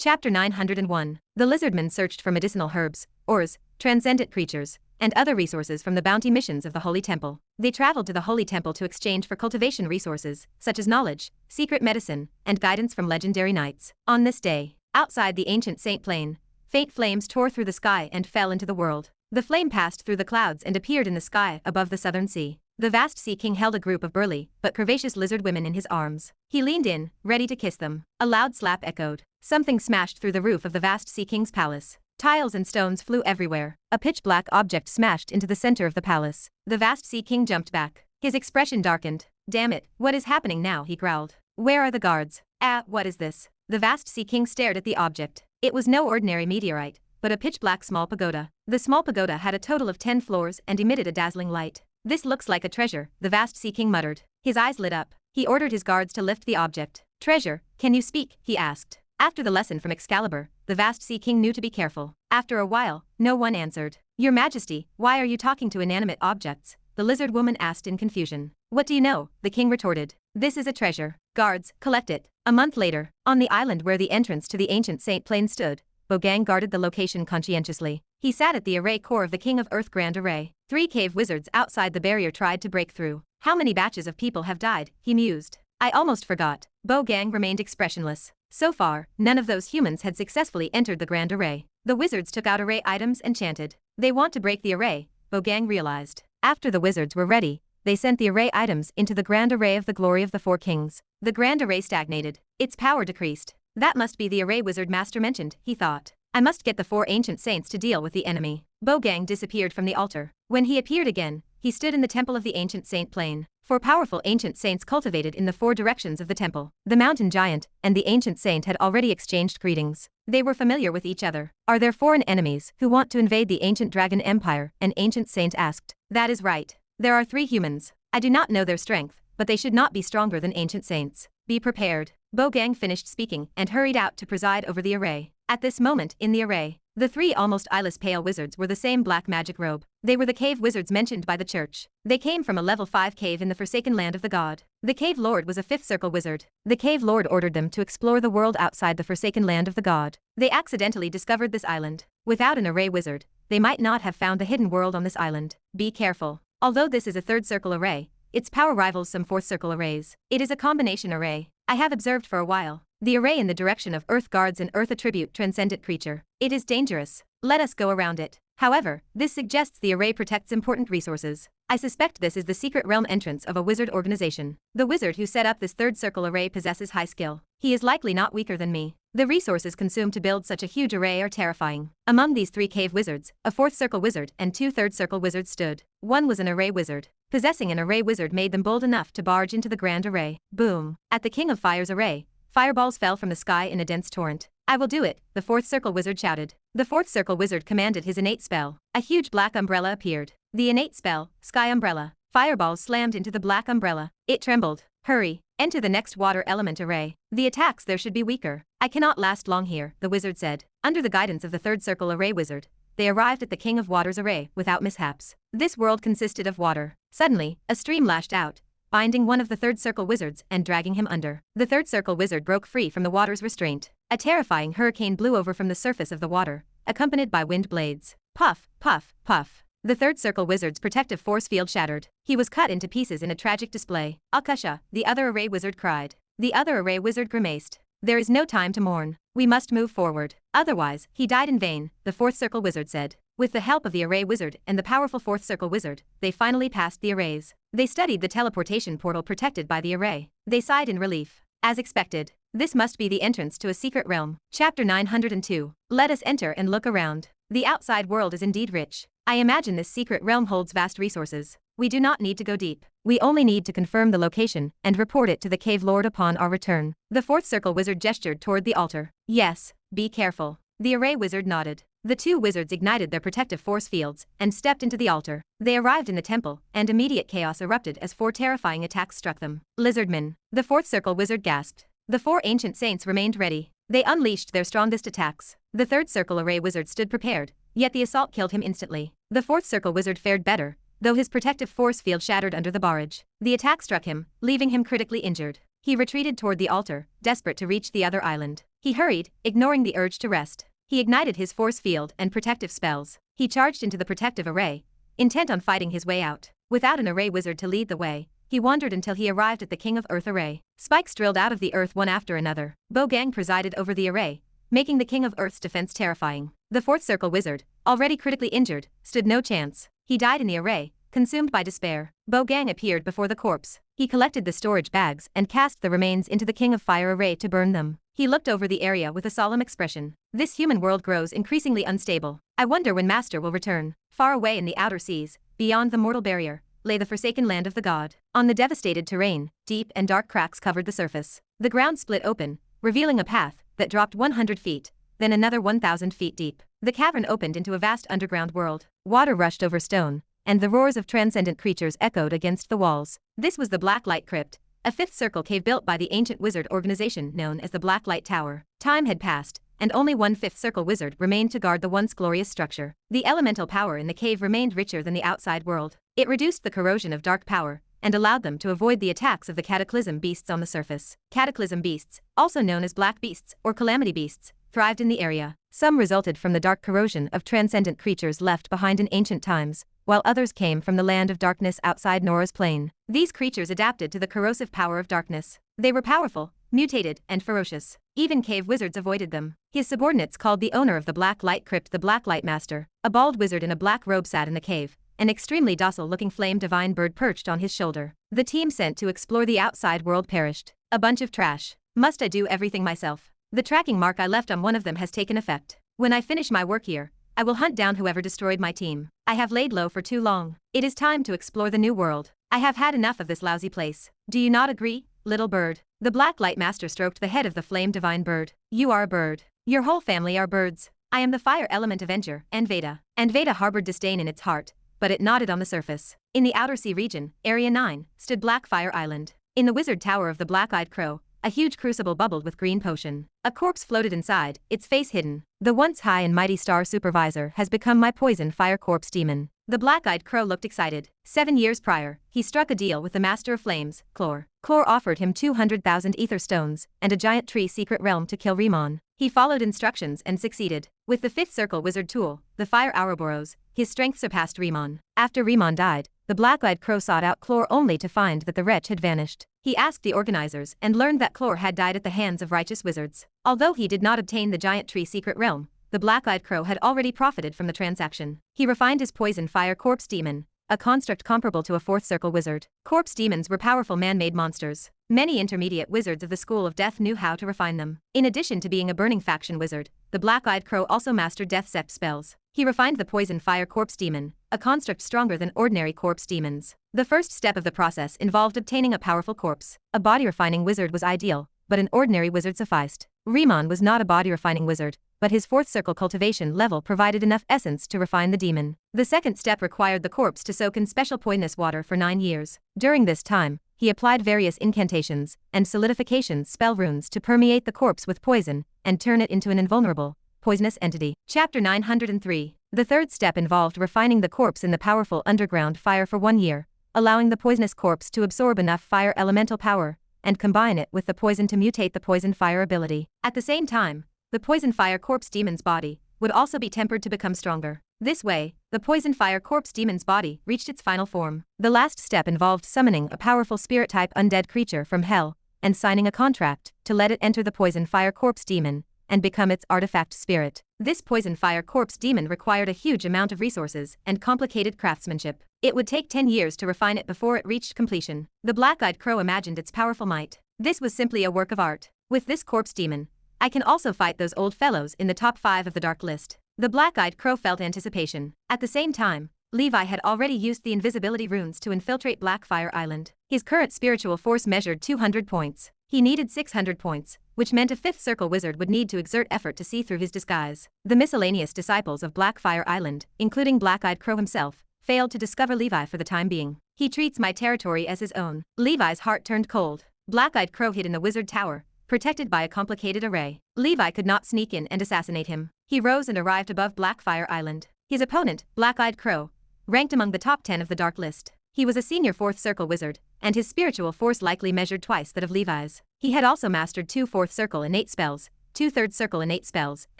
Chapter 901. The lizardmen searched for medicinal herbs, ores, transcendent creatures, and other resources from the bounty missions of the Holy Temple. They traveled to the Holy Temple to exchange for cultivation resources, such as knowledge, secret medicine, and guidance from legendary knights. On this day, outside the ancient Saint Plain, faint flames tore through the sky and fell into the world. The flame passed through the clouds and appeared in the sky above the southern sea. The vast sea king held a group of burly but curvaceous lizard women in his arms. He leaned in, ready to kiss them. A loud slap echoed. Something smashed through the roof of the vast sea king's palace. Tiles and stones flew everywhere. A pitch-black object smashed into the center of the palace. The vast sea king jumped back. His expression darkened. "Damn it, what is happening now?" he growled. "Where are the guards? What is this?" The vast sea king stared at the object. It was no ordinary meteorite, but a pitch-black small pagoda. The small pagoda had a total of 10 floors and emitted a dazzling light. "This looks like a treasure," the vast sea king muttered. His eyes lit up. He ordered his guards to lift the object. "Treasure, can you speak?" he asked. After the lesson from Excalibur, the vast sea king knew to be careful. After a while, no one answered. "Your Majesty, why are you talking to inanimate objects?" the lizard woman asked in confusion. "What do you know?" the king retorted. "This is a treasure. Guards, collect it." A month later, on the island where the entrance to the ancient Saint Plain stood, Bogang guarded the location conscientiously. He sat at the array core of the King of Earth Grand Array. 3 cave wizards outside the barrier tried to break through. "How many batches of people have died?" he mused. "I almost forgot." Bogang remained expressionless. So far, none of those humans had successfully entered the Grand Array. The wizards took out array items and chanted. "They want to break the array," Bogang realized. After the wizards were ready, they sent the array items into the Grand Array of the Glory of the Four Kings. The Grand Array stagnated. Its power decreased. "That must be the array wizard master mentioned," he thought. "I must get the 4 ancient saints to deal with the enemy." Bogang disappeared from the altar. When he appeared again, he stood in the temple of the ancient Saint Plain. 4 powerful ancient saints cultivated in the 4 directions of the temple. The mountain giant and the ancient saint had already exchanged greetings. They were familiar with each other. "Are there foreign enemies who want to invade the ancient dragon empire?" an ancient saint asked. "That is right. There are 3 humans. I do not know their strength, but they should not be stronger than ancient saints. Be prepared." Bogang finished speaking and hurried out to preside over the array. At this moment, in the array, the 3 almost eyeless pale wizards were the same black magic robe. They were the cave wizards mentioned by the church. They came from a level 5 cave in the forsaken land of the god. The cave lord was a 5th circle wizard. The cave lord ordered them to explore the world outside the forsaken land of the god. They accidentally discovered this island. Without an array wizard, they might not have found the hidden world on this island. Be careful. Although this is a 3rd circle array, its power rivals some 4th circle arrays. It is a combination array. I have observed for a while. The array in the direction of Earth guards an Earth attribute transcendent creature. It is dangerous. Let us go around it. However, this suggests the array protects important resources. I suspect this is the secret realm entrance of a wizard organization. The wizard who set up this 3rd circle array possesses high skill. He is likely not weaker than me. The resources consumed to build such a huge array are terrifying. Among these 3 cave wizards, a 4th circle wizard and 2 3rd circle wizards stood. One was an array wizard. Possessing an array wizard made them bold enough to barge into the grand array. Boom. At the King of Fire's array, fireballs fell from the sky in a dense torrent. "I will do it," the 4th circle wizard shouted. The 4th circle wizard commanded his innate spell. A huge black umbrella appeared. The innate spell, Sky Umbrella. Fireballs slammed into the black umbrella. It trembled. "Hurry, enter the next water element array. The attacks there should be weaker." "I cannot last long here," the wizard said. Under the guidance of the 3rd circle array wizard, they arrived at the King of Water's array without mishaps. This world consisted of water. Suddenly, a stream lashed out, binding one of the 3rd circle wizards and dragging him under. The 3rd circle wizard broke free from the water's restraint. A terrifying hurricane blew over from the surface of the water, accompanied by wind blades. Puff, puff, puff. The 3rd circle wizard's protective force field shattered. He was cut into pieces in a tragic display. "Akasha," the other array wizard cried. The other array wizard grimaced. "There is no time to mourn. We must move forward. Otherwise, he died in vain," the 4th circle wizard said. With the help of the array wizard and the powerful 4th circle wizard, they finally passed the arrays. They studied the teleportation portal protected by the array. They sighed in relief. As expected, this must be the entrance to a secret realm. Chapter 902. Let us enter and look around. The outside world is indeed rich. I imagine this secret realm holds vast resources. We do not need to go deep. We only need to confirm the location and report it to the cave lord upon our return. The 4th circle wizard gestured toward the altar. "Yes, be careful." The array wizard nodded. The 2 wizards ignited their protective force fields and stepped into the altar. They arrived in the temple, and immediate chaos erupted as 4 terrifying attacks struck them. "Lizardmen," the 4th circle wizard gasped. The 4 ancient saints remained ready. They unleashed their strongest attacks. The 3rd circle array wizard stood prepared, yet the assault killed him instantly. The 4th circle wizard fared better, though his protective force field shattered under the barrage. The attack struck him, leaving him critically injured. He retreated toward the altar, desperate to reach the other island. He hurried, ignoring the urge to rest. He ignited his force field and protective spells. He charged into the protective array, intent on fighting his way out. Without an array wizard to lead the way, he wandered until he arrived at the King of Earth array. Spikes drilled out of the earth one after another. Bogang presided over the array, making the King of Earth's defense terrifying. The fourth circle wizard, already critically injured, stood no chance. He died in the array, consumed by despair. Bogang appeared before the corpse. He collected the storage bags and cast the remains into the King of Fire array to burn them. He looked over the area with a solemn expression. This human world grows increasingly unstable. I wonder when Master will return. Far away in the outer seas, beyond the mortal barrier, lay the forsaken land of the god. On the devastated terrain, deep and dark cracks covered the surface. The ground split open, revealing a path that dropped 100 feet, then another 1,000 feet deep. The cavern opened into a vast underground world. Water rushed over stone, and the roars of transcendent creatures echoed against the walls. This was the Black Light Crypt, a fifth circle cave built by the ancient wizard organization known as the Black Light Tower. Time had passed, and only one fifth circle wizard remained to guard the once glorious structure. The elemental power in the cave remained richer than the outside world. It reduced the corrosion of dark power, and allowed them to avoid the attacks of the cataclysm beasts on the surface. Cataclysm beasts, also known as black beasts or calamity beasts, thrived in the area. Some resulted from the dark corrosion of transcendent creatures left behind in ancient times, while others came from the land of darkness outside Nora's plane. These creatures adapted to the corrosive power of darkness. They were powerful, mutated, and ferocious. Even cave wizards avoided them. His subordinates called the owner of the Black Light Crypt the Black Light Master. A bald wizard in a black robe sat in the cave. An extremely docile-looking flame divine bird perched on his shoulder. The team sent to explore the outside world perished. A bunch of trash. Must I do everything myself? The tracking mark I left on one of them has taken effect. When I finish my work here, I will hunt down whoever destroyed my team. I have laid low for too long. It is time to explore the new world. I have had enough of this lousy place. Do you not agree, little bird? The Black Light Master stroked the head of the flame divine bird. You are a bird. Your whole family are birds. I am the fire element avenger, and Veda. And Veda harbored disdain in its heart, but it nodded on the surface. In the outer sea region, Area 9, stood Blackfire Island. In the wizard tower of the Black-Eyed Crow, a huge crucible bubbled with green potion. A corpse floated inside, its face hidden. The once high and mighty star supervisor has become my poison fire corpse demon. The Black-Eyed Crow looked excited. 7 years prior, he struck a deal with the Master of Flames, Clor. Clor offered him 200,000 ether stones and a giant tree secret realm to kill Riemann. He followed instructions and succeeded. With the fifth circle wizard tool, the Fire Ouroboros, his strength surpassed Riemann. After Riemann died, the Black-Eyed Crow sought out Clor only to find that the wretch had vanished. He asked the organizers and learned that Clor had died at the hands of righteous wizards. Although he did not obtain the giant tree secret realm, the Black-Eyed Crow had already profited from the transaction. He refined his poison fire corpse demon, a construct comparable to a fourth circle wizard. Corpse demons were powerful man-made monsters. Many intermediate wizards of the School of Death knew how to refine them. In addition to being a burning faction wizard, the Black-Eyed Crow also mastered death sect spells. He refined the poison fire corpse demon, a construct stronger than ordinary corpse demons. The first step of the process involved obtaining a powerful corpse. A body-refining wizard was ideal, but an ordinary wizard sufficed. Riemann was not a body-refining wizard, but his fourth circle cultivation level provided enough essence to refine the demon. The second step required the corpse to soak in special poisonous water for 9 years. During this time, he applied various incantations and solidification spell runes to permeate the corpse with poison and turn it into an invulnerable, poisonous entity. Chapter 903. The third step involved refining the corpse in the powerful underground fire for 1 year, allowing the poisonous corpse to absorb enough fire elemental power and combine it with the poison to mutate the poison fire ability. At the same time, the poison fire corpse demon's body would also be tempered to become stronger. This way, the poison fire corpse demon's body reached its final form. The last step involved summoning a powerful spirit-type undead creature from hell and signing a contract to let it enter the poison fire corpse demon and become its artifact spirit. This poison fire corpse demon required a huge amount of resources and complicated craftsmanship. It would take 10 years to refine it before it reached completion. The Black-Eyed Crow imagined its powerful might. This was simply a work of art. With this corpse demon, I can also fight those old fellows in the top 5 of the Dark List. The Black-Eyed Crow felt anticipation. At the same time, Levi had already used the invisibility runes to infiltrate Blackfire Island. His current spiritual force measured 200 points. He needed 600 points, which meant a fifth circle wizard would need to exert effort to see through his disguise. The miscellaneous disciples of Blackfire Island, including Black-Eyed Crow himself, failed to discover Levi for the time being. He treats my territory as his own. Levi's heart turned cold. Black-Eyed Crow hid in the wizard tower, protected by a complicated array. Levi could not sneak in and assassinate him. He rose and arrived above Blackfire Island. His opponent, Black-Eyed Crow, ranked among the top 10 of the Dark List. He was a senior fourth circle wizard, and his spiritual force likely measured twice that of Levi's. He had also mastered 2 fourth circle innate spells, 2 third circle innate spells,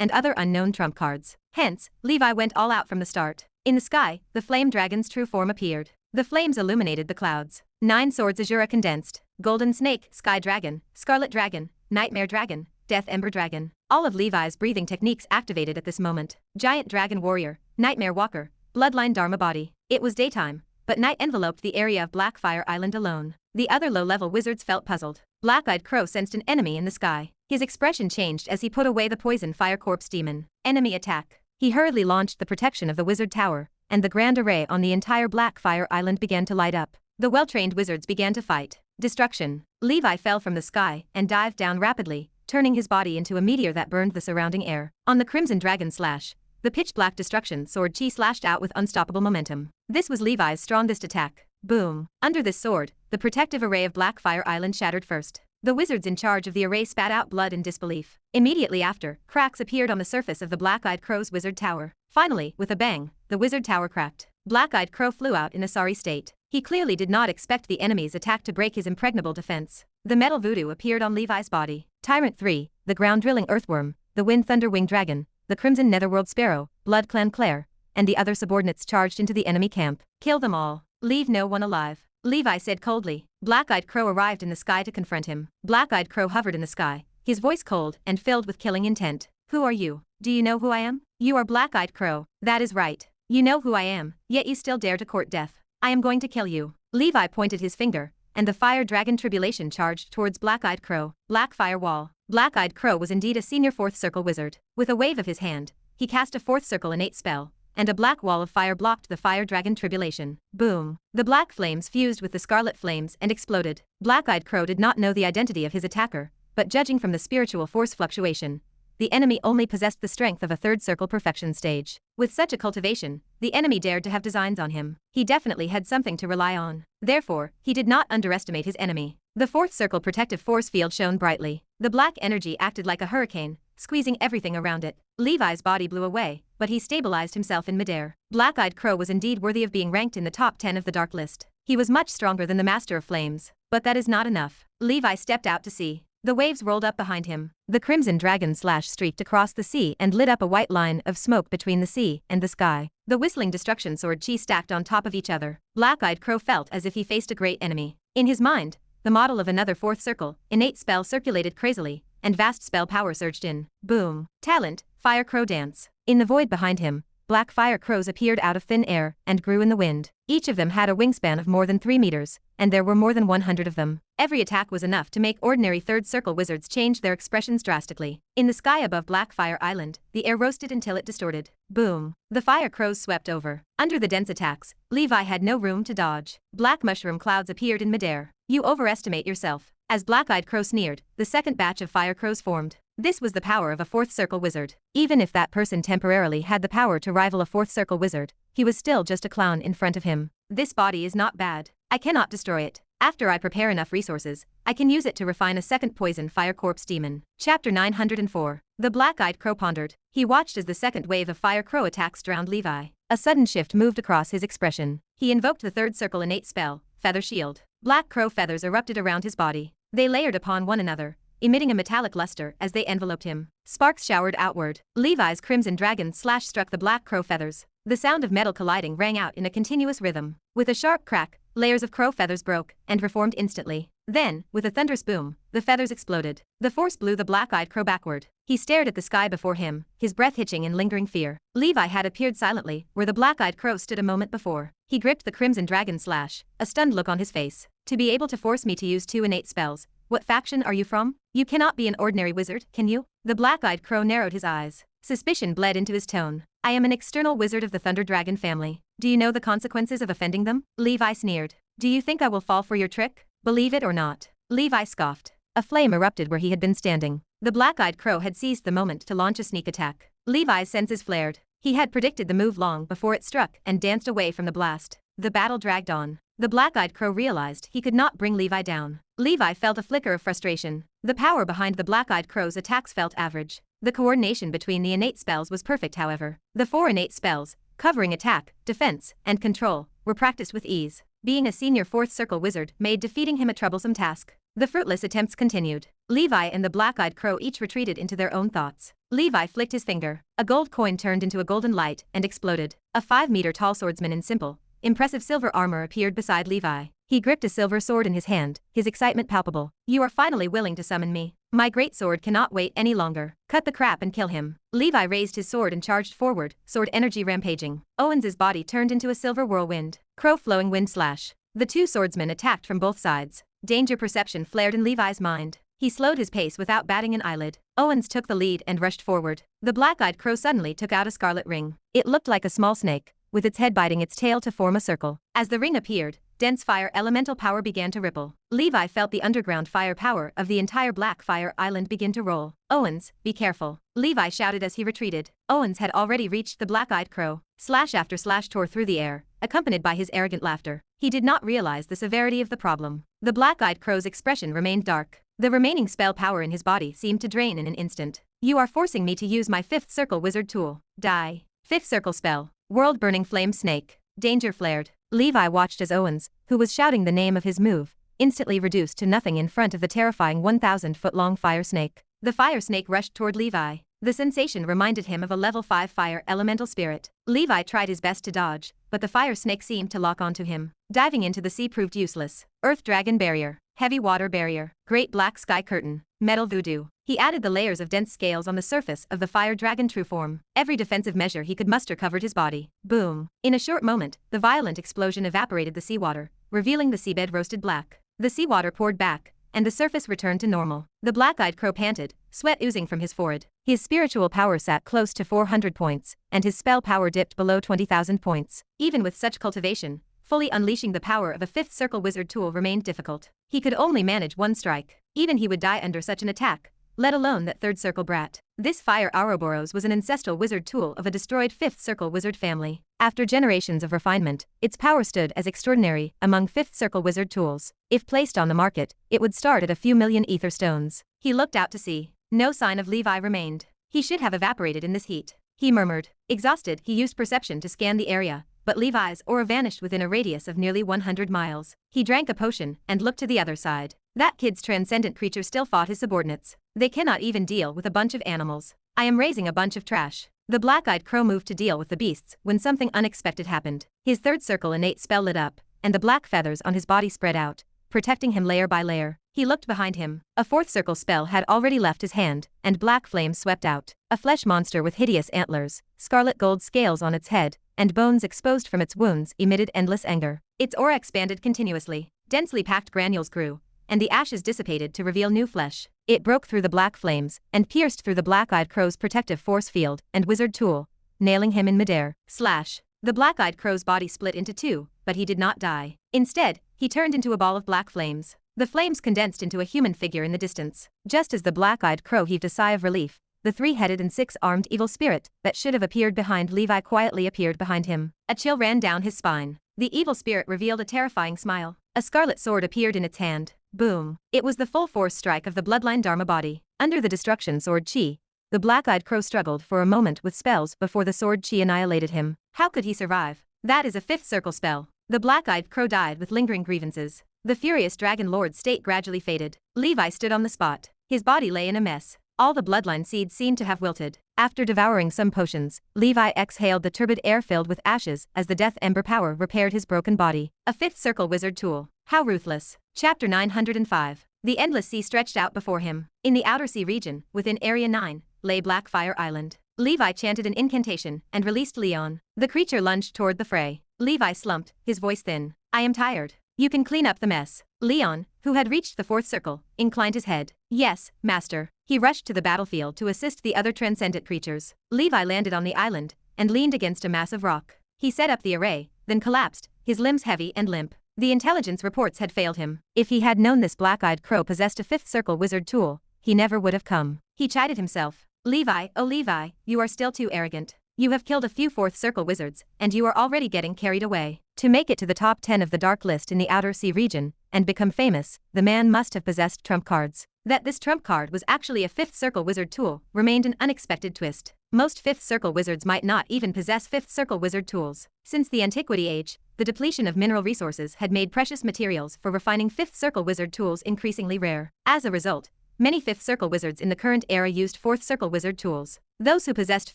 and other unknown trump cards. Hence, Levi went all out from the start. In the sky, the flame dragon's true form appeared. The flames illuminated the clouds. 9 swords azura condensed, golden snake, sky dragon, scarlet dragon, nightmare dragon, death ember dragon. All of Levi's breathing techniques activated at this moment. Giant dragon warrior, nightmare walker, bloodline dharma body. It was daytime, but night enveloped the area of Blackfire Island alone. The other low-level wizards felt puzzled. Black-Eyed Crow sensed an enemy in the sky. His expression changed as he put away the poison fire corpse demon. Enemy attack. He hurriedly launched the protection of the wizard tower, and the grand array on the entire Blackfire Island began to light up. The well-trained wizards began to fight. Destruction. Levi fell from the sky and dived down rapidly, turning his body into a meteor that burned the surrounding air. On the Crimson Dragon slash, the pitch-black destruction sword chi slashed out with unstoppable momentum. This was Levi's strongest attack. Boom. Under this sword, the protective array of Blackfire Island shattered first. The wizards in charge of the array spat out blood in disbelief. Immediately after, cracks appeared on the surface of the Black-Eyed Crow's wizard tower. Finally, with a bang, the wizard tower cracked. Black-Eyed Crow flew out in a sorry state. He clearly did not expect the enemy's attack to break his impregnable defense. The metal voodoo appeared on Levi's body. Tyrant 3, the ground-drilling earthworm, the wind thunder-winged dragon, the crimson netherworld sparrow, blood clan Claire, and the other subordinates charged into the enemy camp. Kill them all. Leave no one alive. Levi said coldly. Black-Eyed Crow arrived in the sky to confront him. Black-Eyed Crow hovered in the sky, his voice cold and filled with killing intent. Who are you? Do you know who I am? You are Black-Eyed Crow. That is right. You know who I am, yet you still dare to court death. I am going to kill you. Levi pointed his finger, and the fire dragon tribulation charged towards Black-Eyed Crow. Blackfire wall. Black-Eyed Crow was indeed a senior 4th circle wizard. With a wave of his hand, he cast a 4th circle innate spell, and a black wall of fire blocked the fire dragon tribulation. Boom. The black flames fused with the scarlet flames and exploded. Black-Eyed Crow did not know the identity of his attacker, but judging from the spiritual force fluctuation, the enemy only possessed the strength of a 3rd circle perfection stage. With such a cultivation, the enemy dared to have designs on him. He definitely had something to rely on. Therefore, he did not underestimate his enemy. The 4th circle protective force field shone brightly. The black energy acted like a hurricane, squeezing everything around it. Levi's body blew away, but he stabilized himself in midair. Black-Eyed Crow was indeed worthy of being ranked in the top 10 of the Dark List. He was much stronger than the Master of Flames, but that is not enough. Levi stepped out to sea. The waves rolled up behind him. The crimson dragon slash streaked across the sea and lit up a white line of smoke between the sea and the sky. The whistling destruction sword chi stacked on top of each other. Black-Eyed Crow felt as if he faced a great enemy. In his mind, the model of another 4th circle, innate spell circulated crazily, and vast spell power surged in. Boom. Talent, Fire Crow Dance. In the void behind him, black fire crows appeared out of thin air and grew in the wind. Each of them had a wingspan of more than 3 meters, and there were more than 100 of them. Every attack was enough to make ordinary 3rd circle wizards change their expressions drastically. In the sky above Blackfire Island, the air roasted until it distorted. Boom. The fire crows swept over. Under the dense attacks, Levi had no room to dodge. Black mushroom clouds appeared in midair. You overestimate yourself. As Black-Eyed Crow sneered, the second batch of fire crows formed. This was the power of a 4th circle wizard. Even if that person temporarily had the power to rival a 4th circle wizard, he was still just a clown in front of him. This body is not bad. I cannot destroy it. After I prepare enough resources, I can use it to refine a second poison fire corpse demon. Chapter 904. The Black-Eyed Crow pondered. He watched as the second wave of fire crow attacks drowned Levi. A sudden shift moved across his expression. He invoked the 3rd circle innate spell, Feather Shield. Black crow feathers erupted around his body. They layered upon one another, emitting a metallic luster as they enveloped him. Sparks showered outward. Levi's crimson dragon slash struck the black crow feathers. The sound of metal colliding rang out in a continuous rhythm. With a sharp crack, layers of crow feathers broke and reformed instantly. Then, with a thunderous boom, the feathers exploded. The force blew the black-eyed crow backward. He stared at the sky before him, his breath hitching in lingering fear. Levi had appeared silently where the black-eyed crow stood a moment before. He gripped the crimson dragon slash, a stunned look on his face. To be able to force me to use 2 innate spells. What faction are you from? You cannot be an ordinary wizard, can you? The black-eyed crow narrowed his eyes. Suspicion bled into his tone. I am an external wizard of the Thunder Dragon family. Do you know the consequences of offending them? Levi sneered. Do you think I will fall for your trick? Believe it or not. Levi scoffed. A flame erupted where he had been standing. The black-eyed crow had seized the moment to launch a sneak attack. Levi's senses flared. He had predicted the move long before it struck and danced away from the blast. The battle dragged on. The black-eyed crow realized he could not bring Levi down. Levi felt a flicker of frustration. The power behind the black-eyed crow's attacks felt average. The coordination between the innate spells was perfect, however. The 4 innate spells, covering attack, defense, and control, were practiced with ease. Being a senior 4th circle wizard made defeating him a troublesome task. The fruitless attempts continued. Levi and the black-eyed crow each retreated into their own thoughts. Levi flicked his finger. A gold coin turned into a golden light and exploded. A 5-meter-tall swordsman in simple, impressive silver armor appeared beside Levi. He gripped a silver sword in his hand, his excitement palpable. "You are finally willing to summon me. My great sword cannot wait any longer. Cut the crap and kill him." Levi raised his sword and charged forward, sword energy rampaging. Owens's body turned into a silver whirlwind. Crow flowing wind slash. The two swordsmen attacked from both sides. Danger perception flared in Levi's mind. He slowed his pace without batting an eyelid. Owens took the lead and rushed forward. The black-eyed crow suddenly took out a scarlet ring. It looked like a small snake, with its head biting its tail to form a circle. As the ring appeared, dense fire elemental power began to ripple. Levi felt the underground fire power of the entire black fire island begin to roll. "Owens, be careful," Levi shouted as he retreated. Owens had already reached the black-eyed crow. Slash after slash tore through the air, accompanied by his arrogant laughter. He did not realize the severity of the problem. The black-eyed crow's expression remained dark. The remaining spell power in his body seemed to drain in an instant. "You are forcing me to use my 5th circle wizard tool. Die." 5th circle spell. World-burning flame snake. Danger flared. Levi watched as Owens, who was shouting the name of his move, instantly reduced to nothing in front of the terrifying 1,000-foot-long fire snake. The fire snake rushed toward Levi. The sensation reminded him of a level 5 fire elemental spirit. Levi tried his best to dodge, but the fire snake seemed to lock onto him. Diving into the sea proved useless. Earth dragon barrier. Heavy water barrier. Great black sky curtain. Metal voodoo. He added the layers of dense scales on the surface of the fire dragon true form. Every defensive measure he could muster covered his body. Boom. In a short moment, the violent explosion evaporated the seawater, revealing the seabed roasted black. The seawater poured back, and the surface returned to normal. The black-eyed crow panted, sweat oozing from his forehead. His spiritual power sat close to 400 points, and his spell power dipped below 20,000 points. Even with such cultivation, fully unleashing the power of a 5th circle wizard tool remained difficult. He could only manage one strike. Even he would die under such an attack, let alone that 3rd circle brat. This fire Ouroboros was an ancestral wizard tool of a destroyed 5th circle wizard family. After generations of refinement, its power stood as extraordinary among 5th circle wizard tools. If placed on the market, it would start at a few million ether stones. He looked out to sea. No sign of Levi remained. He should have evaporated in this heat. He murmured. Exhausted, he used perception to scan the area, but Levi's aura vanished within a radius of nearly 100 miles. He drank a potion and looked to the other side. That kid's transcendent creature still fought his subordinates. They cannot even deal with a bunch of animals. I am raising a bunch of trash. The black-eyed crow moved to deal with the beasts when something unexpected happened. His 3rd circle innate spell lit up, and the black feathers on his body spread out, protecting him layer by layer. He looked behind him. A 4th circle spell had already left his hand, and black flames swept out. A flesh monster with hideous antlers, scarlet gold scales on its head, and bones exposed from its wounds emitted endless anger. Its aura expanded continuously. Densely packed granules grew, and the ashes dissipated to reveal new flesh. It broke through the black flames and pierced through the black-eyed crow's protective force field and wizard tool, nailing him in midair. Slash. The black-eyed crow's body split into two, but he did not die. Instead, he turned into a ball of black flames. The flames condensed into a human figure in the distance. Just as the black-eyed crow heaved a sigh of relief, the 3-headed and 6-armed evil spirit that should have appeared behind Levi quietly appeared behind him. A chill ran down his spine. The evil spirit revealed a terrifying smile. A scarlet sword appeared in its hand. Boom. It was the full-force strike of the bloodline Dharma body. Under the destruction sword chi, the black-eyed crow struggled for a moment with spells before the sword chi annihilated him. How could he survive? That is a 5th circle spell. The black-eyed crow died with lingering grievances. The furious dragon lord's state gradually faded. Levi stood on the spot. His body lay in a mess. All the bloodline seeds seemed to have wilted. After devouring some potions, Levi exhaled the turbid air filled with ashes as the death ember power repaired his broken body. A 5th circle wizard tool. How ruthless. Chapter 905. The endless sea stretched out before him. In the outer sea region, within Area 9, lay Blackfire Island. Levi chanted an incantation and released Leon. The creature lunged toward the fray. Levi slumped, his voice thin. I am tired. You can clean up the mess. Leon, who had reached the 4th circle, inclined his head. Yes, master. He rushed to the battlefield to assist the other transcendent creatures. Levi landed on the island and leaned against a massive rock. He set up the array, then collapsed, his limbs heavy and limp. The intelligence reports had failed him. If he had known this black-eyed crow possessed a 5th circle wizard tool, he never would have come. He chided himself. Levi, oh Levi, you are still too arrogant. You have killed a few 4th circle wizards, and you are already getting carried away. To make it to the top 10 of the dark list in the outer sea region, and become famous, the man must have possessed trump cards. That this trump card was actually a 5th circle wizard tool remained an unexpected twist. Most 5th circle wizards might not even possess 5th circle wizard tools. Since the Antiquity Age, the depletion of mineral resources had made precious materials for refining 5th circle wizard tools increasingly rare. As a result, Many 5th Circle wizards in the current era used 4th Circle wizard tools. Those who possessed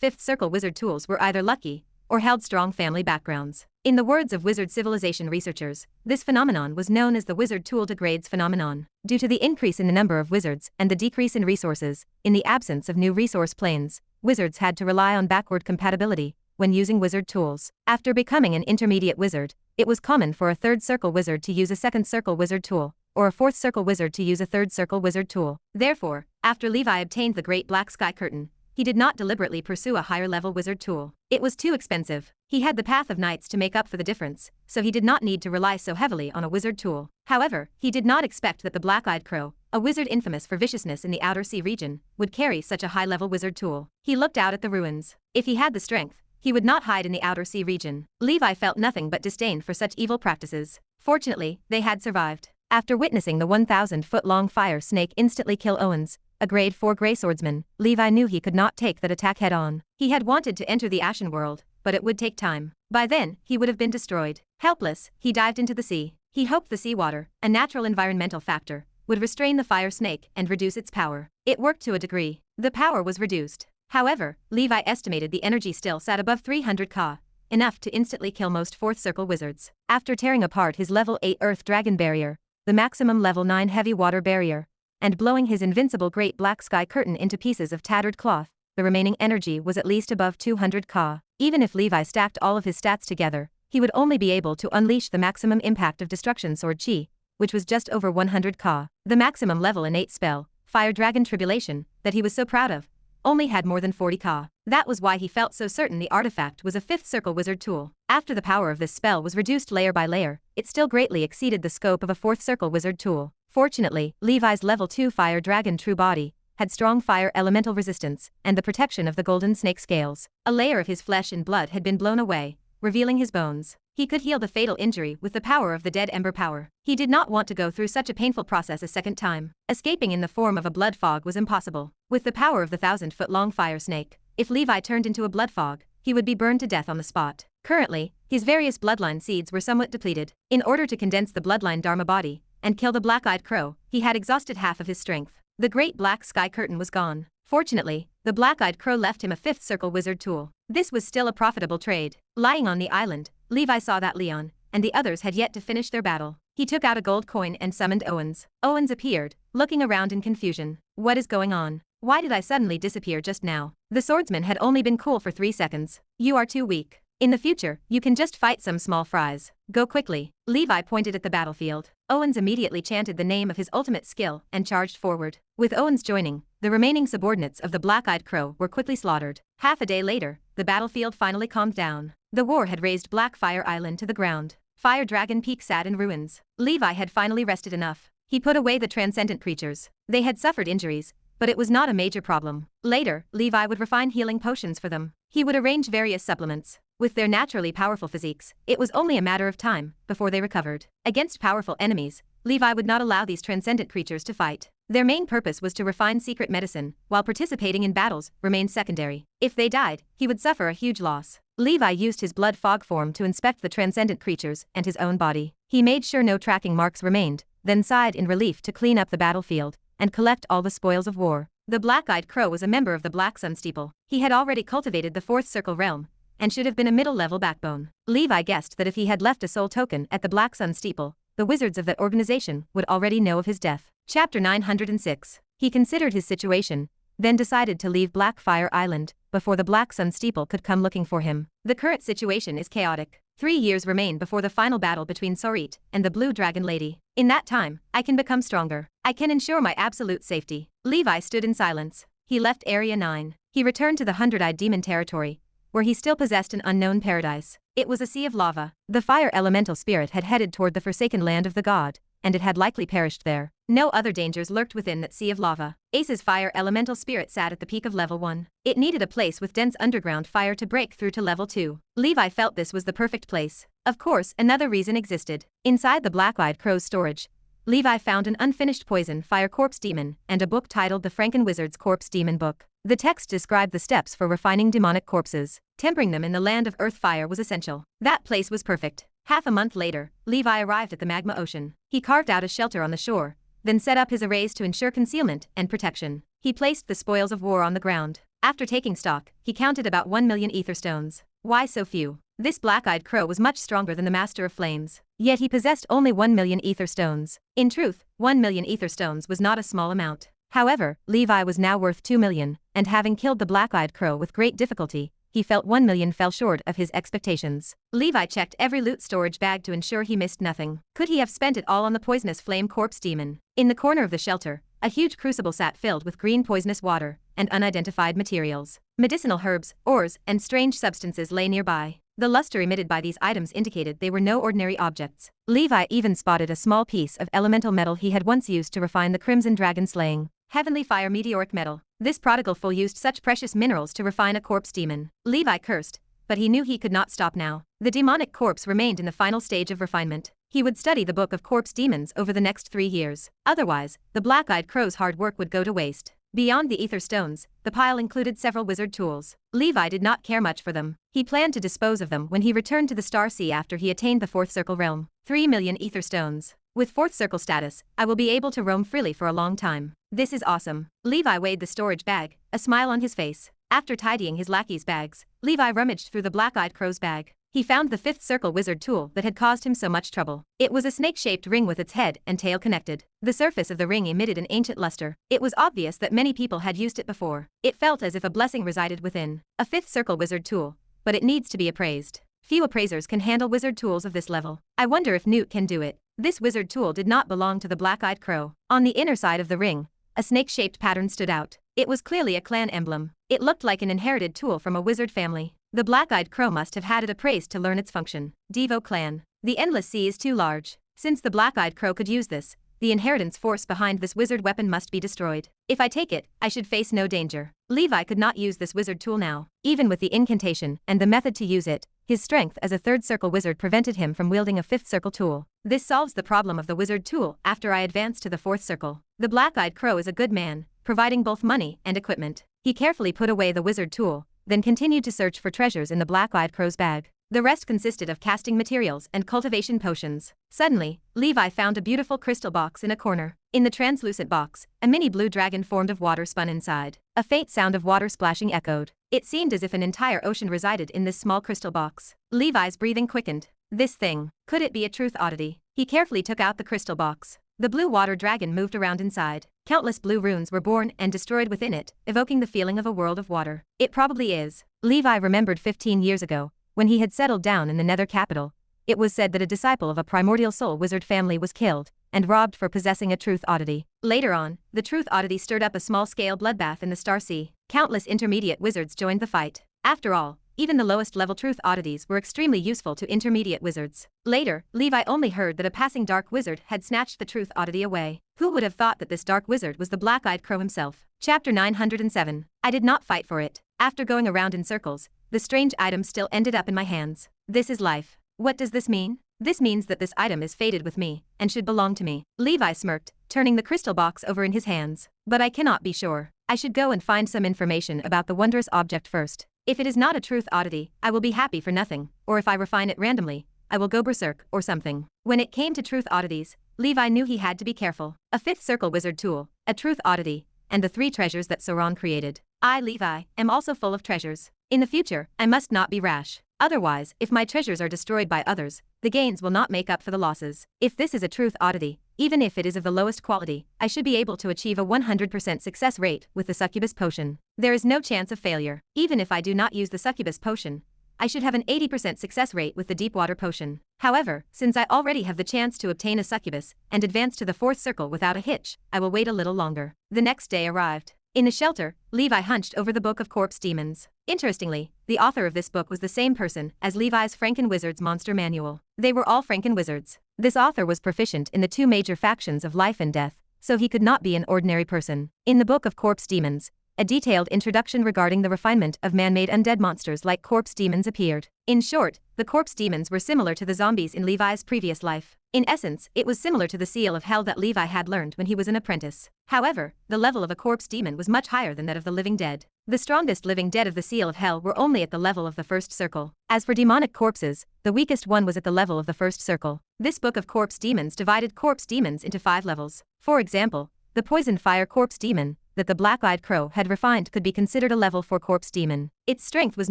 5th Circle wizard tools were either lucky or held strong family backgrounds. In the words of wizard civilization researchers, this phenomenon was known as the wizard tool degrades phenomenon. Due to the increase in the number of wizards and the decrease in resources, in the absence of new resource planes, wizards had to rely on backward compatibility when using wizard tools. After becoming an intermediate wizard, it was common for a 3rd Circle wizard to use a 2nd Circle wizard tool, or a 4th Circle wizard to use a 3rd Circle wizard tool. Therefore, after Levi obtained the Great Black Sky Curtain, he did not deliberately pursue a higher-level wizard tool. It was too expensive. He had the Path of Knights to make up for the difference, so he did not need to rely so heavily on a wizard tool. However, he did not expect that the Black-Eyed Crow, a wizard infamous for viciousness in the Outer Sea region, would carry such a high-level wizard tool. He looked out at the ruins. If he had the strength, he would not hide in the Outer Sea region. Levi felt nothing but disdain for such evil practices. Fortunately, they had survived. After witnessing the 1,000-foot-long fire snake instantly kill Owens, a grade 4 Grey Swordsman, Levi knew he could not take that attack head-on. He had wanted to enter the Ashen World, but it would take time. By then, he would have been destroyed. Helpless, he dived into the sea. He hoped the seawater, a natural environmental factor, would restrain the fire snake and reduce its power. It worked to a degree. The power was reduced. However, Levi estimated the energy still sat above 300 Ka, enough to instantly kill most 4th Circle wizards. After tearing apart his level 8 Earth Dragon barrier, the maximum level 9 Heavy Water barrier, and blowing his invincible Great Black Sky Curtain into pieces of tattered cloth, the remaining energy was at least above 200 Ka. Even if Levi stacked all of his stats together, he would only be able to unleash the maximum impact of Destruction Sword Chi, which was just over 100 Ka. The maximum level innate spell, Fire Dragon Tribulation, that he was so proud of, only had more than 40 Ka. That was why he felt so certain the artifact was a 5th Circle wizard tool. After the power of this spell was reduced layer by layer, it still greatly exceeded the scope of a 4th Circle wizard tool. Fortunately, Levi's level 2 Fire Dragon True Body had strong fire elemental resistance and the protection of the golden snake scales. A layer of his flesh and blood had been blown away, revealing his bones. He could heal the fatal injury with the power of the Dead Ember power. He did not want to go through such a painful process a second time. Escaping in the form of a blood fog was impossible. With the power of the 1,000-foot-long fire snake, if Levi turned into a blood fog, he would be burned to death on the spot. Currently, his various bloodline seeds were somewhat depleted. In order to condense the bloodline Dharma body and kill the Black-Eyed Crow, he had exhausted half of his strength. The Great Black Sky Curtain was gone. Fortunately, the Black-Eyed Crow left him a 5th Circle wizard tool. This was still a profitable trade. Lying on the island, Levi saw that Leon and the others had yet to finish their battle. He took out a gold coin and summoned Owens. Owens appeared, looking around in confusion. What is going on? Why did I suddenly disappear just now? The swordsman had only been cool for 3 seconds. You are too weak. In the future, you can just fight some small fries. Go quickly. Levi pointed at the battlefield. Owens immediately chanted the name of his ultimate skill and charged forward. With Owens joining, the remaining subordinates of the Black-Eyed Crow were quickly slaughtered. Half a day later, the battlefield finally calmed down. The war had razed Blackfire Island to the ground. Fire Dragon Peak sat in ruins. Levi had finally rested enough. He put away the transcendent creatures. They had suffered injuries, but it was not a major problem. Later, Levi would refine healing potions for them. He would arrange various supplements. With their naturally powerful physiques, it was only a matter of time before they recovered. Against powerful enemies, Levi would not allow these transcendent creatures to fight. Their main purpose was to refine secret medicine, while participating in battles remained secondary. If they died, he would suffer a huge loss. Levi used his blood fog form to inspect the transcendent creatures and his own body. He made sure no tracking marks remained, then sighed in relief to clean up the battlefield and collect all the spoils of war. The Black-Eyed Crow was a member of the Black Sun Steeple. He had already cultivated the 4th Circle realm and should have been a middle-level backbone. Levi guessed that if he had left a soul token at the Black Sun Steeple, the wizards of that organization would already know of his death. Chapter 906. He considered his situation, then decided to leave Blackfire Island before the Black Sun Steeple could come looking for him. The current situation is chaotic. 3 years remain before the final battle between Sorit and the Blue Dragon Lady. In that time, I can become stronger. I can ensure my absolute safety. Levi stood in silence. He left Area 9. He returned to the 100-Eyed Demon territory, where he still possessed an unknown paradise. It was a sea of lava. The fire elemental spirit had headed toward the forsaken land of the god, and it had likely perished there. No other dangers lurked within that sea of lava. Ace's fire elemental spirit sat at the peak of level 1. It needed a place with dense underground fire to break through to level 2. Levi felt this was the perfect place. Of course, another reason existed. Inside the Black-Eyed Crow's storage, Levi found an unfinished poison fire corpse demon and a book titled The Franken Wizard's Corpse Demon Book. The text described the steps for refining demonic corpses. Tempering them in the land of earth fire was essential. That place was perfect. Half a month later, Levi arrived at the magma ocean. He carved out a shelter on the shore then set up his arrays to ensure concealment and protection. He placed the spoils of war on the ground. After taking stock, he counted about 1 million ether stones. Why so few? This black-eyed crow was much stronger than the Master of Flames, yet he possessed only 1 million ether stones. In truth, 1 million ether stones was not a small amount. However, Levi was now worth 2 million, and having killed the black-eyed crow with great difficulty, he felt 1 million fell short of his expectations. Levi checked every loot storage bag to ensure he missed nothing. Could he have spent it all on the poisonous flame corpse demon? In the corner of the shelter, a huge crucible sat filled with green poisonous water and unidentified materials. Medicinal herbs, ores, and strange substances lay nearby. The luster emitted by these items indicated they were no ordinary objects. Levi even spotted a small piece of elemental metal he had once used to refine the crimson dragon slaying. Heavenly fire meteoric metal. This prodigal fool used such precious minerals to refine a corpse demon. Levi cursed, but he knew he could not stop now. The demonic corpse remained in the final stage of refinement. He would study the book of corpse demons over the next 3 years. Otherwise, the black-eyed crow's hard work would go to waste. Beyond the ether stones, the pile included several wizard tools. Levi did not care much for them. He planned to dispose of them when he returned to the Star Sea after he attained the 4th Circle realm. 3 million ether stones. With 4th Circle status, I will be able to roam freely for a long time. This is awesome. Levi weighed the storage bag, a smile on his face. After tidying his lackey's bags, Levi rummaged through the black-eyed crow's bag. He found the 5th Circle wizard tool that had caused him so much trouble. It was a snake-shaped ring with its head and tail connected. The surface of the ring emitted an ancient luster. It was obvious that many people had used it before. It felt as if a blessing resided within. A 5th Circle wizard tool, but it needs to be appraised. Few appraisers can handle wizard tools of this level. I wonder if Newt can do it. This wizard tool did not belong to the black-eyed crow. On the inner side of the ring, a snake-shaped pattern stood out. It was clearly a clan emblem. It looked like an inherited tool from a wizard family. The black-eyed crow must have had it appraised to learn its function. Devo clan. The endless sea is too large. Since the black-eyed crow could use this, the inheritance force behind this wizard weapon must be destroyed. If I take it, I should face no danger. Levi could not use this wizard tool now. Even with the incantation and the method to use it, his strength as a 3rd Circle wizard prevented him from wielding a 5th Circle tool. This solves the problem of the wizard tool after I advance to the 4th Circle. The black-eyed crow is a good man, providing both money and equipment. He carefully put away the wizard tool, then continued to search for treasures in the black-eyed crow's bag. The rest consisted of casting materials and cultivation potions. Suddenly, Levi found a beautiful crystal box in a corner. In the translucent box, a mini blue dragon formed of water spun inside. A faint sound of water splashing echoed. It seemed as if an entire ocean resided in this small crystal box. Levi's breathing quickened. This thing, could it be a truth oddity? He carefully took out the crystal box. The blue water dragon moved around inside. Countless blue runes were born and destroyed within it, evoking the feeling of a world of water. It probably is. Levi remembered 15 years ago, when he had settled down in the Nether capital. It was said that a disciple of a primordial soul wizard family was killed and robbed for possessing a truth oddity. Later on, the truth oddity stirred up a small-scale bloodbath in the Star Sea. Countless intermediate wizards joined the fight. After all, even the lowest-level truth oddities were extremely useful to intermediate wizards. Later, Levi only heard that a passing dark wizard had snatched the truth oddity away. Who would have thought that this dark wizard was the black-eyed crow himself? Chapter 907. I did not fight for it. After going around in circles, the strange item still ended up in my hands. This is life. What does this mean? This means that this item is fated with me, and should belong to me. Levi smirked, turning the crystal box over in his hands. But I cannot be sure. I should go and find some information about the wondrous object first. If it is not a truth oddity, I will be happy for nothing, or if I refine it randomly, I will go berserk or something. When it came to truth oddities, Levi knew he had to be careful. A 5th Circle wizard tool, a truth oddity, and the 3 treasures that Sauron created. I, Levi, am also full of treasures. In the future, I must not be rash. Otherwise, if my treasures are destroyed by others, the gains will not make up for the losses. If this is a truth oddity, even if it is of the lowest quality, I should be able to achieve a 100% success rate with the succubus potion. There is no chance of failure. Even if I do not use the succubus potion, I should have an 80% success rate with the deep water potion. However, since I already have the chance to obtain a succubus and advance to the 4th Circle without a hitch, I will wait a little longer. The next day arrived. In the shelter, Levi hunched over the Book of Corpse Demons. Interestingly, the author of this book was the same person as Levi's Franken Wizard's Monster Manual. They were all Franken Wizards. This author was proficient in the 2 major factions of life and death, so he could not be an ordinary person. In the Book of Corpse Demons, a detailed introduction regarding the refinement of man-made undead monsters like corpse demons appeared. In short, the corpse demons were similar to the zombies in Levi's previous life. In essence, it was similar to the seal of hell that Levi had learned when he was an apprentice. However, the level of a corpse demon was much higher than that of the living dead. The strongest living dead of the Seal of Hell were only at the level of the first circle. As for demonic corpses, the weakest one was at the level of the first circle. This book of corpse demons divided corpse demons into 5 levels. For example, the poison fire corpse demon that the black-eyed crow had refined could be considered a level 4 corpse demon. Its strength was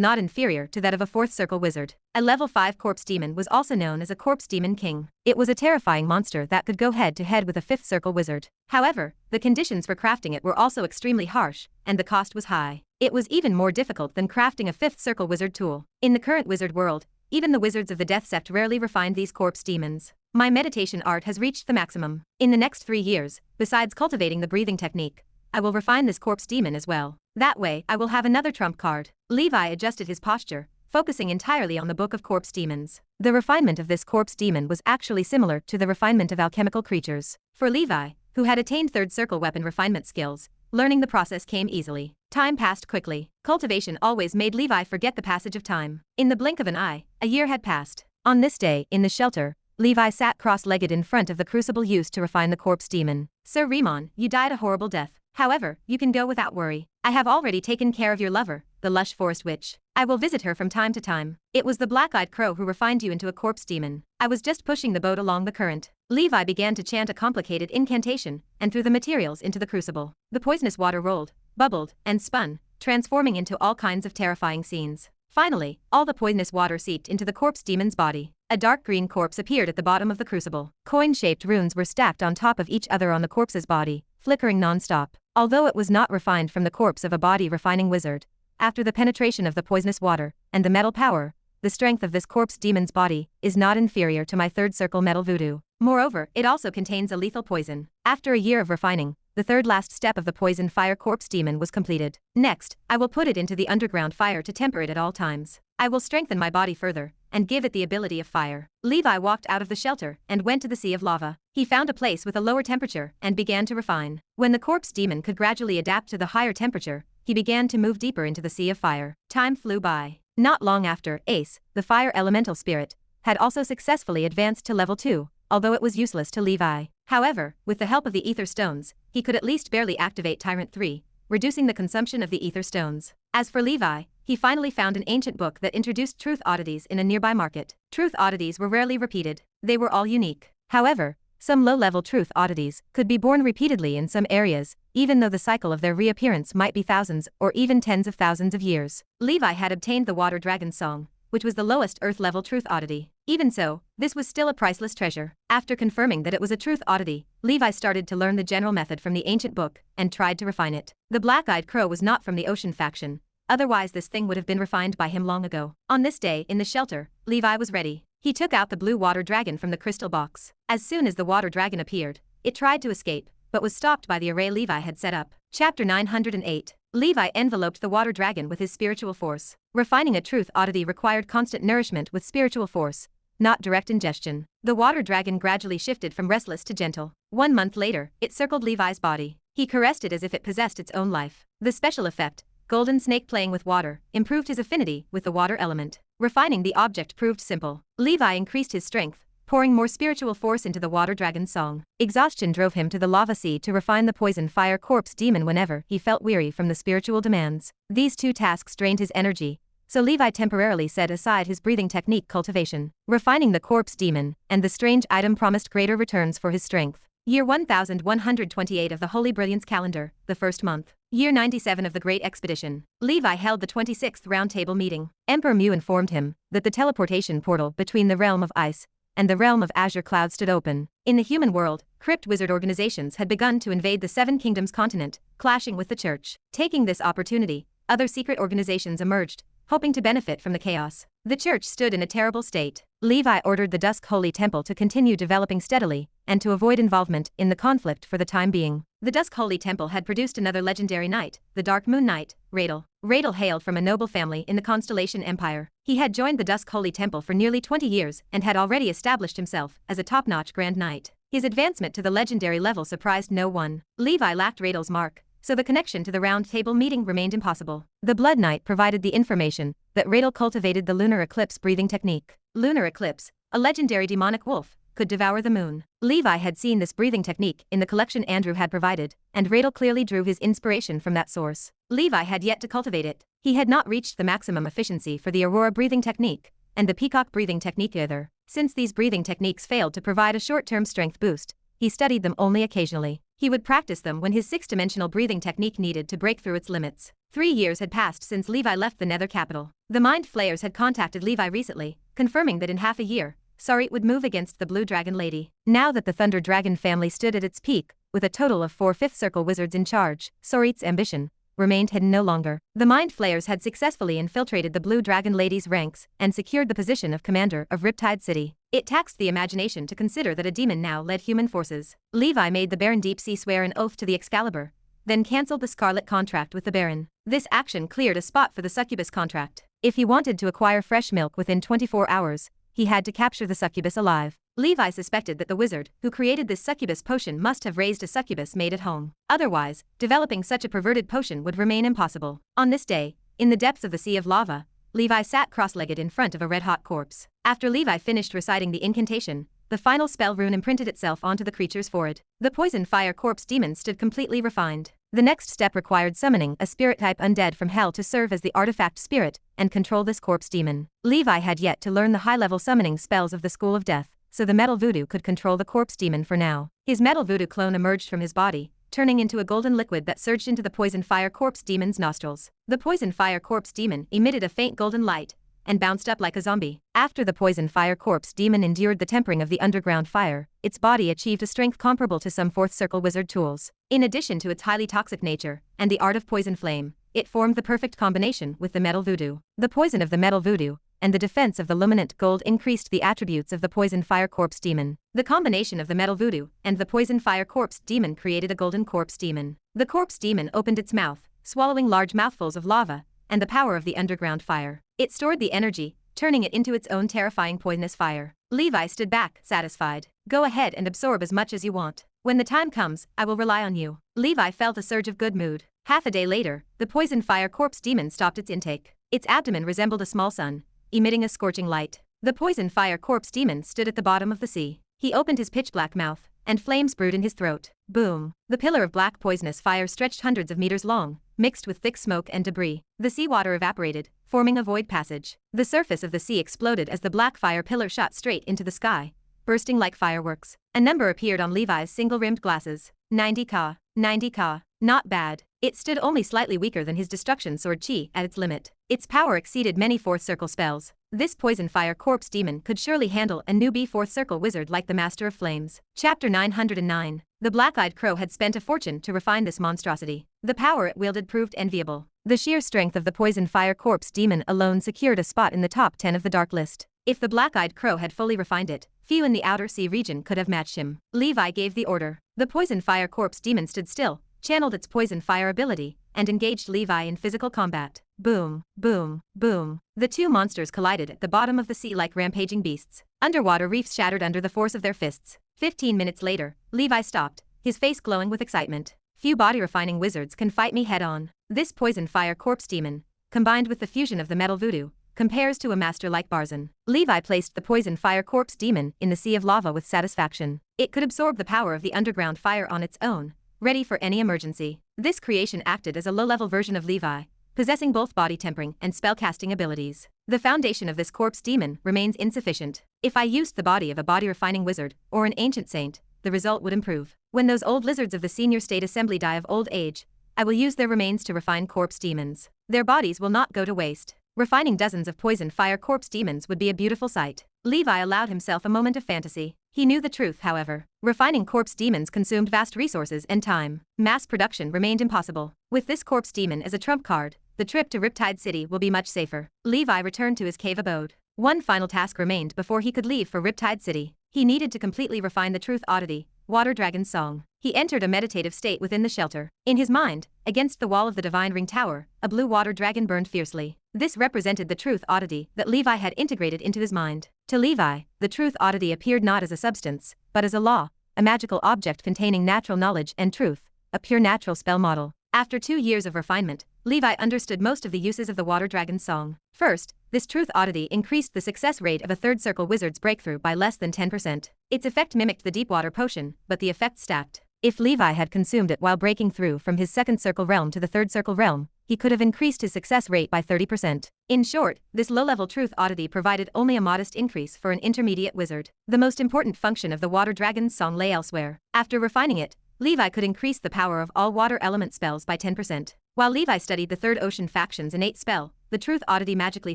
not inferior to that of a 4th circle wizard. A level 5 corpse demon was also known as a corpse demon king. It was a terrifying monster that could go head-to-head with a 5th circle wizard. However, the conditions for crafting it were also extremely harsh, and the cost was high. It was even more difficult than crafting a 5th circle wizard tool. In the current wizard world, even the wizards of the Death Sept rarely refined these corpse demons. My meditation art has reached the maximum. In the next 3 years, besides cultivating the breathing technique, I will refine this corpse demon as well. That way, I will have another trump card. Levi adjusted his posture, focusing entirely on the book of corpse demons. The refinement of this corpse demon was actually similar to the refinement of alchemical creatures. For Levi, who had attained 3rd circle weapon refinement skills, learning the process came easily. Time passed quickly. Cultivation always made Levi forget the passage of time. In the blink of an eye, a year had passed. On this day, in the shelter, Levi sat cross-legged in front of the crucible used to refine the corpse demon. Sir Riemann, you died a horrible death. However, you can go without worry. I have already taken care of your lover, the lush forest witch. I will visit her from time to time. It was the black-eyed crow who refined you into a corpse demon. I was just pushing the boat along the current. Levi began to chant a complicated incantation, and threw the materials into the crucible. The poisonous water rolled, bubbled, and spun, transforming into all kinds of terrifying scenes. Finally, all the poisonous water seeped into the corpse demon's body. A dark green corpse appeared at the bottom of the crucible. Coin-shaped runes were stacked on top of each other on the corpse's body, flickering non-stop. Although it was not refined from the corpse of a body-refining wizard, after the penetration of the poisonous water and the metal power, the strength of this corpse demon's body is not inferior to my 3rd circle metal voodoo. Moreover, it also contains a lethal poison. After a year of refining, the 3rd last step of the poison fire corpse demon was completed. Next, I will put it into the underground fire to temper it at all times. I will strengthen my body further and give it the ability of fire. Levi walked out of the shelter and went to the sea of lava. He found a place with a lower temperature and began to refine. When the corpse demon could gradually adapt to the higher temperature, he began to move deeper into the sea of fire. Time flew by. Not long after, Ace, the fire elemental spirit, had also successfully advanced to level 2, although it was useless to Levi. However, with the help of the ether stones, he could at least barely activate Tyrant 3, reducing the consumption of the ether stones. As for Levi, he finally found an ancient book that introduced truth oddities in a nearby market. Truth oddities were rarely repeated. They were all unique. However, some low-level truth oddities could be born repeatedly in some areas, even though the cycle of their reappearance might be thousands or even tens of thousands of years. Levi had obtained the water dragon's song, which was the lowest earth-level truth oddity. Even so, this was still a priceless treasure. After confirming that it was a truth oddity, Levi started to learn the general method from the ancient book and tried to refine it. The black-eyed crow was not from the ocean faction. Otherwise this thing would have been refined by him long ago. On this day, in the shelter, Levi was ready. He took out the blue water dragon from the crystal box. As soon as the water dragon appeared, it tried to escape, but was stopped by the array Levi had set up. Chapter 908. Levi enveloped the water dragon with his spiritual force. Refining a truth oddity required constant nourishment with spiritual force, not direct ingestion. The water dragon gradually shifted from restless to gentle. 1 month later, it circled Levi's body. He caressed it as if it possessed its own life. The special effect, golden snake playing with water, improved his affinity with the water element. Refining the object proved simple. Levi increased his strength, pouring more spiritual force into the water dragon's song. Exhaustion drove him to the lava sea to refine the poison fire corpse demon whenever he felt weary from the spiritual demands. These 2 tasks drained his energy, so Levi temporarily set aside his breathing technique cultivation. Refining the corpse demon and the strange item promised greater returns for his strength. Year 1128 of the Holy Brilliance calendar, the 1st month. Year 97 of the Great Expedition. Levi held the 26th Round Table meeting. Emperor Mu informed him that the teleportation portal between the realm of ice and the realm of azure cloud stood open. In the human world, crypt wizard organizations had begun to invade the 7 Kingdoms continent, clashing with the church. Taking this opportunity, other secret organizations emerged, hoping to benefit from the chaos. The church stood in a terrible state. Levi ordered the Dusk Holy Temple to continue developing steadily, and to avoid involvement in the conflict for the time being. The Dusk Holy Temple had produced another legendary knight, the Dark Moon Knight, Radel. Radel hailed from a noble family in the Constellation Empire. He had joined the Dusk Holy Temple for nearly 20 years and had already established himself as a top-notch Grand Knight. His advancement to the legendary level surprised no one. Levi lacked Radel's mark, so the connection to the Round Table meeting remained impossible. The Blood Knight provided the information that Radel cultivated the lunar eclipse breathing technique. Lunar eclipse, a legendary demonic wolf, could devour the moon. Levi had seen this breathing technique in the collection Andrew had provided, and Radel clearly drew his inspiration from that source. Levi had yet to cultivate it. He had not reached the maximum efficiency for the Aurora breathing technique, and the Peacock breathing technique either. Since these breathing techniques failed to provide a short-term strength boost, he studied them only occasionally. He would practice them when his six-dimensional breathing technique needed to break through its limits. 3 years had passed since Levi left the Nether capital. The Mind Flayers had contacted Levi recently, confirming that in half a year, Sarit would move against the Blue Dragon Lady. Now that the Thunder Dragon family stood at its peak, with a total of 4 Fifth Circle wizards in charge, Sarit's ambition remained hidden no longer. The Mind Flayers had successfully infiltrated the Blue Dragon Lady's ranks and secured the position of commander of Riptide City. It taxed the imagination to consider that a demon now led human forces. Levi made the Baron Deepsea swear an oath to the Excalibur, then cancelled the Scarlet contract with the Baron. This action cleared a spot for the Succubus contract. If he wanted to acquire fresh milk within 24 hours, he had to capture the Succubus alive. Levi suspected that the wizard who created this Succubus potion must have raised a Succubus made at home. Otherwise, developing such a perverted potion would remain impossible. On this day, in the depths of the sea of lava, Levi sat cross-legged in front of a red-hot corpse. After Levi finished reciting the incantation, the final spell rune imprinted itself onto the creature's forehead. The poison fire corpse demon stood completely refined. The next step required summoning a spirit-type undead from hell to serve as the artifact spirit and control this corpse demon. Levi had yet to learn the high-level summoning spells of the School of Death, so the metal voodoo could control the corpse demon for now. His metal voodoo clone emerged from his body, turning into a golden liquid that surged into the poison fire corpse demon's nostrils. The poison fire corpse demon emitted a faint golden light and bounced up like a zombie. After the poison fire corpse demon endured the tempering of the underground fire, its body achieved a strength comparable to some Fourth Circle wizard tools. In addition to its highly toxic nature and the art of poison flame, it formed the perfect combination with the metal voodoo. The poison of the metal voodoo and the defense of the luminant gold increased the attributes of the poison fire corpse demon. The combination of the metal voodoo and the poison fire corpse demon created a golden corpse demon. The corpse demon opened its mouth, swallowing large mouthfuls of lava and the power of the underground fire. It stored the energy, turning it into its own terrifying poisonous fire. Levi stood back, satisfied. Go ahead and absorb as much as you want. When the time comes, I will rely on you. Levi felt a surge of good mood. Half a day later, the poison fire corpse demon stopped its intake. Its abdomen resembled a small sun, emitting a scorching light. The poison fire corpse demon stood at the bottom of the sea. He opened his pitch-black mouth, and flames brewed in his throat. Boom! The pillar of black poisonous fire stretched hundreds of meters long, mixed with thick smoke and debris. The seawater evaporated, forming a void passage. The surface of the sea exploded as the black fire pillar shot straight into the sky, bursting like fireworks. A number appeared on Levi's single-rimmed glasses. 90K. 90K. Not bad. It stood only slightly weaker than his destruction sword chi at its limit. Its power exceeded many Fourth Circle spells. This poison fire corpse demon could surely handle a newbie Fourth Circle wizard like the Master of Flames. Chapter 909. The Black-Eyed Crow had spent a fortune to refine this monstrosity. The power it wielded proved enviable. The sheer strength of the poison fire corpse demon alone secured a spot in the top 10 of the Dark List. If the Black-Eyed Crow had fully refined it, few in the Outer Sea region could have matched him. Levi gave the order. The poison fire corpse demon stood still, channeled its poison fire ability, and engaged Levi in physical combat. Boom, boom, boom. The two monsters collided at the bottom of the sea like rampaging beasts. Underwater reefs shattered under the force of their fists. 15 minutes later, Levi stopped, his face glowing with excitement. Few body-refining wizards can fight me head-on. This poison fire corpse demon, combined with the fusion of the metal voodoo, compares to a master like Barzan. Levi placed the poison fire corpse demon in the sea of lava with satisfaction. It could absorb the power of the underground fire on its own, ready for any emergency. This creation acted as a low-level version of Levi, possessing both body tempering and spellcasting abilities. The foundation of this corpse demon remains insufficient. If I used the body of a body-refining wizard or an ancient saint, the result would improve. When those old lizards of the Senior State Assembly die of old age, I will use their remains to refine corpse demons. Their bodies will not go to waste. Refining dozens of poison fire corpse demons would be a beautiful sight. Levi allowed himself a moment of fantasy. He knew the truth, however. Refining corpse demons consumed vast resources and time. Mass production remained impossible. With this corpse demon as a trump card, the trip to Riptide City will be much safer. Levi returned to his cave abode. One final task remained before he could leave for Riptide City. He needed to completely refine the Truth Oddity, Water Dragon's Song. He entered a meditative state within the shelter. In his mind, against the wall of the Divine Ring Tower, a blue water dragon burned fiercely. This represented the Truth Oddity that Levi had integrated into his mind. To Levi, the Truth Oddity appeared not as a substance, but as a law, a magical object containing natural knowledge and truth, a pure natural spell model. After 2 years of refinement, Levi understood most of the uses of the Water Dragon's Song. First, this Truth Oddity increased the success rate of a Third Circle wizard's breakthrough by less than 10%. Its effect mimicked the Deepwater Potion, but the effect stacked. If Levi had consumed it while breaking through from his second circle realm to the third circle realm, he could have increased his success rate by 30%. In short, this low-level Truth Oddity provided only a modest increase for an intermediate wizard. The most important function of the Water Dragon's song lay elsewhere. After refining it, Levi could increase the power of all water element spells by 10%. While Levi studied the Third Ocean Faction's innate spell, the Truth Oddity magically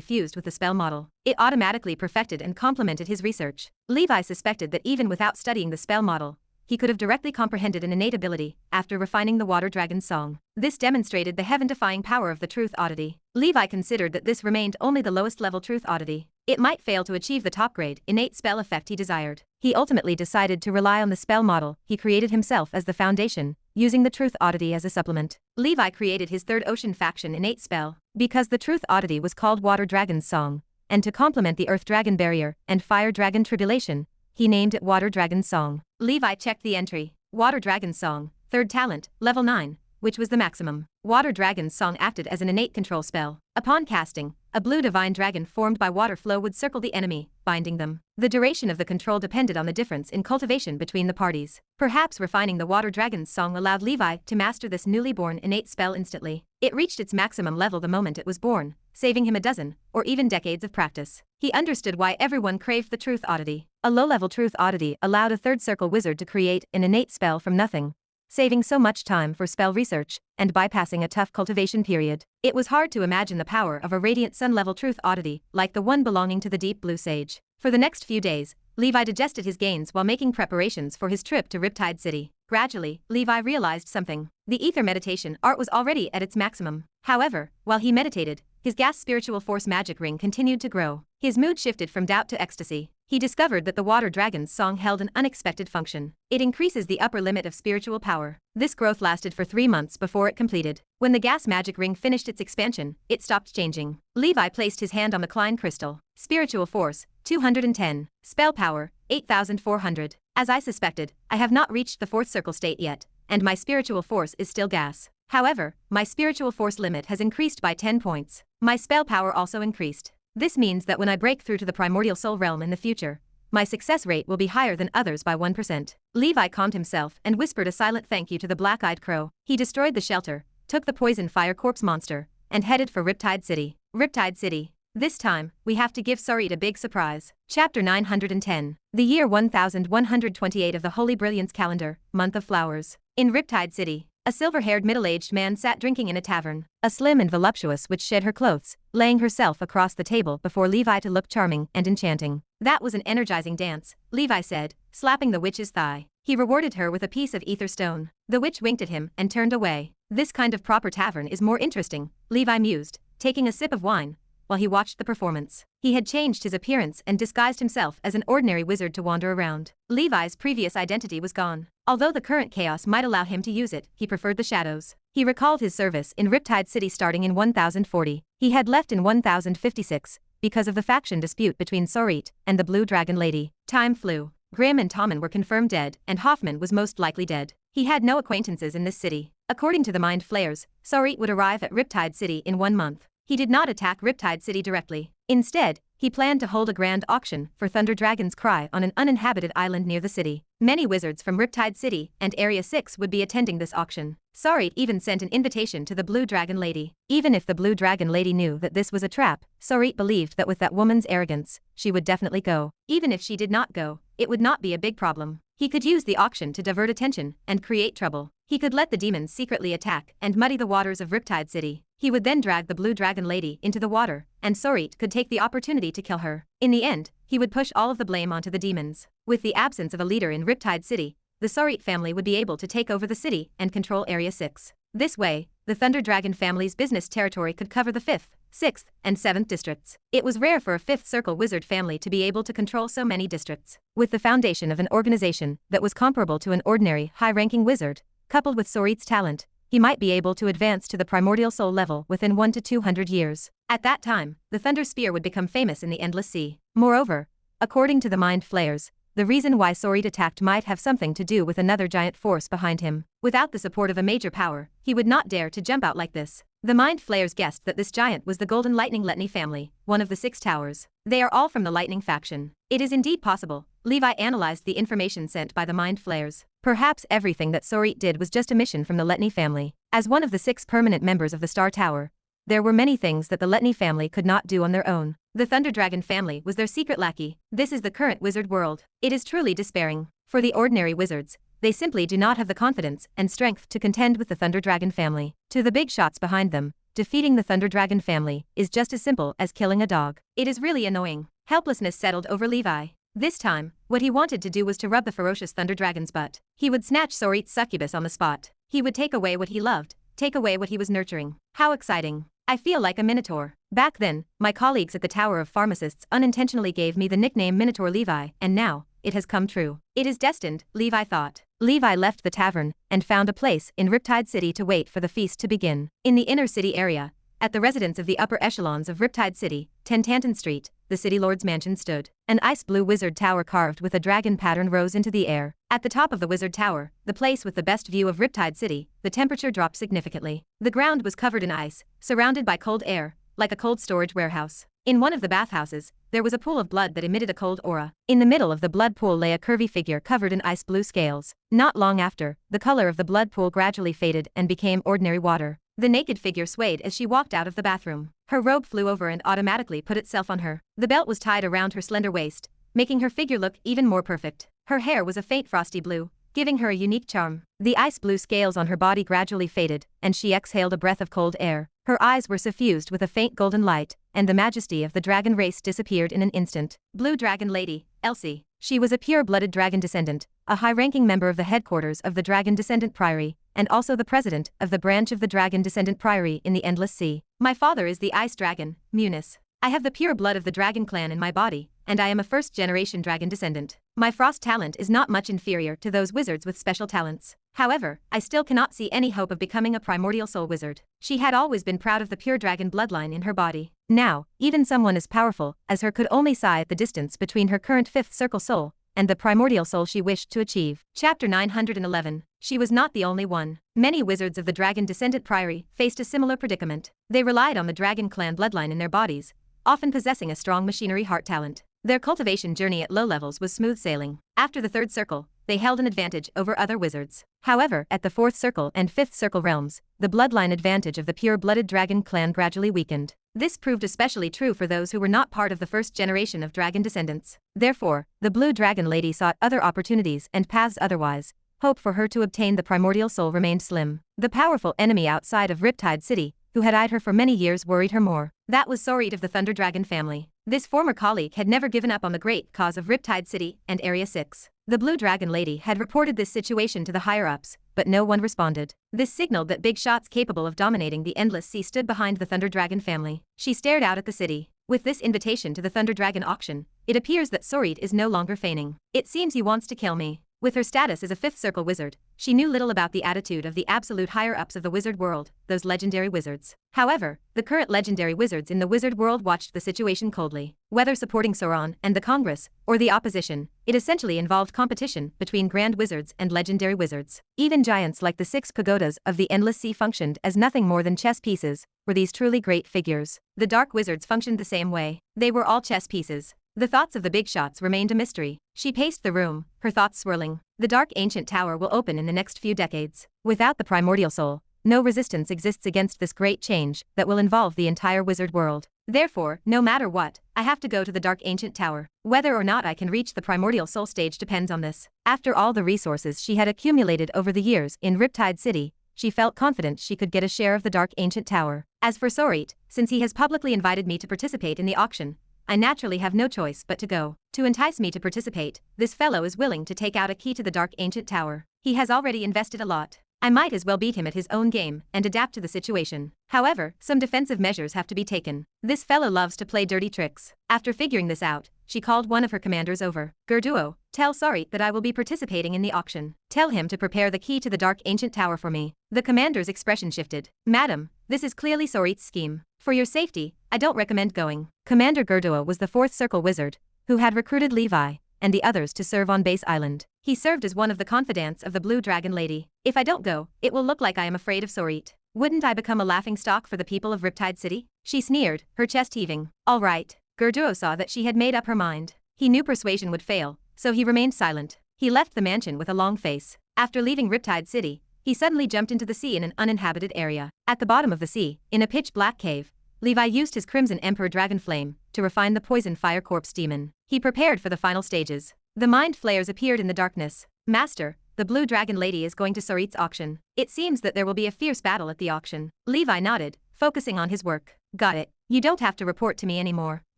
fused with the spell model. It automatically perfected and complemented his research. Levi suspected that even without studying the spell model, he could have directly comprehended an innate ability after refining the Water Dragon's song. This demonstrated the heaven-defying power of the Truth Oddity. Levi considered that this remained only the lowest level Truth Oddity. It might fail to achieve the top grade innate spell effect he desired. He ultimately decided to rely on the spell model he created himself as the foundation, using the Truth Oddity as a supplement. Levi created his Third Ocean Faction innate spell because the Truth Oddity was called Water Dragon's Song, and to complement the Earth Dragon Barrier and Fire Dragon Tribulation, he named it Water Dragon's Song. Levi checked the entry. Water Dragon's Song, third talent, level 9, which was the maximum. Water Dragon's Song acted as an innate control spell. Upon casting, a blue divine dragon formed by water flow would circle the enemy, binding them. The duration of the control depended on the difference in cultivation between the parties. Perhaps refining the Water Dragon's Song allowed Levi to master this newly born innate spell instantly. It reached its maximum level the moment it was born, saving him a dozen, or even decades of practice. He understood why everyone craved the Truth Oddity. A low-level Truth Oddity allowed a third circle wizard to create an innate spell from nothing, saving so much time for spell research and bypassing a tough cultivation period. It was hard to imagine the power of a Radiant Sun-level Truth Oddity like the one belonging to the Deep Blue Sage. For the next few days, Levi digested his gains while making preparations for his trip to Riptide City. Gradually, Levi realized something. The ether meditation art was already at its maximum. However, while he meditated, his gas spiritual force magic ring continued to grow. His mood shifted from doubt to ecstasy. He discovered that the Water Dragon's Song held an unexpected function. It increases the upper limit of spiritual power. This growth lasted for 3 months before it completed. When the gas magic ring finished its expansion, it stopped changing. Levi placed his hand on the Klein crystal. Spiritual force, 210. Spell power, 8,400. As I suspected, I have not reached the fourth circle state yet, and my spiritual force is still gas. However, my spiritual force limit has increased by 10 points. My spell power also increased. This means that when I break through to the primordial soul realm in the future, my success rate will be higher than others by 1%. Levi calmed himself and whispered a silent thank you to the black-eyed crow. He destroyed the shelter, took the poison fire corpse monster, and headed for Riptide City. Riptide City. This time, we have to give Sarit a big surprise. Chapter 910. The year 1128 of the Holy Brilliance calendar, month of flowers. In Riptide City, a silver-haired middle-aged man sat drinking in a tavern. A slim and voluptuous witch shed her clothes, laying herself across the table before Levi to look charming and enchanting. That was an energizing dance, Levi said, slapping the witch's thigh. He rewarded her with a piece of ether stone. The witch winked at him and turned away. This kind of proper tavern is more interesting, Levi mused, taking a sip of wine, while he watched the performance. He had changed his appearance and disguised himself as an ordinary wizard to wander around. Levi's previous identity was gone. Although the current chaos might allow him to use it, he preferred the shadows. He recalled his service in Riptide City starting in 1040. He had left in 1056, because of the faction dispute between Sarit and the Blue Dragon Lady. Time flew. Grimm and Tommen were confirmed dead, and Hoffman was most likely dead. He had no acquaintances in this city. According to the Mind Flayers, Sarit would arrive at Riptide City in 1 month. He did not attack Riptide City directly. Instead, he planned to hold a grand auction for Thunder Dragon's Cry on an uninhabited island near the city. Many wizards from Riptide City and Area 6 would be attending this auction. Sarit even sent an invitation to the Blue Dragon Lady. Even if the Blue Dragon Lady knew that this was a trap, Sarit believed that with that woman's arrogance, she would definitely go. Even if she did not go, it would not be a big problem. He could use the auction to divert attention and create trouble. He could let the demons secretly attack and muddy the waters of Riptide City. He would then drag the Blue Dragon Lady into the water, and Sarit could take the opportunity to kill her. In the end, he would push all of the blame onto the demons. With the absence of a leader in Riptide City, the Sarit family would be able to take over the city and control Area 6. This way, the Thunder Dragon family's business territory could cover the 5th, 6th, and 7th districts. It was rare for a 5th Circle wizard family to be able to control so many districts. With the foundation of an organization that was comparable to an ordinary high-ranking wizard, coupled with Sarit's talent, he might be able to advance to the primordial soul level within 1 to 200 years. At that time, the Thunder Spear would become famous in the Endless Sea. Moreover, according to the Mind Flayers, the reason why Sarit attacked might have something to do with another giant force behind him. Without the support of a major power, he would not dare to jump out like this. The Mind Flayers guessed that this giant was the Golden Lightning Letney family, one of the 6 towers. They are all from the Lightning faction. It is indeed possible Levi analyzed the information sent by the mind flares. Perhaps everything that Sorit did was just a mission from the Letny family. As one of the 6 permanent members of the Star Tower, there were many things that the Letny family could not do on their own. The Thunder Dragon family was their secret lackey. This is the current wizard world. It is truly despairing. For the ordinary wizards, they simply do not have the confidence and strength to contend with the Thunder Dragon family. To the big shots behind them, defeating the Thunder Dragon family is just as simple as killing a dog. It is really annoying. Helplessness settled over Levi. This time, what he wanted to do was to rub the ferocious Thunder Dragon's butt. He would snatch Sorit's succubus on the spot. He would take away what he loved, take away what he was nurturing. How exciting. I feel like a minotaur. Back then, my colleagues at the Tower of Pharmacists unintentionally gave me the nickname Minotaur Levi, and now, it has come true. It is destined, Levi thought. Levi left the tavern and found a place in Riptide City to wait for the feast to begin. In the inner city area, at the residence of the upper echelons of Riptide City, 10 Tanton Street, the City Lord's mansion stood. An ice-blue wizard tower carved with a dragon pattern rose into the air. At the top of the wizard tower, the place with the best view of Riptide City, the temperature dropped significantly. The ground was covered in ice, surrounded by cold air, like a cold storage warehouse. In one of the bathhouses, there was a pool of blood that emitted a cold aura. In the middle of the blood pool lay a curvy figure covered in ice-blue scales. Not long after, the color of the blood pool gradually faded and became ordinary water. The naked figure swayed as she walked out of the bathroom. Her robe flew over and automatically put itself on her. The belt was tied around her slender waist, making her figure look even more perfect. Her hair was a faint frosty blue, giving her a unique charm. The ice-blue scales on her body gradually faded, and she exhaled a breath of cold air. Her eyes were suffused with a faint golden light, and the majesty of the dragon race disappeared in an instant. Blue Dragon Lady, Elsie. She was a pure-blooded dragon descendant, a high-ranking member of the headquarters of the Dragon Descendant Priory, and also the president of the branch of the Dragon Descendant Priory in the Endless Sea. My father is the Ice Dragon, Munis. I have the pure blood of the dragon clan in my body, and I am a first-generation dragon descendant. My frost talent is not much inferior to those wizards with special talents. However, I still cannot see any hope of becoming a primordial soul wizard. She had always been proud of the pure dragon bloodline in her body. Now, even someone as powerful as her could only sigh at the distance between her current 5th circle soul and the primordial soul she wished to achieve. Chapter 911. She was not the only one. Many wizards of the Dragon Descendant Priory faced a similar predicament. They relied on the dragon clan bloodline in their bodies, often possessing a strong machinery heart talent. Their cultivation journey at low levels was smooth sailing. After the 3rd circle, they held an advantage over other wizards. However, at the 4th circle and 5th circle realms, the bloodline advantage of the pure-blooded dragon clan gradually weakened. This proved especially true for those who were not part of the first generation of dragon descendants. Therefore, the Blue Dragon Lady sought other opportunities and paths otherwise. Hope for her to obtain the primordial soul remained slim. The powerful enemy outside of Riptide City, who had eyed her for many years, worried her more. That was Sorit of the Thunder Dragon family. This former colleague had never given up on the great cause of Riptide City and Area 6. The Blue Dragon Lady had reported this situation to the higher-ups, but no one responded. This signaled that big shots capable of dominating the Endless Sea stood behind the Thunder Dragon family. She stared out at the city. With this invitation to the Thunder Dragon auction, it appears that Sorit is no longer feigning. It seems he wants to kill me. With her status as a 5th circle wizard, she knew little about the attitude of the absolute higher-ups of the wizard world, those legendary wizards. However, the current legendary wizards in the wizard world watched the situation coldly. Whether supporting Sauron and the Congress, or the opposition, it essentially involved competition between grand wizards and legendary wizards. Even giants like the 6 pagodas of the Endless Sea functioned as nothing more than chess pieces, were these truly great figures. The dark wizards functioned the same way. They were all chess pieces. The thoughts of the big shots remained a mystery. She paced the room, her thoughts swirling. The dark ancient tower will open in the next few decades. Without the primordial soul, no resistance exists against this great change that will involve the entire wizard world. Therefore, no matter what, I have to go to the dark ancient tower. Whether or not I can reach the primordial soul stage depends on this. After all the resources she had accumulated over the years in Riptide City, she felt confident she could get a share of the dark ancient tower. As for Sorit, since he has publicly invited me to participate in the auction, I naturally have no choice but to go. To entice me to participate, this fellow is willing to take out a key to the dark ancient tower. He has already invested a lot. I might as well beat him at his own game and adapt to the situation. However, some defensive measures have to be taken. This fellow loves to play dirty tricks. After figuring this out, she called one of her commanders over. Gerduo, tell Sorit that I will be participating in the auction. Tell him to prepare the key to the dark ancient tower for me. The commander's expression shifted. Madam, this is clearly Sorit's scheme. For your safety, I don't recommend going. Commander Gerduo was the 4th circle wizard, who had recruited Levi and the others to serve on Base Island. He served as one of the confidants of the Blue Dragon Lady. If I don't go, it will look like I am afraid of Sorit. Wouldn't I become a laughingstock for the people of Riptide City? She sneered, her chest heaving. All right. Gerduo saw that she had made up her mind. He knew persuasion would fail, so he remained silent. He left the mansion with a long face. After leaving Riptide City, he suddenly jumped into the sea in an uninhabited area. At the bottom of the sea, in a pitch-black cave, Levi used his Crimson Emperor Dragon Flame to refine the poison fire corpse demon. He prepared for the final stages. The mind flayers appeared in the darkness. Master, the Blue Dragon Lady is going to Sarit's auction. It seems that there will be a fierce battle at the auction. Levi nodded, focusing on his work. Got it. You don't have to report to me anymore.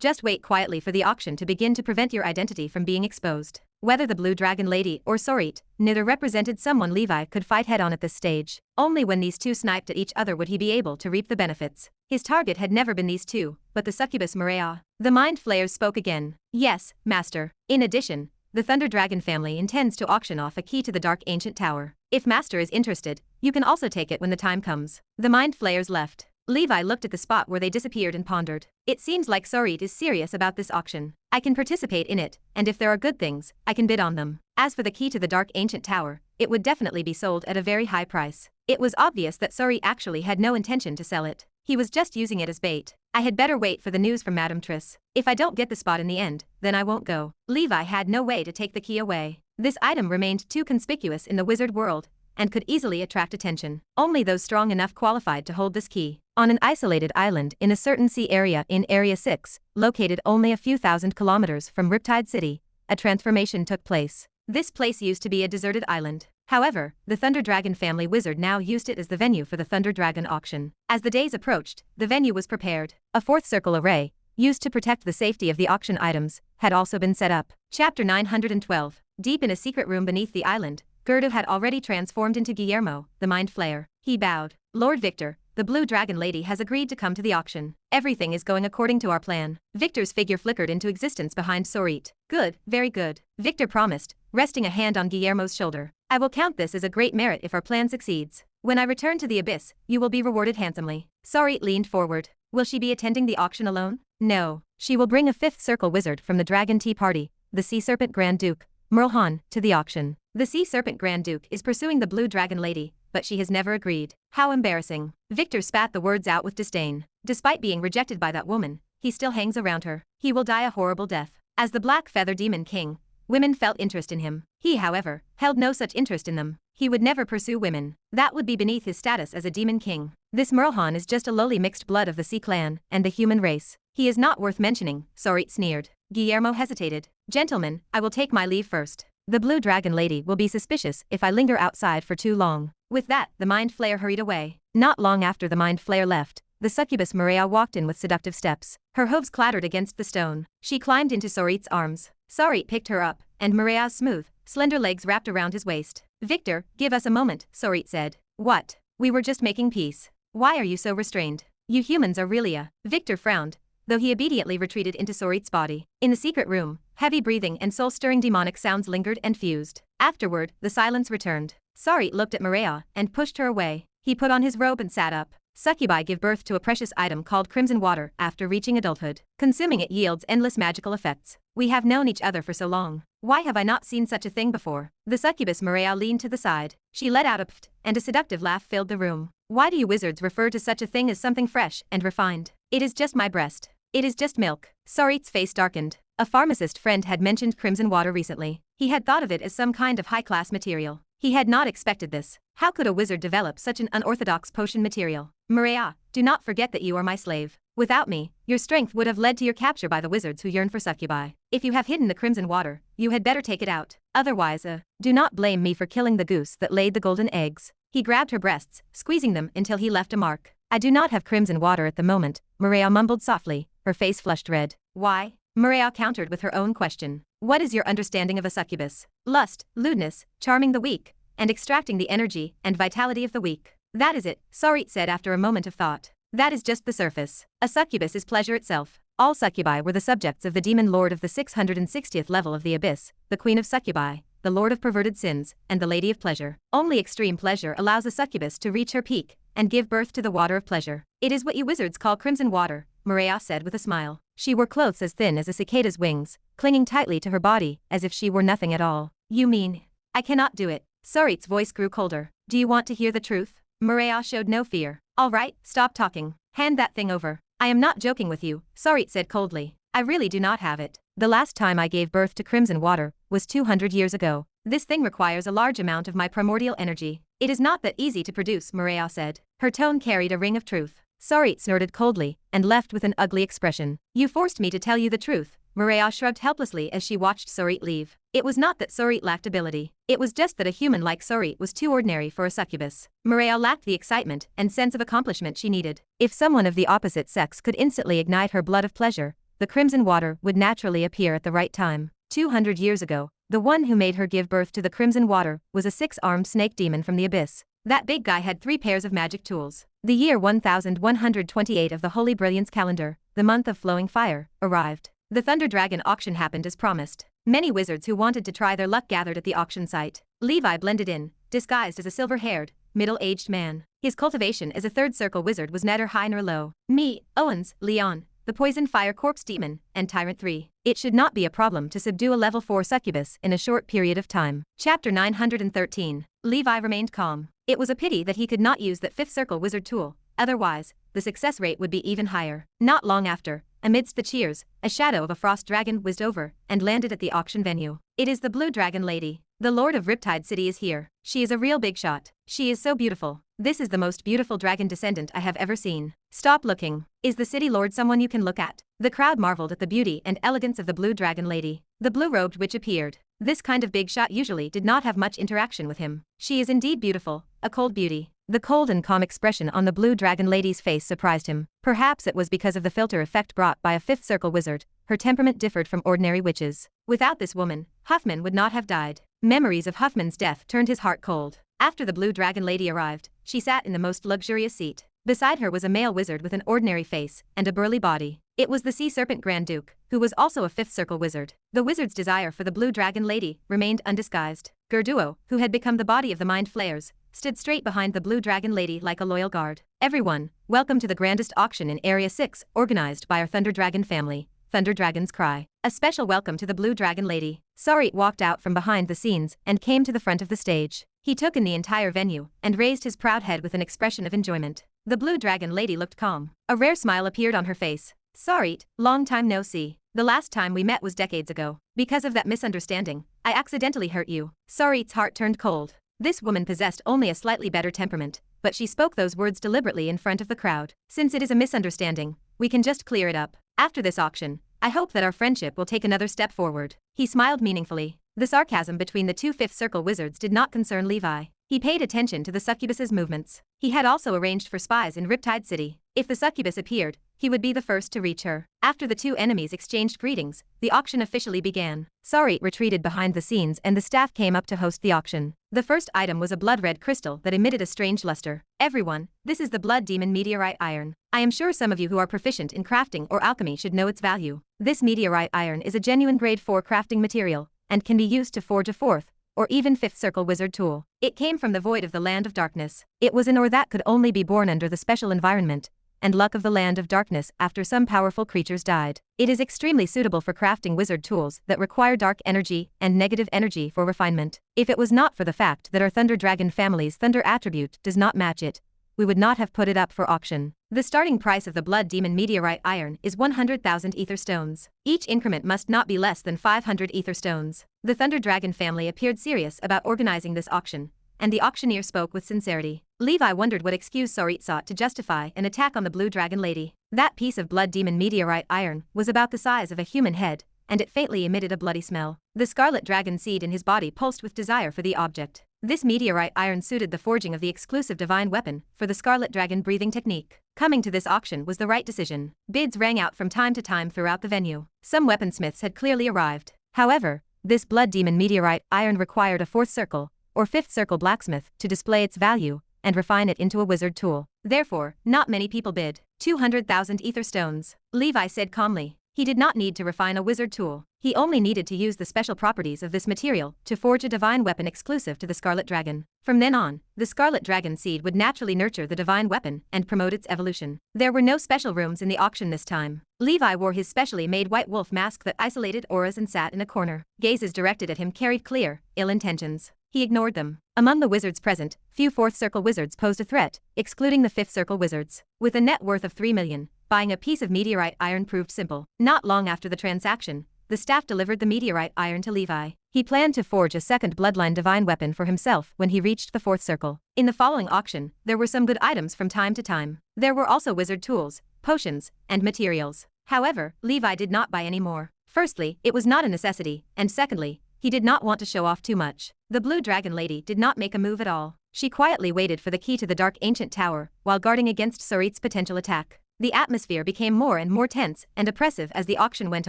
Just wait quietly for the auction to begin to prevent your identity from being exposed. Whether the Blue Dragon Lady or Sarit, neither represented someone Levi could fight head-on at this stage. Only when these two sniped at each other would he be able to reap the benefits. His target had never been these two, but the succubus Maria. The mind flayers spoke again. Yes, Master. In addition, the Thunder Dragon family intends to auction off a key to the Dark Ancient Tower. If Master is interested, you can also take it when the time comes. The mind flayers left. Levi looked at the spot where they disappeared and pondered. It seems like Sarit is serious about this auction. I can participate in it, and if there are good things, I can bid on them. As for the key to the Dark Ancient Tower, it would definitely be sold at a very high price. It was obvious that Sarit actually had no intention to sell it. He was just using it as bait. I had better wait for the news from Madame Triss. If I don't get the spot in the end, then I won't go. Levi had no way to take the key away. This item remained too conspicuous in the wizard world, and could easily attract attention. Only those strong enough qualified to hold this key. On an isolated island in a certain sea area in Area 6, located only a few thousand kilometers from Riptide City, a transformation took place. This place used to be a deserted island. However, the Thunder Dragon family wizard now used it as the venue for the Thunder Dragon auction. As the days approached, the venue was prepared. A fourth circle array, used to protect the safety of the auction items, had also been set up. Chapter 912. Deep in a secret room beneath the island, Gerdu had already transformed into Guillermo, the Mind Flayer. He bowed. Lord Victor, the Blue Dragon Lady has agreed to come to the auction. Everything is going according to our plan. Victor's figure flickered into existence behind Sarit. Good, very good. Victor promised, resting a hand on Guillermo's shoulder. I will count this as a great merit if our plan succeeds. When I return to the abyss, you will be rewarded handsomely. Sarit leaned forward. Will she be attending the auction alone? No. She will bring a fifth circle wizard from the Dragon Tea Party, the Sea Serpent Grand Duke, Merlhan, to the auction. The Sea Serpent Grand Duke is pursuing the Blue Dragon Lady, but she has never agreed. How embarrassing. Victor spat the words out with disdain. Despite being rejected by that woman, he still hangs around her. He will die a horrible death. As the Black Feather Demon King, women felt interest in him. He, however, held no such interest in them. He would never pursue women. That would be beneath his status as a demon king. This Merlhan is just a lowly mixed blood of the Sea Clan and the human race. He is not worth mentioning, Sarit sneered. Guillermo hesitated. Gentlemen, I will take my leave first. The Blue Dragon Lady will be suspicious if I linger outside for too long. With that, the Mind Flayer hurried away. Not long after the Mind Flayer left, the succubus Maria walked in with seductive steps. Her hooves clattered against the stone. She climbed into Sarit's arms. Sarit picked her up, and Maria's smooth, slender legs wrapped around his waist. Victor, give us a moment, Sarit said. What? We were just making peace. Why are you so restrained? You humans are really a... Victor frowned, though he obediently retreated into Sarit's body. In the secret room, heavy breathing and soul-stirring demonic sounds lingered and fused. Afterward, the silence returned. Sarit looked at Maria and pushed her away. He put on his robe and sat up. Succubi give birth to a precious item called crimson water after reaching adulthood. Consuming it yields endless magical effects. We have known each other for so long. Why have I not seen such a thing before? The succubus Maria leaned to the side. She let out a pft, and a seductive laugh filled the room. Why do you wizards refer to such a thing as something fresh and refined? It is just my breast. It is just milk. Sarit's face darkened. A pharmacist friend had mentioned crimson water recently. He had thought of it as some kind of high-class material. He had not expected this. How could a wizard develop such an unorthodox potion material? Maria, do not forget that you are my slave. Without me, your strength would have led to your capture by the wizards who yearn for succubi. If you have hidden the crimson water, you had better take it out. Otherwise, do not blame me for killing the goose that laid the golden eggs. He grabbed her breasts, squeezing them until he left a mark. I do not have crimson water at the moment, Maria mumbled softly, her face flushed red. Why? Maria countered with her own question. What is your understanding of a succubus? Lust, lewdness, charming the weak, and extracting the energy and vitality of the weak. That is it, Sarit said after a moment of thought. That is just the surface. A succubus is pleasure itself. All succubi were the subjects of the demon lord of the 660th level of the abyss, the queen of succubi, the lord of perverted sins, and the lady of pleasure. Only extreme pleasure allows a succubus to reach her peak and give birth to the water of pleasure. It is what you wizards call crimson water, Maria said with a smile. She wore clothes as thin as a cicada's wings, clinging tightly to her body as if she were nothing at all. You mean? I cannot do it. Sarit's voice grew colder. Do you want to hear the truth? Maria showed no fear. All right, stop talking. Hand that thing over. I am not joking with you, Sarit said coldly. I really do not have it. The last time I gave birth to crimson water was 200 years ago. This thing requires a large amount of my primordial energy. It is not that easy to produce, Mireia said. Her tone carried a ring of truth. Sarit snorted coldly and left with an ugly expression. You forced me to tell you the truth. Mireia shrugged helplessly as she watched Sarit leave. It was not that Sarit lacked ability. It was just that a human like Sarit was too ordinary for a succubus. Mireia lacked the excitement and sense of accomplishment she needed. If someone of the opposite sex could instantly ignite her blood of pleasure, the crimson water would naturally appear at the right time. 200 years ago, the one who made her give birth to the crimson water was a 6-armed snake demon from the abyss. That big guy had 3 pairs of magic tools. The year 1128 of the Holy Brilliance calendar, the month of flowing fire, arrived. The Thunder Dragon auction happened as promised. Many wizards who wanted to try their luck gathered at the auction site. Levi blended in, disguised as a silver-haired, middle-aged man. His cultivation as a third circle wizard was neither high nor low. Me, Owens, Leon, the Poison Fire Corpse Demon, and Tyrant 3. It should not be a problem to subdue a level 4 succubus in a short period of time. Chapter 913. Levi remained calm. It was a pity that he could not use that 5th circle wizard tool, otherwise, the success rate would be even higher. Not long after, amidst the cheers, a shadow of a frost dragon whizzed over and landed at the auction venue. It is the Blue Dragon Lady. The Lord of Riptide City is here. She is a real big shot. She is so beautiful. This is the most beautiful dragon descendant I have ever seen. Stop looking. Is the city lord someone you can look at? The crowd marveled at the beauty and elegance of the Blue Dragon Lady. The blue-robed witch appeared. This kind of big shot usually did not have much interaction with him. She is indeed beautiful, a cold beauty. The cold and calm expression on the Blue Dragon Lady's face surprised him. Perhaps it was because of the filter effect brought by a 5th circle wizard. Her temperament differed from ordinary witches. Without this woman, Huffman would not have died. Memories of Huffman's death turned his heart cold. After the Blue Dragon Lady arrived, she sat in the most luxurious seat. Beside her was a male wizard with an ordinary face and a burly body. It was the Sea Serpent Grand Duke, who was also a 5th circle wizard. The wizard's desire for the Blue Dragon Lady remained undisguised. Gerduo, who had become the body of the Mind Flayers, stood straight behind the Blue Dragon Lady like a loyal guard. Everyone, welcome to the grandest auction in Area 6, organized by our Thunder Dragon family. Thunder Dragon's cry. A special welcome to the Blue Dragon Lady. Sarit walked out from behind the scenes and came to the front of the stage. He took in the entire venue and raised his proud head with an expression of enjoyment. The Blue Dragon Lady looked calm. A rare smile appeared on her face. Sarit, long time no see. The last time we met was decades ago. Because of that misunderstanding, I accidentally hurt you. Sarit's heart turned cold. This woman possessed only a slightly better temperament, but she spoke those words deliberately in front of the crowd. Since it is a misunderstanding, we can just clear it up. After this auction, I hope that our friendship will take another step forward. He smiled meaningfully. The sarcasm between the 2 5th circle wizards did not concern Levi. He paid attention to the succubus's movements. He had also arranged for spies in Riptide City. If the succubus appeared, he would be the first to reach her. After the 2 enemies exchanged greetings, the auction officially began. Sarit retreated behind the scenes and the staff came up to host the auction. The first item was a blood-red crystal that emitted a strange luster. Everyone, this is the Blood Demon Meteorite Iron. I am sure some of you who are proficient in crafting or alchemy should know its value. This meteorite iron is a genuine grade 4 crafting material and can be used to forge a 4th or even 5th circle wizard tool. It came from the void of the Land of Darkness. It was an ore that could only be born under the special environment and luck of the Land of Darkness after some powerful creatures died. It is extremely suitable for crafting wizard tools that require dark energy and negative energy for refinement. If it was not for the fact that our Thunder Dragon family's thunder attribute does not match it, we would not have put it up for auction. The starting price of the Blood Demon Meteorite Iron is 100,000 ether stones. Each increment must not be less than 500 ether stones. The Thunder Dragon family appeared serious about organizing this auction, and the auctioneer spoke with sincerity. Levi wondered what excuse Sarit sought to justify an attack on the Blue Dragon Lady. That piece of Blood Demon Meteorite Iron was about the size of a human head, and it faintly emitted a bloody smell. The Scarlet Dragon seed in his body pulsed with desire for the object. This meteorite iron suited the forging of the exclusive divine weapon for the Scarlet Dragon breathing technique. Coming to this auction was the right decision. Bids rang out from time to time throughout the venue. Some weaponsmiths had clearly arrived. However, this Blood Demon Meteorite Iron required a 4th circle, or 5th circle blacksmith to display its value and refine it into a wizard tool. Therefore, not many people bid. 200,000 ether stones. Levi said calmly. He did not need to refine a wizard tool. He only needed to use the special properties of this material to forge a divine weapon exclusive to the Scarlet Dragon. From then on, the Scarlet Dragon seed would naturally nurture the divine weapon and promote its evolution. There were no special rooms in the auction this time. Levi wore his specially made white wolf mask that isolated auras and sat in a corner. Gazes directed at him carried clear, ill intentions. He ignored them. Among the wizards present, few 4th circle wizards posed a threat, excluding the 5th circle wizards. With a net worth of 3 million, buying a piece of meteorite iron proved simple. Not long after the transaction, the staff delivered the meteorite iron to Levi. He planned to forge a second bloodline divine weapon for himself when he reached the fourth circle. In the following auction, there were some good items from time to time. There were also wizard tools, potions, and materials. However, Levi did not buy any more. Firstly, it was not a necessity, and secondly, he did not want to show off too much. The Blue Dragon Lady did not make a move at all. She quietly waited for the key to the dark ancient tower, while guarding against Sorit's potential attack. The atmosphere became more and more tense and oppressive as the auction went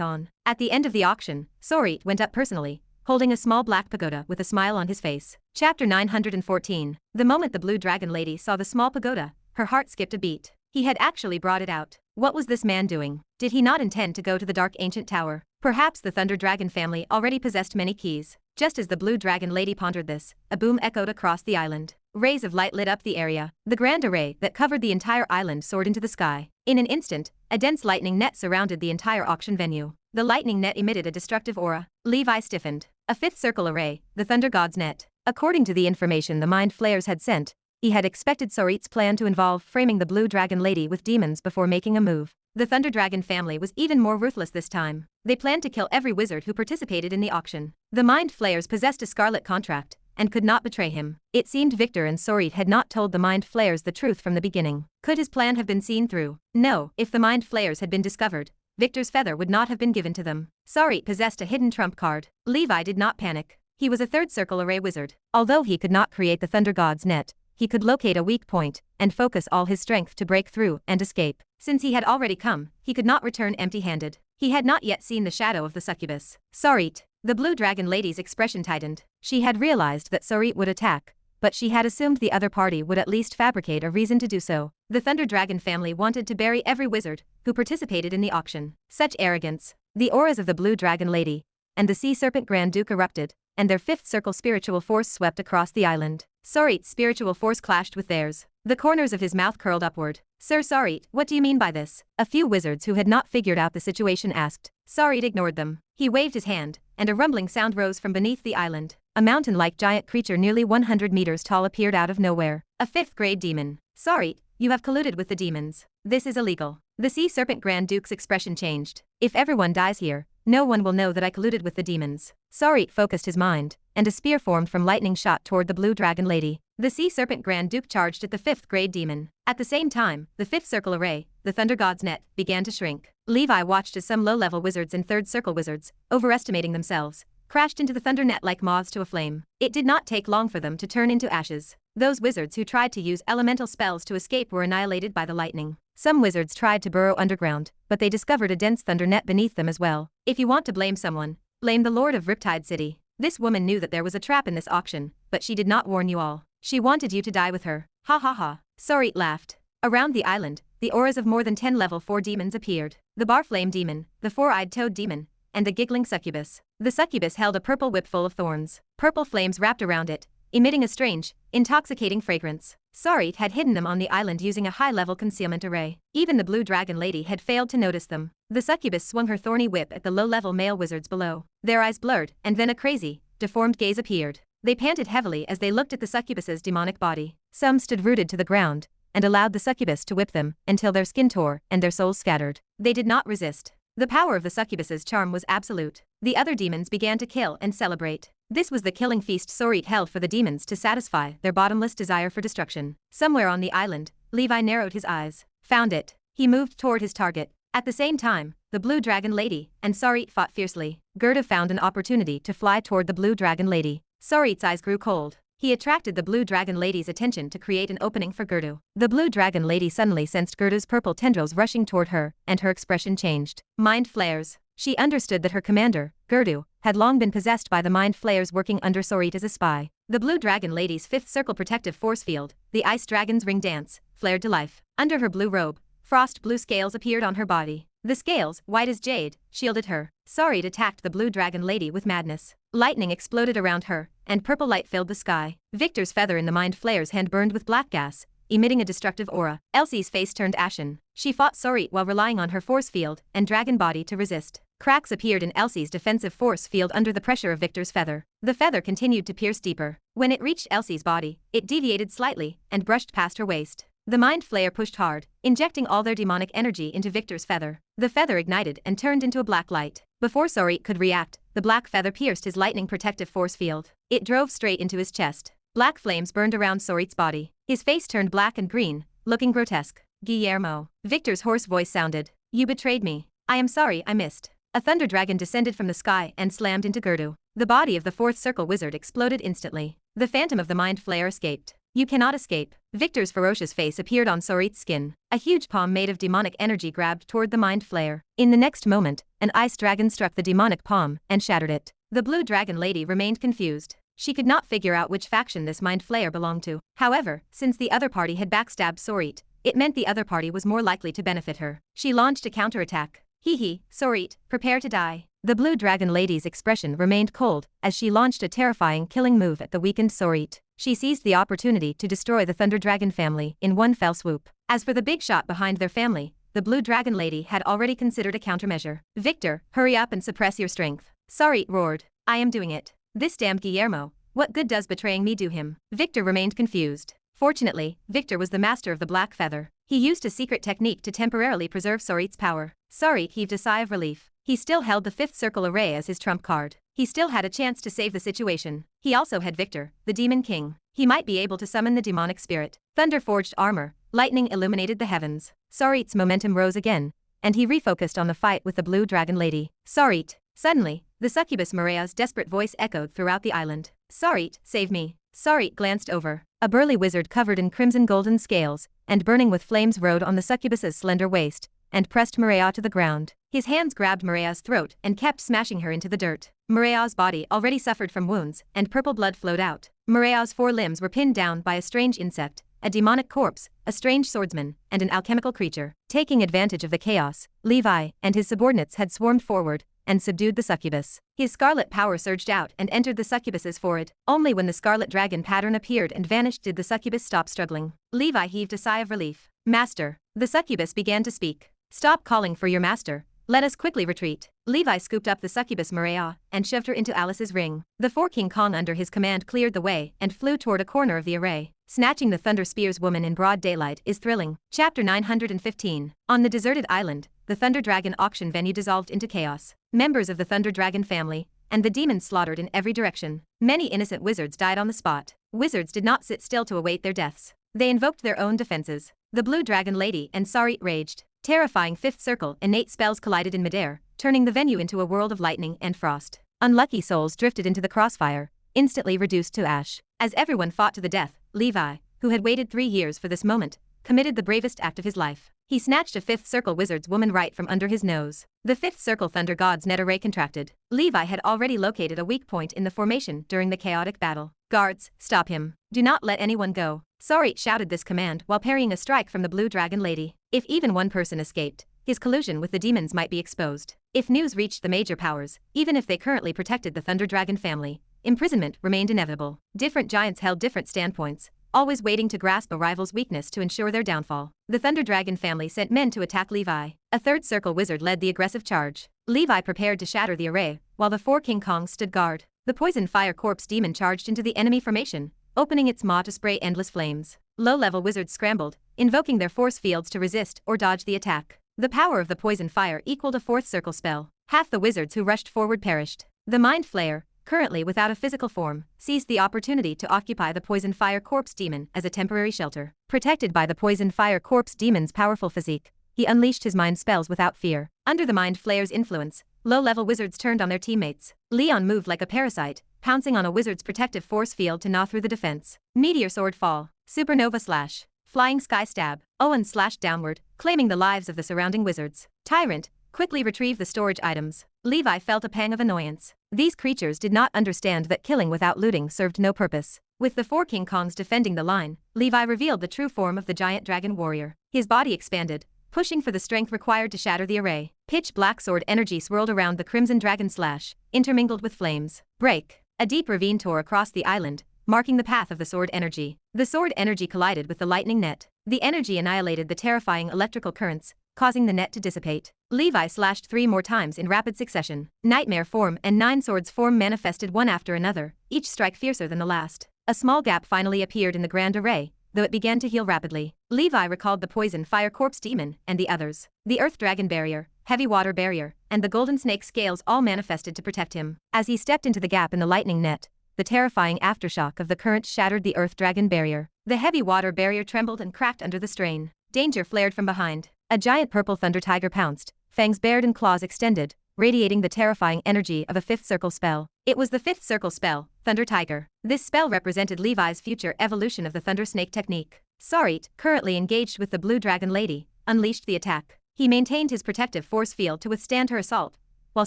on. At the end of the auction, Sorit went up personally, holding a small black pagoda with a smile on his face. Chapter 914. The moment the Blue Dragon Lady saw the small pagoda, her heart skipped a beat. He had actually brought it out. What was this man doing? Did he not intend to go to the dark ancient tower? Perhaps the Thunder Dragon family already possessed many keys. Just as the Blue Dragon Lady pondered this, a boom echoed across the island. Rays of light lit up the area. The grand array that covered the entire island soared into the sky. In an instant, a dense lightning net surrounded the entire auction venue. The lightning net emitted a destructive aura. Levi stiffened. A fifth circle array, the Thunder God's net. According to the information the Mind Flayers had sent, he had expected Sorit's plan to involve framing the Blue Dragon Lady with demons before making a move. The Thunder Dragon family was even more ruthless this time. They planned to kill every wizard who participated in the auction. The Mind Flayers possessed a scarlet contract and could not betray him. It seemed Victor and Sorit had not told the Mind Flayers the truth from the beginning. Could his plan have been seen through? No, if the Mind Flayers had been discovered, Victor's feather would not have been given to them. Sorit possessed a hidden trump card. Levi did not panic. He was a third circle array wizard. Although he could not create the Thunder God's net, he could locate a weak point and focus all his strength to break through and escape. Since he had already come, he could not return empty-handed. He had not yet seen the shadow of the succubus. Sorit. The Blue Dragon Lady's expression tightened. She had realized that Sorit would attack, but she had assumed the other party would at least fabricate a reason to do so. The Thunder Dragon family wanted to bury every wizard who participated in the auction. Such arrogance. The auras of the Blue Dragon Lady and the Sea Serpent Grand Duke erupted, and their fifth circle spiritual force swept across the island. Sorit's spiritual force clashed with theirs. The corners of his mouth curled upward. Sir Sorit, what do you mean by this? A few wizards who had not figured out the situation asked. Sorit ignored them. He waved his hand, and a rumbling sound rose from beneath the island. A mountain-like giant creature nearly 100 meters tall appeared out of nowhere. A fifth-grade demon. Sorit, you have colluded with the demons. This is illegal. The Sea Serpent Grand Duke's expression changed. If everyone dies here, no one will know that I colluded with the demons. Sorit focused his mind, and a spear formed from lightning shot toward the Blue Dragon Lady. The Sea Serpent Grand Duke charged at the fifth-grade demon. At the same time, the fifth circle array, the Thunder God's net, began to shrink. Levi watched as some low-level wizards and third-circle wizards, overestimating themselves, crashed into the thunder net like moths to a flame. It did not take long for them to turn into ashes. Those wizards who tried to use elemental spells to escape were annihilated by the lightning. Some wizards tried to burrow underground, but they discovered a dense thunder net beneath them as well. If you want to blame someone, blame the Lord of Riptide City. This woman knew that there was a trap in this auction, but she did not warn you all. She wanted you to die with her. Ha ha ha. Sorit laughed. Around the island, the auras of more than 10 level 4 demons appeared. The Barflame demon, the four-eyed toad demon, and the giggling succubus. The succubus held a purple whip full of thorns. Purple flames wrapped around it, emitting a strange, intoxicating fragrance. Sorit had hidden them on the island using a high-level concealment array. Even the Blue Dragon Lady had failed to notice them. The succubus swung her thorny whip at the low-level male wizards below. Their eyes blurred, and then a crazy, deformed gaze appeared. They panted heavily as they looked at the succubus's demonic body. Some stood rooted to the ground, and allowed the succubus to whip them until their skin tore and their souls scattered. They did not resist. The power of the succubus's charm was absolute. The other demons began to kill and celebrate. This was the killing feast Sorit held for the demons to satisfy their bottomless desire for destruction. Somewhere on the island, Levi narrowed his eyes. Found it. He moved toward his target. At the same time, the Blue Dragon Lady and Sorit fought fiercely. Gerda found an opportunity to fly toward the Blue Dragon Lady. Sorit's eyes grew cold. He attracted the Blue Dragon Lady's attention to create an opening for Gerdu. The Blue Dragon Lady suddenly sensed Gerdu's purple tendrils rushing toward her, and her expression changed. Mind flares. She understood that her commander, Gerdu, had long been possessed by the Mind Flayers working under Sorit as a spy. The Blue Dragon Lady's fifth circle protective force field, the Ice Dragon's ring dance, flared to life. Under her blue robe, frost blue scales appeared on her body. The scales, white as jade, shielded her. Sorit attacked the Blue Dragon Lady with madness. Lightning exploded around her, and purple light filled the sky. Victor's feather in the Mind Flayer's hand burned with black gas, emitting a destructive aura. Elsie's face turned ashen. She fought Sorit while relying on her force field and dragon body to resist. Cracks appeared in Elsie's defensive force field under the pressure of Victor's feather. The feather continued to pierce deeper. When it reached Elsie's body, it deviated slightly and brushed past her waist. The Mind Flayer pushed hard, injecting all their demonic energy into Victor's feather. The feather ignited and turned into a black light. Before Sorit could react, the black feather pierced his lightning protective force field. It drove straight into his chest. Black flames burned around Sorit's body. His face turned black and green, looking grotesque. Guillermo. Victor's hoarse voice sounded. You betrayed me. I am sorry I missed. A thunder dragon descended from the sky and slammed into Gerdu. The body of the fourth circle wizard exploded instantly. The phantom of the mind flayer escaped. You cannot escape. Victor's ferocious face appeared on Sorit's skin. A huge palm made of demonic energy grabbed toward the mind flayer. In the next moment, an ice dragon struck the demonic palm and shattered it. The blue dragon lady remained confused. She could not figure out which faction this mind flayer belonged to. However, since the other party had backstabbed Sorit, it meant the other party was more likely to benefit her. She launched a counterattack. Hee, Sorit, prepare to die. The blue dragon lady's expression remained cold as she launched a terrifying killing move at the weakened Sorit. She seized the opportunity to destroy the Thunder Dragon family in one fell swoop. As for the big shot behind their family, the blue dragon lady had already considered a countermeasure. Victor, hurry up and suppress your strength. Sorit roared. I am doing it. This damned Guillermo, what good does betraying me do him? Victor remained confused. Fortunately, Victor was the master of the black feather. He used a secret technique to temporarily preserve Sorit's power. Sorit heaved a sigh of relief. He still held the fifth circle array as his trump card. He still had a chance to save the situation. He also had Victor, the Demon King. He might be able to summon the demonic spirit. Thunder forged armor, lightning illuminated the heavens. Sorit's momentum rose again, and he refocused on the fight with the blue dragon lady. Sorit. Suddenly, the succubus Maria's desperate voice echoed throughout the island. Sorit, save me. Sorit glanced over. A burly wizard covered in crimson golden scales and burning with flames rode on the succubus's slender waist and pressed Maria to the ground. His hands grabbed Maria's throat and kept smashing her into the dirt. Maria's body already suffered from wounds, and purple blood flowed out. Maria's four limbs were pinned down by a strange insect, a demonic corpse, a strange swordsman, and an alchemical creature. Taking advantage of the chaos, Levi and his subordinates had swarmed forward and subdued the succubus. His scarlet power surged out and entered the succubus's forehead. Only when the scarlet dragon pattern appeared and vanished did the succubus stop struggling. Levi heaved a sigh of relief. Master. The succubus began to speak. Stop calling for your master. Let us quickly retreat. Levi scooped up the succubus Maria and shoved her into Alice's ring. The four King Kong under his command cleared the way and flew toward a corner of the array. Snatching the Thunder Spear's woman in broad daylight is thrilling. Chapter 915. On the deserted island, the Thunder Dragon auction venue dissolved into chaos. Members of the Thunder Dragon family and the demons slaughtered in every direction. Many innocent wizards died on the spot. Wizards did not sit still to await their deaths. They invoked their own defenses. The Blue Dragon Lady and Sorit raged. Terrifying fifth circle innate spells collided in midair, turning the venue into a world of lightning and frost. Unlucky souls drifted into the crossfire, instantly reduced to ash. As everyone fought to the death, Levi, who had waited 3 years for this moment, committed the bravest act of his life. He snatched a fifth circle wizard's woman right from under his nose. The fifth circle thunder god's net array contracted. Levi had already located a weak point in the formation during the chaotic battle. Guards, stop him. Do not let anyone go. Sorit shouted this command while parrying a strike from the Blue Dragon Lady. If even one person escaped, his collusion with the demons might be exposed. If news reached the major powers, even if they currently protected the Thunder Dragon family, imprisonment remained inevitable. Different giants held different standpoints, always waiting to grasp a rival's weakness to ensure their downfall. The Thunder Dragon family sent men to attack Levi. A third circle wizard led the aggressive charge. Levi prepared to shatter the array, while the four King Kongs stood guard. The Poison Fire Corpse demon charged into the enemy formation, opening its maw to spray endless flames. Low-level wizards scrambled, invoking their force fields to resist or dodge the attack. The power of the poison fire equaled a fourth circle spell. Half the wizards who rushed forward perished. The Mind Flayer, currently without a physical form, seized the opportunity to occupy the Poison Fire Corpse demon as a temporary shelter. Protected by the Poison Fire Corpse demon's powerful physique, he unleashed his mind spells without fear. Under the Mind Flayer's influence, low-level wizards turned on their teammates. Leon moved like a parasite, pouncing on a wizard's protective force field to gnaw through the defense. Meteor sword fall, supernova slash, flying sky stab. Owen slashed downward, claiming the lives of the surrounding wizards. Tyrant, quickly retrieve the storage items. Levi felt a pang of annoyance. These creatures did not understand that killing without looting served no purpose. With the four King Kongs defending the line, Levi revealed the true form of the giant dragon warrior. His body expanded, pushing for the strength required to shatter the array. Pitch black sword energy swirled around the crimson dragon slash, intermingled with flames. Break. A deep ravine tore across the island, marking the path of the sword energy. The sword energy collided with the lightning net. The energy annihilated the terrifying electrical currents, causing the net to dissipate. Levi slashed 3 more times in rapid succession. Nightmare form and 9 swords form manifested one after another, each strike fiercer than the last. A small gap finally appeared in the grand array, though it began to heal rapidly. Levi recalled the poison fire corpse demon and the others. The earth dragon barrier, heavy water barrier, and the golden snake scales all manifested to protect him. As he stepped into the gap in the lightning net, the terrifying aftershock of the current shattered the earth dragon barrier. The heavy water barrier trembled and cracked under the strain. Danger flared from behind. A giant purple thunder tiger pounced, fangs bared and claws extended, radiating the terrifying energy of a fifth circle spell. It was the fifth circle spell, Thunder Tiger. This spell represented Levi's future evolution of the Thunder Snake technique. Sarit, currently engaged with the Blue Dragon Lady, unleashed the attack. He maintained his protective force field to withstand her assault, while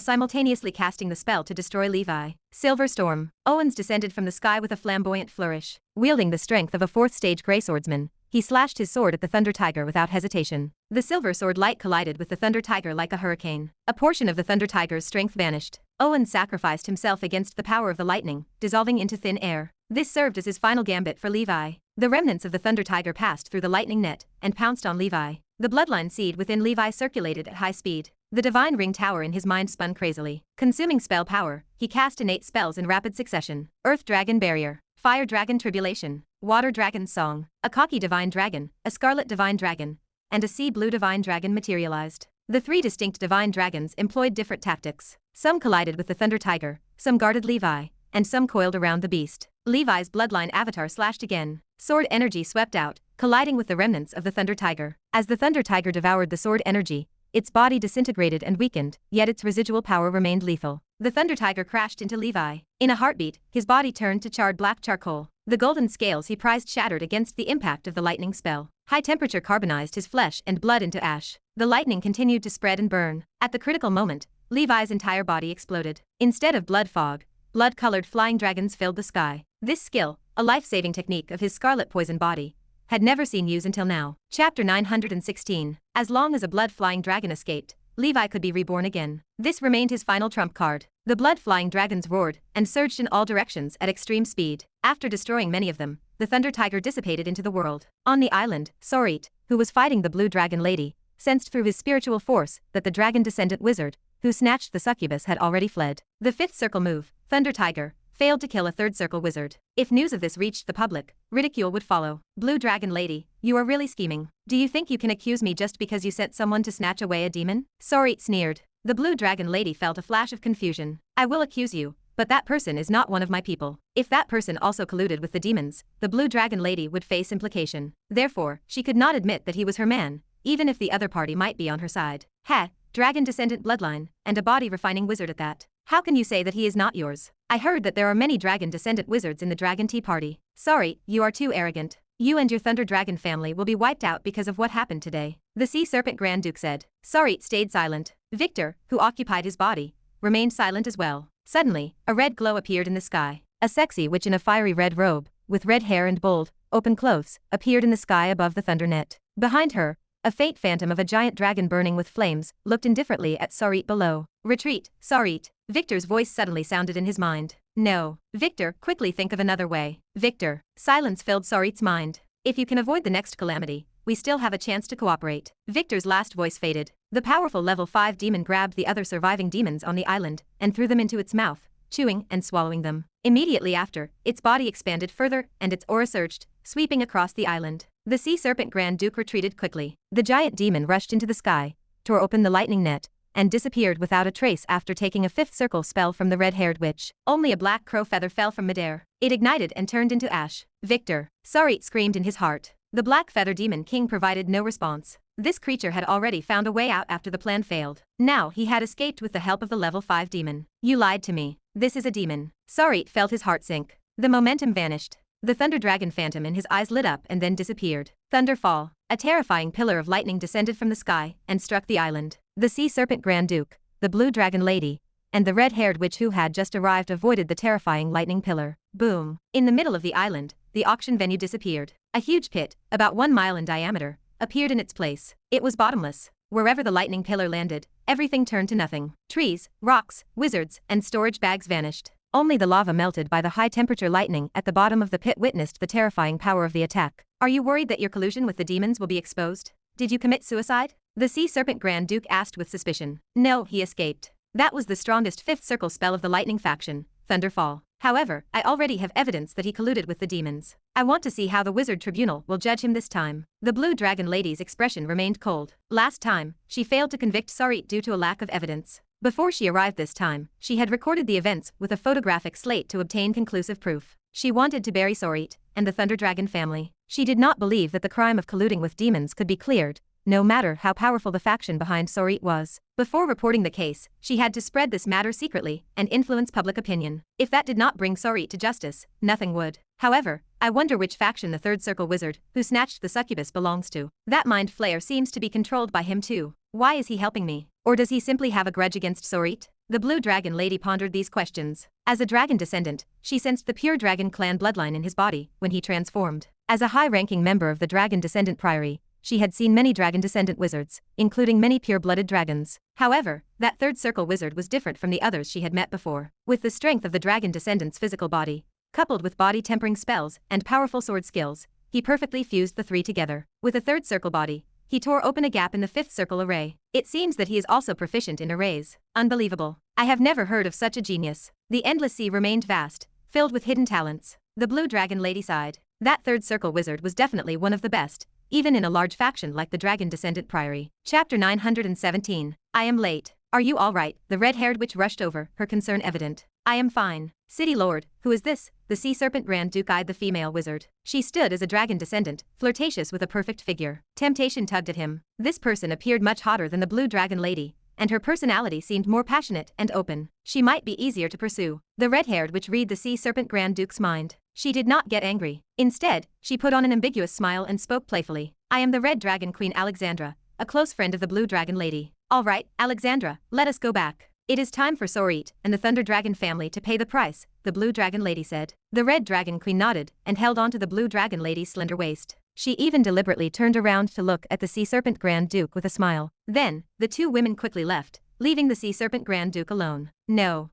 simultaneously casting the spell to destroy Levi. Silver Storm. Owens descended from the sky with a flamboyant flourish. Wielding the strength of a fourth-stage Grey Swordsman, he slashed his sword at the Thunder Tiger without hesitation. The silver sword light collided with the Thunder Tiger like a hurricane. A portion of the Thunder Tiger's strength vanished. Owens sacrificed himself against the power of the lightning, dissolving into thin air. This served as his final gambit for Levi. The remnants of the Thunder Tiger passed through the lightning net and pounced on Levi. The bloodline seed within Levi circulated at high speed. The divine ring tower in his mind spun crazily. Consuming spell power, he cast innate spells in rapid succession. Earth Dragon Barrier, Fire Dragon Tribulation, Water Dragon Song, a cocky divine dragon, a scarlet divine dragon, and a sea blue divine dragon materialized. The three distinct divine dragons employed different tactics. Some collided with the Thunder Tiger, some guarded Levi, and some coiled around the beast. Levi's bloodline avatar slashed again. Sword energy swept out, colliding with the remnants of the Thunder Tiger. As the Thunder Tiger devoured the sword energy, its body disintegrated and weakened, yet its residual power remained lethal. The Thunder Tiger crashed into Levi. In a heartbeat, his body turned to charred black charcoal. The golden scales he prized shattered against the impact of the lightning spell. High temperature carbonized his flesh and blood into ash. The lightning continued to spread and burn. At the critical moment, Levi's entire body exploded. Instead of blood fog, blood-colored flying dragons filled the sky. This skill, a life-saving technique of his scarlet poison body, had never seen use until now. Chapter 916. As long as a blood-flying dragon escaped, Levi could be reborn again. This remained his final trump card. The blood-flying dragons roared and surged in all directions at extreme speed. After destroying many of them, the Thunder Tiger dissipated into the world. On the island, Sarit, who was fighting the Blue Dragon Lady, sensed through his spiritual force that the dragon descendant wizard, who snatched the succubus, had already fled. The fifth circle move, Thunder Tiger, failed to kill a third circle wizard. If news of this reached the public, ridicule would follow. Blue Dragon Lady, you are really scheming. Do you think you can accuse me just because you sent someone to snatch away a demon? Sarit sneered. The Blue Dragon Lady felt a flash of confusion. I will accuse you, but that person is not one of my people. If that person also colluded with the demons, the Blue Dragon Lady would face implication. Therefore, she could not admit that he was her man, even if the other party might be on her side. Heh, dragon descendant bloodline, and a body refining wizard at that. How can you say that he is not yours? I heard that there are many dragon descendant wizards in the Dragon Tea Party. Sorry, you are too arrogant. You and your Thunder Dragon family will be wiped out because of what happened today. The Sea Serpent Grand Duke said. Sarit stayed silent. Victor, who occupied his body, remained silent as well. Suddenly, a red glow appeared in the sky. A sexy witch in a fiery red robe, with red hair and bold, open clothes, appeared in the sky above the thunder net. Behind her, a faint phantom of a giant dragon burning with flames looked indifferently at Sarit below. Retreat, Sarit. Victor's voice suddenly sounded in his mind. No. Victor, quickly think of another way. Victor. Silence filled Sarit's mind. If you can avoid the next calamity, we still have a chance to cooperate. Victor's last voice faded. The powerful level 5 demon grabbed the other surviving demons on the island and threw them into its mouth, chewing and swallowing them. Immediately after, its body expanded further and its aura surged, sweeping across the island. The Sea Serpent Grand Duke retreated quickly. The giant demon rushed into the sky, tore open the lightning net, and disappeared without a trace after taking a fifth circle spell from the red-haired witch. Only a black crow feather fell from midair. It ignited and turned into ash. Victor. Sarit screamed in his heart. The black feather demon king provided no response. This creature had already found a way out after the plan failed. Now he had escaped with the help of the level 5 demon. You lied to me. This is a demon. Sarit felt his heart sink. The momentum vanished. The Thunder Dragon phantom in his eyes lit up and then disappeared. Thunderfall. A terrifying pillar of lightning descended from the sky and struck the island. The Sea Serpent Grand Duke, the Blue Dragon Lady, and the red-haired witch who had just arrived avoided the terrifying lightning pillar. Boom. In the middle of the island, the auction venue disappeared. A huge pit, about 1 mile in diameter, appeared in its place. It was bottomless. Wherever the lightning pillar landed, everything turned to nothing. Trees, rocks, wizards, and storage bags vanished. Only the lava melted by the high-temperature lightning at the bottom of the pit witnessed the terrifying power of the attack. Are you worried that your collusion with the demons will be exposed? Did you commit suicide? The Sea Serpent Grand Duke asked with suspicion. No, he escaped. That was the strongest fifth circle spell of the lightning faction, Thunderfall. However, I already have evidence that he colluded with the demons. I want to see how the wizard tribunal will judge him this time. The blue dragon lady's expression remained cold. Last time, she failed to convict Sarit due to a lack of evidence. Before she arrived this time, she had recorded the events with a photographic slate to obtain conclusive proof. She wanted to bury Sarit and the Thunder Dragon family. She did not believe that the crime of colluding with demons could be cleared, no matter how powerful the faction behind Sarit was. Before reporting the case, she had to spread this matter secretly and influence public opinion. If that did not bring Sarit to justice, nothing would. However, I wonder which faction the Third Circle wizard who snatched the succubus belongs to. That mind flayer seems to be controlled by him too. Why is he helping me? Or does he simply have a grudge against Sarit? The blue dragon lady pondered these questions. As a dragon descendant, she sensed the pure dragon clan bloodline in his body when he transformed. As a high-ranking member of the dragon descendant priory, she had seen many dragon descendant wizards, including many pure-blooded dragons. However, that Third Circle wizard was different from the others she had met before. With the strength of the dragon descendant's physical body, coupled with body-tempering spells and powerful sword skills, he perfectly fused the three together. With a Third Circle body, he tore open a gap in the Fifth Circle array. It seems that he is also proficient in arrays. Unbelievable. I have never heard of such a genius. The endless sea remained vast, filled with hidden talents. The blue dragon lady sighed. That Third Circle wizard was definitely one of the best, even in a large faction like the Dragon Descendant Priory. Chapter 917. I am late. Are you all right? The red-haired witch rushed over, her concern evident. I am fine. City Lord, who is this? The Sea Serpent Grand Duke eyed the female wizard. She stood as a dragon descendant, flirtatious with a perfect figure. Temptation tugged at him. This person appeared much hotter than the blue dragon lady, and her personality seemed more passionate and open. She might be easier to pursue. The red-haired witch read the Sea Serpent Grand Duke's mind. She did not get angry. Instead, she put on an ambiguous smile and spoke playfully. I am the Red Dragon Queen Alexandra, a close friend of the Blue Dragon Lady. All right, Alexandra, let us go back. It is time for Sarit and the Thunder Dragon family to pay the price, the Blue Dragon Lady said. The Red Dragon Queen nodded and held on to the Blue Dragon Lady's slender waist. She even deliberately turned around to look at the Sea Serpent Grand Duke with a smile. Then, the two women quickly left, leaving the Sea Serpent Grand Duke alone. No.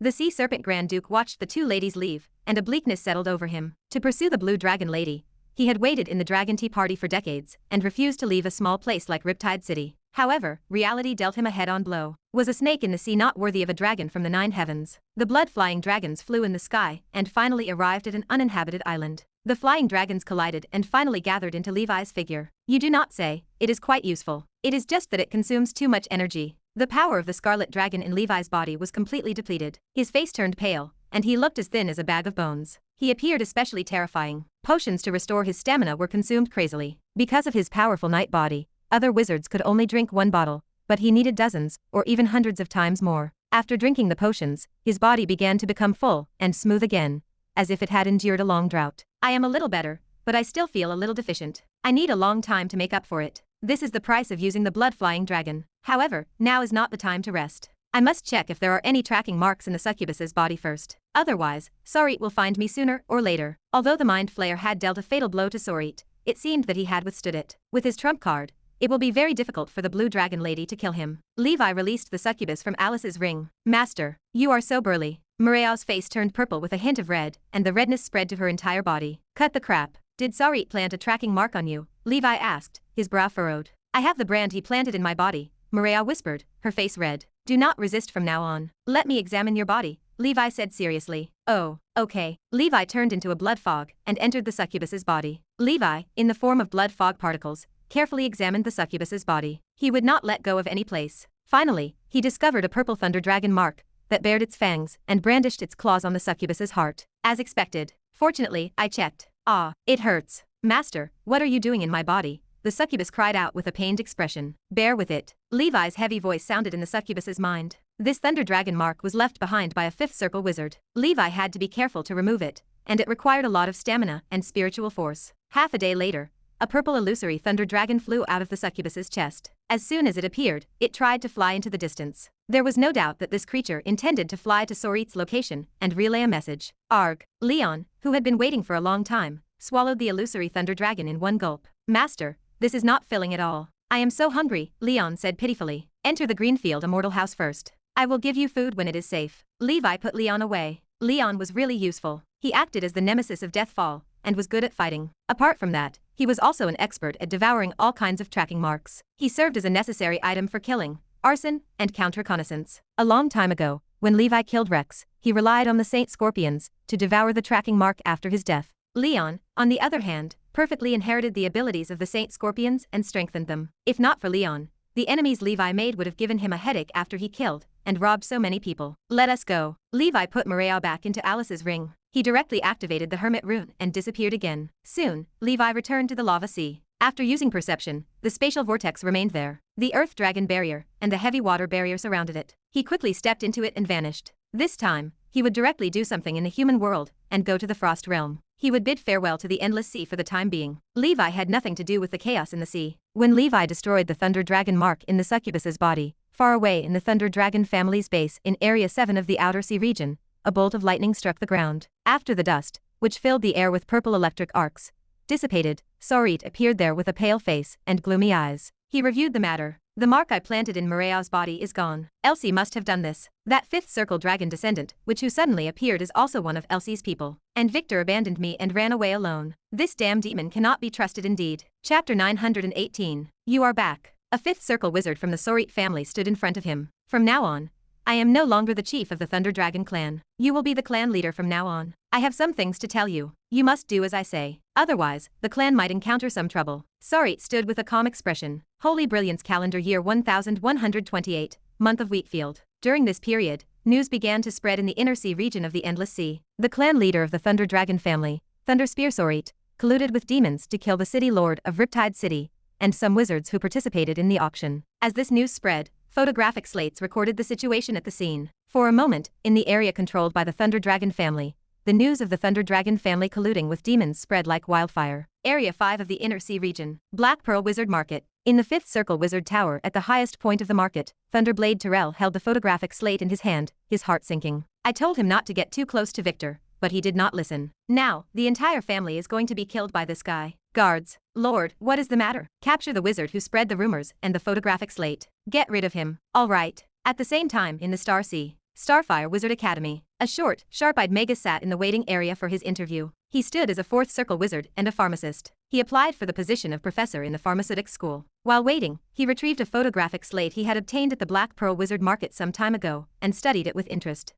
The Sea Serpent Grand Duke watched the two ladies leave, and a bleakness settled over him. To pursue the Blue Dragon Lady, he had waited in the Dragon Tea Party for decades and refused to leave a small place like Riptide City. However, reality dealt him a head-on blow. Was a snake in the sea not worthy of a dragon from the 9 heavens? The blood-flying dragons flew in the sky and finally arrived at an uninhabited island. The flying dragons collided and finally gathered into Levi's figure. You do not say. It is quite useful. It is just that it consumes too much energy. The power of the scarlet dragon in Levi's body was completely depleted. His face turned pale, and he looked as thin as a bag of bones. He appeared especially terrifying. Potions to restore his stamina were consumed crazily. Because of his powerful night body, other wizards could only drink 1 bottle, but he needed dozens, or even hundreds of times more. After drinking the potions, his body began to become full and smooth again, as if it had endured a long drought. I am a little better, but I still feel a little deficient. I need a long time to make up for it. This is the price of using the blood-flying dragon. However, now is not the time to rest. I must check if there are any tracking marks in the succubus's body first. Otherwise, Sarit will find me sooner or later. Although the Mind Flayer had dealt a fatal blow to Sarit, it seemed that he had withstood it. With his trump card, it will be very difficult for the Blue Dragon Lady to kill him. Levi released the succubus from Alice's ring. Master, you are so burly. Muriel's face turned purple with a hint of red, and the redness spread to her entire body. Cut the crap. Did Sarit plant a tracking mark on you? Levi asked, his brow furrowed. I have the brand he planted in my body, Muriel whispered, her face red. Do not resist from now on. Let me examine your body, Levi said seriously. Oh, okay. Levi turned into a blood fog and entered the succubus's body. Levi, in the form of blood fog particles, carefully examined the succubus's body. He would not let go of any place. Finally, he discovered a purple thunder dragon mark that bared its fangs and brandished its claws on the succubus's heart. As expected. Fortunately, I checked. Ah, it hurts. Master, what are you doing in my body? The succubus cried out with a pained expression. Bear with it. Levi's heavy voice sounded in the succubus's mind. This thunder dragon mark was left behind by a 5th circle wizard. Levi had to be careful to remove it, and it required a lot of stamina and spiritual force. Half a day later, a purple illusory thunder dragon flew out of the succubus's chest. As soon as it appeared, it tried to fly into the distance. There was no doubt that this creature intended to fly to Sarit's location and relay a message. Arg. Leon, who had been waiting for a long time, swallowed the illusory thunder dragon in one gulp. Master, this is not filling at all. I am so hungry, Leon said pitifully. Enter the Greenfield Immortal House first. I will give you food when it is safe. Levi put Leon away. Leon was really useful. He acted as the nemesis of Deathfall, and was good at fighting. Apart from that, he was also an expert at devouring all kinds of tracking marks. He served as a necessary item for killing, arson, and counter-reconnaissance. A long time ago, when Levi killed Rex, he relied on the Saint Scorpions to devour the tracking mark after his death. Leon, on the other hand, perfectly inherited the abilities of the Saint Scorpions and strengthened them. If not for Leon, the enemies Levi made would have given him a headache after he killed and robbed so many people. Let us go. Levi put Moreo back into Alice's ring. He directly activated the Hermit rune and disappeared again. Soon, Levi returned to the lava sea. After using perception, the spatial vortex remained there. The earth dragon barrier and the heavy water barrier surrounded it. He quickly stepped into it and vanished. This time, he would directly do something in the human world and go to the frost realm. He would bid farewell to the endless sea for the time being. Levi had nothing to do with the chaos in the sea. When Levi destroyed the Thunder Dragon mark in the succubus's body, far away in the Thunder Dragon family's base in Area 7 of the Outer Sea region, a bolt of lightning struck the ground. After the dust, which filled the air with purple electric arcs, dissipated, Sarit appeared there with a pale face and gloomy eyes. He reviewed the matter. The mark I planted in Moreo's body is gone. Elsie must have done this. That fifth circle dragon descendant, who suddenly appeared, is also one of Elsie's people. And Victor abandoned me and ran away alone. This damn demon cannot be trusted indeed. Chapter 918. You are back. A fifth circle wizard from the Sarit family stood in front of him. From now on, I am no longer the chief of the Thunder Dragon clan. You will be the clan leader from now on. I have some things to tell you. You must do as I say. Otherwise, the clan might encounter some trouble. Sarit stood with a calm expression. Holy Brilliance calendar year 1128, month of Wheatfield. During this period, news began to spread in the inner sea region of the Endless Sea. The clan leader of the Thunder Dragon family, Thunder Spear Sarit, colluded with demons to kill the city lord of Riptide City, and some wizards who participated in the auction. As this news spread, photographic slates recorded the situation at the scene. For a moment, in the area controlled by the Thunder Dragon family, the news of the Thunder Dragon family colluding with demons spread like wildfire. Area 5 of the Inner Sea region. Black Pearl Wizard Market. In the 5th Circle Wizard Tower at the highest point of the market, Thunderblade Terrell held the photographic slate in his hand, his heart sinking. I told him not to get too close to Victor, but he did not listen. Now, the entire family is going to be killed by this guy. Guards. Lord, what is the matter? Capture the wizard who spread the rumors and the photographic slate. Get rid of him. All right. At the same time, in the Star Sea, Starfire Wizard Academy, a short, sharp-eyed Magus sat in the waiting area for his interview. He stood as a 4th Circle wizard and a pharmacist. He applied for the position of professor in the pharmaceutics school. While waiting, he retrieved a photographic slate he had obtained at the Black Pearl Wizard Market some time ago and studied it with interest.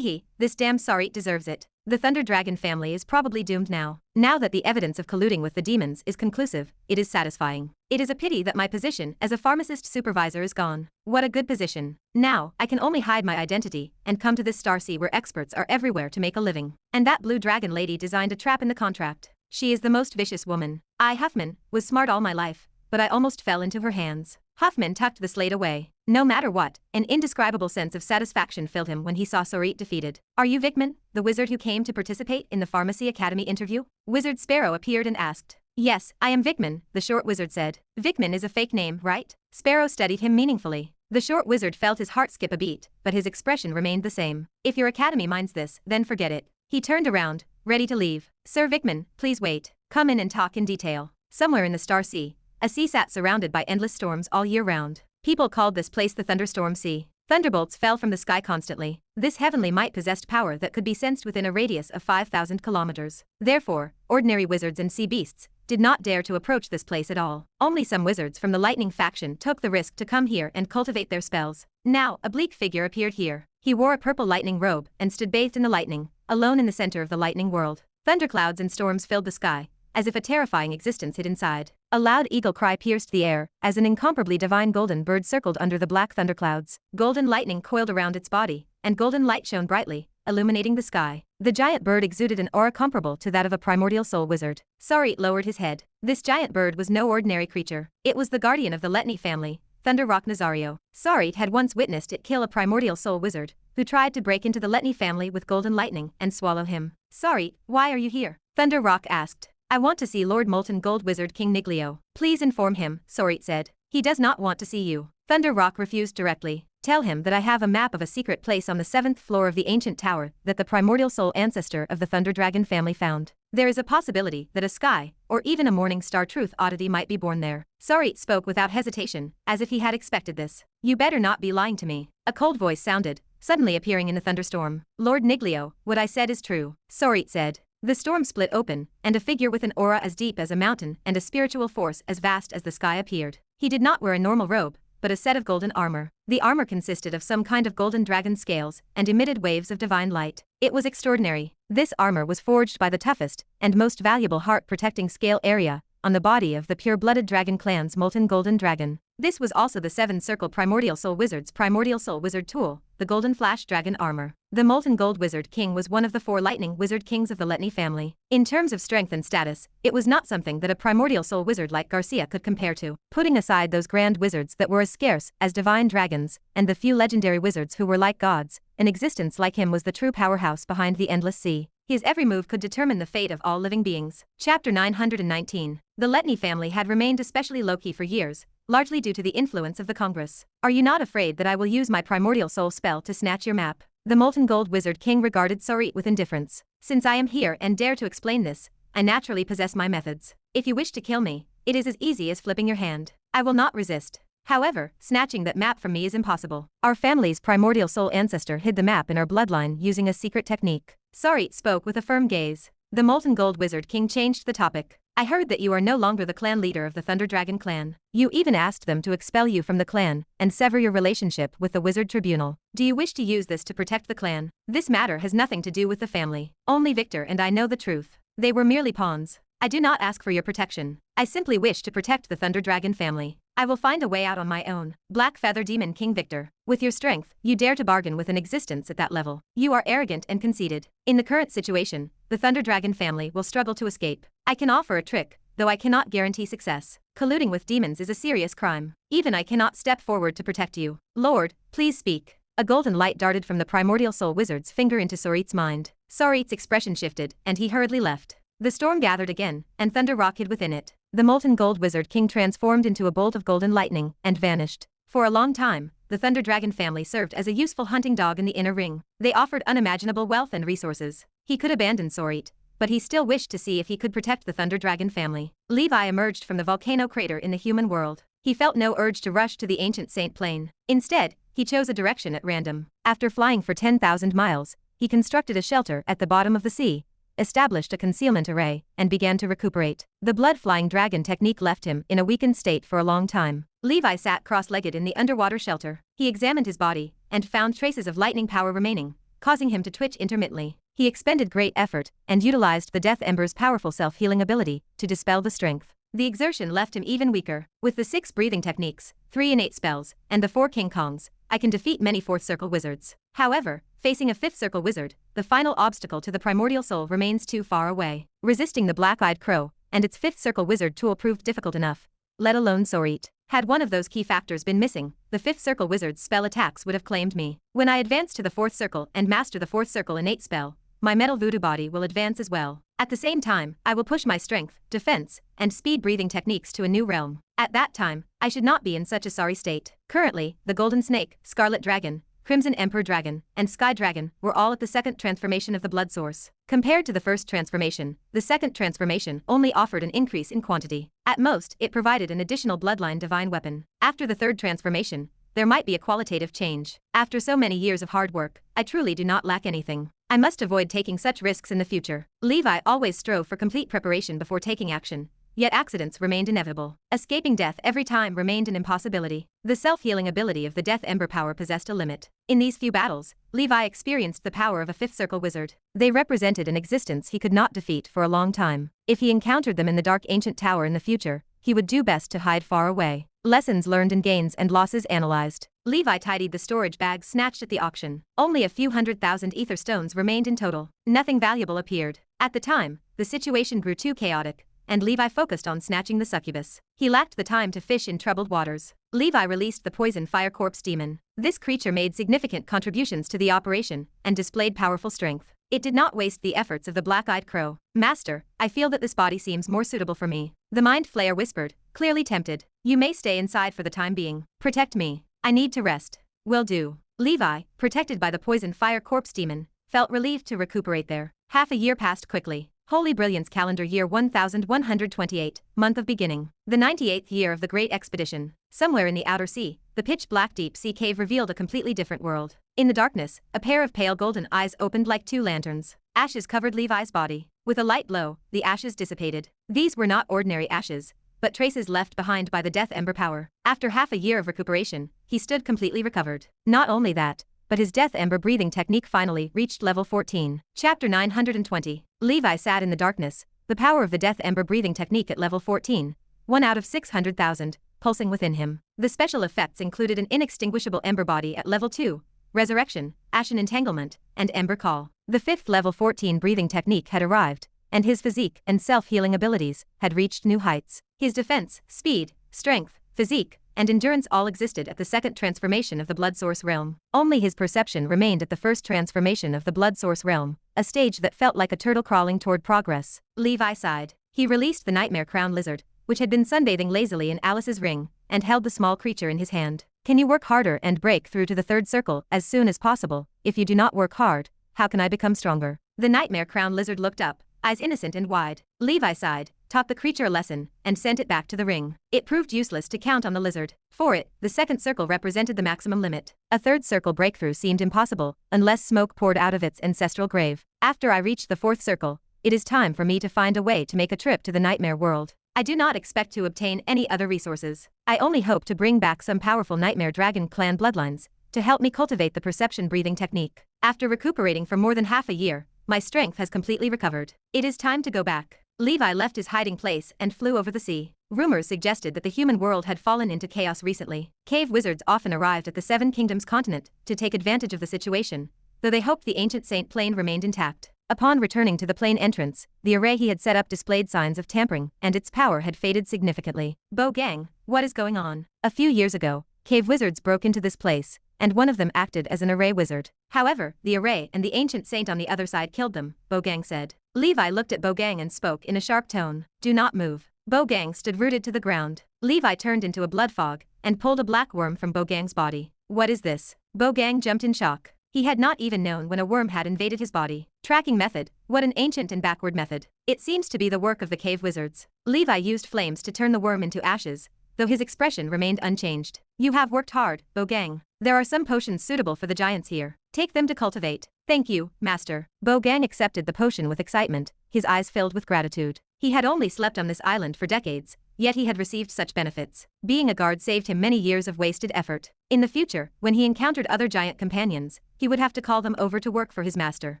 This damn Sarit deserves it. The Thunder Dragon family is probably doomed now. Now that the evidence of colluding with the demons is conclusive, it is satisfying. It is a pity that my position as a pharmacist supervisor is gone. What a good position. Now, I can only hide my identity and come to this Star Sea where experts are everywhere to make a living. And that blue dragon lady designed a trap in the contract. She is the most vicious woman. I, Huffman, was smart all my life, but I almost fell into her hands. Huffman tucked the slate away. No matter what, an indescribable sense of satisfaction filled him when he saw Sarit defeated. Are you Vickman, the wizard who came to participate in the Pharmacy Academy interview? Wizard Sparrow appeared and asked. Yes, I am Vickman, the short wizard said. Vickman is a fake name, right? Sparrow studied him meaningfully. The short wizard felt his heart skip a beat, but his expression remained the same. If your academy minds this, then forget it. He turned around, ready to leave. Sir Vickman, please wait. Come in and talk in detail. Somewhere in the Star Sea, a sea sat surrounded by endless storms all year round. People called this place the Thunderstorm Sea. Thunderbolts fell from the sky constantly. This heavenly might possessed power that could be sensed within a radius of 5,000 kilometers. Therefore, ordinary wizards and sea beasts did not dare to approach this place at all. Only some wizards from the Lightning faction took the risk to come here and cultivate their spells. Now, a bleak figure appeared here. He wore a purple lightning robe and stood bathed in the lightning, alone in the center of the lightning world. Thunderclouds and storms filled the sky, as if a terrifying existence hid inside. A loud eagle cry pierced the air, as an incomparably divine golden bird circled under the black thunderclouds. Golden lightning coiled around its body, and golden light shone brightly, illuminating the sky. The giant bird exuded an aura comparable to that of a primordial soul wizard. Sarit lowered his head. This giant bird was no ordinary creature. It was the guardian of the Letni family, Thunder Rock Nazario. Sarit had once witnessed it kill a primordial soul wizard, who tried to break into the Letni family with golden lightning and swallow him. Sarit, why are you here? Thunder Rock asked. I want to see Lord Molten Gold Wizard King Niglio. Please inform him, Sarit said. He does not want to see you. Thunder Rock refused directly. Tell him that I have a map of a secret place on the 7th floor of the ancient tower that the primordial soul ancestor of the Thunder Dragon family found. There is a possibility that a sky, or even a morning star Truth Oddity might be born there. Sarit spoke without hesitation, as if he had expected this. You better not be lying to me. A cold voice sounded, suddenly appearing in the thunderstorm. Lord Niglio, what I said is true, Sarit said. The storm split open, and a figure with an aura as deep as a mountain and a spiritual force as vast as the sky appeared. He did not wear a normal robe, but a set of golden armor. The armor consisted of some kind of golden dragon scales and emitted waves of divine light. It was extraordinary. This armor was forged by the toughest and most valuable heart-protecting scale area on the body of the pure-blooded dragon clan's molten golden dragon. This was also the 7-circle primordial soul wizard's primordial soul wizard tool, the golden flash dragon armor. The molten gold wizard king was one of the 4 lightning wizard kings of the Letni family. In terms of strength and status, it was not something that a primordial soul wizard like Garcia could compare to. Putting aside those grand wizards that were as scarce as divine dragons, and the few legendary wizards who were like gods, an existence like him was the true powerhouse behind the endless sea. His every move could determine the fate of all living beings. Chapter 919. The Letni family had remained especially low-key for years, largely due to the influence of the Congress. Are you not afraid that I will use my primordial soul spell to snatch your map? The molten gold wizard king regarded Sorit with indifference. Since I am here and dare to explain this, I naturally possess my methods. If you wish to kill me, it is as easy as flipping your hand. I will not resist. However, snatching that map from me is impossible. Our family's primordial soul ancestor hid the map in our bloodline using a secret technique. Sorit spoke with a firm gaze. The molten gold wizard king changed the topic. I heard that you are no longer the clan leader of the Thunder Dragon clan. You even asked them to expel you from the clan and sever your relationship with the Wizard Tribunal. Do you wish to use this to protect the clan? This matter has nothing to do with the family. Only Victor and I know the truth. They were merely pawns. I do not ask for your protection. I simply wish to protect the Thunder Dragon family. I will find a way out on my own. Black Feather Demon King Victor. With your strength, you dare to bargain with an existence at that level. You are arrogant and conceited. In the current situation, the Thunder Dragon family will struggle to escape. I can offer a trick, though I cannot guarantee success. Colluding with demons is a serious crime. Even I cannot step forward to protect you. Lord, please speak. A golden light darted from the primordial soul wizard's finger into Sorit's mind. Sorit's expression shifted, and he hurriedly left. The storm gathered again, and thunder rocketed within it. The molten gold wizard king transformed into a bolt of golden lightning and vanished. For a long time, the Thunder Dragon family served as a useful hunting dog in the inner ring. They offered unimaginable wealth and resources. He could abandon Sorit, but he still wished to see if he could protect the Thunder Dragon family. Levi emerged from the volcano crater in the human world. He felt no urge to rush to the ancient Saint Plain. Instead, he chose a direction at random. After flying for 10,000 miles, he constructed a shelter at the bottom of the sea, established a concealment array, and began to recuperate. The blood-flying dragon technique left him in a weakened state for a long time. Levi sat cross-legged in the underwater shelter. He examined his body, and found traces of lightning power remaining, causing him to twitch intermittently. He expended great effort, and utilized the Death Ember's powerful self-healing ability to dispel the strength. The exertion left him even weaker. With the 6 breathing techniques, 3 innate spells, and the 4 King Kongs, I can defeat many 4th circle wizards. However, facing a 5th circle wizard, the final obstacle to the primordial soul remains too far away. Resisting the black-eyed crow and its 5th circle wizard tool proved difficult enough, let alone Sorit. Had one of those key factors been missing, the 5th circle wizard's spell attacks would have claimed me. When I advance to the 4th circle and master the 4th circle innate spell, my metal voodoo body will advance as well. At the same time, I will push my strength, defense, and speed breathing techniques to a new realm. At that time, I should not be in such a sorry state. Currently, the Golden Snake, Scarlet Dragon, Crimson Emperor Dragon, and Sky Dragon were all at the 2nd transformation of the blood source. Compared to the 1st transformation, the 2nd transformation only offered an increase in quantity. At most, it provided an additional bloodline divine weapon. After the 3rd transformation, there might be a qualitative change. After so many years of hard work, I truly do not lack anything. I must avoid taking such risks in the future. Levi always strove for complete preparation before taking action, yet accidents remained inevitable. Escaping death every time remained an impossibility. The self-healing ability of the Death Ember power possessed a limit. In these few battles, Levi experienced the power of a 5th circle wizard. They represented an existence he could not defeat for a long time. If he encountered them in the dark ancient tower in the future, he would do best to hide far away. Lessons learned and gains and losses analyzed. Levi tidied the storage bags snatched at the auction. Only a few 100,000 ether stones remained in total. Nothing valuable appeared. At the time, the situation grew too chaotic, and Levi focused on snatching the succubus. He lacked the time to fish in troubled waters. Levi released the poison fire corpse demon. This creature made significant contributions to the operation and displayed powerful strength. It did not waste the efforts of the black-eyed crow. Master, I feel that this body seems more suitable for me. The mind flayer whispered, clearly tempted. You may stay inside for the time being. Protect me. I need to rest. Will do. Levi, protected by the poison fire corpse demon, felt relieved to recuperate there. Half a year passed quickly. Holy Brilliance calendar year 1128, month of beginning. The 98th year of the Great Expedition. Somewhere in the outer sea, the pitch-black deep sea cave revealed a completely different world. In the darkness, a pair of pale golden eyes opened like 2 lanterns. Ashes covered Levi's body. With a light blow, the ashes dissipated. These were not ordinary ashes, but traces left behind by the Death Ember power. After half a year of recuperation, he stood completely recovered. Not only that, but his death ember breathing technique finally reached level 14. Chapter 920. Levi sat in the darkness, the power of the death ember breathing technique at level 14, 1 out of 600,000, pulsing within him. The special effects included an inextinguishable ember body at level 2, resurrection, ashen entanglement, and ember call. The 5th level 14 breathing technique had arrived, and his physique and self-healing abilities had reached new heights. His defense, speed, strength, physique, and endurance all existed at the second transformation of the blood source realm. Only his perception remained at the first transformation of the blood source realm, a stage that felt like a turtle crawling toward progress. Levi sighed. He released the nightmare crown lizard, which had been sunbathing lazily in Alice's ring, and held the small creature in his hand. Can you work harder and break through to the 3rd circle as soon as possible? If you do not work hard, how can I become stronger? The nightmare crown lizard looked up, eyes innocent and wide. Levi sighed, taught the creature a lesson, and sent it back to the ring. It proved useless to count on the lizard. For it, the 2nd circle represented the maximum limit. A 3rd circle breakthrough seemed impossible, unless smoke poured out of its ancestral grave. After I reach the 4th circle, it is time for me to find a way to make a trip to the nightmare world. I do not expect to obtain any other resources. I only hope to bring back some powerful nightmare dragon clan bloodlines to help me cultivate the perception breathing technique. After recuperating for more than half a year, my strength has completely recovered. It is time to go back. Levi left his hiding place and flew over the sea. Rumors suggested that the human world had fallen into chaos recently. Cave wizards often arrived at the Seven Kingdoms continent to take advantage of the situation, though they hoped the ancient Saint Plane remained intact. Upon returning to the plane entrance, the array he had set up displayed signs of tampering, and its power had faded significantly. Bo Gang, what is going on? A few years ago, cave wizards broke into this place, and one of them acted as an array wizard. However, the array and the ancient saint on the other side killed them, Bo Gang said. Levi looked at Bo Gang and spoke in a sharp tone. Do not move. Bo Gang stood rooted to the ground. Levi turned into a blood fog and pulled a black worm from Bo Gang's body. What is this? Bo Gang jumped in shock. He had not even known when a worm had invaded his body. Tracking method, what an ancient and backward method. It seems to be the work of the cave wizards. Levi used flames to turn the worm into ashes, though his expression remained unchanged. You have worked hard, Bo Gang. There are some potions suitable for the giants here. Take them to cultivate. Thank you, master. Bo Gang accepted the potion with excitement, his eyes filled with gratitude. He had only slept on this island for decades, yet he had received such benefits. Being a guard saved him many years of wasted effort. In the future, when he encountered other giant companions, he would have to call them over to work for his master.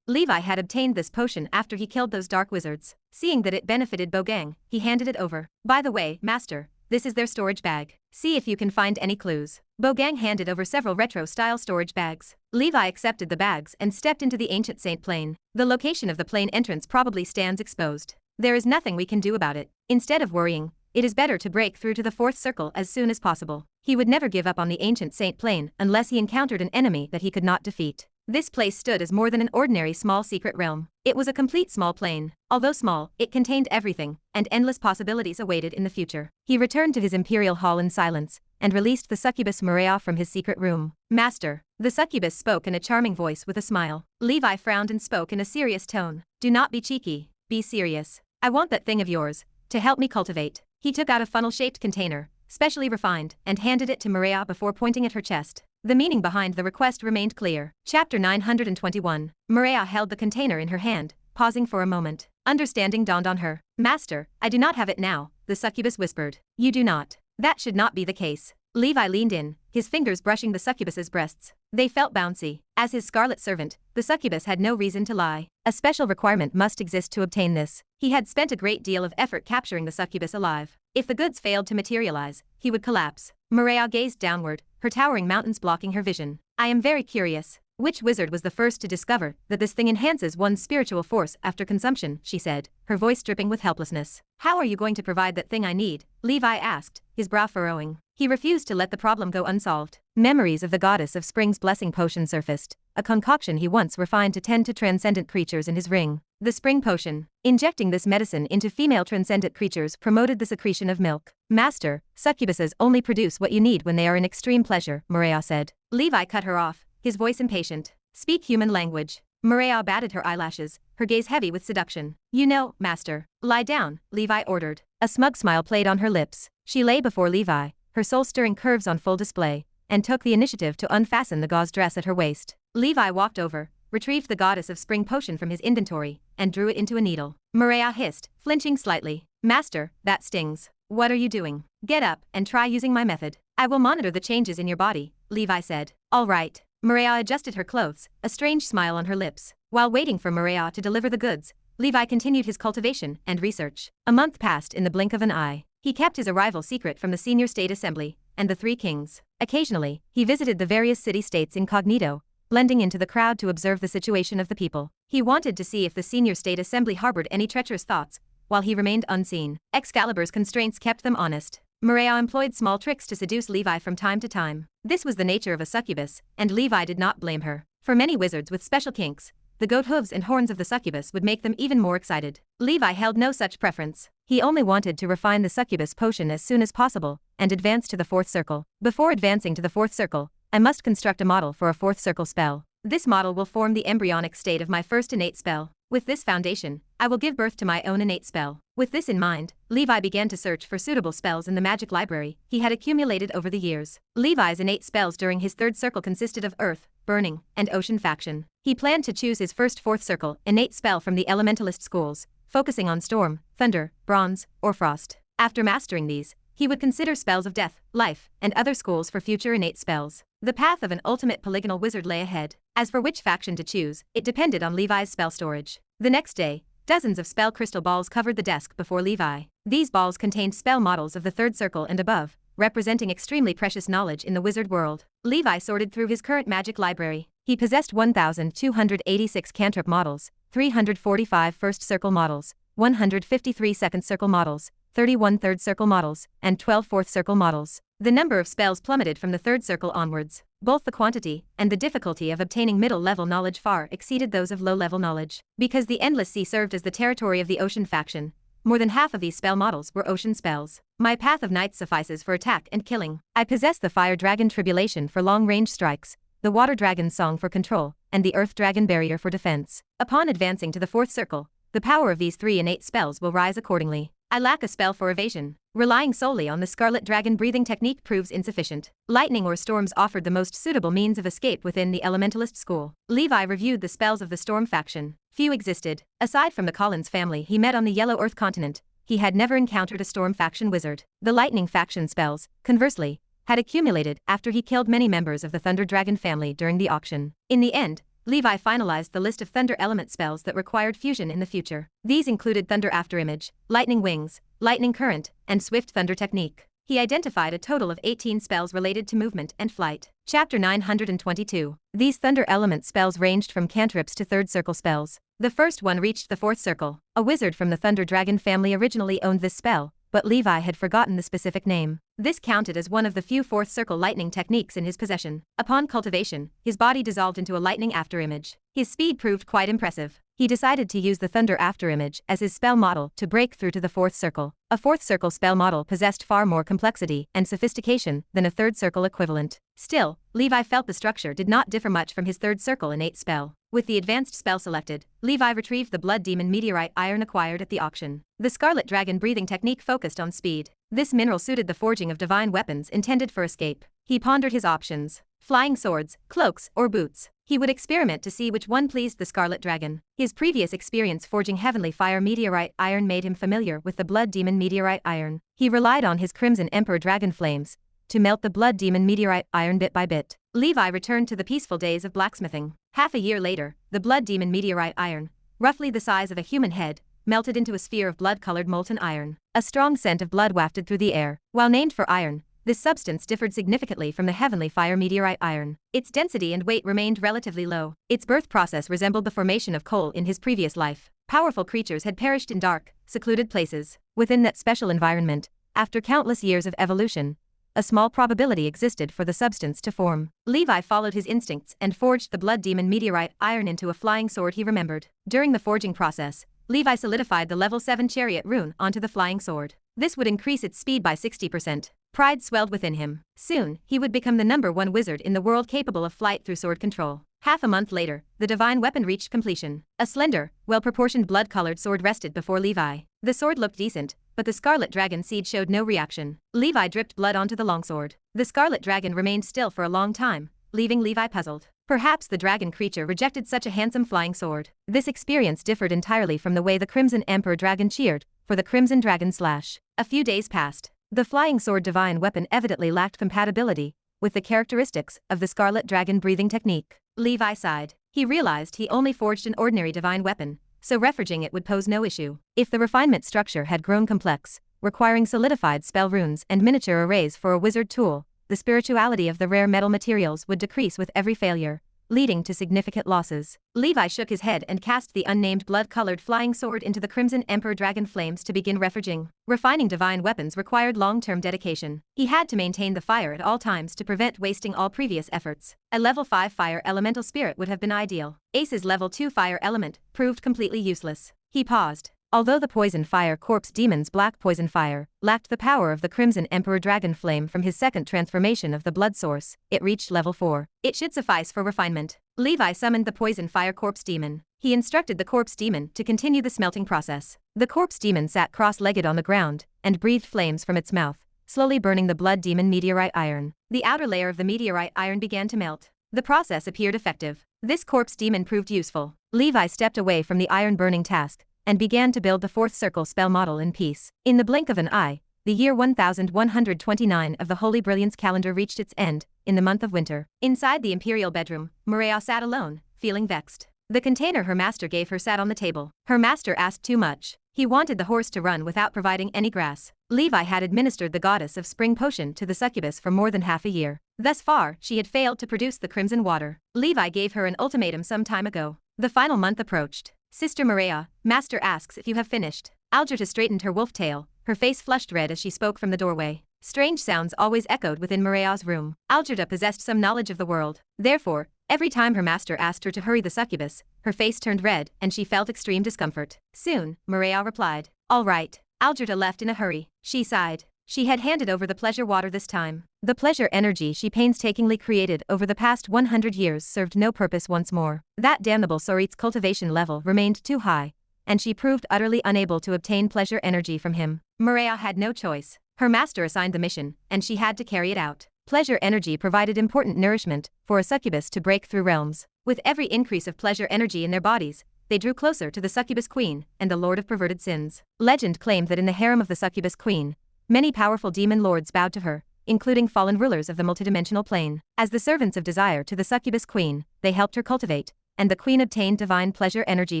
Levi had obtained this potion after he killed those dark wizards. Seeing that it benefited Bo Gang, he handed it over. By the way, master, this is their storage bag. See if you can find any clues. Bo Gang handed over several retro-style storage bags. Levi accepted the bags and stepped into the ancient Saint Plane. The location of the plane entrance probably stands exposed. There is nothing we can do about it. Instead of worrying, it is better to break through to the 4th circle as soon as possible. He would never give up on the ancient Saint Plane unless he encountered an enemy that he could not defeat. This place stood as more than an ordinary small secret realm. It was a complete small plane. Although small, it contained everything, and endless possibilities awaited in the future. He returned to his imperial hall in silence, and released the succubus Maria from his secret room. Master, the succubus spoke in a charming voice with a smile. Levi frowned and spoke in a serious tone. Do not be cheeky, be serious. I want that thing of yours, to help me cultivate. He took out a funnel-shaped container, specially refined, and handed it to Maria before pointing at her chest. The meaning behind the request remained clear. Chapter 921. Maria held the container in her hand, pausing for a moment. Understanding dawned on her. Master, I do not have it now, the succubus whispered. You do not. That should not be the case. Levi leaned in, his fingers brushing the succubus's breasts. They felt bouncy. As his scarlet servant, the succubus had no reason to lie. A special requirement must exist to obtain this. He had spent a great deal of effort capturing the succubus alive. If the goods failed to materialize, he would collapse. Maria gazed downward, her towering mountains blocking her vision. I am very curious. Which wizard was the first to discover that this thing enhances one's spiritual force after consumption, she said, her voice dripping with helplessness. How are you going to provide that thing I need? Levi asked, his brow furrowing. He refused to let the problem go unsolved. Memories of the goddess of spring's blessing potion surfaced, a concoction he once refined to tend to transcendent creatures in his ring. The spring potion. Injecting this medicine into female transcendent creatures promoted the secretion of milk. Master, succubuses only produce what you need when they are in extreme pleasure, Maria said. Levi cut her off, his voice impatient. Speak human language. Maria batted her eyelashes, her gaze heavy with seduction. You know, master. Lie down, Levi ordered. A smug smile played on her lips. She lay before Levi, her soul-stirring curves on full display, and took the initiative to unfasten the gauze dress at her waist. Levi walked over, retrieved the goddess of spring potion from his inventory, and drew it into a needle. Maria hissed, flinching slightly. Master, that stings. What are you doing? Get up and try using my method. I will monitor the changes in your body, Levi said. All right. Maria adjusted her clothes, a strange smile on her lips. While waiting for Maria to deliver the goods, Levi continued his cultivation and research. A month passed in the blink of an eye. He kept his arrival secret from the senior state assembly and the three kings. Occasionally, he visited the various city-states incognito, blending into the crowd to observe the situation of the people. He wanted to see if the senior state assembly harbored any treacherous thoughts, while he remained unseen. Excalibur's constraints kept them honest. Maria employed small tricks to seduce Levi from time to time. This was the nature of a succubus, and Levi did not blame her. For many wizards with special kinks, the goat hooves and horns of the succubus would make them even more excited. Levi held no such preference. He only wanted to refine the succubus potion as soon as possible, and advance to the fourth circle. Before advancing to the fourth circle, I must construct a model for a fourth circle spell. This model will form the embryonic state of my first innate spell. With this foundation, I will give birth to my own innate spell. With this in mind, Levi began to search for suitable spells in the magic library he had accumulated over the years. Levi's innate spells during his third circle consisted of earth, burning, and ocean faction. He planned to choose his first fourth circle innate spell from the elementalist schools, focusing on storm, thunder, bronze, or frost. After mastering these, he would consider spells of death, life, and other schools for future innate spells. The path of an ultimate polygonal wizard lay ahead. As for which faction to choose, it depended on Levi's spell storage. The next day, dozens of spell crystal balls covered the desk before Levi. These balls contained spell models of the third circle and above, representing extremely precious knowledge in the wizard world. Levi sorted through his current magic library. He possessed 1,286 cantrip models, 345 first circle models, 153 second circle models, 31 third circle models, and 12 fourth circle models. The number of spells plummeted from the third circle onwards. Both the quantity and the difficulty of obtaining middle-level knowledge far exceeded those of low-level knowledge. Because the Endless Sea served as the territory of the ocean faction, more than half of these spell models were ocean spells. My Path of Night suffices for attack and killing. I possess the Fire Dragon Tribulation for long-range strikes, the Water Dragon Song for control, and the Earth Dragon Barrier for defense. Upon advancing to the fourth circle, the power of these three innate spells will rise accordingly. I lack a spell for evasion. Relying solely on the Scarlet Dragon breathing technique proves insufficient. Lightning or storms offered the most suitable means of escape within the Elementalist school. Levi reviewed the spells of the Storm faction. Few existed. Aside from the Collins family he met on the Yellow Earth continent, he had never encountered a Storm faction wizard. The Lightning faction spells, conversely, had accumulated after he killed many members of the Thunder Dragon family during the auction. In the end, Levi finalized the list of thunder element spells that required fusion in the future. These included Thunder Afterimage, Lightning Wings, Lightning Current, and Swift Thunder Technique. He identified a total of 18 spells related to movement and flight. Chapter 922. These thunder element spells ranged from cantrips to third circle spells. The first one reached the fourth circle. A wizard from the Thunder Dragon family originally owned this spell, but Levi had forgotten the specific name. This counted as one of the few fourth circle lightning techniques in his possession. Upon cultivation, his body dissolved into a lightning afterimage. His speed proved quite impressive. He decided to use the thunder afterimage as his spell model to break through to the fourth circle. A fourth circle spell model possessed far more complexity and sophistication than a third circle equivalent. Still, Levi felt the structure did not differ much from his third circle innate spell. With the advanced spell selected, Levi retrieved the Blood Demon Meteorite Iron acquired at the auction. The Scarlet Dragon breathing technique focused on speed. This mineral suited the forging of divine weapons intended for escape. He pondered his options: flying swords, cloaks, or boots. He would experiment to see which one pleased the Scarlet Dragon. His previous experience forging Heavenly Fire Meteorite Iron made him familiar with the Blood Demon Meteorite Iron. He relied on his Crimson Emperor Dragon Flames to melt the Blood Demon Meteorite Iron bit by bit. Levi returned to the peaceful days of blacksmithing. Half a year later, the Blood Demon Meteorite Iron, roughly the size of a human head, melted into a sphere of blood-colored molten iron. A strong scent of blood wafted through the air. While named for iron, this substance differed significantly from the Heavenly Fire Meteorite Iron. Its density and weight remained relatively low. Its birth process resembled the formation of coal in his previous life. Powerful creatures had perished in dark, secluded places. Within that special environment, after countless years of evolution, a small probability existed for the substance to form. Levi followed his instincts and forged the Blood Demon Meteorite Iron into a flying sword he remembered. During the forging process, Levi solidified the level 7 chariot rune onto the flying sword. This would increase its speed by 60%. Pride swelled within him. Soon, he would become the #1 wizard in the world capable of flight through sword control. Half a month later, the divine weapon reached completion. A slender, well-proportioned blood-colored sword rested before Levi. The sword looked decent, but the Scarlet Dragon seed showed no reaction. Levi dripped blood onto the longsword. The Scarlet Dragon remained still for a long time, leaving Levi puzzled. Perhaps the dragon creature rejected such a handsome flying sword. This experience differed entirely from the way the Crimson Emperor Dragon cheered for the Crimson Dragon Slash. A few days passed. The flying sword divine weapon evidently lacked compatibility with the characteristics of the Scarlet Dragon breathing technique. Levi sighed. He realized he only forged an ordinary divine weapon, so reforging it would pose no issue. If the refinement structure had grown complex, requiring solidified spell runes and miniature arrays for a wizard tool, the spirituality of the rare metal materials would decrease with every failure, leading to significant losses. Levi shook his head and cast the unnamed blood-colored flying sword into the Crimson Emperor Dragon flames to begin reforging. Refining divine weapons required long-term dedication. He had to maintain the fire at all times to prevent wasting all previous efforts. A level 5 fire elemental spirit would have been ideal. Ace's level 2 fire element proved completely useless. He paused. Although the Poison Fire Corpse Demon's Black Poison Fire lacked the power of the Crimson Emperor Dragon Flame from his second transformation of the Blood Source, it reached level 4. It should suffice for refinement. Levi summoned the Poison Fire Corpse Demon. He instructed the Corpse Demon to continue the smelting process. The Corpse Demon sat cross-legged on the ground and breathed flames from its mouth, slowly burning the Blood Demon meteorite iron. The outer layer of the meteorite iron began to melt. The process appeared effective. This Corpse Demon proved useful. Levi stepped away from the iron-burning task and began to build the fourth circle spell model in peace. In the blink of an eye, the year 1129 of the Holy Brilliance calendar reached its end, in the month of winter. Inside the imperial bedroom, Maria sat alone, feeling vexed. The container her master gave her sat on the table. Her master asked too much. He wanted the horse to run without providing any grass. Levi had administered the goddess of spring potion to the succubus for more than half a year. Thus far, she had failed to produce the crimson water. Levi gave her an ultimatum some time ago. The final month approached. Sister Maria, Master asks if you have finished. Algerta straightened her wolf tail, her face flushed red as she spoke from the doorway. Strange sounds always echoed within Maria's room. Algerta possessed some knowledge of the world. Therefore, every time her master asked her to hurry the succubus, her face turned red and she felt extreme discomfort. Soon, Maria replied. All right. Algerta left in a hurry. She sighed. She had handed over the pleasure water this time. The pleasure energy she painstakingly created over the past 100 years served no purpose once more. That damnable Sorit's cultivation level remained too high, and she proved utterly unable to obtain pleasure energy from him. Maria had no choice. Her master assigned the mission, and she had to carry it out. Pleasure energy provided important nourishment for a succubus to break through realms. With every increase of pleasure energy in their bodies, they drew closer to the succubus queen and the lord of perverted sins. Legend claimed that in the harem of the succubus queen, many powerful demon lords bowed to her, including fallen rulers of the multidimensional plane. As the servants of desire to the succubus queen, they helped her cultivate, and the queen obtained divine pleasure energy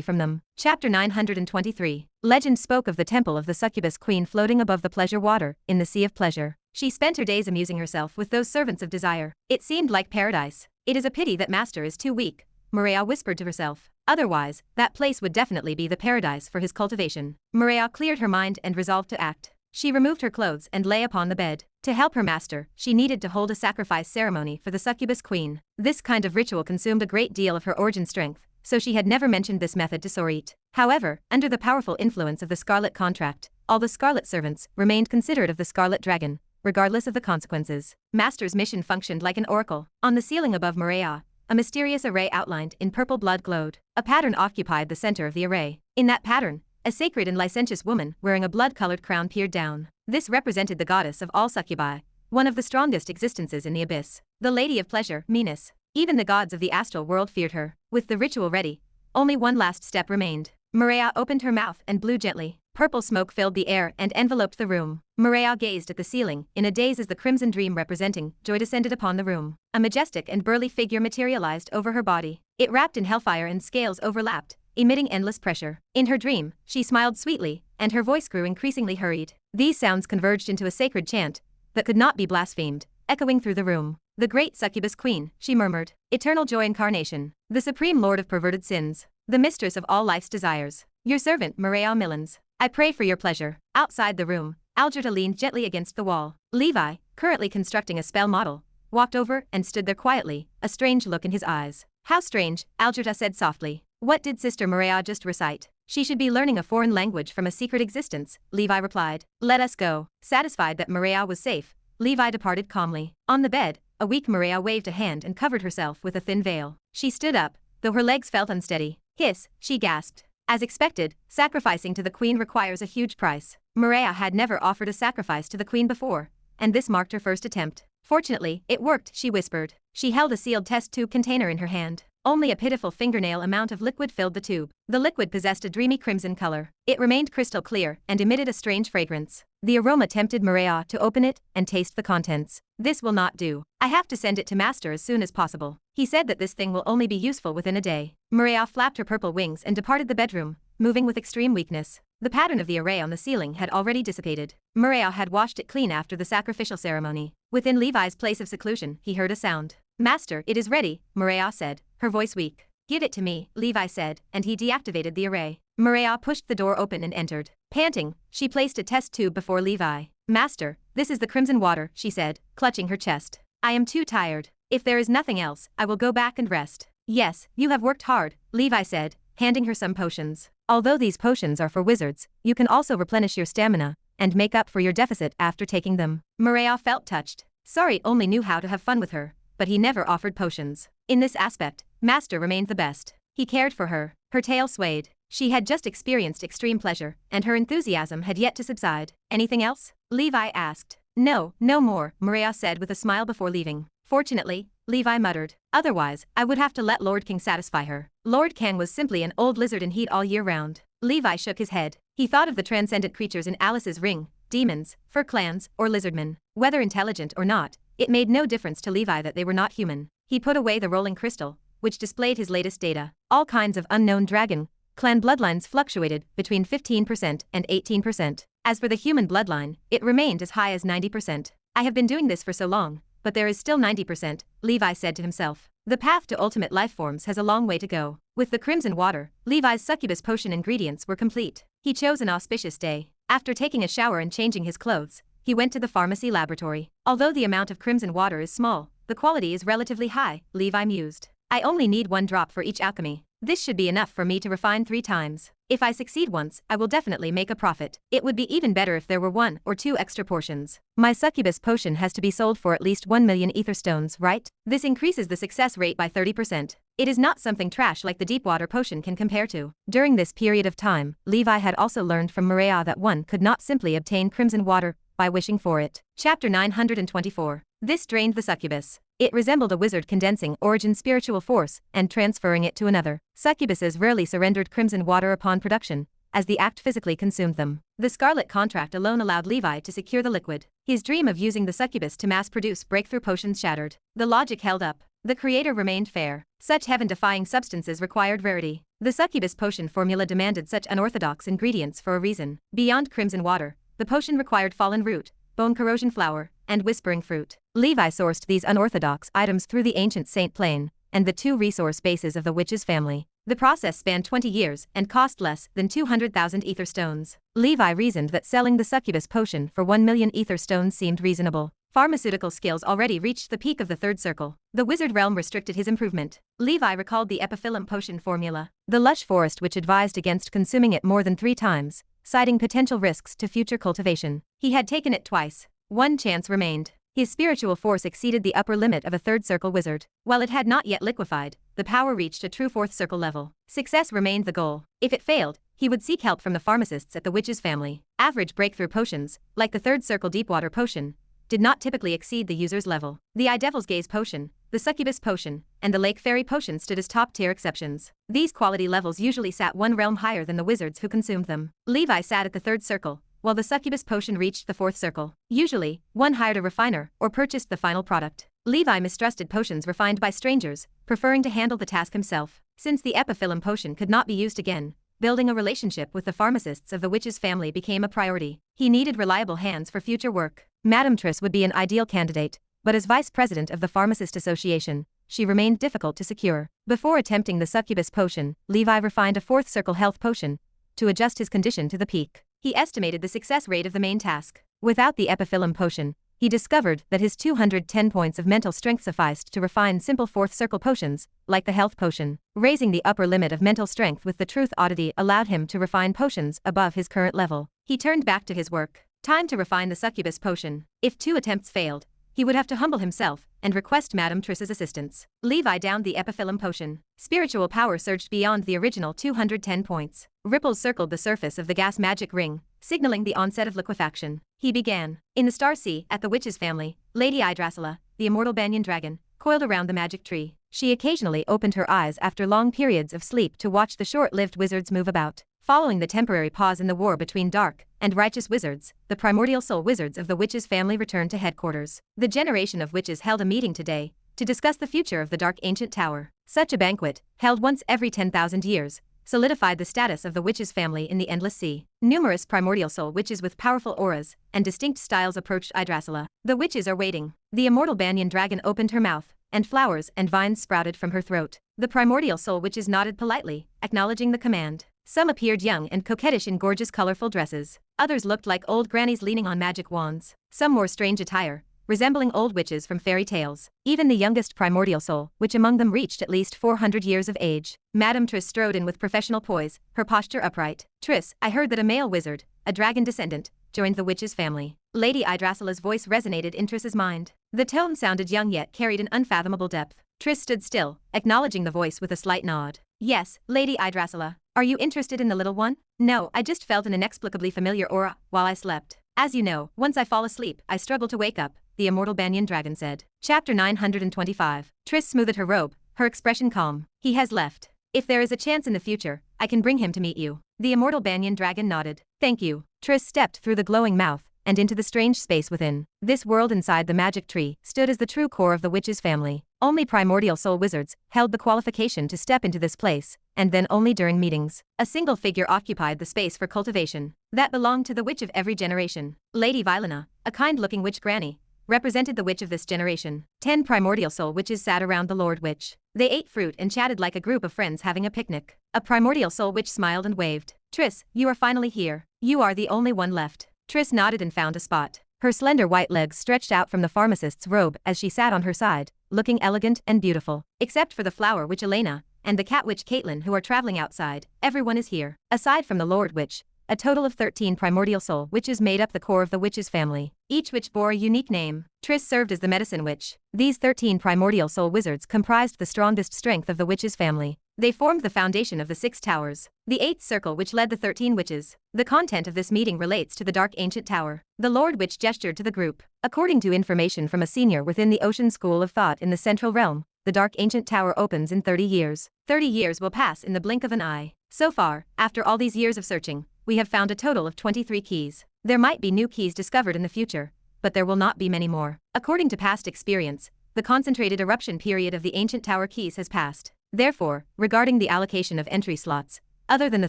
from them. Chapter 923. Legend spoke of the temple of the succubus queen floating above the pleasure water, in the sea of pleasure. She spent her days amusing herself with those servants of desire. It seemed like paradise. It is a pity that master is too weak, Maria whispered to herself. Otherwise, that place would definitely be the paradise for his cultivation. Maria cleared her mind and resolved to act. She removed her clothes and lay upon the bed. To help her master, she needed to hold a sacrifice ceremony for the succubus queen. This kind of ritual consumed a great deal of her origin strength, so she had never mentioned this method to Sorit. However, under the powerful influence of the Scarlet Contract, all the Scarlet servants remained considerate of the Scarlet Dragon, regardless of the consequences. Master's mission functioned like an oracle. On the ceiling above Maria, a mysterious array outlined in purple blood glowed. A pattern occupied the center of the array. In that pattern, a sacred and licentious woman wearing a blood-colored crown peered down. This represented the goddess of all succubi, one of the strongest existences in the abyss. The Lady of Pleasure, Venus. Even the gods of the astral world feared her. With the ritual ready, only one last step remained. Maria opened her mouth and blew gently. Purple smoke filled the air and enveloped the room. Maria gazed at the ceiling, in a daze as the crimson dream representing joy descended upon the room. A majestic and burly figure materialized over her body. It wrapped in hellfire and scales overlapped, emitting endless pressure. In her dream, she smiled sweetly, and her voice grew increasingly hurried. These sounds converged into a sacred chant that could not be blasphemed, echoing through the room. The great succubus queen, she murmured. Eternal joy incarnation. The supreme lord of perverted sins. The mistress of all life's desires. Your servant, Maria Millens. I pray for your pleasure. Outside the room, Algerta leaned gently against the wall. Levi, currently constructing a spell model, walked over and stood there quietly, a strange look in his eyes. How strange, Algerta said softly. What did Sister Maria just recite? She should be learning a foreign language from a secret existence, Levi replied. Let us go. Satisfied that Maria was safe, Levi departed calmly. On the bed, a weak Maria waved a hand and covered herself with a thin veil. She stood up, though her legs felt unsteady. Hiss, she gasped. As expected, sacrificing to the queen requires a huge price. Maria had never offered a sacrifice to the queen before, and this marked her first attempt. Fortunately, it worked, she whispered. She held a sealed test tube container in her hand. Only a pitiful fingernail amount of liquid filled the tube. The liquid possessed a dreamy crimson color. It remained crystal clear and emitted a strange fragrance. The aroma tempted Maria to open it and taste the contents. This will not do. I have to send it to Master as soon as possible. He said that this thing will only be useful within a day. Maria flapped her purple wings and departed the bedroom, moving with extreme weakness. The pattern of the array on the ceiling had already dissipated. Maria had washed it clean after the sacrificial ceremony. Within Levi's place of seclusion, he heard a sound. Master, it is ready, Maria said, her voice weak. Give it to me, Levi said, and he deactivated the array. Maria pushed the door open and entered. Panting, she placed a test tube before Levi. Master, this is the crimson water, she said, clutching her chest. I am too tired. If there is nothing else, I will go back and rest. Yes, you have worked hard, Levi said, handing her some potions. Although these potions are for wizards, you can also replenish your stamina and make up for your deficit after taking them. Maria felt touched. Sorry only knew how to have fun with her, but he never offered potions. In this aspect, Master remained the best. He cared for her. Her tail swayed. She had just experienced extreme pleasure, and her enthusiasm had yet to subside. Anything else? Levi asked. No, no more, Maria said with a smile before leaving. Fortunately, Levi muttered. Otherwise, I would have to let Lord King satisfy her. Lord Kang was simply an old lizard in heat all year round. Levi shook his head. He thought of the transcendent creatures in Alice's ring, demons, fur clans, or lizardmen. Whether intelligent or not, it made no difference to Levi that they were not human. He put away the rolling crystal, which displayed his latest data. All kinds of unknown dragon clan bloodlines fluctuated between 15% and 18%. As for the human bloodline, it remained as high as 90%. I have been doing this for so long, but there is still 90%, Levi said to himself. The path to ultimate life forms has a long way to go. With the crimson water, Levi's succubus potion ingredients were complete. He chose an auspicious day. After taking a shower and changing his clothes, he went to the pharmacy laboratory. Although the amount of crimson water is small, the quality is relatively high, Levi mused. I only need 1 drop for each alchemy. This should be enough for me to refine 3 times. If I succeed once, I will definitely make a profit. It would be even better if there were 1 or 2 extra portions. My succubus potion has to be sold for at least 1 million ether stones, right? This increases the success rate by 30%. It is not something trash like the deep water potion can compare to. During this period of time, Levi had also learned from Maria that one could not simply obtain crimson water by wishing for it. Chapter 924. This drained the succubus. It resembled a wizard condensing Origin's spiritual force and transferring it to another. Succubuses rarely surrendered crimson water upon production, as the act physically consumed them. The Scarlet Contract alone allowed Levi to secure the liquid. His dream of using the succubus to mass-produce breakthrough potions shattered. The logic held up. The creator remained fair. Such heaven-defying substances required rarity. The succubus potion formula demanded such unorthodox ingredients for a reason. Beyond crimson water, the potion required fallen root, bone corrosion flower, and whispering fruit. Levi sourced these unorthodox items through the ancient Saint Plane and the 2 resource bases of the witch's family. The process spanned 20 years and cost less than 200,000 ether stones. Levi reasoned that selling the succubus potion for 1 million ether stones seemed reasonable. Pharmaceutical skills already reached the peak of the 3rd circle. The wizard realm restricted his improvement. Levi recalled the epiphyllum potion formula. The lush forest which advised against consuming it more than 3 times, citing potential risks to future cultivation. He had taken it twice. 1 chance remained. His spiritual force exceeded the upper limit of a 3rd circle wizard. While it had not yet liquefied, the power reached a true 4th circle level. Success remained the goal. If it failed, he would seek help from the pharmacists at the witch's family. Average breakthrough potions, like the 3rd circle deepwater potion, did not typically exceed the user's level. The Eye Devil's Gaze potion, the Succubus potion, and the Lake Fairy potion stood as top-tier exceptions. These quality levels usually sat 1 realm higher than the wizards who consumed them. Levi sat at the 3rd circle, while the Succubus potion reached the 4th circle. Usually, one hired a refiner or purchased the final product. Levi mistrusted potions refined by strangers, preferring to handle the task himself. Since the epiphyllum potion could not be used again, building a relationship with the pharmacists of the witch's family became a priority. He needed reliable hands for future work. Madame Triss would be an ideal candidate, but as vice president of the Pharmacist Association, she remained difficult to secure. Before attempting the succubus potion, Levi refined a 4th circle health potion to adjust his condition to the peak. He estimated the success rate of the main task. Without the epiphyllum potion, he discovered that his 210 points of mental strength sufficed to refine simple 4th circle potions, like the health potion. Raising the upper limit of mental strength with the Truth Oddity allowed him to refine potions above his current level. He turned back to his work. Time to refine the succubus potion. If 2 attempts failed, he would have to humble himself and request Madame Triss's assistance. Levi downed the epiphyllum potion. Spiritual power surged beyond the original 210 points. Ripples circled the surface of the gas magic ring, signaling the onset of liquefaction. He began. In the Star Sea, at the witch's family, Lady Yggdrasila, the immortal banyan dragon, coiled around the magic tree. She occasionally opened her eyes after long periods of sleep to watch the short-lived wizards move about. Following the temporary pause in the war between dark and righteous wizards, the primordial soul wizards of the witches' family returned to headquarters. The generation of witches held a meeting today to discuss the future of the dark ancient tower. Such a banquet, held once every 10,000 years, solidified the status of the witches' family in the endless sea. Numerous primordial soul witches with powerful auras and distinct styles approached Yggdrasil. The witches are waiting. The immortal banyan dragon opened her mouth, and flowers and vines sprouted from her throat. The primordial soul witches nodded politely, acknowledging the command. Some appeared young and coquettish in gorgeous colorful dresses. Others looked like old grannies leaning on magic wands. Some wore strange attire, resembling old witches from fairy tales. Even the youngest primordial soul, which among them reached at least 400 years of age. Madame Triss strode in with professional poise, her posture upright. Triss, I heard that a male wizard, a dragon descendant, joined the witches' family. Lady Yggdrasil's voice resonated in Triss's mind. The tone sounded young yet carried an unfathomable depth. Triss stood still, acknowledging the voice with a slight nod. Yes, Lady Yggdrasil. Are you interested in the little one? No, I just felt an inexplicably familiar aura while I slept. As you know, once I fall asleep, I struggle to wake up, the immortal banyan dragon said. Chapter 925. Triss smoothed her robe, her expression calm. He has left. If there is a chance in the future, I can bring him to meet you. The immortal banyan dragon nodded. Thank you. Triss stepped through the glowing mouth and into the strange space within. This world inside the magic tree stood as the true core of the witches' family. Only primordial soul wizards held the qualification to step into this place, and then only during meetings. A single figure occupied the space for cultivation. That belonged to the witch of every generation. Lady Vilena, a kind-looking witch granny, represented the witch of this generation. 10 primordial soul witches sat around the Lord Witch. They ate fruit and chatted like a group of friends having a picnic. A primordial soul witch smiled and waved. Triss, you are finally here. You are the only one left. Triss nodded and found a spot. Her slender white legs stretched out from the pharmacist's robe as she sat on her side, looking elegant and beautiful. Except for the flower witch Elena and the cat witch Caitlin who are traveling outside, everyone is here. Aside from the Lord Witch, a total of 13 primordial soul witches made up the core of the witches' family. Each witch bore a unique name. Triss served as the medicine witch. These 13 primordial soul wizards comprised the strongest strength of the witches' family. They formed the foundation of the 6 towers. The 8th circle which led the 13 witches. The content of this meeting relates to the Dark Ancient Tower. The Lord Witch gestured to the group. According to information from a senior within the Ocean School of Thought in the Central Realm, the Dark Ancient Tower opens in 30 years. 30 years will pass in the blink of an eye. So far, after all these years of searching, we have found a total of 23 keys. There might be new keys discovered in the future, but there will not be many more. According to past experience, the concentrated eruption period of the ancient tower keys has passed. Therefore, regarding the allocation of entry slots, other than the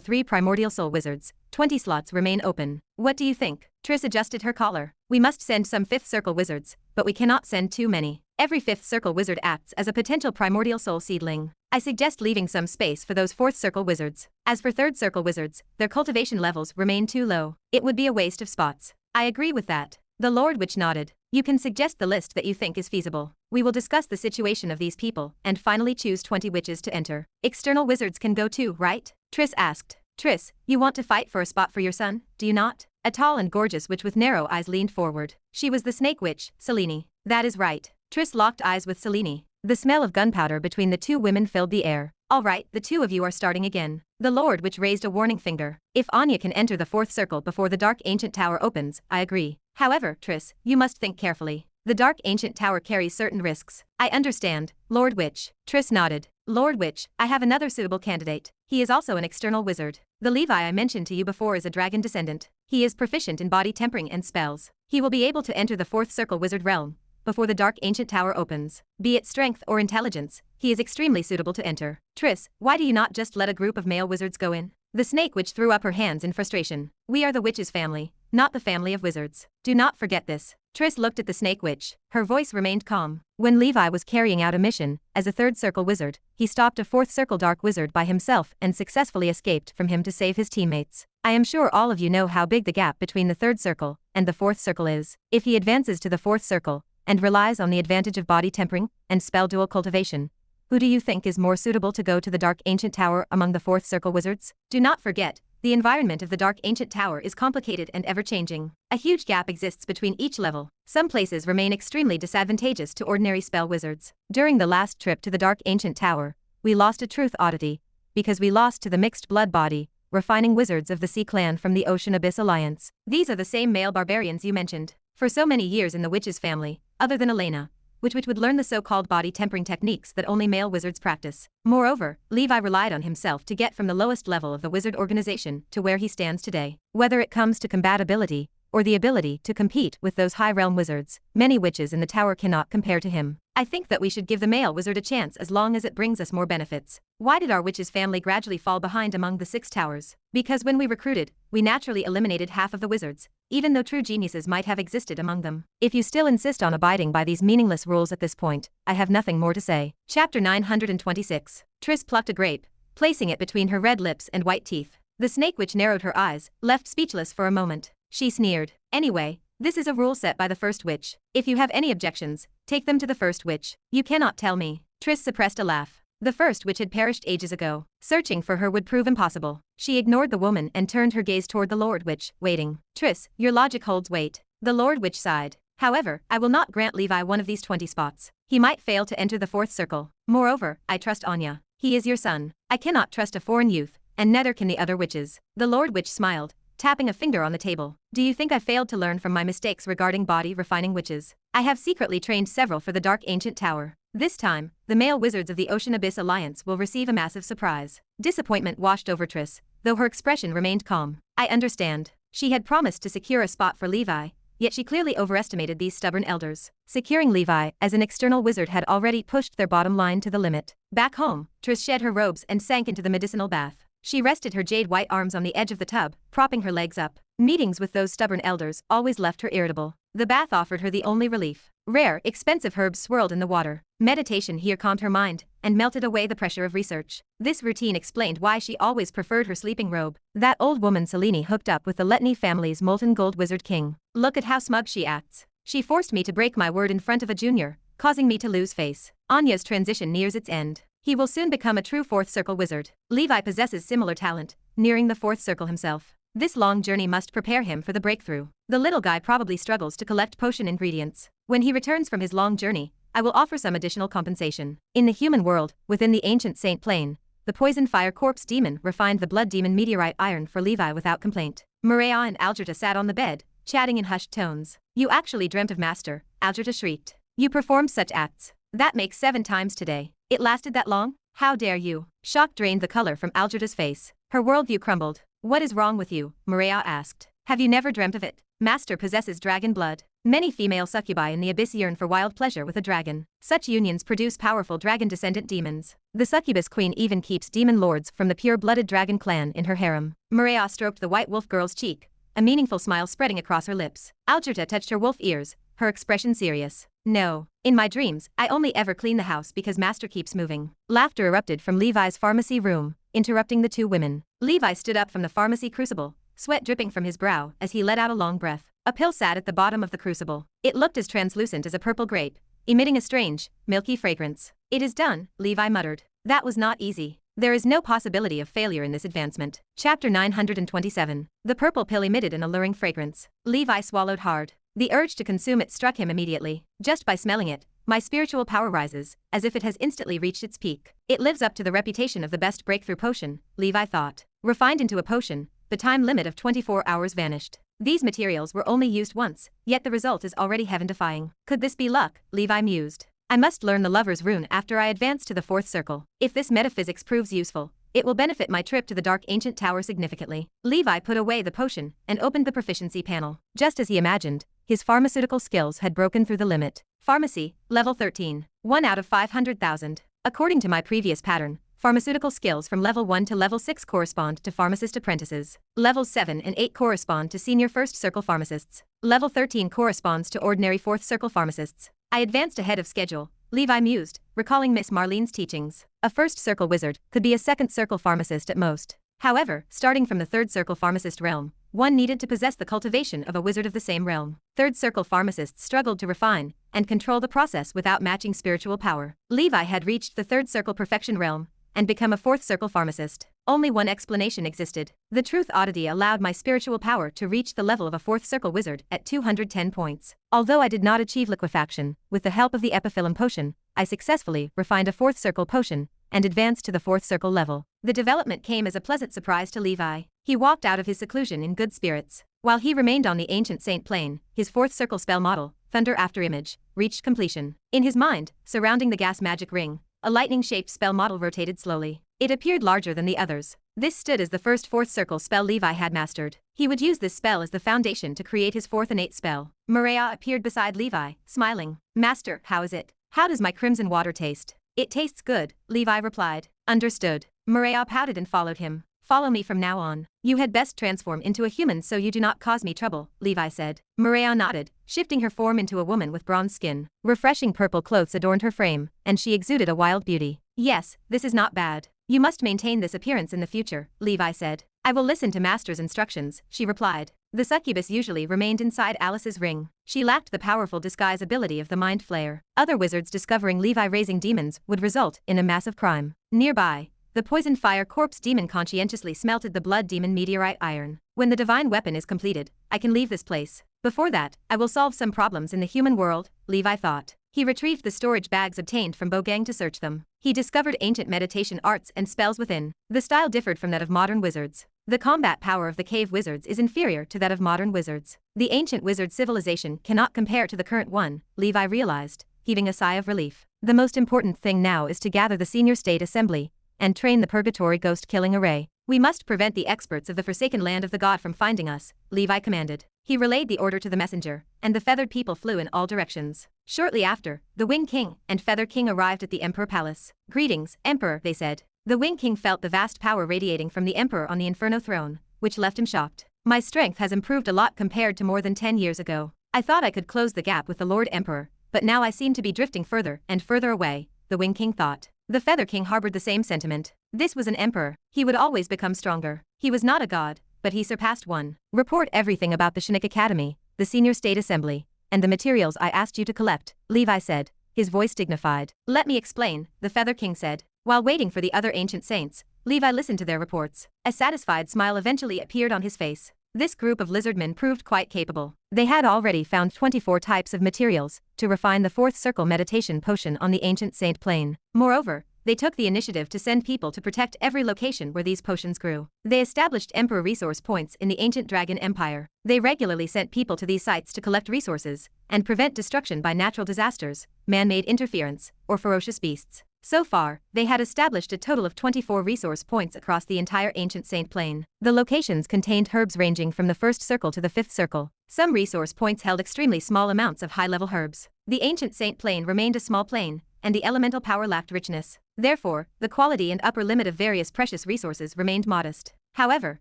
3 primordial soul wizards, 20 slots remain open. What do you think? Triss adjusted her collar. We must send some 5th circle wizards, but we cannot send too many. Every 5th circle wizard acts as a potential primordial soul seedling. I suggest leaving some space for those 4th circle wizards. As for 3rd circle wizards, their cultivation levels remain too low. It would be a waste of spots. I agree with that. The Lord Witch nodded. You can suggest the list that you think is feasible. We will discuss the situation of these people and finally choose 20 witches to enter. External wizards can go too, right? Triss asked. Triss, you want to fight for a spot for your son, do you not? A tall and gorgeous witch with narrow eyes leaned forward. She was the snake witch, Selene. That is right. Triss locked eyes with Selene. The smell of gunpowder between the two women filled the air. All right, the two of you are starting again. The Lord Witch raised a warning finger. If Anya can enter the 4th circle before the Dark Ancient Tower opens, I agree. However, Triss, you must think carefully. The Dark Ancient Tower carries certain risks. I understand, Lord Witch. Triss nodded. Lord Witch, I have another suitable candidate. He is also an external wizard. The Levi I mentioned to you before is a dragon descendant. He is proficient in body tempering and spells. He will be able to enter the 4th circle wizard realm before the Dark Ancient Tower opens. Be it strength or intelligence, he is extremely suitable to enter. Triss, why do you not just let a group of male wizards go in? The snake witch threw up her hands in frustration. We are the witch's family, not the family of wizards. Do not forget this. Triss looked at the snake witch. Her voice remained calm. When Levi was carrying out a mission, as a 3rd circle wizard, he stopped a 4th circle dark wizard by himself and successfully escaped from him to save his teammates. I am sure all of you know how big the gap between the 3rd circle and the 4th circle is. If he advances to the 4th circle, and relies on the advantage of body tempering and spell dual cultivation, who do you think is more suitable to go to the Dark Ancient Tower among the 4th circle wizards? Do not forget, the environment of the Dark Ancient Tower is complicated and ever-changing. A huge gap exists between each level. Some places remain extremely disadvantageous to ordinary spell wizards. During the last trip to the Dark Ancient Tower, we lost a Truth Oddity, because we lost to the mixed blood body, refining wizards of the Sea Clan from the Ocean Abyss Alliance. These are the same male barbarians you mentioned. For so many years in the witch's family, other than Elena, which would learn the so-called body tempering techniques that only male wizards practice. Moreover, Levi relied on himself to get from the lowest level of the wizard organization to where he stands today. Whether it comes to compatibility, or the ability to compete with those high realm wizards, many witches in the tower cannot compare to him. I think that we should give the male wizard a chance as long as it brings us more benefits. Why did our witch's family gradually fall behind among the 6 towers? Because when we recruited, we naturally eliminated half of the wizards, even though true geniuses might have existed among them. If you still insist on abiding by these meaningless rules at this point, I have nothing more to say. Chapter 926. Triss plucked a grape, placing it between her red lips and white teeth. The snake witch narrowed her eyes, left speechless for a moment. She sneered. Anyway, this is a rule set by the first witch. If you have any objections, take them to the first witch. You cannot tell me. Triss suppressed a laugh. The first witch had perished ages ago. Searching for her would prove impossible. She ignored the woman and turned her gaze toward the Lord Witch, waiting. Triss, your logic holds weight. The Lord Witch sighed. However, I will not grant Levi one of these 20 spots. He might fail to enter the 4th circle. Moreover, I trust Anya. He is your son. I cannot trust a foreign youth, and neither can the other witches. The Lord Witch smiled, tapping a finger on the table. Do you think I failed to learn from my mistakes regarding body refining witches? I have secretly trained several for the Dark Ancient Tower. This time, the male wizards of the Ocean Abyss Alliance will receive a massive surprise. Disappointment washed over Triss, though her expression remained calm. I understand. She had promised to secure a spot for Levi, yet she clearly overestimated these stubborn elders. Securing Levi as an external wizard had already pushed their bottom line to the limit. Back home, Triss shed her robes and sank into the medicinal bath. She rested her jade-white arms on the edge of the tub, propping her legs up. Meetings with those stubborn elders always left her irritable. The bath offered her the only relief. Rare, expensive herbs swirled in the water. Meditation here calmed her mind and melted away the pressure of research. This routine explained why she always preferred her sleeping robe. That old woman Selene hooked up with the Letny family's molten gold wizard king. Look at how smug she acts. She forced me to break my word in front of a junior, causing me to lose face. Anya's transition nears its end. He will soon become a true 4th circle wizard. Levi possesses similar talent, nearing the 4th circle himself. This long journey must prepare him for the breakthrough. The little guy probably struggles to collect potion ingredients. When he returns from his long journey, I will offer some additional compensation. In the human world, within the ancient Saint Plane, the poison fire corpse demon refined the blood demon meteorite iron for Levi without complaint. Maria and Algerta sat on the bed, chatting in hushed tones. You actually dreamt of Master, Algerta shrieked. You performed such acts. That makes 7 times today. It lasted that long? How dare you? Shock drained the color from Algerta's face. Her worldview crumbled. What is wrong with you? Maria asked. Have you never dreamt of it? Master possesses dragon blood. Many female succubi in the abyss yearn for wild pleasure with a dragon. Such unions produce powerful dragon-descendant demons. The succubus queen even keeps demon lords from the pure-blooded dragon clan in her harem. Maria stroked the white wolf girl's cheek, a meaningful smile spreading across her lips. Algerta touched her wolf ears, her expression serious. No. In my dreams, I only ever clean the house because Master keeps moving. Laughter erupted from Levi's pharmacy room, interrupting the 2 women. Levi stood up from the pharmacy crucible, sweat dripping from his brow as he let out a long breath. A pill sat at the bottom of the crucible. It looked as translucent as a purple grape, emitting a strange, milky fragrance. It is done, Levi muttered. That was not easy. There is no possibility of failure in this advancement. Chapter 927. The purple pill emitted an alluring fragrance. Levi swallowed hard. The urge to consume it struck him immediately. Just by smelling it, my spiritual power rises, as if it has instantly reached its peak. It lives up to the reputation of the best breakthrough potion, Levi thought. Refined into a potion, the time limit of 24 hours vanished. These materials were only used once, yet the result is already heaven-defying. Could this be luck? Levi mused. I must learn the Lover's Rune after I advance to the 4th circle. If this metaphysics proves useful, it will benefit my trip to the Dark Ancient Tower significantly. Levi put away the potion and opened the proficiency panel. Just as he imagined, his pharmaceutical skills had broken through the limit. Pharmacy, level 13. 1 out of 500,000. According to my previous pattern, pharmaceutical skills from level 1 to level 6 correspond to pharmacist apprentices. Levels 7 and 8 correspond to senior 1st circle pharmacists. Level 13 corresponds to ordinary 4th circle pharmacists. I advanced ahead of schedule, Levi mused, recalling Miss Marlene's teachings. A 1st circle wizard could be a 2nd circle pharmacist at most. However, starting from the 3rd circle pharmacist realm, one needed to possess the cultivation of a wizard of the same realm. 3rd circle pharmacists struggled to refine and control the process without matching spiritual power. Levi had reached the 3rd circle perfection realm and become a 4th circle pharmacist. Only one explanation existed. The Truth Oddity allowed my spiritual power to reach the level of a 4th circle wizard at 210 points. Although I did not achieve liquefaction, with the help of the epiphyllum potion, I successfully refined a 4th circle potion and advanced to the 4th circle level. The development came as a pleasant surprise to Levi. He walked out of his seclusion in good spirits. While he remained on the ancient Saint Plane, his 4th circle spell model, thunder after image, reached completion. In his mind, surrounding the gas magic ring, a lightning-shaped spell model rotated slowly. It appeared larger than the others. This stood as the first fourth circle spell Levi had mastered. He would use this spell as the foundation to create his fourth innate spell. Maria appeared beside Levi, smiling. Master, how is it? How does my crimson water taste? It tastes good, Levi replied. Understood. Maria pouted and followed him. Follow me from now on. You had best transform into a human so you do not cause me trouble, Levi said. Maria nodded, shifting her form into a woman with bronze skin. Refreshing purple clothes adorned her frame, and she exuded a wild beauty. Yes, this is not bad. You must maintain this appearance in the future, Levi said. I will listen to Master's instructions, she replied. The succubus usually remained inside Alice's ring. She lacked the powerful disguise ability of the Mind Flayer. Other wizards discovering Levi raising demons would result in a massive crime. Nearby, the poisoned fire corpse demon conscientiously smelted the blood demon meteorite iron. When the divine weapon is completed, I can leave this place. Before that, I will solve some problems in the human world, Levi thought. He retrieved the storage bags obtained from Bogang to search them. He discovered ancient meditation arts and spells within. The style differed from that of modern wizards. The combat power of the cave wizards is inferior to that of modern wizards. The ancient wizard civilization cannot compare to the current one, Levi realized, heaving a sigh of relief. The most important thing now is to gather the senior state assembly and train the purgatory ghost-killing array. We must prevent the experts of the forsaken land of the god from finding us, Levi commanded. He relayed the order to the messenger, and the feathered people flew in all directions. Shortly after, the Wing King and Feather King arrived at the Emperor Palace. Greetings, Emperor, they said. The Wing King felt the vast power radiating from the Emperor on the Inferno throne, which left him shocked. My strength has improved a lot compared to more than 10 years ago. I thought I could close the gap with the Lord Emperor, but now I seem to be drifting further and further away, the Wing King thought. The Feather King harbored the same sentiment. This was an emperor. He would always become stronger. He was not a god, but he surpassed one. Report everything about the Shinik Academy, the Senior State Assembly, and the materials I asked you to collect, Levi said, his voice dignified. Let me explain, the Feather King said. While waiting for the other ancient saints, Levi listened to their reports. A satisfied smile eventually appeared on his face. This group of lizardmen proved quite capable. They had already found 24 types of materials to refine the fourth circle meditation potion on the ancient saint plane. Moreover, they took the initiative to send people to protect every location where these potions grew. They established Emperor resource points in the ancient Dragon Empire. They regularly sent people to these sites to collect resources and prevent destruction by natural disasters, man-made interference, or ferocious beasts. So far, they had established a total of 24 resource points across the entire ancient saint plane. The locations contained herbs ranging from the first circle to the fifth circle. Some resource points held extremely small amounts of high-level herbs. The ancient saint plane remained a small plane, and the elemental power lacked richness. Therefore, the quality and upper limit of various precious resources remained modest. However,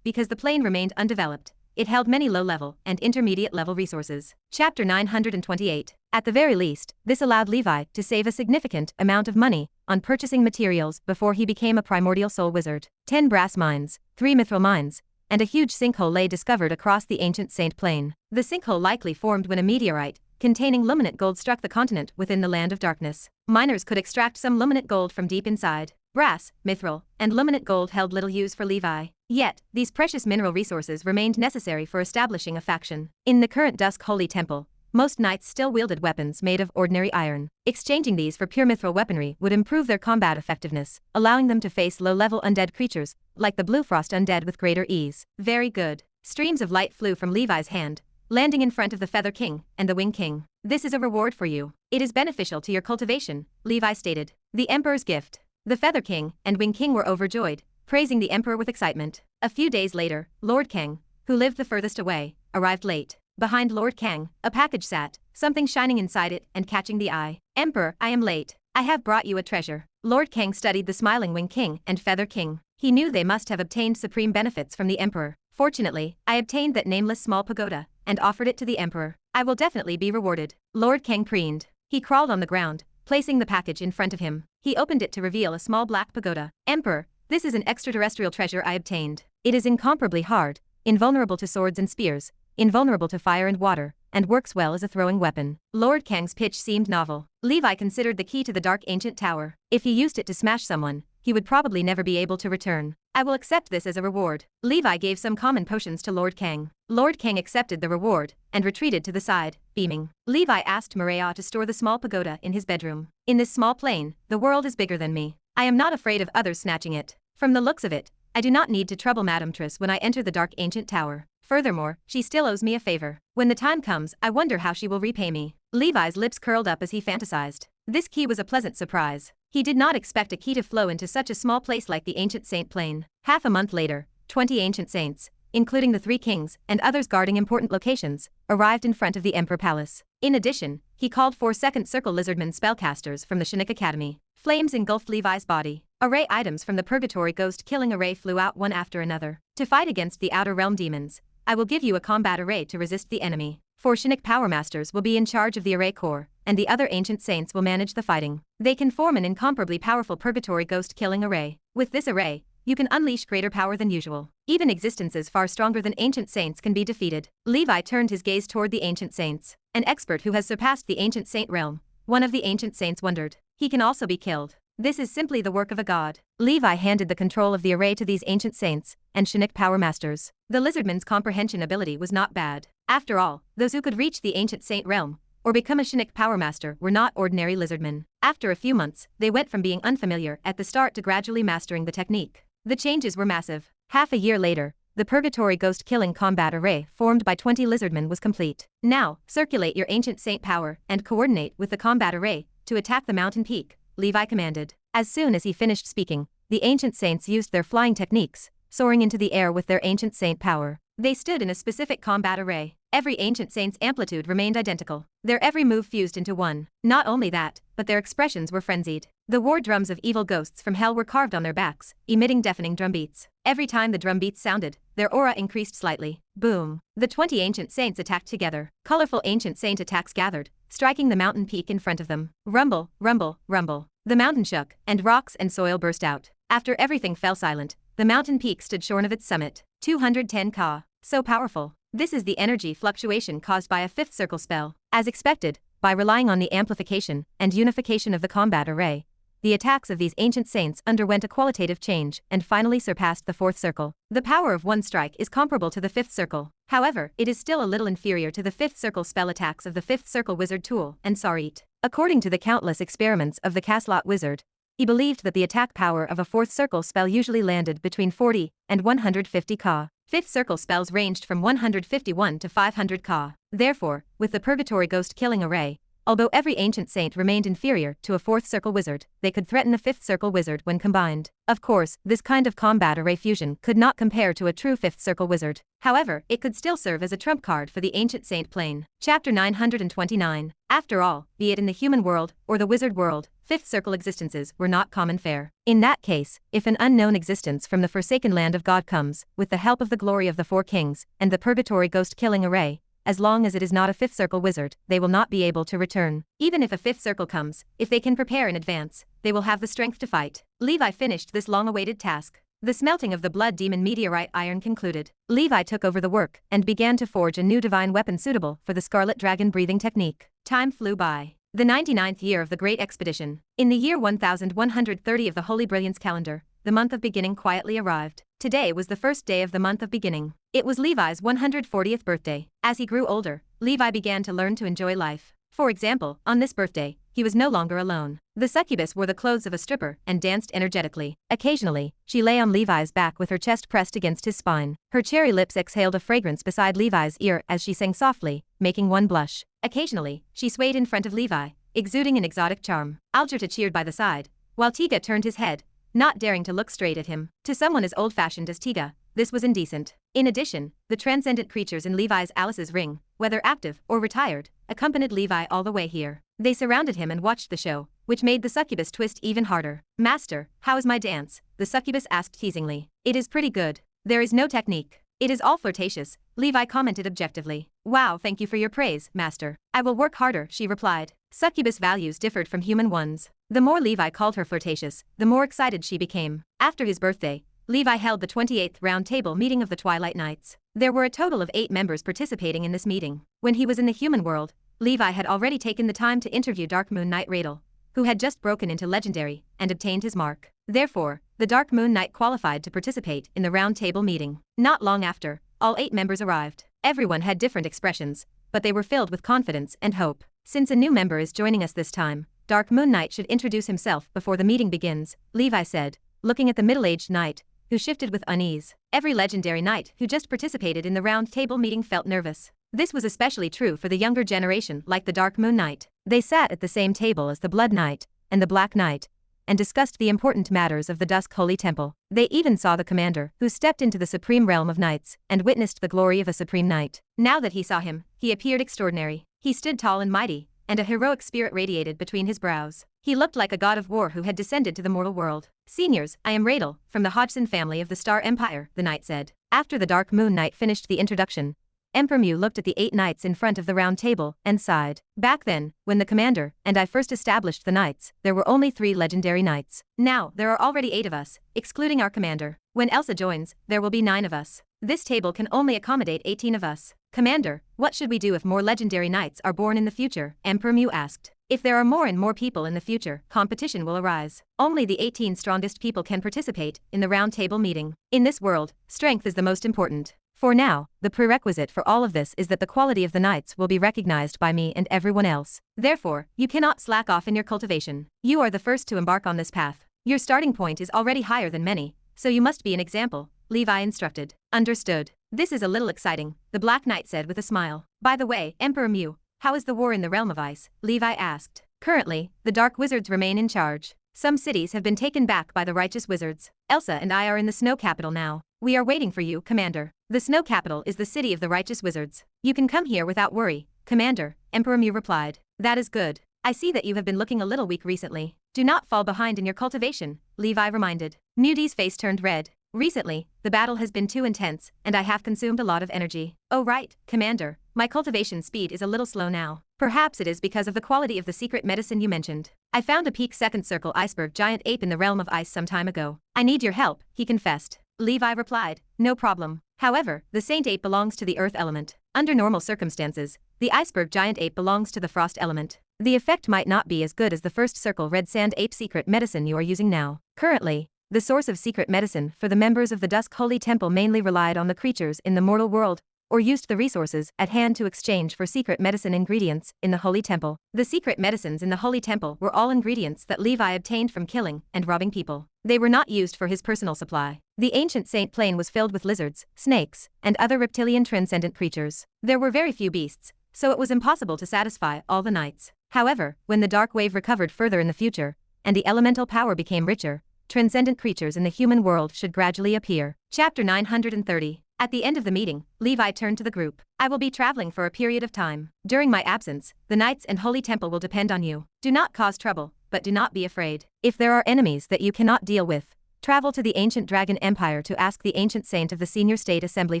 because the plane remained undeveloped, it held many low-level and intermediate-level resources. Chapter 928. At the very least, this allowed Levi to save a significant amount of money on purchasing materials before he became a primordial soul wizard. 10 brass mines, 3 mithril mines, and a huge sinkhole lay discovered across the ancient saint plane. The sinkhole likely formed when a meteorite containing luminant gold struck the continent within the land of darkness. Miners could extract some luminant gold from deep inside. Brass, mithril, and luminant gold held little use for Levi. Yet, these precious mineral resources remained necessary for establishing a faction. In the current Dusk Holy Temple, most knights still wielded weapons made of ordinary iron. Exchanging these for pure mithril weaponry would improve their combat effectiveness, allowing them to face low-level undead creatures, like the Blue Frost undead with greater ease. Very good. Streams of light flew from Levi's hand, landing in front of the Feather King and the Wing King. This is a reward for you. It is beneficial to your cultivation, Levi stated. The Emperor's gift. The Feather King and Wing King were overjoyed, praising the Emperor with excitement. A few days later, Lord Kang, who lived the furthest away, arrived late. Behind Lord Kang, a package sat, something shining inside it and catching the eye. Emperor, I am late. I have brought you a treasure. Lord Kang studied the smiling Wing King and Feather King. He knew they must have obtained supreme benefits from the Emperor. Fortunately, I obtained that nameless small pagoda and offered it to the Emperor. I will definitely be rewarded. Lord Kang preened. He crawled on the ground, placing the package in front of him. He opened it to reveal a small black pagoda. Emperor, this is an extraterrestrial treasure I obtained. It is incomparably hard, invulnerable to swords and spears, invulnerable to fire and water, and works well as a throwing weapon. Lord Kang's pitch seemed novel. Levi considered the key to the dark ancient tower. If he used it to smash someone, he would probably never be able to return. I will accept this as a reward. Levi gave some common potions to Lord Kang. Lord Kang accepted the reward and retreated to the side, beaming. Levi asked Maria to store the small pagoda in his bedroom. In this small plane, the world is bigger than me. I am not afraid of others snatching it. From the looks of it, I do not need to trouble Madame Triss when I enter the dark ancient tower. Furthermore, she still owes me a favor. When the time comes, I wonder how she will repay me. Levi's lips curled up as he fantasized. This key was a pleasant surprise. He did not expect a key to flow into such a small place like the ancient saint plane. Half a month later, 20 ancient saints, including the 3 kings and others guarding important locations, arrived in front of the Emperor Palace. In addition, he called 4 second circle lizardmen spellcasters from the Chinook Academy. Flames engulfed Levi's body. Array items from the Purgatory Ghost Killing Array flew out one after another. To fight against the Outer Realm demons, I will give you a combat array to resist the enemy. 4 Chinook Power Masters will be in charge of the array core, and the other ancient saints will manage the fighting. They can form an incomparably powerful Purgatory Ghost Killing Array. With this array, you can unleash greater power than usual. Even existences far stronger than ancient saints can be defeated. Levi turned his gaze toward the ancient saints. An expert who has surpassed the ancient saint realm. One of the ancient saints wondered. He can also be killed. This is simply the work of a god. Levi handed the control of the array to these ancient saints and Chinook Power Masters. The lizardman's comprehension ability was not bad. After all, those who could reach the ancient saint realm or become a Chinook Power Master were not ordinary lizardmen. After a few months, they went from being unfamiliar at the start to gradually mastering the technique. The changes were massive. Half a year later, the Purgatory Ghost Killing Combat Array formed by 20 lizardmen was complete. Now, circulate your ancient saint power and coordinate with the combat array to attack the mountain peak, Levi commanded. As soon as he finished speaking, the ancient saints used their flying techniques, soaring into the air with their ancient saint power. They stood in a specific combat array. Every ancient saint's amplitude remained identical. Their every move fused into one. Not only that, but their expressions were frenzied. The war drums of evil ghosts from hell were carved on their backs, emitting deafening drum beats. Every time the drum beats sounded, their aura increased slightly. Boom! The 20 ancient saints attacked together. Colorful ancient saint attacks gathered, striking the mountain peak in front of them. Rumble, rumble, rumble. The mountain shook, and rocks and soil burst out. After everything fell silent, the mountain peak stood shorn of its summit. 210 Ka. So powerful. This is the energy fluctuation caused by a 5th circle spell. As expected, by relying on the amplification and unification of the combat array, the attacks of these ancient saints underwent a qualitative change and finally surpassed the 4th circle. The power of one strike is comparable to the 5th circle. However, it is still a little inferior to the 5th circle spell attacks of the 5th circle wizard Tool and Sarit. According to the countless experiments of the Caslot wizard, he believed that the attack power of a 4th circle spell usually landed between 40 and 150 Ka. 5th circle spells ranged from 151 to 500 Ka. Therefore, with the Purgatory Ghost Killing Array, although every ancient saint remained inferior to a 4th circle wizard, they could threaten a 5th circle wizard when combined. Of course, this kind of combat array fusion could not compare to a true 5th circle wizard. However, it could still serve as a trump card for the ancient saint plane. Chapter 929. After all, be it in the human world or the wizard world, 5th circle existences were not common fare. In that case, if an unknown existence from the forsaken land of God comes, with the help of the glory of the 4 kings and the Purgatory Ghost Killing Array, as long as it is not a 5th circle wizard, they will not be able to return. Even if a 5th circle comes, if they can prepare in advance, they will have the strength to fight. Levi finished this long-awaited task. The smelting of the blood demon meteorite iron concluded. Levi took over the work and began to forge a new divine weapon suitable for the Scarlet Dragon breathing technique. Time flew by. The 99th year of the Great Expedition. In the year 1130 of the Holy Brilliance calendar, the month of beginning quietly arrived. Today was the first day of the month of beginning. It was Levi's 140th birthday. As he grew older, Levi began to learn to enjoy life. For example, on this birthday, he was no longer alone. The succubus wore the clothes of a stripper and danced energetically. Occasionally, she lay on Levi's back with her chest pressed against his spine. Her cherry lips exhaled a fragrance beside Levi's ear as she sang softly, making one blush. Occasionally, she swayed in front of Levi, exuding an exotic charm. Algerta cheered by the side, while Tiga turned his head, not daring to look straight at him. To someone as old-fashioned as Tiga, this was indecent. In addition, the transcendent creatures in Levi's Alice's ring, whether active or retired, accompanied Levi all the way here. They surrounded him and watched the show, which made the succubus twist even harder. "Master, how is my dance?" the succubus asked teasingly. "It is pretty good. There is no technique. It is all flirtatious," Levi commented objectively. "Wow, thank you for your praise, master. I will work harder," she replied. Succubus values differed from human ones. The more Levi called her flirtatious, the more excited she became. After his birthday, Levi held the 28th round table meeting of the Twilight Knights. There were a total of 8 members participating in this meeting. When he was in the human world, Levi had already taken the time to interview Dark Moon Knight Radel, who had just broken into Legendary and obtained his mark. Therefore, the Dark Moon Knight qualified to participate in the round table meeting. Not long after, all 8 members arrived. Everyone had different expressions, but they were filled with confidence and hope. "Since a new member is joining us this time, Dark Moon Knight should introduce himself before the meeting begins," Levi said, looking at the middle-aged knight, who shifted with unease. Every legendary knight who just participated in the round table meeting felt nervous. This was especially true for the younger generation like the Dark Moon Knight. They sat at the same table as the Blood Knight and the Black Knight and discussed the important matters of the Dusk Holy Temple. They even saw the commander, who stepped into the supreme realm of knights and witnessed the glory of a supreme knight. Now that he saw him, he appeared extraordinary. He stood tall and mighty, and a heroic spirit radiated between his brows. He looked like a god of war who had descended to the mortal world. "Seniors, I am Radel, from the Hodgson family of the Star Empire," the knight said. After the Dark Moon Knight finished the introduction, Emperor Mew looked at the 8 knights in front of the round table and sighed. Back then, when the commander and I first established the knights, there were only 3 legendary knights. Now, there are already 8 of us, excluding our commander. When Elsa joins, there will be 9 of us. This table can only accommodate 18 of us. Commander, what should we do if more legendary knights are born in the future? Emperor Mew asked. If there are more and more people in the future, competition will arise. Only the 18 strongest people can participate in the round table meeting. In this world, strength is the most important. For now, the prerequisite for all of this is that the quality of the knights will be recognized by me and everyone else. Therefore, you cannot slack off in your cultivation. You are the first to embark on this path. Your starting point is already higher than many, so you must be an example, Levi instructed. Understood. This is a little exciting, the Black Knight said with a smile. By the way, Emperor Mew, how is the war in the realm of ice? Levi asked. Currently, the Dark Wizards remain in charge. Some cities have been taken back by the righteous wizards. Elsa and I are in the Snow Capital now. We are waiting for you, Commander. The Snow Capital is the city of the righteous wizards. You can come here without worry, Commander, Emperor Mew replied. That is good. I see that you have been looking a little weak recently. Do not fall behind in your cultivation, Levi reminded. Mewdy's face turned red. Recently, the battle has been too intense, and I have consumed a lot of energy. Oh right, Commander, my cultivation speed is a little slow now. Perhaps it is because of the quality of the secret medicine you mentioned. I found a peak second circle iceberg giant ape in the realm of ice some time ago. I need your help, he confessed. Levi replied, no problem. However, the saint ape belongs to the earth element. Under normal circumstances, the iceberg giant ape belongs to the frost element. The effect might not be as good as the first circle red sand ape secret medicine you are using now. Currently, the source of secret medicine for the members of the Dusk Holy Temple mainly relied on the creatures in the mortal world, or used the resources at hand to exchange for secret medicine ingredients in the Holy Temple. The secret medicines in the Holy Temple were all ingredients that Levi obtained from killing and robbing people. They were not used for his personal supply. The ancient Saint Plain was filled with lizards, snakes, and other reptilian transcendent creatures. There were very few beasts, so it was impossible to satisfy all the knights. However, when the dark wave recovered further in the future, and the elemental power became richer, transcendent creatures in the human world should gradually appear. Chapter 930. At the end of the meeting, Levi turned to the group. I will be traveling for a period of time. During my absence, the knights and Holy Temple will depend on you. Do not cause trouble, but do not be afraid. If there are enemies that you cannot deal with, travel to the ancient Dragon Empire to ask the ancient saint of the Senior State Assembly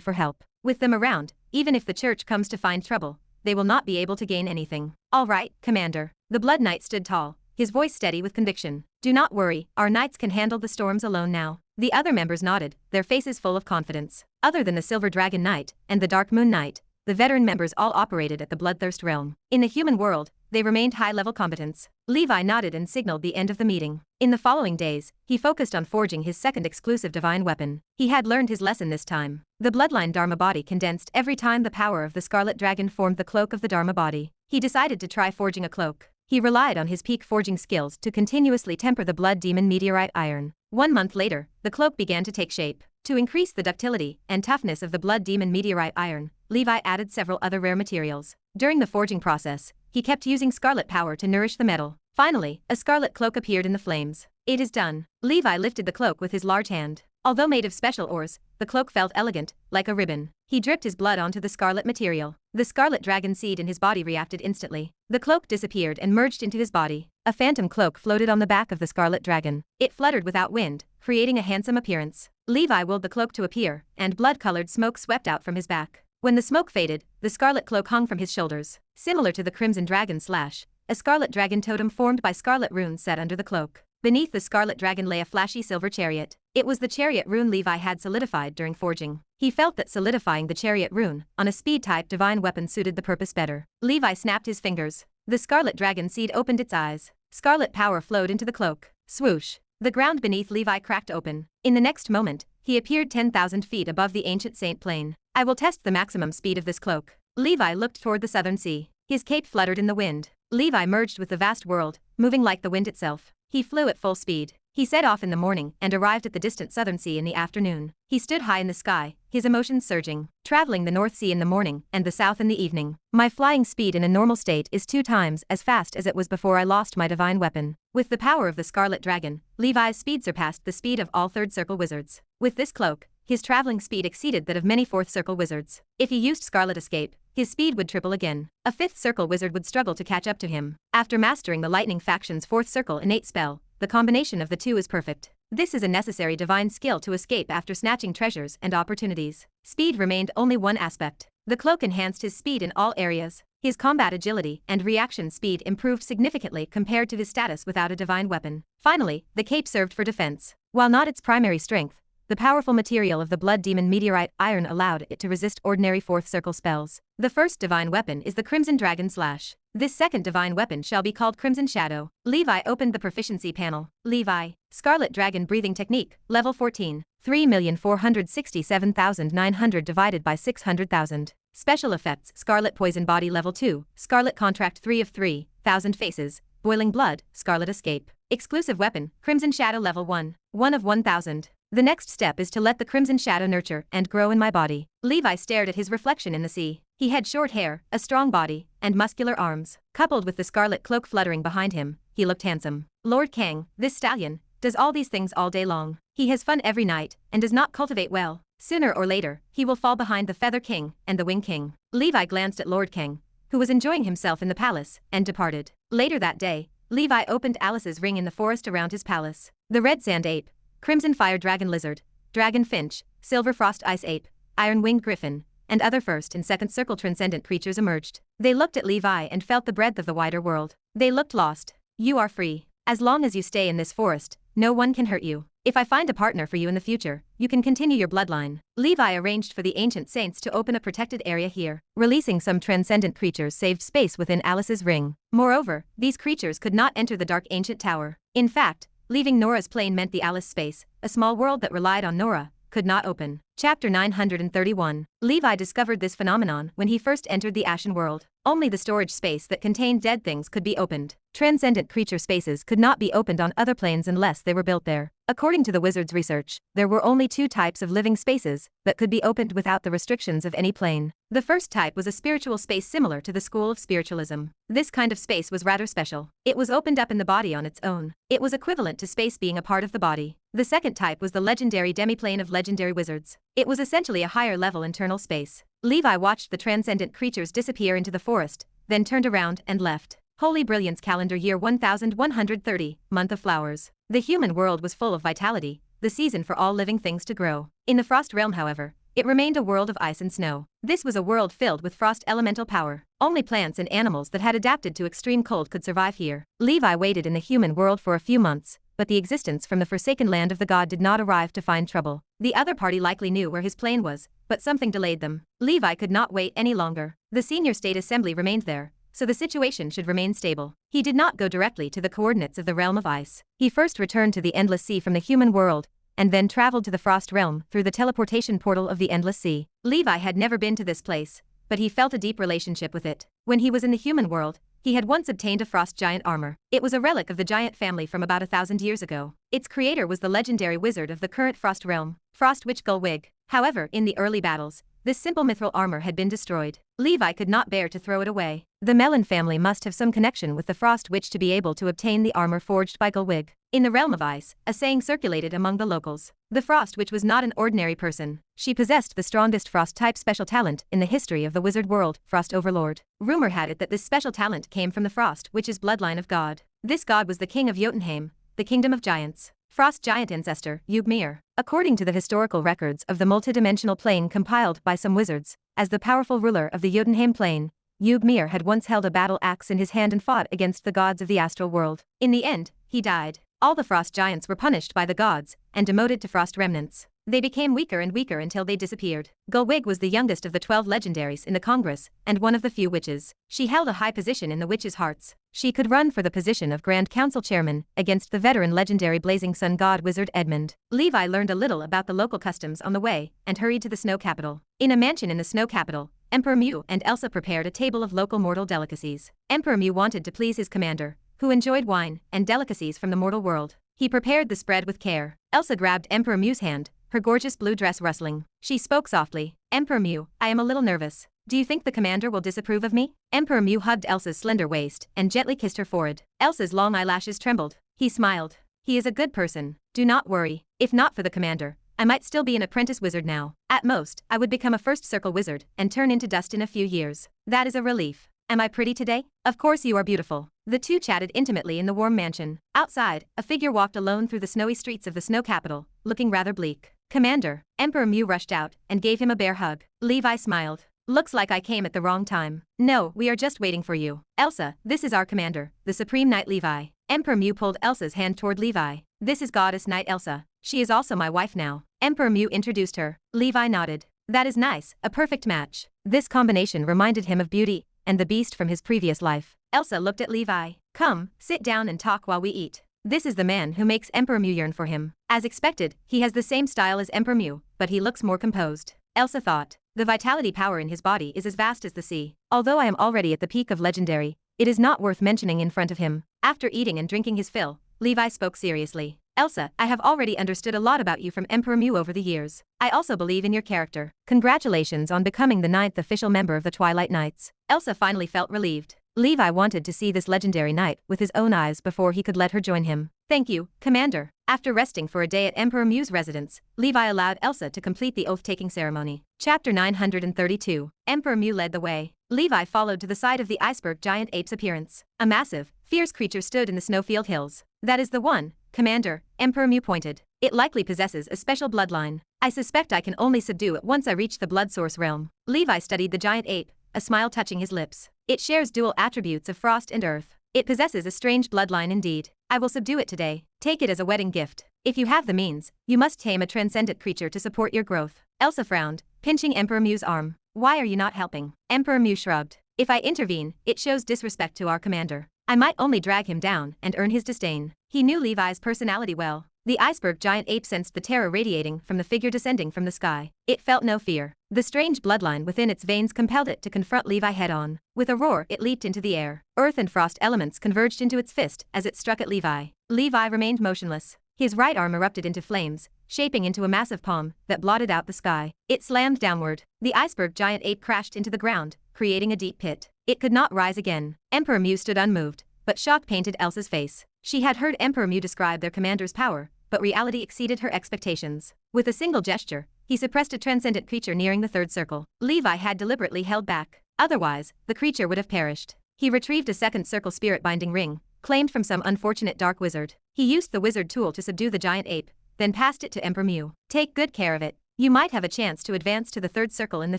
for help. With them around, even if the church comes to find trouble, they will not be able to gain anything. All right, Commander. The Blood Knight stood tall, his voice steady with conviction. Do not worry, our knights can handle the storms alone now. The other members nodded, their faces full of confidence. Other than the Silver Dragon Knight and the Dark Moon Knight, the veteran members all operated at the Bloodthirst realm. In the human world, they remained high-level combatants. Levi nodded and signaled the end of the meeting. In the following days, he focused on forging his second exclusive divine weapon. He had learned his lesson this time. The bloodline Dharma body condensed every time the power of the Scarlet Dragon formed the cloak of the Dharma body. He decided to try forging a cloak. He relied on his peak forging skills to continuously temper the blood demon meteorite iron. 1 month later, the cloak began to take shape. To increase the ductility and toughness of the blood demon meteorite iron, Levi added several other rare materials. During the forging process, he kept using scarlet power to nourish the metal. Finally, a scarlet cloak appeared in the flames. It is done. Levi lifted the cloak with his large hand. Although made of special ores, the cloak felt elegant, like a ribbon. He dripped his blood onto the scarlet material. The scarlet dragon seed in his body reacted instantly. The cloak disappeared and merged into his body. A phantom cloak floated on the back of the scarlet dragon. It fluttered without wind, creating a handsome appearance. Levi willed the cloak to appear, and blood-colored smoke swept out from his back. When the smoke faded, the scarlet cloak hung from his shoulders. Similar to the crimson dragon slash, a scarlet dragon totem formed by scarlet runes sat under the cloak. Beneath the scarlet dragon lay a flashy silver chariot. It was the chariot rune Levi had solidified during forging. He felt that solidifying the chariot rune on a speed-type divine weapon suited the purpose better. Levi snapped his fingers. The scarlet dragon seed opened its eyes. Scarlet power flowed into the cloak. Swoosh! The ground beneath Levi cracked open. In the next moment, he appeared 10,000 feet above the ancient Saint Plain. I will test the maximum speed of this cloak. Levi looked toward the southern sea. His cape fluttered in the wind. Levi merged with the vast world, moving like the wind itself. He flew at full speed. He set off in the morning and arrived at the distant Southern Sea in the afternoon. He stood high in the sky, his emotions surging, traveling the North Sea in the morning and the South in the evening. My flying speed in a normal state is 2 times as fast as it was before I lost my divine weapon. With the power of the Scarlet Dragon, Levi's speed surpassed the speed of all Third Circle wizards. With this cloak, his traveling speed exceeded that of many Fourth Circle wizards. If he used Scarlet Escape, his speed would triple again. A Fifth Circle wizard would struggle to catch up to him. After mastering the Lightning Faction's Fourth Circle innate spell, the combination of the two is perfect. This is a necessary divine skill to escape after snatching treasures and opportunities. Speed remained only one aspect. The cloak enhanced his speed in all areas. His combat agility and reaction speed improved significantly compared to his status without a divine weapon. Finally, the cape served for defense. While not its primary strength, the powerful material of the Blood Demon Meteorite Iron allowed it to resist ordinary Fourth Circle spells. The first divine weapon is the Crimson Dragon Slash. This second divine weapon shall be called Crimson Shadow. Levi opened the proficiency panel. Levi, Scarlet Dragon Breathing Technique, Level 14, 3,467,900 divided by 600,000. Special Effects, Scarlet Poison Body Level 2, Scarlet Contract 3 of 3,000 Faces, Boiling Blood, Scarlet Escape. Exclusive Weapon, Crimson Shadow Level 1, 1 of 1,000. The next step is to let the Crimson Shadow nurture and grow in my body. Levi stared at his reflection in the sea. He had short hair, a strong body, and muscular arms. Coupled with the scarlet cloak fluttering behind him, he looked handsome. Lord Kang, this stallion, does all these things all day long. He has fun every night, and does not cultivate well. Sooner or later, he will fall behind the Feather King and the Wing King. Levi glanced at Lord Kang, who was enjoying himself in the palace, and departed. Later that day, Levi opened Alice's ring in the forest around his palace. The Red Sand Ape, Crimson Fire Dragon Lizard, Dragon Finch, Silver Frost Ice Ape, Iron Winged Griffin, and other First and Second Circle transcendent creatures emerged. They looked at Levi and felt the breadth of the wider world. They looked lost. You are free. As long as you stay in this forest, no one can hurt you. If I find a partner for you in the future, you can continue your bloodline. Levi arranged for the Ancient Saints to open a protected area here. Releasing some transcendent creatures saved space within Alice's ring. Moreover, these creatures could not enter the Dark Ancient Tower. In fact, leaving Nora's plane meant the Alice space, a small world that relied on Nora, could not open. Chapter 931. Levi discovered this phenomenon when he first entered the Ashen World. Only the storage space that contained dead things could be opened. Transcendent creature spaces could not be opened on other planes unless they were built there. According to the wizard's research, there were only 2 types of living spaces that could be opened without the restrictions of any plane. The first type was a spiritual space similar to the School of Spiritualism. This kind of space was rather special. It was opened up in the body on its own. It was equivalent to space being a part of the body. The second type was the legendary demiplane of legendary wizards. It was essentially a higher level internal space. Levi watched the transcendent creatures disappear into the forest, then turned around and left. Holy Brilliance Calendar Year 1130, Month of Flowers. The human world was full of vitality, the season for all living things to grow. In the Frost Realm, however, it remained a world of ice and snow. This was a world filled with frost elemental power. Only plants and animals that had adapted to extreme cold could survive here. Levi waited in the human world for a few months, but the existence from the forsaken land of the god did not arrive to find trouble. The other party likely knew where his plane was, but something delayed them. Levi could not wait any longer. The Senior State Assembly remained there, so the situation should remain stable. He did not go directly to the coordinates of the Realm of Ice. He first returned to the Endless Sea from the human world, and then traveled to the Frost Realm through the teleportation portal of the Endless Sea. Levi had never been to this place, but he felt a deep relationship with it. When he was in the human world, he had once obtained a frost giant armor. It was a relic of the giant family from about 1,000 years ago. Its creator was the legendary wizard of the current Frost Realm, Frost Witch Gullwig. However, in the early battles, this simple mithril armor had been destroyed. Levi could not bear to throw it away. The Melon family must have some connection with the Frost Witch to be able to obtain the armor forged by Gullwig. In the Realm of Ice, a saying circulated among the locals. The Frost Witch was not an ordinary person. She possessed the strongest Frost-type special talent in the history of the wizard world, Frost Overlord. Rumor had it that this special talent came from the Frost Witch's bloodline of god. This god was the king of Jotunheim, the kingdom of giants. Frost giant ancestor, Ygmir. According to the historical records of the multidimensional plane compiled by some wizards, as the powerful ruler of the Jotunheim plane, Ygmir had once held a battle axe in his hand and fought against the gods of the astral world. In the end, he died. All the frost giants were punished by the gods and demoted to frost remnants. They became weaker and weaker until they disappeared. Gullwig was the youngest of the 12 legendaries in the Congress and one of the few witches. She held a high position in the witches' hearts. She could run for the position of Grand Council Chairman against the veteran legendary Blazing Sun god wizard Edmund. Levi learned a little about the local customs on the way and hurried to the snow capital. In a mansion in the snow capital, Emperor Mew and Elsa prepared a table of local mortal delicacies. Emperor Mew wanted to please his commander, who enjoyed wine and delicacies from the mortal world. He prepared the spread with care. Elsa grabbed Emperor Mew's hand, her gorgeous blue dress rustling. She spoke softly. Emperor Mew, I am a little nervous. Do you think the commander will disapprove of me? Emperor Mew hugged Elsa's slender waist and gently kissed her forehead. Elsa's long eyelashes trembled. He smiled. He is a good person. Do not worry. If not for the commander, I might still be an apprentice wizard now. At most, I would become a first circle wizard and turn into dust in a few years. That is a relief. Am I pretty today? Of course you are beautiful. The two chatted intimately in the warm mansion. Outside, a figure walked alone through the snowy streets of the snow capital, looking rather bleak. Commander. Emperor Mew rushed out and gave him a bear hug. Levi smiled. Looks like I came at the wrong time. No, we are just waiting for you. Elsa, this is our commander, the Supreme Knight Levi. Emperor Mew pulled Elsa's hand toward Levi. This is Goddess Knight Elsa. She is also my wife now. Emperor Mew introduced her. Levi nodded. That is nice, a perfect match. This combination reminded him of Beauty and the Beast from his previous life. Elsa looked at Levi. Come, sit down and talk while we eat. This is the man who makes Emperor Mew yearn for him. As expected, he has the same style as Emperor Mew, but he looks more composed. Elsa thought. The vitality power in his body is as vast as the sea. Although I am already at the peak of legendary, it is not worth mentioning in front of him. After eating and drinking his fill, Levi spoke seriously. Elsa, I have already understood a lot about you from Emperor Mew over the years. I also believe in your character. Congratulations on becoming the 9th official member of the Twilight Knights. Elsa finally felt relieved. Levi wanted to see this legendary knight with his own eyes before he could let her join him. Thank you, Commander. After resting for a day at Emperor Mew's residence, Levi allowed Elsa to complete the oath-taking ceremony. Chapter 932. Emperor Mew led the way. Levi followed to the side of the iceberg giant ape's appearance. A massive, fierce creature stood in the snowfield hills. That is the one, Commander, Emperor Mew pointed. It likely possesses a special bloodline. I suspect I can only subdue it once I reach the blood source realm. Levi studied the giant ape, a smile touching his lips. It shares dual attributes of frost and earth. It possesses a strange bloodline indeed. I will subdue it today. Take it as a wedding gift. If you have the means, you must tame a transcendent creature to support your growth. Elsa frowned, pinching Emperor Mew's arm. Why are you not helping? Emperor Mew shrugged. If I intervene, it shows disrespect to our commander. I might only drag him down and earn his disdain. He knew Levi's personality well. The iceberg giant ape sensed the terror radiating from the figure descending from the sky. It felt no fear. The strange bloodline within its veins compelled it to confront Levi head-on. With a roar, it leaped into the air. Earth and frost elements converged into its fist as it struck at Levi. Levi remained motionless. His right arm erupted into flames, shaping into a massive palm that blotted out the sky. It slammed downward. The iceberg giant ape crashed into the ground, creating a deep pit. It could not rise again. Emperor Mew stood unmoved, but shock painted Elsa's face. She had heard Emperor Mew describe their commander's power, but reality exceeded her expectations. With a single gesture, he suppressed a transcendent creature nearing the third circle. Levi had deliberately held back. Otherwise, the creature would have perished. He retrieved a second circle spirit binding ring, claimed from some unfortunate dark wizard. He used the wizard tool to subdue the giant ape, then passed it to Emperor Mew. Take good care of it. You might have a chance to advance to the third circle in the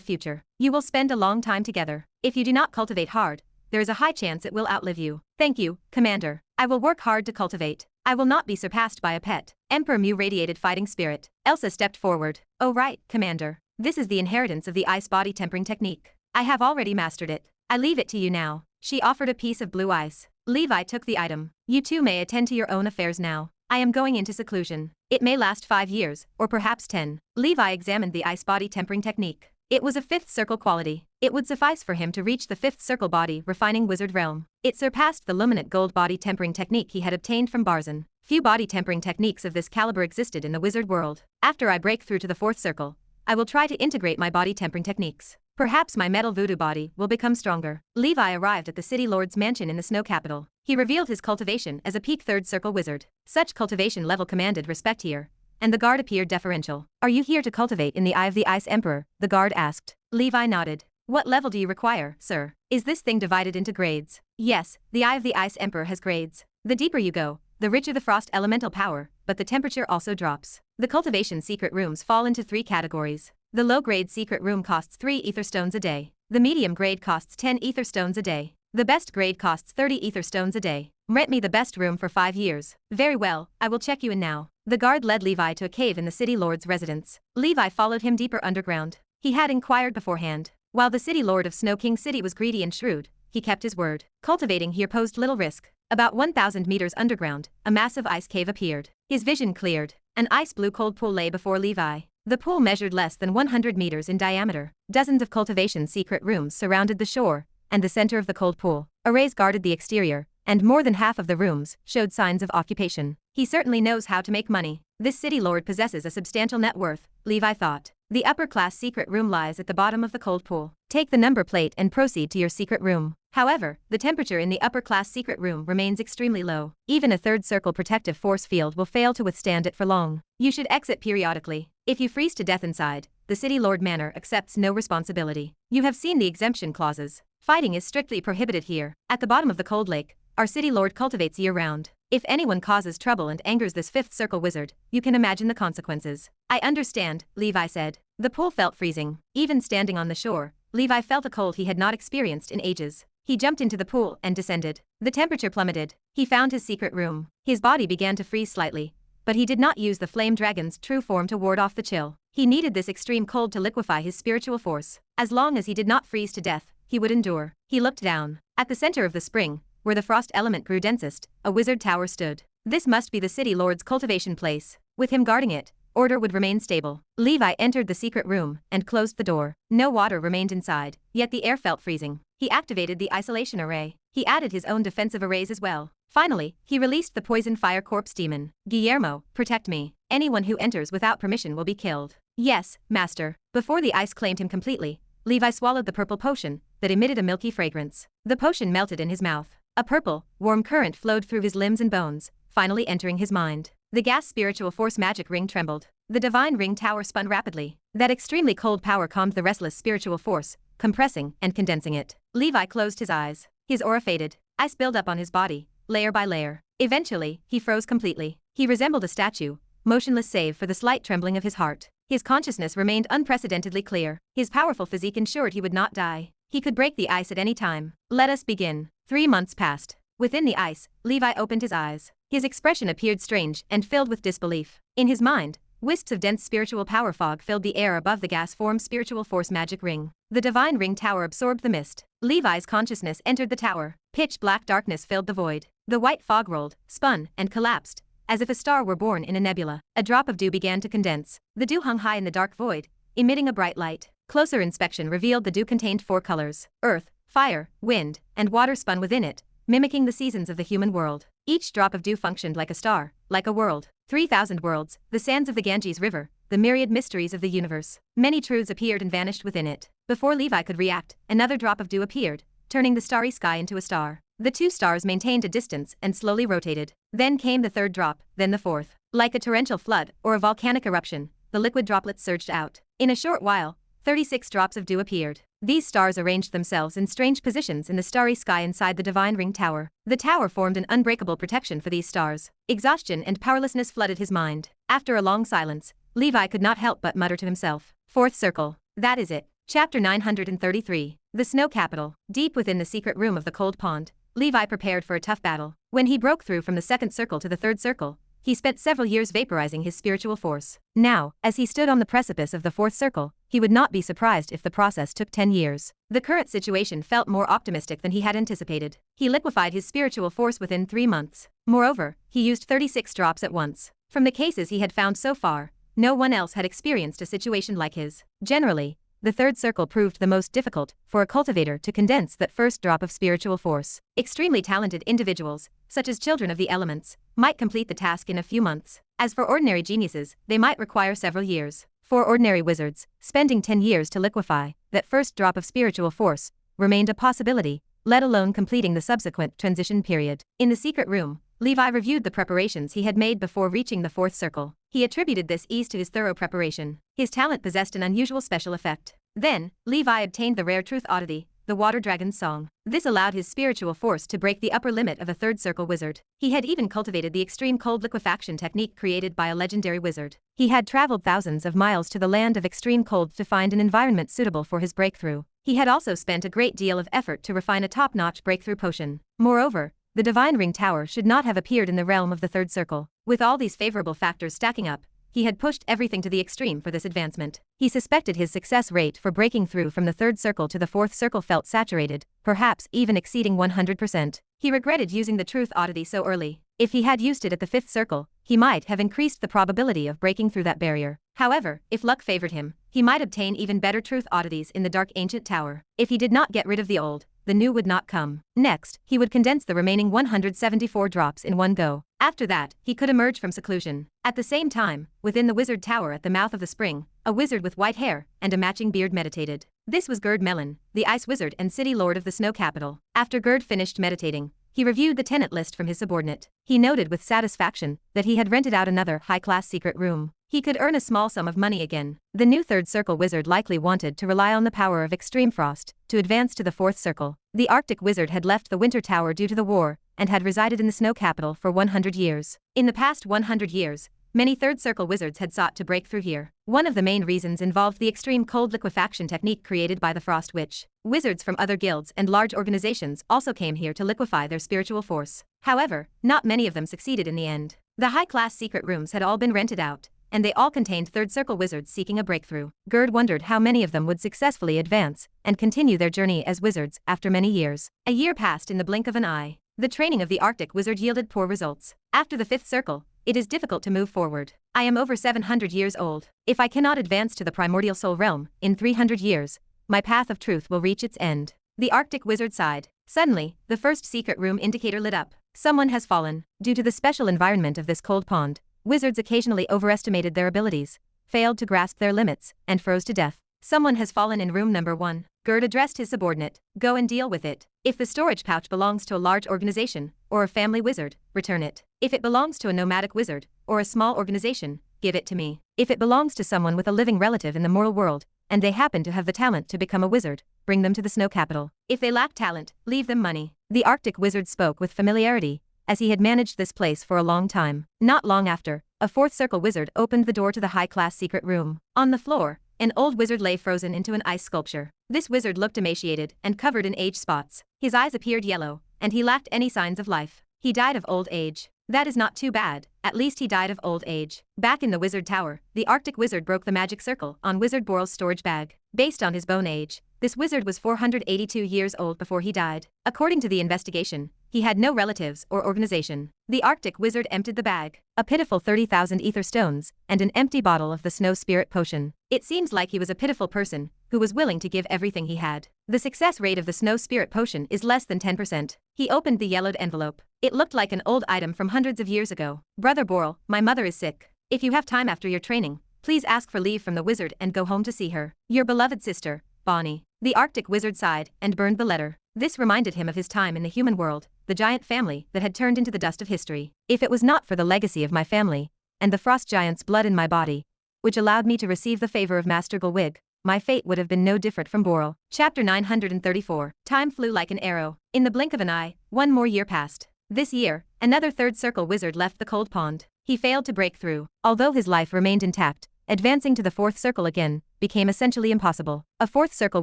future. You will spend a long time together. If you do not cultivate hard, there is a high chance it will outlive you. Thank you, Commander. I will work hard to cultivate. I will not be surpassed by a pet. Emperor Mew radiated fighting spirit. Elsa stepped forward. Oh right, Commander. This is the inheritance of the ice body tempering technique. I have already mastered it. I leave it to you now. She offered a piece of blue ice. Levi took the item. You two may attend to your own affairs now. I am going into seclusion. It may last 5 years, or perhaps 10. Levi examined the ice body tempering technique. It was a 5th circle quality. It would suffice for him to reach the 5th circle body refining wizard realm. It surpassed the luminant gold body tempering technique he had obtained from Barzan. Few body tempering techniques of this caliber existed in the wizard world. After I break through to the 4th circle, I will try to integrate my body tempering techniques. Perhaps my metal voodoo body will become stronger. Levi arrived at the city lord's mansion in the snow capital. He revealed his cultivation as a peak 3rd circle wizard. Such cultivation level commanded respect here, and the guard appeared deferential. Are you here to cultivate in the Eye of the Ice Emperor? The guard asked. Levi nodded. What level do you require, sir? Is this thing divided into grades? Yes, the Eye of the Ice Emperor has grades. The deeper you go, the richer the frost elemental power, but the temperature also drops. The cultivation secret rooms fall into 3 categories. The low-grade secret room costs 3 ether stones a day. The medium grade costs 10 ether stones a day. The best grade costs 30 ether stones a day. Rent me the best room for 5 years. Very well, I will check you in now. The guard led Levi to a cave in the city lord's residence. Levi followed him deeper underground. He had inquired beforehand. While the city lord of Snow King City was greedy and shrewd, he kept his word. Cultivating here posed little risk. About 1,000 meters underground, a massive ice cave appeared. His vision cleared. An ice-blue cold pool lay before Levi. The pool measured less than 100 meters in diameter. Dozens of cultivation secret rooms surrounded the shore and the center of the cold pool. Arrays guarded the exterior, and more than half of the rooms showed signs of occupation. He certainly knows how to make money. This city lord possesses a substantial net worth, Levi thought. The upper-class secret room lies at the bottom of the cold pool. Take the number plate and proceed to your secret room. However, the temperature in the upper-class secret room remains extremely low. Even a third circle protective force field will fail to withstand it for long. You should exit periodically. If you freeze to death inside, the City Lord Manor accepts no responsibility. You have seen the exemption clauses. Fighting is strictly prohibited here. At the bottom of the cold lake, our City Lord cultivates year-round. If anyone causes trouble and angers this fifth circle wizard, you can imagine the consequences. I understand, Levi said. The pool felt freezing. Even standing on the shore, Levi felt a cold he had not experienced in ages. He jumped into the pool and descended. The temperature plummeted. He found his secret room. His body began to freeze slightly, but he did not use the flame dragon's true form to ward off the chill. He needed this extreme cold to liquefy his spiritual force. As long as he did not freeze to death, he would endure. He looked down. At the center of the spring, where the frost element grew densest, a wizard tower stood. This must be the city lord's cultivation place. With him guarding it, order would remain stable. Levi entered the secret room and closed the door. No water remained inside, yet the air felt freezing. He activated the isolation array. He added his own defensive arrays as well. Finally, he released the poison fire corpse demon. Guillermo, protect me. Anyone who enters without permission will be killed. Yes, master. Before the ice claimed him completely, Levi swallowed the purple potion that emitted a milky fragrance. The potion melted in his mouth. A purple, warm current flowed through his limbs and bones, finally entering his mind. The gas spiritual force magic ring trembled. The divine ring tower spun rapidly. That extremely cold power calmed the restless spiritual force, compressing and condensing it. Levi closed his eyes. His aura faded. Ice built up on his body, layer by layer. Eventually, he froze completely. He resembled a statue, motionless save for the slight trembling of his heart. His consciousness remained unprecedentedly clear. His powerful physique ensured he would not die. He could break the ice at any time. Let us begin. 3 months passed. Within the ice, Levi opened his eyes. His expression appeared strange and filled with disbelief. In his mind, wisps of dense spiritual power fog filled the air above the gas-formed spiritual force magic ring. The divine ring tower absorbed the mist. Levi's consciousness entered the tower. Pitch black darkness filled the void. The white fog rolled, spun, and collapsed, as if a star were born in a nebula. A drop of dew began to condense. The dew hung high in the dark void, emitting a bright light. Closer inspection revealed the dew contained 4 colors: earth, fire, wind, and water spun within it, mimicking the seasons of the human world. Each drop of dew functioned like a star, like a world. 3,000 worlds, the sands of the Ganges River, the myriad mysteries of the universe. Many truths appeared and vanished within it. Before Levi could react, another drop of dew appeared, turning the starry sky into a star. The 2 stars maintained a distance and slowly rotated. Then came the 3rd drop, then the 4th. Like a torrential flood or a volcanic eruption, the liquid droplets surged out. In a short while, 36 drops of dew appeared. These stars arranged themselves in strange positions in the starry sky inside the divine ring tower. The tower formed an unbreakable protection for these stars. Exhaustion and powerlessness flooded his mind. After a long silence, Levi could not help but mutter to himself. 4th circle. That is it. Chapter 933. The Snow Capital. Deep within the secret room of the cold pond, Levi prepared for a tough battle. When he broke through from the 2nd circle to the 3rd circle, he spent several years vaporizing his spiritual force. Now, as he stood on the precipice of the 4th circle, he would not be surprised if the process took 10 years. The current situation felt more optimistic than he had anticipated. He liquefied his spiritual force within 3 months. Moreover, he used 36 drops at once. From the cases he had found so far, no one else had experienced a situation like his. Generally, the 3rd circle proved the most difficult for a cultivator to condense that first drop of spiritual force. Extremely talented individuals, such as children of the elements, might complete the task in a few months. As for ordinary geniuses, they might require several years. For ordinary wizards, spending 10 years to liquefy that first drop of spiritual force remained a possibility, let alone completing the subsequent transition period. In the secret room, Levi reviewed the preparations he had made before reaching the 4th circle. He attributed this ease to his thorough preparation. His talent possessed an unusual special effect. Then, Levi obtained the rare Truth Oddity, the Water Dragon's Song. This allowed his spiritual force to break the upper limit of a 3rd circle wizard. He had even cultivated the extreme cold liquefaction technique created by a legendary wizard. He had traveled thousands of miles to the land of extreme cold to find an environment suitable for his breakthrough. He had also spent a great deal of effort to refine a top-notch breakthrough potion. Moreover, the divine ring tower should not have appeared in the realm of the 3rd circle. With all these favorable factors stacking up, he had pushed everything to the extreme for this advancement. He suspected his success rate for breaking through from the 3rd circle to the 4th circle felt saturated, perhaps even exceeding 100%. He regretted using the Truth Oddity so early. If he had used it at the 5th circle, he might have increased the probability of breaking through that barrier. However, if luck favored him, he might obtain even better Truth Oddities in the Dark Ancient Tower. If he did not get rid of the old, the new would not come. Next, he would condense the remaining 174 drops in one go. After that, he could emerge from seclusion. At the same time, within the wizard tower at the mouth of the spring, a wizard with white hair and a matching beard meditated. This was Gerd Mellon, the ice wizard and city lord of the snow capital. After Gerd finished meditating, he reviewed the tenant list from his subordinate. He noted with satisfaction that he had rented out another high-class secret room. He could earn a small sum of money again. The new third circle wizard likely wanted to rely on the power of extreme frost to advance to the fourth circle. The Arctic wizard had left the winter tower due to the war and had resided in the snow capital for 100 years. In the past 100 years, many third circle wizards had sought to break through here. One of the main reasons involved the extreme cold liquefaction technique created by the Frost Witch. Wizards from other guilds and large organizations also came here to liquefy their spiritual force. However, not many of them succeeded in the end. The high-class secret rooms had all been rented out, and they all contained third circle wizards seeking a breakthrough. Gerd wondered how many of them would successfully advance and continue their journey as wizards after many years. A year passed in the blink of an eye. The training of the Arctic wizard yielded poor results. After the fifth circle, it is difficult to move forward. I am over 700 years old. If I cannot advance to the primordial soul realm in 300 years, my path of truth will reach its end. The Arctic wizard sighed. Suddenly, the first secret room indicator lit up. Someone has fallen. Due to the special environment of this cold pond, wizards occasionally overestimated their abilities, failed to grasp their limits, and froze to death. Someone has fallen in room number 1. Gerd addressed his subordinate. Go and deal with it. If the storage pouch belongs to a large organization or a family wizard, return it. If it belongs to a nomadic wizard or a small organization, give it to me. If it belongs to someone with a living relative in the moral world, and they happen to have the talent to become a wizard, bring them to the snow capital. If they lack talent, leave them money. The Arctic wizard spoke with familiarity, as he had managed this place for a long time. Not long after, a fourth circle wizard opened the door to the high-class secret room. On the floor, an old wizard lay frozen into an ice sculpture. This wizard looked emaciated and covered in age spots. His eyes appeared yellow, and he lacked any signs of life. He died of old age. That is not too bad, at least he died of old age. Back in the wizard tower, the Arctic wizard broke the magic circle on Wizard Boral's storage bag. Based on his bone age, this wizard was 482 years old before he died. According to the investigation, he had no relatives or organization. The Arctic wizard emptied the bag, a pitiful 30,000 ether stones, and an empty bottle of the snow spirit potion. It seems like he was a pitiful person who was willing to give everything he had. The success rate of the snow spirit potion is less than 10%. He opened the yellowed envelope. It looked like an old item from hundreds of years ago. Brother Boral, my mother is sick. If you have time after your training, please ask for leave from the wizard and go home to see her. Your beloved sister, Bonnie. The Arctic wizard sighed and burned the letter. This reminded him of his time in the human world, the giant family that had turned into the dust of history. If it was not for the legacy of my family, and the frost giant's blood in my body, which allowed me to receive the favor of Master Gulwig, my fate would have been no different from Boral. Chapter 934. Time flew like an arrow. In the blink of an eye, 1 more year passed. This year, another third circle wizard left the cold pond. He failed to break through. Although his life remained intact, advancing to the fourth circle again became essentially impossible. A fourth circle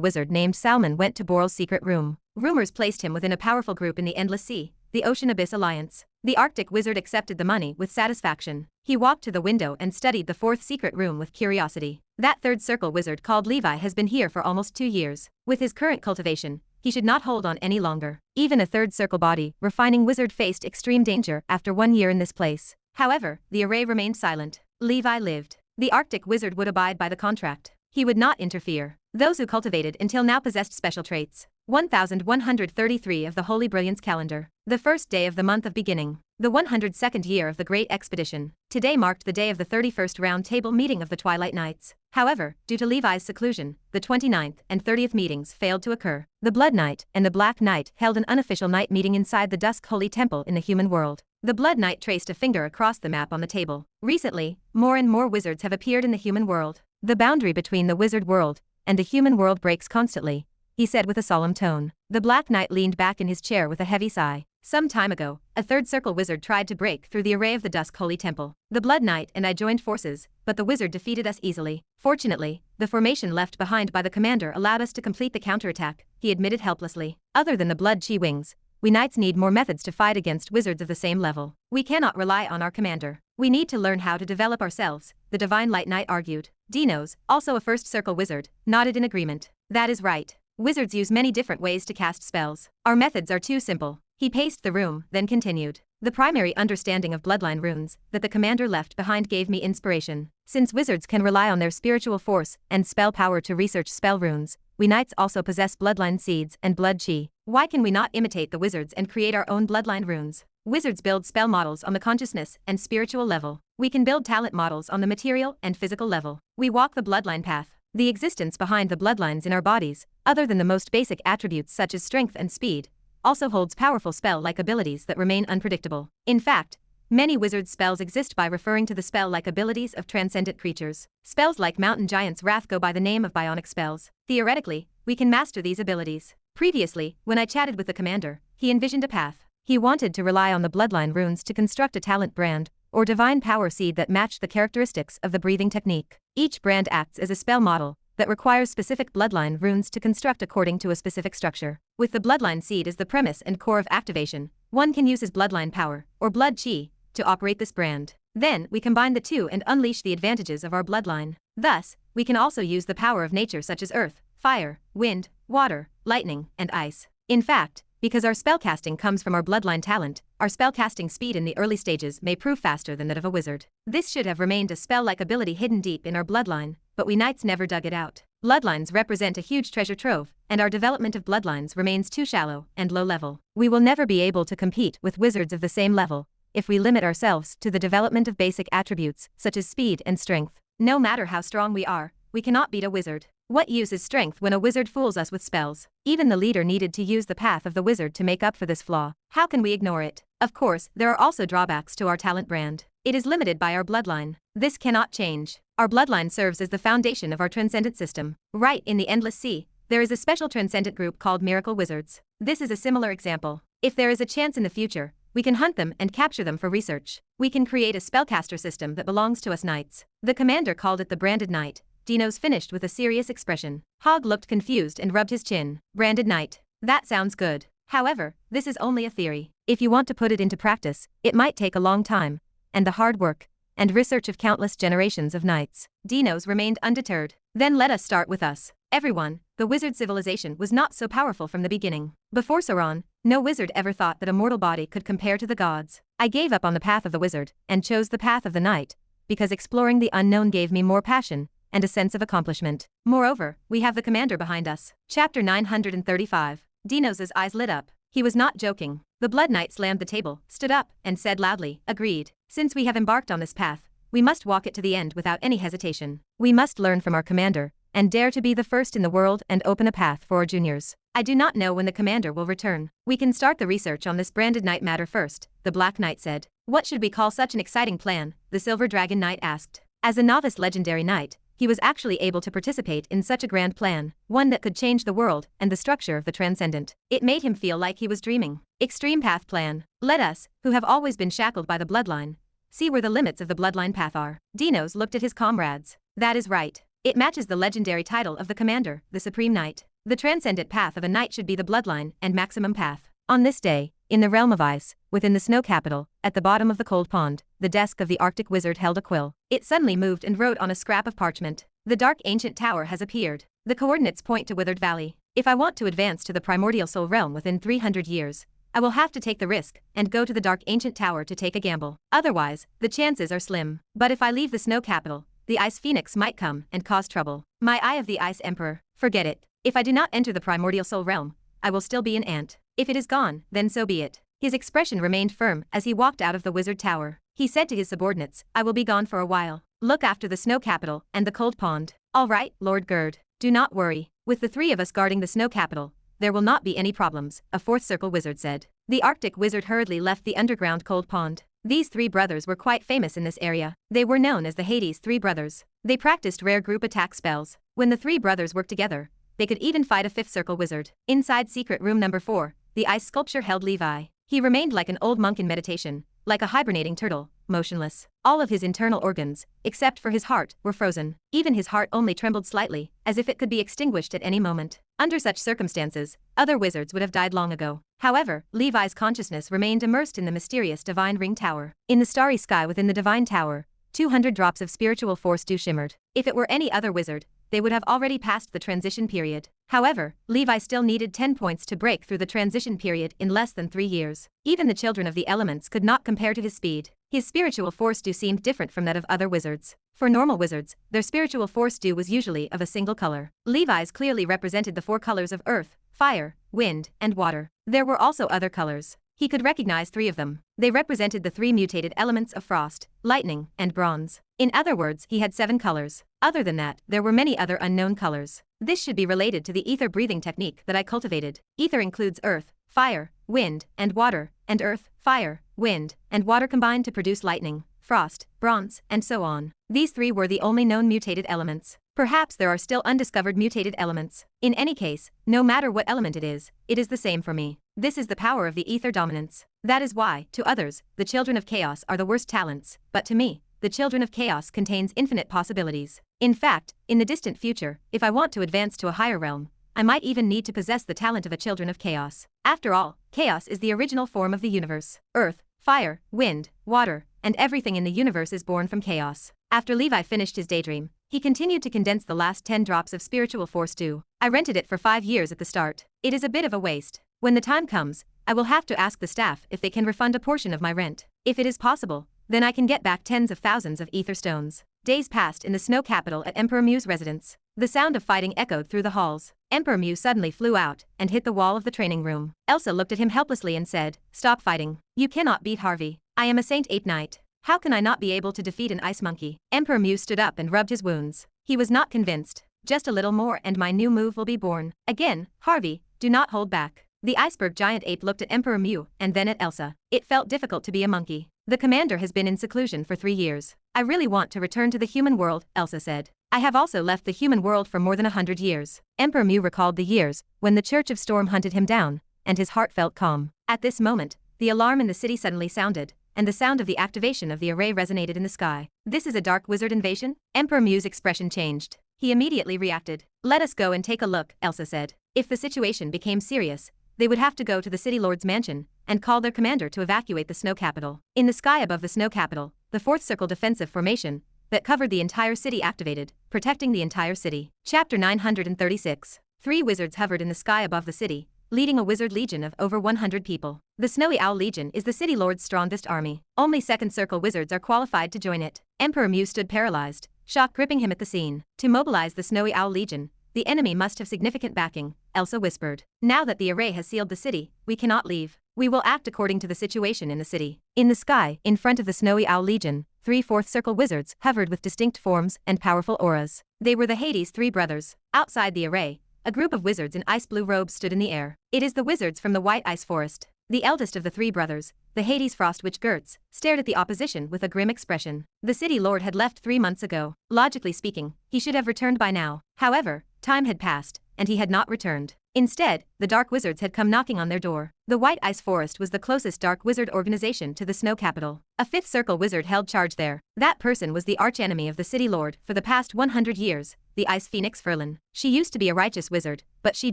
wizard named Salmon went to Boral's secret room. Rumors placed him within a powerful group in the Endless Sea, the Ocean Abyss Alliance. The Arctic wizard accepted the money with satisfaction. He walked to the window and studied the fourth secret room with curiosity. That third circle wizard called Levi has been here for almost 2 years. With his current cultivation, he should not hold on any longer. Even a third circle body refining wizard faced extreme danger after 1 year in this place. However, the array remained silent. Levi lived. The Arctic wizard would abide by the contract. He would not interfere. Those who cultivated until now possessed special traits. 1133 of the Holy Brilliance calendar. The first day of the month of beginning. The 102nd year of the Great Expedition. Today marked the day of the 31st round table meeting of the Twilight Knights. However, due to Levi's seclusion, the 29th and 30th meetings failed to occur. The Blood Knight and the Black Knight held an unofficial night meeting inside the Dusk Holy Temple in the human world. The Blood Knight traced a finger across the map on the table. Recently, more and more wizards have appeared in the human world. The boundary between the wizard world and the human world breaks constantly, he said with a solemn tone. The Black Knight leaned back in his chair with a heavy sigh. Some time ago, a third circle wizard tried to break through the array of the Dusk Holy Temple. The Blood Knight and I joined forces, but the wizard defeated us easily. Fortunately, the formation left behind by the commander allowed us to complete the counterattack, he admitted helplessly. Other than the Blood Chi wings, we knights need more methods to fight against wizards of the same level. We cannot rely on our commander. We need to learn how to develop ourselves, the Divine Light Knight argued. Dinos, also a first circle wizard, nodded in agreement. That is right. Wizards use many different ways to cast spells. Our methods are too simple. He paced the room, then continued. The primary understanding of bloodline runes that the commander left behind gave me inspiration. Since wizards can rely on their spiritual force and spell power to research spell runes, we knights also possess bloodline seeds and blood chi. Why can we not imitate the wizards and create our own bloodline runes? Wizards build spell models on the consciousness and spiritual level. We can build talent models on the material and physical level. We walk the bloodline path. The existence behind the bloodlines in our bodies, other than the most basic attributes such as strength and speed, also holds powerful spell-like abilities that remain unpredictable. In fact, many wizards' spells exist by referring to the spell-like abilities of transcendent creatures. Spells like Mountain Giant's Wrath go by the name of bionic spells. Theoretically, we can master these abilities. Previously, when I chatted with the commander, he envisioned a path. He wanted to rely on the bloodline runes to construct a talent brand, or divine power seed that matched the characteristics of the breathing technique. Each brand acts as a spell model that requires specific bloodline runes to construct according to a specific structure. With the bloodline seed as the premise and core of activation, one can use his bloodline power, or blood chi, to operate this brand. Then, we combine the two and unleash the advantages of our bloodline. Thus, we can also use the power of nature such as earth, fire, wind, water, lightning, and ice. In fact, because our spellcasting comes from our bloodline talent, our spellcasting speed in the early stages may prove faster than that of a wizard. This should have remained a spell-like ability hidden deep in our bloodline, but we knights never dug it out. Bloodlines represent a huge treasure trove, and our development of bloodlines remains too shallow and low level. We will never be able to compete with wizards of the same level if we limit ourselves to the development of basic attributes such as speed and strength. No matter how strong we are, we cannot beat a wizard. What use is strength when a wizard fools us with spells? Even the leader needed to use the path of the wizard to make up for this flaw. How can we ignore it? Of course, there are also drawbacks to our talent brand. It is limited by our bloodline. This cannot change. Our bloodline serves as the foundation of our transcendent system. Right in the Endless Sea, there is a special transcendent group called Miracle Wizards. This is a similar example. If there is a chance in the future, we can hunt them and capture them for research. We can create a spellcaster system that belongs to us knights. The commander called it the Branded Knight. Dino's finished with a serious expression. Hog looked confused and rubbed his chin. Branded Knight. That sounds good. However, this is only a theory. If you want to put it into practice, it might take a long time, and the hard work and research of countless generations of knights. Dinos remained undeterred. Then let us start with us. Everyone, the wizard civilization was not so powerful from the beginning. Before Sauron, no wizard ever thought that a mortal body could compare to the gods. I gave up on the path of the wizard and chose the path of the knight, because exploring the unknown gave me more passion and a sense of accomplishment. Moreover, we have the commander behind us. Chapter 935. Dinos' eyes lit up. He was not joking. The Blood Knight slammed the table, stood up, and said loudly, "Agreed. Since we have embarked on this path, we must walk it to the end without any hesitation. We must learn from our commander, and dare to be the first in the world and open a path for our juniors. I do not know when the commander will return. We can start the research on this Branded Knight matter first," the Black Knight said. "What should we call such an exciting plan?" the Silver Dragon Knight asked. As a novice legendary knight, he was actually able to participate in such a grand plan, one that could change the world and the structure of the transcendent. It made him feel like he was dreaming. Extreme Path Plan. Let us, who have always been shackled by the bloodline, see where the limits of the bloodline path are. Dinos looked at his comrades. That is right. It matches the legendary title of the commander, the Supreme Knight. The transcendent path of a knight should be the bloodline and maximum path. On this day, in the realm of ice, within the snow capital, at the bottom of the cold pond, the desk of the Arctic wizard held a quill. It suddenly moved and wrote on a scrap of parchment. The dark ancient tower has appeared. The coordinates point to Withered Valley. If I want to advance to the primordial soul realm within 300 years, I will have to take the risk and go to the dark ancient tower to take a gamble. Otherwise, the chances are slim. But if I leave the snow capital, the ice phoenix might come and cause trouble. My Eye of the Ice Emperor. Forget it. If I do not enter the primordial soul realm, I will still be an ant. If it is gone, then so be it. His expression remained firm as he walked out of the wizard tower. He said to his subordinates, "I will be gone for a while. Look after the snow capital and the cold pond." "All right, Lord Gerd. Do not worry. With the three of us guarding the snow capital, there will not be any problems," a fourth circle wizard said. The Arctic wizard hurriedly left the underground cold pond. These three brothers were quite famous in this area. They were known as the Hades Three Brothers. They practiced rare group attack spells. When the three brothers worked together, they could even fight a fifth circle wizard. Inside secret room number 4, the ice sculpture held Levi. He remained like an old monk in meditation, like a hibernating turtle, motionless. All of his internal organs, except for his heart, were frozen. Even his heart only trembled slightly, as if it could be extinguished at any moment. Under such circumstances, other wizards would have died long ago. However, Levi's consciousness remained immersed in the mysterious Divine Ring Tower. In the starry sky within the Divine Tower, 200 drops of spiritual force dew shimmered. If it were any other wizard, they would have already passed the transition period. However, Levi still needed 10 points to break through the transition period in less than 3 years. Even the children of the elements could not compare to his speed. His spiritual force dew seemed different from that of other wizards. For normal wizards, their spiritual force dew was usually of a single color. Levi's clearly represented the 4 colors of earth, fire, wind, and water. There were also other colors. He could recognize 3 of them. They represented the 3 mutated elements of frost, lightning, and bronze. In other words, he had 7 colors. Other than that, there were many other unknown colors. This should be related to the ether breathing technique that I cultivated. Ether includes earth, fire, wind, and water, and earth, fire, wind, and water combined to produce lightning, frost, bronze, and so on. These 3 were the only known mutated elements. Perhaps there are still undiscovered mutated elements. In any case, no matter what element it is the same for me. This is the power of the ether dominance. That is why, to others, the children of chaos are the worst talents, but to me, the children of chaos contains infinite possibilities. In fact, in the distant future, if I want to advance to a higher realm, I might even need to possess the talent of a children of chaos. After all, chaos is the original form of the universe. Earth, fire, wind, water, and everything in the universe is born from chaos. After Levi finished his daydream, he continued to condense the last 10 drops of spiritual force dew. I rented it for 5 years at the start. It is a bit of a waste. When the time comes, I will have to ask the staff if they can refund a portion of my rent. If it is possible, then I can get back tens of thousands of ether stones. Days passed in the snow capital at Emperor Mew's residence. The sound of fighting echoed through the halls. Emperor Mew suddenly flew out and hit the wall of the training room. Elsa looked at him helplessly and said, "Stop fighting. You cannot beat Harvey. I am a Saint 8 Knight. How can I not be able to defeat an ice monkey?" Emperor Mew stood up and rubbed his wounds. He was not convinced. "Just a little more and my new move will be born." Again, Harvey, do not hold back. The iceberg giant ape looked at Emperor Mew and then at Elsa. It felt difficult to be a monkey. The commander has been in seclusion for 3 years. "I really want to return to the human world," Elsa said. "I have also left the human world for more than 100 years. Emperor Mew recalled the years when the Church of Storm hunted him down, and his heart felt calm. At this moment, the alarm in the city suddenly sounded, and the sound of the activation of the array resonated in the sky. "This is a dark wizard invasion?" Emperor Mew's expression changed. He immediately reacted. "Let us go and take a look," Elsa said. If the situation became serious, they would have to go to the city lord's mansion and call their commander to evacuate the snow capital. In the sky above the snow capital, the fourth circle defensive formation that covered the entire city activated, protecting the entire city. Chapter 936. 3 wizards hovered in the sky above the city, leading a wizard legion of over 100 people. The Snowy Owl Legion is the city lord's strongest army. Only second circle wizards are qualified to join it. Emperor Mew stood paralyzed, shock gripping him at the scene. To mobilize the Snowy Owl Legion, the enemy must have significant backing, Elsa whispered. "Now that the array has sealed the city, we cannot leave. We will act according to the situation in the city." In the sky, in front of the Snowy Owl Legion, 3 fourth circle wizards hovered with distinct forms and powerful auras. They were the Hades 3 brothers. Outside the array, a group of wizards in ice blue robes stood in the air. It is the wizards from the White Ice Forest. The eldest of the 3 brothers, the Hades Frost Witch Gertz, stared at the opposition with a grim expression. The city lord had left 3 months ago. Logically speaking, he should have returned by now. However, time had passed, and he had not returned. Instead, the Dark Wizards had come knocking on their door. The White Ice Forest was the closest Dark Wizard organization to the Snow Capital. A 5th Circle Wizard held charge there. That person was the archenemy of the City Lord for the past 100 years, the Ice Phoenix Ferlin. She used to be a righteous wizard, but she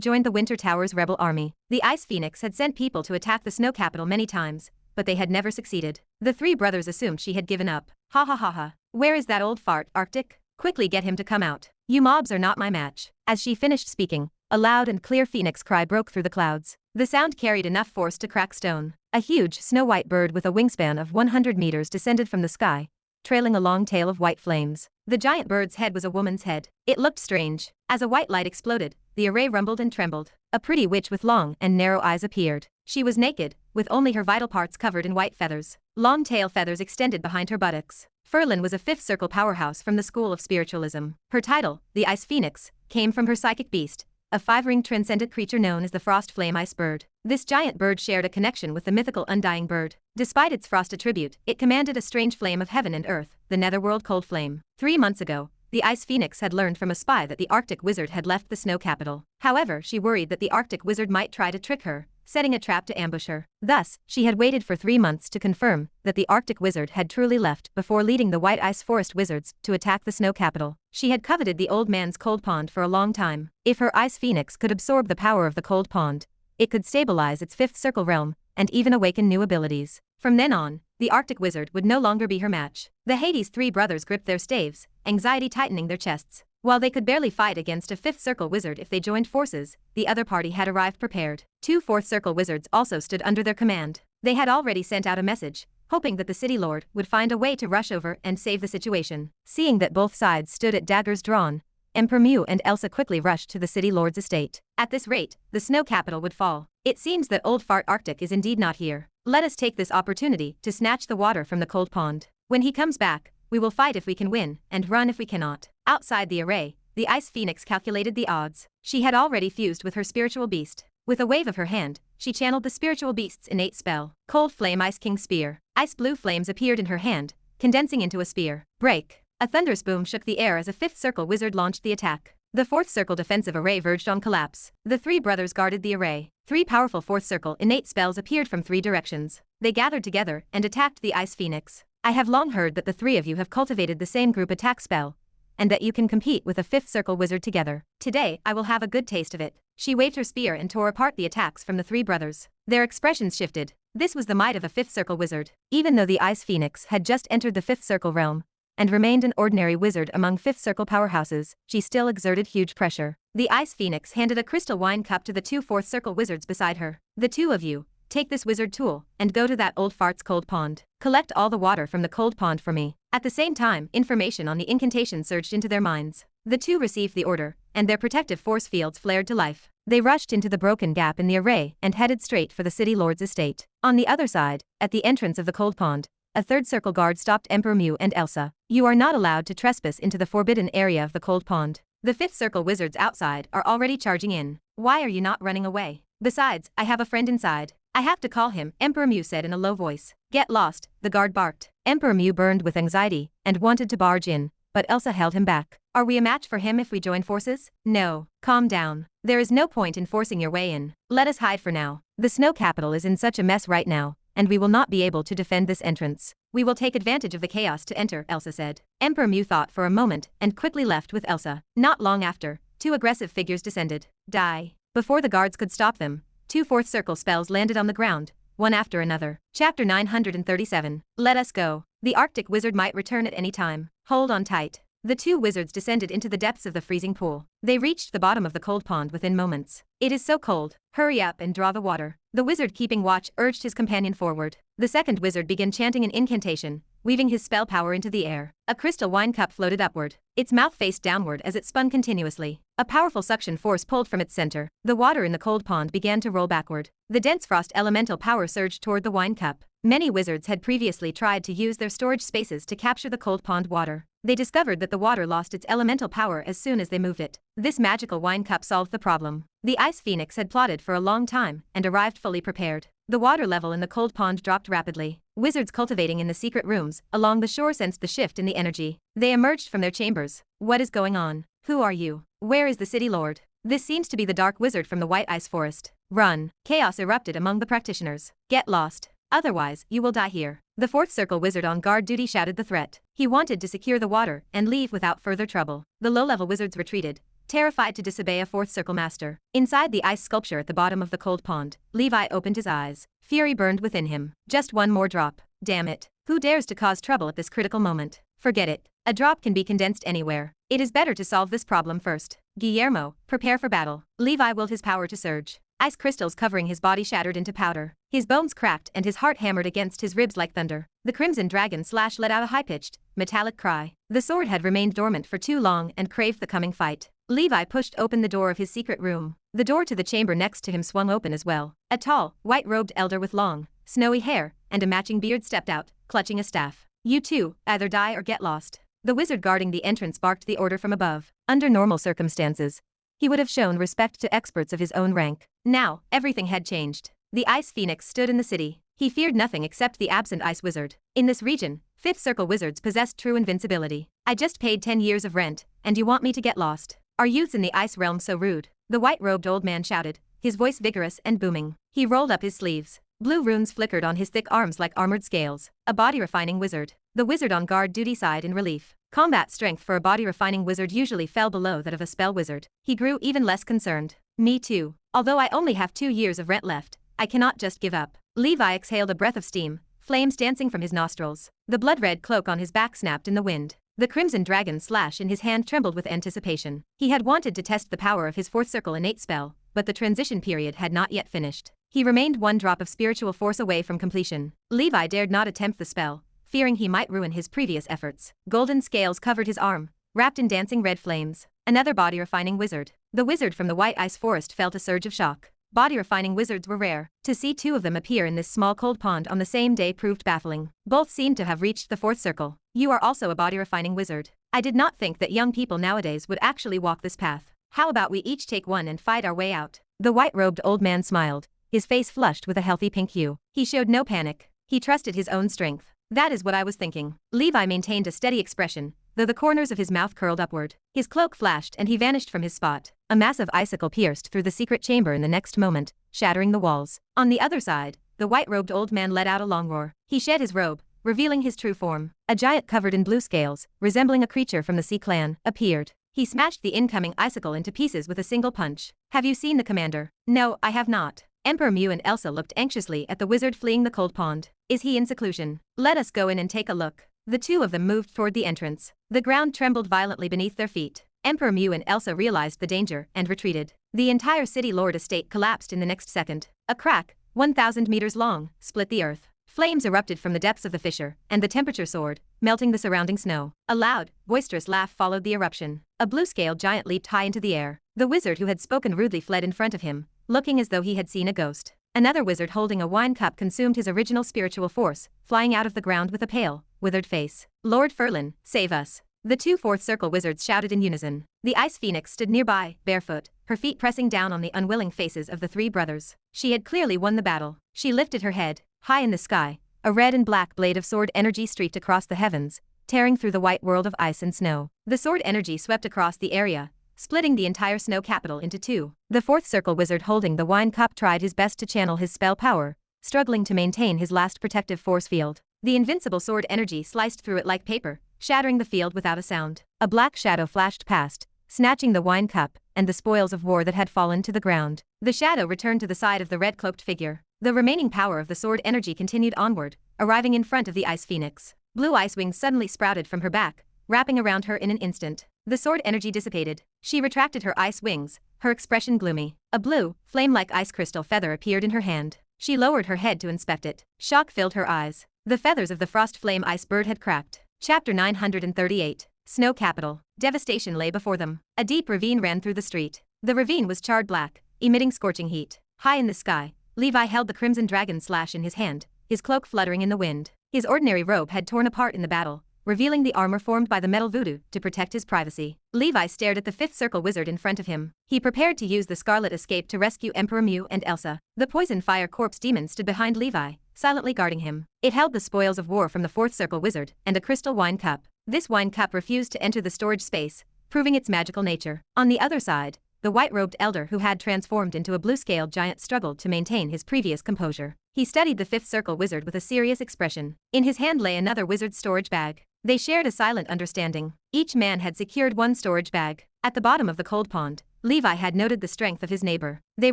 joined the Winter Tower's rebel army. The Ice Phoenix had sent people to attack the Snow Capital many times, but they had never succeeded. The 3 brothers assumed she had given up. "Ha ha ha ha. Where is that old fart, Arctic? Quickly get him to come out. You mobs are not my match." As she finished speaking, a loud and clear phoenix cry broke through the clouds. The sound carried enough force to crack stone. A huge, snow-white bird with a wingspan of 100 meters descended from the sky, trailing a long tail of white flames. The giant bird's head was a woman's head. It looked strange. As a white light exploded, the array rumbled and trembled. A pretty witch with long and narrow eyes appeared. She was naked, with only her vital parts covered in white feathers. Long tail feathers extended behind her buttocks. Ferlin was a 5th Circle powerhouse from the School of Spiritualism. Her title, the Ice Phoenix, came from her psychic beast, a 5-ringed transcendent creature known as the Frost Flame Ice Bird. This giant bird shared a connection with the mythical Undying Bird. Despite its frost attribute, it commanded a strange flame of heaven and earth, the Netherworld Cold Flame. 3 months ago, the Ice Phoenix had learned from a spy that the Arctic Wizard had left the Snow Capital. However, she worried that the Arctic Wizard might try to trick her, setting a trap to ambush her. Thus, she had waited for 3 months to confirm that the Arctic Wizard had truly left before leading the White Ice Forest Wizards to attack the Snow Capital. She had coveted the old man's cold pond for a long time. If her Ice Phoenix could absorb the power of the cold pond, it could stabilize its 5th Circle realm and even awaken new abilities. From then on, the Arctic Wizard would no longer be her match. The Hades 3 brothers gripped their staves, anxiety tightening their chests. While they could barely fight against a 5th Circle Wizard if they joined forces, the other party had arrived prepared. 2 4th Circle Wizards also stood under their command. They had already sent out a message, hoping that the City Lord would find a way to rush over and save the situation. Seeing that both sides stood at daggers drawn, Emperor Mew and Elsa quickly rushed to the city lord's estate. At this rate, the snow capital would fall. It seems that old fart Arctic is indeed not here. Let us take this opportunity to snatch the water from the cold pond. When he comes back, we will fight if we can win, and run if we cannot. Outside the array, the Ice Phoenix calculated the odds. She had already fused with her spiritual beast. With a wave of her hand, she channeled the spiritual beast's innate spell. Cold Flame Ice King Spear. Ice blue flames appeared in her hand, condensing into a spear. Break. A thunderous boom shook the air as a fifth circle wizard launched the attack. The fourth circle defensive array verged on collapse. The three brothers guarded the array. Three powerful fourth circle innate spells appeared from three directions. They gathered together and attacked the Ice Phoenix. I have long heard that the three of you have cultivated the same group attack spell, and that you can compete with a fifth circle wizard together. Today, I will have a good taste of it. She waved her spear and tore apart the attacks from the three brothers. Their expressions shifted. This was the might of a fifth circle wizard. Even though the Ice Phoenix had just entered the fifth circle realm, and remained an ordinary wizard among fifth circle powerhouses, she still exerted huge pressure. The Ice Phoenix handed a crystal wine cup to the two fourth circle wizards beside her. The two of you, take this wizard tool, and go to that old fart's cold pond. Collect all the water from the cold pond for me. At the same time, information on the incantation surged into their minds. The two received the order, and their protective force fields flared to life. They rushed into the broken gap in the array and headed straight for the city lord's estate. On the other side, at the entrance of the cold pond, a third circle guard stopped Emperor Mew and Elsa. You are not allowed to trespass into the forbidden area of the cold pond. The fifth circle wizards outside are already charging in. Why are you not running away? Besides, I have a friend inside. I have to call him, Emperor Mew said in a low voice. Get lost, the guard barked. Emperor Mew burned with anxiety and wanted to barge in, but Elsa held him back. Are we a match for him if we join forces? No. Calm down. There is no point in forcing your way in. Let us hide for now. The snow capital is in such a mess right now, and we will not be able to defend this entrance. We will take advantage of the chaos to enter, Elsa said. Emperor Mew thought for a moment and quickly left with Elsa. Not long after, two aggressive figures descended. Die. Before the guards could stop them, two fourth circle spells landed on the ground, one after another. Chapter 937. Let us go. The Arctic wizard might return at any time. Hold on tight. The two wizards descended into the depths of the freezing pool. They reached the bottom of the cold pond within moments. It is so cold. Hurry up and draw the water. The wizard keeping watch urged his companion forward. The second wizard began chanting an incantation, weaving his spell power into the air. A crystal wine cup floated upward. Its mouth faced downward as it spun continuously. A powerful suction force pulled from its center. The water in the cold pond began to roll backward. The dense frost elemental power surged toward the wine cup. Many wizards had previously tried to use their storage spaces to capture the cold pond water. They discovered that the water lost its elemental power as soon as they moved it. This magical wine cup solved the problem. The Ice Phoenix had plotted for a long time and arrived fully prepared. The water level in the cold pond dropped rapidly. Wizards cultivating in the secret rooms along the shore sensed the shift in the energy. They emerged from their chambers. What is going on? Who are you? Where is the city lord? This seems to be the dark wizard from the White Ice Forest. Run. Chaos erupted among the practitioners. Get lost. Otherwise, you will die here. The fourth circle wizard on guard duty shouted the threat. He wanted to secure the water and leave without further trouble. The low-level wizards retreated, terrified to disobey a fourth circle master. Inside the ice sculpture at the bottom of the cold pond, Levi opened his eyes. Fury burned within him. Just one more drop. Damn it. Who dares to cause trouble at this critical moment? Forget it. A drop can be condensed anywhere. It is better to solve this problem first. Guillermo, prepare for battle. Levi willed his power to surge. Ice crystals covering his body shattered into powder. His bones cracked and his heart hammered against his ribs like thunder. The crimson dragon slash let out a high-pitched, metallic cry. The sword had remained dormant for too long and craved the coming fight. Levi pushed open the door of his secret room. The door to the chamber next to him swung open as well. A tall, white-robed elder with long, snowy hair and a matching beard stepped out, clutching a staff. You two, either die or get lost. The wizard guarding the entrance barked the order from above. Under normal circumstances, he would have shown respect to experts of his own rank. Now, everything had changed. The Ice Phoenix stood in the city. He feared nothing except the absent Ice Wizard. In this region, Fifth Circle wizards possessed true invincibility. I just paid 10 years of rent, and you want me to get lost? Are youths in the Ice Realm so rude? The white-robed old man shouted, his voice vigorous and booming. He rolled up his sleeves. Blue runes flickered on his thick arms like armored scales. A body-refining wizard. The wizard on guard duty sighed in relief. Combat strength for a body-refining wizard usually fell below that of a spell wizard. He grew even less concerned. Me too. Although I only have 2 years of rent left, I cannot just give up. Levi exhaled a breath of steam, flames dancing from his nostrils. The blood-red cloak on his back snapped in the wind. The crimson dragon slash in his hand trembled with anticipation. He had wanted to test the power of his fourth circle innate spell, but the transition period had not yet finished. He remained one drop of spiritual force away from completion. Levi dared not attempt the spell, fearing he might ruin his previous efforts. Golden scales covered his arm, wrapped in dancing red flames. another body-refining wizard. The wizard from the White Ice Forest felt a surge of shock. Body-refining wizards were rare. To see two of them appear in this small cold pond on the same day proved baffling. Both seemed to have reached the fourth circle. You are also a body-refining wizard. I did not think that young people nowadays would actually walk this path. How about we each take one and fight our way out? The white-robed old man smiled, his face flushed with a healthy pink hue. He showed no panic. He trusted his own strength. That is what I was thinking. Levi maintained a steady expression, though the corners of his mouth curled upward. His cloak flashed and he vanished from his spot. A massive icicle pierced through the secret chamber in the next moment, shattering the walls. On the other side, the white-robed old man let out a long roar. He shed his robe, revealing his true form. A giant covered in blue scales, resembling a creature from the Sea Clan, appeared. He smashed the incoming icicle into pieces with a single punch. Have you seen the commander? No, I have not. Emperor Mew and Elsa looked anxiously at the wizard fleeing the cold pond. Is he in seclusion? Let us go in and take a look. The two of them moved toward the entrance. The ground trembled violently beneath their feet. Emperor Mew and Elsa realized the danger and retreated. The entire city lord estate collapsed in the next second. A crack, 1,000 meters long, split the earth. Flames erupted from the depths of the fissure, and the temperature soared, melting the surrounding snow. A loud, boisterous laugh followed the eruption. A blue-scaled giant leaped high into the air. The wizard who had spoken rudely fled in front of him, looking as though he had seen a ghost. Another wizard holding a wine cup consumed his original spiritual force, flying out of the ground with a pale, withered face. Lord Furlan, save us. The two fourth circle wizards shouted in unison. The Ice Phoenix stood nearby, barefoot, her feet pressing down on the unwilling faces of the three brothers. She had clearly won the battle. She lifted her head. High in the sky, a red and black blade of sword energy streaked across the heavens, tearing through the white world of ice and snow. The sword energy swept across the area, splitting the entire snow capital into two. The fourth circle wizard holding the wine cup tried his best to channel his spell power, struggling to maintain his last protective force field. The invincible sword energy sliced through it like paper, shattering the field without a sound. A black shadow flashed past, snatching the wine cup and the spoils of war that had fallen to the ground. The shadow returned to the side of the red-cloaked figure. The remaining power of the sword energy continued onward, arriving in front of the Ice Phoenix. Blue ice wings suddenly sprouted from her back, wrapping around her in an instant. The sword energy dissipated. She retracted her ice wings, her expression gloomy. A blue, flame-like ice crystal feather appeared in her hand. She lowered her head to inspect it. Shock filled her eyes. The feathers of the frost flame ice bird had cracked. Chapter 938. Snow Capital. Devastation lay before them. A deep ravine ran through the street. The ravine was charred black, emitting scorching heat. High in the sky, Levi held the crimson dragon slash in his hand, his cloak fluttering in the wind. His ordinary robe had torn apart in the battle, revealing the armor formed by the metal voodoo to protect his privacy. Levi stared at the fifth circle wizard in front of him. He prepared to use the Scarlet Escape to rescue Emperor Mew and Elsa. The poison fire corpse demon stood behind Levi, silently guarding him. It held the spoils of war from the fourth circle wizard and a crystal wine cup. This wine cup refused to enter the storage space, proving its magical nature. On the other side, the white-robed elder who had transformed into a blue-scaled giant struggled to maintain his previous composure. He studied the fifth circle wizard with a serious expression. In his hand lay another wizard's storage bag. They shared a silent understanding. Each man had secured one storage bag. At the bottom of the cold pond, Levi had noted the strength of his neighbor. They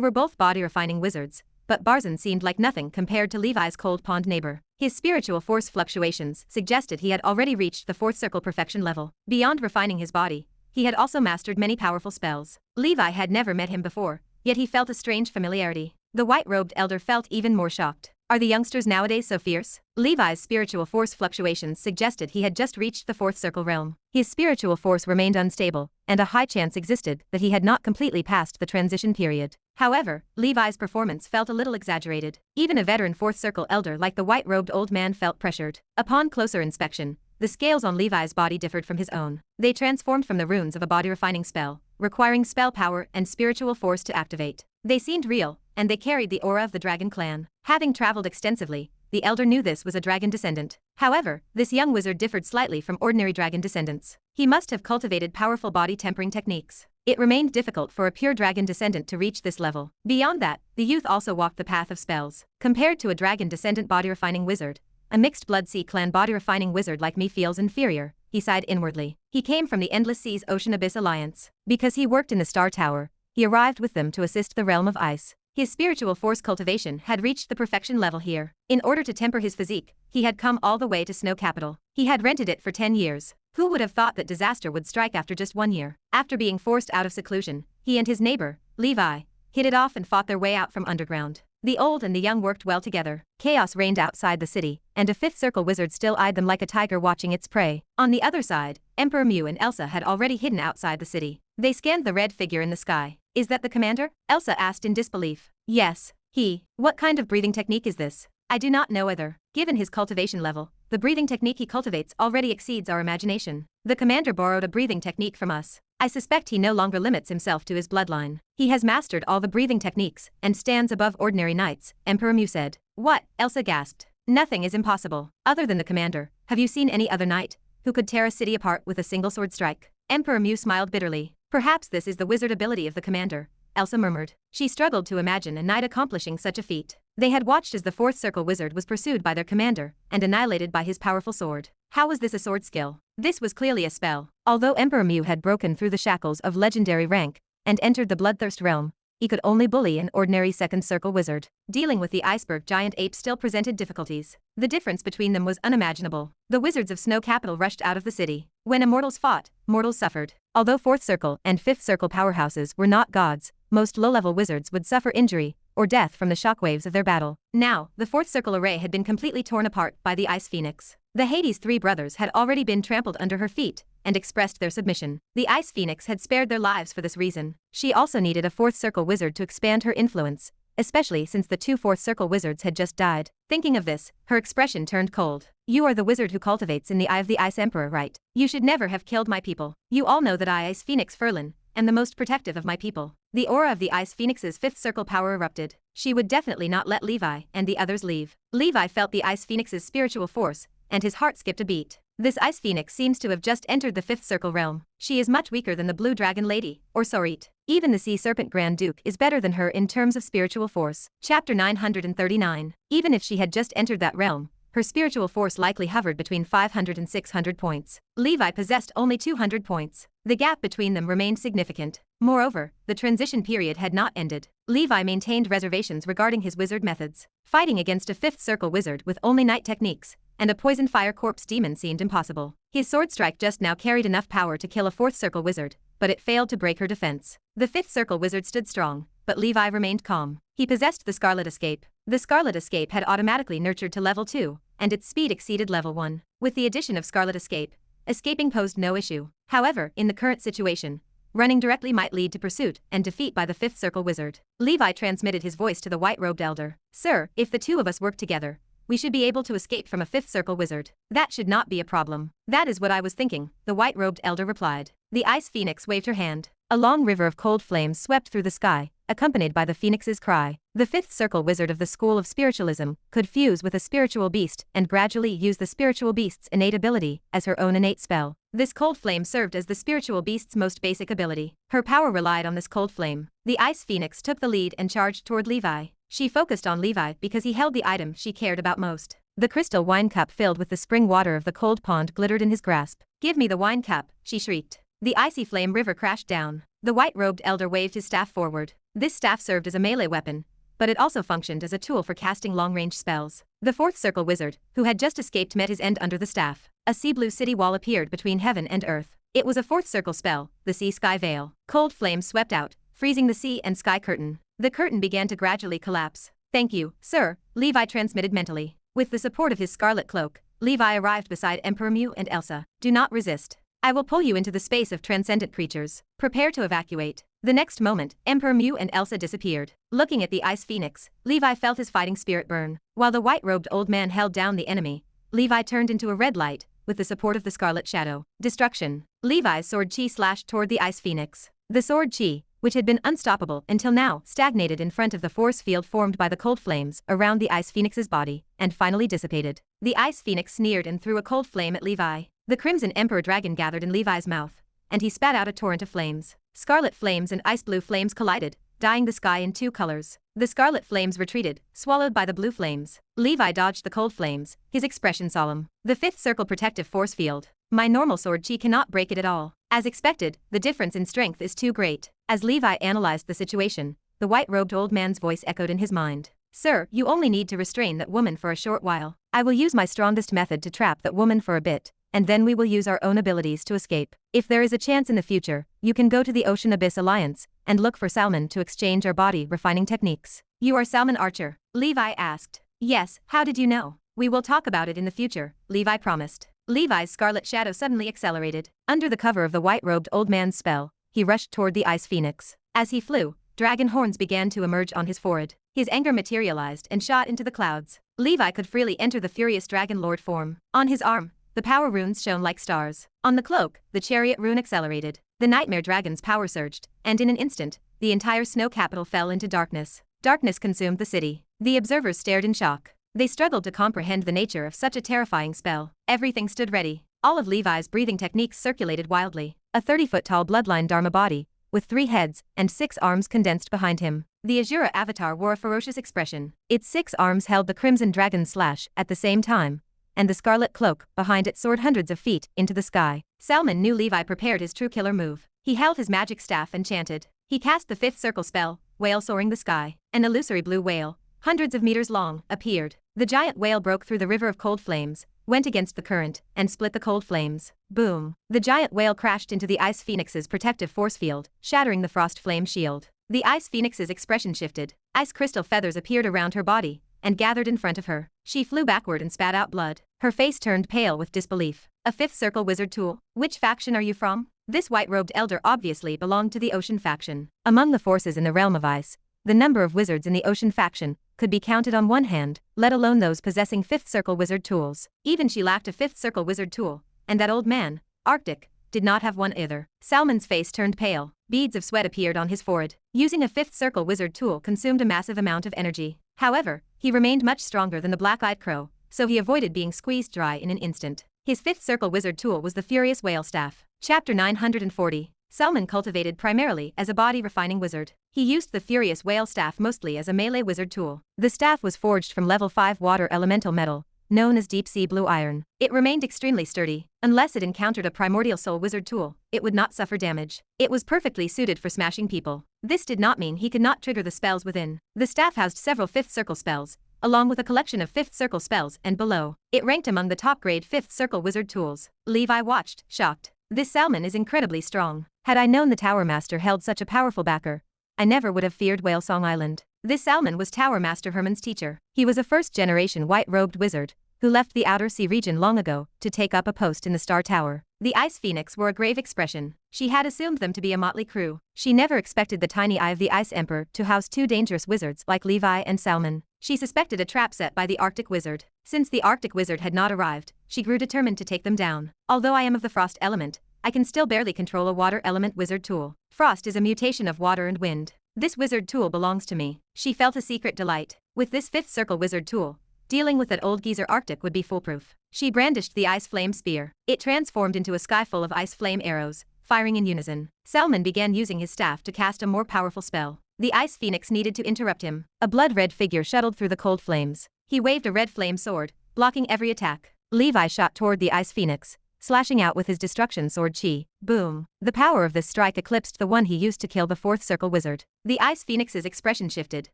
were both body-refining wizards, but Barzan seemed like nothing compared to Levi's cold pond neighbor. His spiritual force fluctuations suggested he had already reached the fourth circle perfection level. Beyond refining his body, he had also mastered many powerful spells. Levi had never met him before, yet he felt a strange familiarity. The white-robed elder felt even more shocked. Are the youngsters nowadays so fierce? Levi's spiritual force fluctuations suggested he had just reached the fourth circle realm. His spiritual force remained unstable, and a high chance existed that he had not completely passed the transition period. However, Levi's performance felt a little exaggerated. Even a veteran fourth circle elder like the white-robed old man felt pressured. Upon closer inspection, the scales on Levi's body differed from his own. They transformed from the runes of a body-refining spell, requiring spell power and spiritual force to activate. They seemed real, and they carried the aura of the dragon clan. Having traveled extensively, the elder knew this was a dragon descendant. However, this young wizard differed slightly from ordinary dragon descendants. He must have cultivated powerful body tempering techniques. It remained difficult for a pure dragon descendant to reach this level. Beyond that, the youth also walked the path of spells. Compared to a dragon descendant body-refining wizard, a mixed blood sea clan body-refining wizard like me feels inferior, he sighed inwardly. He came from the Endless Seas Ocean Abyss Alliance. Because he worked in the Star Tower, he arrived with them to assist the realm of ice. His spiritual force cultivation had reached the perfection level here. In order to temper his physique, he had come all the way to Snow Capital. He had rented it for 10 years. Who would have thought that disaster would strike after just 1 year? After being forced out of seclusion, he and his neighbor, Levi, hit it off and fought their way out from underground. The old and the young worked well together. Chaos reigned outside the city, and a fifth circle wizard still eyed them like a tiger watching its prey. On the other side, Emperor Mew and Elsa had already hidden outside the city. They scanned the red figure in the sky. Is that the commander? Elsa asked in disbelief. Yes, he. What kind of breathing technique is this? I do not know either. Given his cultivation level, the breathing technique he cultivates already exceeds our imagination. The commander borrowed a breathing technique from us. I suspect he no longer limits himself to his bloodline. He has mastered all the breathing techniques and stands above ordinary knights, Emperor Mu said. What? Elsa gasped. Nothing is impossible. Other than the commander, have you seen any other knight who could tear a city apart with a single sword strike? Emperor Mu smiled bitterly. Perhaps this is the wizard ability of the commander, Elsa murmured. She struggled to imagine a knight accomplishing such a feat. They had watched as the fourth circle wizard was pursued by their commander and annihilated by his powerful sword. How was this a sword skill? This was clearly a spell. Although Emperor Mu had broken through the shackles of legendary rank and entered the bloodthirst realm, he could only bully an ordinary second circle wizard. Dealing with the iceberg giant ape still presented difficulties. The difference between them was unimaginable. The wizards of Snow Capital rushed out of the city. When immortals fought, mortals suffered. Although fourth circle and fifth circle powerhouses were not gods, most low-level wizards would suffer injury or death from the shockwaves of their battle. Now, the fourth circle array had been completely torn apart by the Ice Phoenix. The Hades three brothers had already been trampled under her feet and expressed their submission. The Ice Phoenix had spared their lives for this reason. She also needed a fourth circle wizard to expand her influence, especially since the two fourth circle wizards had just died. Thinking of this, her expression turned cold. You are the wizard who cultivates in the eye of the Ice Emperor, right? You should never have killed my people. You all know that I, Ice Phoenix Ferlin, am the most protective of my people. The aura of the Ice Phoenix's fifth circle power erupted. She would definitely not let Levi and the others leave. Levi felt the Ice Phoenix's spiritual force, and his heart skipped a beat. This Ice Phoenix seems to have just entered the fifth circle realm. She is much weaker than the Blue Dragon Lady, or Sorit. Even the Sea Serpent Grand Duke is better than her in terms of spiritual force. Chapter 939. Even if she had just entered that realm, her spiritual force likely hovered between 500 and 600 points. Levi possessed only 200 points. The gap between them remained significant. Moreover, the transition period had not ended. Levi maintained reservations regarding his wizard methods. Fighting against a fifth circle wizard with only night techniques and a poison fire corpse demon seemed impossible. His sword strike just now carried enough power to kill a fourth circle wizard, but it failed to break her defense. The fifth circle wizard stood strong, but Levi remained calm. He possessed the Scarlet Escape. The Scarlet Escape had automatically nurtured to level 2, and its speed exceeded level 1. With the addition of Scarlet Escape, escaping posed no issue. However, in the current situation, running directly might lead to pursuit and defeat by the fifth circle wizard. Levi transmitted his voice to the white-robed elder. Sir, if the two of us work together, we should be able to escape from a fifth circle wizard. That should not be a problem. That is what I was thinking, the white-robed elder replied. The Ice Phoenix waved her hand. A long river of cold flames swept through the sky, accompanied by the phoenix's cry. The fifth circle wizard of the School of Spiritualism could fuse with a spiritual beast and gradually use the spiritual beast's innate ability as her own innate spell. This cold flame served as the spiritual beast's most basic ability. Her power relied on this cold flame. The Ice Phoenix took the lead and charged toward Levi. She focused on Levi because he held the item she cared about most. The crystal wine cup filled with the spring water of the cold pond glittered in his grasp. Give me the wine cup, she shrieked. The icy flame river crashed down. The white-robed elder waved his staff forward. This staff served as a melee weapon, but it also functioned as a tool for casting long-range spells. The fourth circle wizard, who had just escaped, met his end under the staff. A sea-blue city wall appeared between heaven and earth. It was a fourth circle spell, the Sea-Sky Veil. Cold flames swept out, freezing the sea and sky curtain. The curtain began to gradually collapse. Thank you, sir, Levi transmitted mentally. With the support of his scarlet cloak, Levi arrived beside Emperor Mu and Elsa. Do not resist. I will pull you into the space of transcendent creatures. Prepare to evacuate. The next moment, Emperor Mu and Elsa disappeared. Looking at the Ice Phoenix, Levi felt his fighting spirit burn. While the white-robed old man held down the enemy, Levi turned into a red light, with the support of the Scarlet Shadow. Destruction. Levi's sword chi slashed toward the Ice Phoenix. The sword chi, which had been unstoppable until now, stagnated in front of the force field formed by the cold flames around the Ice Phoenix's body, and finally dissipated. The Ice Phoenix sneered and threw a cold flame at Levi. The Crimson Emperor Dragon gathered in Levi's mouth, and he spat out a torrent of flames. Scarlet flames and ice blue flames collided, dyeing the sky in two colors. The scarlet flames retreated, swallowed by the blue flames. Levi dodged the cold flames, his expression solemn. The fifth circle protective force field. My normal sword chi cannot break it at all. As expected, the difference in strength is too great. As Levi analyzed the situation, the white-robed old man's voice echoed in his mind. Sir, you only need to restrain that woman for a short while. I will use my strongest method to trap that woman for a bit, and then we will use our own abilities to escape. If there is a chance in the future, you can go to the Ocean Abyss Alliance and look for Salmon to exchange our body refining techniques. You are Salmon Archer? Levi asked. Yes, how did you know? We will talk about it in the future, Levi promised. Levi's scarlet shadow suddenly accelerated. Under the cover of the white-robed old man's spell, he rushed toward the Ice Phoenix. As he flew, dragon horns began to emerge on his forehead. His anger materialized and shot into the clouds. Levi could freely enter the furious dragon lord form. On his arm, the power runes shone like stars. On the cloak, the chariot rune accelerated. The nightmare dragon's power surged, and in an instant, the entire snow capital fell into darkness. Darkness consumed the city. The observers stared in shock. They struggled to comprehend the nature of such a terrifying spell. Everything stood ready. All of Levi's breathing techniques circulated wildly. A 30-foot-tall bloodline Dharma body, with 3 heads and 6 arms condensed behind him. The Azura avatar wore a ferocious expression. Its 6 arms held the crimson dragon's slash at the same time, and the scarlet cloak behind it soared hundreds of feet into the sky. Salmon knew Levi prepared his true killer move. He held his magic staff and chanted. He cast the 5th circle spell, whale soaring the sky. An illusory blue whale, hundreds of meters long, appeared. The giant whale broke through the river of cold flames, went against the current, and split the cold flames. Boom! The giant whale crashed into the Ice Phoenix's protective force field, shattering the frost flame shield. The Ice Phoenix's expression shifted. Ice crystal feathers appeared around her body and gathered in front of her. She flew backward and spat out blood. Her face turned pale with disbelief. A 5th circle wizard tool. Which faction are you from? This white-robed elder obviously belonged to the Ocean faction. Among the forces in the realm of ice, the number of wizards in the Ocean faction could be counted on one hand, let alone those possessing 5th circle wizard tools. Even she lacked a 5th circle wizard tool, and that old man, Arctic, did not have one either. Salmon's face turned pale. Beads of sweat appeared on his forehead. Using a 5th circle wizard tool consumed a massive amount of energy. However, he remained much stronger than the black-eyed crow, so he avoided being squeezed dry in an instant. His 5th circle wizard tool was the Furious Whale Staff. Chapter 940. Salmon cultivated primarily as a body-refining wizard. He used the Furious Whale Staff mostly as a melee wizard tool. The staff was forged from level 5 water elemental metal, known as deep-sea blue iron. It remained extremely sturdy. Unless it encountered a primordial soul wizard tool, it would not suffer damage. It was perfectly suited for smashing people. This did not mean he could not trigger the spells within. The staff housed several 5th circle spells, along with a collection of 5th circle spells and below. It ranked among the top-grade 5th circle wizard tools. Levi watched, shocked. This Salmon is incredibly strong. Had I known the Tower Master held such a powerful backer, I never would have feared Whalesong Island. This Salmon was Tower Master Herman's teacher. He was a first-generation white-robed wizard who left the Outer Sea region long ago to take up a post in the Star Tower. The Ice Phoenix wore a grave expression. She had assumed them to be a motley crew. She never expected the tiny Eye of the Ice Emperor to house 2 dangerous wizards like Levi and Salmon. She suspected a trap set by the Arctic Wizard. Since the Arctic Wizard had not arrived, she grew determined to take them down. Although I am of the frost element, I can still barely control a water element wizard tool. Frost is a mutation of water and wind. This wizard tool belongs to me. She felt a secret delight. With this 5th circle wizard tool, dealing with that old geezer Arctic would be foolproof. She brandished the ice flame spear. It transformed into a sky full of ice flame arrows, firing in unison. Salmon began using his staff to cast a more powerful spell. The Ice Phoenix needed to interrupt him. A blood-red figure shuttled through the cold flames. He waved a red flame sword, blocking every attack. Levi shot toward the Ice Phoenix, slashing out with his destruction sword chi. Boom. The power of this strike eclipsed the one he used to kill the 4th circle wizard. The Ice Phoenix's expression shifted.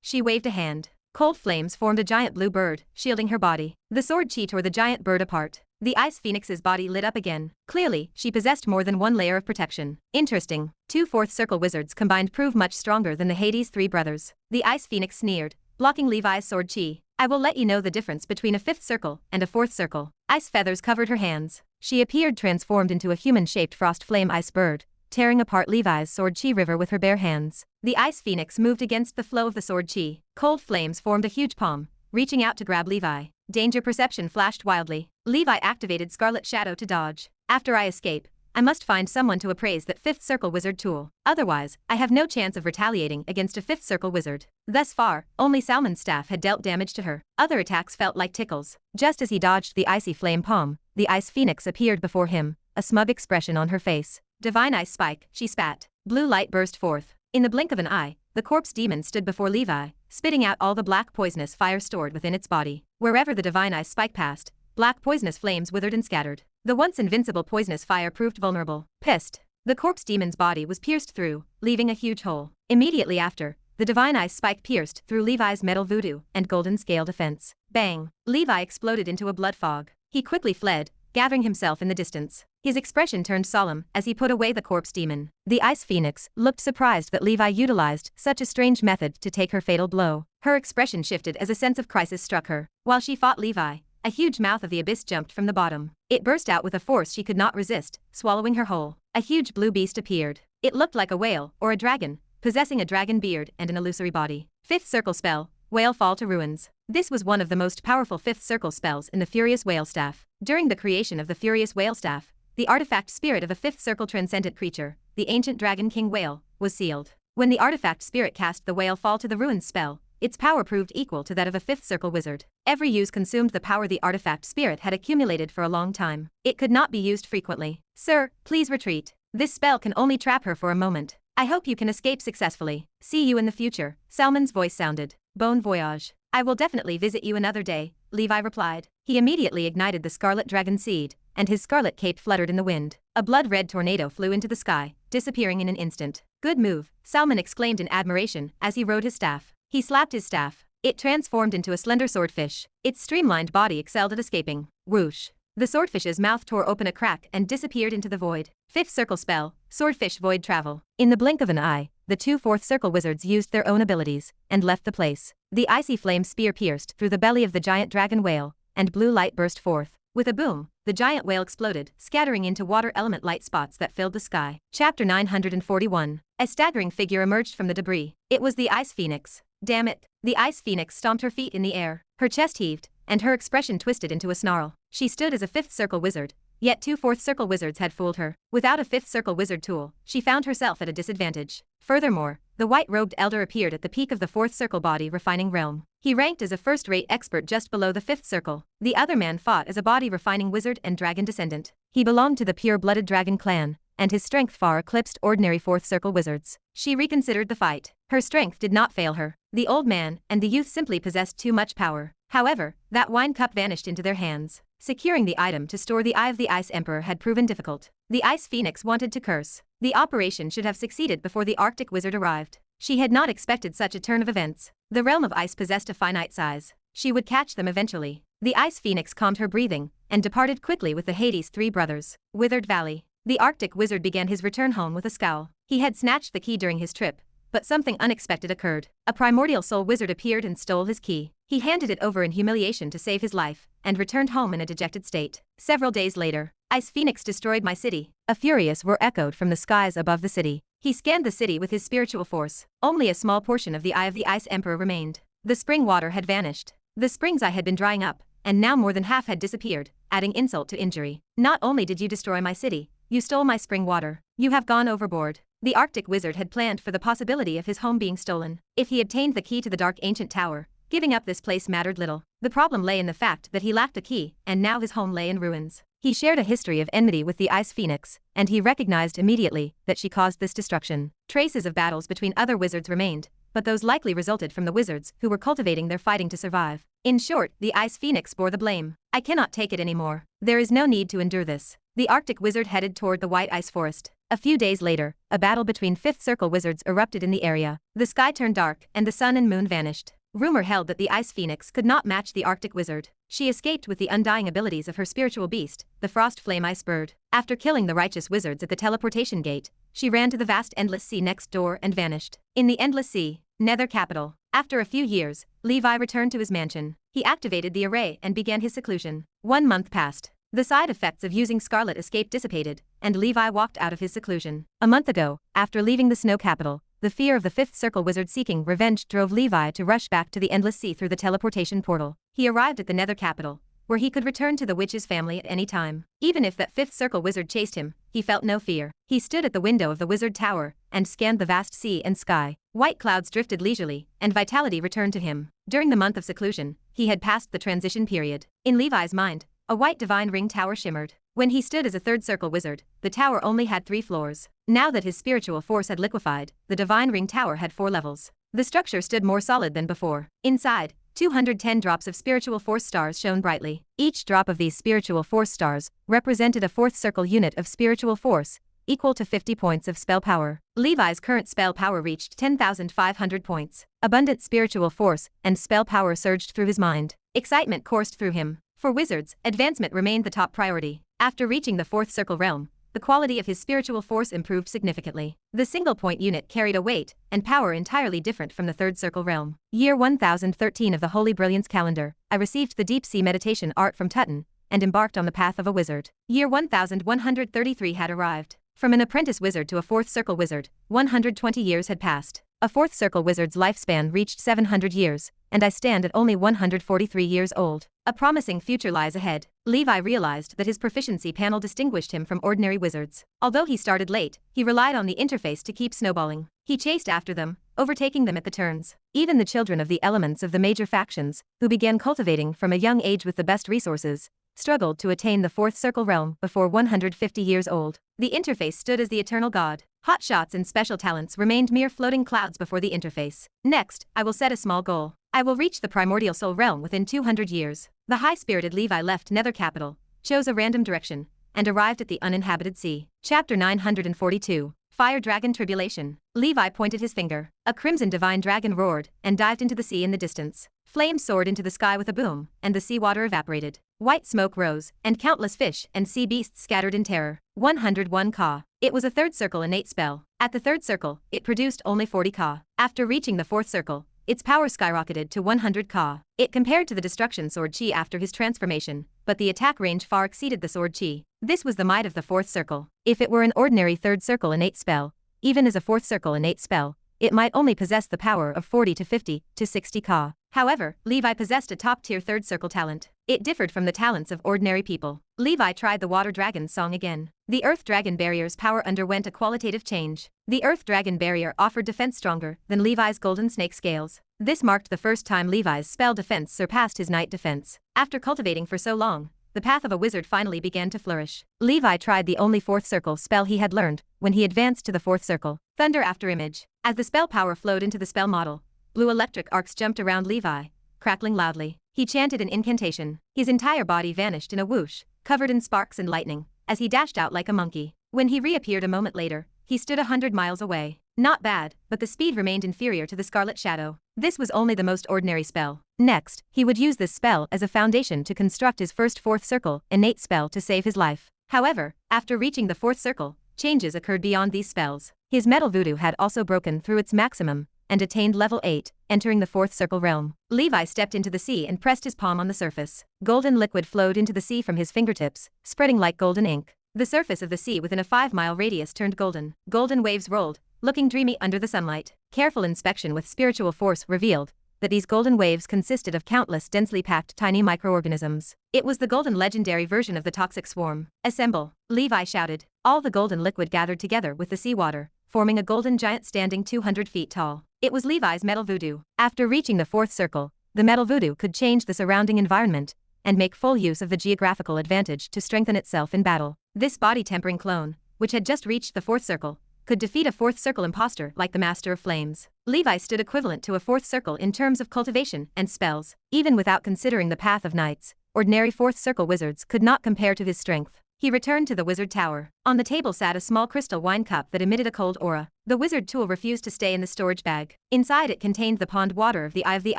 She waved a hand. Cold flames formed a giant blue bird, shielding her body. The sword chi tore the giant bird apart. The Ice Phoenix's body lit up again. Clearly, she possessed more than one layer of protection. Interesting. 2 4th circle wizards combined prove much stronger than the Hades 3 brothers. The Ice Phoenix sneered, blocking Levi's sword chi. I will let you know the difference between a 5th circle and a 4th circle. Ice feathers covered her hands. She appeared transformed into a human-shaped frost flame ice bird, tearing apart Levi's sword chi river with her bare hands. The Ice Phoenix moved against the flow of the sword chi. Cold flames formed a huge palm, reaching out to grab Levi. Danger perception flashed wildly. Levi activated Scarlet Shadow to dodge. After I escape, I must find someone to appraise that 5th circle wizard tool. Otherwise, I have no chance of retaliating against a 5th circle wizard. Thus far, only Salmon's staff had dealt damage to her. Other attacks felt like tickles. Just as he dodged the icy flame palm, the Ice Phoenix appeared before him, a smug expression on her face. Divine Ice Spike, she spat. Blue light burst forth. In the blink of an eye, the corpse demon stood before Levi, spitting out all the black poisonous fire stored within its body. Wherever the Divine Ice Spike passed, black poisonous flames withered and scattered. The once invincible poisonous fire proved vulnerable. Pissed, the corpse demon's body was pierced through, leaving a huge hole. Immediately after, the Divine Ice Spike pierced through Levi's metal voodoo and golden scale defense. Bang! Levi exploded into a blood fog. He quickly fled, gathering himself in the distance. His expression turned solemn as he put away the corpse demon. The Ice Phoenix looked surprised that Levi utilized such a strange method to take her fatal blow. Her expression shifted as a sense of crisis struck her. While she fought Levi, a huge mouth of the abyss jumped from the bottom. It burst out with a force she could not resist, swallowing her whole. A huge blue beast appeared. It looked like a whale or a dragon, possessing a dragon beard and an illusory body. 5th circle spell, Whale Fall to Ruins. This was one of the most powerful 5th circle spells in the Furious Whale Staff. During the creation of the Furious Whale Staff, the artifact spirit of a 5th circle transcendent creature, the ancient dragon king whale, was sealed. When the artifact spirit cast the Whale Fall to the Ruins spell, its power proved equal to that of a 5th circle wizard. Every use consumed the power the artifact spirit had accumulated for a long time. It could not be used frequently. Sir, please retreat. This spell can only trap her for a moment. I hope you can escape successfully. See you in the future. Salmon's voice sounded. Bon voyage. I will definitely visit you another day, Levi replied. He immediately ignited the scarlet dragon seed, and his scarlet cape fluttered in the wind. A blood-red tornado flew into the sky, disappearing in an instant. Good move, Salmon exclaimed in admiration as he rode his staff. He slapped his staff. It transformed into a slender swordfish. Its streamlined body excelled at escaping. Whoosh. The swordfish's mouth tore open a crack and disappeared into the void. 5th circle spell, Swordfish Void Travel. In the blink of an eye, the 2 4th circle wizards used their own abilities and left the place. The icy flame spear pierced through the belly of the giant dragon whale, and blue light burst forth. With a boom, the giant whale exploded, scattering into water element light spots that filled the sky. Chapter 941. A staggering figure emerged from the debris. It was the Ice Phoenix. Damn it. The Ice Phoenix stomped her feet in the air. Her chest heaved, and her expression twisted into a snarl. She stood as a 5th circle wizard, yet 2 4th circle wizards had fooled her. Without a 5th circle wizard tool, she found herself at a disadvantage. Furthermore, the white-robed elder appeared at the peak of the 4th circle body refining realm. He ranked as a first-rate expert just below the 5th circle. The other man fought as a body refining wizard and dragon descendant. He belonged to the pure-blooded dragon clan, and his strength far eclipsed ordinary 4th circle wizards. She reconsidered the fight. Her strength did not fail her. The old man and the youth simply possessed too much power. However, that wine cup vanished into their hands. Securing the item to store the Eye of the Ice Emperor had proven difficult. The Ice Phoenix wanted to curse. The operation should have succeeded before the Arctic wizard arrived. She had not expected such a turn of events. The realm of ice possessed a finite size. She would catch them eventually. The Ice Phoenix calmed her breathing and departed quickly with the Hades' 3 brothers. Withered Valley. The Arctic wizard began his return home with a scowl. He had snatched the key during his trip, but something unexpected occurred. A primordial soul wizard appeared and stole his key. He handed it over in humiliation to save his life, and returned home in a dejected state. Several days later, Ice Phoenix destroyed my city. A furious roar echoed from the skies above the city. He scanned the city with his spiritual force. Only a small portion of the Eye of the Ice Emperor remained. The spring water had vanished. The spring's eye had been drying up, and now more than half had disappeared, adding insult to injury. Not only did you destroy my city, you stole my spring water. You have gone overboard. The Arctic wizard had planned for the possibility of his home being stolen. If he obtained the key to the Dark Ancient Tower, giving up this place mattered little. The problem lay in the fact that he lacked a key, and now his home lay in ruins. He shared a history of enmity with the Ice Phoenix, and he recognized immediately that she caused this destruction. Traces of battles between other wizards remained, but those likely resulted from the wizards who were cultivating their fighting to survive. In short, the Ice Phoenix bore the blame. I cannot take it anymore. There is no need to endure this. The Arctic wizard headed toward the White Ice Forest. A few days later, a battle between 5th circle wizards erupted in the area. The sky turned dark, and the sun and moon vanished. Rumor held that the Ice Phoenix could not match the Arctic wizard. She escaped with the undying abilities of her spiritual beast, the Frost Flame Ice Bird. After killing the righteous wizards at the teleportation gate, she ran to the vast endless sea next door and vanished. In the endless sea, Nether capital. After a few years, Levi returned to his mansion. He activated the array and began his seclusion. 1 month passed. The side effects of using Scarlet Escape dissipated, and Levi walked out of his seclusion. A month ago, after leaving the snow capital, the fear of the 5th circle wizard seeking revenge drove Levi to rush back to the endless sea through the teleportation portal. He arrived at the Nether capital, where he could return to the witch's family at any time. Even if that 5th circle wizard chased him, he felt no fear. He stood at the window of the wizard tower and scanned the vast sea and sky. White clouds drifted leisurely, and vitality returned to him. During the month of seclusion, he had passed the transition period. In Levi's mind, a white divine ring tower shimmered. When he stood as a 3rd circle wizard, the tower only had 3 floors. Now that his spiritual force had liquefied, the divine ring tower had 4 levels. The structure stood more solid than before. Inside, 210 drops of spiritual force stars shone brightly. Each drop of these spiritual force stars represented a 4th circle unit of spiritual force, equal to 50 points of spell power. Levi's current spell power reached 10,500 points. Abundant spiritual force and spell power surged through his mind. Excitement coursed through him. For wizards, advancement remained the top priority. After reaching the 4th circle realm, the quality of his spiritual force improved significantly. The single-point unit carried a weight and power entirely different from the 3rd circle realm. Year 1013 of the Holy Brilliance calendar, I received the deep sea meditation art from Tutton, and embarked on the path of a wizard. Year 1133 had arrived. From an apprentice wizard to a fourth circle wizard, 120 years had passed. A fourth circle wizard's lifespan reached 700 years, and I stand at only 143 years old. A promising future lies ahead. Levi realized that his proficiency panel distinguished him from ordinary wizards. Although he started late, he relied on the interface to keep snowballing. He chased after them, overtaking them at the turns. Even the children of the elements of the major factions, who began cultivating from a young age with the best resources, struggled to attain the fourth circle realm before 150 years old. The interface stood as the eternal god. Hotshots and special talents remained mere floating clouds before the interface. Next, I will set a small goal. I will reach the primordial soul realm within 200 years. The high-spirited Levi left Nether Capital, chose a random direction, and arrived at the uninhabited sea. Chapter 942. Fire Dragon Tribulation. Levi pointed his finger. A crimson divine dragon roared and dived into the sea in the distance. Flames soared into the sky with a boom, and the seawater evaporated. White smoke rose, and countless fish and sea beasts scattered in terror. 101 Ka. It was a third circle innate spell. At the third circle, it produced only 40 Ka. After reaching the fourth circle, its power skyrocketed to 100 Ka. It compared to the destruction sword chi after his transformation, but the attack range far exceeded the sword chi. This was the might of the fourth circle. If it were an ordinary third circle innate spell, even as a fourth circle innate spell, it might only possess the power of 40 to 50 to 60 Ka. However, Levi possessed a top-tier third circle talent. It differed from the talents of ordinary people. Levi tried the water dragon's song again. The earth dragon barrier's power underwent a qualitative change. The earth dragon barrier offered defense stronger than Levi's golden snake scales. This marked the first time Levi's spell defense surpassed his knight defense. After cultivating for so long, the path of a wizard finally began to flourish. Levi tried the only fourth circle spell he had learned when he advanced to the fourth circle. Thunder after image. As the spell power flowed into the spell model, blue electric arcs jumped around Levi, crackling loudly. He chanted an incantation. His entire body vanished in a whoosh, covered in sparks and lightning, as he dashed out like a monkey. When he reappeared a moment later, he stood 100 miles away. Not bad, but the speed remained inferior to the Scarlet Shadow. This was only the most ordinary spell. Next, he would use this spell as a foundation to construct his first fourth circle innate spell to save his life. However, after reaching the fourth circle, changes occurred beyond these spells. His metal voodoo had also broken through its maximum and attained level 8, entering the fourth circle realm. Levi stepped into the sea and pressed his palm on the surface. Golden liquid flowed into the sea from his fingertips, spreading like golden ink. The surface of the sea within a 5-mile radius turned golden. Golden waves rolled, looking dreamy under the sunlight. Careful inspection with spiritual force revealed that these golden waves consisted of countless densely packed tiny microorganisms. It was the golden legendary version of the toxic swarm. Assemble, Levi shouted. All the golden liquid gathered together with the seawater, forming a golden giant standing 200 feet tall. It was Levi's metal voodoo. After reaching the fourth circle, the metal voodoo could change the surrounding environment and make full use of the geographical advantage to strengthen itself in battle. This body-tempering clone, which had just reached the fourth circle, could defeat a fourth circle imposter like the Master of Flames. Levi stood equivalent to a fourth circle in terms of cultivation and spells. Even without considering the path of knights, ordinary fourth circle wizards could not compare to his strength. He returned to the wizard tower. On the table sat a small crystal wine cup that emitted a cold aura. The wizard tool refused to stay in the storage bag. Inside it contained the pond water of the Eye of the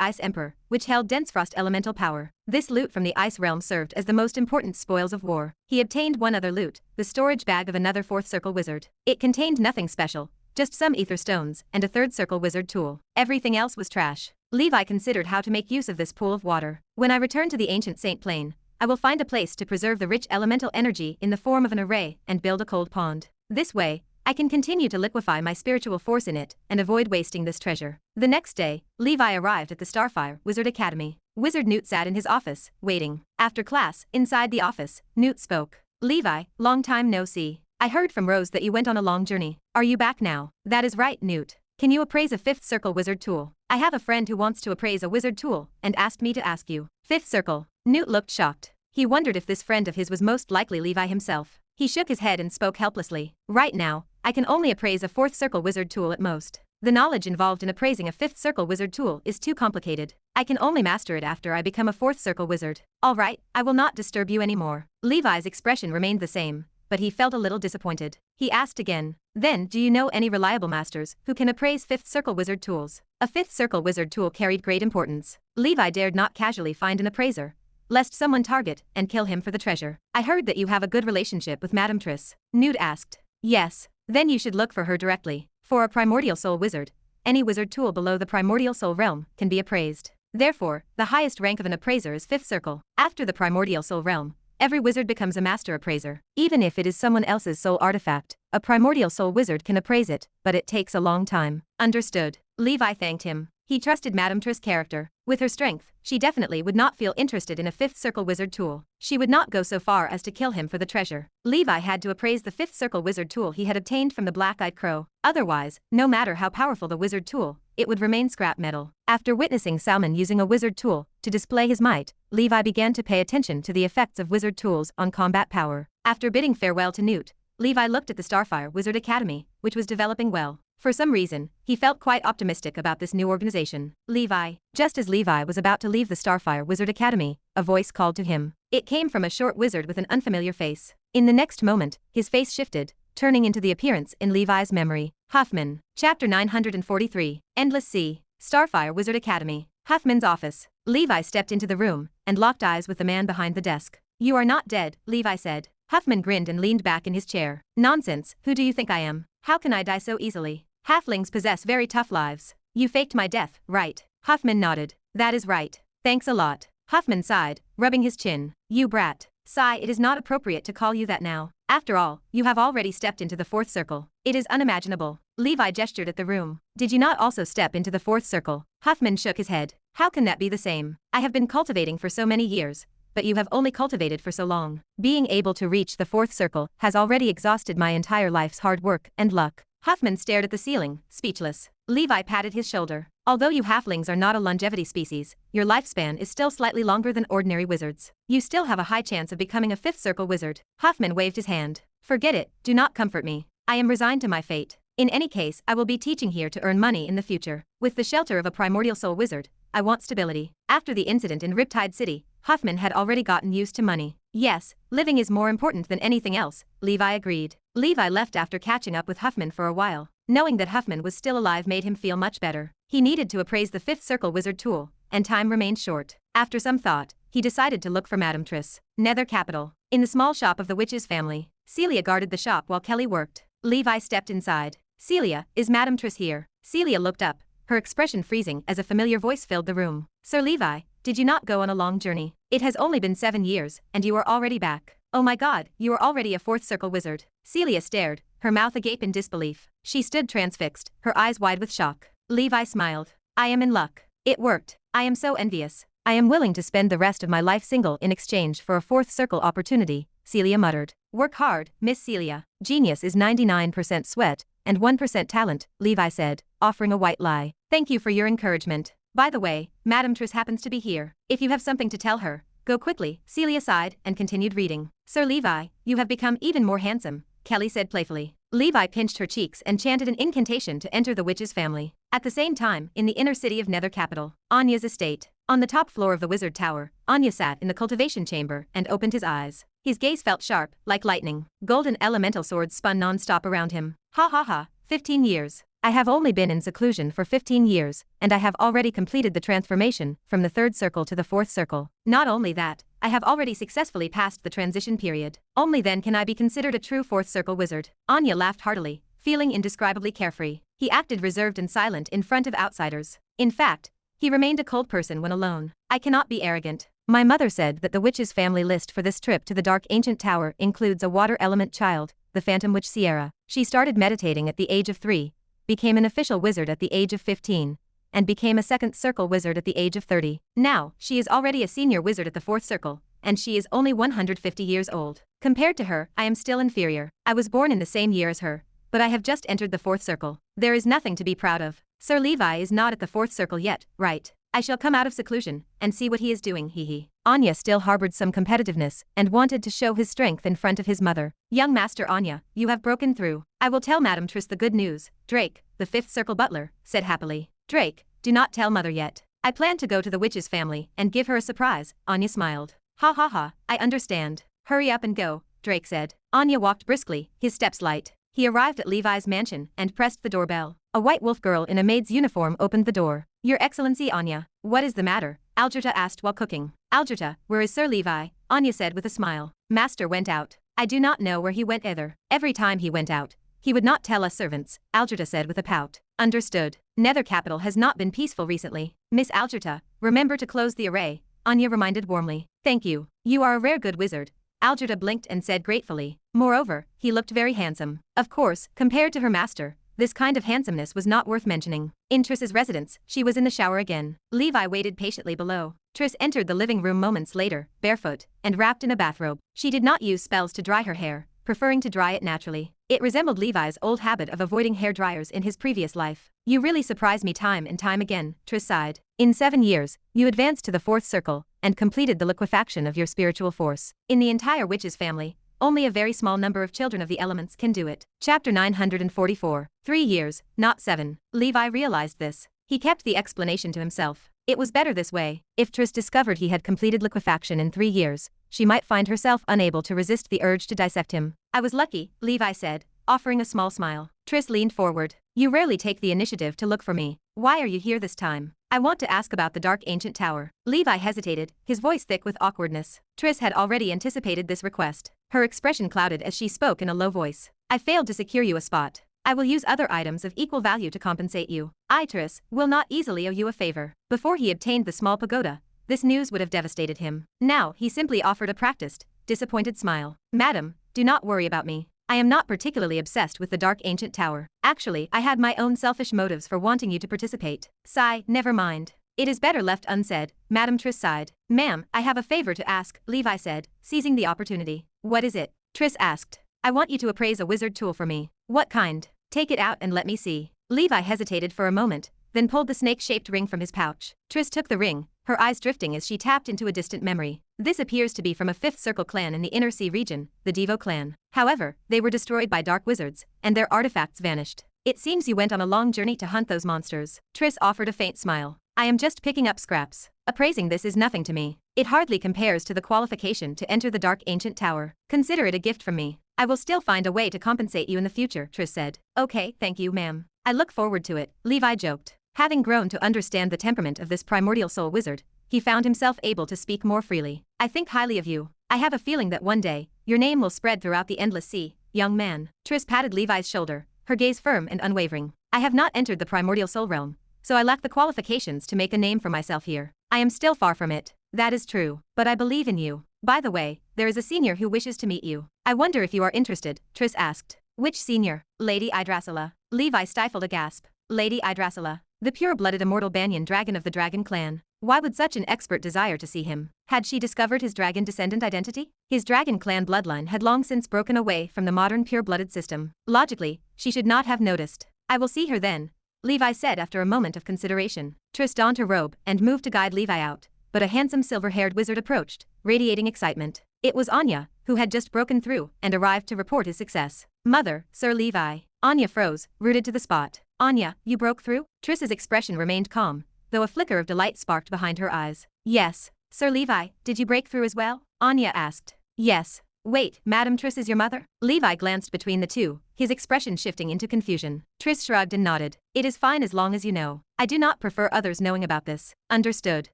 Ice Emperor, which held dense frost elemental power. This loot from the ice realm served as the most important spoils of war. He obtained one other loot, the storage bag of another fourth circle wizard. It contained nothing special, just some ether stones and a third circle wizard tool. Everything else was trash. Levi considered how to make use of this pool of water. When I return to the ancient Saint Plain, I will find a place to preserve the rich elemental energy in the form of an array and build a cold pond. This way, I can continue to liquefy my spiritual force in it and avoid wasting this treasure. The next day, Levi arrived at the Starfire Wizard Academy. Wizard Newt sat in his office, waiting. After class, inside the office, Newt spoke. Levi, long time no see. I heard from Rose that you went on a long journey. Are you back now? That is right, Newt. Can you appraise a fifth circle wizard tool? I have a friend who wants to appraise a wizard tool and asked me to ask you. Fifth circle. Newt looked shocked. He wondered if this friend of his was most likely Levi himself. He shook his head and spoke helplessly. Right now, I can only appraise a fourth circle wizard tool at most. The knowledge involved in appraising a fifth circle wizard tool is too complicated. I can only master it after I become a fourth circle wizard. All right, I will not disturb you anymore. Levi's expression remained the same, but he felt a little disappointed. He asked again, then do you know any reliable masters who can appraise fifth circle wizard tools? A fifth circle wizard tool carried great importance. Levi dared not casually find an appraiser, lest someone target and kill him for the treasure. I heard that you have a good relationship with Madame Triss. Newt asked. Yes. Then you should look for her directly. For a primordial soul wizard, any wizard tool below the primordial soul realm can be appraised. Therefore, the highest rank of an appraiser is fifth circle. After the primordial soul realm, every wizard becomes a master appraiser. Even if it is someone else's soul artifact, A primordial soul wizard can appraise it, but it takes a long time. Understood. Levi thanked him. He trusted Madame Triss' character. With her strength, she definitely would not feel interested in a fifth circle wizard tool. She would not go so far as to kill him for the treasure. Levi had to appraise the fifth circle wizard tool he had obtained from the black-eyed crow. Otherwise, no matter how powerful the wizard tool, it would remain scrap metal. After witnessing Salmon using a wizard tool to display his might, Levi began to pay attention to the effects of wizard tools on combat power. After bidding farewell to Newt, Levi looked at the Starfire Wizard Academy, which was developing well. For some reason, he felt quite optimistic about this new organization. Levi. Just as Levi was about to leave the Starfire Wizard Academy, a voice called to him. It came from a short wizard with an unfamiliar face. In the next moment, his face shifted, turning into the appearance in Levi's memory. Huffman. Chapter 943. Endless Sea. Starfire Wizard Academy. Huffman's office. Levi stepped into the room and locked eyes with the man behind the desk. "You are not dead," Levi said. Huffman grinned and leaned back in his chair. "Nonsense, who do you think I am? How can I die so easily? Halflings possess very tough lives. You faked my death, right?" Huffman nodded. "That is right. Thanks a lot." Huffman sighed, rubbing his chin. "You brat. Sigh, it is not appropriate to call you that now. After all, you have already stepped into the fourth circle. It is unimaginable." Levi gestured at the room. "Did you not also step into the fourth circle?" Huffman shook his head. "How can that be the same? I have been cultivating for so many years, but you have only cultivated for so long. Being able to reach the fourth circle has already exhausted my entire life's hard work and luck." Huffman stared at the ceiling, speechless. Levi patted his shoulder. "Although you halflings are not a longevity species, your lifespan is still slightly longer than ordinary wizards. You still have a high chance of becoming a fifth circle wizard." Huffman waved his hand. "Forget it, do not comfort me. I am resigned to my fate. In any case, I will be teaching here to earn money in the future. With the shelter of a primordial soul wizard, I want stability." After the incident in Riptide City, Huffman had already gotten used to money. "Yes, living is more important than anything else," Levi agreed. Levi left after catching up with Huffman for a while. Knowing that Huffman was still alive made him feel much better. He needed to appraise the fifth circle wizard tool, and time remained short. After some thought, he decided to look for Madame Triss. Nether Capital. In the small shop of the witch's family, Celia guarded the shop while Kelly worked. Levi stepped inside. "Celia, is Madame Triss here?" Celia looked up, her expression freezing as a familiar voice filled the room. "Sir Levi, did you not go on a long journey? It has only been 7 years, and you are already back. Oh my god, you are already a fourth circle wizard." Celia stared, her mouth agape in disbelief. She stood transfixed, her eyes wide with shock. Levi smiled. "I am in luck. It worked. I am so envious. I am willing to spend the rest of my life single in exchange for a fourth circle opportunity," Celia muttered. "Work hard, Miss Celia. Genius is 99% sweat and 1% talent," Levi said, offering a white lie. "Thank you for your encouragement. By the way, Madame Triss happens to be here. If you have something to tell her, go quickly." Celia sighed and continued reading. "Sir Levi, you have become even more handsome," Kelly said playfully. Levi pinched her cheeks and chanted an incantation to enter the witch's family. At the same time, in the inner city of Nether Capital, Anya's estate. On the top floor of the wizard tower, Anya sat in the cultivation chamber and opened his eyes. His gaze felt sharp, like lightning. Golden elemental swords spun non-stop around him. "Ha ha ha, 15 years. I have only been in seclusion for 15 years, and I have already completed the transformation from the third circle to the fourth circle. Not only that, I have already successfully passed the transition period. Only then can I be considered a true fourth circle wizard." Anya laughed heartily, feeling indescribably carefree. He acted reserved and silent in front of outsiders. In fact, he remained a cold person when alone. "I cannot be arrogant. My mother said that the witch's family list for this trip to the dark ancient tower includes a water element child, the phantom witch Sierra. She started meditating at the age of 3, became an official wizard at the age of 15, and became a second circle wizard at the age of 30. Now, she is already a senior wizard at the fourth circle, and she is only 150 years old. Compared to her, I am still inferior. I was born in the same year as her, but I have just entered the fourth circle. There is nothing to be proud of. Sir Levi is not at the fourth circle yet, right? I shall come out of seclusion and see what he is doing, hee. Anya still harbored some competitiveness and wanted to show his strength in front of his mother. "Young Master Anya, you have broken through. I will tell Madame Triss the good news," Drake, the fifth circle butler, said happily. "Drake, do not tell mother yet. I plan to go to the witch's family and give her a surprise," Anya smiled. "Ha ha ha, I understand. Hurry up and go," Drake said. Anya walked briskly, his steps light. He arrived at Levi's mansion and pressed the doorbell. A white wolf girl in a maid's uniform opened the door. "Your Excellency Anya, what is the matter?" Algerta asked while cooking. "Algerta, where is Sir Levi?" Anya said with a smile. "Master went out. I do not know where he went either. Every time he went out, he would not tell us servants," Algerta said with a pout. "Understood. Nether Capital has not been peaceful recently. Miss Algerta, remember to close the array," Anya reminded warmly. "Thank you. You are a rare good wizard. Algerta blinked and said gratefully. Moreover, he looked very handsome. Of course, compared to her master, this kind of handsomeness was not worth mentioning. In Triss's residence, she was in the shower again. Levi waited patiently below. Triss entered the living room moments later, barefoot, and wrapped in a bathrobe. She did not use spells to dry her hair, preferring to dry it naturally. It resembled Levi's old habit of avoiding hair dryers in his previous life. You really surprise me time and time again, Triss sighed. In 7 years, you advanced to the 4th circle, and completed the liquefaction of your spiritual force. In the entire witches' family, only a very small number of children of the elements can do it. Chapter 944. 3 years, not 7. Levi realized this. He kept the explanation to himself. It was better this way. If Triss discovered he had completed liquefaction in 3 years, she might find herself unable to resist the urge to dissect him. I was lucky, Levi said, offering a small smile. Triss leaned forward. You rarely take the initiative to look for me. Why are you here this time? I want to ask about the dark ancient tower. Levi hesitated, his voice thick with awkwardness. Triss had already anticipated this request. Her expression clouded as she spoke in a low voice. I failed to secure you a spot. I will use other items of equal value to compensate you. I, Triss, will not easily owe you a favor. Before he obtained the small pagoda, this news would have devastated him. Now, he simply offered a practiced, disappointed smile. Madam, do not worry about me. I am not particularly obsessed with the dark ancient tower. Actually, I had my own selfish motives for wanting you to participate. Sigh, never mind. It is better left unsaid, Madam Triss sighed. Ma'am, I have a favor to ask, Levi said, seizing the opportunity. What is it? Triss asked. I want you to appraise a wizard tool for me. What kind? Take it out and let me see. Levi hesitated for a moment, then pulled the snake-shaped ring from his pouch. Triss took the ring, her eyes drifting as she tapped into a distant memory. This appears to be from a 5th Circle clan in the Inner Sea region, the Devo clan. However, they were destroyed by dark wizards, and their artifacts vanished. It seems you went on a long journey to hunt those monsters. Triss offered a faint smile. I am just picking up scraps. Appraising this is nothing to me. It hardly compares to the qualification to enter the dark ancient tower. Consider it a gift from me. I will still find a way to compensate you in the future, Triss said. Okay, thank you, ma'am. I look forward to it, Levi joked. Having grown to understand the temperament of this primordial soul wizard, he found himself able to speak more freely. I think highly of you. I have a feeling that one day, your name will spread throughout the endless sea, young man. Triss patted Levi's shoulder, her gaze firm and unwavering. I have not entered the primordial soul realm, so I lack the qualifications to make a name for myself here. I am still far from it. That is true, but I believe in you. By the way, there is a senior who wishes to meet you. I wonder if you are interested, Triss asked. Which senior? Lady Yggdrasila. Levi stifled a gasp. Lady Yggdrasila, the pure-blooded immortal banyan dragon of the dragon clan. Why would such an expert desire to see him? Had she discovered his dragon descendant identity? His dragon clan bloodline had long since broken away from the modern pure-blooded system. Logically, she should not have noticed. I will see her then, Levi said after a moment of consideration. Triss donned her robe and moved to guide Levi out, but a handsome silver-haired wizard approached, radiating excitement. It was Anya, who had just broken through and arrived to report his success. Mother, Sir Levi. Anya froze, rooted to the spot. Anya, you broke through? Triss's expression remained calm, though a flicker of delight sparked behind her eyes. Yes. Sir Levi, did you break through as well? Anya asked. Yes. Wait, Madam Triss is your mother? Levi glanced between the two, his expression shifting into confusion. Triss shrugged and nodded. It is fine as long as you know. I do not prefer others knowing about this. Understood.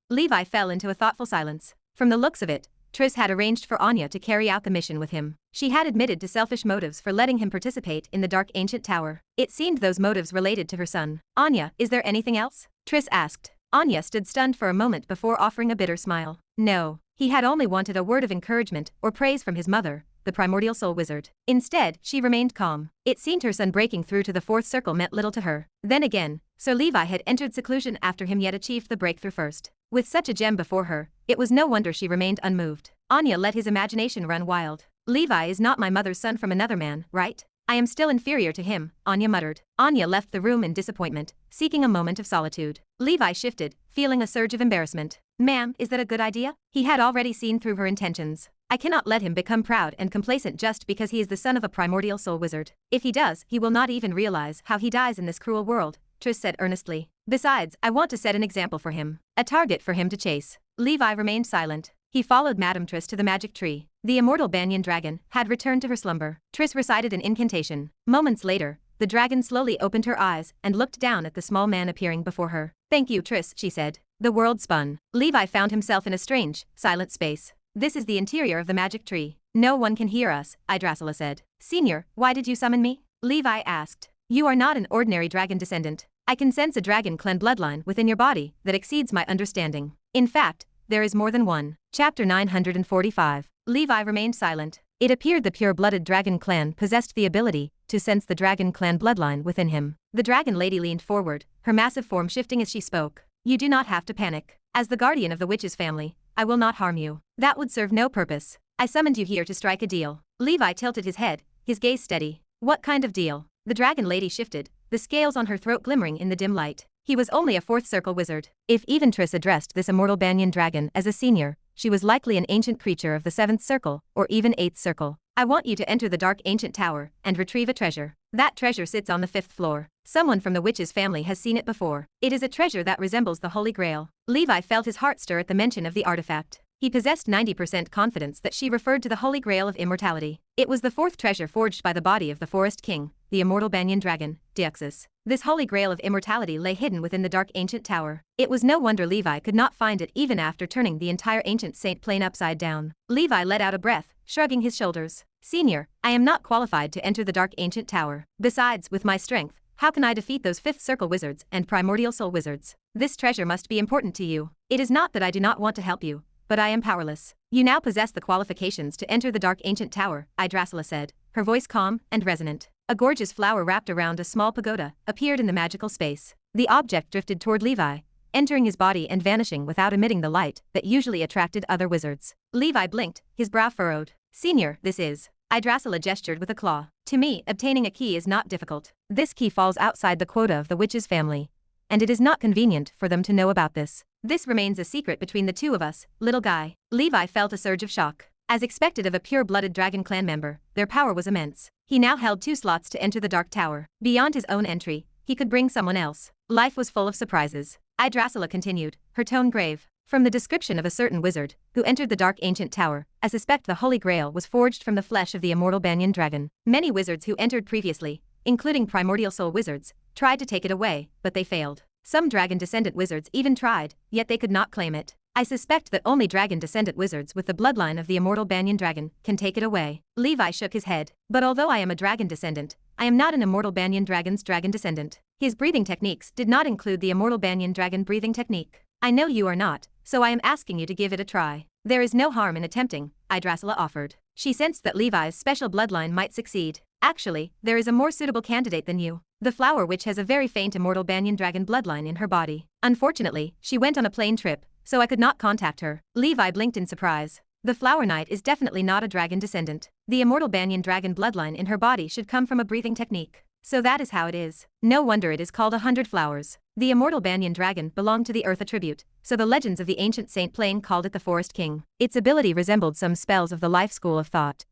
Levi fell into a thoughtful silence. From the looks of it, Triss had arranged for Anya to carry out the mission with him. She had admitted to selfish motives for letting him participate in the Dark Ancient Tower. It seemed those motives related to her son. Anya, is there anything else? Triss asked. Anya stood stunned for a moment before offering a bitter smile. No. He had only wanted a word of encouragement or praise from his mother, the primordial soul wizard. Instead, she remained calm. It seemed her son breaking through to the 4th circle meant little to her. Then again, Sir Levi had entered seclusion after him yet achieved the breakthrough first. With such a gem before her, it was no wonder she remained unmoved. Anya let his imagination run wild. Levi is not my mother's son from another man, right? I am still inferior to him, Anya muttered. Anya left the room in disappointment, seeking a moment of solitude. Levi shifted, feeling a surge of embarrassment. Ma'am, is that a good idea? He had already seen through her intentions. I cannot let him become proud and complacent just because he is the son of a primordial soul wizard. If he does, he will not even realize how he dies in this cruel world, Triss said earnestly. Besides, I want to set an example for him. A target for him to chase. Levi remained silent. He followed Madame Triss to the magic tree. The immortal banyan dragon had returned to her slumber. Triss recited an incantation. Moments later, the dragon slowly opened her eyes and looked down at the small man appearing before her. Thank you, Triss, she said. The world spun. Levi found himself in a strange, silent space. This is the interior of the magic tree. No one can hear us, Yggdrasila said. Senior, why did you summon me? Levi asked. You are not an ordinary dragon descendant. I can sense a dragon clan bloodline within your body that exceeds my understanding. In fact, there is more than one. Chapter 945. Levi remained silent. It appeared the pure-blooded dragon clan possessed the ability to sense the dragon clan bloodline within him. The dragon lady leaned forward, her massive form shifting as she spoke. You do not have to panic. As the guardian of the witch's family, I will not harm you. That would serve no purpose. I summoned you here to strike a deal. Levi tilted his head, his gaze steady. What kind of deal? The dragon lady shifted, the scales on her throat glimmering in the dim light. He was only a fourth circle wizard. If Eventris addressed this immortal banyan dragon as a senior, she was likely an ancient creature of the 7th circle, or even 8th circle. I want you to enter the dark ancient tower and retrieve a treasure. That treasure sits on the 5th floor. Someone from the witch's family has seen it before. It is a treasure that resembles the Holy Grail. Levi felt his heart stir at the mention of the artifact. He possessed 90% confidence that she referred to the Holy Grail of immortality. It was the 4th treasure forged by the body of the Forest King, the immortal banyan dragon, Deuxis. This Holy Grail of immortality lay hidden within the dark ancient tower. It was no wonder Levi could not find it even after turning the entire ancient saint plane upside down. Levi let out a breath, shrugging his shoulders. Senior, I am not qualified to enter the dark ancient tower. Besides, with my strength, how can I defeat those 5th circle wizards and primordial soul wizards? This treasure must be important to you. It is not that I do not want to help you, but I am powerless. You now possess the qualifications to enter the dark ancient tower, Yggdrasil said, her voice calm and resonant. A gorgeous flower wrapped around a small pagoda appeared in the magical space. The object drifted toward Levi, entering his body and vanishing without emitting the light that usually attracted other wizards. Levi blinked, his brow furrowed. Senior, this is. Yggdrasil gestured with a claw. To me, obtaining a key is not difficult. This key falls outside the quota of the witch's family, and it is not convenient for them to know about this. This remains a secret between the two of us, little guy. Levi felt a surge of shock. As expected of a pure-blooded dragon clan member, their power was immense. He now held 2 slots to enter the dark tower. Beyond his own entry, he could bring someone else. Life was full of surprises. Yggdrasil continued, her tone grave. From the description of a certain wizard who entered the dark ancient tower, I suspect the Holy Grail was forged from the flesh of the immortal banyan dragon. Many wizards who entered previously, including primordial soul wizards, tried to take it away, but they failed. Some dragon descendant wizards even tried, yet they could not claim it. I suspect that only dragon descendant wizards with the bloodline of the immortal banyan dragon can take it away. Levi shook his head. But although I am a dragon descendant, I am not an immortal banyan dragon's dragon descendant. His breathing techniques did not include the immortal banyan dragon breathing technique. I know you are not, so I am asking you to give it a try. There is no harm in attempting, Yggdrasil offered. She sensed that Levi's special bloodline might succeed. Actually, there is a more suitable candidate than you. The flower witch has a very faint immortal banyan dragon bloodline in her body. Unfortunately, she went on a plane trip, so I could not contact her. Levi blinked in surprise. The flower knight is definitely not a dragon descendant. The immortal banyan dragon bloodline in her body should come from a breathing technique. So that is how it is. No wonder it is called 100 flowers. The immortal banyan dragon belonged to the earth attribute, so the legends of the ancient Saint Plain called it the Forest King. Its ability resembled some spells of the life school of thought,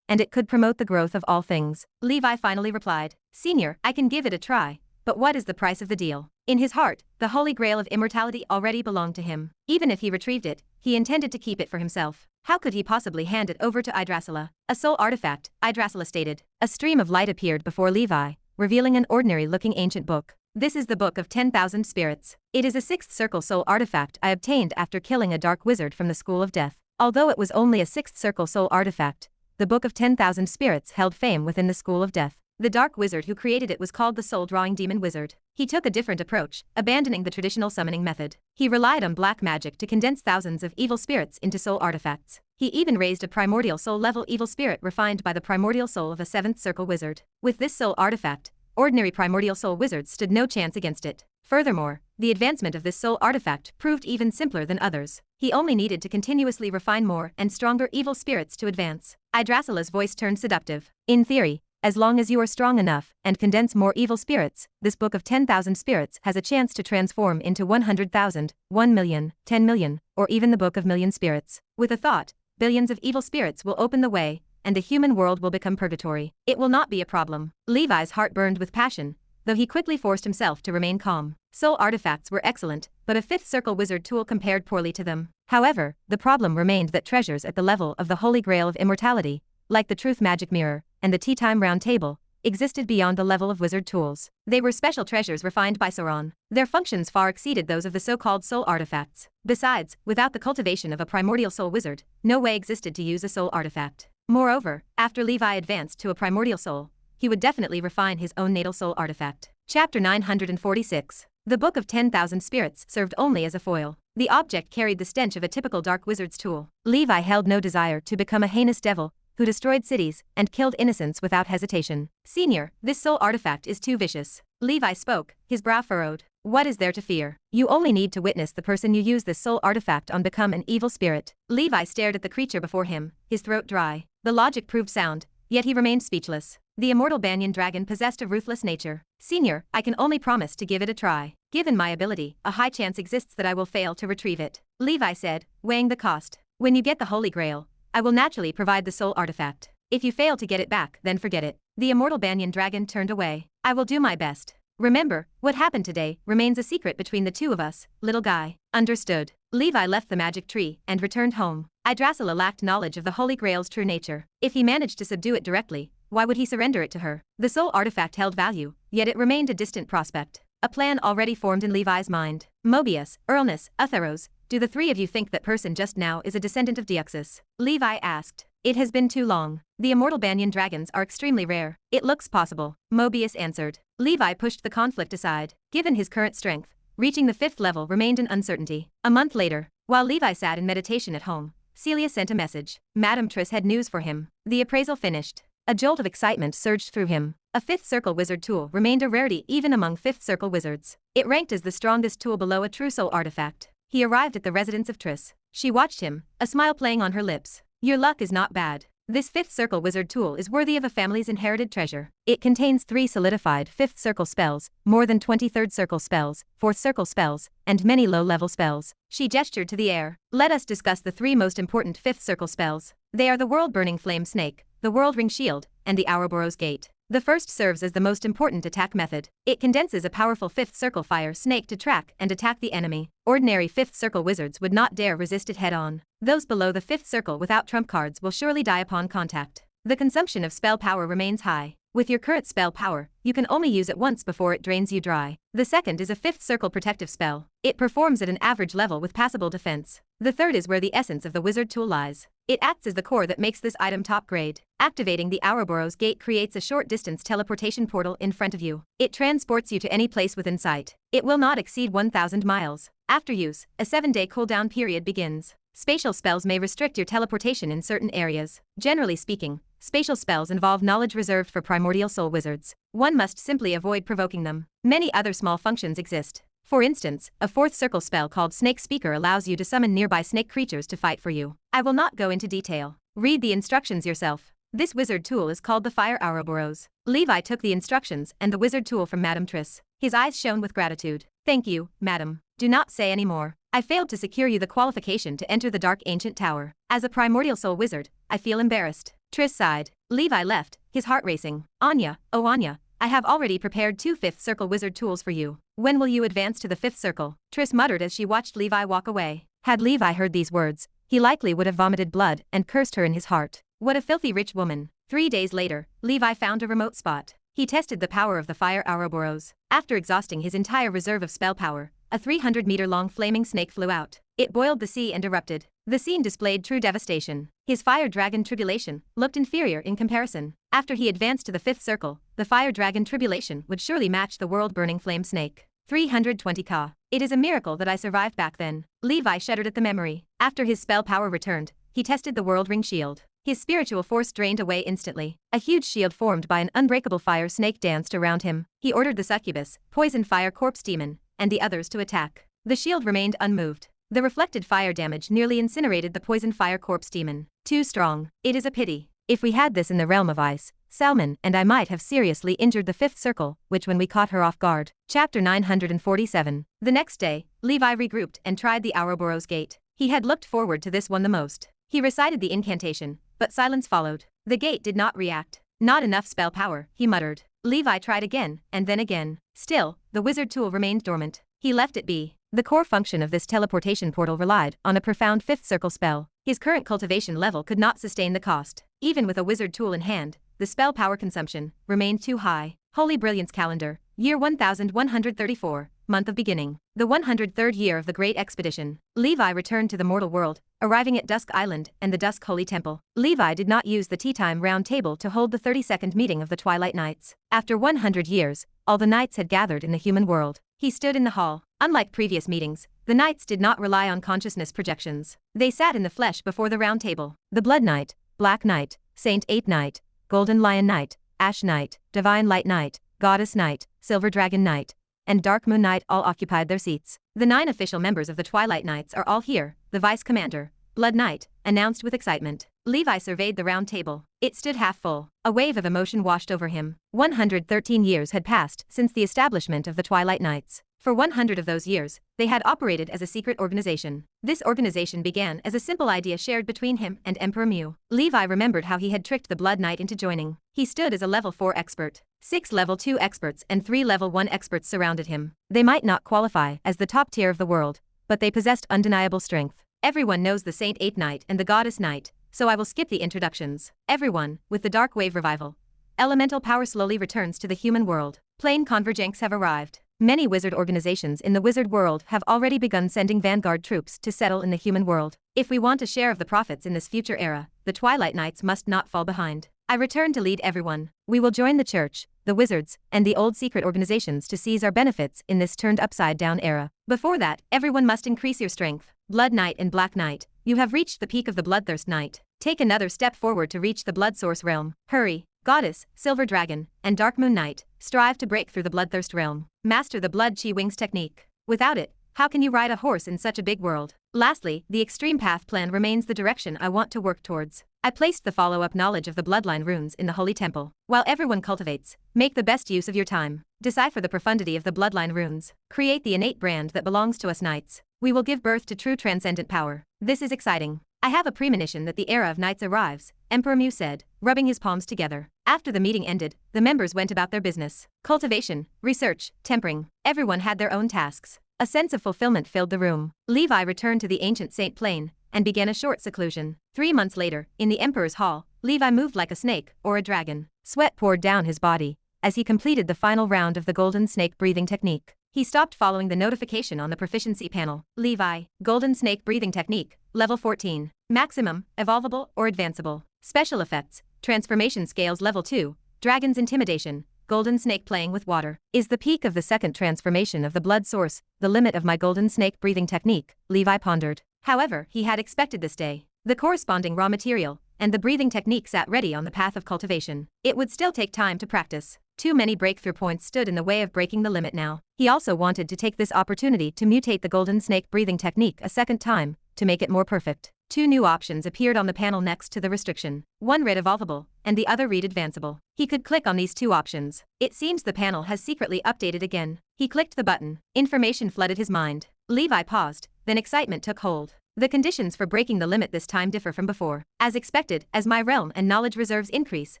and it could promote the growth of all things. Levi finally replied, Senior, I can give it a try, but what is the price of the deal? In his heart, the Holy Grail of immortality already belonged to him. Even if he retrieved it, he intended to keep it for himself. How could he possibly hand it over to Yggdrasil? A soul artifact, Yggdrasil stated. A stream of light appeared before Levi, revealing an ordinary-looking ancient book. This is the Book of 10,000 Spirits. It is a 6th circle soul artifact I obtained after killing a dark wizard from the School of Death. Although it was only a 6th circle soul artifact, the Book of 10,000 Spirits held fame within the School of Death. The dark wizard who created it was called the soul-drawing demon wizard. He took a different approach, abandoning the traditional summoning method. He relied on black magic to condense thousands of evil spirits into soul artifacts. He even raised a primordial soul-level evil spirit refined by the primordial soul of a 7th circle wizard. With this soul artifact, ordinary primordial soul wizards stood no chance against it. Furthermore, the advancement of this soul artifact proved even simpler than others. He only needed to continuously refine more and stronger evil spirits to advance. Yggdrasil's voice turned seductive. In theory, as long as you are strong enough and condense more evil spirits, this Book of 10,000 Spirits has a chance to transform into 100,000, 1 million, 10 million, or even the Book of Million Spirits. With a thought, billions of evil spirits will open the way, and the human world will become purgatory. It will not be a problem. Levi's heart burned with passion, though he quickly forced himself to remain calm. Soul artifacts were excellent, but a 5th circle wizard tool compared poorly to them. However, the problem remained that treasures at the level of the Holy Grail of immortality, like the Truth Magic Mirror and the Tea Time Round Table, existed beyond the level of wizard tools. They were special treasures refined by Sauron. Their functions far exceeded those of the so-called soul artifacts. Besides, without the cultivation of a primordial soul wizard, no way existed to use a soul artifact. Moreover, after Levi advanced to a primordial soul, he would definitely refine his own natal soul artifact. Chapter 946. The Book of 10,000 Spirits served only as a foil. The object carried the stench of a typical dark wizard's tool. Levi held no desire to become a heinous devil who destroyed cities and killed innocents without hesitation. Senior, this soul artifact is too vicious. Levi spoke, his brow furrowed. What is there to fear? You only need to witness the person you use this soul artifact on become an evil spirit. Levi stared at the creature before him, his throat dry. The logic proved sound, yet he remained speechless. The immortal banyan dragon possessed a ruthless nature. Senior, I can only promise to give it a try. Given my ability, a high chance exists that I will fail to retrieve it. Levi said, weighing the cost. When you get the Holy Grail, I will naturally provide the soul artifact. If you fail to get it back, then forget it. The immortal banyan dragon turned away. I will do my best. Remember, what happened today remains a secret between the two of us, little guy. Understood. Levi left the magic tree and returned home. Yggdrasil lacked knowledge of the Holy Grail's true nature. If he managed to subdue it directly, why would he surrender it to her? The soul artifact held value, yet it remained a distant prospect. A plan already formed in Levi's mind. Mobius, Earlness, Atheros, do the three of you think that person just now is a descendant of Deuxis? Levi asked. It has been too long. The immortal banyan dragons are extremely rare. It looks possible, Mobius answered. Levi pushed the conflict aside. Given his current strength, reaching the 5th level remained an uncertainty. A month later, while Levi sat in meditation at home, Celia sent a message. Madame Triss had news for him. The appraisal finished. A jolt of excitement surged through him. A 5th circle wizard tool remained a rarity even among 5th circle wizards. It ranked as the strongest tool below a true soul artifact. He arrived at the residence of Triss. She watched him, a smile playing on her lips. Your luck is not bad. This 5th circle wizard tool is worthy of a family's inherited treasure. It contains 3 solidified 5th circle spells, more than 23rd circle spells, 4th circle spells, and many low-level spells. She gestured to the air. Let us discuss the 3 most important 5th circle spells. They are the World-Burning Flame Snake, the World Ring Shield, and the Ouroboros Gate. The first serves as the most important attack method. It condenses a powerful 5th circle fire snake to track and attack the enemy. Ordinary 5th circle wizards would not dare resist it head-on. Those below the 5th circle without trump cards will surely die upon contact. The consumption of spell power remains high. With your current spell power, you can only use it once before it drains you dry. The second is a 5th circle protective spell. It performs at an average level with passable defense. The third is where the essence of the wizard tool lies. It acts as the core that makes this item top grade. Activating the Ouroboros Gate creates a short-distance teleportation portal in front of you. It transports you to any place within sight. It will not exceed 1,000 miles. After use, a 7-day cooldown period begins. Spatial spells may restrict your teleportation in certain areas. Generally speaking, spatial spells involve knowledge reserved for primordial soul wizards. One must simply avoid provoking them. Many other small functions exist. For instance, a 4th circle spell called Snake Speaker allows you to summon nearby snake creatures to fight for you. I will not go into detail. Read the instructions yourself. This wizard tool is called the Fire Ouroboros. Levi took the instructions and the wizard tool from Madame Triss. His eyes shone with gratitude. Thank you, madam. Do not say any more. I failed to secure you the qualification to enter the Dark Ancient Tower. As a primordial soul wizard, I feel embarrassed. Triss sighed. Levi left, his heart racing. Anya, oh Anya, I have already prepared 2 5th circle wizard tools for you. When will you advance to the 5th circle? Triss muttered as she watched Levi walk away. Had Levi heard these words, he likely would have vomited blood and cursed her in his heart. What a filthy rich woman. 3 days later, Levi found a remote spot. He tested the power of the Fire Ouroboros. After exhausting his entire reserve of spell power, a 300-meter-long flaming snake flew out. It boiled the sea and erupted. The scene displayed true devastation. His fire dragon Tribulation looked inferior in comparison. After he advanced to the 5th circle, the fire dragon Tribulation would surely match the world-burning flame snake. 320k. It is a miracle that I survived back then. Levi shuddered at the memory. After his spell power returned, he tested the World Ring Shield. His spiritual force drained away instantly. A huge shield formed by an unbreakable fire snake danced around him. He ordered the succubus, poison fire corpse demon, and the others to attack. The shield remained unmoved. The reflected fire damage nearly incinerated the poison fire corpse demon. Too strong. It is a pity. If we had this in the realm of ice, Salmon and I might have seriously injured the 5th circle, which when we caught her off guard. Chapter 947. The next day, Levi regrouped and tried the Ouroboros Gate. He had looked forward to this one the most. He recited the incantation, but silence followed. The gate did not react. Not enough spell power, he muttered. Levi tried again, and then again. Still, the wizard tool remained dormant. He left it be. The core function of this teleportation portal relied on a profound 5th circle spell. His current cultivation level could not sustain the cost. Even with a wizard tool in hand, the spell power consumption remained too high. Holy Brilliance Calendar, year 1134, month of beginning. The 103rd year of the Great Expedition. Levi returned to the mortal world, arriving at Dusk Island and the Dusk Holy Temple. Levi did not use the tea time round table to hold the 32nd meeting of the Twilight Knights. After 100 years, all the knights had gathered in the human world. He stood in the hall. Unlike previous meetings, The knights did not rely on consciousness projections. They sat in the flesh before the round table. The Blood Knight, Black Knight, Saint 8 Knight, Golden Lion Knight, Ash Knight, Divine Light Knight, Goddess Knight, Silver Dragon Knight, and Dark Moon Knight all occupied their seats. The 9 official members of the Twilight Knights are all here, the Vice Commander, Blood Knight, announced with excitement. Levi surveyed the round table. It stood half full. A wave of emotion washed over him. 113 years had passed since the establishment of the Twilight Knights. For 100 of those years, they had operated as a secret organization. This organization began as a simple idea shared between him and Emperor Mew. Levi remembered how he had tricked the Blood Knight into joining. He stood as a level 4 expert. 6 level 2 experts and 3 level 1 experts surrounded him. They might not qualify as the top tier of the world, but they possessed undeniable strength. Everyone knows the Saint 8 Knight and the Goddess Knight, so I will skip the introductions. Everyone, with the Dark Wave Revival. Elemental power slowly returns to the human world. Plane convergence have arrived. Many wizard organizations in the wizard world have already begun sending vanguard troops to settle in the human world. If we want a share of the profits in this future era, the Twilight Knights must not fall behind. I return to lead everyone. We will join the church, the wizards, and the old secret organizations to seize our benefits in this turned upside down era. Before that, everyone must increase your strength. Blood Knight and Black Knight, you have reached the peak of the Bloodthirst Knight. Take another step forward to reach the Blood Source realm. Hurry. Goddess, Silver Dragon, and Dark Moon Knight, strive to break through the Bloodthirst realm. Master the Blood Chi Wings technique. Without it, how can you ride a horse in such a big world? Lastly, the Extreme Path plan remains the direction I want to work towards. I placed the follow-up knowledge of the Bloodline runes in the Holy Temple. While everyone cultivates, make the best use of your time. Decipher the profundity of the Bloodline runes. Create the innate brand that belongs to us Knights. We will give birth to true transcendent power. This is exciting. I have a premonition that the era of Knights arrives, Emperor Mew said, rubbing his palms together. After the meeting ended, the members went about their business. Cultivation, research, tempering. Everyone had their own tasks. A sense of fulfillment filled the room. Levi returned to the ancient Saint Plane and began a short seclusion. 3 months later, in the Emperor's Hall, Levi moved like a snake or a dragon. Sweat poured down his body as he completed the final round of the Golden Snake breathing technique. He stopped following the notification on the proficiency panel. Levi, Golden Snake breathing technique, level 14. Maximum, evolvable or advanceable. Special effects, transformation scales level 2, Dragon's Intimidation, Golden Snake playing with water. Is the peak of the second transformation of the blood source the limit of my Golden Snake breathing technique? Levi pondered. However, he had expected this day. The corresponding raw material and the breathing technique sat ready on the path of cultivation. It would still take time to practice. Too many breakthrough points stood in the way of breaking the limit now. He also wanted to take this opportunity to mutate the Golden Snake breathing technique a second time, to make it more perfect. 2 new options appeared on the panel next to the restriction. One read evolvable, and the other read advanceable. He could click on these 2 options. It seems the panel has secretly updated again. He clicked the button. Information flooded his mind. Levi paused, then excitement took hold. The conditions for breaking the limit this time differ from before. As expected, as my realm and knowledge reserves increase,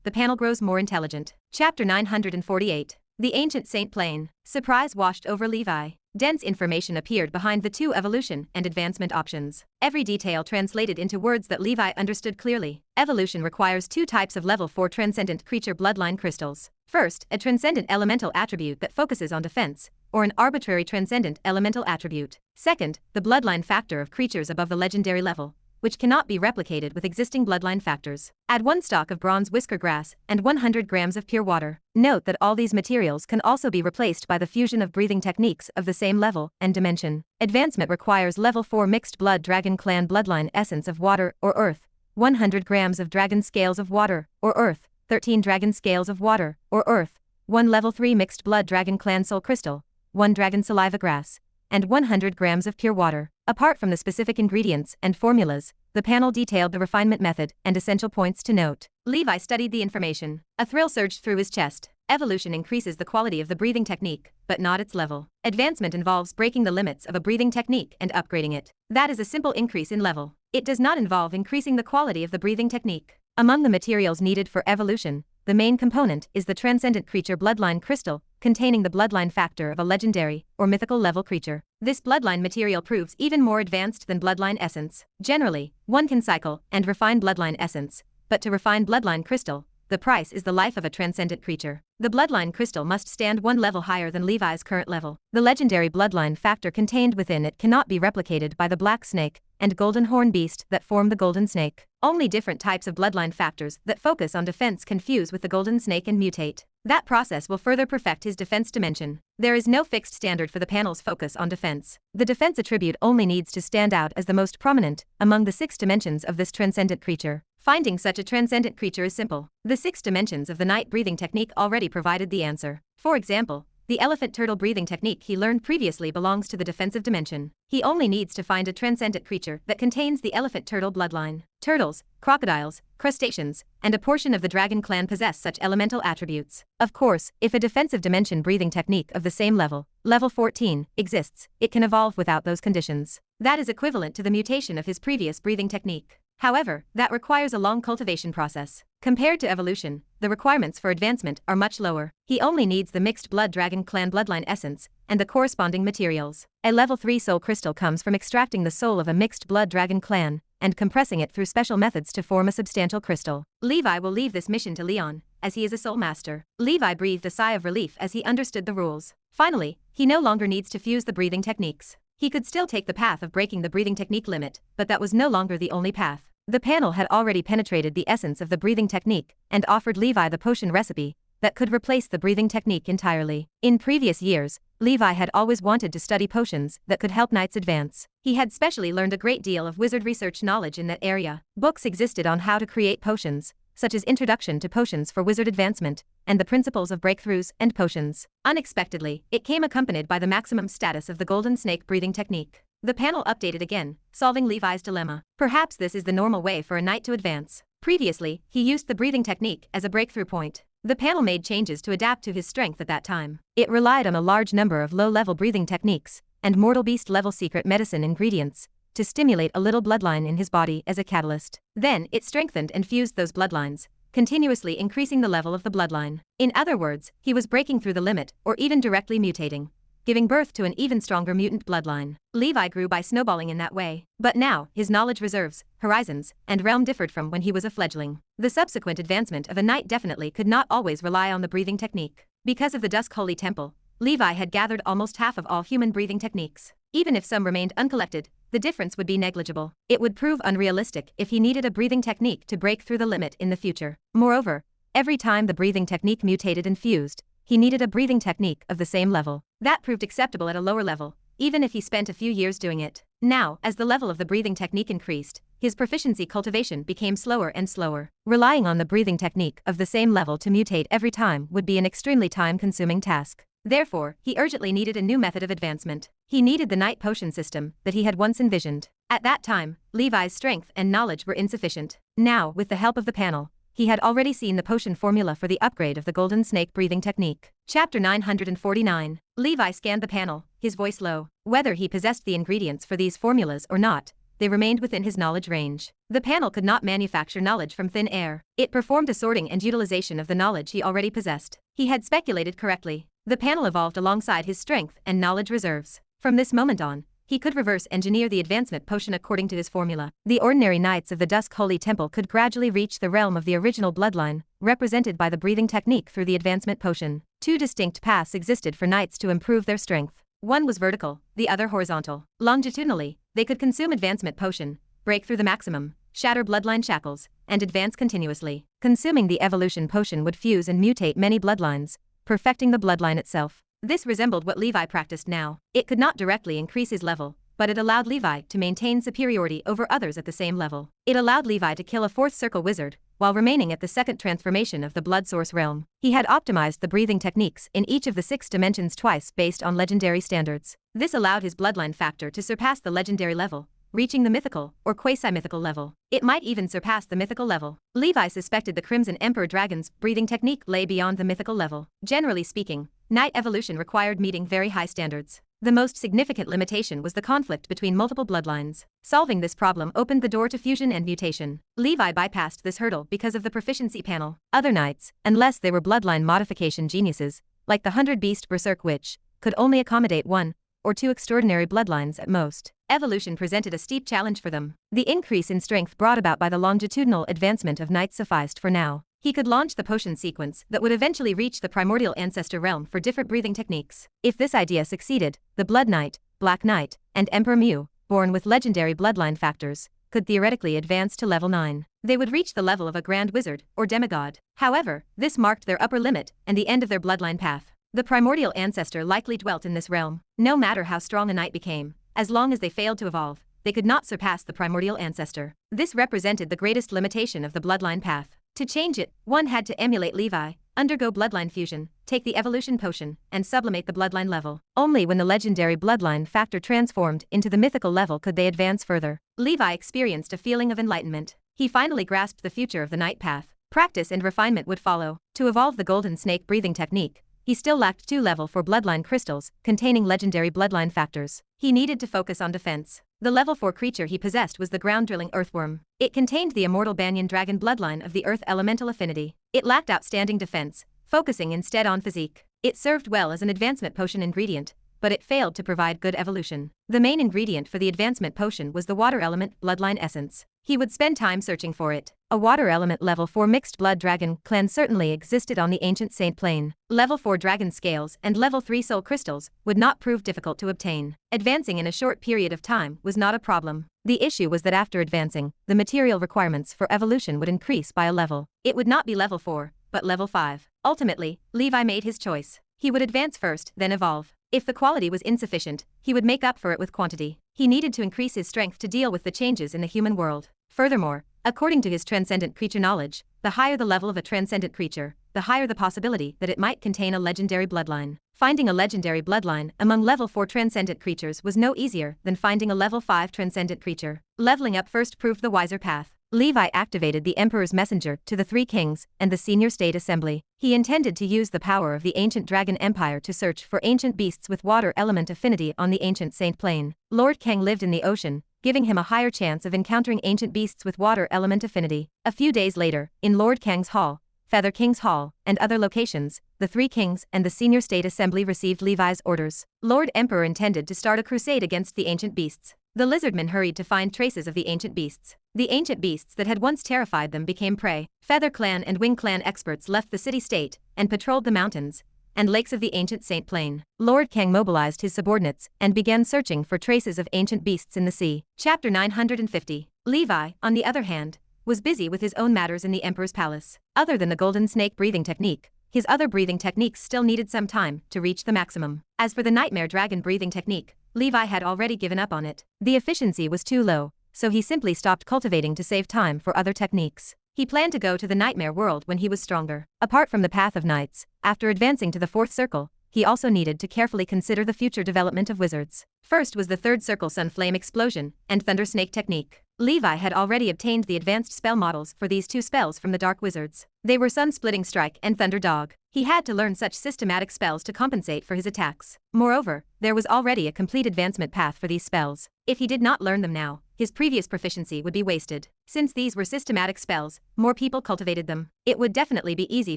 the panel grows more intelligent. Chapter 948. The Ancient Saint Plane. Surprise washed over Levi. Dense information appeared behind the 2 evolution and advancement options. Every detail translated into words that Levi understood clearly. Evolution requires 2 types of level 4 transcendent creature bloodline crystals. First, a transcendent elemental attribute that focuses on defense, or an arbitrary transcendent elemental attribute. Second, the bloodline factor of creatures above the legendary level, which cannot be replicated with existing bloodline factors. Add 1 stalk of bronze whisker grass and 100 grams of pure water. Note that all these materials can also be replaced by the fusion of breathing techniques of the same level and dimension. Advancement requires level 4 mixed blood dragon clan bloodline essence of water or earth, 100 grams of dragon scales of water or earth, 13 dragon scales of water or earth, 1 level 3 mixed blood dragon clan soul crystal, 1 dragon saliva grass, and 100 grams of pure water. Apart from the specific ingredients and formulas, the panel detailed the refinement method and essential points to note. Levi studied the information. A thrill surged through his chest. Evolution increases the quality of the breathing technique, but not its level. Advancement involves breaking the limits of a breathing technique and upgrading it. That is a simple increase in level. It does not involve increasing the quality of the breathing technique. Among the materials needed for evolution, the main component is the transcendent creature bloodline crystal, containing the bloodline factor of a legendary or mythical level creature. This bloodline material proves even more advanced than bloodline essence. Generally, one can cycle and refine bloodline essence, but to refine bloodline crystal, the price is the life of a transcendent creature. The bloodline crystal must stand 1 level higher than Levi's current level. The legendary bloodline factor contained within it cannot be replicated by the black snake and golden horn beast that form the golden snake. Only different types of bloodline factors that focus on defense can fuse with the golden snake and mutate. That process will further perfect his defense dimension. There is no fixed standard for the panel's focus on defense. The defense attribute only needs to stand out as the most prominent among the 6 dimensions of this transcendent creature. Finding such a transcendent creature is simple. The 6 dimensions of the night breathing technique already provided the answer. For example, the elephant turtle breathing technique he learned previously belongs to the defensive dimension. He only needs to find a transcendent creature that contains the elephant turtle bloodline. Turtles, crocodiles, crustaceans, and a portion of the dragon clan possess such elemental attributes. Of course, if a defensive dimension breathing technique of the same level, level 14, exists, it can evolve without those conditions. That is equivalent to the mutation of his previous breathing technique. However, that requires a long cultivation process. Compared to evolution, the requirements for advancement are much lower. He only needs the mixed blood dragon clan bloodline essence and the corresponding materials. A level 3 soul crystal comes from extracting the soul of a mixed blood dragon clan and compressing it through special methods to form a substantial crystal. Levi will leave this mission to Leon, as he is a soul master. Levi breathed a sigh of relief as he understood the rules. Finally, he no longer needs to fuse the breathing techniques. He could still take the path of breaking the breathing technique limit, but that was no longer the only path. The panel had already penetrated the essence of the breathing technique and offered Levi the potion recipe that could replace the breathing technique entirely. In previous years, Levi had always wanted to study potions that could help knights advance. He had specially learned a great deal of wizard research knowledge in that area. Books existed on how to create potions, such as Introduction to Potions for Wizard Advancement, and the Principles of Breakthroughs and Potions. Unexpectedly, it came accompanied by the maximum status of the golden snake breathing technique. The panel updated again, solving Levi's dilemma. Perhaps this is the normal way for a knight to advance. Previously, he used the breathing technique as a breakthrough point. The panel made changes to adapt to his strength at that time. It relied on a large number of low-level breathing techniques and mortal beast-level secret medicine ingredients to stimulate a little bloodline in his body as a catalyst. Then, it strengthened and fused those bloodlines, continuously increasing the level of the bloodline. In other words, he was breaking through the limit or even directly mutating, giving birth to an even stronger mutant bloodline. Levi grew by snowballing in that way. But now, his knowledge reserves, horizons, and realm differed from when he was a fledgling. The subsequent advancement of a knight definitely could not always rely on the breathing technique. Because of the Dusk Holy Temple, Levi had gathered almost half of all human breathing techniques. Even if some remained uncollected, the difference would be negligible. It would prove unrealistic if he needed a breathing technique to break through the limit in the future. Moreover, every time the breathing technique mutated and fused, he needed a breathing technique of the same level. That proved acceptable at a lower level, even if he spent a few years doing it. Now, as the level of the breathing technique increased, his proficiency cultivation became slower and slower. Relying on the breathing technique of the same level to mutate every time would be an extremely time-consuming task. Therefore, he urgently needed a new method of advancement. He needed the night potion system that he had once envisioned. At that time, Levi's strength and knowledge were insufficient. Now, with the help of the panel, he had already seen the potion formula for the upgrade of the golden snake breathing technique. Chapter 949. Levi scanned the panel, his voice low. Whether he possessed the ingredients for these formulas or not, they remained within his knowledge range. The panel could not manufacture knowledge from thin air. It performed a sorting and utilization of the knowledge he already possessed. He had speculated correctly. The panel evolved alongside his strength and knowledge reserves. From this moment on, he could reverse engineer the advancement potion according to his formula. The ordinary knights of the Dusk Holy Temple could gradually reach the realm of the original bloodline, represented by the breathing technique through the advancement potion. 2 distinct paths existed for knights to improve their strength. One was vertical, the other horizontal. Longitudinally, they could consume advancement potion, break through the maximum, shatter bloodline shackles, and advance continuously. Consuming the evolution potion would fuse and mutate many bloodlines, perfecting the bloodline itself. This resembled what Levi practiced now. It could not directly increase his level, but it allowed Levi to maintain superiority over others at the same level. It allowed Levi to kill a 4th circle wizard, while remaining at the 2nd transformation of the blood source realm. He had optimized the breathing techniques in each of the 6 dimensions twice based on legendary standards. This allowed his bloodline factor to surpass the legendary level, reaching the mythical or quasi-mythical level. It might even surpass the mythical level. Levi suspected the Crimson Emperor Dragon's breathing technique lay beyond the mythical level. Generally speaking, knight evolution required meeting very high standards. The most significant limitation was the conflict between multiple bloodlines. Solving this problem opened the door to fusion and mutation. Levi bypassed this hurdle because of the proficiency panel. Other knights, unless they were bloodline modification geniuses, like the 100-beast Berserk Witch, could only accommodate 1 or 2 extraordinary bloodlines at most. Evolution presented a steep challenge for them. The increase in strength brought about by the longitudinal advancement of knights sufficed for now. He could launch the potion sequence that would eventually reach the primordial ancestor realm for different breathing techniques. If this idea succeeded, the Blood Knight, Black Knight, and Emperor Mew, born with legendary bloodline factors, could theoretically advance to level 9. they would reach the level of a grand wizard or demigod. However, this marked their upper limit and the end of their bloodline path. The primordial ancestor likely dwelt in this realm. No matter how strong a knight became, as long as they failed to evolve, they could not surpass the primordial ancestor. This represented the greatest limitation of the bloodline path. To change it, one had to emulate Levi, undergo bloodline fusion, take the evolution potion, and sublimate the bloodline level. Only when the legendary bloodline factor transformed into the mythical level could they advance further. Levi experienced a feeling of enlightenment. He finally grasped the future of the knight path. Practice and refinement would follow. To evolve the golden snake breathing technique, he still lacked 2 level 4 bloodline crystals containing legendary bloodline factors. He needed to focus on defense. The level 4 creature he possessed was the ground-drilling earthworm. It contained the immortal banyan dragon bloodline of the earth elemental affinity. It lacked outstanding defense, focusing instead on physique. It served well as an advancement potion ingredient, but it failed to provide good evolution. The main ingredient for the advancement potion was the water element bloodline essence. He would spend time searching for it. A water element level 4 mixed blood dragon clan certainly existed on the ancient Saint Plane. Level 4 dragon scales and level 3 soul crystals would not prove difficult to obtain. Advancing in a short period of time was not a problem. The issue was that after advancing, the material requirements for evolution would increase by a level. It would not be level 4, but level 5. Ultimately, Levi made his choice. He would advance first, then evolve. If the quality was insufficient, he would make up for it with quantity. He needed to increase his strength to deal with the changes in the human world. Furthermore, according to his transcendent creature knowledge, the higher the level of a transcendent creature, the higher the possibility that it might contain a legendary bloodline. Finding a legendary bloodline among level 4 transcendent creatures was no easier than finding a level 5 transcendent creature. Leveling up first proved the wiser path. Levi activated the Emperor's messenger to the 3 kings and the senior state assembly. He intended to use the power of the ancient dragon empire to search for ancient beasts with water element affinity on the ancient Saint Plane. Lord Kang lived in the ocean, giving him a higher chance of encountering ancient beasts with water element affinity. A few days later, in Lord Kang's Hall, Feather King's Hall, and other locations, the 3 kings and the senior state assembly received Levi's orders. Lord Emperor intended to start a crusade against the ancient beasts. The lizardmen hurried to find traces of the ancient beasts. The ancient beasts that had once terrified them became prey. Feather Clan and Wing Clan experts left the city-state and patrolled the mountains and lakes of the ancient Saint Plane. Lord Kang mobilized his subordinates and began searching for traces of ancient beasts in the sea. Chapter 950. Levi, on the other hand, was busy with his own matters in the Emperor's palace. Other than the golden snake breathing technique, his other breathing techniques still needed some time to reach the maximum. As for the nightmare dragon breathing technique, Levi had already given up on it. The efficiency was too low, so he simply stopped cultivating to save time for other techniques. He planned to go to the nightmare world when he was stronger. Apart from the path of knights, after advancing to the 4th circle, he also needed to carefully consider the future development of wizards. First was the 3rd circle Sun Flame Explosion and Thunder Snake technique. Levi had already obtained the advanced spell models for these 2 spells from the Dark Wizards. They were Sun Splitting Strike and Thunder Dog. He had to learn such systematic spells to compensate for his attacks. Moreover, there was already a complete advancement path for these spells. If he did not learn them now, his previous proficiency would be wasted. Since these were systematic spells, more people cultivated them. It would definitely be easy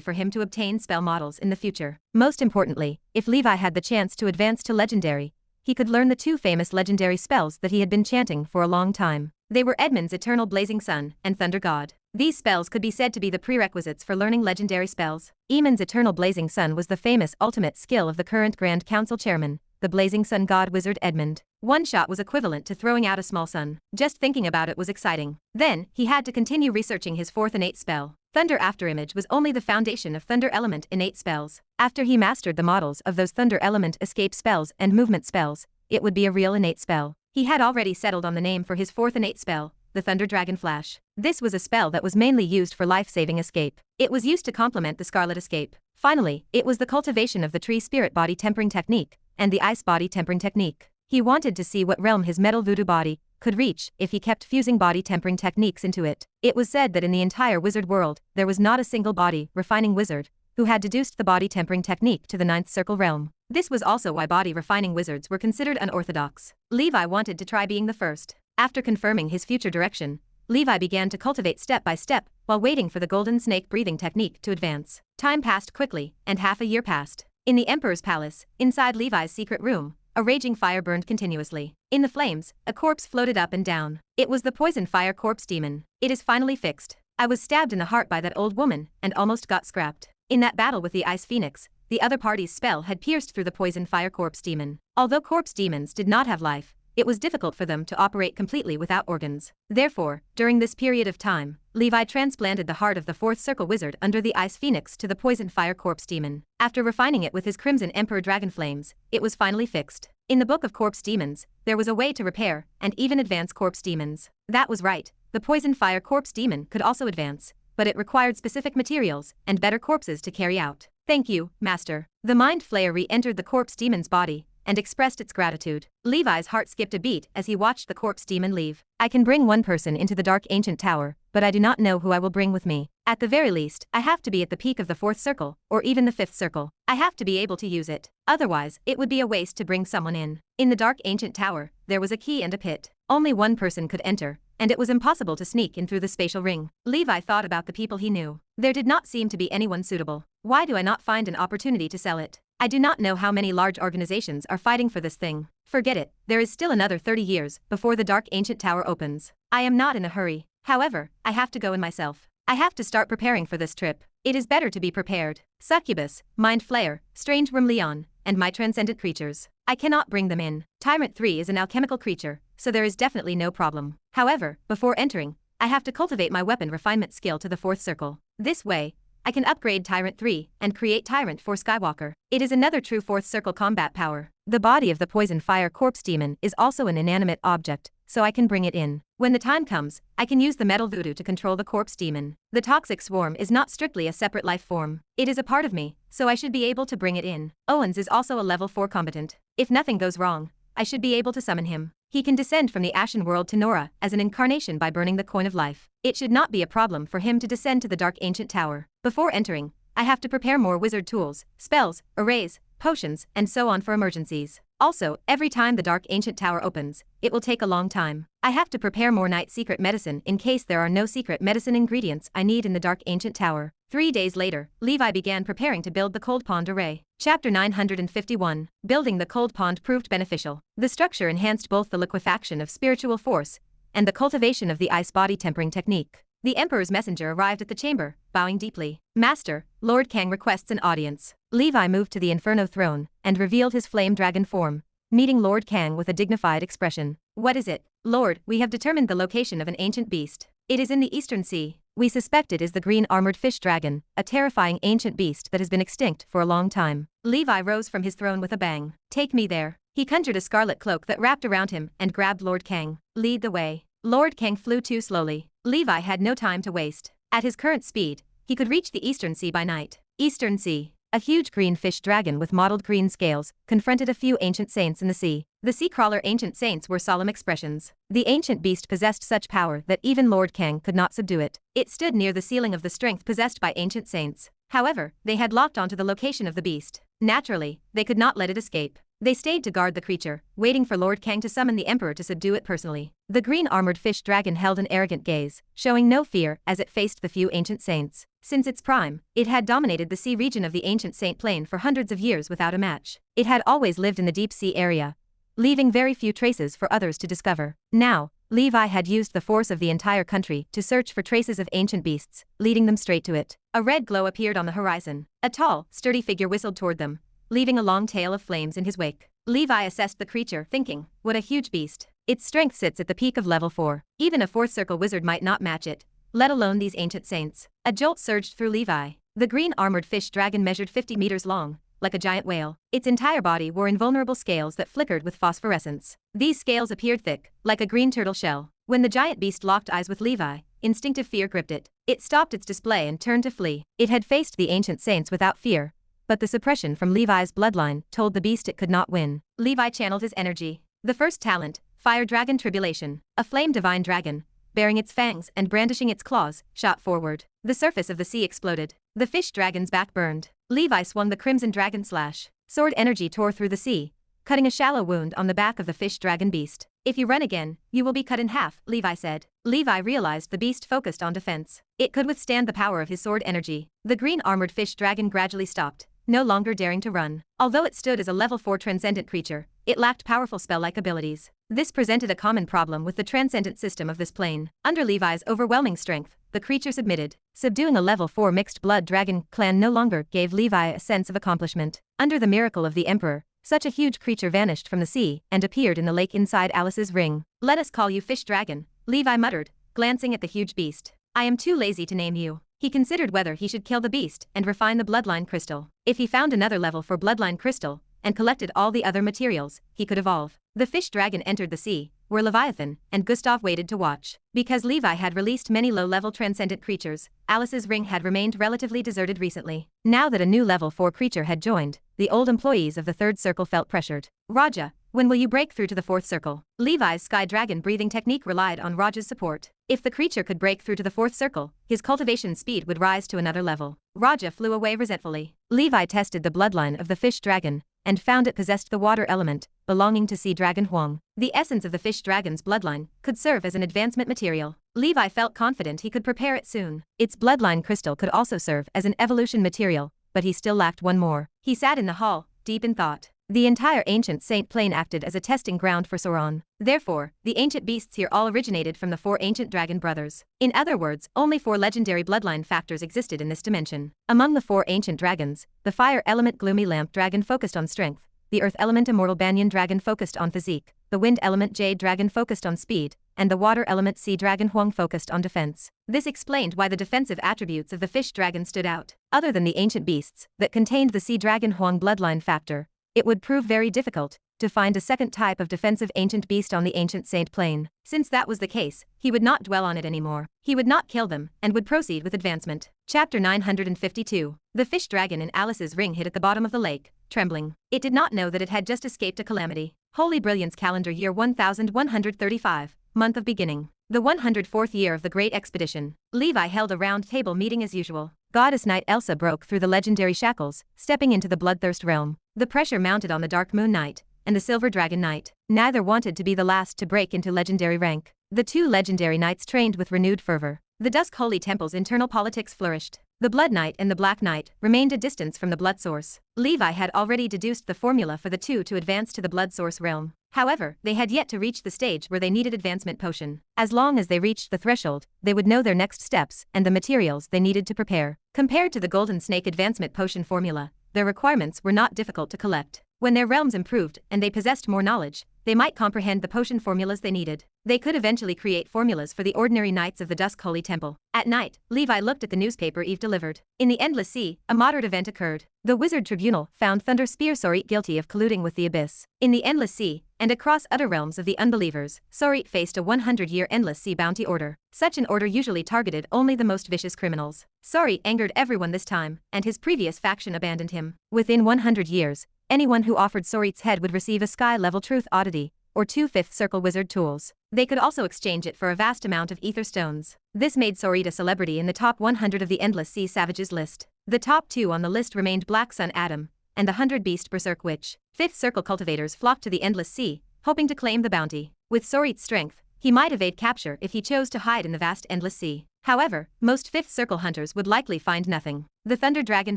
for him to obtain spell models in the future. Most importantly, if Levi had the chance to advance to legendary, he could learn the 2 famous legendary spells that he had been chanting for a long time. They were Edmund's Eternal Blazing Sun and Thunder God. These spells could be said to be the prerequisites for learning legendary spells. Eamon's Eternal Blazing Sun was the famous ultimate skill of the current Grand Council chairman, the Blazing Sun God Wizard Edmund. One shot was equivalent to throwing out a small sun. Just thinking about it was exciting. Then, he had to continue researching his 4th innate spell. Thunder Afterimage was only the foundation of Thunder Element innate spells. After he mastered the models of those Thunder Element escape spells and movement spells, it would be a real innate spell. He had already settled on the name for his 4th innate spell, the Thunder Dragon Flash. This was a spell that was mainly used for life-saving escape. It was used to complement the Scarlet Escape. Finally, it was the cultivation of the Tree Spirit Body Tempering Technique and the Ice Body Tempering Technique. He wanted to see what realm his metal voodoo body could reach if he kept fusing body tempering techniques into it. It was said that in the entire wizard world, there was not a single body refining wizard who had deduced the body tempering technique to the 9th circle realm. This was also why body refining wizards were considered unorthodox. Levi wanted to try being the first. After confirming his future direction, Levi began to cultivate step by step while waiting for the golden snake breathing technique to advance. Time passed quickly, and half a year passed. In the Emperor's palace, inside Levi's secret room, a raging fire burned continuously. In the flames, a corpse floated up and down. It was the poison fire corpse demon. It is finally fixed. I was stabbed in the heart by that old woman and almost got scrapped. In that battle with the Ice Phoenix, the other party's spell had pierced through the poison fire corpse demon. Although corpse demons did not have life, it was difficult for them to operate completely without organs. Therefore, during this period of time, Levi transplanted the heart of the fourth circle wizard under the ice phoenix to the poison fire corpse demon. After refining it with his crimson emperor dragon flames, it was finally fixed. In the book of corpse demons, there was a way to repair and even advance corpse demons. That was right, the poison fire corpse demon could also advance, but it required specific materials and better corpses to carry out. Thank you, Master. The mind flayer re-entered the corpse demon's body and expressed its gratitude. Levi's heart skipped a beat as he watched the corpse demon leave. I can bring one person into the dark ancient tower, but I do not know who I will bring with me. At the very least, I have to be at the peak of the fourth circle, or even the fifth circle. I have to be able to use it. Otherwise, it would be a waste to bring someone in. In the dark ancient tower, there was a key and a pit. Only one person could enter, and it was impossible to sneak in through the spatial ring. Levi thought about the people he knew. There did not seem to be anyone suitable. Why do I not find an opportunity to sell it? I do not know how many large organizations are fighting for this thing. Forget it, there is still another 30 years before the dark ancient tower opens. I am not in a hurry. However, I have to go in myself. I have to start preparing for this trip. It is better to be prepared. Succubus, Mind Flayer, Strange Worm Leon, and my transcendent creatures. I cannot bring them in. Tyrant 3 is an alchemical creature, so there is definitely no problem. However, before entering, I have to cultivate my weapon refinement skill to the fourth circle. This way, I can upgrade Tyrant 3 and create Tyrant 4 Skywalker. It is another true fourth circle combat power. The body of the poison fire corpse demon is also an inanimate object, so I can bring it in. When the time comes, I can use the metal voodoo to control the corpse demon. The toxic swarm is not strictly a separate life form. It is a part of me, so I should be able to bring it in. Owens is also a level 4 combatant. If nothing goes wrong, I should be able to summon him. He can descend from the Ashen World to Nora as an incarnation by burning the coin of life. It should not be a problem for him to descend to the Dark Ancient Tower. Before entering, I have to prepare more wizard tools, spells, arrays, potions, and so on for emergencies. Also, every time the Dark Ancient Tower opens, it will take a long time. I have to prepare more night secret medicine in case there are no secret medicine ingredients I need in the Dark Ancient Tower. 3 days later, Levi began preparing to build the Cold Pond Array. Chapter 951. Building the Cold Pond proved beneficial. The structure enhanced both the liquefaction of spiritual force and the cultivation of the ice body tempering technique. The Emperor's messenger arrived at the chamber, bowing deeply. Master, Lord Kang requests an audience. Levi moved to the Inferno throne and revealed his flame dragon form, meeting Lord Kang with a dignified expression. What is it? Lord, we have determined the location of an ancient beast. It is in the Eastern Sea. We suspect it is the green armored fish dragon, a terrifying ancient beast that has been extinct for a long time. Levi rose from his throne with a bang. Take me there. He conjured a scarlet cloak that wrapped around him and grabbed Lord Kang. Lead the way. Lord Kang flew too slowly. Levi had no time to waste. At his current speed, he could reach the Eastern Sea by night. Eastern Sea. A huge green fish dragon with mottled green scales confronted a few ancient saints in the sea. The sea crawler ancient saints were solemn expressions. The ancient beast possessed such power that even Lord Kang could not subdue it. It stood near the ceiling of the strength possessed by ancient saints. However, they had locked onto the location of the beast. Naturally, they could not let it escape. They stayed to guard the creature, waiting for Lord Kang to summon the Emperor to subdue it personally. The green armored fish dragon held an arrogant gaze, showing no fear as it faced the few ancient saints. Since its prime, it had dominated the sea region of the ancient Saint Plain for hundreds of years without a match. It had always lived in the deep sea area, leaving very few traces for others to discover. Now, Levi had used the force of the entire country to search for traces of ancient beasts, leading them straight to it. A red glow appeared on the horizon. A tall, sturdy figure whistled toward them, leaving a long tail of flames in his wake. Levi assessed the creature, thinking, what a huge beast. Its strength sits at the peak of level 4. Even a fourth circle wizard might not match it, let alone these ancient saints. A jolt surged through Levi. The green armored fish dragon measured 50 meters long, like a giant whale. Its entire body wore invulnerable scales that flickered with phosphorescence. These scales appeared thick, like a green turtle shell. When the giant beast locked eyes with Levi, instinctive fear gripped it. It stopped its display and turned to flee. It had faced the ancient saints without fear, but the suppression from Levi's bloodline told the beast it could not win. Levi channeled his energy. The first talent, Fire Dragon Tribulation. A flame divine dragon, bearing its fangs and brandishing its claws, shot forward. The surface of the sea exploded. The fish dragon's back burned. Levi swung the crimson dragon slash. Sword energy tore through the sea, cutting a shallow wound on the back of the fish dragon beast. If you run again, you will be cut in half, Levi said. Levi realized the beast focused on defense. It could withstand the power of his sword energy. The green armored fish dragon gradually stopped, no longer daring to run. Although it stood as a level 4 transcendent creature, it lacked powerful spell-like abilities. This presented a common problem with the transcendent system of this plane. Under Levi's overwhelming strength, the creature submitted. Subduing a level 4 mixed blood dragon clan no longer gave Levi a sense of accomplishment. Under the miracle of the Emperor, such a huge creature vanished from the sea and appeared in the lake inside Alice's ring. "Let us call you Fish Dragon," Levi muttered, glancing at the huge beast. "I am too lazy to name you." He considered whether he should kill the beast and refine the bloodline crystal. If he found another level for bloodline crystal and collected all the other materials, he could evolve. The fish dragon entered the sea, where Leviathan and Gustav waited to watch. Because Levi had released many low-level transcendent creatures, Alice's ring had remained relatively deserted recently. Now that a new level 4 creature had joined, the old employees of the third circle felt pressured. "Raja, when will you break through to the fourth circle?" Levi's sky dragon breathing technique relied on Raja's support. If the creature could break through to the fourth circle, his cultivation speed would rise to another level. Raja flew away resentfully. Levi tested the bloodline of the fish dragon and found it possessed the water element, belonging to sea dragon Huang. The essence of the fish dragon's bloodline could serve as an advancement material. Levi felt confident he could prepare it soon. Its bloodline crystal could also serve as an evolution material, but he still lacked one more. He sat in the hall, deep in thought. The entire ancient Saint Plain acted as a testing ground for Sauron. Therefore, the ancient beasts here all originated from the 4 ancient dragon brothers. In other words, only 4 legendary bloodline factors existed in this dimension. Among the 4 ancient dragons, the fire element Gloomy Lamp dragon focused on strength, the earth element Immortal Banyan dragon focused on physique, the wind element Jade dragon focused on speed, and the water element Sea dragon Huang focused on defense. This explained why the defensive attributes of the fish dragon stood out. Other than the ancient beasts that contained the Sea dragon Huang bloodline factor, it would prove very difficult to find a second type of defensive ancient beast on the ancient Saint Plain. Since that was the case, he would not dwell on it anymore. He would not kill them and would proceed with advancement. Chapter 952. The fish dragon in Alice's ring hid at the bottom of the lake, trembling. It did not know that it had just escaped a calamity. Holy Brilliance calendar year 1135, month of beginning. The 104th year of the Great Expedition. Levi held a round table meeting as usual. Goddess Knight Elsa broke through the legendary shackles, stepping into the bloodthirst realm. The pressure mounted on the Dark Moon Knight and the Silver Dragon Knight. Neither wanted to be the last to break into legendary rank. The 2 legendary knights trained with renewed fervor. The Dusk Holy Temple's internal politics flourished. The Blood Knight and the Black Knight remained a distance from the blood source. Levi had already deduced the formula for the 2 to advance to the blood source realm. However, they had yet to reach the stage where they needed advancement potion. As long as they reached the threshold, they would know their next steps and the materials they needed to prepare. Compared to the Golden Snake advancement potion formula, their requirements were not difficult to collect. When their realms improved and they possessed more knowledge, they might comprehend the potion formulas they needed. They could eventually create formulas for the ordinary knights of the Dusk Holy Temple. At night, Levi looked at the newspaper Eve delivered. In the Endless Sea, a moderate event occurred. The Wizard Tribunal found Thunder Spear Sorit guilty of colluding with the Abyss. In the Endless Sea, and across other realms of the unbelievers, Sorit faced a 100-year Endless Sea bounty order. Such an order usually targeted only the most vicious criminals. Sorit angered everyone this time, and his previous faction abandoned him. Within 100 years, anyone who offered Sorit's head would receive a sky-level Truth Oddity, or 2 5th Circle Wizard tools. They could also exchange it for a vast amount of ether stones. This made Sorit a celebrity in the top 100 of the Endless Sea Savages list. The top 2 on the list remained Black Sun Adam and the 100 Beast Berserk Witch. 5th Circle cultivators flocked to the Endless Sea, hoping to claim the bounty. With Sorit's strength, he might evade capture if he chose to hide in the vast Endless Sea. However, most 5th Circle hunters would likely find nothing. The Thunder Dragon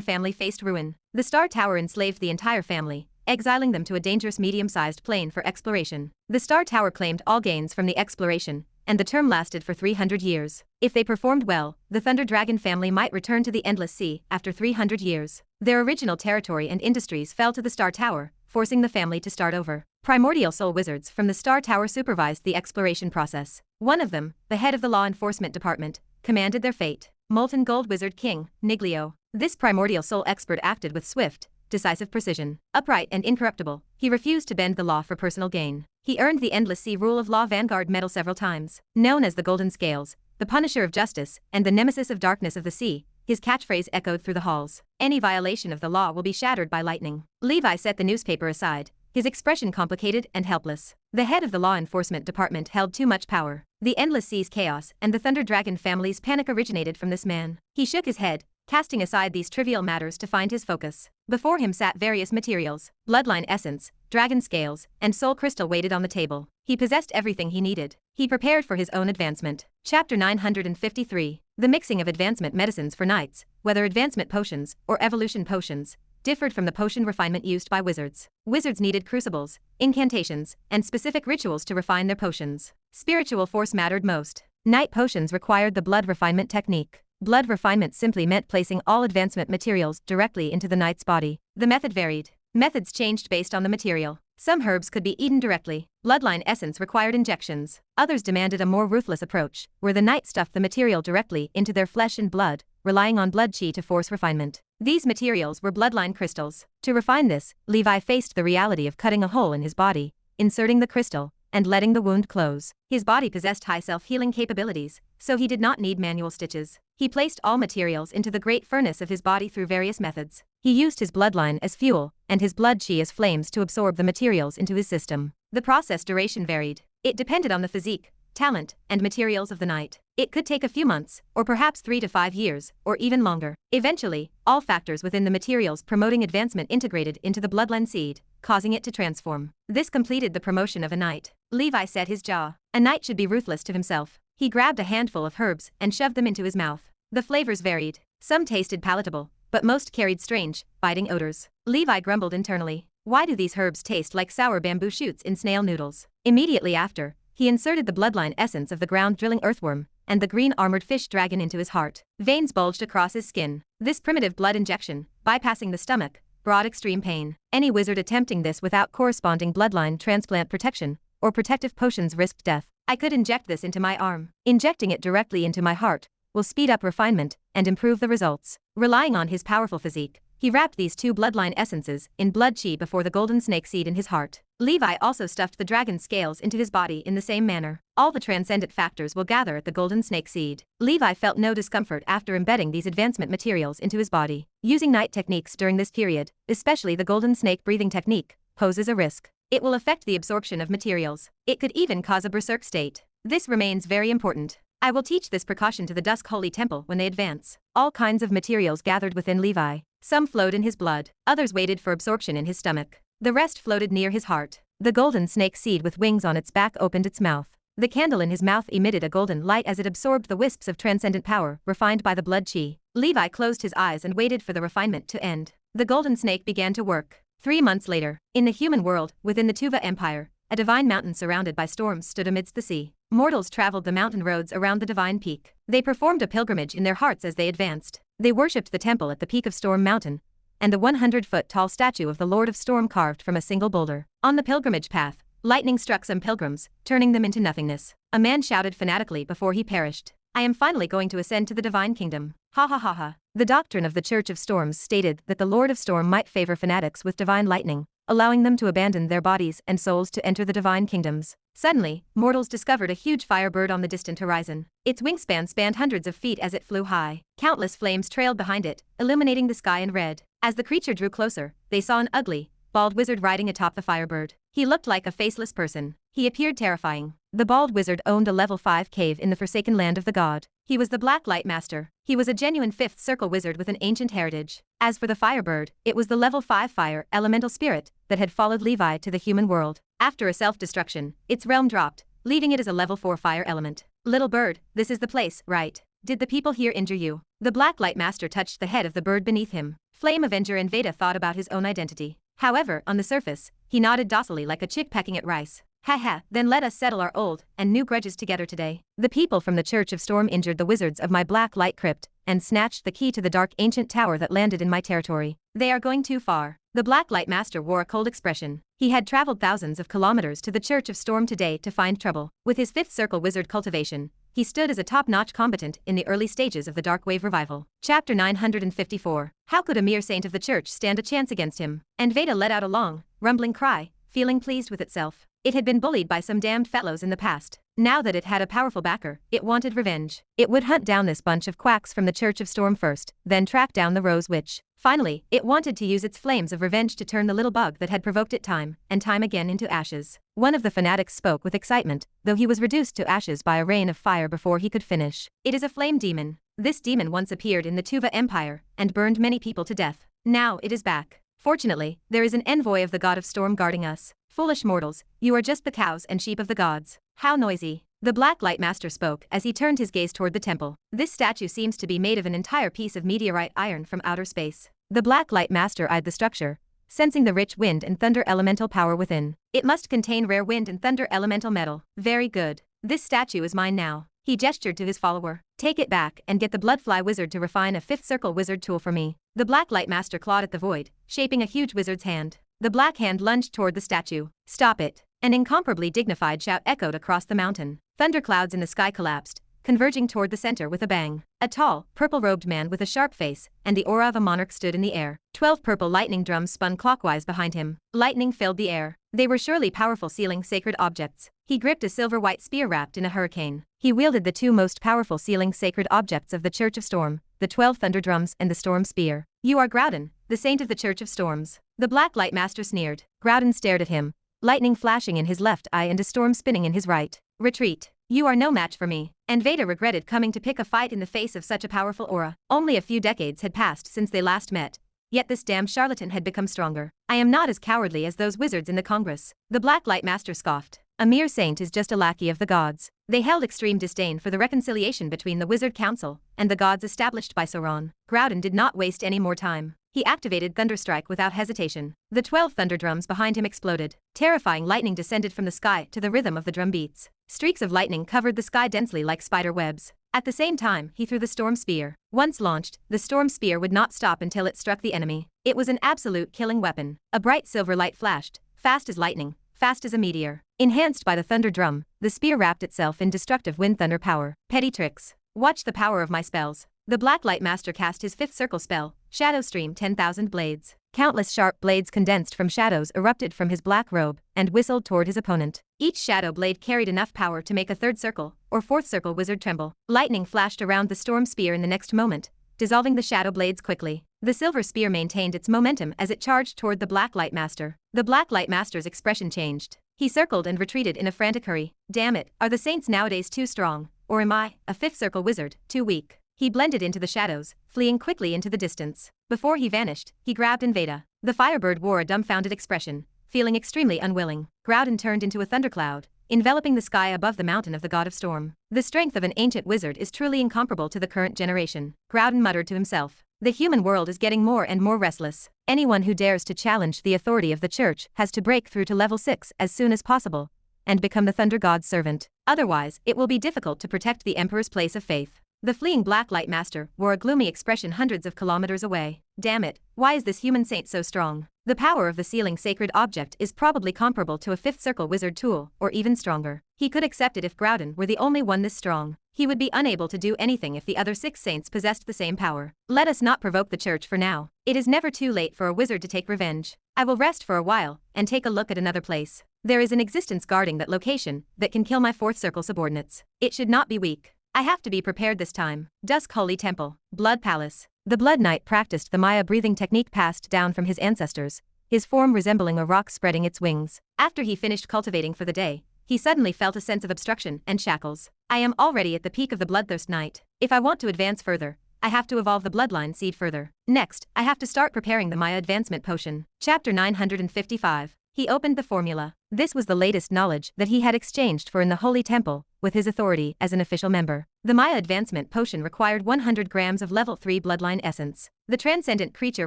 family faced ruin. The Star Tower enslaved the entire family, exiling them to a dangerous medium-sized plane for exploration. The Star Tower claimed all gains from the exploration, and the term lasted for 300 years. If they performed well, the Thunder Dragon family might return to the Endless Sea after 300 years. Their original territory and industries fell to the Star Tower, forcing the family to start over. Primordial Soul Wizards from the Star Tower supervised the exploration process. One of them, the head of the Law Enforcement Department, commanded their fate. Molten Gold Wizard King, Niglio. This Primordial Soul expert acted with swift, decisive precision. Upright and incorruptible, he refused to bend the law for personal gain. He earned the Endless Sea Rule of Law Vanguard medal several times. Known as the Golden Scales, the Punisher of Justice, and the Nemesis of Darkness of the Sea, his catchphrase echoed through the halls. Any violation of the law will be shattered by lightning. Levi set the newspaper aside, his expression complicated and helpless. The head of the Law Enforcement Department held too much power. The Endless Sea's chaos and the Thunder Dragon family's panic originated from this man. He shook his head, casting aside these trivial matters to find his focus. Before him sat various materials, bloodline essence, dragon scales, and soul crystal waited on the table. He possessed everything he needed. He prepared for his own advancement. Chapter 953. The mixing of advancement medicines for knights, whether advancement potions or evolution potions, differed from the potion refinement used by wizards. Wizards needed crucibles, incantations, and specific rituals to refine their potions. Spiritual force mattered most. Knight potions required the blood refinement technique. Blood refinement simply meant placing all advancement materials directly into the knight's body. The method varied. Methods changed based on the material. Some herbs could be eaten directly. Bloodline essence required injections. Others demanded a more ruthless approach, where the knight stuffed the material directly into their flesh and blood, relying on blood chi to force refinement. These materials were bloodline crystals. To refine this, Levi faced the reality of cutting a hole in his body, inserting the crystal, and letting the wound close. His body possessed high self-healing capabilities, so he did not need manual stitches. He placed all materials into the great furnace of his body through various methods. He used his bloodline as fuel, and his blood chi as flames to absorb the materials into his system. The process duration varied. It depended on the physique, talent, and materials of the knight. It could take a few months, or perhaps 3 to 5 years, or even longer. Eventually, all factors within the materials promoting advancement integrated into the bloodline seed, causing it to transform. This completed the promotion of a knight. Levi set his jaw. A knight should be ruthless to himself. He grabbed a handful of herbs and shoved them into his mouth. The flavors varied. Some tasted palatable, but most carried strange, biting odors. Levi grumbled internally. Why do these herbs taste like sour bamboo shoots in snail noodles? Immediately after, he inserted the bloodline essence of the ground-drilling earthworm and the green armored fish dragon into his heart. Veins bulged across his skin. This primitive blood injection, bypassing the stomach, brought extreme pain. Any wizard attempting this without corresponding bloodline transplant protection or protective potions risked death. I could inject this into my arm. Injecting it directly into my heart will speed up refinement and improve the results. Relying on his powerful physique, he wrapped these 2 bloodline essences in blood chi before the golden snake seed in his heart. Levi also stuffed the dragon scales into his body in the same manner. All the transcendent factors will gather at the golden snake seed. Levi felt no discomfort after embedding these advancement materials into his body. Using knight techniques during this period, especially the golden snake breathing technique, poses a risk. It will affect the absorption of materials. It could even cause a berserk state. This remains very important. I will teach this precaution to the Dusk Holy Temple when they advance. All kinds of materials gathered within Levi. Some flowed in his blood, others waited for absorption in his stomach. The rest floated near his heart. The golden snake seed with wings on its back opened its mouth. The candle in his mouth emitted a golden light as it absorbed the wisps of transcendent power refined by the blood chi. Levi closed his eyes and waited for the refinement to end. The golden snake began to work. 3 months later, in the human world, within the Tuva Empire, a divine mountain surrounded by storms stood amidst the sea. Mortals traveled the mountain roads around the divine peak. They performed a pilgrimage in their hearts as they advanced. They worshipped the temple at the peak of Storm Mountain, and the 100-foot-tall statue of the Lord of Storm carved from a single boulder. On the pilgrimage path, lightning struck some pilgrims, turning them into nothingness. A man shouted fanatically before he perished, "I am finally going to ascend to the divine kingdom. Ha ha ha ha." The doctrine of the Church of Storms stated that the Lord of Storm might favor fanatics with divine lightning, allowing them to abandon their bodies and souls to enter the divine kingdoms. Suddenly, mortals discovered a huge firebird on the distant horizon. Its wingspan spanned hundreds of feet as it flew high. Countless flames trailed behind it, illuminating the sky in red. As the creature drew closer, they saw an ugly, bald wizard riding atop the firebird. He looked like a faceless person. He appeared terrifying. The bald wizard owned a level 5 cave in the forsaken land of the god. He was the Black Light Master. He was a genuine 5th circle wizard with an ancient heritage. As for the firebird, it was the level 5 fire elemental spirit that had followed Levi to the human world. After a self-destruction, its realm dropped, leaving it as a level 4 fire element. "Little bird, this is the place, right? Did the people here injure you?" The Black Light Master touched the head of the bird beneath him. Flame Avenger and Veda thought about his own identity. However, on the surface, he nodded docilely like a chick pecking at rice. "Haha, then let us settle our old and new grudges together today. The people from the Church of Storm injured the wizards of my Black Light Crypt and snatched the key to the dark ancient tower that landed in my territory. They are going too far." The Black Light Master wore a cold expression. He had traveled thousands of kilometers to the Church of Storm today to find trouble. With his 5th circle wizard cultivation, he stood as a top-notch combatant in the early stages of the Dark Wave revival. Chapter 954. How could a mere saint of the church stand a chance against him? And Veda let out a long, rumbling cry, feeling pleased with itself. It had been bullied by some damned fellows in the past. Now that it had a powerful backer, it wanted revenge. It would hunt down this bunch of quacks from the Church of Storm first, then track down the Rose Witch. Finally, it wanted to use its flames of revenge to turn the little bug that had provoked it time and time again into ashes. One of the fanatics spoke with excitement, though he was reduced to ashes by a rain of fire before he could finish. "It is a flame demon. This demon once appeared in the Tuva Empire and burned many people to death. Now it is back. Fortunately, there is an envoy of the god of storm guarding us. Foolish mortals, you are just the cows and sheep of the gods. How noisy." The Black Light Master spoke as he turned his gaze toward the temple. "This statue seems to be made of an entire piece of meteorite iron from outer space." The Black Light Master eyed the structure, sensing the rich wind and thunder elemental power within. "It must contain rare wind and thunder elemental metal. Very good. This statue is mine now." He gestured to his follower. "Take it back and get the Bloodfly Wizard to refine a 5th circle wizard tool for me." The Black Light Master clawed at the void, shaping a huge wizard's hand. The black hand lunged toward the statue. "Stop it!" An incomparably dignified shout echoed across the mountain. Thunderclouds in the sky collapsed, converging toward the center with a bang. A tall, purple-robed man with a sharp face and the aura of a monarch stood in the air. 12 purple lightning drums spun clockwise behind him. Lightning filled the air. They were surely powerful sealing sacred objects. He gripped a silver-white spear wrapped in a hurricane. He wielded the two most powerful sealing sacred objects of the Church of Storm, the 12 thunder drums and the storm spear. "You are Groudon, the saint of the Church of Storms." The Black Light Master sneered. Groudon stared at him, lightning flashing in his left eye and a storm spinning in his right. "Retreat. You are no match for me." And Veda regretted coming to pick a fight in the face of such a powerful aura. Only a few decades had passed since they last met. Yet this damn charlatan had become stronger. "I am not as cowardly as those wizards in the Congress." The Black Light Master scoffed. "A mere saint is just a lackey of the gods." They held extreme disdain for the reconciliation between the Wizard Council and the gods established by Sauron. Groudon did not waste any more time. He activated Thunderstrike without hesitation. The 12 thunder drums behind him exploded. Terrifying lightning descended from the sky to the rhythm of the drum beats. Streaks of lightning covered the sky densely like spider webs. At the same time, he threw the storm spear. Once launched, the storm spear would not stop until it struck the enemy. It was an absolute killing weapon. A bright silver light flashed, fast as lightning, fast as a meteor. Enhanced by the thunder drum, the spear wrapped itself in destructive wind thunder power. Petty tricks. Watch the power of my spells. The Black Light Master cast his 5th circle spell, Shadow Stream 10,000 blades. Countless sharp blades condensed from shadows erupted from his black robe and whistled toward his opponent. Each shadow blade carried enough power to make a 3rd circle, or 4th circle wizard tremble. Lightning flashed around the storm spear in the next moment, dissolving the shadow blades quickly. The silver spear maintained its momentum as it charged toward the Black Light Master. The Black Light Master's expression changed. He circled and retreated in a frantic hurry. "Damn it, are the saints nowadays too strong? Or am I, a 5th circle wizard, too weak?" He blended into the shadows, fleeing quickly into the distance. Before he vanished, he grabbed Veda. The Firebird wore a dumbfounded expression, feeling extremely unwilling. Groudon turned into a thundercloud, enveloping the sky above the mountain of the God of Storm. The strength of an ancient wizard is truly incomparable to the current generation. Groudon muttered to himself. The human world is getting more and more restless. Anyone who dares to challenge the authority of the church has to break through to level 6 as soon as possible and become the Thunder God's servant. Otherwise, it will be difficult to protect the Emperor's place of faith. The fleeing Black Light Master wore a gloomy expression hundreds of kilometers away. "Damn it, why is this human saint so strong?" The power of the sealing sacred object is probably comparable to a 5th circle wizard tool, or even stronger. He could accept it if Groudon were the only one this strong. He would be unable to do anything if the other 6 saints possessed the same power. "Let us not provoke the church for now. It is never too late for a wizard to take revenge. I will rest for a while and take a look at another place. There is an existence guarding that location that can kill my 4th circle subordinates. It should not be weak. I have to be prepared this time." Dusk Holy Temple, Blood Palace. The Blood Knight practiced the Maya breathing technique passed down from his ancestors, his form resembling a rock spreading its wings. After he finished cultivating for the day, he suddenly felt a sense of obstruction and shackles. "I am already at the peak of the Bloodthirst Knight. If I want to advance further, I have to evolve the bloodline seed further. Next, I have to start preparing the Maya advancement potion." Chapter 955. He opened the formula. This was the latest knowledge that he had exchanged for in the Holy Temple, with his authority as an official member. The Maya advancement potion required 100 grams of level 3 bloodline essence. The transcendent creature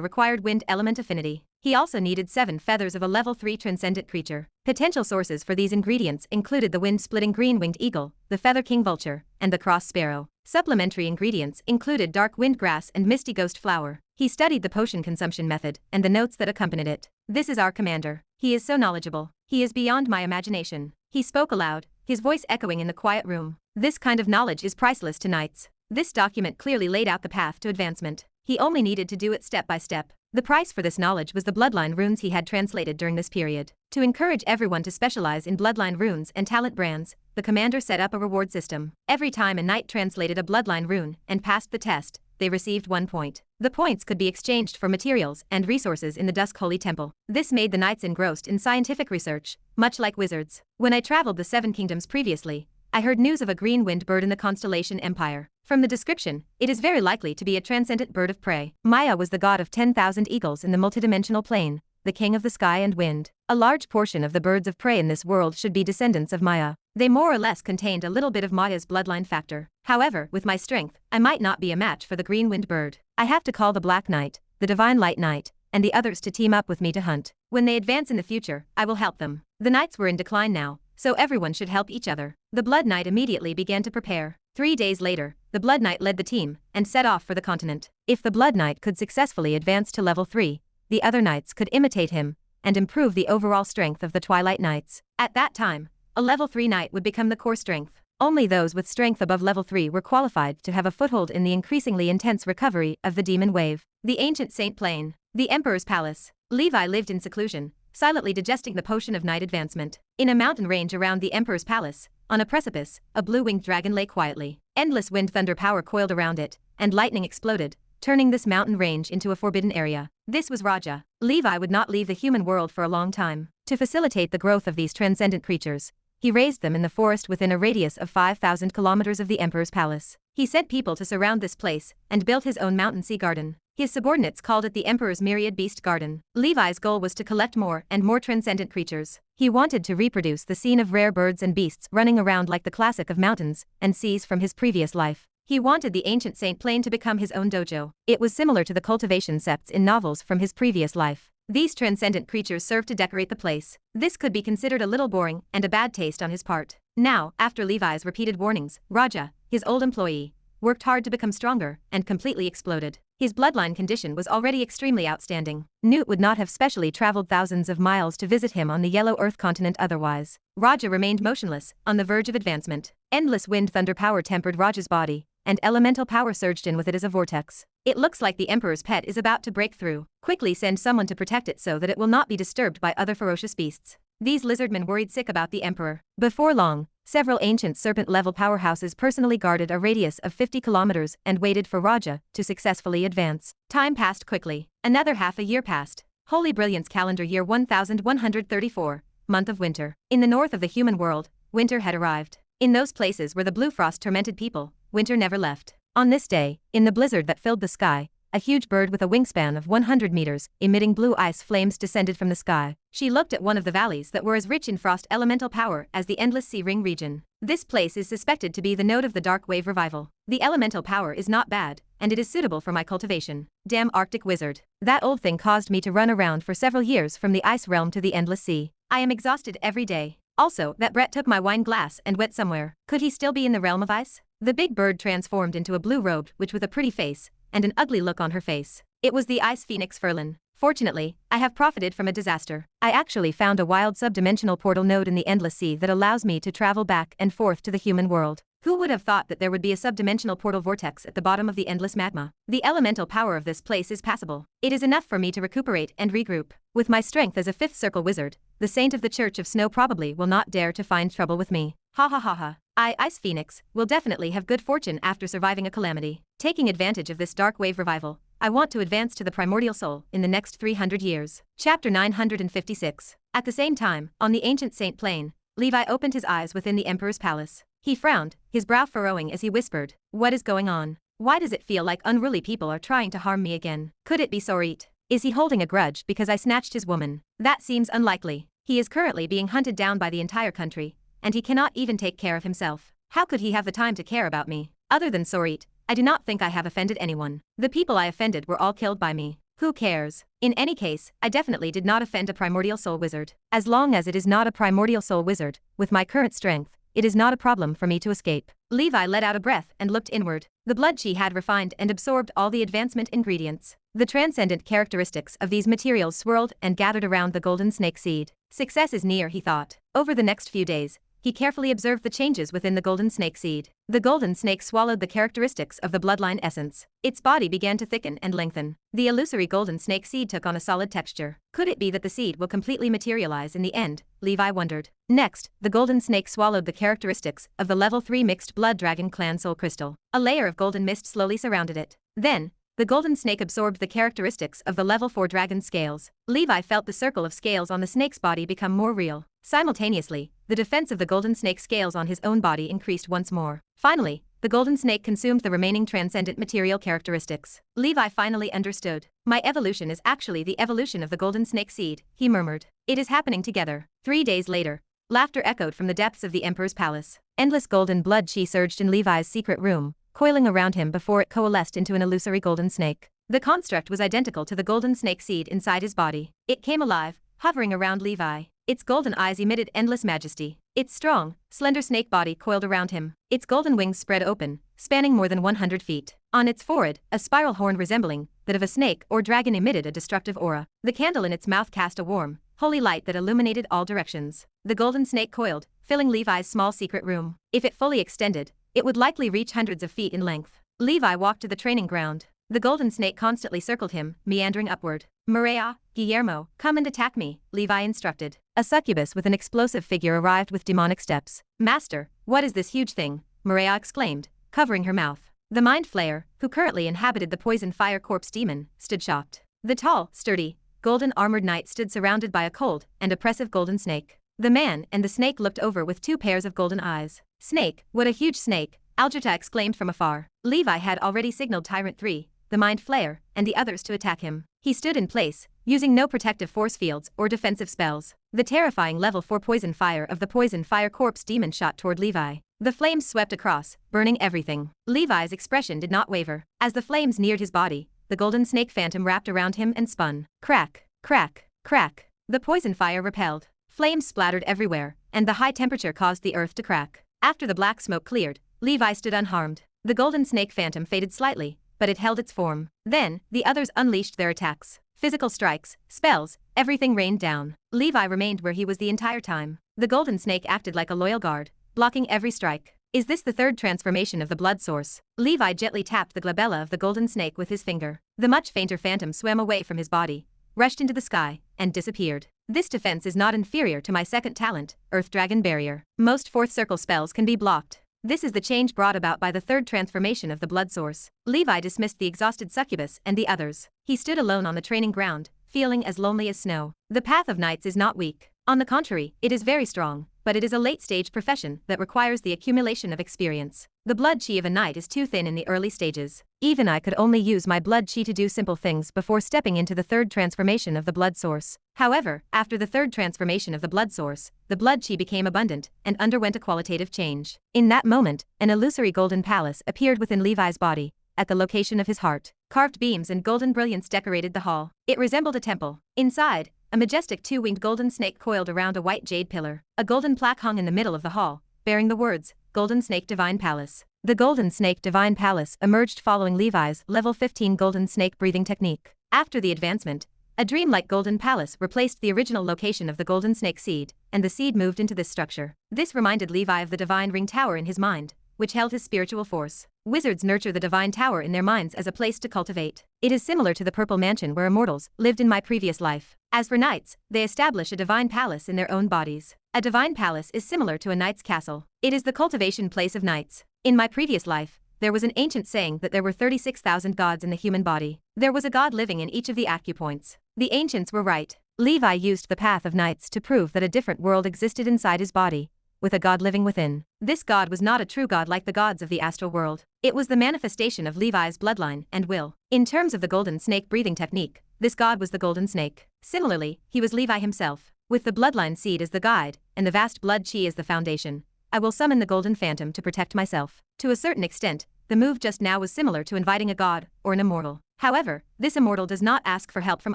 required wind element affinity. He also needed 7 feathers of a level 3 transcendent creature. Potential sources for these ingredients included the wind-splitting green-winged eagle, the feather king vulture, and the cross sparrow. Supplementary ingredients included dark wind grass and misty ghost flower. He studied the potion consumption method and the notes that accompanied it. "This is our commander. He is so knowledgeable. He is beyond my imagination." He spoke aloud, his voice echoing in the quiet room. "This kind of knowledge is priceless to knights." This document clearly laid out the path to advancement. He only needed to do it step by step. The price for this knowledge was the bloodline runes he had translated during this period. To encourage everyone to specialize in bloodline runes and talent brands, the commander set up a reward system. Every time a knight translated a bloodline rune and passed the test, they received 1 point. The points could be exchanged for materials and resources in the Dusk Holy Temple. This made the knights engrossed in scientific research, much like wizards. When I traveled the 7 kingdoms previously, I heard news of a green winged bird in the constellation Empire. From the description, it is very likely to be a transcendent bird of prey. Maya was the god of 10,000 eagles in the multidimensional plane, the king of the sky and wind. A large portion of the birds of prey in this world should be descendants of Maya. They more or less contained a little bit of Maya's bloodline factor. However, with my strength, I might not be a match for the green winged bird. I have to call the Black Knight, the Divine Light Knight, and the others to team up with me to hunt. When they advance in the future, I will help them. The knights were in decline now, so everyone should help each other. The Blood Knight immediately began to prepare. 3 days later, the Blood Knight led the team and set off for the continent. If the Blood Knight could successfully advance to level 3, the other knights could imitate him and improve the overall strength of the Twilight Knights. At that time, a level 3 knight would become the core strength. Only those with strength above level 3 were qualified to have a foothold in the increasingly intense recovery of the demon wave. The ancient Saint Plain. The Emperor's Palace. Levi lived in seclusion, silently digesting the potion of night advancement. In a mountain range around the Emperor's Palace, on a precipice, a blue-winged dragon lay quietly. Endless wind thunder power coiled around it, and lightning exploded, turning this mountain range into a forbidden area. This was Raja. Levi would not leave the human world for a long time. To facilitate the growth of these transcendent creatures, he raised them in the forest within a radius of 5,000 kilometers of the Emperor's Palace. He sent people to surround this place, and built his own mountain sea garden. His subordinates called it the Emperor's Myriad Beast Garden. Levi's goal was to collect more and more transcendent creatures. He wanted to reproduce the scene of rare birds and beasts running around like the classic of mountains and seas from his previous life. He wanted the ancient Saint Plain to become his own dojo. It was similar to the cultivation septs in novels from his previous life. These transcendent creatures served to decorate the place. This could be considered a little boring and a bad taste on his part. Now, after Levi's repeated warnings, Raja, his old employee, worked hard to become stronger and completely exploded. His bloodline condition was already extremely outstanding. Newt would not have specially traveled thousands of miles to visit him on the Yellow Earth continent otherwise. Raja remained motionless, on the verge of advancement. Endless wind thunder power tempered Raja's body, and elemental power surged in with it as a vortex. It looks like the Emperor's pet is about to break through. Quickly send someone to protect it so that it will not be disturbed by other ferocious beasts. These lizardmen worried sick about the Emperor. Before long, several ancient serpent-level powerhouses personally guarded a radius of 50 kilometers and waited for Raja to successfully advance. Time passed quickly. Another half a year passed. Holy Brilliance calendar year 1134, month of winter. In the north of the human world, winter had arrived. In those places where the blue frost tormented people, winter never left. On this day, in the blizzard that filled the sky, a huge bird with a wingspan of 100 meters, emitting blue ice flames descended from the sky. She looked at one of the valleys that were as rich in frost elemental power as the endless sea ring region. This place is suspected to be the node of the dark wave revival. The elemental power is not bad, and it is suitable for my cultivation. Damn Arctic wizard. That old thing caused me to run around for several years from the ice realm to the endless sea. I am exhausted every day. Also, that Brett took my wine glass and went somewhere. Could he still be in the realm of ice? The big bird transformed into a blue-robed witch with a pretty face, and an ugly look on her face. It was the ice phoenix Ferlin. Fortunately, I have profited from a disaster. I actually found a wild subdimensional portal node in the endless sea that allows me to travel back and forth to the human world. Who would have thought that there would be a subdimensional portal vortex at the bottom of the endless magma? The elemental power of this place is passable. It is enough for me to recuperate and regroup. With my strength as a fifth circle wizard, the saint of the Church of Snow probably will not dare to find trouble with me. Ha ha ha ha. Ice Phoenix, will definitely have good fortune after surviving a calamity. Taking advantage of this dark wave revival, I want to advance to the primordial soul in the next 300 years. Chapter 956. At the same time, on the ancient Saint Plain, Levi opened his eyes within the Emperor's palace. He frowned, his brow furrowing as he whispered, "What is going on? Why does it feel like unruly people are trying to harm me again? Could it be Sorit? Is he holding a grudge because I snatched his woman? That seems unlikely. He is currently being hunted down by the entire country, and he cannot even take care of himself. How could he have the time to care about me? Other than Sorit, I do not think I have offended anyone. The people I offended were all killed by me. Who cares? In any case, I definitely did not offend a primordial soul wizard. As long as it is not a primordial soul wizard, with my current strength, it is not a problem for me to escape." Levi let out a breath and looked inward. The blood chi had refined and absorbed all the advancement ingredients. The transcendent characteristics of these materials swirled and gathered around the golden snake seed. Success is near, he thought. Over the next few days, he carefully observed the changes within the golden snake seed. The golden snake swallowed the characteristics of the bloodline essence. Its body began to thicken and lengthen. The illusory golden snake seed took on a solid texture. Could it be that the seed will completely materialize in the end? Levi wondered. Next, the golden snake swallowed the characteristics of the level 3 mixed blood dragon clan soul crystal. A layer of golden mist slowly surrounded it. Then, the golden snake absorbed the characteristics of the level 4 dragon scales. Levi felt the circle of scales on the snake's body become more real. Simultaneously, the defense of the golden snake scales on his own body increased once more. Finally, the golden snake consumed the remaining transcendent material characteristics. Levi finally understood. My evolution is actually the evolution of the golden snake seed, he murmured. It is happening together. 3 days later, laughter echoed from the depths of the Emperor's palace. Endless golden blood chi surged in Levi's secret room, coiling around him before it coalesced into an illusory golden snake. The construct was identical to the golden snake seed inside his body. It came alive, hovering around Levi. Its golden eyes emitted endless majesty. Its strong, slender snake body coiled around him. Its golden wings spread open, spanning more than 100 feet. On its forehead, a spiral horn resembling that of a snake or dragon emitted a destructive aura. The candle in its mouth cast a warm, holy light that illuminated all directions. The golden snake coiled, filling Levi's small secret room. If it fully extended, it would likely reach hundreds of feet in length. Levi walked to the training ground. The golden snake constantly circled him, meandering upward. Maria, Guillermo, come and attack me, Levi instructed. A succubus with an explosive figure arrived with demonic steps. Master, what is this huge thing? Maria exclaimed, covering her mouth. The mind flayer, who currently inhabited the poison fire corpse demon, stood shocked. The tall, sturdy, golden armored knight stood surrounded by a cold and oppressive golden snake. The man and the snake looked over with two pairs of golden eyes. Snake, what a huge snake, Algerta exclaimed from afar. Levi had already signaled Tyrant 3, the mind flayer, and the others to attack him. He stood in place, using no protective force fields or defensive spells. The terrifying level 4 poison fire of the poison fire corpse demon shot toward Levi. The flames swept across, burning everything. Levi's expression did not waver. As the flames neared his body, the golden snake phantom wrapped around him and spun. Crack, crack, crack. The poison fire repelled. Flames splattered everywhere, and the high temperature caused the earth to crack. After the black smoke cleared, Levi stood unharmed. The golden snake phantom faded slightly, but it held its form. Then, the others unleashed their attacks. Physical strikes, spells, everything rained down. Levi remained where he was the entire time. The golden snake acted like a loyal guard, blocking every strike. Is this the third transformation of the blood source? Levi gently tapped the glabella of the golden snake with his finger. The much fainter phantom swam away from his body, rushed into the sky, and disappeared. This defense is not inferior to my second talent, Earth Dragon Barrier. Most fourth circle spells can be blocked. This is the change brought about by the third transformation of the blood source. Levi dismissed the exhausted succubus and the others. He stood alone on the training ground, feeling as lonely as snow. The path of knights is not weak. On the contrary, it is very strong, but it is a late-stage profession that requires the accumulation of experience. The blood chi of a knight is too thin in the early stages. Even I could only use my blood chi to do simple things before stepping into the third transformation of the blood source. However, after the third transformation of the blood source, the blood chi became abundant and underwent a qualitative change. In that moment, an illusory golden palace appeared within Levi's body, at the location of his heart. Carved beams and golden brilliance decorated the hall. It resembled a temple. Inside, a majestic two-winged golden snake coiled around a white jade pillar. A golden plaque hung in the middle of the hall, bearing the words, Golden Snake Divine Palace. The Golden Snake Divine Palace emerged following Levi's level 15 golden snake breathing technique. After the advancement, a dreamlike golden palace replaced the original location of the golden snake seed, and the seed moved into this structure. This reminded Levi of the divine ring tower in his mind, which held his spiritual force. Wizards nurture the divine tower in their minds as a place to cultivate. It is similar to the purple mansion where immortals lived in my previous life. As for knights, they establish a divine palace in their own bodies. A divine palace is similar to a knight's castle. It is the cultivation place of knights. In my previous life, there was an ancient saying that there were 36,000 gods in the human body. There was a god living in each of the acupoints. The ancients were right. Levi used the path of knights to prove that a different world existed inside his body, with a god living within. This god was not a true god like the gods of the astral world. It was the manifestation of Levi's bloodline and will. In terms of the golden snake breathing technique, this god was the golden snake. Similarly, he was Levi himself. With the bloodline seed as the guide, and the vast blood chi as the foundation, I will summon the golden phantom to protect myself. To a certain extent, the move just now was similar to inviting a god, or an immortal. However, this immortal does not ask for help from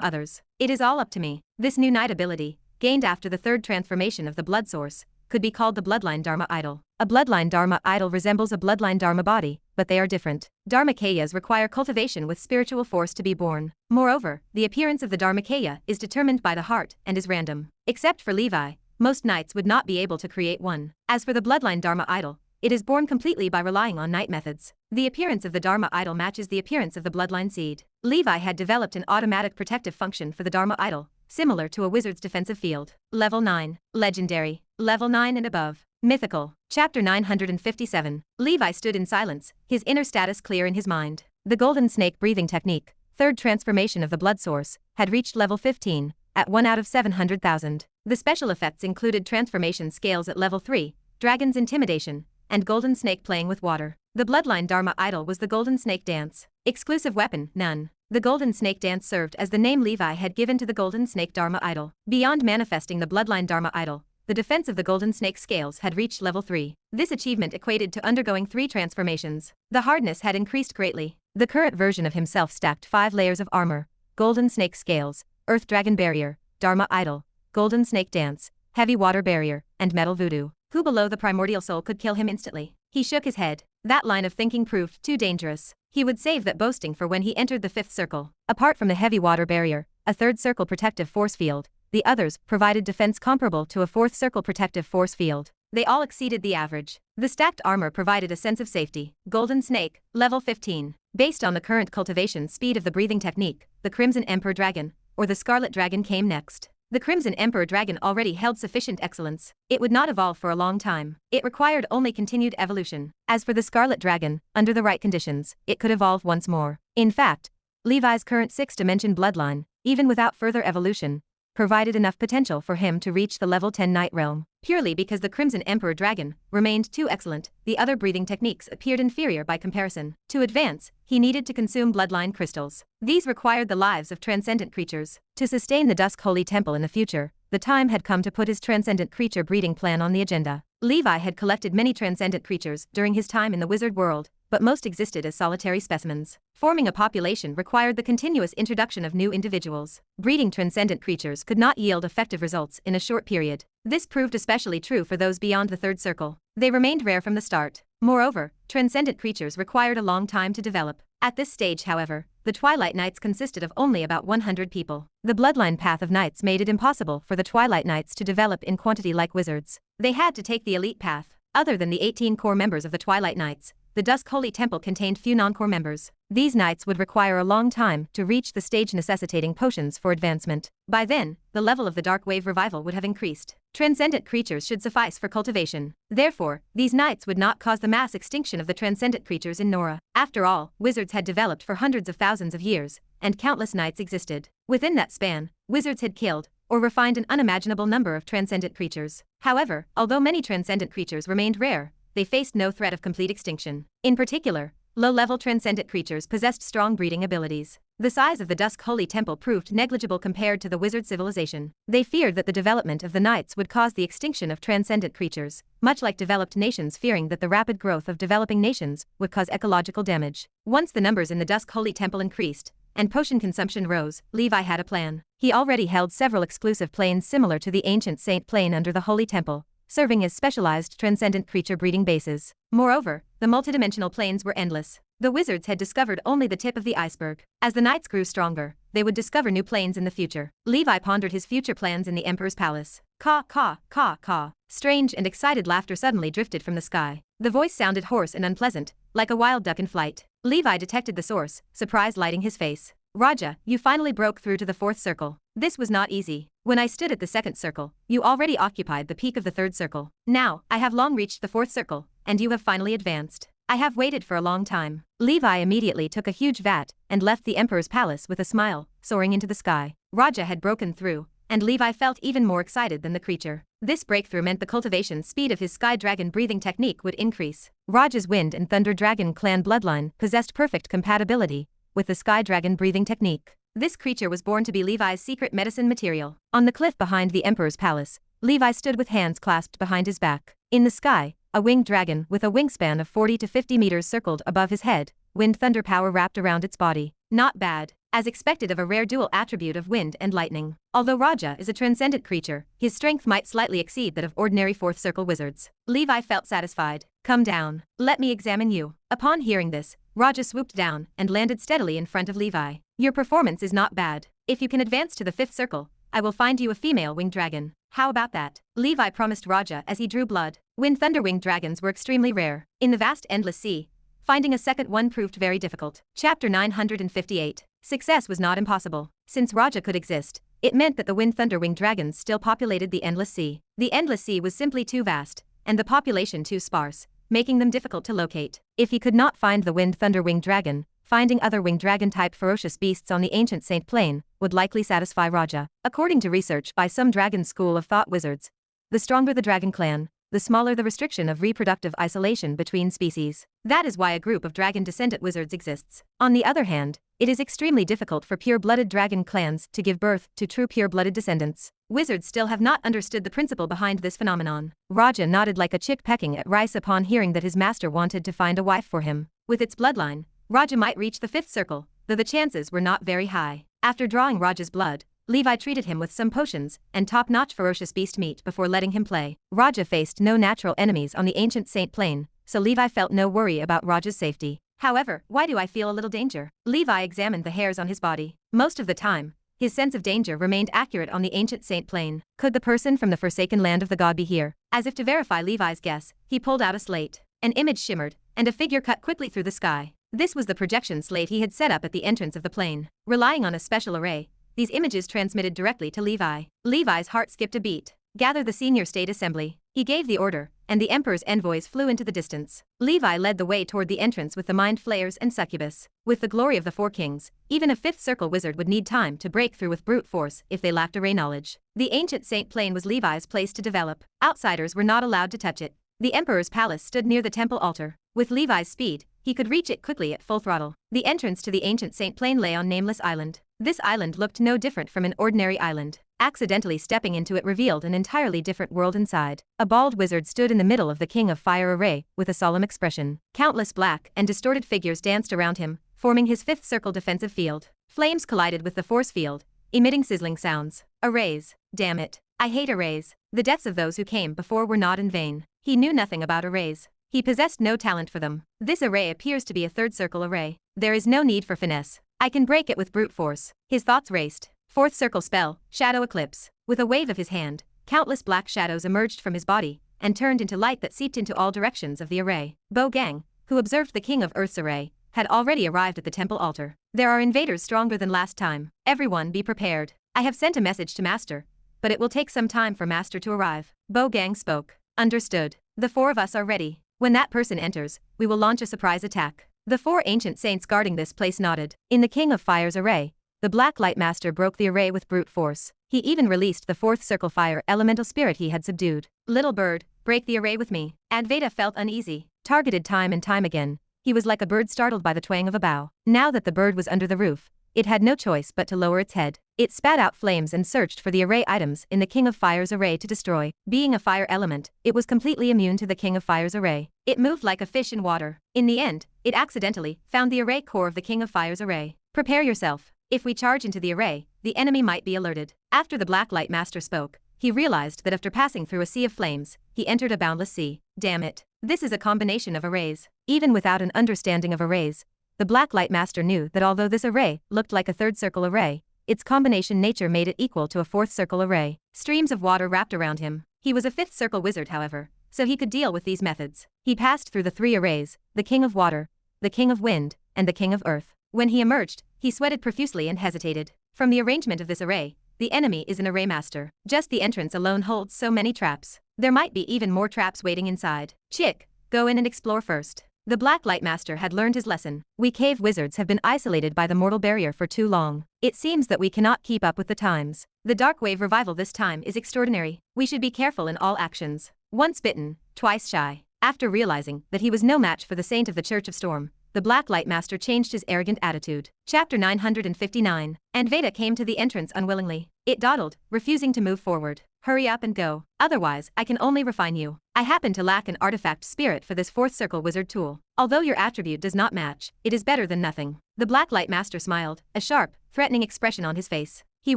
others. It is all up to me. This new knight ability, gained after the third transformation of the blood source, could be called the bloodline dharma idol. A bloodline dharma idol resembles a bloodline dharma body, but they are different. Dharmakayas require cultivation with spiritual force to be born. Moreover, the appearance of the dharmakaya is determined by the heart and is random. Except for Levi, most knights would not be able to create one. As for the bloodline dharma idol, it is born completely by relying on knight methods. The appearance of the dharma idol matches the appearance of the bloodline seed. Levi had developed an automatic protective function for the dharma idol, similar to a wizard's defensive field. Level 9. Legendary. Level 9 and above. Mythical. Chapter 957. Levi stood in silence, his inner status clear in his mind. The golden snake breathing technique, third transformation of the blood source, had reached level 15, at 1 out of 700,000. The special effects included transformation scales at level 3, dragon's intimidation, and golden snake playing with water. The bloodline dharma idol was the golden snake dance. Exclusive weapon, none. The golden snake dance served as the name Levi had given to the golden snake dharma idol. Beyond manifesting the bloodline dharma idol, the defense of the golden snake scales had reached level 3. This achievement equated to undergoing 3 transformations. The hardness had increased greatly. The current version of himself stacked 5 layers of armor, golden snake scales, earth dragon barrier, dharma idol, golden snake dance, heavy water barrier, and metal voodoo. Who below the primordial soul could kill him instantly? He shook his head. That line of thinking proved too dangerous. He would save that boasting for when he entered the 5th circle. Apart from the heavy water barrier, a 3rd circle protective force field, the others provided defense comparable to a fourth circle protective force field. They all exceeded the average. The stacked armor provided a sense of safety. Golden Snake, level 15. Based on the current cultivation speed of the breathing technique, the Crimson Emperor Dragon, or the Scarlet Dragon came next. The Crimson Emperor Dragon already held sufficient excellence. It would not evolve for a long time. It required only continued evolution. As for the Scarlet Dragon, under the right conditions, it could evolve once more. In fact, Levi's current 6th-dimension bloodline, even without further evolution, provided enough potential for him to reach the level 10 Night Realm. Purely because the Crimson Emperor Dragon remained too excellent, the other breathing techniques appeared inferior by comparison. To advance, he needed to consume bloodline crystals. These required the lives of transcendent creatures. To sustain the Dusk Holy Temple in the future, the time had come to put his transcendent creature breeding plan on the agenda. Levi had collected many transcendent creatures during his time in the wizard world, but most existed as solitary specimens. Forming a population required the continuous introduction of new individuals. Breeding transcendent creatures could not yield effective results in a short period. This proved especially true for those beyond the third circle. They remained rare from the start. Moreover, transcendent creatures required a long time to develop. At this stage, however, the Twilight Knights consisted of only about 100 people. The bloodline path of knights made it impossible for the Twilight Knights to develop in quantity like wizards. They had to take the elite path. Other than the 18 core members of the Twilight Knights, the Dusk Holy Temple contained few non-core members. These knights would require a long time to reach the stage necessitating potions for advancement. By then, the level of the Dark Wave revival would have increased. Transcendent creatures should suffice for cultivation. Therefore, these knights would not cause the mass extinction of the transcendent creatures in Nora. After all, wizards had developed for hundreds of thousands of years, and countless knights existed. Within that span, wizards had killed or refined an unimaginable number of transcendent creatures. However, although many transcendent creatures remained rare, they faced no threat of complete extinction. In particular, low-level transcendent creatures possessed strong breeding abilities. The size of the Dusk Holy Temple proved negligible compared to the wizard civilization. They feared that the development of the knights would cause the extinction of transcendent creatures, much like developed nations fearing that the rapid growth of developing nations would cause ecological damage. Once the numbers in the Dusk Holy Temple increased, and potion consumption rose, Levi had a plan. He already held several exclusive planes similar to the ancient Saint Plane under the Holy Temple, serving as specialized transcendent creature breeding bases. Moreover, the multidimensional planes were endless. The wizards had discovered only the tip of the iceberg. As the knights grew stronger, they would discover new planes in the future. Levi pondered his future plans in the Emperor's palace. Caw, caw, caw, caw. Strange and excited laughter suddenly drifted from the sky. The voice sounded hoarse and unpleasant, like a wild duck in flight. Levi detected the source, surprise lighting his face. Raja, you finally broke through to the fourth circle. This was not easy. When I stood at the second circle, you already occupied the peak of the third circle. Now, I have long reached the fourth circle, and you have finally advanced. I have waited for a long time. Levi immediately took a huge vat and left the Emperor's palace with a smile, soaring into the sky. Raja had broken through, and Levi felt even more excited than the creature. This breakthrough meant the cultivation speed of his Sky Dragon breathing technique would increase. Raja's Wind and Thunder Dragon clan bloodline possessed perfect compatibility with the Sky Dragon breathing technique. This creature was born to be Levi's secret medicine material. On the cliff behind the Emperor's palace, Levi stood with hands clasped behind his back. In the sky, a winged dragon with a wingspan of 40 to 50 meters circled above his head, wind thunder power wrapped around its body. Not bad, as expected of a rare dual attribute of wind and lightning. Although Raja is a transcendent creature, his strength might slightly exceed that of ordinary fourth circle wizards. Levi felt satisfied. Come down. Let me examine you. Upon hearing this, Raja swooped down and landed steadily in front of Levi. Your performance is not bad. If you can advance to the fifth circle, I will find you a female winged dragon. How about that? Levi promised Raja as he drew blood. Wind thunder winged dragons were extremely rare. In the vast endless sea, finding a second one proved very difficult. Chapter 958. Success was not impossible. Since Raja could exist, it meant that the wind thunder winged dragons still populated the endless sea. The endless sea was simply too vast, and the population too sparse, making them difficult to locate. If he could not find the wind thunder winged dragon, finding other winged dragon-type ferocious beasts on the ancient Saint Plane would likely satisfy Raja. According to research by some dragon school of thought wizards, the stronger the dragon clan, the smaller the restriction of reproductive isolation between species. That is why a group of dragon-descendant wizards exists. On the other hand, it is extremely difficult for pure-blooded dragon clans to give birth to true pure-blooded descendants. Wizards still have not understood the principle behind this phenomenon. Raja nodded like a chick pecking at rice upon hearing that his master wanted to find a wife for him. With its bloodline, Raja might reach the fifth circle, though the chances were not very high. After drawing Raja's blood, Levi treated him with some potions and top-notch ferocious beast meat before letting him play. Raja faced no natural enemies on the ancient Saint Plane, so Levi felt no worry about Raja's safety. However, why do I feel a little danger? Levi examined the hairs on his body. Most of the time, his sense of danger remained accurate on the ancient saint plane. Could the person from the forsaken land of the god be here? As if to verify Levi's guess, he pulled out a slate. An image shimmered, and a figure cut quickly through the sky. This was the projection slate he had set up at the entrance of the plane. Relying on a special array, these images transmitted directly to Levi. Levi's heart skipped a beat. Gather the senior state assembly. He gave the order, and the emperor's envoys flew into the distance. Levi led the way toward the entrance with the mind flayers and succubus. With the glory of the four kings, even a fifth circle wizard would need time to break through with brute force if they lacked array knowledge. The ancient saint plane was Levi's place to develop. Outsiders were not allowed to touch it. The emperor's palace stood near the temple altar. With Levi's speed, he could reach it quickly at full throttle. The entrance to the ancient saint plane lay on Nameless Island. This island looked no different from an ordinary island. Accidentally stepping into it revealed an entirely different world inside. A bald wizard stood in the middle of the King of Fire array, with a solemn expression. Countless black and distorted figures danced around him, forming his fifth circle defensive field. Flames collided with the force field, emitting sizzling sounds. Arrays. Damn it. I hate arrays. The deaths of those who came before were not in vain. He knew nothing about arrays. He possessed no talent for them. This array appears to be a third circle array. There is no need for finesse. I can break it with brute force. His thoughts raced. Fourth circle spell, Shadow Eclipse. With a wave of his hand, countless black shadows emerged from his body and turned into light that seeped into all directions of the array. Bo Gang, who observed the King of Earth's array, had already arrived at the temple altar. There are invaders stronger than last time. Everyone be prepared. I have sent a message to Master, but it will take some time for Master to arrive. Bo Gang spoke. Understood. The four of us are ready. When that person enters, we will launch a surprise attack. The four ancient saints guarding this place nodded. In the King of Fire's array, the Black Light Master broke the array with brute force. He even released the fourth circle fire elemental spirit he had subdued. Little bird, break the array with me. Advaita felt uneasy. Targeted time and time again, he was like a bird startled by the twang of a bow. Now that the bird was under the roof, it had no choice but to lower its head. It spat out flames and searched for the array items in the King of Fire's array to destroy. Being a fire element, it was completely immune to the King of Fire's array. It moved like a fish in water. In the end, it accidentally found the array core of the King of Fire's array. Prepare yourself. If we charge into the array, the enemy might be alerted. After the Black Light Master spoke, he realized that after passing through a sea of flames, he entered a boundless sea. Damn it. This is a combination of arrays. Even without an understanding of arrays, the Black Light Master knew that although this array looked like a third circle array, its combination nature made it equal to a fourth circle array. Streams of water wrapped around him. He was a fifth circle wizard, however, so he could deal with these methods. He passed through the three arrays, the King of Water, the King of Wind, and the King of Earth. When he emerged, he sweated profusely and hesitated. From the arrangement of this array, the enemy is an array master. Just the entrance alone holds so many traps. There might be even more traps waiting inside. Chick, go in and explore first. The Black Light Master had learned his lesson. We cave wizards have been isolated by the mortal barrier for too long. It seems that we cannot keep up with the times. The Dark Wave revival this time is extraordinary. We should be careful in all actions. Once bitten, twice shy. After realizing that he was no match for the Saint of the Church of Storm, the Black Light Master changed his arrogant attitude. Chapter 959. Advaita came to the entrance unwillingly. It dawdled, refusing to move forward. Hurry up and go, otherwise I can only refine you. I happen to lack an artifact spirit for this fourth circle wizard tool. Although your attribute does not match, it is better than nothing. The Black Light Master smiled, a sharp, threatening expression on his face. He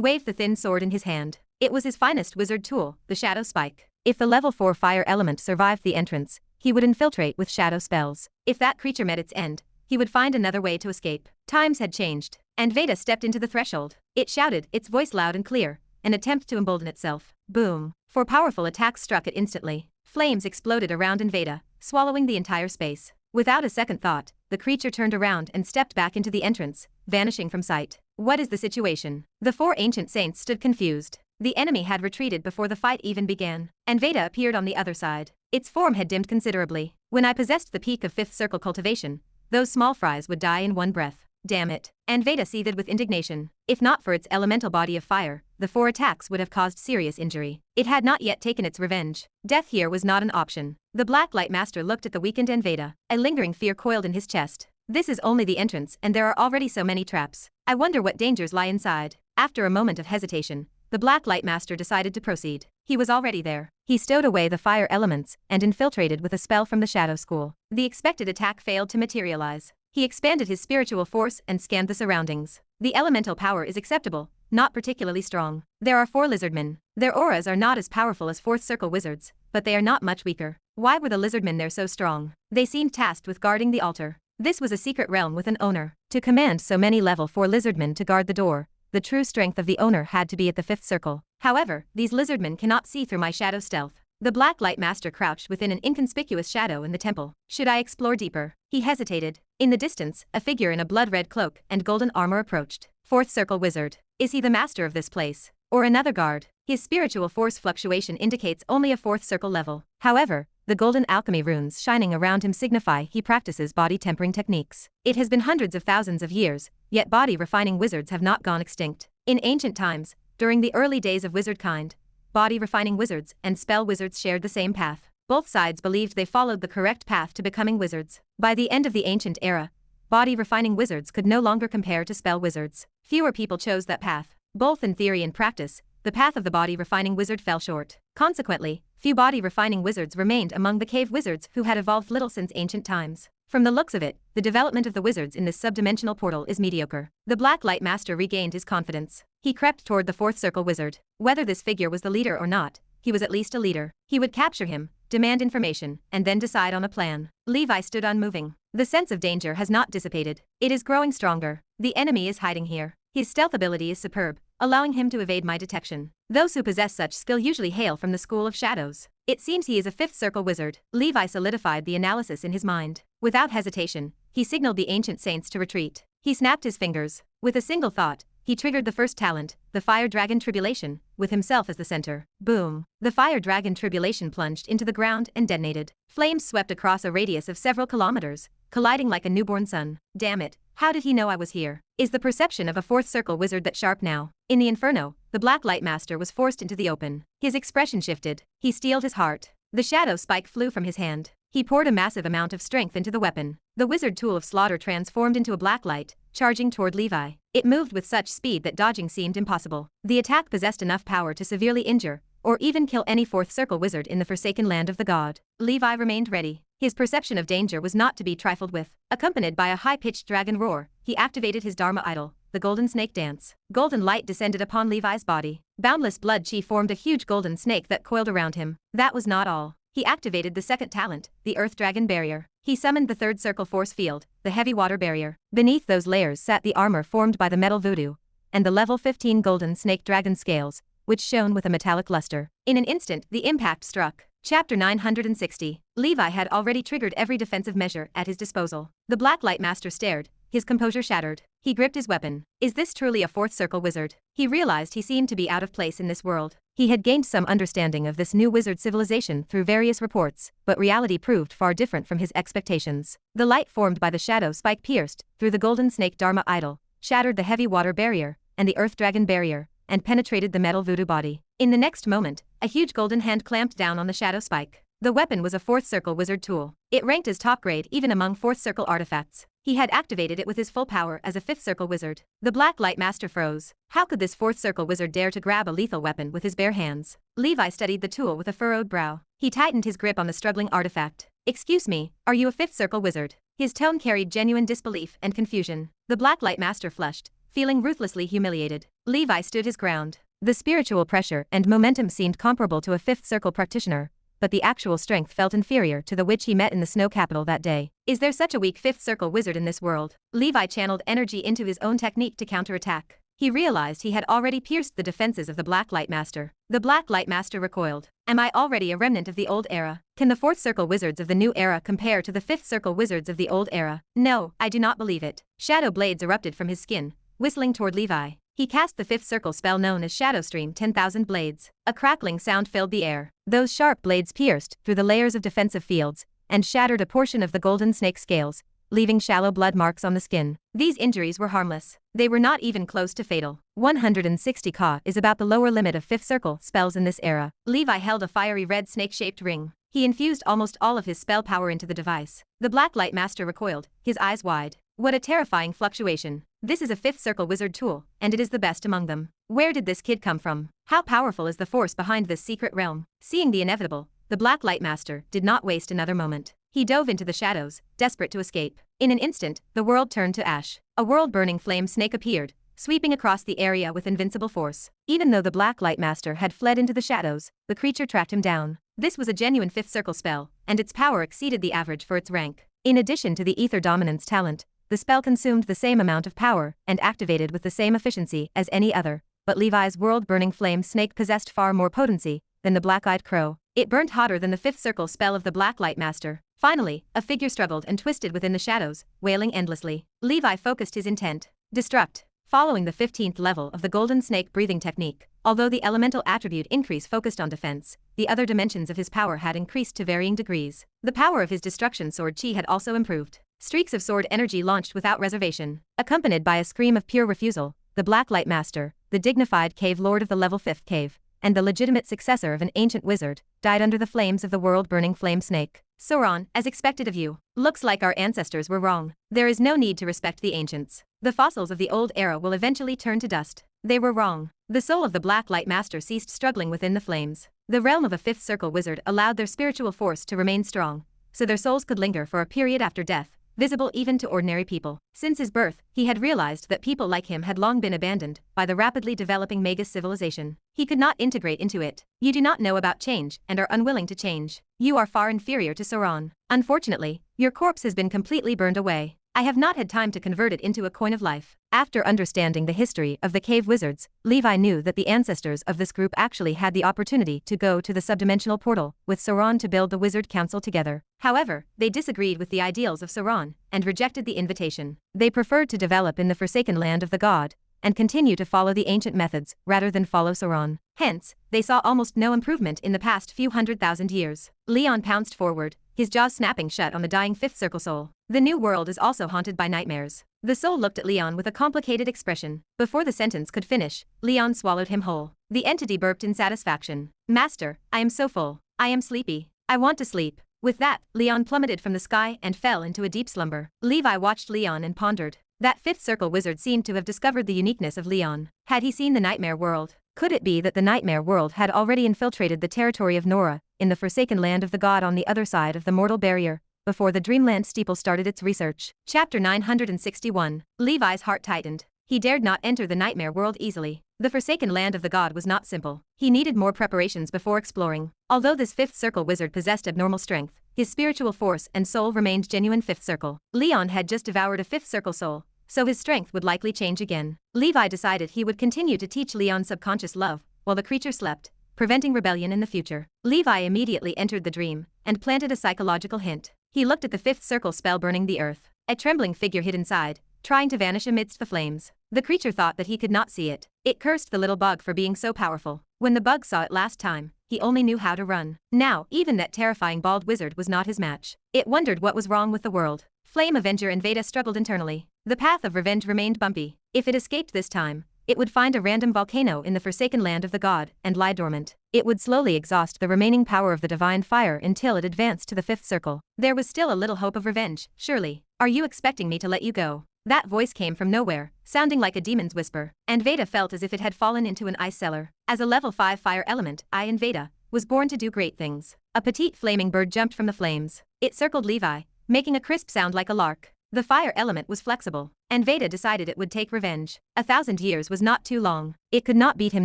waved the thin sword in his hand. It was his finest wizard tool, the Shadow Spike. If the level 4 fire element survived the entrance, he would infiltrate with shadow spells. If that creature met its end, he would find another way to escape. Times had changed, and Veda stepped into the threshold. It shouted, its voice loud and clear, an attempt to embolden itself. Boom. 4 powerful attacks struck it instantly. Flames exploded around Veda, swallowing the entire space. Without a second thought, the creature turned around and stepped back into the entrance, vanishing from sight. What is the situation? The 4 ancient saints stood confused. The enemy had retreated before the fight even began, and Veda appeared on the other side. Its form had dimmed considerably. When I possessed the peak of 5th circle cultivation, those small fries would die in one breath. Damn it. And Veda seethed with indignation. If not for its elemental body of fire, the 4 attacks would have caused serious injury. It had not yet taken its revenge. Death here was not an option. The Black Light Master looked at the weakened Veda. A lingering fear coiled in his chest. This is only the entrance and there are already so many traps. I wonder what dangers lie inside. After a moment of hesitation, the Black Light Master decided to proceed. He was already there. He stowed away the fire elements and infiltrated with a spell from the Shadow School. The expected attack failed to materialize. He expanded his spiritual force and scanned the surroundings. The elemental power is acceptable, not particularly strong. There are 4 lizardmen. Their auras are not as powerful as 4th circle wizards, but they are not much weaker. Why were the lizardmen there so strong? They seemed tasked with guarding the altar. This was a secret realm with an owner. To command so many level 4 lizardmen to guard the door, the true strength of the owner had to be at the 5th circle. However, these lizardmen cannot see through my shadow stealth. The Black Light Master crouched within an inconspicuous shadow in the temple. Should I explore deeper? He hesitated. In the distance, a figure in a blood-red cloak and golden armor approached. 4th circle wizard. Is he the master of this place? Or another guard? His spiritual force fluctuation indicates only a 4th circle level. However, the golden alchemy runes shining around him signify he practices body tempering techniques. It has been hundreds of thousands of years, yet body refining wizards have not gone extinct. In ancient times, during the early days of wizard kind, body refining wizards and spell wizards shared the same path. Both sides believed they followed the correct path to becoming wizards. By the end of the ancient era, body refining wizards could no longer compare to spell wizards. Fewer people chose that path. Both in theory and practice, the path of the body refining wizard fell short. Consequently, few body refining wizards remained among the cave wizards who had evolved little since ancient times. From the looks of it, the development of the wizards in this subdimensional portal is mediocre. The Black Light Master regained his confidence. He crept toward the 4th circle wizard. Whether this figure was the leader or not, he was at least a leader. He would capture him, demand information, and then decide on a plan. Levi stood unmoving. The sense of danger has not dissipated. It is growing stronger. The enemy is hiding here. His stealth ability is superb, allowing him to evade my detection. Those who possess such skill usually hail from the School of Shadows. It seems he is a 5th circle wizard. Levi solidified the analysis in his mind. Without hesitation, he signaled the ancient saints to retreat. He snapped his fingers. With a single thought, he triggered the first talent, the Fire Dragon Tribulation, with himself as the center. Boom! The Fire Dragon Tribulation plunged into the ground and detonated. Flames swept across a radius of several kilometers, colliding like a newborn sun. Damn it, how did he know I was here? Is the perception of a 4th circle wizard that sharp now? In the inferno, the Black Light Master was forced into the open. His expression shifted. He steeled his heart. The shadow spike flew from his hand. He poured a massive amount of strength into the weapon. The wizard tool of slaughter transformed into a black light, charging toward Levi. It moved with such speed that dodging seemed impossible. The attack possessed enough power to severely injure, or even kill any 4th circle wizard in the forsaken land of the god. Levi remained ready. His perception of danger was not to be trifled with. Accompanied by a high-pitched dragon roar, he activated his Dharma idol, the golden snake dance. Golden light descended upon Levi's body. Boundless blood chi formed a huge golden snake that coiled around him. That was not all. He activated the second talent, the Earth Dragon Barrier. He summoned the 3rd circle force field, the heavy water barrier. Beneath those layers sat the armor formed by the metal voodoo, and the level 15 golden snake dragon scales, which shone with a metallic luster. In an instant, the impact struck. Chapter 960. Levi had already triggered every defensive measure at his disposal. The Black Light Master stared, his composure shattered. He gripped his weapon. Is this truly a 4th circle wizard? He realized he seemed to be out of place in this world. He had gained some understanding of this new wizard civilization through various reports, but reality proved far different from his expectations. The light formed by the shadow spike pierced through the golden snake Dharma idol, shattered the heavy water barrier and the Earth Dragon barrier, and penetrated the metal voodoo body. In the next moment, a huge golden hand clamped down on the shadow spike. The weapon was a 4th circle wizard tool. It ranked as top grade even among 4th circle artifacts. He had activated it with his full power as a 5th circle wizard. The Black Light Master froze. How could this 4th circle wizard dare to grab a lethal weapon with his bare hands? Levi studied the tool with a furrowed brow. He tightened his grip on the struggling artifact. Excuse me, are you a 5th circle wizard? His tone carried genuine disbelief and confusion. The Black Light Master flushed, feeling ruthlessly humiliated. Levi stood his ground. The spiritual pressure and momentum seemed comparable to a 5th circle practitioner, but the actual strength felt inferior to the which he met in the snow capital that day. Is there such a weak 5th circle wizard in this world? Levi channeled energy into his own technique to counterattack. He realized he had already pierced the defenses of the Black Light Master. The Black Light Master recoiled. Am I already a remnant of the old era? Can the 4th circle wizards of the new era compare to the 5th circle wizards of the old era? No, I do not believe it. Shadow blades erupted from his skin, whistling toward Levi. He cast the 5th circle spell known as Shadow Stream 10,000 blades. A crackling sound filled the air. Those sharp blades pierced through the layers of defensive fields and shattered a portion of the golden snake scales, leaving shallow blood marks on the skin. These injuries were harmless. They were not even close to fatal. 160 Ka is about the lower limit of 5th circle spells in this era. Levi held a fiery red snake-shaped ring. He infused almost all of his spell power into the device. The Black Light Master recoiled, his eyes wide. What a terrifying fluctuation. This is a 5th circle wizard tool, and it is the best among them. Where did this kid come from? How powerful is the force behind this secret realm? Seeing the inevitable, the Black Light Master did not waste another moment. He dove into the shadows, desperate to escape. In an instant, the world turned to ash. A world-burning flame snake appeared, sweeping across the area with invincible force. Even though the Black Light Master had fled into the shadows, the creature tracked him down. This was a genuine 5th circle spell, and its power exceeded the average for its rank. In addition to the Ether Dominance talent, the spell consumed the same amount of power and activated with the same efficiency as any other, but Levi's world-burning flame snake possessed far more potency than the black-eyed crow. It burnt hotter than the fifth circle spell of the Black Light Master. Finally, a figure struggled and twisted within the shadows, wailing endlessly. Levi focused his intent. Destruct. Following the 15th level of the Golden Snake breathing technique, although the elemental attribute increase focused on defense, the other dimensions of his power had increased to varying degrees. The power of his destruction sword chi had also improved. Streaks of sword energy launched without reservation, accompanied by a scream of pure refusal. The Black Light Master, the dignified cave lord of the level 5th cave, and the legitimate successor of an ancient wizard, died under the flames of the world-burning flame snake. Sauron, as expected of you. Looks like our ancestors were wrong. There is no need to respect the ancients. The fossils of the old era will eventually turn to dust. They were wrong. The soul of the Black Light Master ceased struggling within the flames. The realm of a fifth circle wizard allowed their spiritual force to remain strong, so their souls could linger for a period after death, visible even to ordinary people. Since his birth, he had realized that people like him had long been abandoned by the rapidly developing Magus civilization. He could not integrate into it. You do not know about change and are unwilling to change. You are far inferior to Sauron. Unfortunately, your corpse has been completely burned away. I have not had time to convert it into a coin of life. After understanding the history of the cave wizards, Levi knew that the ancestors of this group actually had the opportunity to go to the subdimensional portal with Sauron to build the wizard council together. However, they disagreed with the ideals of Sauron and rejected the invitation. They preferred to develop in the forsaken land of the god and continue to follow the ancient methods rather than follow Sauron. Hence, they saw almost no improvement in the past few 100,000 years. Leon pounced forward, his jaws snapping shut on the dying fifth circle soul. The new world is also haunted by nightmares. The soul looked at Leon with a complicated expression. Before the sentence could finish, Leon swallowed him whole. The entity burped in satisfaction. Master, I am so full. I am sleepy. I want to sleep. With that, Leon plummeted from the sky and fell into a deep slumber. Levi watched Leon and pondered. That fifth circle wizard seemed to have discovered the uniqueness of Leon. Had he seen the nightmare world? Could it be that the nightmare world had already infiltrated the territory of Nora, in the forsaken land of the god on the other side of the mortal barrier, before the Dreamland Steeple started its research? Chapter 961. Levi's heart tightened. He dared not enter the nightmare world easily. The forsaken land of the god was not simple. He needed more preparations before exploring. Although this fifth circle wizard possessed abnormal strength, his spiritual force and soul remained genuine fifth circle. Leon had just devoured a fifth circle soul, so his strength would likely change again. Levi decided he would continue to teach Leon subconscious love, while the creature slept, preventing rebellion in the future. Levi immediately entered the dream, and planted a psychological hint. He looked at the fifth circle spell burning the earth. A trembling figure hid inside, trying to vanish amidst the flames. The creature thought that he could not see it. It cursed the little bug for being so powerful. When the bug saw it last time, he only knew how to run. Now, even that terrifying bald wizard was not his match. It wondered what was wrong with the world. Flame Avenger and Veda struggled internally. The path of revenge remained bumpy. If it escaped this time, it would find a random volcano in the forsaken land of the god and lie dormant. It would slowly exhaust the remaining power of the divine fire until it advanced to the fifth circle. There was still a little hope of revenge, surely. Are you expecting me to let you go? That voice came from nowhere, sounding like a demon's whisper, and Veda felt as if it had fallen into an ice cellar. As a level 5 fire element, I in Veda was born to do great things. A petite flaming bird jumped from the flames. It circled Levi, making a crisp sound like a lark. The fire element was flexible, and Veda decided it would take revenge. 1,000 years was not too long. It could not beat him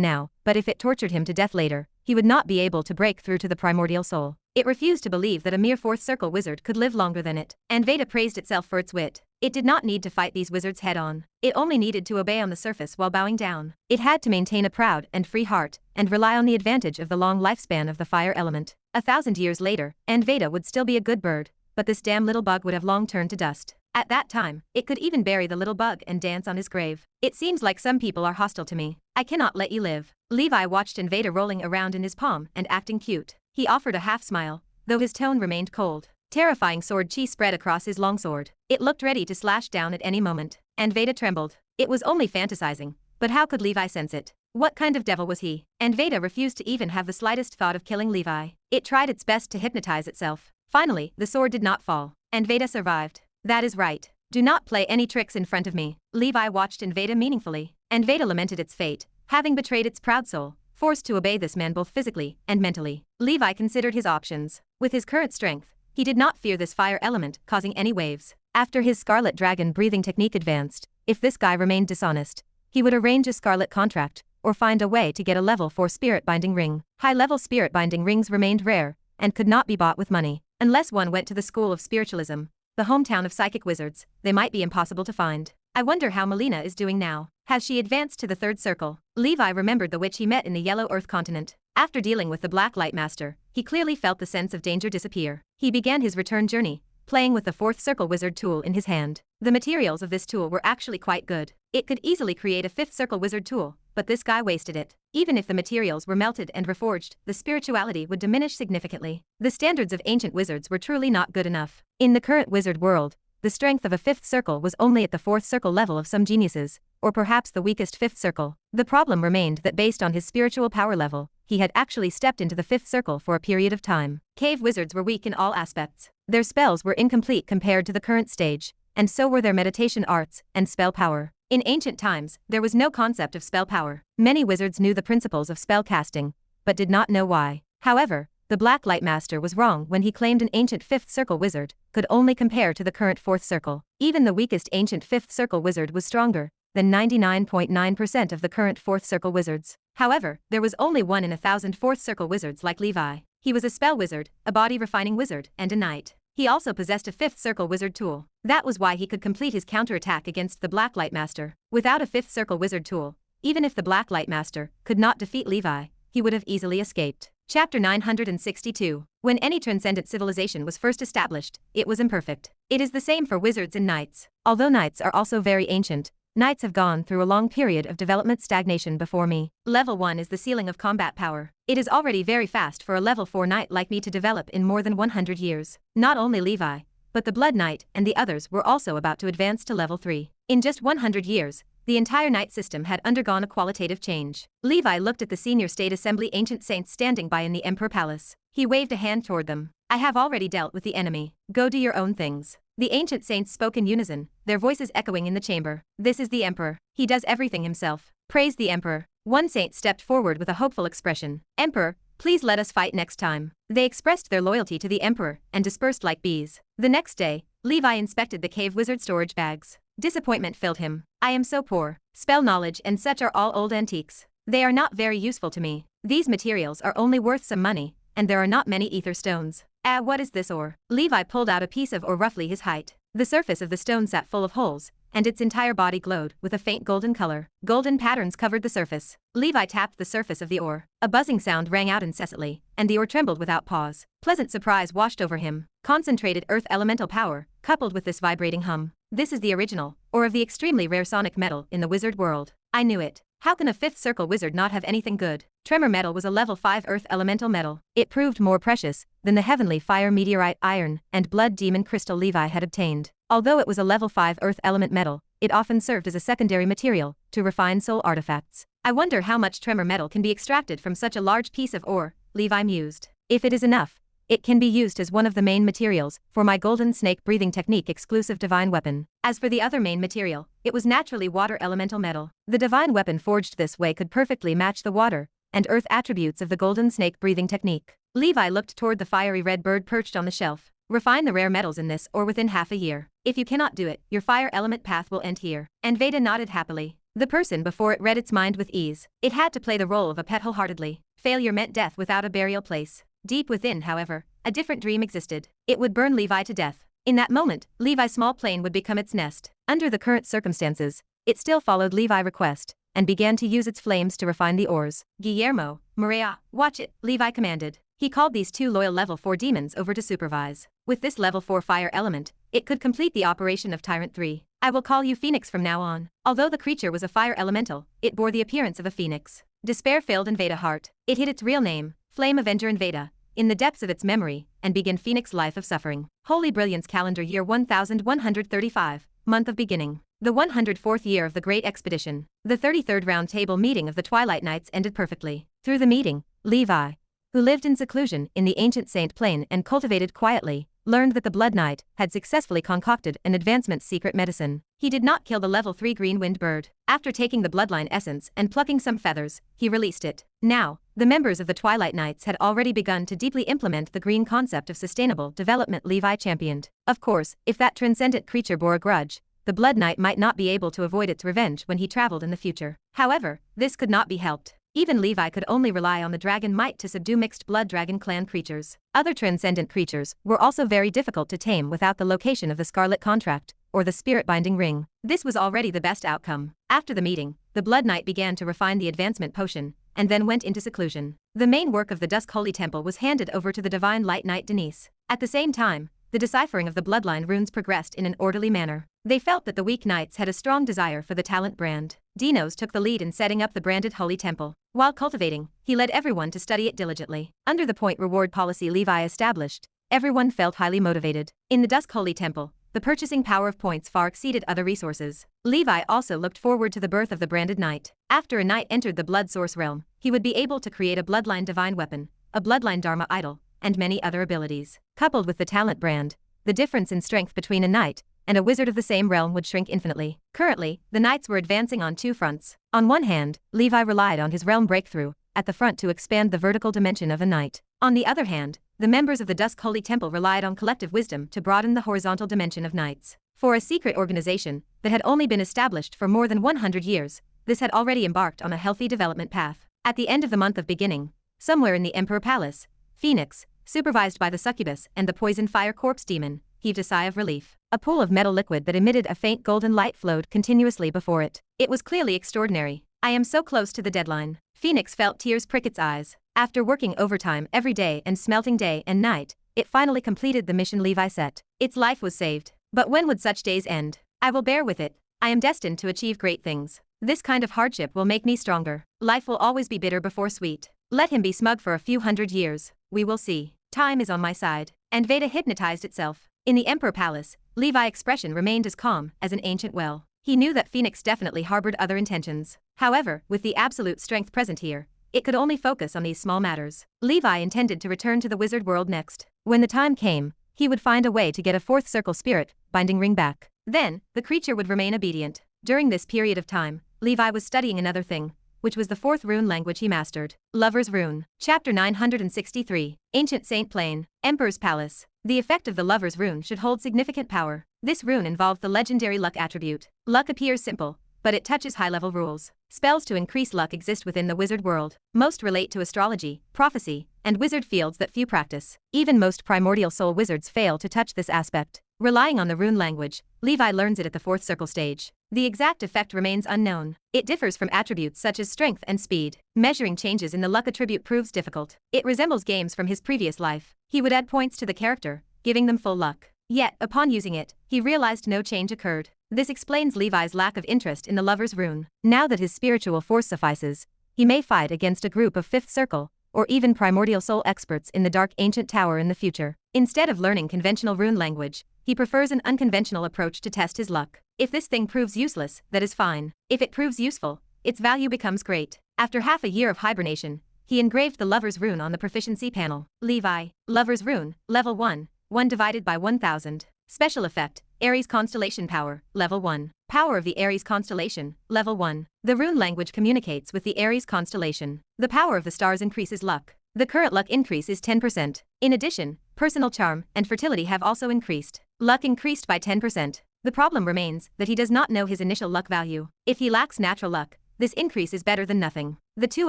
now, but if it tortured him to death later, he would not be able to break through to the primordial soul. It refused to believe that a mere fourth circle wizard could live longer than it, and Veda praised itself for its wit. It did not need to fight these wizards head-on. It only needed to obey on the surface while bowing down. It had to maintain a proud and free heart, and rely on the advantage of the long lifespan of the fire element. 1,000 years later, and Veda would still be a good bird, but this damn little bug would have long turned to dust. At that time, it could even bury the little bug and dance on his grave. It seems like some people are hostile to me. I cannot let you live. Levi watched Veda rolling around in his palm and acting cute. He offered a half smile, though his tone remained cold. Terrifying sword chi spread across his longsword. It looked ready to slash down at any moment, and Veda trembled. It was only fantasizing, but how could Levi sense it? What kind of devil was he? And Veda refused to even have the slightest thought of killing Levi. It tried its best to hypnotize itself. Finally, the sword did not fall, and Veda survived. That is right. Do not play any tricks in front of me. Levi watched Veda meaningfully, and Veda lamented its fate, having betrayed its proud soul, forced to obey this man both physically and mentally. Levi considered his options. With his current strength, he did not fear this fire element causing any waves. After his Scarlet Dragon breathing technique advanced, if this guy remained dishonest, he would arrange a scarlet contract, or find a way to get a level 4 spirit binding ring. High-level spirit binding rings remained rare, and could not be bought with money, unless one went to the school of spiritualism, the hometown of psychic wizards, they might be impossible to find. I wonder how Melina is doing now. Has she advanced to the third circle? Levi remembered the witch he met in the Yellow Earth continent. After dealing with the Black Light Master, he clearly felt the sense of danger disappear. He began his return journey, playing with the fourth circle wizard tool in his hand. The materials of this tool were actually quite good. It could easily create a fifth circle wizard tool, but this guy wasted it. Even if the materials were melted and reforged, the spirituality would diminish significantly. The standards of ancient wizards were truly not good enough. In the current wizard world, the strength of a fifth circle was only at the fourth circle level of some geniuses, or perhaps the weakest fifth circle. The problem remained that based on his spiritual power level, he had actually stepped into the fifth circle for a period of time. Cave wizards were weak in all aspects. Their spells were incomplete compared to the current stage, and so were their meditation arts and spell power. In ancient times, there was no concept of spell power. Many wizards knew the principles of spell casting, but did not know why. However, the Black Light Master was wrong when he claimed an ancient fifth circle wizard could only compare to the current fourth circle. Even the weakest ancient fifth circle wizard was stronger than 99.9% of the current fourth circle wizards. However, there was only 1 in 1,000 fourth circle wizards like Levi. He was a spell wizard, a body refining wizard, and a knight. He also possessed a fifth circle wizard tool. That was why he could complete his counterattack against the Black Light Master. Without a fifth circle wizard tool, even if the Black Light Master could not defeat Levi, he would have easily escaped. Chapter 962. When any transcendent civilization was first established, it was imperfect. It is the same for wizards and knights. Although knights are also very ancient, knights have gone through a long period of development stagnation before me. Level 1 is the ceiling of combat power. It is already very fast for a level 4 knight like me to develop in more than 100 years. Not only Levi, but the Blood Knight and the others were also about to advance to level 3. In just 100 years, the entire knight system had undergone a qualitative change. Levi looked at the senior state assembly ancient saints standing by in the Emperor Palace. He waved a hand toward them. I have already dealt with the enemy. Go do your own things. The ancient saints spoke in unison, their voices echoing in the chamber. This is the Emperor. He does everything himself. Praise the Emperor. One saint stepped forward with a hopeful expression. Emperor, please let us fight next time. They expressed their loyalty to the Emperor and dispersed like bees. The next day, Levi inspected the cave wizard storage bags. Disappointment filled him. I am so poor. Spell knowledge and such are all old antiques. They are not very useful to me. These materials are only worth some money, and there are not many ether stones. What is this ore? Levi pulled out a piece of ore roughly his height. The surface of the stone sat full of holes, and its entire body glowed with a faint golden color. Golden patterns covered the surface. Levi tapped the surface of the ore. A buzzing sound rang out incessantly, and the ore trembled without pause. Pleasant surprise washed over him. Concentrated earth elemental power, coupled with this vibrating hum. This is the original, or of the extremely rare sonic metal in the wizard world. I knew it. How can a fifth circle wizard not have anything good? Tremor metal was a level 5 earth elemental metal. It proved more precious than the heavenly fire meteorite iron and blood demon crystal Levi had obtained. Although it was a level 5 earth element metal, it often served as a secondary material to refine soul artifacts. I wonder how much tremor metal can be extracted from such a large piece of ore, Levi mused. If it is enough, it can be used as one of the main materials for my golden snake breathing technique exclusive divine weapon. As for the other main material, it was naturally water elemental metal. The divine weapon forged this way could perfectly match the water and earth attributes of the golden snake breathing technique. Levi looked toward the fiery red bird perched on the shelf. Refine the rare metals in this or within half a year. If you cannot do it, your fire element path will end here. And Veda nodded happily. The person before it read its mind with ease. It had to play the role of a pet wholeheartedly. Failure meant death without a burial place. Deep within, however, a different dream existed. It would burn Levi to death. In that moment, Levi's small plane would become its nest. Under the current circumstances, it still followed Levi's request and began to use its flames to refine the ores. Guillermo, Maria, watch it, Levi commanded. He called these 2 loyal level 4 demons over to supervise. With this level 4 fire element, it could complete the operation of Tyrant 3. I will call you Phoenix from now on. Although the creature was a fire elemental, it bore the appearance of a phoenix. Despair filled Inveda heart. It hid its real name, Flame Avenger Inveda, in the depths of its memory, and began Phoenix life of suffering. Holy Brilliance calendar year 1135, month of beginning. The 104th year of the Great Expedition. The 33rd round table meeting of the Twilight Knights ended perfectly. Through the meeting, Levi, who lived in seclusion in the ancient Saint Plain and cultivated quietly, learned that the Blood Knight had successfully concocted an advancement secret medicine. He did not kill the level 3 green-winged bird. After taking the bloodline essence and plucking some feathers, he released it. Now, the members of the Twilight Knights had already begun to deeply implement the green concept of sustainable development Levi championed. Of course, if that transcendent creature bore a grudge, the Blood Knight might not be able to avoid its revenge when he traveled in the future. However, this could not be helped. Even Levi could only rely on the dragon might to subdue mixed blood dragon clan creatures. Other transcendent creatures were also very difficult to tame without the location of the Scarlet Contract, or the Spirit Binding Ring. This was already the best outcome. After the meeting, the Blood Knight began to refine the advancement potion, and then went into seclusion. The main work of the Dusk Holy Temple was handed over to the Divine Light Knight Denise. At the same time, the deciphering of the bloodline runes progressed in an orderly manner. They felt that the weak knights had a strong desire for the talent brand. Dinos took the lead in setting up the branded Holy Temple. While cultivating, he led everyone to study it diligently. Under the point reward policy Levi established, everyone felt highly motivated. In the Dusk Holy Temple, the purchasing power of points far exceeded other resources. Levi also looked forward to the birth of the branded knight. After a knight entered the blood source realm, he would be able to create a bloodline divine weapon, a bloodline dharma idol, and many other abilities. Coupled with the talent brand, the difference in strength between a knight and a wizard of the same realm would shrink infinitely. Currently, the knights were advancing on two fronts. On one hand, Levi relied on his realm breakthrough at the front to expand the vertical dimension of a knight. On the other hand, the members of the Dusk Holy Temple relied on collective wisdom to broaden the horizontal dimension of knights. For a secret organization that had only been established for more than 100 years, this had already embarked on a healthy development path. At the end of the month of beginning, somewhere in the Emperor Palace, Phoenix, supervised by the succubus and the poison fire corpse demon, heaved a sigh of relief. A pool of metal liquid that emitted a faint golden light flowed continuously before it. It was clearly extraordinary. I am so close to the deadline. Phoenix felt tears prick its eyes. After working overtime every day and smelting day and night, it finally completed the mission Levi set. Its life was saved. But when would such days end? I will bear with it. I am destined to achieve great things. This kind of hardship will make me stronger. Life will always be bitter before sweet. Let him be smug for a few hundred years. We will see. Time is on my side. And Veda hypnotized itself. In the Emperor Palace, Levi's expression remained as calm as an ancient well. He knew that Phoenix definitely harbored other intentions. However, with the absolute strength present here, it could only focus on these small matters. Levi intended to return to the wizard world next. When the time came, he would find a way to get a fourth circle spirit binding ring back. Then, the creature would remain obedient. During this period of time, Levi was studying another thing, which was the fourth rune language he mastered. Lover's Rune. Chapter 963. Ancient Saint Plane. Emperor's Palace. The effect of the Lover's Rune should hold significant power. This rune involved the legendary luck attribute. Luck appears simple, but it touches high-level rules. Spells to increase luck exist within the wizard world. Most relate to astrology, prophecy, and wizard fields that few practice. Even most primordial soul wizards fail to touch this aspect. Relying on the rune language, Levi learns it at the fourth circle stage. The exact effect remains unknown. It differs from attributes such as strength and speed. Measuring changes in the luck attribute proves difficult. It resembles games from his previous life. He would add points to the character, giving them full luck. Yet, upon using it, he realized no change occurred. This explains Levi's lack of interest in the Lover's Rune. Now that his spiritual force suffices, he may fight against a group of fifth circle, or even primordial soul experts in the dark ancient tower in the future. Instead of learning conventional rune language, he prefers an unconventional approach to test his luck. If this thing proves useless, that is fine. If it proves useful, its value becomes great. After half a year of hibernation, he engraved the Lover's Rune on the proficiency panel. Levi, Lover's Rune, Level 1, 1 divided by 1000. Special effect, Aries Constellation Power, Level 1. Power of the Aries Constellation, Level 1. The rune language communicates with the Aries Constellation. The power of the stars increases luck. The current luck increase is 10%. In addition, personal charm and fertility have also increased. Luck increased by 10%. The problem remains that he does not know his initial luck value. If he lacks natural luck, this increase is better than nothing. The two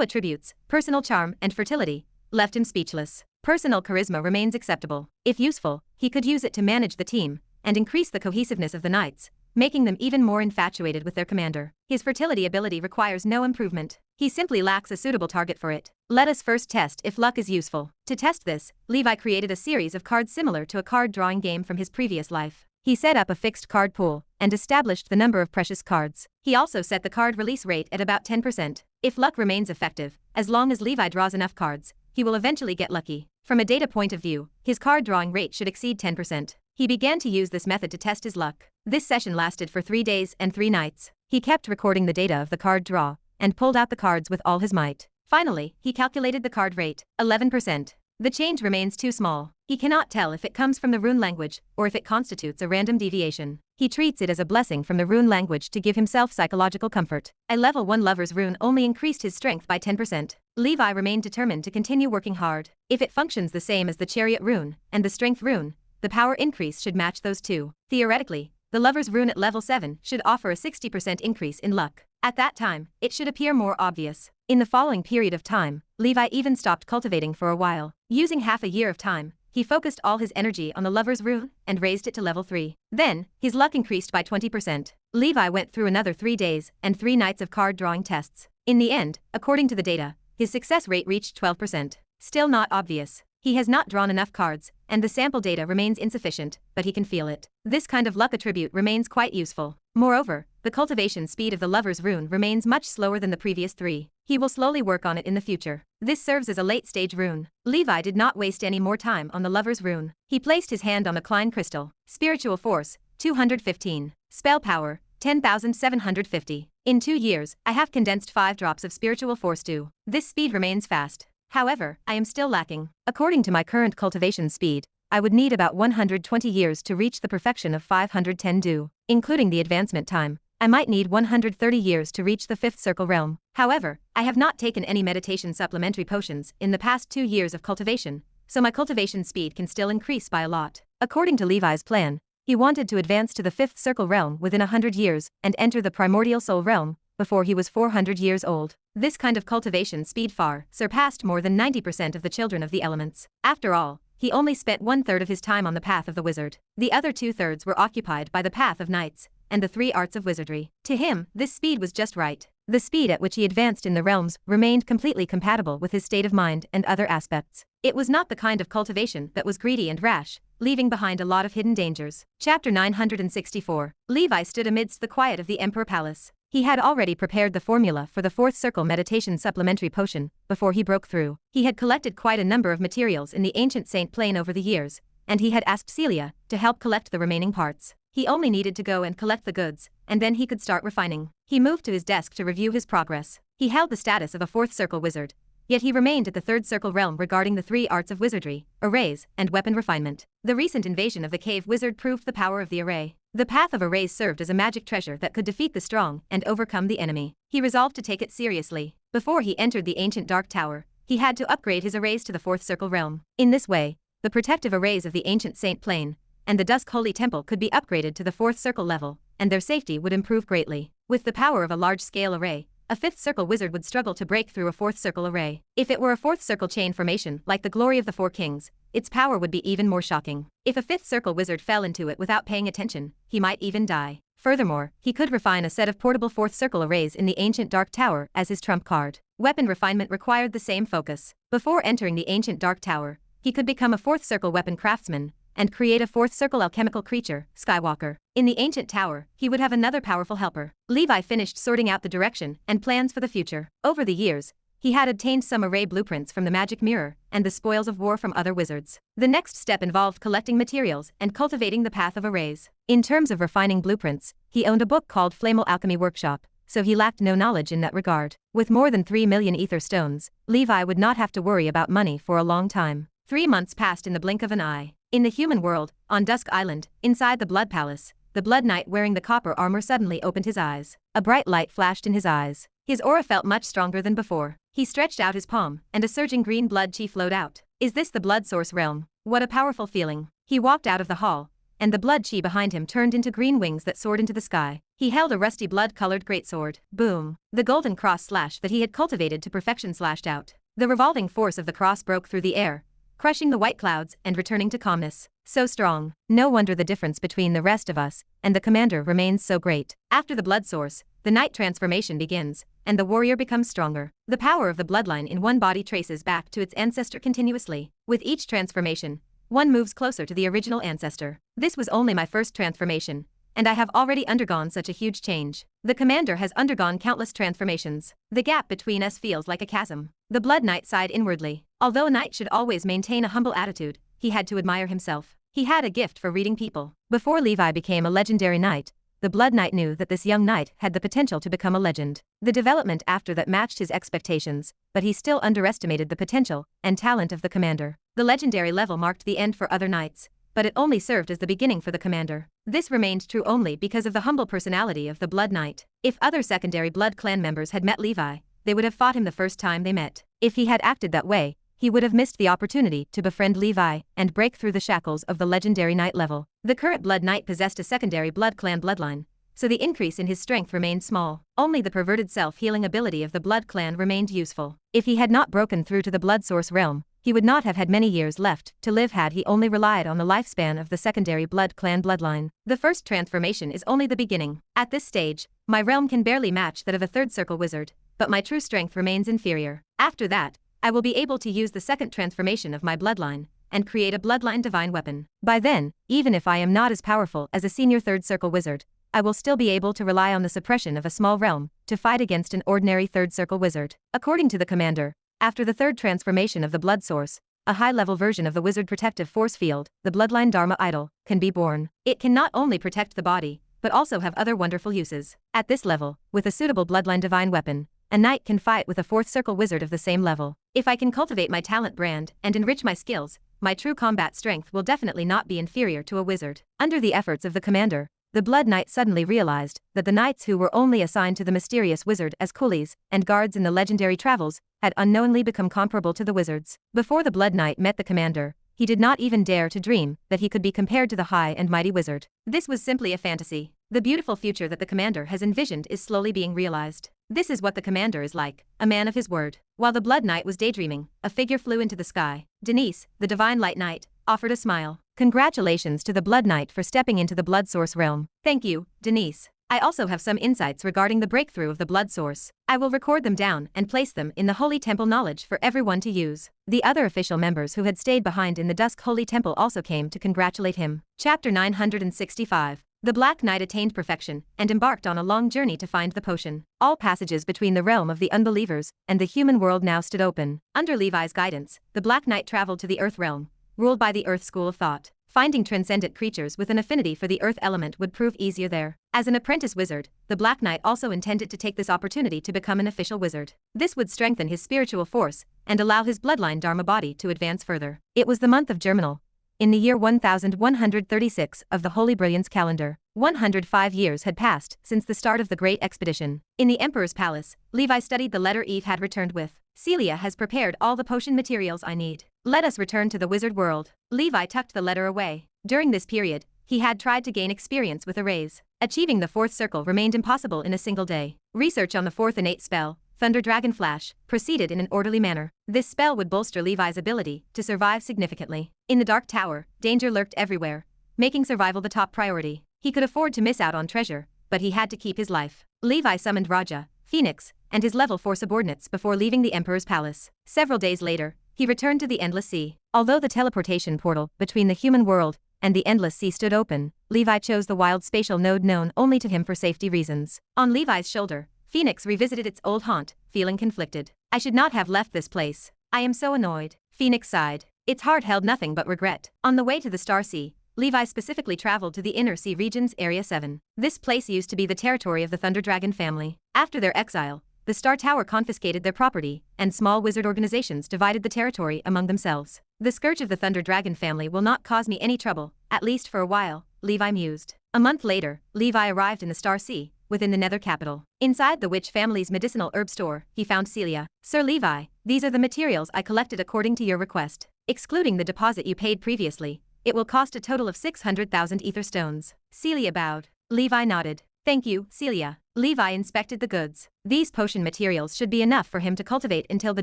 attributes, personal charm and fertility, left him speechless. Personal charisma remains acceptable. If useful, he could use it to manage the team and increase the cohesiveness of the knights, making them even more infatuated with their commander. His fertility ability requires no improvement. He simply lacks a suitable target for it. Let us first test if luck is useful. To test this, Levi created a series of cards similar to a card drawing game from his previous life. He set up a fixed card pool and established the number of precious cards. He also set the card release rate at about 10%. If luck remains effective, as long as Levi draws enough cards, he will eventually get lucky. From a data point of view, his card drawing rate should exceed 10%. He began to use this method to test his luck. This session lasted for 3 days and 3 nights. He kept recording the data of the card draw and pulled out the cards with all his might. Finally, he calculated the card rate, 11%. The change remains too small. He cannot tell if it comes from the rune language or if it constitutes a random deviation. He treats it as a blessing from the rune language to give himself psychological comfort. A level 1 Lover's Rune only increased his strength by 10%. Levi remained determined to continue working hard. If it functions the same as the Chariot Rune and the Strength Rune, the power increase should match those two. Theoretically, the Lover's Rune at level 7 should offer a 60% increase in luck. At that time, it should appear more obvious. In the following period of time, Levi even stopped cultivating for a while. Using half a year of time, he focused all his energy on the Lover's Rune and raised it to level 3. Then, his luck increased by 20%. Levi went through another 3 days and 3 nights of card drawing tests. In the end, according to the data, his success rate reached 12%. Still not obvious. He has not drawn enough cards, and the sample data remains insufficient, but he can feel it. This kind of luck attribute remains quite useful. Moreover, the cultivation speed of the Lover's Rune remains much slower than the previous 3. He will slowly work on it in the future. This serves as a late-stage rune. Levi did not waste any more time on the Lover's Rune. He placed his hand on the Klein crystal. Spiritual force, 215. Spell power, 10,750. In 2 years, I have condensed 5 drops of spiritual force to. This speed remains fast. However, I am still lacking. According to my current cultivation speed, I would need about 120 years to reach the perfection of 510 do. Including the advancement time, I might need 130 years to reach the 5th circle realm. However, I have not taken any meditation supplementary potions in the past 2 years of cultivation, so my cultivation speed can still increase by a lot. According to Levi's plan, he wanted to advance to the 5th circle realm within 100 years and enter the primordial soul realm before he was 400 years old. This kind of cultivation speed far surpassed more than 90% of the children of the elements. After all, he only spent 1/3 of his time on the path of the wizard. The other 2/3 were occupied by the path of knights and the 3 arts of wizardry. To him, this speed was just right. The speed at which he advanced in the realms remained completely compatible with his state of mind and other aspects. It was not the kind of cultivation that was greedy and rash, leaving behind a lot of hidden dangers. Chapter 964. Levi stood amidst the quiet of the Emperor Palace. He had already prepared the formula for the 4th circle meditation supplementary potion before he broke through. He had collected quite a number of materials in the ancient saint plane over the years, and he had asked Celia to help collect the remaining parts. He only needed to go and collect the goods, and then he could start refining. He moved to his desk to review his progress. He held the status of a 4th circle wizard, yet he remained at the 3rd circle realm regarding the 3 arts of wizardry, arrays, and weapon refinement. The recent invasion of the cave wizard proved the power of the array. The path of arrays served as a magic treasure that could defeat the strong and overcome the enemy. He resolved to take it seriously. Before he entered the ancient dark tower, he had to upgrade his arrays to the 4th circle realm. In this way, the protective arrays of the ancient saint plane and the Dusk Holy Temple could be upgraded to the 4th circle level, and their safety would improve greatly. With the power of a large-scale array, a 5th circle wizard would struggle to break through a 4th circle array. If it were a 4th circle chain formation like the Glory of the Four Kings, its power would be even more shocking. If a 5th circle wizard fell into it without paying attention, he might even die. Furthermore, he could refine a set of portable 4th circle arrays in the ancient dark tower as his trump card. Weapon refinement required the same focus. Before entering the ancient dark tower, he could become a 4th circle weapon craftsman and create a 4th circle alchemical creature, Skywalker. In the ancient tower, he would have another powerful helper. Levi finished sorting out the direction and plans for the future. Over the years, he had obtained some array blueprints from the magic mirror and the spoils of war from other wizards. The next step involved collecting materials and cultivating the path of arrays. In terms of refining blueprints, he owned a book called Flammel Alchemy Workshop, so he lacked no knowledge in that regard. With more than 3 million ether stones, Levi would not have to worry about money for a long time. 3 months passed in the blink of an eye. In the human world, on Dusk Island, inside the Blood Palace, the Blood Knight wearing the copper armor suddenly opened his eyes. A bright light flashed in his eyes. His aura felt much stronger than before. He stretched out his palm, and a surging green blood chi flowed out. Is this the blood source realm? What a powerful feeling. He walked out of the hall, and the blood chi behind him turned into green wings that soared into the sky. He held a rusty blood-colored greatsword. Boom. The golden cross slash that he had cultivated to perfection slashed out. The revolving force of the cross broke through the air, crushing the white clouds and returning to calmness. So strong. No wonder the difference between the rest of us and the commander remains so great. After the blood source, the knight transformation begins, and the warrior becomes stronger. The power of the bloodline in one body traces back to its ancestor continuously. With each transformation, one moves closer to the original ancestor. This was only my first transformation, and I have already undergone such a huge change. The commander has undergone countless transformations. The gap between us feels like a chasm. The Blood Knight sighed inwardly. Although a knight should always maintain a humble attitude, he had to admire himself. He had a gift for reading people. Before Levi became a legendary knight, the Blood Knight knew that this young knight had the potential to become a legend. The development after that matched his expectations, but he still underestimated the potential and talent of the commander. The legendary level marked the end for other knights, but it only served as the beginning for the commander. This remained true only because of the humble personality of the Blood Knight. If other secondary Blood clan members had met Levi, they would have fought him the first time they met. If he had acted that way, he would have missed the opportunity to befriend Levi and break through the shackles of the legendary knight level. The current Blood Knight possessed a secondary Blood clan bloodline, so the increase in his strength remained small. Only the perverted self-healing ability of the Blood Clan remained useful. If he had not broken through to the Blood Source realm, he would not have had many years left to live had he only relied on the lifespan of the secondary Blood Clan bloodline. The first transformation is only the beginning. At this stage, my realm can barely match that of a third circle wizard, but my true strength remains inferior. After that, I will be able to use the second transformation of my bloodline and create a bloodline divine weapon. By then, even if I am not as powerful as a senior third circle wizard, I will still be able to rely on the suppression of a small realm to fight against an ordinary third circle wizard. According to the commander, after the third transformation of the blood source, a high-level version of the wizard protective force field, the bloodline Dharma idol, can be born. It can not only protect the body, but also have other wonderful uses. At this level, with a suitable bloodline divine weapon, a knight can fight with a fourth circle wizard of the same level. If I can cultivate my talent brand and enrich my skills, my true combat strength will definitely not be inferior to a wizard. Under the efforts of the commander, the Blood Knight suddenly realized that the knights who were only assigned to the mysterious wizard as coolies and guards in the legendary travels had unknowingly become comparable to the wizards. Before the Blood Knight met the commander, he did not even dare to dream that he could be compared to the high and mighty wizard. This was simply a fantasy. The beautiful future that the commander has envisioned is slowly being realized. This is what the commander is like, a man of his word. While the Blood Knight was daydreaming, a figure flew into the sky. Denise, the Divine Light Knight, offered a smile. Congratulations to the Blood Knight for stepping into the Blood Source realm. Thank you, Denise. I also have some insights regarding the breakthrough of the Blood Source. I will record them down and place them in the Holy Temple knowledge for everyone to use. The other official members who had stayed behind in the Dusk Holy Temple also came to congratulate him. Chapter 965. The Black Knight attained perfection and embarked on a long journey to find the potion. All passages between the realm of the unbelievers and the human world now stood open. Under Levi's guidance, the Black Knight traveled to the Earth realm, ruled by the Earth School of Thought. Finding transcendent creatures with an affinity for the Earth element would prove easier there. As an apprentice wizard, the Black Knight also intended to take this opportunity to become an official wizard. This would strengthen his spiritual force and allow his bloodline Dharma body to advance further. It was the month of Germinal, in the year 1136 of the Holy Brilliance calendar. 105 years had passed since the start of the Great Expedition. In the Emperor's palace, Levi studied the letter Eve had returned with. Celia has prepared all the potion materials I need. Let us return to the wizard world. Levi tucked the letter away. During this period, he had tried to gain experience with arrays. Achieving the fourth circle remained impossible in a single day. Research on the fourth innate spell, Thunder Dragon Flash, proceeded in an orderly manner. This spell would bolster Levi's ability to survive significantly. In the Dark Tower, danger lurked everywhere, making survival the top priority. He could afford to miss out on treasure, but he had to keep his life. Levi summoned Raja, Phoenix, and his level 4 subordinates before leaving the Emperor's palace. Several days later, he returned to the Endless Sea. Although the teleportation portal between the human world and the Endless Sea stood open, Levi chose the wild spatial node known only to him for safety reasons. On Levi's shoulder, Phoenix revisited its old haunt, feeling conflicted. I should not have left this place. I am so annoyed. Phoenix sighed. Its heart held nothing but regret. On the way to the Star Sea, Levi specifically traveled to the Inner Sea region's Area 7. This place used to be the territory of the Thunder Dragon family. After their exile, the Star Tower confiscated their property, and small wizard organizations divided the territory among themselves. The scourge of the Thunder Dragon family will not cause me any trouble, at least for a while, Levi mused. A month later, Levi arrived in the Star Sea, within the Nether capital. Inside the witch family's medicinal herb store, he found Celia. Sir Levi, these are the materials I collected according to your request. Excluding the deposit you paid previously, it will cost a total of 600,000 ether stones. Celia bowed. Levi nodded. Thank you, Celia. Levi inspected the goods. These potion materials should be enough for him to cultivate until the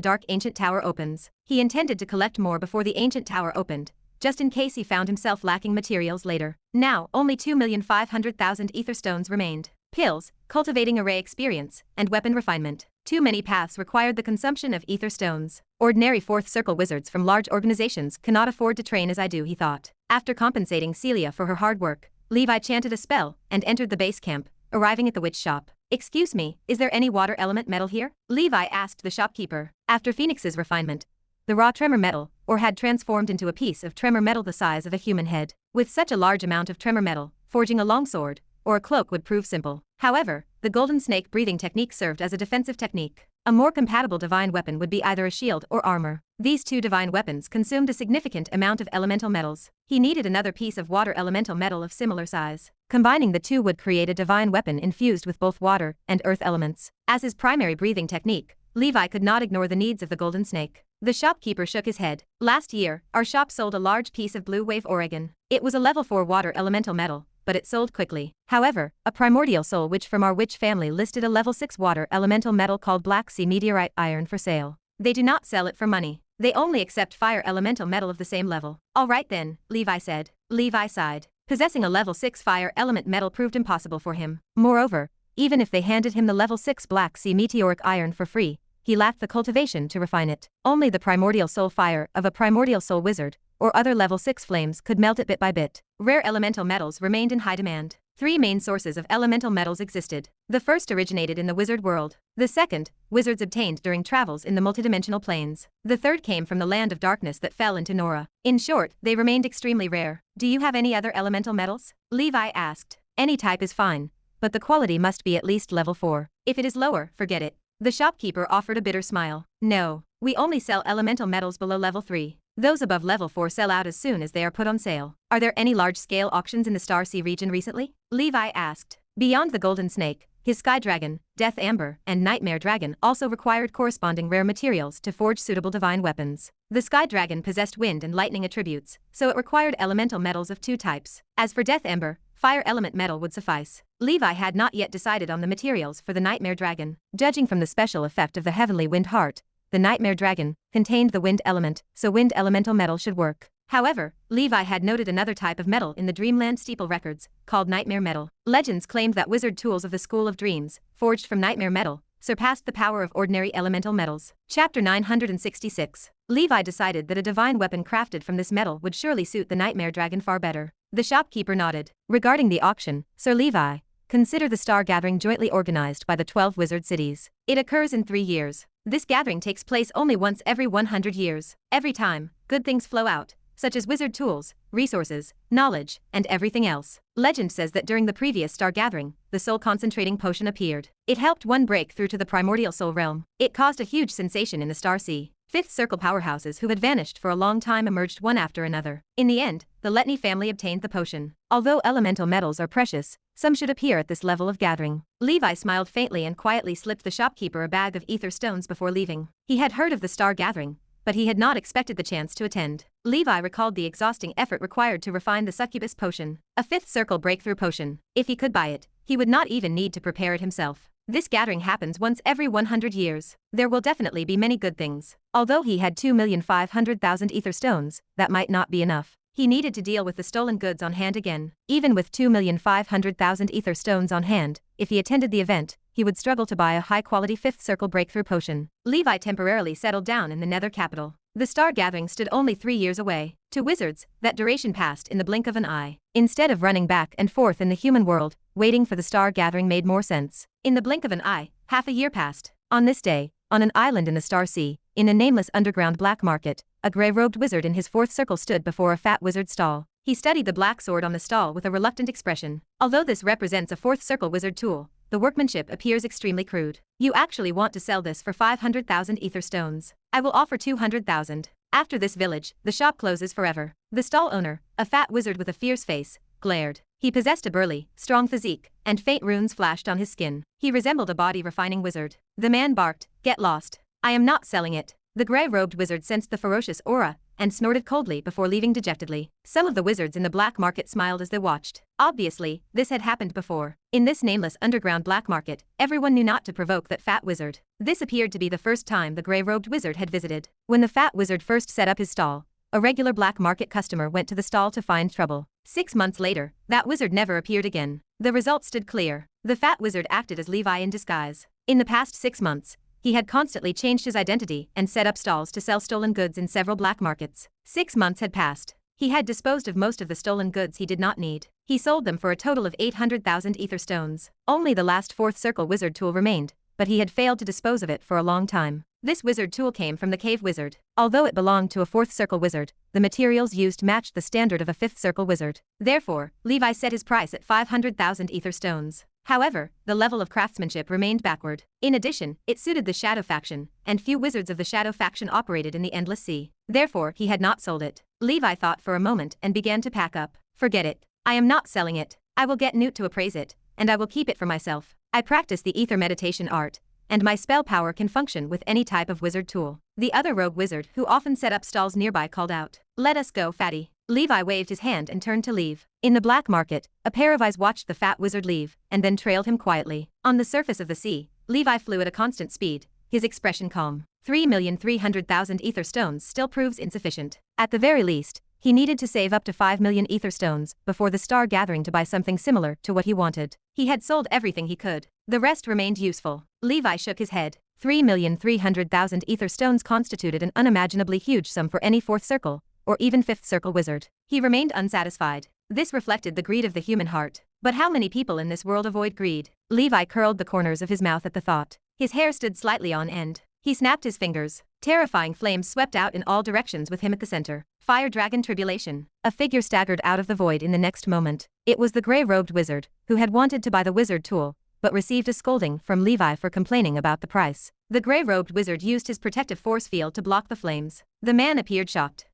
Dark Ancient Tower opens. He intended to collect more before the Ancient Tower opened, just in case he found himself lacking materials later. Now, only 2,500,000 ether stones remained. Pills, cultivating array experience, and weapon refinement. Too many paths required the consumption of ether stones. Ordinary fourth circle wizards from large organizations cannot afford to train as I do, he thought. After compensating Celia for her hard work, Levi chanted a spell and entered the base camp, arriving at the witch shop. Excuse me, is there any water element metal here? Levi asked the shopkeeper. After Phoenix's refinement, the raw tremor metal, or had transformed into a piece of tremor metal the size of a human head. With such a large amount of tremor metal, forging a longsword or a cloak would prove simple. However, the golden snake breathing technique served as a defensive technique. A more compatible divine weapon would be either a shield or armor. These two divine weapons consumed a significant amount of elemental metals. He needed another piece of water elemental metal of similar size. Combining the two would create a divine weapon infused with both water and earth elements. As his primary breathing technique, Levi could not ignore the needs of the golden snake. The shopkeeper shook his head. Last year, our shop sold a large piece of blue wave Oregon. It was a level 4 water elemental metal, but it sold quickly. However, a primordial soul witch from our witch family listed a level 6 water elemental metal called Black Sea Meteorite Iron for sale. They do not sell it for money. They only accept fire elemental metal of the same level. All right then, Levi said. Levi sighed. Possessing a level 6 fire element metal proved impossible for him. Moreover, even if they handed him the level 6 Black Sea Meteoric Iron for free, he lacked the cultivation to refine it. Only the primordial soul fire of a primordial soul wizard, or other level 6 flames could melt it bit by bit. Rare elemental metals remained in high demand. 3 main sources of elemental metals existed. The first originated in the wizard world. The second, wizards obtained during travels in the multidimensional planes. The third came from the land of darkness that fell into Nora. In short, they remained extremely rare. Do you have any other elemental metals? Levi asked. Any type is fine, but the quality must be at least level 4. If it is lower, forget it. The shopkeeper offered a bitter smile. No, we only sell elemental metals below level 3. Those above level 4 sell out as soon as they are put on sale. Are there any large-scale auctions in the Star Sea region recently? Levi asked. Beyond the Golden Snake, his Sky Dragon, Death Amber, and Nightmare Dragon also required corresponding rare materials to forge suitable divine weapons. The Sky Dragon possessed wind and lightning attributes, so it required elemental metals of 2 types. As for Death Amber, fire element metal would suffice. Levi had not yet decided on the materials for the Nightmare Dragon. Judging from the special effect of the Heavenly Wind Heart, the Nightmare Dragon contained the wind element, so wind elemental metal should work. However, Levi had noted another type of metal in the Dreamland Steeple records, called Nightmare Metal. Legends claimed that wizard tools of the School of Dreams, forged from Nightmare Metal, surpassed the power of ordinary elemental metals. Chapter 966. Levi decided that a divine weapon crafted from this metal would surely suit the Nightmare Dragon far better. The shopkeeper nodded. Regarding the auction, Sir Levi, consider the star gathering jointly organized by the 12 wizard cities. It occurs in 3 years. This gathering takes place only once every 100 years. Every time, good things flow out, such as wizard tools, resources, knowledge, and everything else. Legend says that during the previous star gathering, the soul concentrating potion appeared. It helped one break through to the primordial soul realm. It caused a huge sensation in the Star Sea. Fifth Circle powerhouses who had vanished for a long time emerged one after another. In the end, the Letney family obtained the potion. Although elemental metals are precious, some should appear at this level of gathering. Levi smiled faintly and quietly slipped the shopkeeper a bag of ether stones before leaving. He had heard of the star gathering, but he had not expected the chance to attend. Levi recalled the exhausting effort required to refine the succubus potion, a 5th circle breakthrough potion. If he could buy it, he would not even need to prepare it himself. This gathering happens once every 100 years. There will definitely be many good things. Although he had 2,500,000 ether stones, that might not be enough. He needed to deal with the stolen goods on hand again. Even with 2,500,000 ether stones on hand, if he attended the event, he would struggle to buy a high-quality 5th circle breakthrough potion. Levi temporarily settled down in the nether capital. The star gathering stood only 3 years away. To wizards, that duration passed in the blink of an eye. Instead of running back and forth in the human world, waiting for the star gathering made more sense. In the blink of an eye, half a year passed. On this day, on an island in the Star Sea, in a nameless underground black market, a grey-robed wizard in his 4th circle stood before a fat wizard stall. He studied the black sword on the stall with a reluctant expression. Although this represents a 4th circle wizard tool, the workmanship appears extremely crude. You actually want to sell this for 500,000 ether stones. I will offer 200,000. After this village, the shop closes forever. The stall owner, a fat wizard with a fierce face, glared. He possessed a burly, strong physique, and faint runes flashed on his skin. He resembled a body-refining wizard. The man barked, "Get lost. I am not selling it." The grey-robed wizard sensed the ferocious aura and snorted coldly before leaving dejectedly. Some of the wizards in the black market smiled as they watched. Obviously, this had happened before. In this nameless underground black market, everyone knew not to provoke that fat wizard. This appeared to be the first time the grey-robed wizard had visited. When the fat wizard first set up his stall, a regular black market customer went to the stall to find trouble. 6 months later, that wizard never appeared again. The result stood clear. The fat wizard acted as Levi in disguise. In the past 6 months, he had constantly changed his identity and set up stalls to sell stolen goods in several black markets. 6 months had passed. He had disposed of most of the stolen goods he did not need. He sold them for a total of 800,000 ether stones. Only the last 4th circle wizard tool remained, but he had failed to dispose of it for a long time. This wizard tool came from the cave wizard. Although it belonged to a 4th circle wizard, the materials used matched the standard of a 5th circle wizard. Therefore, Levi set his price at 500,000 ether stones. However, the level of craftsmanship remained backward. In addition, it suited the Shadow faction, and few wizards of the Shadow faction operated in the Endless Sea. Therefore, he had not sold it. Levi thought for a moment and began to pack up. Forget it. I am not selling it. I will get Newt to appraise it, and I will keep it for myself. I practice the ether meditation art, and my spell power can function with any type of wizard tool. The other rogue wizard who often set up stalls nearby called out, "Let us go, fatty." Levi waved his hand and turned to leave. In the black market, a pair of eyes watched the fat wizard leave, and then trailed him quietly. On the surface of the sea, Levi flew at a constant speed, his expression calm. 3,300,000 ether stones still proves insufficient. At the very least, he needed to save up to 5 million ether stones before the star gathering to buy something similar to what he wanted. He had sold everything he could. The rest remained useful. Levi shook his head. 3,300,000 ether stones constituted an unimaginably huge sum for any fourth circle, or even fifth circle wizard. He remained unsatisfied. This reflected the greed of the human heart. But how many people in this world avoid greed? Levi curled the corners of his mouth at the thought. His hair stood slightly on end. He snapped his fingers. Terrifying flames swept out in all directions with him at the center. Fire Dragon Tribulation. A figure staggered out of the void in the next moment. It was the gray-robed wizard, who had wanted to buy the wizard tool, but received a scolding from Levi for complaining about the price. The gray-robed wizard used his protective force field to block the flames. The man appeared shocked.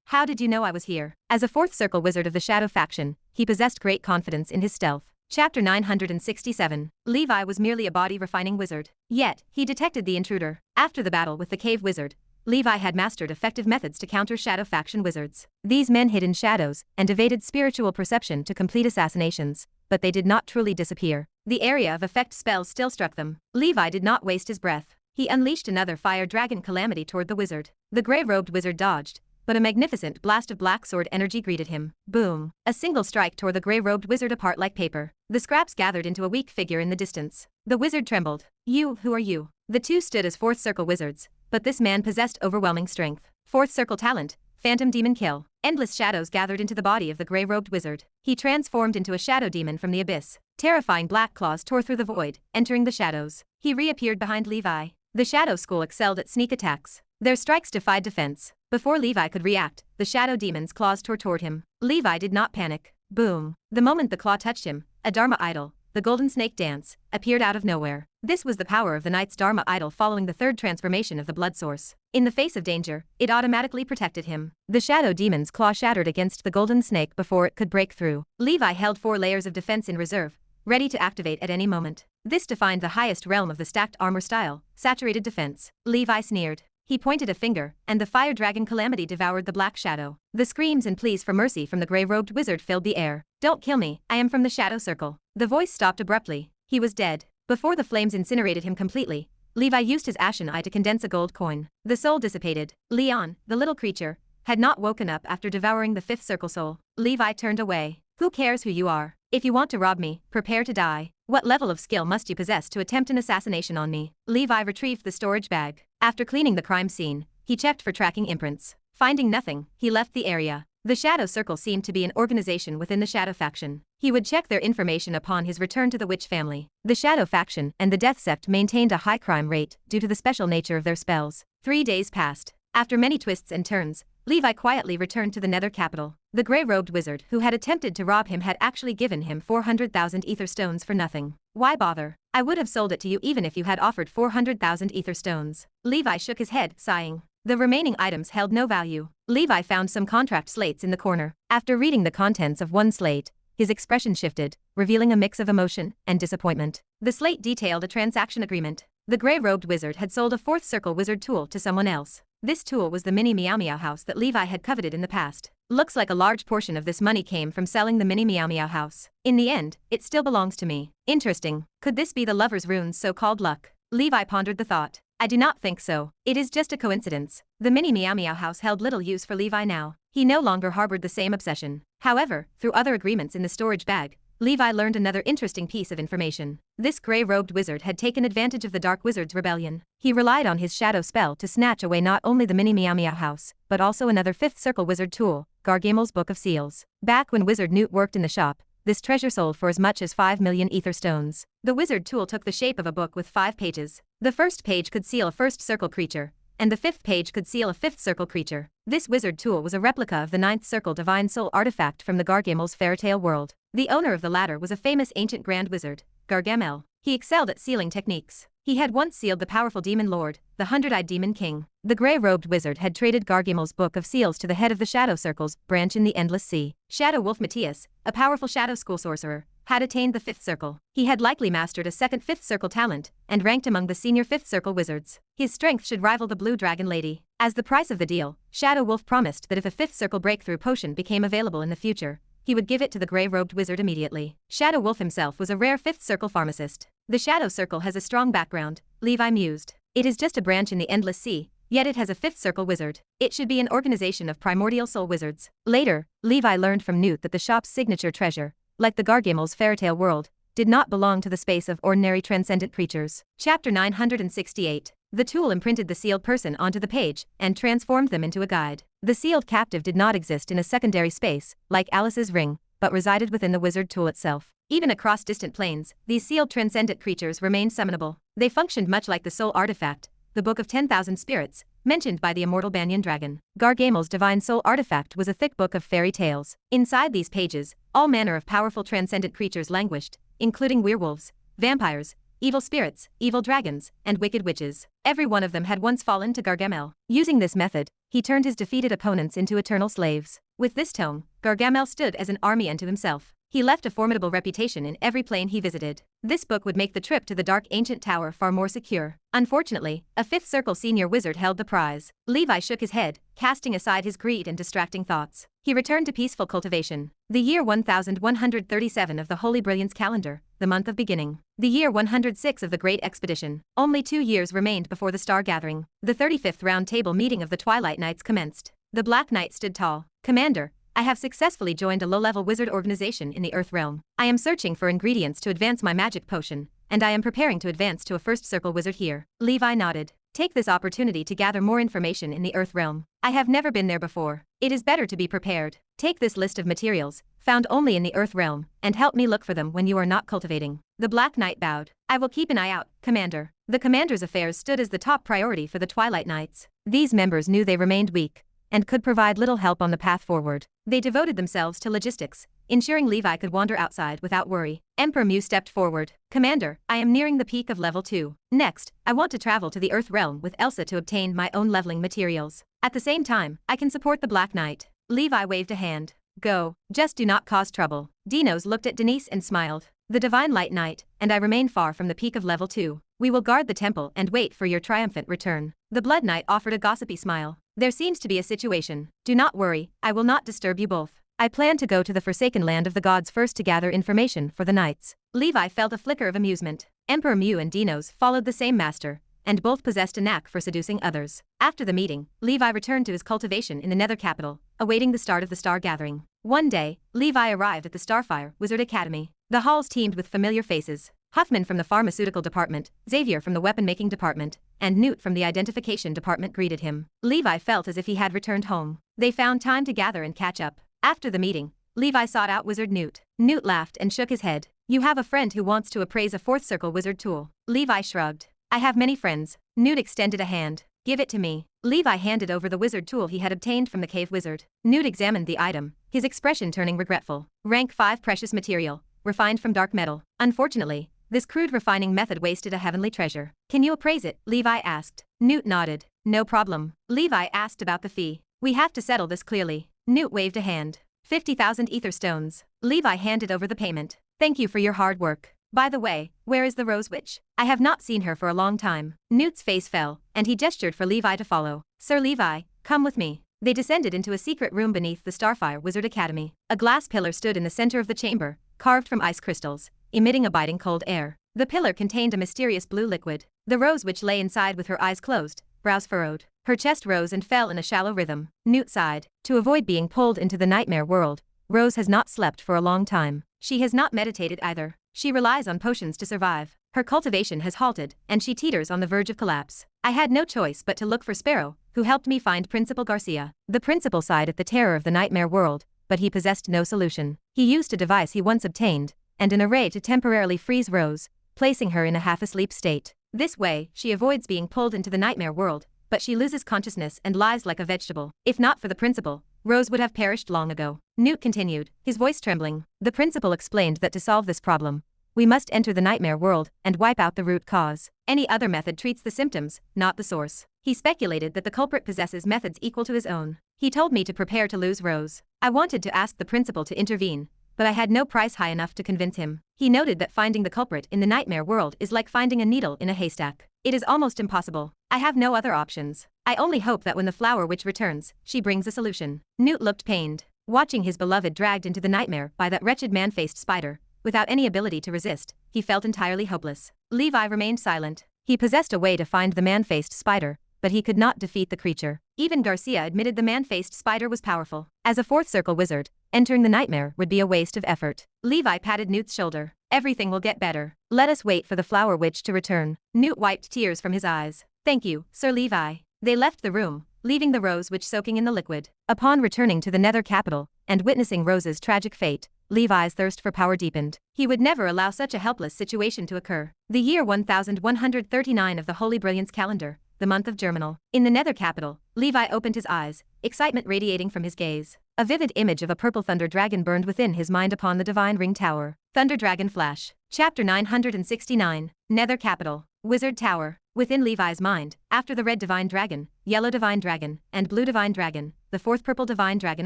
How did you know I was here? As a fourth circle wizard of the Shadow faction, he possessed great confidence in his stealth. Chapter 967. Levi was merely a body-refining wizard. Yet, he detected the intruder. After the battle with the cave wizard, Levi had mastered effective methods to counter Shadow faction wizards. These men hid in shadows and evaded spiritual perception to complete assassinations, but they did not truly disappear. The area of effect spells still struck them. Levi did not waste his breath. He unleashed another fire dragon calamity toward the wizard. The gray-robed wizard dodged, but a magnificent blast of black sword energy greeted him. Boom! A single strike tore the gray-robed wizard apart like paper. The scraps gathered into a weak figure in the distance. The wizard trembled. Who are you? The two stood as fourth circle wizards, but this man possessed overwhelming strength. Fourth circle talent, Phantom Demon Kill. Endless shadows gathered into the body of the gray-robed wizard. He transformed into a shadow demon from the abyss. Terrifying black claws tore through the void, entering the shadows. He reappeared behind Levi. The Shadow School excelled at sneak attacks. Their strikes defied defense. Before Levi could react, the shadow demon's claws tore toward him. Levi did not panic. Boom! The moment the claw touched him, a Dharma idol, the golden snake dance, appeared out of nowhere. This was the power of the knight's Dharma idol following the third transformation of the blood source. In the face of danger, it automatically protected him. The shadow demon's claw shattered against the golden snake before it could break through. Levi held 4 layers of defense in reserve, ready to activate at any moment. This defined the highest realm of the stacked armor style, saturated defense. Levi sneered. He pointed a finger, and the fire dragon calamity devoured the black shadow. The screams and pleas for mercy from the gray-robed wizard filled the air. Don't kill me, I am from the Shadow Circle. The voice stopped abruptly. He was dead. Before the flames incinerated him completely, Levi used his ashen eye to condense a gold coin. The soul dissipated. Leon, the little creature, had not woken up after devouring the fifth circle soul. Levi turned away. Who cares who you are? If you want to rob me, prepare to die. What level of skill must you possess to attempt an assassination on me? Levi retrieved the storage bag. After cleaning the crime scene, he checked for tracking imprints. Finding nothing, he left the area. The Shadow Circle seemed to be an organization within the Shadow faction. He would check their information upon his return to the Witch family. The Shadow faction and the Death Sect maintained a high crime rate due to the special nature of their spells. 3 days passed. After many twists and turns, Levi quietly returned to the Nether capital. The gray-robed wizard who had attempted to rob him had actually given him 400,000 ether stones for nothing. Why bother? I would have sold it to you even if you had offered 400,000 ether stones. Levi shook his head, sighing. The remaining items held no value. Levi found some contract slates in the corner. After reading the contents of one slate, his expression shifted, revealing a mix of emotion and disappointment. The slate detailed a transaction agreement. The gray-robed wizard had sold a fourth circle wizard tool to someone else. This tool was the mini Meow Meow house that Levi had coveted in the past. Looks like a large portion of this money came from selling the mini Meow Meow house. In the end, it still belongs to me. Interesting. Could this be the lover's rune's so-called luck? Levi pondered the thought. I do not think so. It is just a coincidence. The mini Meow Meow house held little use for Levi now. He no longer harbored the same obsession. However, through other agreements in the storage bag, Levi learned another interesting piece of information. This gray-robed wizard had taken advantage of the Dark Wizard's rebellion. He relied on his shadow spell to snatch away not only the mini Meow Meow house, but also another fifth circle wizard tool, Gargamel's Book of Seals. Back when Wizard Newt worked in the shop, this treasure sold for as much as 5 million ether stones. The wizard tool took the shape of a book with 5 pages. The first page could seal a first circle creature, and the 5th page could seal a 5th circle creature. This wizard tool was a replica of the 9th circle divine soul artifact from the Gargamel's fairytale world. The owner of the latter was a famous ancient grand wizard, Gargamel. He excelled at sealing techniques. He had once sealed the powerful demon lord, the hundred-eyed demon king. The gray-robed wizard had traded Gargamel's book of seals to the head of the Shadow Circle's branch in the Endless Sea. Shadow Wolf Matthias, a powerful Shadow School sorcerer, had attained the 5th circle. He had likely mastered a second 5th circle talent, and ranked among the senior 5th circle wizards. His strength should rival the Blue Dragon Lady. As the price of the deal, Shadow Wolf promised that if a 5th circle breakthrough potion became available in the future, he would give it to the gray-robed wizard immediately. Shadow Wolf himself was a rare 5th circle pharmacist. The Shadow Circle has a strong background, Levi mused. It is just a branch in the Endless Sea, yet it has a 5th circle wizard. It should be an organization of primordial soul wizards. Later, Levi learned from Newt that the shop's signature treasure, like the Gargamel's fairytale world, did not belong to the space of ordinary transcendent creatures. Chapter 968. The tool imprinted the sealed person onto the page and transformed them into a guide. The sealed captive did not exist in a secondary space, like Alice's ring, but resided within the wizard tool itself. Even across distant planes, these sealed transcendent creatures remained summonable. They functioned much like the soul artifact, the Book of 10,000 Spirits, mentioned by the immortal Banyan Dragon. Gargamel's divine soul artifact was a thick book of fairy tales. Inside these pages, all manner of powerful transcendent creatures languished, including werewolves, vampires, evil spirits, evil dragons, and wicked witches. Every one of them had once fallen to Gargamel. Using this method, he turned his defeated opponents into eternal slaves. With this tome, Gargamel stood as an army unto himself. He left a formidable reputation in every plane he visited. This book would make the trip to the dark ancient tower far more secure. Unfortunately, a 5th circle senior wizard held the prize. Levi shook his head, casting aside his greed and distracting thoughts. He returned to peaceful cultivation. The year 1137 of the Holy Brilliance calendar, the month of beginning. The year 106 of the Great Expedition. Only 2 years remained before the star gathering. The 35th round table meeting of the Twilight Knights commenced. The Black Knight stood tall. Commander, I have successfully joined a low-level wizard organization in the Earth realm. I am searching for ingredients to advance my magic potion, and I am preparing to advance to a 1st circle wizard here. Levi nodded. Take this opportunity to gather more information in the Earth realm. I have never been there before. It is better to be prepared. Take this list of materials, found only in the Earth realm, and help me look for them when you are not cultivating. The Black Knight bowed. I will keep an eye out, Commander. The Commander's affairs stood as the top priority for the Twilight Knights. These members knew they remained weak, and could provide little help on the path forward. They devoted themselves to logistics, ensuring Levi could wander outside without worry. Emperor Mew stepped forward. Commander, I am nearing the peak of level 2. Next, I want to travel to the Earth realm with Elsa to obtain my own leveling materials. At the same time, I can support the Black Knight. Levi waved a hand. Go, just do not cause trouble. Dinos looked at Denise and smiled. The Divine Light Knight, and I remain far from the peak of level 2. We will guard the temple and wait for your triumphant return. The Blood Knight offered a gossipy smile. There seems to be a situation. Do not worry, I will not disturb you both. I plan to go to the Forsaken Land of the Gods first to gather information for the Knights. Levi felt a flicker of amusement. Emperor Mew and Dinos followed the same master, and both possessed a knack for seducing others. After the meeting, Levi returned to his cultivation in the Nether capital, awaiting the start of the star gathering. One day, Levi arrived at the Starfire Wizard Academy. The halls teemed with familiar faces. Huffman from the pharmaceutical department, Xavier from the weapon-making department, and Newt from the identification department greeted him. Levi felt as if he had returned home. They found time to gather and catch up. After the meeting, Levi sought out Wizard Newt. Newt laughed and shook his head. You have a friend who wants to appraise a 4th circle wizard tool. Levi shrugged. I have many friends. Newt extended a hand. Give it to me. Levi handed over the wizard tool he had obtained from the cave wizard. Newt examined the item, his expression turning regretful. Rank 5 precious material, refined from dark metal. Unfortunately, this crude refining method wasted a heavenly treasure. Can you appraise it? Levi asked. Newt nodded. No problem. Levi asked about the fee. We have to settle this clearly. Newt waved a hand. 50,000 ether stones. Levi handed over the payment. Thank you for your hard work. By the way, where is the Rose Witch? I have not seen her for a long time. Newt's face fell, and he gestured for Levi to follow. Sir Levi, come with me. They descended into a secret room beneath the Starfire Wizard Academy. A glass pillar stood in the center of the chamber, carved from ice crystals, emitting a biting cold air. The pillar contained a mysterious blue liquid. The Rose Witch lay inside with her eyes closed, brows furrowed. Her chest rose and fell in a shallow rhythm. Newt sighed. To avoid being pulled into the nightmare world, Rose has not slept for a long time. She has not meditated either. She relies on potions to survive. Her cultivation has halted, and she teeters on the verge of collapse. I had no choice but to look for Sparrow, who helped me find Principal Garcia. The principal sighed at the terror of the nightmare world, but he possessed no solution. He used a device he once obtained, and an array to temporarily freeze Rose, placing her in a half-asleep state. This way, she avoids being pulled into the nightmare world, but she loses consciousness and lies like a vegetable. If not for the principal, Rose would have perished long ago. Newt continued, his voice trembling. The principal explained that to solve this problem, we must enter the nightmare world and wipe out the root cause. Any other method treats the symptoms, not the source. He speculated that the culprit possesses methods equal to his own. He told me to prepare to lose Rose. I wanted to ask the principal to intervene, but I had no price high enough to convince him. He noted that finding the culprit in the nightmare world is like finding a needle in a haystack. It is almost impossible. I have no other options. I only hope that when the flower witch returns, she brings a solution. Newt looked pained. Watching his beloved dragged into the nightmare by that wretched man-faced spider, without any ability to resist, he felt entirely hopeless. Levi remained silent. He possessed a way to find the man-faced spider, but he could not defeat the creature. Even Garcia admitted the man-faced spider was powerful. As a fourth circle wizard, entering the nightmare would be a waste of effort. Levi patted Newt's shoulder. Everything will get better. Let us wait for the flower witch to return. Newt wiped tears from his eyes. Thank you, Sir Levi. They left the room, leaving the rose witch soaking in the liquid. Upon returning to the Nether capital, and witnessing Rose's tragic fate, Levi's thirst for power deepened. He would never allow such a helpless situation to occur. The year 1139 of the Holy Brilliance calendar, the month of Germinal. In the Nether capital, Levi opened his eyes, excitement radiating from his gaze. A vivid image of a purple thunder dragon burned within his mind upon the divine ring tower. Thunder Dragon Flash. Chapter 969. Nether capital. Wizard Tower. Within Levi's mind, after the red divine dragon, yellow divine dragon, and blue divine dragon, the fourth purple divine dragon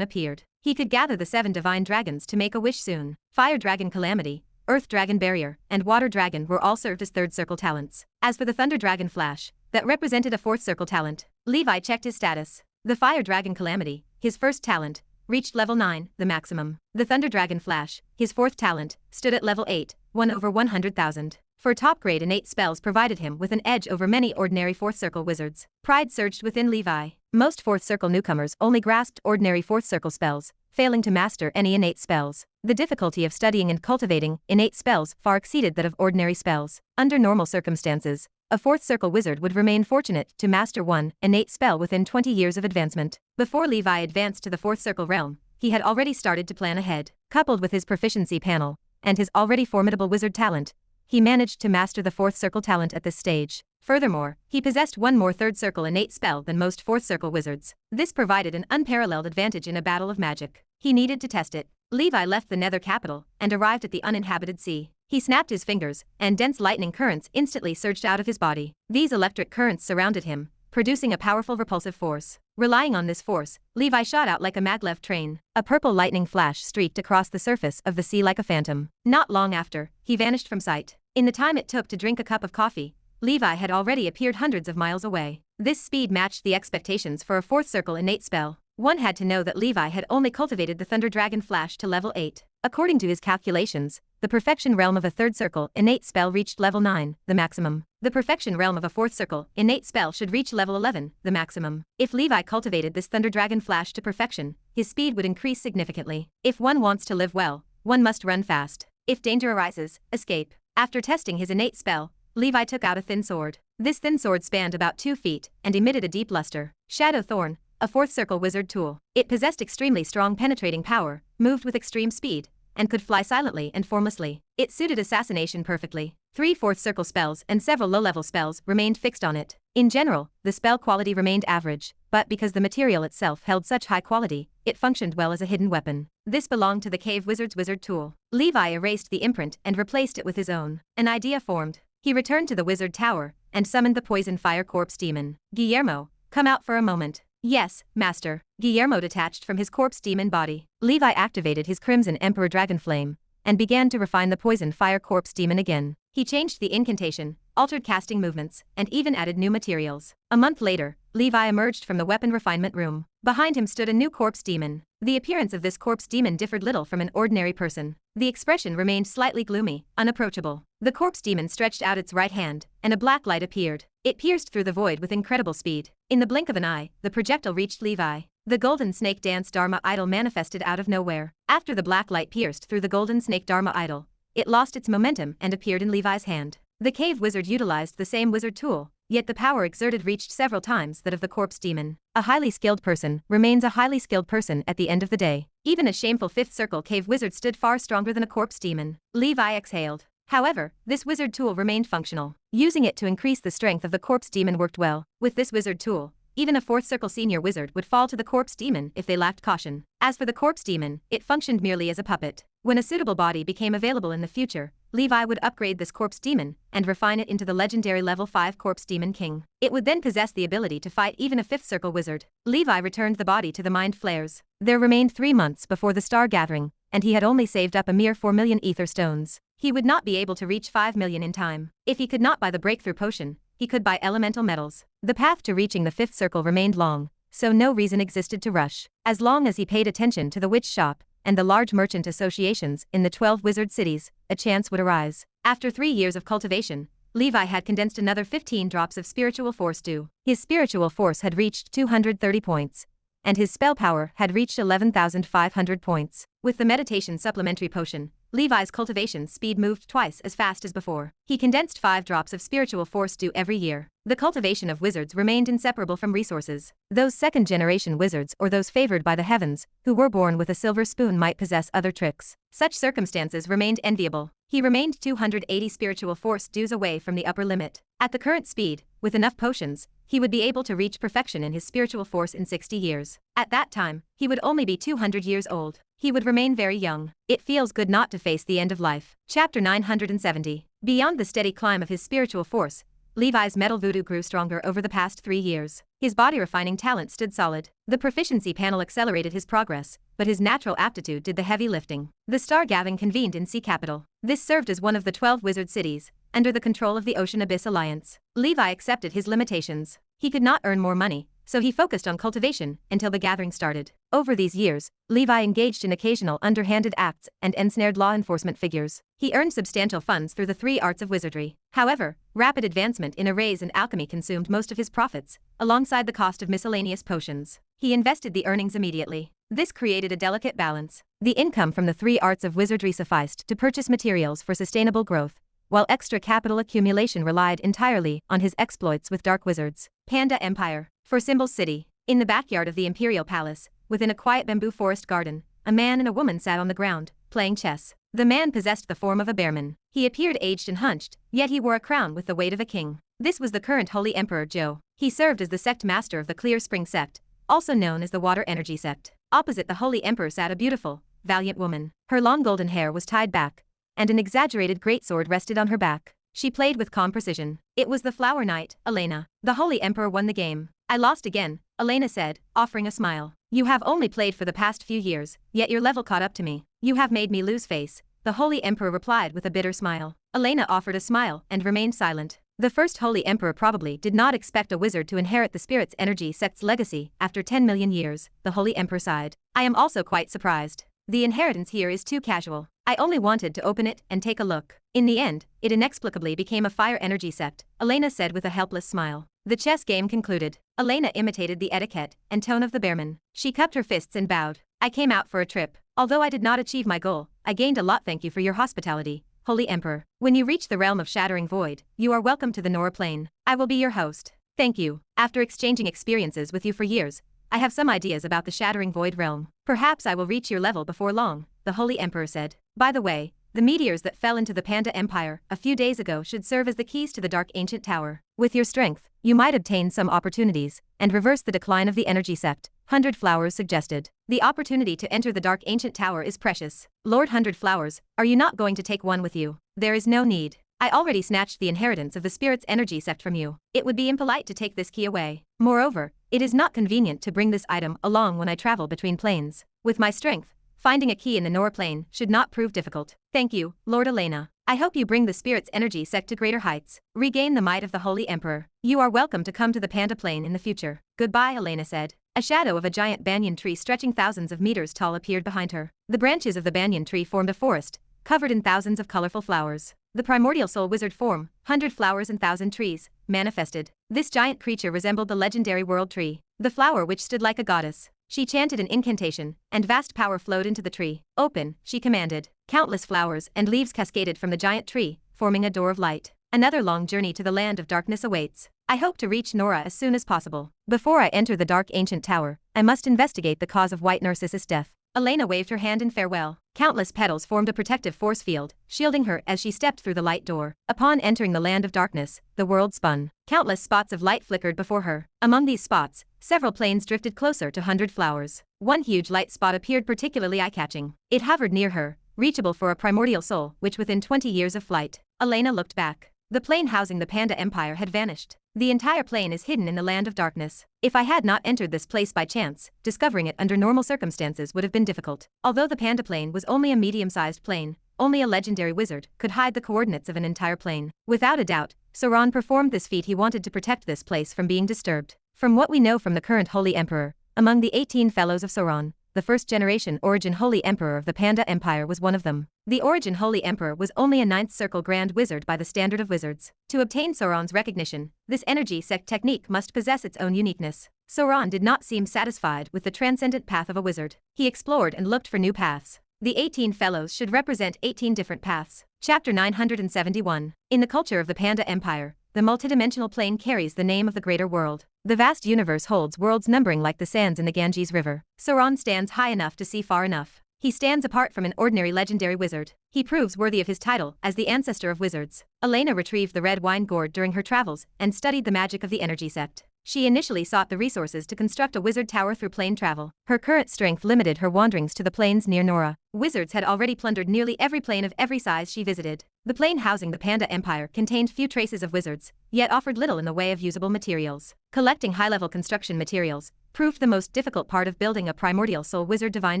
appeared. He could gather the 7 divine dragons to make a wish soon. Fire Dragon Calamity, Earth Dragon Barrier, and Water Dragon were all served as third circle talents. As for the Thunder Dragon Flash, that represented a fourth circle talent. Levi checked his status. The Fire Dragon Calamity, his first talent, reached level 9, the maximum. The Thunder Dragon Flash, his fourth talent, stood at level 8, 1 over 100,000. For top grade innate spells provided him with an edge over many ordinary fourth circle wizards. Pride surged within Levi. Most fourth circle newcomers only grasped ordinary fourth circle spells, failing to master any innate spells. The difficulty of studying and cultivating innate spells far exceeded that of ordinary spells. Under normal circumstances, a fourth circle wizard would remain fortunate to master one innate spell within 20 years of advancement. Before Levi advanced to the fourth circle realm, he had already started to plan ahead. Coupled with his proficiency panel, and his already formidable wizard talent, he managed to master the fourth circle talent at this stage. Furthermore, he possessed one more third circle innate spell than most fourth circle wizards. This provided an unparalleled advantage in a battle of magic. He needed to test it. Levi left the Nether capital and arrived at the uninhabited sea. He snapped his fingers, and dense lightning currents instantly surged out of his body. These electric currents surrounded him, producing a powerful repulsive force. Relying on this force, Levi shot out like a maglev train. A purple lightning flash streaked across the surface of the sea like a phantom. Not long after, he vanished from sight. In the time it took to drink a cup of coffee, Levi had already appeared hundreds of miles away. This speed matched the expectations for a fourth circle innate spell. One had to know that Levi had only cultivated the Thunder Dragon Flash to level 8. According to his calculations, the perfection realm of a third circle innate spell reached level 9, the maximum. The perfection realm of a fourth circle innate spell should reach level 11, the maximum. If Levi cultivated this Thunder Dragon Flash to perfection, his speed would increase significantly. If one wants to live well, one must run fast. If danger arises, escape. After testing his innate spell, Levi took out a thin sword. This thin sword spanned about 2 feet and emitted a deep luster. Shadow Thorn, a fourth circle wizard tool. It possessed extremely strong penetrating power, moved with extreme speed, and could fly silently and formlessly. It suited assassination perfectly. 3 fourth circle spells and several low-level spells remained fixed on it. In general, the spell quality remained average, but because the material itself held such high quality, it functioned well as a hidden weapon. This belonged to the cave wizard's wizard tool. Levi erased the imprint and replaced it with his own. An idea formed. He returned to the wizard tower and summoned the poison fire corpse demon. Guillermo, come out for a moment. Yes, master. Guillermo detached from his corpse demon body. Levi activated his Crimson Emperor Dragon Flame and began to refine the poison fire corpse demon again. He changed the incantation, altered casting movements, and even added new materials. A month later, Levi emerged from the weapon refinement room. Behind him stood a new corpse demon. The appearance of this corpse demon differed little from an ordinary person. The expression remained slightly gloomy, unapproachable. The corpse demon stretched out its right hand, and a black light appeared. It pierced through the void with incredible speed. In the blink of an eye, the projectile reached Levi. The golden snake dance Dharma idol manifested out of nowhere. After the black light pierced through the golden snake Dharma idol, it lost its momentum and appeared in Levi's hand. The cave wizard utilized the same wizard tool, yet the power exerted reached several times that of the corpse demon. A highly skilled person remains a highly skilled person at the end of the day. Even a shameful fifth circle cave wizard stood far stronger than a corpse demon. Levi exhaled. However, this wizard tool remained functional. Using it to increase the strength of the corpse demon worked well. With this wizard tool, even a fourth circle senior wizard would fall to the corpse demon if they lacked caution. As for the corpse demon, it functioned merely as a puppet. When a suitable body became available in the future, Levi would upgrade this corpse demon and refine it into the legendary level 5 corpse demon king. It would then possess the ability to fight even a 5th circle wizard. Levi returned the body to the mind flayers. There remained 3 months before the star gathering, and he had only saved up a mere 4 million ether stones. He would not be able to reach 5 million in time. If he could not buy the breakthrough potion, he could buy elemental metals. The path to reaching the 5th circle remained long, so no reason existed to rush. As long as he paid attention to the witch shop and the large merchant associations in the 12 wizard cities, a chance would arise. After 3 years of cultivation, Levi had condensed another 15 drops of spiritual force due. His spiritual force had reached 230 points, and his spell power had reached 11,500 points. With the meditation supplementary potion, Levi's cultivation speed moved twice as fast as before. He condensed 5 drops of spiritual force due every year. The cultivation of wizards remained inseparable from resources. Those second-generation wizards or those favored by the heavens, who were born with a silver spoon, might possess other tricks. Such circumstances remained enviable. He remained 280 spiritual force dues away from the upper limit. At the current speed, with enough potions, he would be able to reach perfection in his spiritual force in 60 years. At that time, he would only be 200 years old. He would remain very young. It feels good not to face the end of life. Chapter 970. Beyond the steady climb of his spiritual force, Levi's metal voodoo grew stronger over the past 3 years. His body refining talent stood solid. The proficiency panel accelerated his progress, but his natural aptitude did the heavy lifting. The star gathering convened in Sea Capital. This served as one of the 12 wizard cities, under the control of the Ocean Abyss Alliance. Levi accepted his limitations. He could not earn more money, so he focused on cultivation until the gathering started. Over these years, Levi engaged in occasional underhanded acts and ensnared law enforcement figures. He earned substantial funds through the 3 arts of wizardry. However, rapid advancement in arrays and alchemy consumed most of his profits, alongside the cost of miscellaneous potions. He invested the earnings immediately. This created a delicate balance. The income from the 3 arts of wizardry sufficed to purchase materials for sustainable growth, while extra capital accumulation relied entirely on his exploits with dark wizards. Panda Empire. For Symbol's City. In the backyard of the Imperial Palace, within a quiet bamboo forest garden, a man and a woman sat on the ground, playing chess. The man possessed the form of a bearman. He appeared aged and hunched, yet he wore a crown with the weight of a king. This was the current Holy Emperor Zhou. He served as the sect master of the Clear Spring sect, also known as the Water Energy sect. Opposite the Holy Emperor sat a beautiful, valiant woman. Her long golden hair was tied back, and an exaggerated greatsword rested on her back. She played with calm precision. It was the Flower Knight, Elena. The Holy Emperor won the game. I lost again, Elena said, offering a smile. You have only played for the past few years, yet your level caught up to me. You have made me lose face, the Holy Emperor replied with a bitter smile. Elena offered a smile and remained silent. The first Holy Emperor probably did not expect a wizard to inherit the Spirit's Energy sect's legacy after 10 million years, the Holy Emperor sighed. I am also quite surprised. The inheritance here is too casual. I only wanted to open it and take a look. In the end, it inexplicably became a fire energy sect, Elena said with a helpless smile. The chess game concluded. Elena imitated the etiquette and tone of the bearman. She cupped her fists and bowed. I came out for a trip. Although I did not achieve my goal, I gained a lot. Thank you for your hospitality, Holy Emperor. When you reach the realm of Shattering Void, you are welcome to the Nora Plane. I will be your host. Thank you. After exchanging experiences with you for years, I have some ideas about the Shattering Void realm. Perhaps I will reach your level before long, the Holy Emperor said. By the way, the meteors that fell into the Panda Empire a few days ago should serve as the keys to the Dark Ancient Tower. With your strength, you might obtain some opportunities and reverse the decline of the energy sect, 100 Flowers suggested. The opportunity to enter the Dark Ancient Tower is precious. Lord 100 Flowers, are you not going to take one with you? There is no need. I already snatched the inheritance of the Spirit's Energy sect from you. It would be impolite to take this key away. Moreover, it is not convenient to bring this item along when I travel between planes. With my strength, finding a key in the Nora plane should not prove difficult. Thank you, Lord Elena. I hope you bring the Spirit's Energy sect to greater heights. Regain the might of the Holy Emperor. You are welcome to come to the Panda plane in the future. Goodbye, Elena said. A shadow of a giant banyan tree stretching thousands of meters tall appeared behind her. The branches of the banyan tree formed a forest, covered in thousands of colorful flowers. The primordial soul wizard form, 100 Flowers and 1,000 trees, manifested. This giant creature resembled the legendary world tree, the flower which stood like a goddess. She chanted an incantation, and vast power flowed into the tree. Open, she commanded. Countless flowers and leaves cascaded from the giant tree, forming a door of light. Another long journey to the land of darkness awaits. I hope to reach Nora as soon as possible. Before I enter the Dark Ancient Tower, I must investigate the cause of White Narcissus' death. Elena waved her hand in farewell. Countless petals formed a protective force field, shielding her as she stepped through the light door. Upon entering the land of darkness, the world spun. Countless spots of light flickered before her. Among these spots, several planes drifted closer to 100 Flowers. One huge light spot appeared particularly eye-catching. It hovered near her, reachable for a primordial soul which within 20 years of flight. Elena looked back. The plane housing the Panda Empire had vanished. The entire plane is hidden in the land of darkness. If I had not entered this place by chance, discovering it under normal circumstances would have been difficult. Although the Panda plane was only a medium-sized plane, only a legendary wizard could hide the coordinates of an entire plane. Without a doubt, Sauron performed this feat. He wanted to protect this place from being disturbed. From what we know from the current Holy Emperor, among the 18 fellows of Sauron, the first-generation Origin Holy Emperor of the Panda Empire was one of them. The Origin Holy Emperor was only a 9th Circle Grand Wizard by the standard of wizards. To obtain Sauron's recognition, this energy sect technique must possess its own uniqueness. Sauron did not seem satisfied with the transcendent path of a wizard. He explored and looked for new paths. The 18 fellows should represent 18 different paths. Chapter 971. In the culture of the Panda Empire, the multidimensional plane carries the name of the greater world. The vast universe holds worlds numbering like the sands in the Ganges River. Sauron stands high enough to see far enough. He stands apart from an ordinary legendary wizard. He proves worthy of his title as the ancestor of wizards. Elena retrieved the red wine gourd during her travels and studied the magic of the energy sect. She initially sought the resources to construct a wizard tower through plane travel. Her current strength limited her wanderings to the plains near Nora. Wizards had already plundered nearly every plane of every size she visited. The plane housing the Panda Empire contained few traces of wizards, yet offered little in the way of usable materials. Collecting high-level construction materials proved the most difficult part of building a primordial soul wizard divine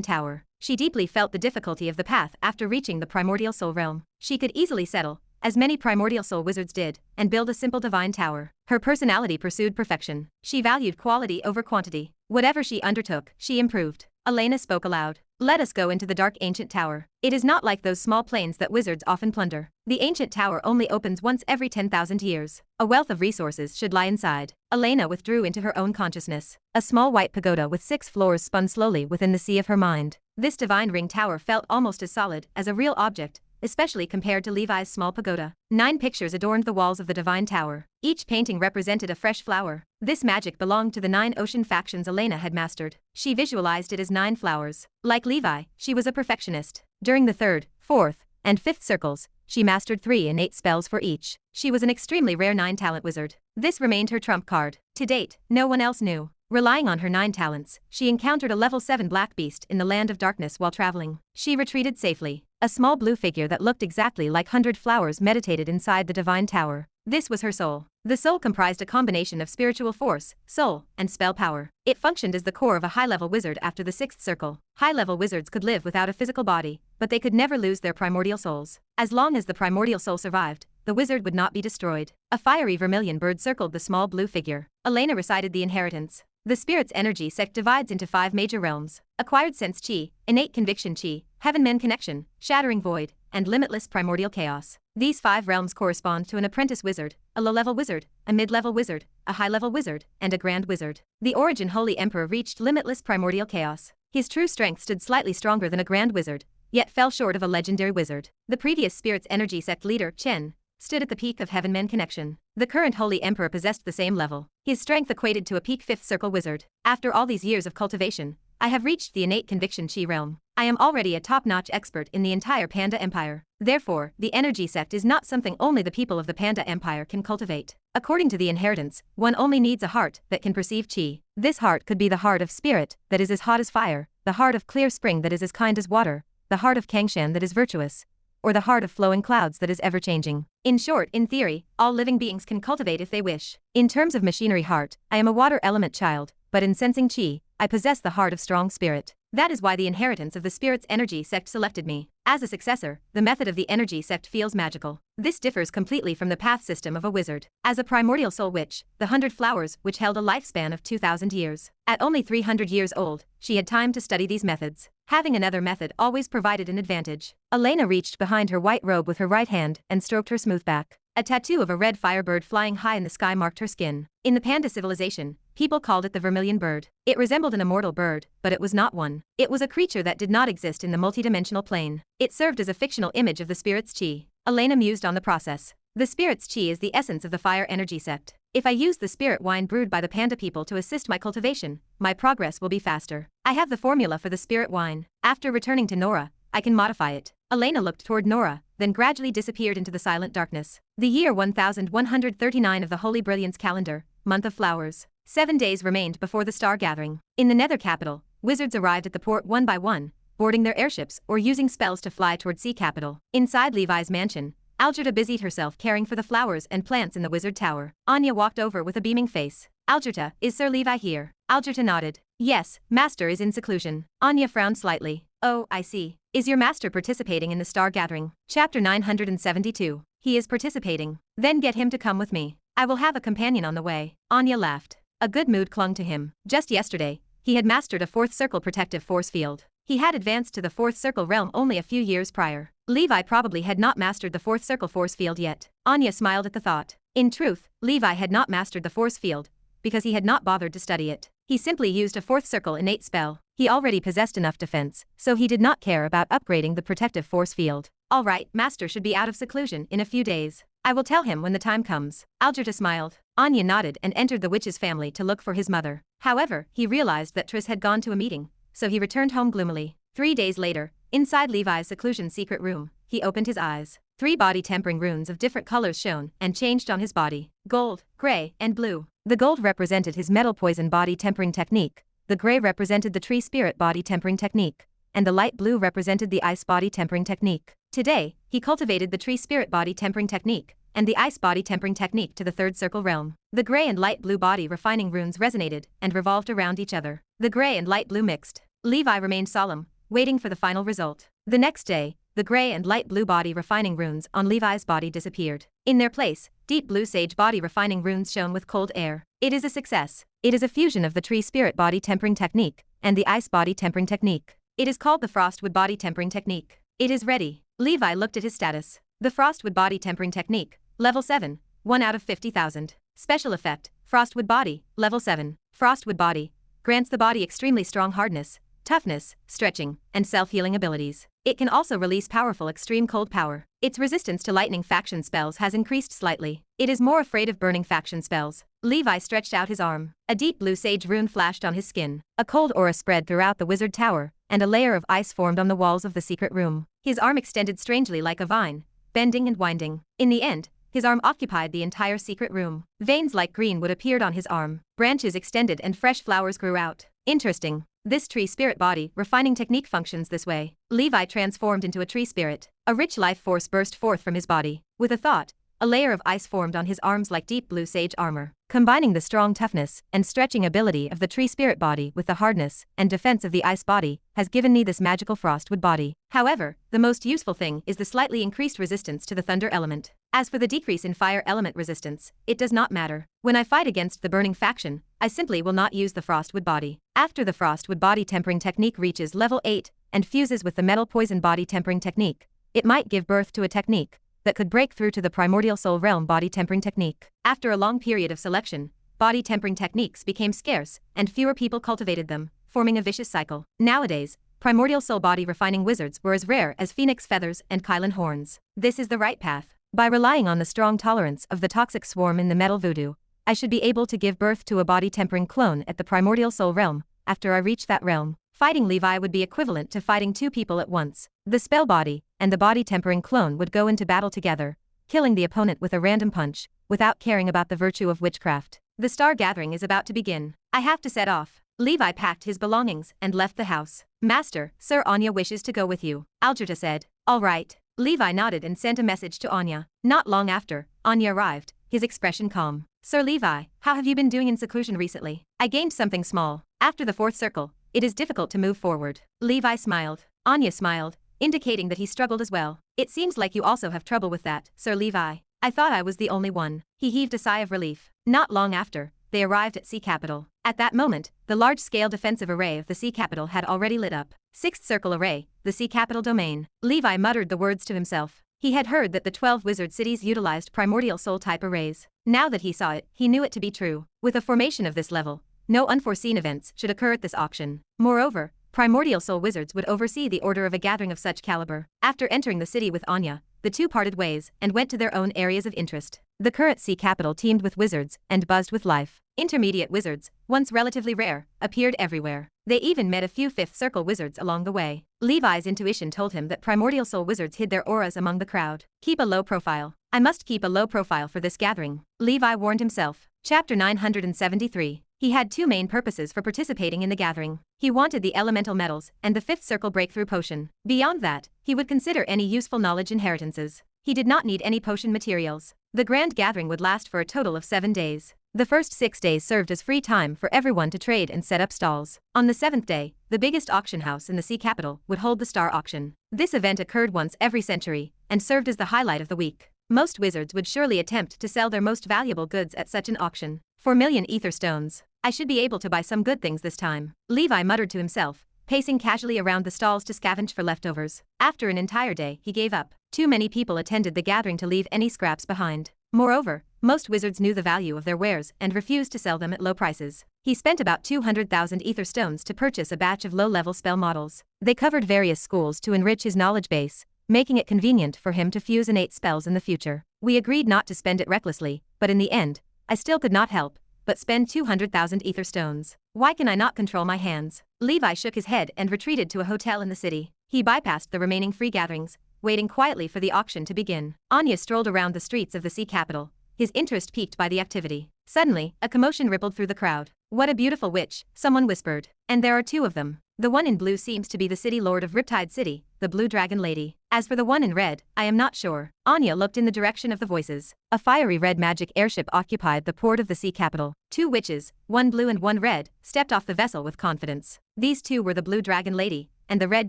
tower. She deeply felt the difficulty of the path after reaching the primordial soul realm. She could easily settle, as many primordial soul wizards did, and build a simple divine tower. Her personality pursued perfection. She valued quality over quantity. Whatever she undertook, she improved. Elena spoke aloud. Let us go into the dark ancient tower. It is not like those small planes that wizards often plunder. The ancient tower only opens once every 10,000 years. A wealth of resources should lie inside. Elena withdrew into her own consciousness. A small white pagoda with 6 floors spun slowly within the sea of her mind. This divine ring tower felt almost as solid as a real object, especially compared to Levi's small pagoda. 9 pictures adorned the walls of the divine tower. Each painting represented a fresh flower. This magic belonged to the 9 ocean factions Elena had mastered. She visualized it as 9 flowers. Like Levi, she was a perfectionist. During the 3rd, 4th, and 5th circles, she mastered 3 innate spells for each. She was an extremely rare 9-talent wizard. This remained her trump card. To date, no one else knew. Relying on her 9 talents, she encountered a level 7 black beast in the land of darkness while traveling. She retreated safely. A small blue figure that looked exactly like 100 flowers meditated inside the divine tower. This was her soul. The soul comprised a combination of spiritual force, soul, and spell power. It functioned as the core of a high-level wizard after the 6th circle. High-level wizards could live without a physical body, but they could never lose their primordial souls. As long as the primordial soul survived, the wizard would not be destroyed. A fiery vermilion bird circled the small blue figure. Elena recited the inheritance. The spirit's energy sect divides into 5 major realms: acquired sense chi, innate conviction chi, heaven-men connection, shattering void, and limitless primordial chaos. These 5 realms correspond to an apprentice wizard, a low-level wizard, a mid-level wizard, a high-level wizard, and a grand wizard. The Origin Holy Emperor reached limitless primordial chaos. His true strength stood slightly stronger than a grand wizard, yet fell short of a legendary wizard. The previous spirit's energy sect leader, Chen, stood at the peak of heaven-men connection. The current Holy Emperor possessed the same level. His strength equated to a peak 5th circle wizard. After all these years of cultivation, I have reached the innate conviction chi realm. I am already a top-notch expert in the entire Panda Empire. Therefore, the energy sect is not something only the people of the Panda Empire can cultivate. According to the inheritance, one only needs a heart that can perceive chi. This heart could be the heart of spirit that is as hot as fire, the heart of clear spring that is as kind as water, the heart of Kangshan that is virtuous, or the heart of flowing clouds that is ever-changing. In short, in theory, all living beings can cultivate if they wish. In terms of machinery heart, I am a water element child, but in sensing chi, I possess the heart of strong spirit. That is why the inheritance of the spirit's energy sect selected me. As a successor, the method of the energy sect feels magical. This differs completely from the path system of a wizard. As a primordial soul witch, the 100 flowers which held a lifespan of 2,000 years. At only 300 years old, she had time to study these methods. Having another method always provided an advantage. Elena reached behind her white robe with her right hand and stroked her smooth back. A tattoo of a red firebird flying high in the sky marked her skin. In the Panda civilization, people called it the vermilion bird. It resembled an immortal bird, but it was not one. It was a creature that did not exist in the multidimensional plane. It served as a fictional image of the spirit's chi. Elena mused on the process. The spirit's chi is the essence of the fire energy sect. If I use the spirit wine brewed by the Panda people to assist my cultivation, my progress will be faster. I have the formula for the spirit wine. After returning to Nora, I can modify it. Elena looked toward Nora, then gradually disappeared into the silent darkness. The year 1139 of the Holy Brilliance calendar, month of flowers. 7 days remained before the star gathering. In the Nether capital, wizards arrived at the port one by one, boarding their airships, or using spells to fly toward sea capital. Inside Levi's mansion, Algerta busied herself caring for the flowers and plants in the wizard tower. Anya walked over with a beaming face. Algerta, is Sir Levi here? Algerta nodded. Yes, Master is in seclusion. Anya frowned slightly. Oh, I see. Is your master participating in the star gathering? Chapter 972. He is participating. Then get him to come with me. I will have a companion on the way. Anya laughed. A good mood clung to him. Just yesterday, he had mastered a fourth circle protective force field. He had advanced to the fourth circle realm only a few years prior. Levi probably had not mastered the fourth circle force field yet. Anya smiled at the thought. In truth, Levi had not mastered the force field because he had not bothered to study it. He simply used a fourth circle innate spell. He already possessed enough defense, so he did not care about upgrading the protective force field. All right, Master should be out of seclusion in a few days. I will tell him when the time comes. Algerta smiled. Anya nodded and entered the witch's family to look for his mother. However, he realized that Triss had gone to a meeting, so he returned home gloomily. 3 days later, inside Levi's seclusion secret room, he opened his eyes. 3 body tempering runes of different colors shone and changed on his body: gold, gray, and blue. The gold represented his metal poison body tempering technique, the gray represented the tree spirit body tempering technique, and the light blue represented the ice body tempering technique. Today, he cultivated the tree spirit body tempering technique and the ice body tempering technique to the third circle realm. The gray and light blue body refining runes resonated and revolved around each other. The gray and light blue mixed. Levi remained solemn, waiting for the final result. The next day, the gray and light blue body refining runes on Levi's body disappeared. In their place, deep blue sage body refining runes shone with cold air. It is a success. It is a fusion of the tree spirit body tempering technique and the ice body tempering technique. It is called the frostwood body tempering technique. It is ready. Levi looked at his status. The frostwood body tempering technique, level 7, 1 out of 50,000. Special effect, frostwood body, level 7. Frostwood body grants the body extremely strong hardness, toughness, stretching, and self-healing abilities. It can also release powerful extreme cold power. Its resistance to lightning faction spells has increased slightly. It is more afraid of burning faction spells. Levi stretched out his arm. A deep blue sage rune flashed on his skin. A cold aura spread throughout the wizard tower, and a layer of ice formed on the walls of the secret room. His arm extended strangely like a vine, bending and winding. In the end, his arm occupied the entire secret room. Veins like green wood appeared on his arm. Branches extended and fresh flowers grew out. Interesting. This tree spirit body refining technique functions this way. Levi transformed into a tree spirit. A rich life force burst forth from his body. With a thought, a layer of ice formed on his arms like deep blue sage armor. Combining the strong toughness and stretching ability of the tree spirit body with the hardness and defense of the ice body has given me this magical frostwood body. However, the most useful thing is the slightly increased resistance to the thunder element. As for the decrease in fire element resistance, it does not matter. When I fight against the burning faction, I simply will not use the frostwood body. After the frostwood body tempering technique reaches level 8 and fuses with the metal poison body tempering technique, it might give birth to a technique that could break through to the primordial soul realm body tempering technique. After a long period of selection, body tempering techniques became scarce, and fewer people cultivated them, forming a vicious cycle. Nowadays, primordial soul body refining wizards were as rare as phoenix feathers and Kylan horns. This is the right path. By relying on the strong tolerance of the toxic swarm in the metal voodoo, I should be able to give birth to a body tempering clone at the primordial soul realm. After I reach that realm, fighting Levi would be equivalent to fighting 2 people at once. The spell body and the body tempering clone would go into battle together, killing the opponent with a random punch, without caring about the virtue of witchcraft. The star gathering is about to begin. I have to set off. Levi packed his belongings and left the house. Master, Sir Anya wishes to go with you, Algerta said. All right. Levi nodded and sent a message to Anya. Not long after, Anya arrived, his expression calm. Sir Levi, how have you been doing in seclusion recently? I gained something small. After the fourth circle, it is difficult to move forward. Levi smiled. Anya smiled, indicating that he struggled as well. It seems like you also have trouble with that, Sir Levi. I thought I was the only one. He heaved a sigh of relief. Not long after, they arrived at Sea Capital. At that moment, the large-scale defensive array of the Sea Capital had already lit up. 6th Circle Array, the Sea Capital Domain. Levi muttered the words to himself. He had heard that the 12 wizard cities utilized primordial soul-type arrays. Now that he saw it, he knew it to be true. With a formation of this level, no unforeseen events should occur at this auction. Moreover, primordial soul wizards would oversee the order of a gathering of such caliber. After entering the city with Anya, the two parted ways and went to their own areas of interest. The current Sea Capital teemed with wizards and buzzed with life. Intermediate wizards, once relatively rare, appeared everywhere. They even met a few 5th Circle wizards along the way. Levi's intuition told him that primordial soul wizards hid their auras among the crowd. Keep a low profile. I must keep a low profile for this gathering, Levi warned himself. Chapter 973. He had two main purposes for participating in the gathering. He wanted the elemental metals and the fifth circle breakthrough potion. Beyond that, he would consider any useful knowledge inheritances. He did not need any potion materials. The grand gathering would last for a total of 7 days. The first 6 days served as free time for everyone to trade and set up stalls. On the 7th day, the biggest auction house in the sea capital would hold the star auction. This event occurred once every century and served as the highlight of the week. Most wizards would surely attempt to sell their most valuable goods at such an auction. 4 million ether stones. I should be able to buy some good things this time, Levi muttered to himself, pacing casually around the stalls to scavenge for leftovers. After an entire day, he gave up. Too many people attended the gathering to leave any scraps behind. Moreover, most wizards knew the value of their wares and refused to sell them at low prices. He spent about 200,000 ether stones to purchase a batch of low-level spell models. They covered various schools to enrich his knowledge base, making it convenient for him to fuse innate spells in the future. We agreed not to spend it recklessly, but in the end, I still could not help but spend 200,000 ether stones. Why can I not control my hands? Levi shook his head and retreated to a hotel in the city. He bypassed the remaining free gatherings, waiting quietly for the auction to begin. Anya strolled around the streets of the sea capital, his interest piqued by the activity. Suddenly, a commotion rippled through the crowd. What a beautiful witch, someone whispered. And there are 2 of them. The one in blue seems to be the city lord of Riptide City, the Blue Dragon Lady. As for the one in red, I am not sure. Anya looked in the direction of the voices. A fiery red magic airship occupied the port of the sea capital. 2 witches, one blue and one red, stepped off the vessel with confidence. These 2 were the Blue Dragon Lady and the Red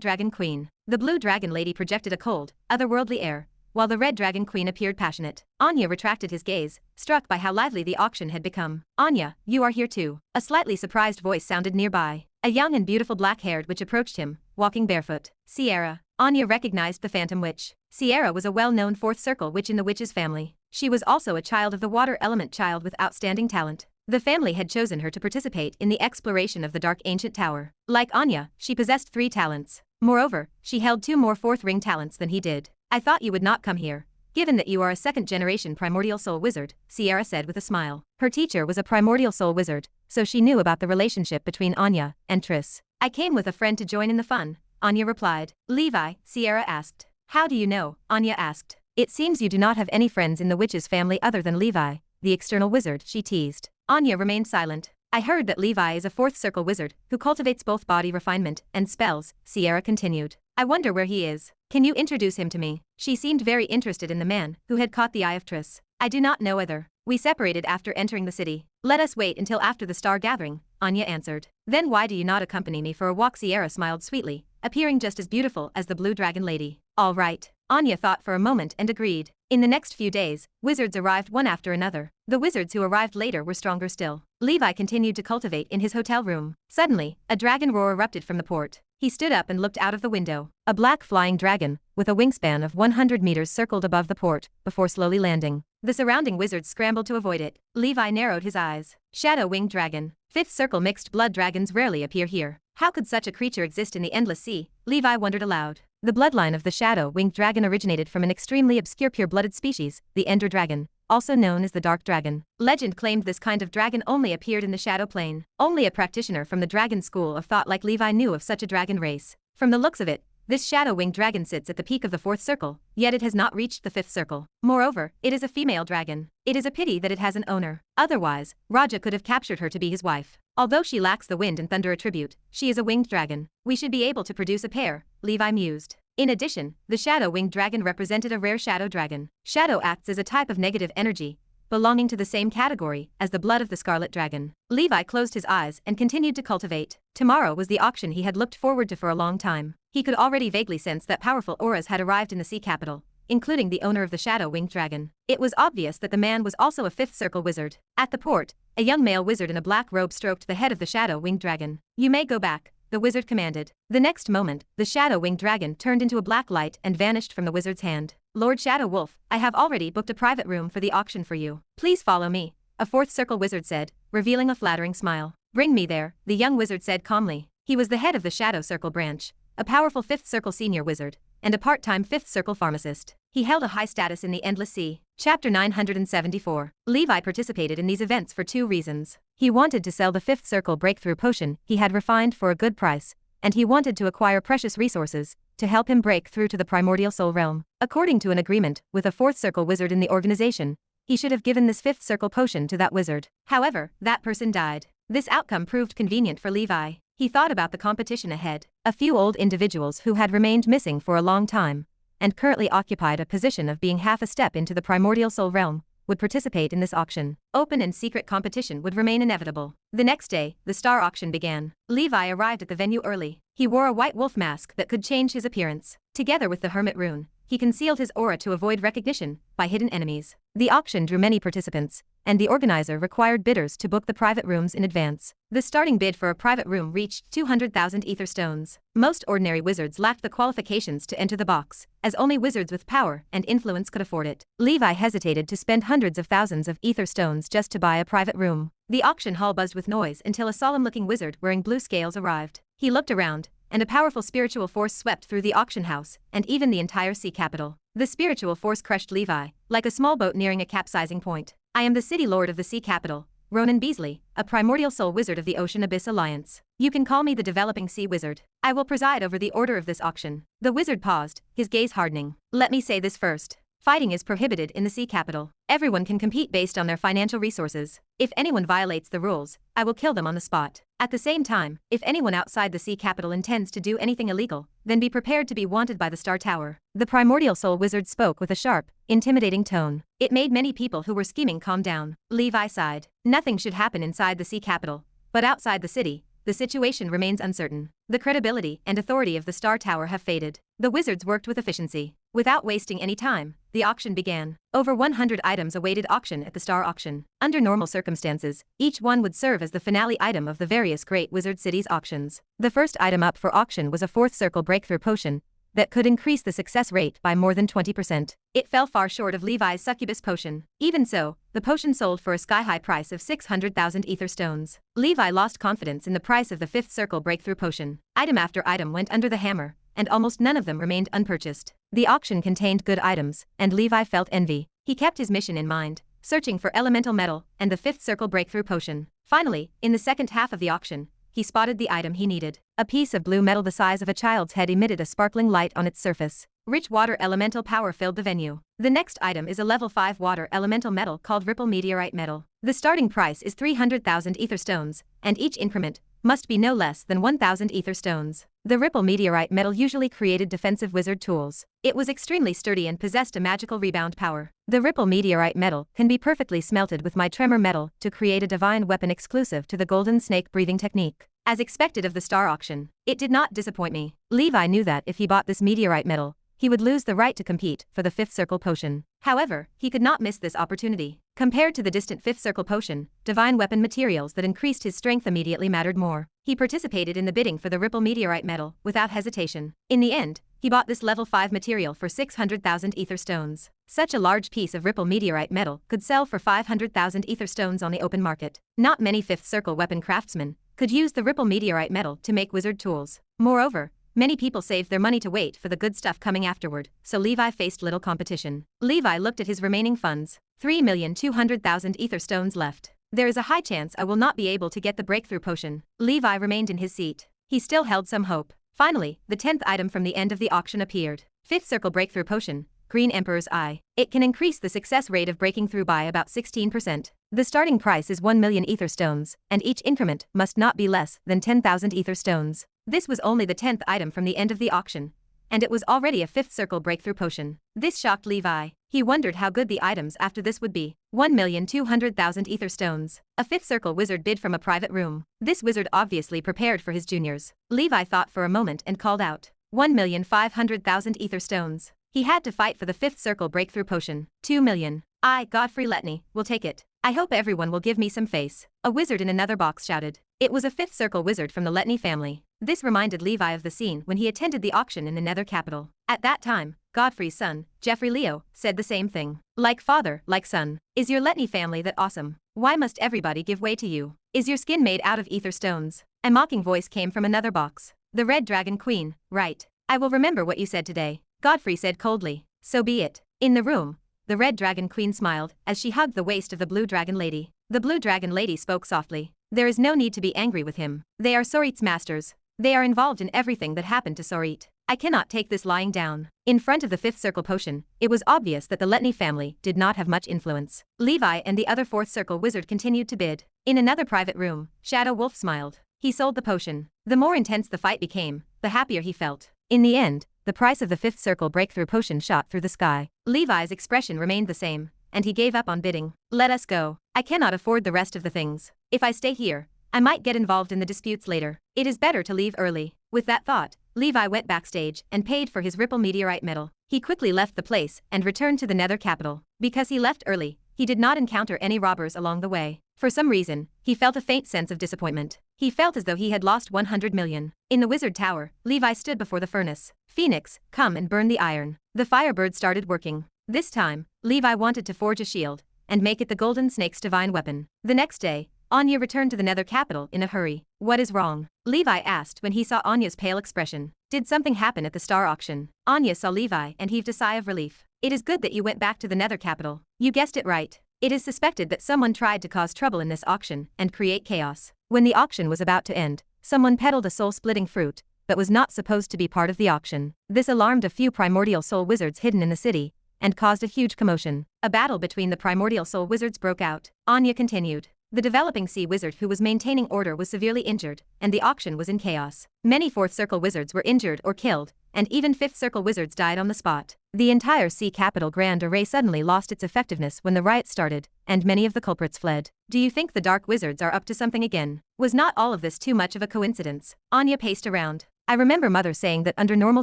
Dragon Queen. The Blue Dragon Lady projected a cold, otherworldly air, while the Red Dragon Queen appeared passionate. Anya retracted his gaze, struck by how lively the auction had become. Anya, you are here too. A slightly surprised voice sounded nearby. A young and beautiful black-haired witch approached him, walking barefoot. Sierra. Anya recognized the Phantom Witch. Sierra was a well-known 4th Circle witch in the witch's family. She was also a child of the water element child with outstanding talent. The family had chosen her to participate in the exploration of the Dark Ancient Tower. Like Anya, she possessed 3 talents. Moreover, she held 2 more 4th ring talents than he did. I thought you would not come here, given that you are a 2nd-generation primordial soul wizard, Sierra said with a smile. Her teacher was a primordial soul wizard, so she knew about the relationship between Anya and Triss. I came with a friend to join in the fun, Anya replied. Levi, Sierra asked. How do you know? Anya asked. It seems you do not have any friends in the witch's family other than Levi, the external wizard, she teased. Anya remained silent. I heard that Levi is a 4th Circle wizard who cultivates both body refinement and spells, Sierra continued. I wonder where he is. Can you introduce him to me? She seemed very interested in the man who had caught the eye of Triss. I do not know either. We separated after entering the city. Let us wait until after the star gathering, Anya answered. Then why do you not accompany me for a walk? Sierra smiled sweetly, appearing just as beautiful as the Blue Dragon Lady. All right. Anya thought for a moment and agreed. In the next few days, wizards arrived one after another. The wizards who arrived later were stronger still. Levi continued to cultivate in his hotel room. Suddenly, a dragon roar erupted from the port. He stood up and looked out of the window. A black flying dragon, with a wingspan of 100 meters circled above the port, before slowly landing. The surrounding wizards scrambled to avoid it. Levi narrowed his eyes. Shadow-winged dragon. 5th Circle mixed blood dragons rarely appear here. How could such a creature exist in the endless sea? Levi wondered aloud. The bloodline of the shadow-winged dragon originated from an extremely obscure pure-blooded species, the Ender Dragon, also known as the Dark Dragon. Legend claimed this kind of dragon only appeared in the Shadow Plane. Only a practitioner from the dragon school of thought like Levi knew of such a dragon race. From the looks of it, this shadow-winged dragon sits at the peak of the 4th Circle, yet it has not reached the 5th Circle. Moreover, it is a female dragon. It is a pity that it has an owner. Otherwise, Raja could have captured her to be his wife. Although she lacks the wind and thunder attribute, she is a winged dragon. We should be able to produce a pair, Levi mused. In addition, the shadow-winged dragon represented a rare shadow dragon. Shadow acts as a type of negative energy, belonging to the same category as the blood of the scarlet dragon. Levi closed his eyes and continued to cultivate. Tomorrow was the auction he had looked forward to for a long time. He could already vaguely sense that powerful auras had arrived in the sea capital, including the owner of the shadow-winged dragon. It was obvious that the man was also a 5th Circle wizard. At the port, a young male wizard in a black robe stroked the head of the shadow-winged dragon. You may go back, the wizard commanded. The next moment, the shadow-winged dragon turned into a black light and vanished from the wizard's hand. Lord Shadow Wolf, I have already booked a private room for the auction for you. Please follow me, a 4th Circle wizard said, revealing a flattering smile. Bring me there, the young wizard said calmly. He was the head of the Shadow Circle branch, a powerful 5th Circle senior wizard, and a part-time 5th Circle pharmacist. He held a high status in the Endless Sea. Chapter 974. Levi participated in these events for 2 reasons. He wanted to sell the 5th Circle breakthrough potion he had refined for a good price, and he wanted to acquire precious resources to help him break through to the primordial soul realm. According to an agreement with a 4th Circle wizard in the organization, he should have given this 5th Circle potion to that wizard. However, that person died. This outcome proved convenient for Levi. He thought about the competition ahead. A few old individuals who had remained missing for a long time, and currently occupied a position of being half a step into the primordial soul realm, would participate in this auction. Open and secret competition would remain inevitable. The next day, the star auction began. Levi arrived at the venue early. He wore a white wolf mask that could change his appearance. Together with the hermit rune, he concealed his aura to avoid recognition by hidden enemies. The auction drew many participants, and the organizer required bidders to book the private rooms in advance. The starting bid for a private room reached 200,000 ether stones. Most ordinary wizards lacked the qualifications to enter the box, as only wizards with power and influence could afford it. Levi hesitated to spend hundreds of thousands of ether stones just to buy a private room. The auction hall buzzed with noise until a solemn-looking wizard wearing blue scales arrived. He looked around, and a powerful spiritual force swept through the auction house and even the entire sea capital. The spiritual force crushed Levi, like a small boat nearing a capsizing point. I am the city lord of the sea capital, Ronan Beasley, a primordial soul wizard of the Ocean Abyss Alliance. You can call me the developing sea wizard. I will preside over the order of this auction. The wizard paused, his gaze hardening. Let me say this first. Fighting is prohibited in the sea capital. Everyone can compete based on their financial resources. If anyone violates the rules, I will kill them on the spot. At the same time, if anyone outside the sea capital intends to do anything illegal, then be prepared to be wanted by the Star Tower. The primordial soul wizard spoke with a sharp, intimidating tone. It made many people who were scheming calm down. Levi sighed. Nothing should happen inside the sea capital, but outside the city, the situation remains uncertain. The credibility and authority of the Star Tower have faded. The wizards worked with efficiency. Without wasting any time, the auction began. Over 100 items awaited auction at the Star Auction. Under normal circumstances, each one would serve as the finale item of the various Great Wizard Cities auctions. The first item up for auction was a fourth circle breakthrough potion that could increase the success rate by more than 20%. It fell far short of Levi's succubus potion. Even so, the potion sold for a sky-high price of 600,000 ether stones. Levi lost confidence in the price of the fifth circle breakthrough potion. Item after item went under the hammer, and almost none of them remained unpurchased. The auction contained good items, and Levi felt envy. He kept his mission in mind, searching for elemental metal and the fifth circle breakthrough potion. Finally, in the second half of the auction, he spotted the item he needed. A piece of blue metal the size of a child's head emitted a sparkling light on its surface. Rich water elemental power filled the venue. The next item is a level 5 water elemental metal called Ripple Meteorite Metal. The starting price is 300,000 ether stones, and each increment must be no less than 1,000 ether stones. The Ripple Meteorite Metal usually created defensive wizard tools. It was extremely sturdy and possessed a magical rebound power. The Ripple Meteorite Metal can be perfectly smelted with my Tremor Metal to create a divine weapon exclusive to the Golden Snake breathing technique. As expected of the Star Auction, it did not disappoint me. Levi knew that if he bought this meteorite metal, he would lose the right to compete for the fifth circle potion. However, he could not miss this opportunity. Compared to the distant fifth circle potion, divine weapon materials that increased his strength immediately mattered more. He participated in the bidding for the Ripple Meteorite Metal without hesitation. In the end, he bought this level 5 material for 600,000 ether stones. Such a large piece of Ripple Meteorite Metal could sell for 500,000 ether stones on the open market. Not many fifth circle weapon craftsmen could use the Ripple Meteorite Metal to make wizard tools. Moreover, many people saved their money to wait for the good stuff coming afterward, so Levi faced little competition. Levi looked at his remaining funds. 3,200,000 ether stones left. There is a high chance I will not be able to get the breakthrough potion. Levi remained in his seat. He still held some hope. Finally, the 10th item from the end of the auction appeared. Fifth circle breakthrough potion, Green Emperor's Eye. It can increase the success rate of breaking through by about 16%. The starting price is 1 million ether stones, and each increment must not be less than 10,000 ether stones. This was only the 10th item from the end of the auction, and it was already a fifth circle breakthrough potion. This shocked Levi. He wondered how good the items after this would be. 1,200,000 ether stones. A fifth circle wizard bid from a private room. This wizard obviously prepared for his juniors. Levi thought for a moment and called out, 1,500,000 ether stones. He had to fight for the fifth circle breakthrough potion. 2 million. I, Godfrey Letney, will take it. I hope everyone will give me some face. A wizard in another box shouted. It was a fifth circle wizard from the Letney family. This reminded Levi of the scene when he attended the auction in the Nether capital. At that time, Godfrey's son, Geoffrey Leo, said the same thing. Like father, like son. Is your Letney family that awesome? Why must everybody give way to you? Is your skin made out of ether stones? A mocking voice came from another box. The Red Dragon Queen, right. I will remember what you said today. Godfrey said coldly. So be it. In the room, the Red Dragon Queen smiled as she hugged the waist of the Blue Dragon Lady. The Blue Dragon Lady spoke softly. There is no need to be angry with him. They are Sorit's masters. They are involved in everything that happened to Sorit. I cannot take this lying down. In front of the fifth circle potion, it was obvious that the Letney family did not have much influence. Levi and the other fourth circle wizard continued to bid. In another private room, Shadow Wolf smiled. He sold the potion. The more intense the fight became, the happier he felt. In the end, the price of the fifth circle breakthrough potion shot through the sky. Levi's expression remained the same, and he gave up on bidding. Let us go. I cannot afford the rest of the things. If I stay here, I might get involved in the disputes later. It is better to leave early. With that thought, Levi went backstage and paid for his Ripple meteorite medal. He quickly left the place and returned to the Nether capital. Because he left early, he did not encounter any robbers along the way. For some reason, he felt a faint sense of disappointment. He felt as though he had lost 100 million. In the wizard tower, Levi stood before the furnace. Phoenix, come and burn the iron. The firebird started working. This time, Levi wanted to forge a shield and make it the golden snake's divine weapon. The next day, Anya returned to the Nether capital in a hurry. What is wrong? Levi asked when he saw Anya's pale expression. Did something happen at the star auction? Anya saw Levi and heaved a sigh of relief. It is good that you went back to the Nether capital. You guessed it right. It is suspected that someone tried to cause trouble in this auction and create chaos. When the auction was about to end, someone peddled a soul-splitting fruit that was not supposed to be part of the auction. This alarmed a few primordial soul wizards hidden in the city and caused a huge commotion. A battle between the primordial soul wizards broke out. Anya continued. The developing sea wizard who was maintaining order was severely injured, and the auction was in chaos. Many fourth circle wizards were injured or killed, and even fifth circle wizards died on the spot. The entire sea capital Grand Array suddenly lost its effectiveness when the riot started, and many of the culprits fled. Do you think the dark wizards are up to something again? Was not all of this too much of a coincidence? Anya paced around. I remember Mother saying that under normal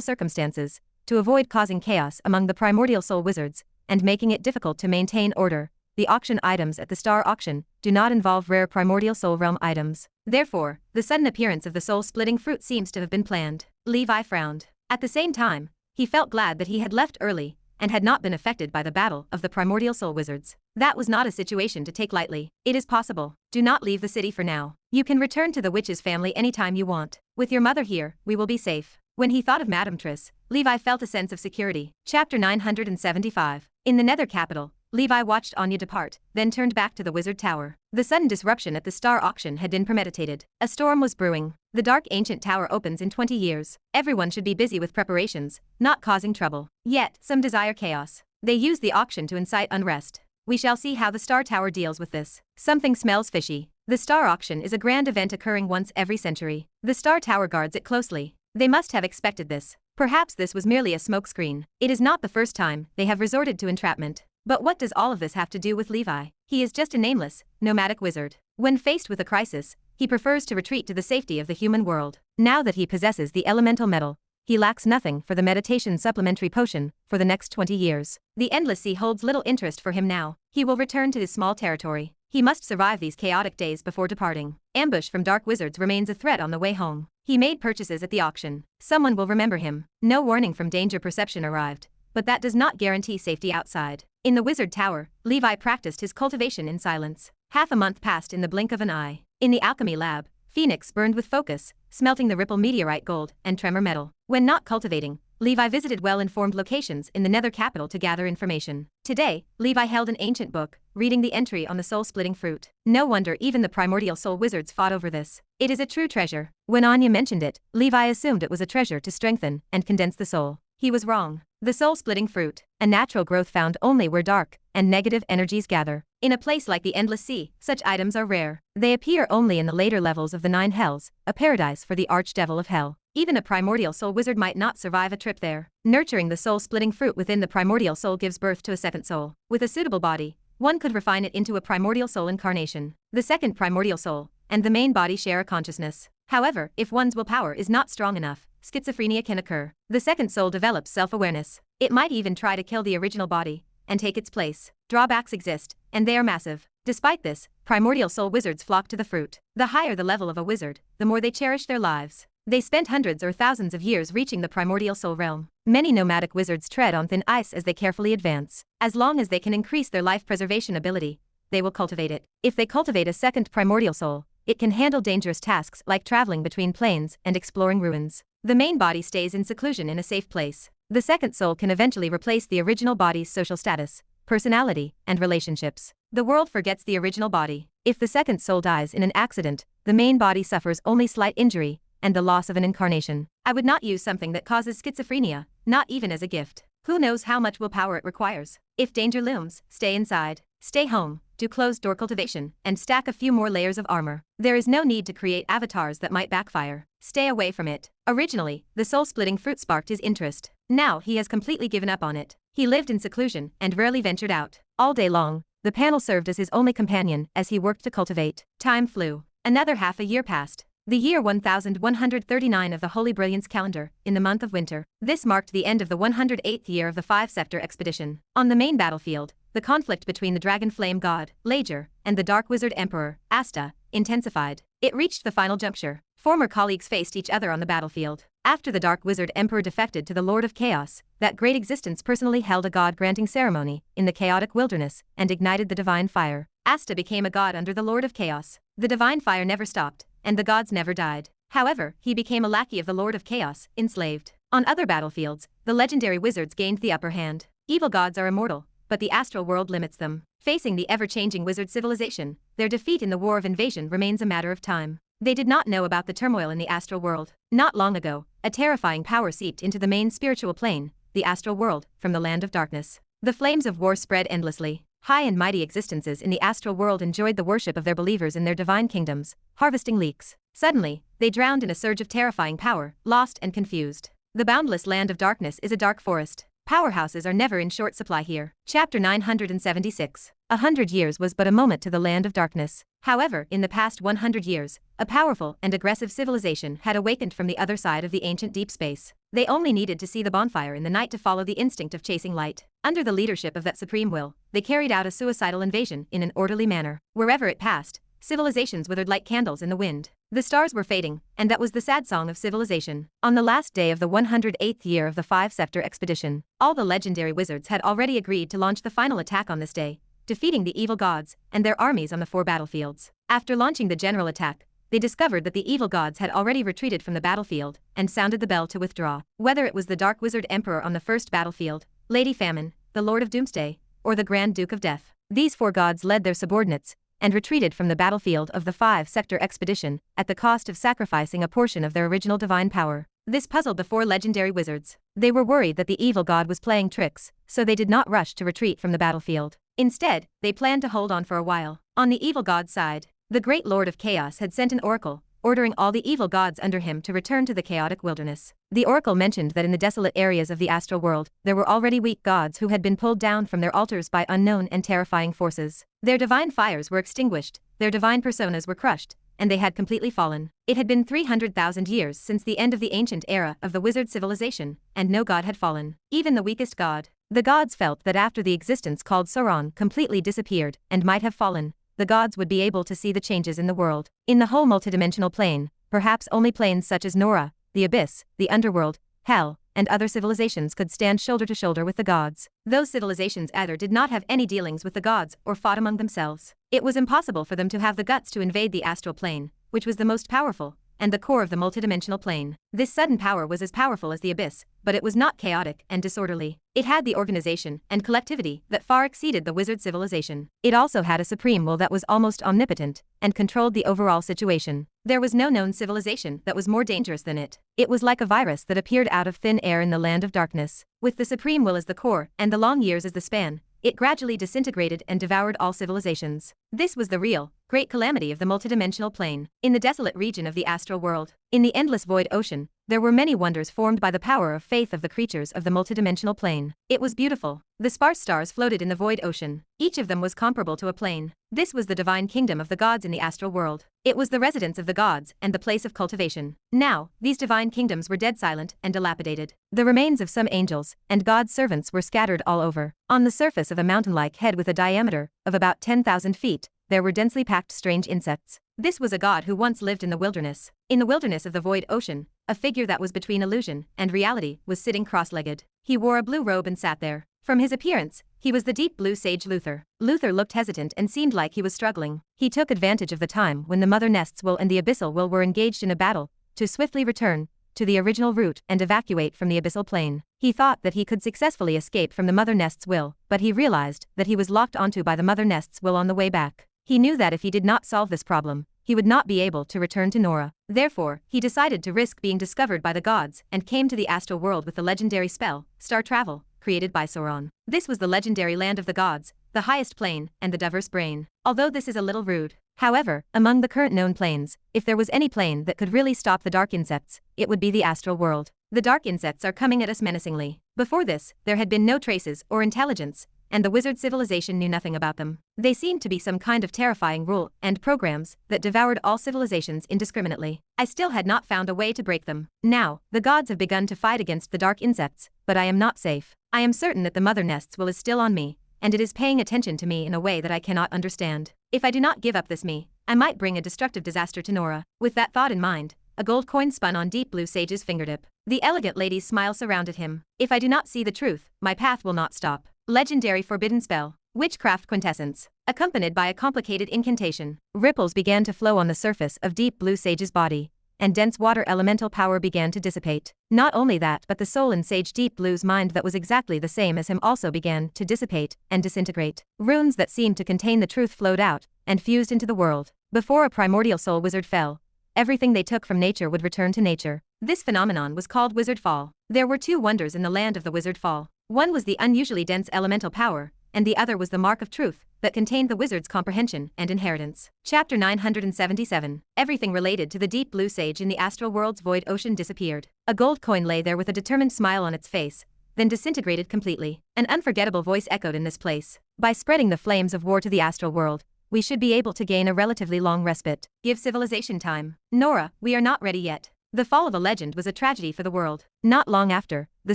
circumstances, to avoid causing chaos among the primordial soul wizards, and making it difficult to maintain order, the auction items at the star auction do not involve rare primordial soul realm items. Therefore, the sudden appearance of the soul-splitting fruit seems to have been planned. Levi frowned. At the same time, he felt glad that he had left early and had not been affected by the battle of the primordial soul wizards. That was not a situation to take lightly. It is possible. Do not leave the city for now. You can return to the witch's family anytime you want. With your mother here, we will be safe. When he thought of Madame Triss, Levi felt a sense of security. Chapter 975. In the Nether capital, Levi watched Anya depart, then turned back to the wizard tower. The sudden disruption at the star auction had been premeditated. A storm was brewing. The dark ancient tower opens in 20 years. Everyone should be busy with preparations, not causing trouble. Yet, some desire chaos. They use the auction to incite unrest. We shall see how the star tower deals with this. Something smells fishy. The star auction is a grand event occurring once every century. The star tower guards it closely. They must have expected this. Perhaps this was merely a smokescreen. It is not the first time they have resorted to entrapment. But what does all of this have to do with Levi? He is just a nameless, nomadic wizard. When faced with a crisis, he prefers to retreat to the safety of the human world. Now that he possesses the elemental metal, he lacks nothing for the meditation supplementary potion for the next 20 years. The endless sea holds little interest for him now. He will return to his small territory. He must survive these chaotic days before departing. Ambush from dark wizards remains a threat on the way home. He made purchases at the auction. Someone will remember him. No warning from danger perception arrived, but that does not guarantee safety outside. In the wizard tower, Levi practiced his cultivation in silence. Half a month passed in the blink of an eye. In the alchemy lab, Phoenix burned with focus, smelting the Ripple meteorite gold and tremor metal. When not cultivating, Levi visited well-informed locations in the Nether capital to gather information. Today, Levi held an ancient book, reading the entry on the soul-splitting fruit. No wonder even the primordial soul wizards fought over this. It is a true treasure. When Anya mentioned it, Levi assumed it was a treasure to strengthen and condense the soul. He was wrong. The soul-splitting fruit, a natural growth found only where dark and negative energies gather. In a place like the Endless Sea, such items are rare. They appear only in the later levels of the Nine Hells, a paradise for the archdevil of hell. Even a primordial soul wizard might not survive a trip there. Nurturing the soul-splitting fruit within the primordial soul gives birth to a second soul. With a suitable body, one could refine it into a primordial soul incarnation. The second primordial soul and the main body share a consciousness. However, if one's willpower is not strong enough, schizophrenia can occur. The second soul develops self-awareness. It might even try to kill the original body and take its place. Drawbacks exist, and they are massive. Despite this, primordial soul wizards flock to the fruit. The higher the level of a wizard, the more they cherish their lives. They spent hundreds or thousands of years reaching the primordial soul realm. Many nomadic wizards tread on thin ice as they carefully advance. As long as they can increase their life preservation ability, they will cultivate it. If they cultivate a second primordial soul, it can handle dangerous tasks like traveling between planes and exploring ruins. The main body stays in seclusion in a safe place. The second soul can eventually replace the original body's social status, personality, and relationships. The world forgets the original body. If the second soul dies in an accident, the main body suffers only slight injury and the loss of an incarnation. I would not use something that causes schizophrenia, not even as a gift. Who knows how much willpower it requires? If danger looms, stay inside. Stay home, do closed-door cultivation, and stack a few more layers of armor. There is no need to create avatars that might backfire. Stay away from it. Originally, the soul-splitting fruit sparked his interest. Now he has completely given up on it. He lived in seclusion and rarely ventured out. All day long, the panel served as his only companion as he worked to cultivate. Time flew. Another half a year passed. The year 1139 of the Holy Brilliance calendar, in the month of winter. This marked the end of the 108th year of the Five-Scepter expedition. On the main battlefield, the conflict between the dragon flame god, Lager, and the dark wizard emperor, Asta, intensified. It reached the final juncture. Former colleagues faced each other on the battlefield. After the dark wizard emperor defected to the Lord of Chaos, that great existence personally held a god-granting ceremony in the chaotic wilderness and ignited the divine fire. Asta became a god under the Lord of Chaos. The divine fire never stopped, and the gods never died. However, he became a lackey of the Lord of Chaos, enslaved. On other battlefields, the legendary wizards gained the upper hand. Evil gods are immortal, but the astral world limits them. Facing the ever-changing wizard civilization, their defeat in the war of invasion remains a matter of time. They did not know about the turmoil in the astral world. Not long ago, a terrifying power seeped into the main spiritual plane, the astral world, from the land of darkness. The flames of war spread endlessly. High and mighty existences in the astral world enjoyed the worship of their believers in their divine kingdoms, harvesting leaks. Suddenly, they drowned in a surge of terrifying power, lost and confused. The boundless land of darkness is a dark forest. Powerhouses are never in short supply here. Chapter 976. 100 years was but a moment to the land of darkness. However, in the past 100 years, a powerful and aggressive civilization had awakened from the other side of the ancient deep space. They only needed to see the bonfire in the night to follow the instinct of chasing light. Under the leadership of that supreme will, they carried out a suicidal invasion in an orderly manner. Wherever it passed, civilizations withered like candles in the wind. The stars were fading, and that was the sad song of civilization. On the last day of the 108th year of the Five-Scepter expedition, all the legendary wizards had already agreed to launch the final attack on this day, defeating the evil gods and their armies on the 4 battlefields. After launching the general attack, they discovered that the evil gods had already retreated from the battlefield and sounded the bell to withdraw. Whether it was the Dark Wizard Emperor on the first battlefield, Lady Famine, the Lord of Doomsday, or the Grand Duke of Death, these 4 gods led their subordinates and retreated from the battlefield of the Five-Scepter expedition at the cost of sacrificing a portion of their original divine power. This puzzled the 4 legendary wizards. They were worried that the evil god was playing tricks, so they did not rush to retreat from the battlefield. Instead, they planned to hold on for a while. On the evil god's side, the great Lord of Chaos had sent an oracle, ordering all the evil gods under him to return to the chaotic wilderness. The oracle mentioned that in the desolate areas of the astral world, there were already weak gods who had been pulled down from their altars by unknown and terrifying forces. Their divine fires were extinguished, their divine personas were crushed, and they had completely fallen. It had been 300,000 years since the end of the ancient era of the wizard civilization, and no god had fallen. Even the weakest god. The gods felt that after the existence called Sauron completely disappeared and might have fallen, the gods would be able to see the changes in the world. In the whole multidimensional plane, perhaps only planes such as Nora, the Abyss, the Underworld, Hell, and other civilizations could stand shoulder to shoulder with the gods. Those civilizations either did not have any dealings with the gods or fought among themselves. It was impossible for them to have the guts to invade the astral plane, which was the most powerful, and the core of the multidimensional plane. This sudden power was as powerful as the Abyss, but it was not chaotic and disorderly. It had the organization and collectivity that far exceeded the wizard civilization. It also had a supreme will that was almost omnipotent and controlled the overall situation. There was no known civilization that was more dangerous than it. It was like a virus that appeared out of thin air in the land of darkness. With the supreme will as the core and the long years as the span, it gradually disintegrated and devoured all civilizations. This was the real, great calamity of the multidimensional plane. In the desolate region of the astral world, in the endless void ocean, there were many wonders formed by the power of faith of the creatures of the multidimensional plane. It was beautiful. The sparse stars floated in the void ocean. Each of them was comparable to a plane. This was the divine kingdom of the gods in the astral world. It was the residence of the gods and the place of cultivation. Now, these divine kingdoms were dead silent and dilapidated. The remains of some angels and God's servants were scattered all over. On the surface of a mountain-like head with a diameter of about 10,000 feet, there were densely packed strange insects. This was a god who once lived in the wilderness. In the wilderness of the void ocean, a figure that was between illusion and reality was sitting cross-legged. He wore a blue robe and sat there. From his appearance, he was the deep blue sage Luther. Luther looked hesitant and seemed like he was struggling. He took advantage of the time when the Mother Nest's will and the Abyssal will were engaged in a battle to swiftly return to the original route and evacuate from the abyssal plane. He thought that he could successfully escape from the Mother Nest's will, but he realized that he was locked onto by the Mother Nest's will on the way back. He knew that if he did not solve this problem, he would not be able to return to Nora. Therefore, he decided to risk being discovered by the gods and came to the astral world with the legendary spell, Star Travel, created by Sauron. This was the legendary land of the gods, the highest plane, and the diverse brain. Although this is a little rude. However, among the current known planes, if there was any plane that could really stop the dark insects, it would be the astral world. The dark insects are coming at us menacingly. Before this, there had been no traces or intelligence, and the wizard civilization knew nothing about them. They seemed to be some kind of terrifying rule and programs that devoured all civilizations indiscriminately. I still had not found a way to break them. Now, the gods have begun to fight against the dark insects, but I am not safe. I am certain that the mother nest's will is still on me, and it is paying attention to me in a way that I cannot understand. If I do not give up this me, I might bring a destructive disaster to Nora. With that thought in mind, a gold coin spun on Deep Blue Sage's fingertip. The elegant lady's smile surrounded him. If I do not see the truth, my path will not stop. Legendary forbidden spell. Witchcraft quintessence. Accompanied by a complicated incantation, ripples began to flow on the surface of Deep Blue Sage's body, and dense water elemental power began to dissipate. Not only that, but the soul in Sage Deep Blue's mind that was exactly the same as him also began to dissipate and disintegrate. Runes that seemed to contain the truth flowed out and fused into the world. Before a primordial soul wizard fell, everything they took from nature would return to nature. This phenomenon was called Wizard Fall. There were two wonders in the land of the Wizard Fall. One was the unusually dense elemental power, and the other was the mark of truth that contained the wizard's comprehension and inheritance. Chapter 977. Everything related to the Deep Blue Sage in the astral world's void ocean disappeared. A gold coin lay there with a determined smile on its face, then disintegrated completely. An unforgettable voice echoed in this place. By spreading the flames of war to the astral world, we should be able to gain a relatively long respite. Give civilization time. Nora, we are not ready yet. The fall of a legend was a tragedy for the world. Not long after, the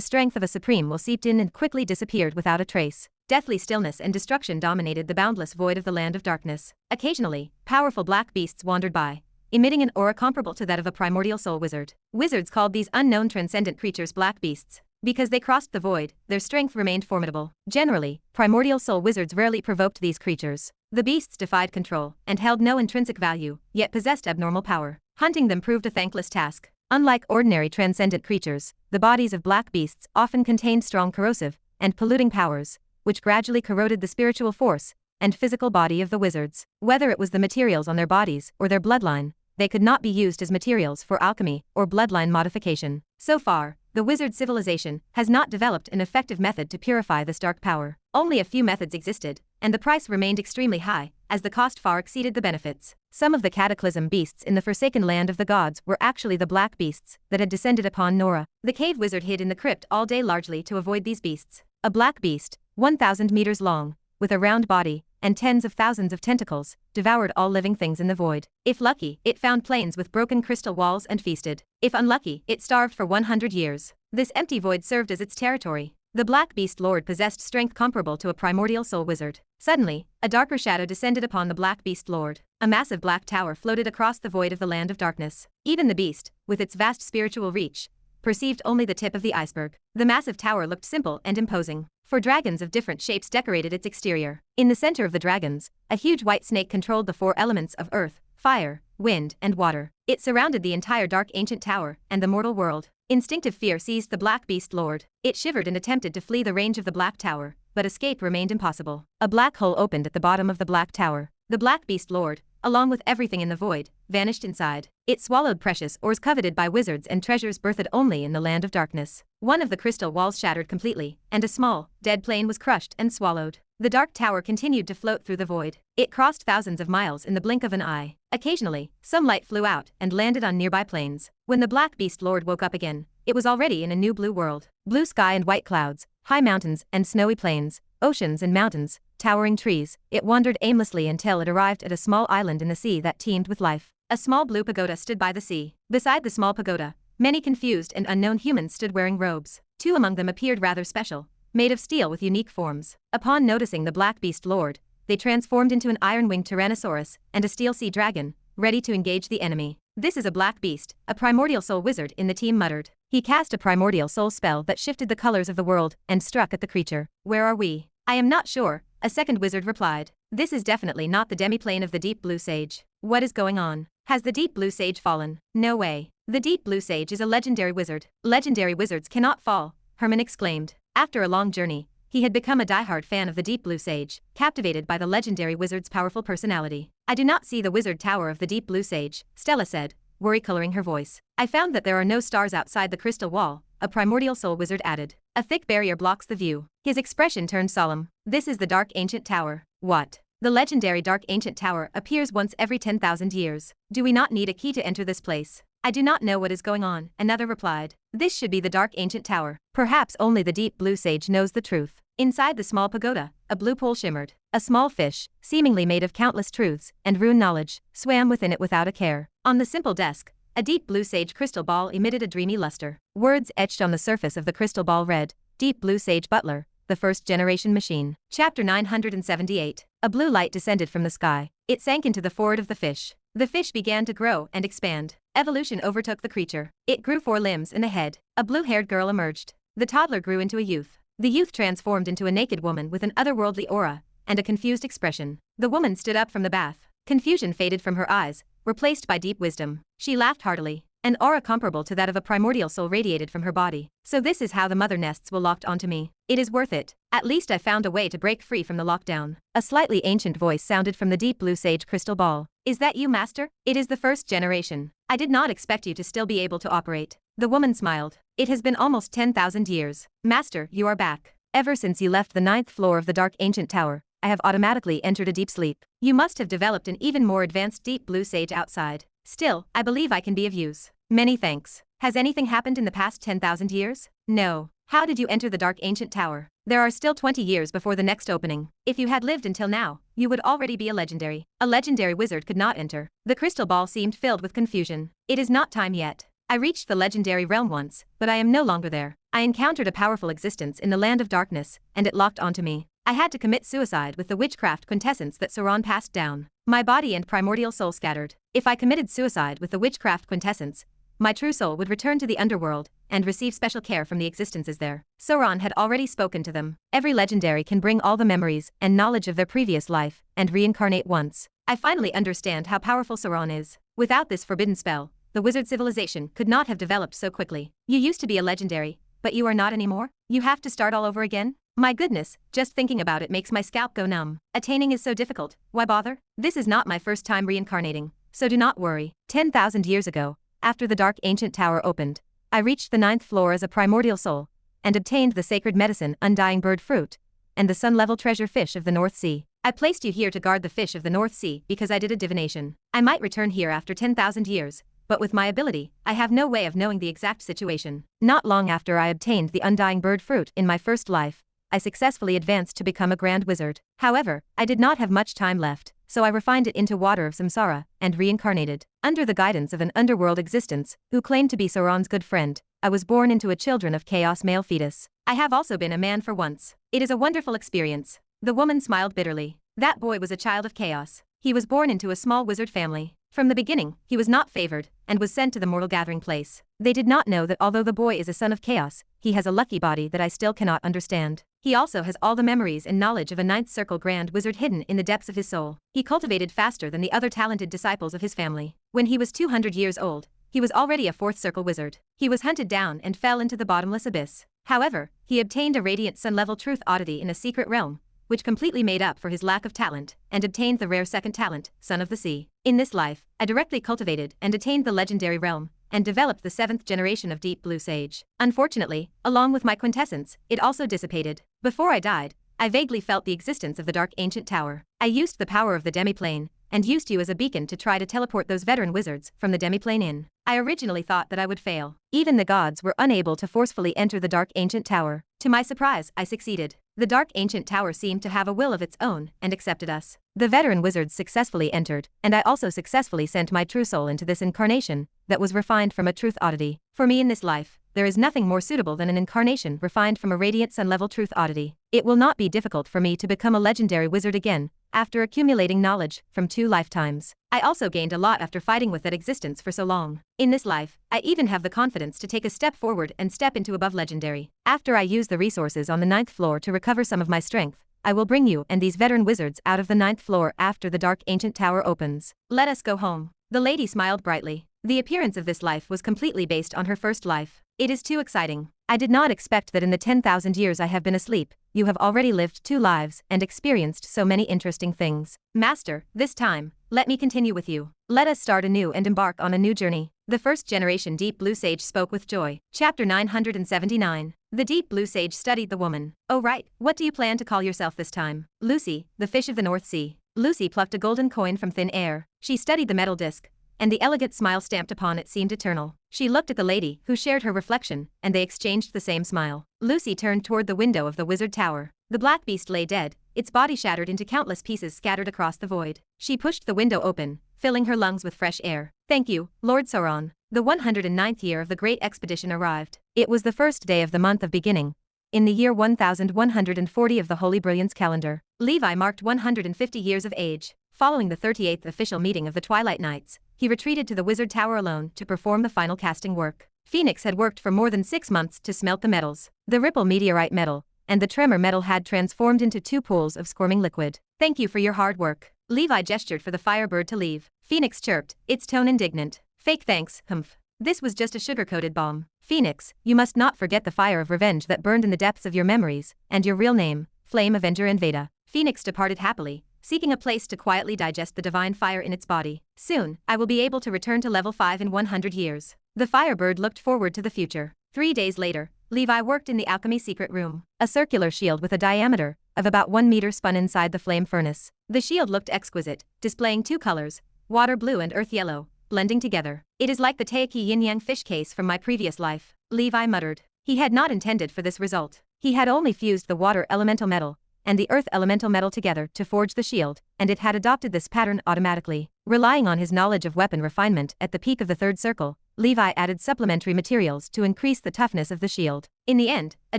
strength of a supreme will seeped in and quickly disappeared without a trace. Deathly stillness and destruction dominated the boundless void of the land of darkness. Occasionally, powerful black beasts wandered by, emitting an aura comparable to that of a primordial soul wizard. Wizards called these unknown transcendent creatures black beasts. Because they crossed the void, their strength remained formidable. Generally, primordial soul wizards rarely provoked these creatures. The beasts defied control and held no intrinsic value, yet possessed abnormal power. Hunting them proved a thankless task. Unlike ordinary transcendent creatures, the bodies of black beasts often contained strong corrosive and polluting powers, which gradually corroded the spiritual force and physical body of the wizards. Whether it was the materials on their bodies or their bloodline, they could not be used as materials for alchemy or bloodline modification. So far, the wizard civilization has not developed an effective method to purify this dark power. Only a few methods existed, and the price remained extremely high, as the cost far exceeded the benefits. Some of the cataclysm beasts in the forsaken land of the gods were actually the black beasts that had descended upon Nora. The cave wizard hid in the crypt all day largely to avoid these beasts. A black beast, 1,000 meters long, with a round body and tens of thousands of tentacles, devoured all living things in the void. If lucky, it found plains with broken crystal walls and feasted. If unlucky, it starved for 100 years. This empty void served as its territory. The Black Beast Lord possessed strength comparable to a primordial soul wizard. Suddenly, a darker shadow descended upon the Black Beast Lord. A massive black tower floated across the void of the land of darkness. Even the beast, with its vast spiritual reach, perceived only the tip of the iceberg. The massive tower looked simple and imposing, for dragons of different shapes decorated its exterior. In the center of the dragons, a huge white snake controlled the four elements of earth, fire, wind, and water. It surrounded the entire dark ancient tower and the mortal world. Instinctive fear seized the Black Beast Lord. It shivered and attempted to flee the range of the Black Tower, but escape remained impossible. A black hole opened at the bottom of the Black Tower. The Black Beast Lord, along with everything in the void, vanished inside. It swallowed precious ores coveted by wizards and treasures birthed only in the land of darkness. One of the crystal walls shattered completely, and a small, dead plane was crushed and swallowed. The dark tower continued to float through the void. It crossed thousands of miles in the blink of an eye. Occasionally, some light flew out and landed on nearby plains. When the Black Beast Lord woke up again, it was already in a new blue world. Blue sky and white clouds, high mountains and snowy plains, oceans and mountains, towering trees. It wandered aimlessly until it arrived at a small island in the sea that teemed with life. A small blue pagoda stood by the sea. Beside the small pagoda, many confused and unknown humans stood wearing robes. Two among them appeared rather special, made of steel with unique forms. Upon noticing the Black Beast Lord, they transformed into an iron-winged Tyrannosaurus and a steel sea dragon, ready to engage the enemy. "This is a black beast," a primordial soul wizard in the team muttered. He cast a primordial soul spell that shifted the colors of the world and struck at the creature. "Where are we?" "I am not sure," a second wizard replied. "This is definitely not the demiplane of the Deep Blue Sage. What is going on? Has the Deep Blue Sage fallen?" "No way. The Deep Blue Sage is a legendary wizard." "Legendary wizards cannot fall," Herman exclaimed. After a long journey, he had become a diehard fan of the Deep Blue Sage, captivated by the legendary wizard's powerful personality. "I do not see the wizard tower of the Deep Blue Sage," Stella said, worry coloring her voice. "I found that there are no stars outside the crystal wall," a primordial soul wizard added. "A thick barrier blocks the view." His expression turned solemn. This is the Dark Ancient Tower. What? The legendary Dark Ancient Tower appears once every 10,000 years. Do we not need a key to enter this place? I do not know what is going on, another replied. This should be the Dark Ancient Tower. Perhaps only the deep blue sage knows the truth. Inside the small pagoda, a blue pool shimmered. A small fish, seemingly made of countless truths and rune knowledge, swam within it without a care. On the simple desk, a deep blue sage crystal ball emitted a dreamy luster. Words etched on the surface of the crystal ball read, Deep Blue Sage Butler, the first generation machine. Chapter 978. A blue light descended from the sky. It sank into the forehead of the fish. The fish began to grow and expand. Evolution overtook the creature. It grew 4 limbs and a head. A blue-haired girl emerged. The toddler grew into a youth. The youth transformed into a naked woman with an otherworldly aura and a confused expression. The woman stood up from the bath. Confusion faded from her eyes, replaced by deep wisdom. She laughed heartily. An aura comparable to that of a primordial soul radiated from her body. So this is how the mother nests will locked onto me. It is worth it. At least I found a way to break free from the lockdown. A slightly ancient voice sounded from the deep blue sage crystal ball. Is that you, master? It is the first generation. I did not expect you to still be able to operate. The woman smiled. It has been almost 10,000 years. Master, you are back. Ever since you left the 9th floor of the Dark Ancient Tower, I have automatically entered a deep sleep. You must have developed an even more advanced deep blue sage outside. Still, I believe I can be of use. Many thanks. Has anything happened in the past 10,000 years? No. How did you enter the Dark Ancient Tower? There are still 20 years before the next opening. If you had lived until now, you would already be a legendary. A legendary wizard could not enter. The crystal ball seemed filled with confusion. It is not time yet. I reached the legendary realm once, but I am no longer there. I encountered a powerful existence in the land of darkness, and it locked onto me. I had to commit suicide with the witchcraft quintessence that Sauron passed down. My body and primordial soul scattered. If I committed suicide with the witchcraft quintessence, my true soul would return to the underworld and receive special care from the existences there. Sauron had already spoken to them. Every legendary can bring all the memories and knowledge of their previous life and reincarnate once. I finally understand how powerful Sauron is. Without this forbidden spell, the wizard civilization could not have developed so quickly. You used to be a legendary, but you are not anymore? You have to start all over again? My goodness, just thinking about it makes my scalp go numb. Attaining is so difficult, why bother? This is not my first time reincarnating, so do not worry. 10,000 years ago, after the Dark Ancient Tower opened, I reached the 9th floor as a primordial soul, and obtained the sacred medicine Undying Bird Fruit, and the sun-level treasure fish of the North Sea. I placed you here to guard the fish of the North Sea because I did a divination. I might return here after 10,000 years, but with my ability, I have no way of knowing the exact situation. Not long after I obtained the Undying Bird Fruit in my first life, I successfully advanced to become a Grand Wizard. However, I did not have much time left, so I refined it into water of samsara and reincarnated. Under the guidance of an underworld existence, who claimed to be Sauron's good friend, I was born into a children of chaos male fetus. I have also been a man for once. It is a wonderful experience. The woman smiled bitterly. That boy was a child of chaos. He was born into a small wizard family. From the beginning, he was not favored, and was sent to the mortal gathering place. They did not know that although the boy is a son of chaos, he has a lucky body that I still cannot understand. He also has all the memories and knowledge of a 9th circle grand wizard hidden in the depths of his soul. He cultivated faster than the other talented disciples of his family. When he was 200 years old, he was already a 4th circle wizard. He was hunted down and fell into the bottomless abyss. However, he obtained a radiant sun-level Truth Oddity in a secret realm, which completely made up for his lack of talent, and obtained the rare second talent, Son of the Sea. In this life, I directly cultivated and attained the legendary realm, and developed the 7th generation of Deep Blue Sage. Unfortunately, along with my quintessence, it also dissipated. Before I died, I vaguely felt the existence of the Dark Ancient Tower. I used the power of the demiplane, and used you as a beacon to try to teleport those veteran wizards from the demiplane in. I originally thought that I would fail. Even the gods were unable to forcefully enter the Dark Ancient Tower. To my surprise, I succeeded. The Dark Ancient Tower seemed to have a will of its own and accepted us. The veteran wizards successfully entered, and I also successfully sent my true soul into this incarnation that was refined from a Truth Oddity. For me in this life, there is nothing more suitable than an incarnation refined from a radiant sun-level Truth Oddity. It will not be difficult for me to become a legendary wizard again, after accumulating knowledge from 2 lifetimes. I also gained a lot after fighting with that existence for so long. In this life, I even have the confidence to take a step forward and step into above legendary. After I use the resources on the 9th floor to recover some of my strength, I will bring you and these veteran wizards out of the 9th floor after the Dark Ancient Tower opens. Let us go home. The lady smiled brightly. The appearance of this life was completely based on her first life. It is too exciting. I did not expect that in the 10,000 years I have been asleep, you have already lived 2 lives and experienced so many interesting things. Master, this time, let me continue with you. Let us start anew and embark on a new journey. The first generation Deep Blue Sage spoke with joy. Chapter 979. The Deep Blue Sage studied the woman. Oh right, what do you plan to call yourself this time? Lucy, the fish of the North Sea. Lucy plucked a golden coin from thin air. She studied the metal disc, and the elegant smile stamped upon it seemed eternal. She looked at the lady, who shared her reflection, and they exchanged the same smile. Lucy turned toward the window of the wizard tower. The black beast lay dead, its body shattered into countless pieces scattered across the void. She pushed the window open, filling her lungs with fresh air. Thank you, Lord Sauron. The 109th year of the great expedition arrived. It was the first day of the month of beginning. In the year 1140 of the Holy Brilliance calendar, Levi marked 150 years of age. Following the 38th official meeting of the Twilight Knights, he retreated to the wizard tower alone to perform the final casting work. Phoenix had worked for more than 6 months to smelt the metals. The Ripple meteorite metal and the Tremor metal had transformed into 2 pools of squirming liquid. Thank you for your hard work. Levi gestured for the Firebird to leave. Phoenix chirped, its tone indignant. Fake thanks, humph. This was just a sugar-coated bomb. Phoenix, you must not forget the fire of revenge that burned in the depths of your memories, and your real name, Flame Avenger and Veda. Phoenix departed happily, seeking a place to quietly digest the divine fire in its body. Soon, I will be able to return to level 5 in 100 years. The Firebird looked forward to the future. 3 days later, Levi worked in the alchemy secret room. A circular shield with a diameter of about 1 meter spun inside the flame furnace. The shield looked exquisite, displaying 2 colors, water blue and earth yellow, blending together. It is like the Taiki yin-yang fish case from my previous life, Levi muttered. He had not intended for this result. He had only fused the water elemental metal and the earth elemental metal together to forge the shield, and it had adopted this pattern automatically. Relying on his knowledge of weapon refinement at the peak of the 3rd circle, Levi added supplementary materials to increase the toughness of the shield. In the end, a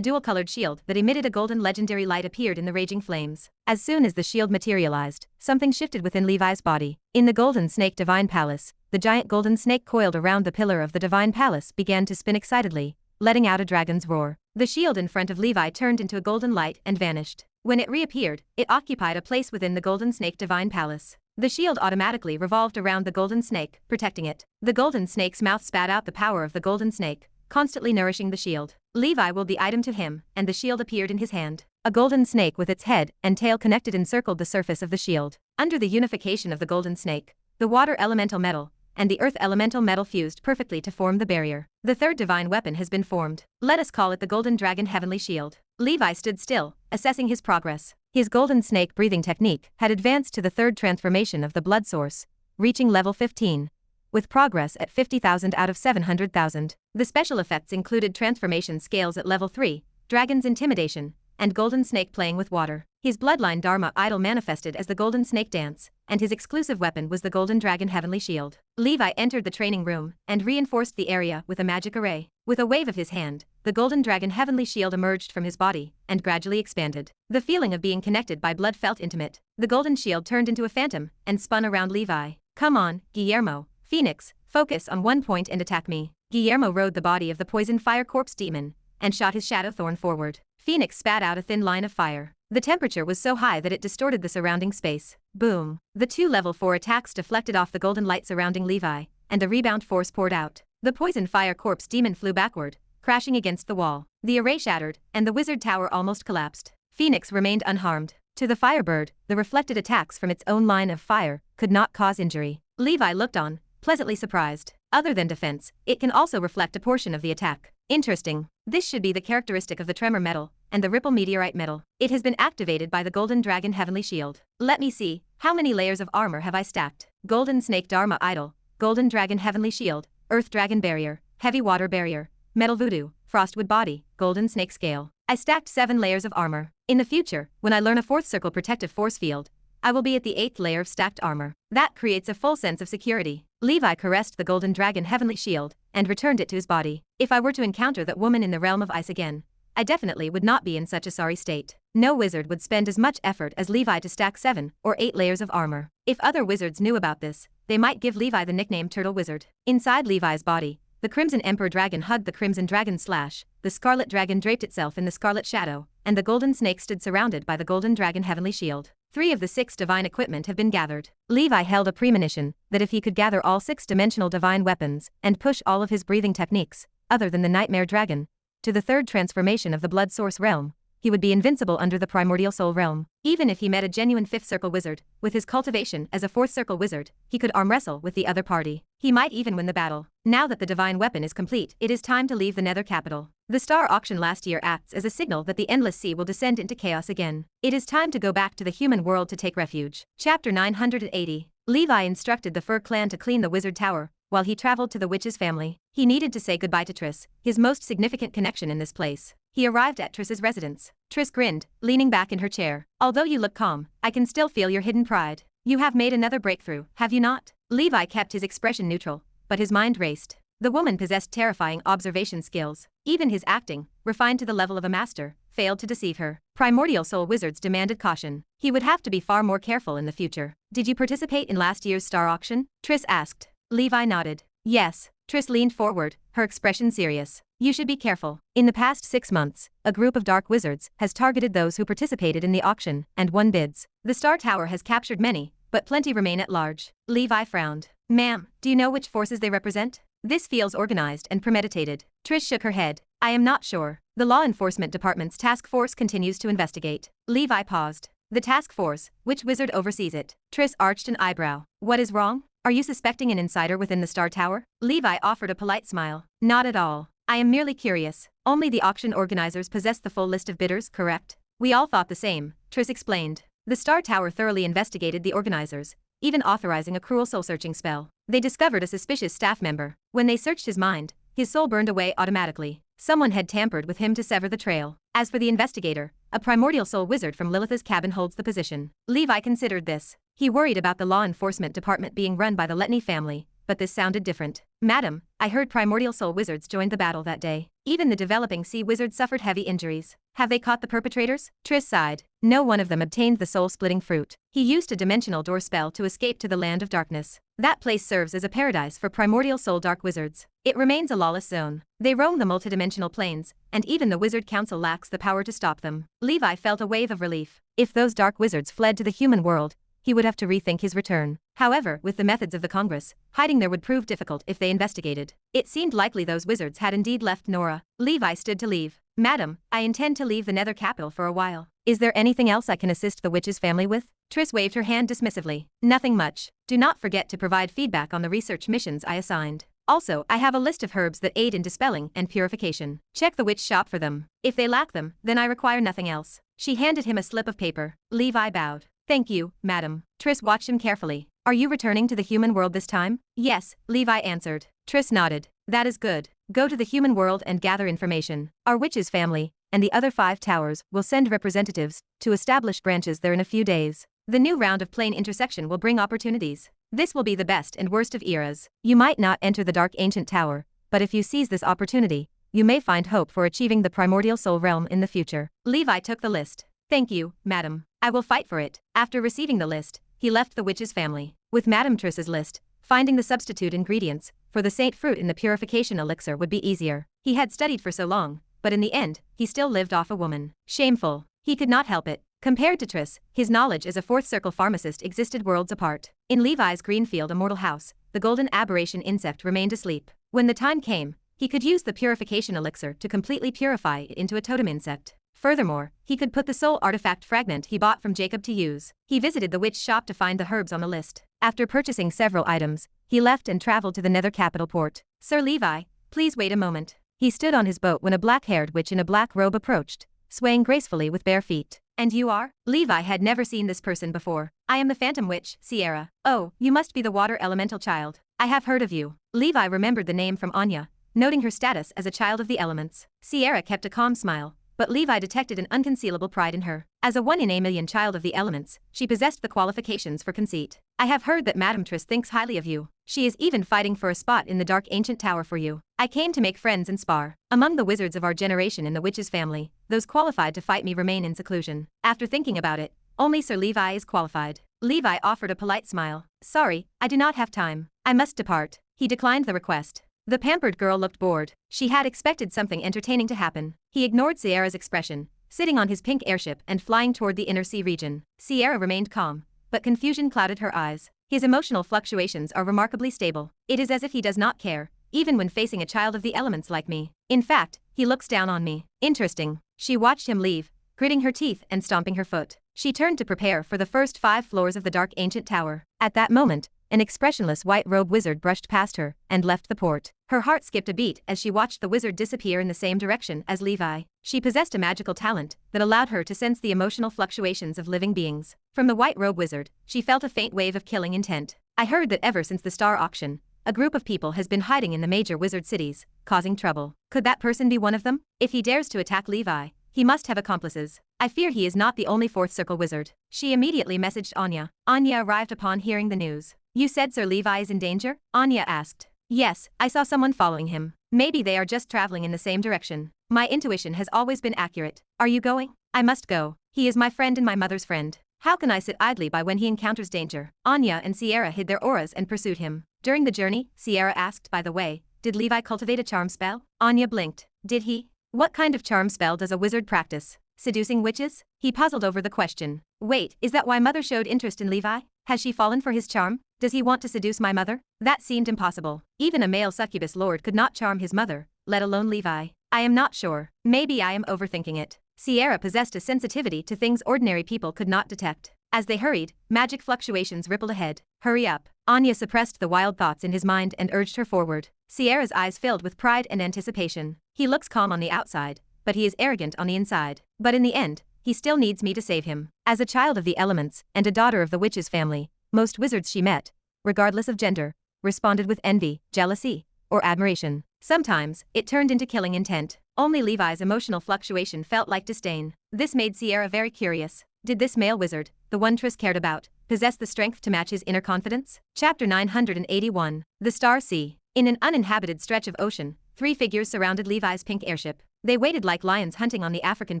dual-colored shield that emitted a golden legendary light appeared in the raging flames. As soon as the shield materialized, something shifted within Levi's body. In the Golden Snake Divine Palace, the giant golden snake coiled around the pillar of the Divine Palace began to spin excitedly, letting out a dragon's roar. The shield in front of Levi turned into a golden light and vanished. When it reappeared, it occupied a place within the Golden Snake Divine Palace. The shield automatically revolved around the golden snake, protecting it. The golden snake's mouth spat out the power of the golden snake, constantly nourishing the shield. Levi willed the item to him, and the shield appeared in his hand. A golden snake with its head and tail connected encircled the surface of the shield. Under the unification of the golden snake, the water elemental metal and the earth elemental metal fused perfectly to form the barrier. The 3rd divine weapon has been formed. Let us call it the Golden Dragon Heavenly Shield. Levi stood still, assessing his progress. His golden snake breathing technique had advanced to the 3rd transformation of the blood source, reaching level 15, with progress at 50,000 out of 700,000. The special effects included transformation scales at level 3, dragon's intimidation, and golden snake playing with water. His bloodline Dharma idol manifested as the golden snake dance, and his exclusive weapon was the Golden Dragon Heavenly Shield. Levi entered the training room and reinforced the area with a magic array. With a wave of his hand, the Golden Dragon Heavenly Shield emerged from his body and gradually expanded. The feeling of being connected by blood felt intimate. The golden shield turned into a phantom and spun around Levi. Come on, Guillermo. Phoenix, focus on one point and attack me. Guillermo rode the body of the poison fire corpse demon and shot his shadow thorn forward. Phoenix spat out a thin line of fire. The temperature was so high that it distorted the surrounding space. Boom. The 2 level 4 attacks deflected off the golden light surrounding Levi, and a rebound force poured out. The poison fire corpse demon flew backward, crashing against the wall. The array shattered, and the wizard tower almost collapsed. Phoenix remained unharmed. To the Firebird, the reflected attacks from its own line of fire could not cause injury. Levi looked on, pleasantly surprised. Other than defense, it can also reflect a portion of the attack. Interesting. This should be the characteristic of the Tremor metal and the Ripple meteorite metal. It has been activated by the Golden Dragon Heavenly Shield. Let me see, how many layers of armor have I stacked? Golden Snake Dharma Idol, Golden Dragon Heavenly Shield, Earth Dragon Barrier, Heavy Water Barrier, Metal Voodoo, Frostwood Body, Golden Snake Scale. I stacked 7 layers of armor. In the future, when I learn a 4th circle protective force field, I will be at the 8th layer of stacked armor. That creates a full sense of security. Levi caressed the Golden Dragon Heavenly Shield and returned it to his body. If I were to encounter that woman in the realm of ice again, I definitely would not be in such a sorry state. No wizard would spend as much effort as Levi to stack 7 or 8 layers of armor. If other wizards knew about this, they might give Levi the nickname Turtle Wizard. Inside Levi's body, the Crimson Emperor Dragon hugged the Crimson Dragon Slash, the Scarlet Dragon draped itself in the Scarlet Shadow, and the Golden Snake stood surrounded by the Golden Dragon Heavenly Shield. 3 of the 6 divine equipment have been gathered. Levi held a premonition that if he could gather all 6 dimensional divine weapons and push all of his breathing techniques, other than the nightmare dragon, to the third transformation of the blood source realm, he would be invincible under the primordial soul realm. Even if he met a genuine fifth circle wizard, with his cultivation as a fourth circle wizard, he could arm wrestle with the other party. He might even win the battle. Now that the divine weapon is complete, it is time to leave the nether capital. The star auction last year acts as a signal that the endless sea will descend into chaos again. It is time to go back to the human world to take refuge. Chapter 980. Levi instructed the Fur clan to clean the wizard tower, while he traveled to the witch's family. He needed to say goodbye to Triss, his most significant connection in this place. He arrived at Triss's residence. Triss grinned, leaning back in her chair. Although you look calm, I can still feel your hidden pride. You have made another breakthrough, have you not? Levi kept his expression neutral, but his mind raced. The woman possessed terrifying observation skills. Even his acting, refined to the level of a master, failed to deceive her. Primordial soul wizards demanded caution. He would have to be far more careful in the future. Did you participate in last year's star auction? Triss asked. Levi nodded. Yes. Triss leaned forward, her expression serious. You should be careful. In the past 6 months, a group of dark wizards has targeted those who participated in the auction and won bids. The Star Tower has captured many, but plenty remain at large. Levi frowned. Ma'am, do you know which forces they represent? This feels organized and premeditated. Triss shook her head. I am not sure. The Law Enforcement Department's task force continues to investigate. Levi paused. The task force, which wizard oversees it? Triss arched an eyebrow. What is wrong? Are you suspecting an insider within the Star Tower? Levi offered a polite smile. Not at all. I am merely curious. Only the auction organizers possess the full list of bidders, correct? We all thought the same, Triss explained. The Star Tower thoroughly investigated the organizers, even authorizing a cruel soul-searching spell. They discovered a suspicious staff member. When they searched his mind, his soul burned away automatically. Someone had tampered with him to sever the trail. As for the investigator, a primordial soul wizard from Lilith's cabin holds the position. Levi considered this. He worried about the law enforcement department being run by the Letney family, but this sounded different. Madam, I heard primordial soul wizards joined the battle that day. Even the developing sea wizards suffered heavy injuries. Have they caught the perpetrators? Triss sighed. No one of them obtained the soul-splitting fruit. He used a dimensional door spell to escape to the land of darkness. That place serves as a paradise for primordial soul dark wizards. It remains a lawless zone. They roam the multidimensional planes, and even the Wizard Council lacks the power to stop them. Levi felt a wave of relief. If those dark wizards fled to the human world, he would have to rethink his return. However, with the methods of the Congress, hiding there would prove difficult if they investigated. It seemed likely those wizards had indeed left Nora. Levi stood to leave. Madam, I intend to leave the nether capital for a while. Is there anything else I can assist the witch's family with? Triss waved her hand dismissively. Nothing much. Do not forget to provide feedback on the research missions I assigned. Also, I have a list of herbs that aid in dispelling and purification. Check the witch shop for them. If they lack them, then I require nothing else. She handed him a slip of paper. Levi bowed. Thank you, madam. Triss watched him carefully. Are you returning to the human world this time? Yes, Levi answered. Triss nodded. That is good. Go to the human world and gather information. Our witch's family, and the other 5 towers, will send representatives to establish branches there in a few days. The new round of plane intersection will bring opportunities. This will be the best and worst of eras. You might not enter the dark ancient tower, but if you seize this opportunity, you may find hope for achieving the primordial soul realm in the future. Levi took the list. Thank you, madam. I will fight for it. After receiving the list, he left the witch's family. With Madame Triss's list, finding the substitute ingredients for the saint fruit in the purification elixir would be easier. He had studied for so long, but in the end, he still lived off a woman. Shameful. He could not help it. Compared to Triss, his knowledge as a fourth circle pharmacist existed worlds apart. In Levi's Greenfield immortal house, the golden aberration insect remained asleep. When the time came, he could use the purification elixir to completely purify it into a totem insect. Furthermore, he could put the soul artifact fragment he bought from Jacob to use. He visited the witch shop to find the herbs on the list. After purchasing several items, he left and traveled to the nether capital port. Sir Levi, please wait a moment. He stood on his boat when a black-haired witch in a black robe approached, swaying gracefully with bare feet. And you are? Levi had never seen this person before. I am the Phantom Witch, Sierra. Oh, you must be the water elemental child. I have heard of you. Levi remembered the name from Anya, noting her status as a child of the elements. Sierra kept a calm smile, but Levi detected an unconcealable pride in her. As a 1 in a million child of the elements, she possessed the qualifications for conceit. I have heard that Madame Triss thinks highly of you. She is even fighting for a spot in the dark ancient tower for you. I came to make friends and spar. Among the wizards of our generation in the witch's family, those qualified to fight me remain in seclusion. After thinking about it, only Sir Levi is qualified. Levi offered a polite smile. Sorry, I do not have time. I must depart. He declined the request. The pampered girl looked bored. She had expected something entertaining to happen. He ignored Sierra's expression, sitting on his pink airship and flying toward the inner sea region. Sierra remained calm, but confusion clouded her eyes. His emotional fluctuations are remarkably stable. It is as if he does not care, even when facing a child of the elements like me. In fact, he looks down on me. Interesting. She watched him leave, gritting her teeth and stomping her foot. She turned to prepare for the first 5 floors of the dark ancient tower. At that moment, an expressionless white-robed wizard brushed past her and left the port. Her heart skipped a beat as she watched the wizard disappear in the same direction as Levi. She possessed a magical talent that allowed her to sense the emotional fluctuations of living beings. From the white-robed wizard, she felt a faint wave of killing intent. I heard that ever since the star auction, a group of people has been hiding in the major wizard cities, causing trouble. Could that person be one of them? If he dares to attack Levi, he must have accomplices. I fear he is not the only fourth circle wizard. She immediately messaged Anya. Anya arrived upon hearing the news. You said Sir Levi is in danger? Anya asked. Yes, I saw someone following him. Maybe they are just traveling in the same direction. My intuition has always been accurate. Are you going? I must go. He is my friend and my mother's friend. How can I sit idly by when he encounters danger? Anya and Sierra hid their auras and pursued him. During the journey, Sierra asked, by the way, did Levi cultivate a charm spell? Anya blinked. Did he? What kind of charm spell does a wizard practice? Seducing witches? He puzzled over the question. Wait, is that why mother showed interest in Levi? Has she fallen for his charm? Does he want to seduce my mother? That seemed impossible. Even a male succubus lord could not charm his mother, let alone Levi. I am not sure. Maybe I am overthinking it. Sierra possessed a sensitivity to things ordinary people could not detect. As they hurried, magic fluctuations rippled ahead. Hurry up. Anya suppressed the wild thoughts in his mind and urged her forward. Sierra's eyes filled with pride and anticipation. He looks calm on the outside, but he is arrogant on the inside. But in the end, he still needs me to save him. As a child of the elements and a daughter of the witch's family, most wizards she met, regardless of gender, responded with envy, jealousy, or admiration. Sometimes, it turned into killing intent. Only Levi's emotional fluctuation felt like disdain. This made Sierra very curious. Did this male wizard, the one Triss cared about, possess the strength to match his inner confidence? Chapter 981. The Star Sea. In an uninhabited stretch of ocean, 3 figures surrounded Levi's pink airship. They waited like lions hunting on the African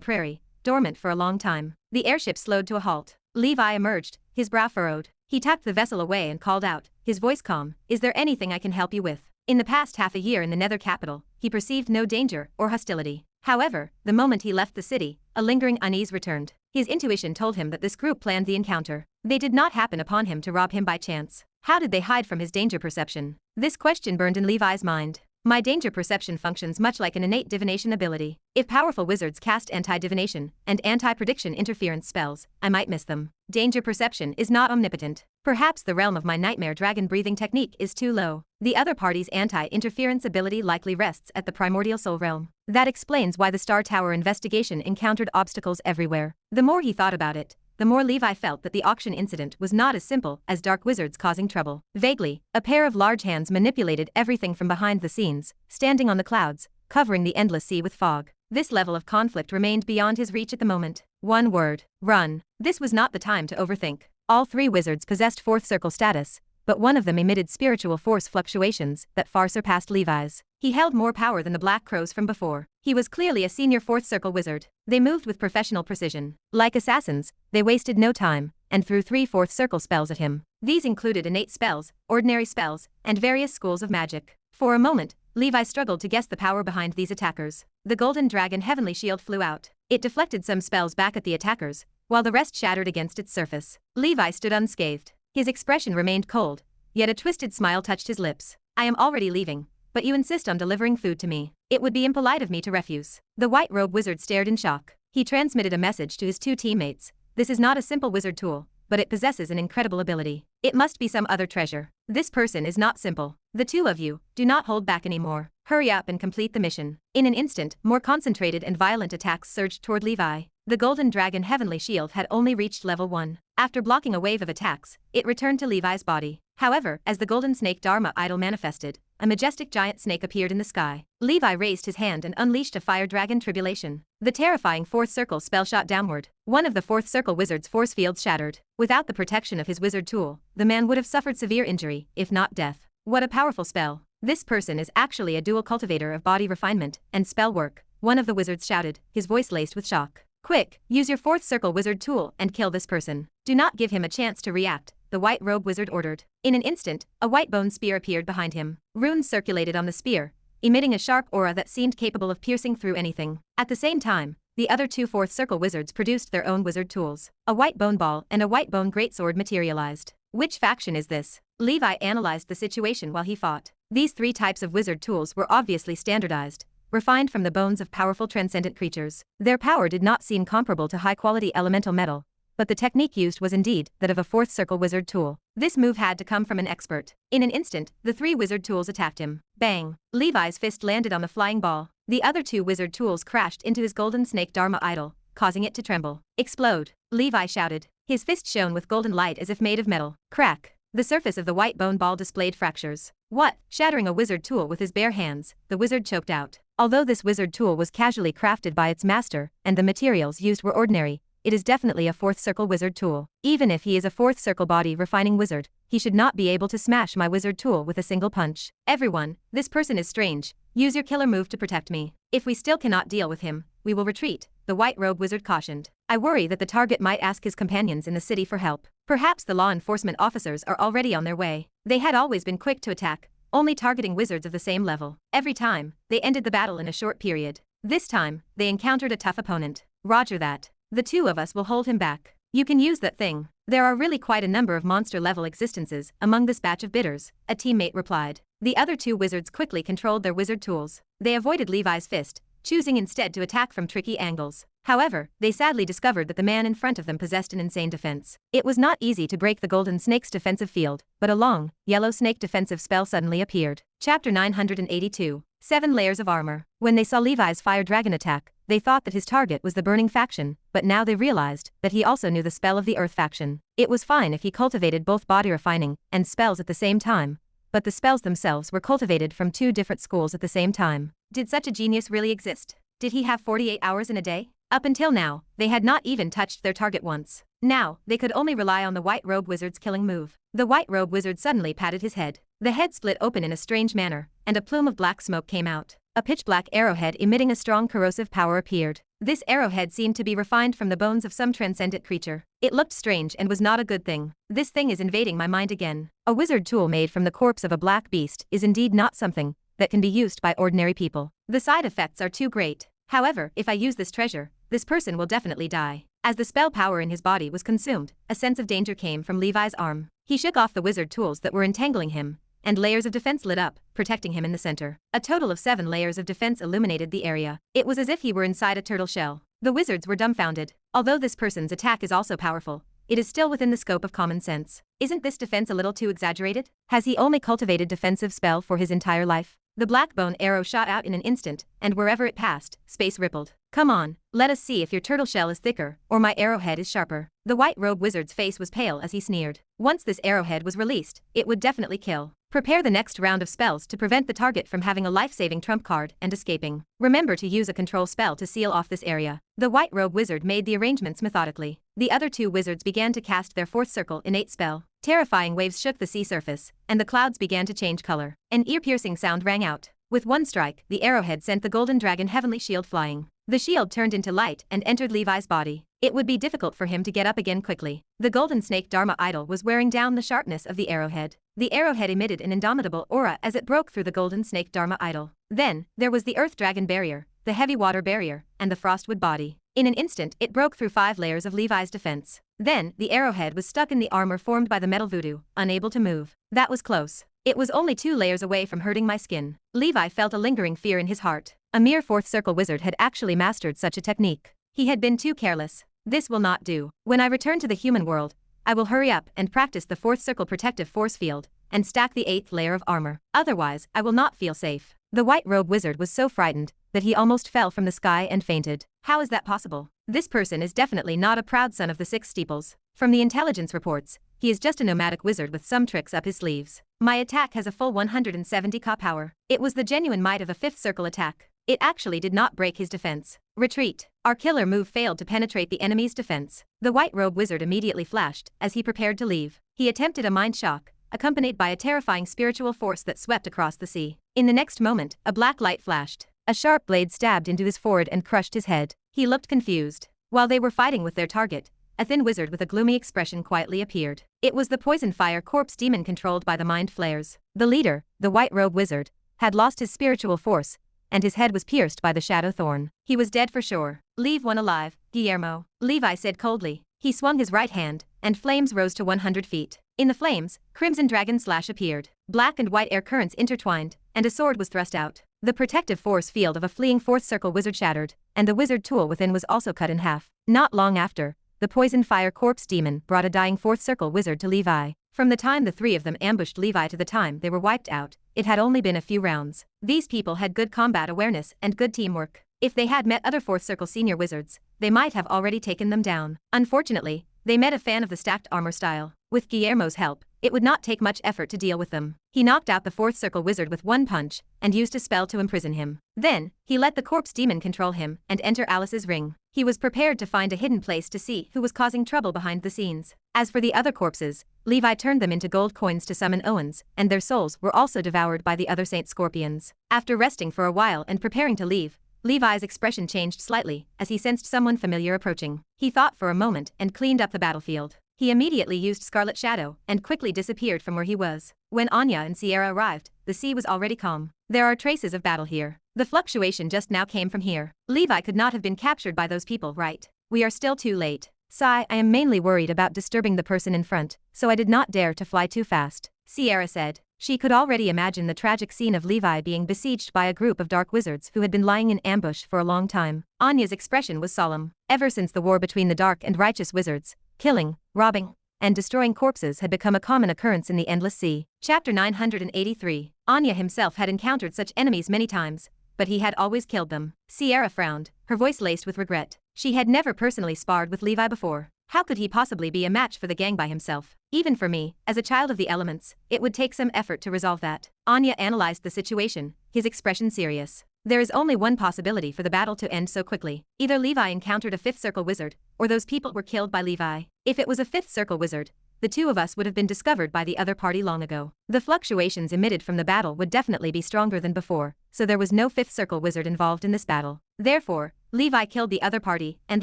prairie, dormant for a long time. The airship slowed to a halt. Levi emerged, his brow furrowed. He tucked the vessel away and called out, his voice calm, is there anything I can help you with? In the past half a year in the Nether capital, he perceived no danger or hostility. However, the moment he left the city, a lingering unease returned. His intuition told him that this group planned the encounter. They did not happen upon him to rob him by chance. How did they hide from his danger perception? This question burned in Levi's mind. My danger perception functions much like an innate divination ability. If powerful wizards cast anti-divination and anti-prediction interference spells, I might miss them. Danger perception is not omnipotent. Perhaps the realm of my nightmare dragon breathing technique is too low. The other party's anti-interference ability likely rests at the primordial soul realm. That explains why the Star Tower investigation encountered obstacles everywhere. The more he thought about it, the more Levi felt that the auction incident was not as simple as dark wizards causing trouble. Vaguely, a pair of large hands manipulated everything from behind the scenes, standing on the clouds, covering the endless sea with fog. This level of conflict remained beyond his reach at the moment. One word: run. This was not the time to overthink. All 3 wizards possessed fourth circle status, but one of them emitted spiritual force fluctuations that far surpassed Levi's. He held more power than the Black Crows from before. He was clearly a senior fourth circle wizard. They moved with professional precision. Like assassins, they wasted no time, and threw 3 fourth circle spells at him. These included innate spells, ordinary spells, and various schools of magic. For a moment, Levi struggled to guess the power behind these attackers. The golden dragon heavenly shield flew out. It deflected some spells back at the attackers, while the rest shattered against its surface. Levi stood unscathed. His expression remained cold, yet a twisted smile touched his lips. I am already leaving, but you insist on delivering food to me. It would be impolite of me to refuse. The white-robed wizard stared in shock. He transmitted a message to his 2 teammates. This is not a simple wizard tool, but it possesses an incredible ability. It must be some other treasure. This person is not simple. The 2 of you, do not hold back anymore. Hurry up and complete the mission. In an instant, more concentrated and violent attacks surged toward Levi. The golden dragon heavenly shield had only reached level 1. After blocking a wave of attacks, it returned to Levi's body. However, as the golden snake Dharma idol manifested, a majestic giant snake appeared in the sky. Levi raised his hand and unleashed a fire dragon tribulation. The terrifying fourth circle spell shot downward. One of the fourth circle wizard's force fields shattered. Without the protection of his wizard tool, the man would have suffered severe injury, if not death. What a powerful spell. This person is actually a dual cultivator of body refinement and spell work, one of the wizards shouted, his voice laced with shock. Quick, use your fourth circle wizard tool and kill this person. Do not give him a chance to react, the white robe wizard ordered. In an instant, a white bone spear appeared behind him. Runes circulated on the spear, emitting a sharp aura that seemed capable of piercing through anything. At the same time, the other 2 fourth circle wizards produced their own wizard tools. A white bone ball and a white bone greatsword materialized. Which faction is this? Levi analyzed the situation while he fought. These 3 types of wizard tools were obviously standardized, refined from the bones of powerful transcendent creatures. Their power did not seem comparable to high-quality elemental metal, but the technique used was indeed that of a 4th circle wizard tool. This move had to come from an expert. In an instant, the 3 wizard tools attacked him. Bang! Levi's fist landed on the flying ball. The other 2 wizard tools crashed into his golden snake Dharma idol, causing it to tremble. Explode! Levi shouted. His fist shone with golden light as if made of metal. Crack! The surface of the white bone ball displayed fractures. What? Shattering a wizard tool with his bare hands, the wizard choked out. Although this wizard tool was casually crafted by its master, and the materials used were ordinary, it is definitely a 4th circle wizard tool. Even if he is a 4th circle body refining wizard, he should not be able to smash my wizard tool with a single punch. Everyone, this person is strange. Use your killer move to protect me. If we still cannot deal with him, we will retreat, the white robe wizard cautioned. I worry that the target might ask his companions in the city for help. Perhaps the law enforcement officers are already on their way. They had always been quick to attack, only targeting wizards of the same level. Every time, they ended the battle in a short period. This time, they encountered a tough opponent. Roger that. The 2 of us will hold him back. You can use that thing. There are really quite a number of monster-level existences among this batch of bidders, a teammate replied. The other 2 wizards quickly controlled their wizard tools. They avoided Levi's fist, choosing instead to attack from tricky angles. However, they sadly discovered that the man in front of them possessed an insane defense. It was not easy to break the golden snake's defensive field, but a long, yellow snake defensive spell suddenly appeared. Chapter 982. 7 layers of armor. When they saw Levi's fire dragon attack, they thought that his target was the burning faction, but now they realized that he also knew the spell of the earth faction. It was fine if he cultivated both body refining and spells at the same time, but the spells themselves were cultivated from 2 different schools at the same time. Did such a genius really exist? Did he have 48 hours in a day? Up until now, they had not even touched their target once. Now, they could only rely on the white robe wizard's killing move. The white robe wizard suddenly patted his head. The head split open in a strange manner, and a plume of black smoke came out. A pitch-black arrowhead emitting a strong corrosive power appeared. This arrowhead seemed to be refined from the bones of some transcendent creature. It looked strange and was not a good thing. This thing is invading my mind again. A wizard tool made from the corpse of a black beast is indeed not something that can be used by ordinary people. The side effects are too great. However, if I use this treasure, this person will definitely die. As the spell power in his body was consumed, a sense of danger came from Levi's arm. He shook off the wizard tools that were entangling him, and layers of defense lit up, protecting him in the center. A total of 7 layers of defense illuminated the area. It was as if he were inside a turtle shell. The wizards were dumbfounded. Although this person's attack is also powerful, it is still within the scope of common sense. Isn't this defense a little too exaggerated? Has he only cultivated defensive spell for his entire life? The black bone arrow shot out in an instant, and wherever it passed, space rippled. Come on, let us see if your turtle shell is thicker, or my arrowhead is sharper. The white robe wizard's face was pale as he sneered. Once this arrowhead was released, it would definitely kill. Prepare the next round of spells to prevent the target from having a life-saving trump card and escaping. Remember to use a control spell to seal off this area. The white robe wizard made the arrangements methodically. The other 2 wizards began to cast their 4th circle innate spell. Terrifying waves shook the sea surface, and the clouds began to change color. An ear-piercing sound rang out. With one strike, the arrowhead sent the golden dragon heavenly shield flying. The shield turned into light and entered Levi's body. It would be difficult for him to get up again quickly. The golden snake Dharma idol was wearing down the sharpness of the arrowhead. The arrowhead emitted an indomitable aura as it broke through the golden snake Dharma idol. Then, there was the earth dragon barrier, the heavy water barrier, and the frostwood body. In an instant, it broke through 5 layers of Levi's defense. Then, the arrowhead was stuck in the armor formed by the metal voodoo, unable to move. That was close. It was only 2 layers away from hurting my skin. Levi felt a lingering fear in his heart. A mere 4th circle wizard had actually mastered such a technique. He had been too careless. This will not do. When I return to the human world, I will hurry up and practice the 4th circle protective force field, and stack the 8th layer of armor. Otherwise, I will not feel safe. The white robe wizard was so frightened that he almost fell from the sky and fainted. How is that possible? This person is definitely not a proud son of the 6 steeples. From the intelligence reports, he is just a nomadic wizard with some tricks up his sleeves. My attack has a full 170k power. It was the genuine might of a 5th circle attack. It actually did not break his defense. Retreat. Our killer move failed to penetrate the enemy's defense. The white robe wizard immediately flashed as he prepared to leave. He attempted a mind shock, accompanied by a terrifying spiritual force that swept across the sea. In the next moment, a black light flashed. A sharp blade stabbed into his forehead and crushed his head. He looked confused. While they were fighting with their target, a thin wizard with a gloomy expression quietly appeared. It was the poison fire corpse demon controlled by the mind flares. The leader, the white robe wizard, had lost his spiritual force, and his head was pierced by the shadow thorn. He was dead for sure. Leave one alive, Guillermo, Levi said coldly. He swung his right hand, and flames rose to 100 feet. In the flames, Crimson Dragon Slash appeared. Black and white air currents intertwined, and a sword was thrust out. The protective force field of a fleeing fourth circle wizard shattered, and the wizard tool within was also cut in half. Not long after, the poison fire corpse demon brought a dying fourth circle wizard to Levi. From the time the three of them ambushed Levi to the time they were wiped out, it had only been a few rounds. These people had good combat awareness and good teamwork. If they had met other fourth circle senior wizards, they might have already taken them down. Unfortunately, they met a fan of the stacked armor style. With Guillermo's help, it would not take much effort to deal with them. He knocked out the fourth circle wizard with one punch, and used a spell to imprison him. Then, he let the corpse demon control him and enter Alice's ring. He was prepared to find a hidden place to see who was causing trouble behind the scenes. As for the other corpses, Levi turned them into gold coins to summon Owens, and their souls were also devoured by the other Saint Scorpions. After resting for a while and preparing to leave, Levi's expression changed slightly as he sensed someone familiar approaching. He thought for a moment and cleaned up the battlefield. He immediately used Scarlet Shadow and quickly disappeared from where he was. When Anya and Sierra arrived, the sea was already calm. There are traces of battle here. The fluctuation just now came from here. Levi could not have been captured by those people, right? We are still too late. Sigh, I am mainly worried about disturbing the person in front, so I did not dare to fly too fast, Sierra said. She could already imagine the tragic scene of Levi being besieged by a group of dark wizards who had been lying in ambush for a long time. Anya's expression was solemn. Ever since the war between the dark and righteous wizards, killing, robbing, and destroying corpses had become a common occurrence in the Endless Sea. Chapter 983. Anya himself had encountered such enemies many times, but he had always killed them. Sierra frowned, her voice laced with regret. She had never personally sparred with Levi before. How could he possibly be a match for the gang by himself? Even for me, as a child of the elements, it would take some effort to resolve that. Anya analyzed the situation, his expression serious. There is only one possibility for the battle to end so quickly. Either Levi encountered a fifth circle wizard, or those people were killed by Levi. If it was a fifth circle wizard, the two of us would have been discovered by the other party long ago. The fluctuations emitted from the battle would definitely be stronger than before, so there was no fifth circle wizard involved in this battle. Therefore, Levi killed the other party and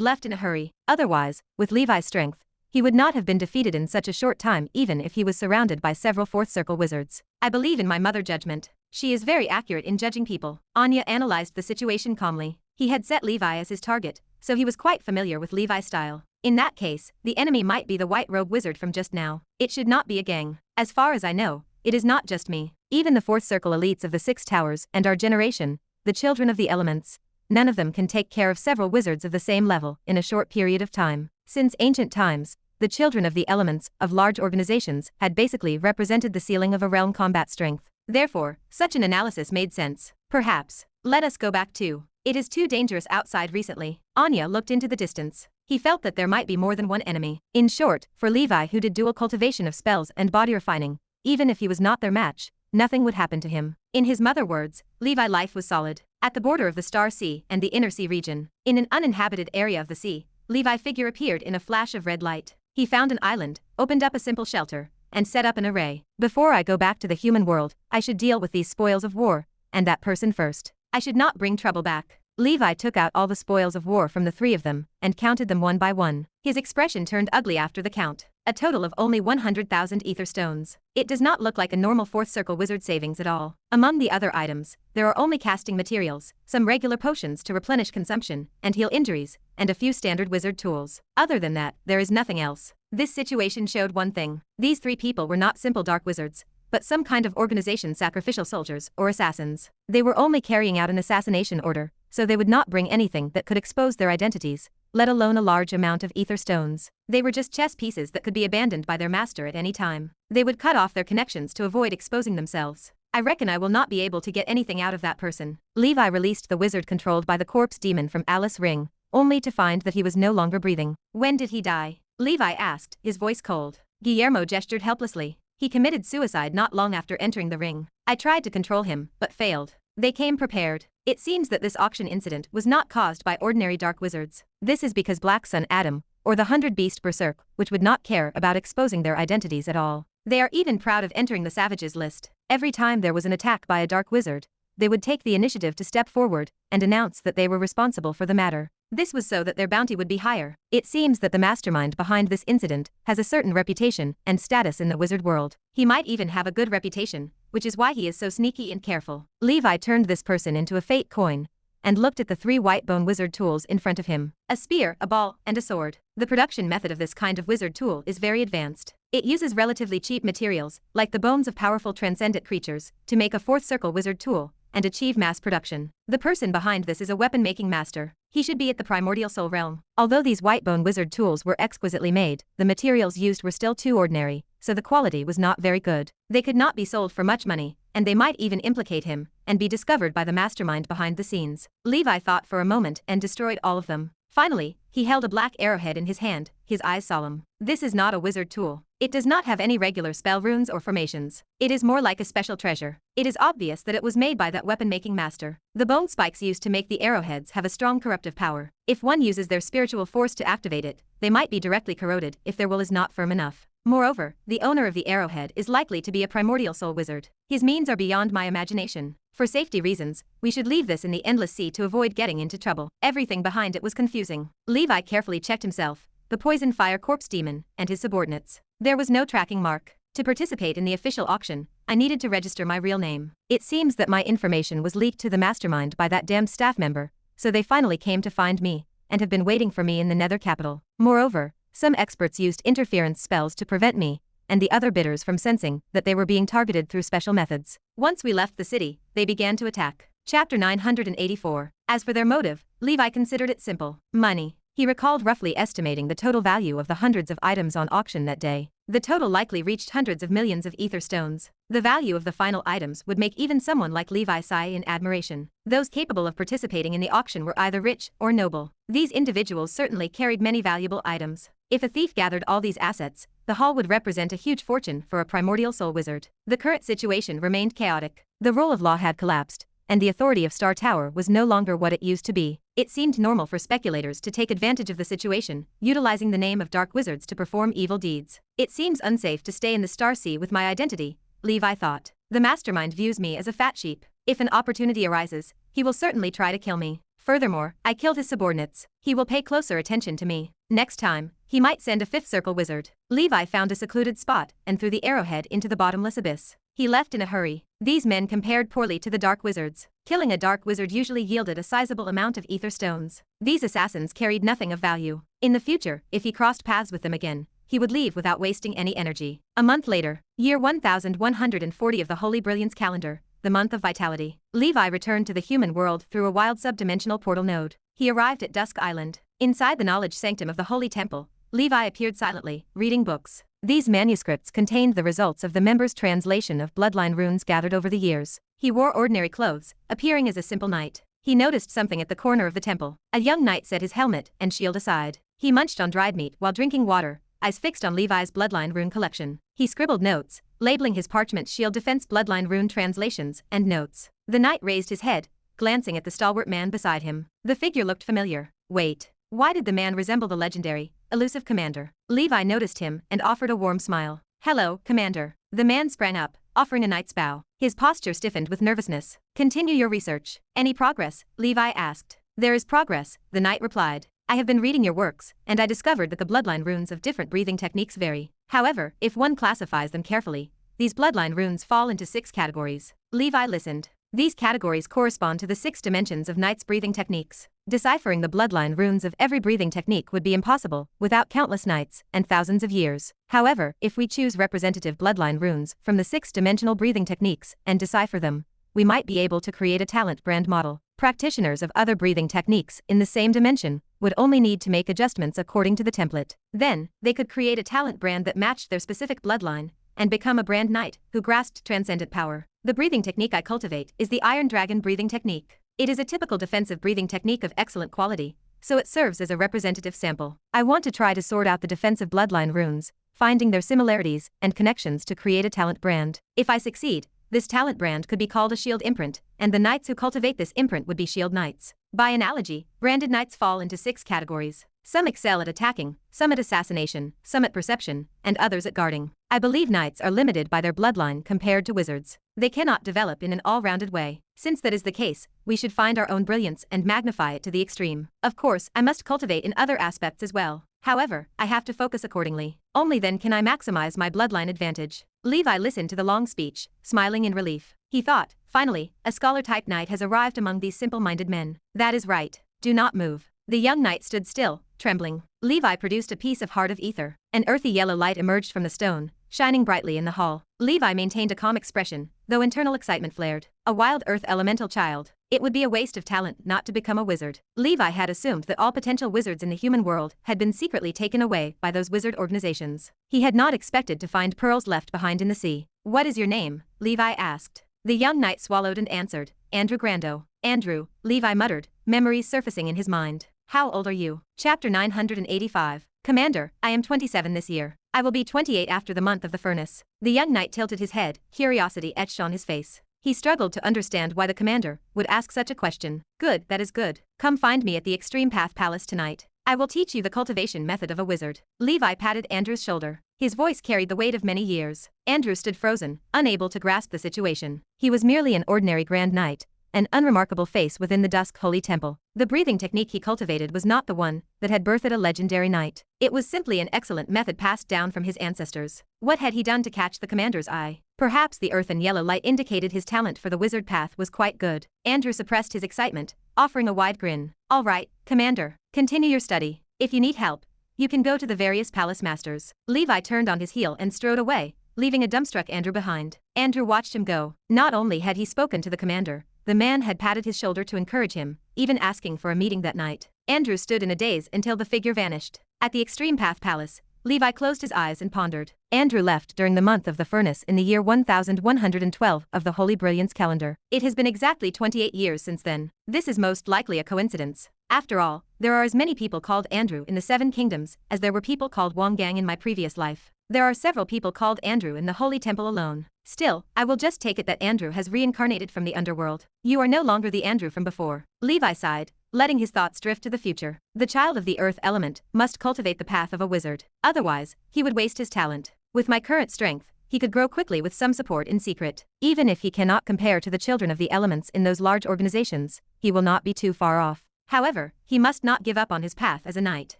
left in a hurry. Otherwise, with Levi's strength, he would not have been defeated in such a short time even if he was surrounded by several fourth circle wizards. I believe in my mother judgment. She is very accurate in judging people. Anya analyzed the situation calmly. He had set Levi as his target, so he was quite familiar with Levi's style. In that case, the enemy might be the white robe wizard from just now. It should not be a gang. As far as I know, it is not just me. Even the fourth circle elites of the Six Towers and our generation, the children of the elements, none of them can take care of several wizards of the same level in a short period of time. Since ancient times, the children of the elements of large organizations had basically represented the ceiling of a realm combat strength. Therefore, such an analysis made sense. Perhaps, let us go back too. It is too dangerous outside recently. Anya looked into the distance. He felt that there might be more than one enemy. In short, for Levi who did dual cultivation of spells and body refining, even if he was not their match, nothing would happen to him. In his mother words, Levi life was solid. At the border of the Star Sea and the Inner Sea region, in an uninhabited area of the sea, Levi figure appeared in a flash of red light. He found an island, opened up a simple shelter, and set up an array. Before I go back to the human world, I should deal with these spoils of war, and that person first. I should not bring trouble back. Levi took out all the spoils of war from the three of them, and counted them one by one. His expression turned ugly after the count. A total of only 100,000 ether stones. It does not look like a normal fourth circle wizard savings at all. Among the other items, there are only casting materials, some regular potions to replenish consumption and heal injuries, and a few standard wizard tools. Other than that, there is nothing else. This situation showed one thing. These three people were not simple dark wizards, but some kind of organization sacrificial soldiers or assassins. They were only carrying out an assassination order, so they would not bring anything that could expose their identities, let alone a large amount of ether stones. They were just chess pieces that could be abandoned by their master at any time. They would cut off their connections to avoid exposing themselves. I reckon I will not be able to get anything out of that person. Levi released the wizard controlled by the corpse demon from Alice's ring, only to find that he was no longer breathing. When did he die? Levi asked, his voice cold. Guillermo gestured helplessly. He committed suicide not long after entering the ring. I tried to control him, but failed. They came prepared. It seems that this auction incident was not caused by ordinary dark wizards. This is because Black Sun Adam, or the 100 Beast Berserk, which would not care about exposing their identities at all. They are even proud of entering the savages list. Every time there was an attack by a dark wizard, they would take the initiative to step forward and announce that they were responsible for the matter. This was so that their bounty would be higher. It seems that the mastermind behind this incident has a certain reputation and status in the wizard world. He might even have a good reputation, which is why he is so sneaky and careful. Levi turned this person into a fate coin and looked at the three white bone wizard tools in front of him. A spear, a ball, and a sword. The production method of this kind of wizard tool is very advanced. It uses relatively cheap materials, like the bones of powerful transcendent creatures, to make a fourth circle wizard tool and achieve mass production. The person behind this is a weapon-making master. He should be at the primordial soul realm. Although these white-bone wizard tools were exquisitely made, the materials used were still too ordinary, so the quality was not very good. They could not be sold for much money, and they might even implicate him and be discovered by the mastermind behind the scenes. Levi thought for a moment and destroyed all of them. Finally, he held a black arrowhead in his hand, his eyes solemn. This is not a wizard tool. It does not have any regular spell runes or formations. It is more like a special treasure. It is obvious that it was made by that weapon-making master. The bone spikes used to make the arrowheads have a strong corruptive power. If one uses their spiritual force to activate it, they might be directly corroded if their will is not firm enough. Moreover, the owner of the arrowhead is likely to be a primordial soul wizard. His means are beyond my imagination. For safety reasons, we should leave this in the endless sea to avoid getting into trouble. Everything behind it was confusing. Levi carefully checked himself, the poison fire corpse demon, and his subordinates. There was no tracking mark. To participate in the official auction, I needed to register my real name. It seems that my information was leaked to the mastermind by that damned staff member, so they finally came to find me, and have been waiting for me in the Nether capital. Moreover, some experts used interference spells to prevent me and the other bidders from sensing that they were being targeted through special methods. Once we left the city, they began to attack. Chapter 984. As for their motive, Levi considered it simple: money. He recalled roughly estimating the total value of the hundreds of items on auction that day. The total likely reached hundreds of millions of ether stones. The value of the final items would make even someone like Levi sigh in admiration. Those capable of participating in the auction were either rich or noble. These individuals certainly carried many valuable items. If a thief gathered all these assets, the haul would represent a huge fortune for a primordial soul wizard. The current situation remained chaotic. The rule of law had collapsed, and the authority of Star Tower was no longer what it used to be. It seemed normal for speculators to take advantage of the situation, utilizing the name of dark wizards to perform evil deeds. It seems unsafe to stay in the Star Sea with my identity, Levi thought. The mastermind views me as a fat sheep. If an opportunity arises, he will certainly try to kill me. Furthermore, I killed his subordinates. He will pay closer attention to me. Next time, he might send a fifth circle wizard. Levi found a secluded spot and threw the arrowhead into the bottomless abyss. He left in a hurry. These men compared poorly to the dark wizards. Killing a dark wizard usually yielded a sizable amount of ether stones. These assassins carried nothing of value. In the future, if he crossed paths with them again, he would leave without wasting any energy. A month later, year 1140 of the Holy Brilliance calendar, the month of vitality. Levi returned to the human world through a wild subdimensional portal node. He arrived at Dusk Island. Inside the knowledge sanctum of the Holy Temple, Levi appeared silently, reading books. These manuscripts contained the results of the members' translation of bloodline runes gathered over the years. He wore ordinary clothes, appearing as a simple knight. He noticed something at the corner of the temple. A young knight set his helmet and shield aside. He munched on dried meat while drinking water, eyes fixed on Levi's bloodline rune collection. He scribbled notes, labeling his parchment shield defense bloodline rune translations and notes. The knight raised his head, glancing at the stalwart man beside him. The figure looked familiar. Wait. Why did the man resemble the legendary, elusive commander? Levi noticed him and offered a warm smile. Hello, commander. The man sprang up, offering a knight's bow. His posture stiffened with nervousness. Continue your research. Any progress? Levi asked. There is progress, the knight replied. I have been reading your works, and I discovered that the bloodline runes of different breathing techniques vary. However, if one classifies them carefully, these bloodline runes fall into 6 categories. Levi listened. These categories correspond to the 6 dimensions of Knight's breathing techniques. Deciphering the bloodline runes of every breathing technique would be impossible without countless nights and thousands of years. However, if we choose representative bloodline runes from the 6-dimensional breathing techniques and decipher them, we might be able to create a talent brand model. Practitioners of other breathing techniques in the same dimension would only need to make adjustments according to the template. Then, they could create a talent brand that matched their specific bloodline and become a brand knight who grasped transcendent power. The breathing technique I cultivate is the Iron Dragon breathing technique. It is a typical defensive breathing technique of excellent quality, so it serves as a representative sample. I want to try to sort out the defensive bloodline runes, finding their similarities and connections to create a talent brand. If I succeed, this talent brand could be called a shield imprint, and the knights who cultivate this imprint would be shield knights. By analogy, branded knights fall into 6 categories. Some excel at attacking, some at assassination, some at perception, and others at guarding. I believe knights are limited by their bloodline compared to wizards. They cannot develop in an all-rounded way. Since that is the case, we should find our own brilliance and magnify it to the extreme. Of course, I must cultivate in other aspects as well. However, I have to focus accordingly. Only then can I maximize my bloodline advantage. Levi listened to the long speech, smiling in relief. He thought, finally, a scholar-type knight has arrived among these simple-minded men. That is right. Do not move. The young knight stood still, trembling. Levi produced a piece of heart of ether. An earthy yellow light emerged from the stone, shining brightly in the hall. Levi maintained a calm expression, though internal excitement flared. A wild earth elemental child. It would be a waste of talent not to become a wizard. Levi had assumed that all potential wizards in the human world had been secretly taken away by those wizard organizations. He had not expected to find pearls left behind in the sea. "What is your name?" Levi asked. The young knight swallowed and answered, "Andrew Grando." "Andrew," Levi muttered, memories surfacing in his mind. "How old are you?" Chapter 985. "Commander, I am 27 this year. I will be 28 after the month of the furnace." The young knight tilted his head, curiosity etched on his face. He struggled to understand why the commander would ask such a question. "Good, that is good. Come find me at the Extreme Path Palace tonight. I will teach you the cultivation method of a wizard." Levi patted Andrew's shoulder. His voice carried the weight of many years. Andrew stood frozen, unable to grasp the situation. He was merely an ordinary Grand Knight, an unremarkable face within the dusk holy temple. The breathing technique he cultivated was not the one that had birthed a legendary knight. It was simply an excellent method passed down from his ancestors. What had he done to catch the commander's eye? Perhaps the earth and yellow light indicated his talent for the wizard path was quite good. Andrew suppressed his excitement, offering a wide grin. "All right, Commander. Continue your study. If you need help, you can go to the various palace masters." Levi turned on his heel and strode away, leaving a dumbstruck Andrew behind. Andrew watched him go. Not only had he spoken to the commander, the man had patted his shoulder to encourage him, even asking for a meeting that night. Andrew stood in a daze until the figure vanished. At the Extreme Path Palace, Levi closed his eyes and pondered. Andrew left during the month of the furnace in the year 1112 of the Holy Brilliance calendar. It has been exactly 28 years since then. This is most likely a coincidence. After all, there are as many people called Andrew in the Seven Kingdoms as there were people called Wang Gang in my previous life. There are several people called Andrew in the Holy Temple alone. Still, I will just take it that Andrew has reincarnated from the underworld. You are no longer the Andrew from before. Levi sighed, letting his thoughts drift to the future. The child of the earth element must cultivate the path of a wizard. Otherwise, he would waste his talent. With my current strength, he could grow quickly with some support in secret. Even if he cannot compare to the children of the elements in those large organizations, he will not be too far off. However, he must not give up on his path as a knight.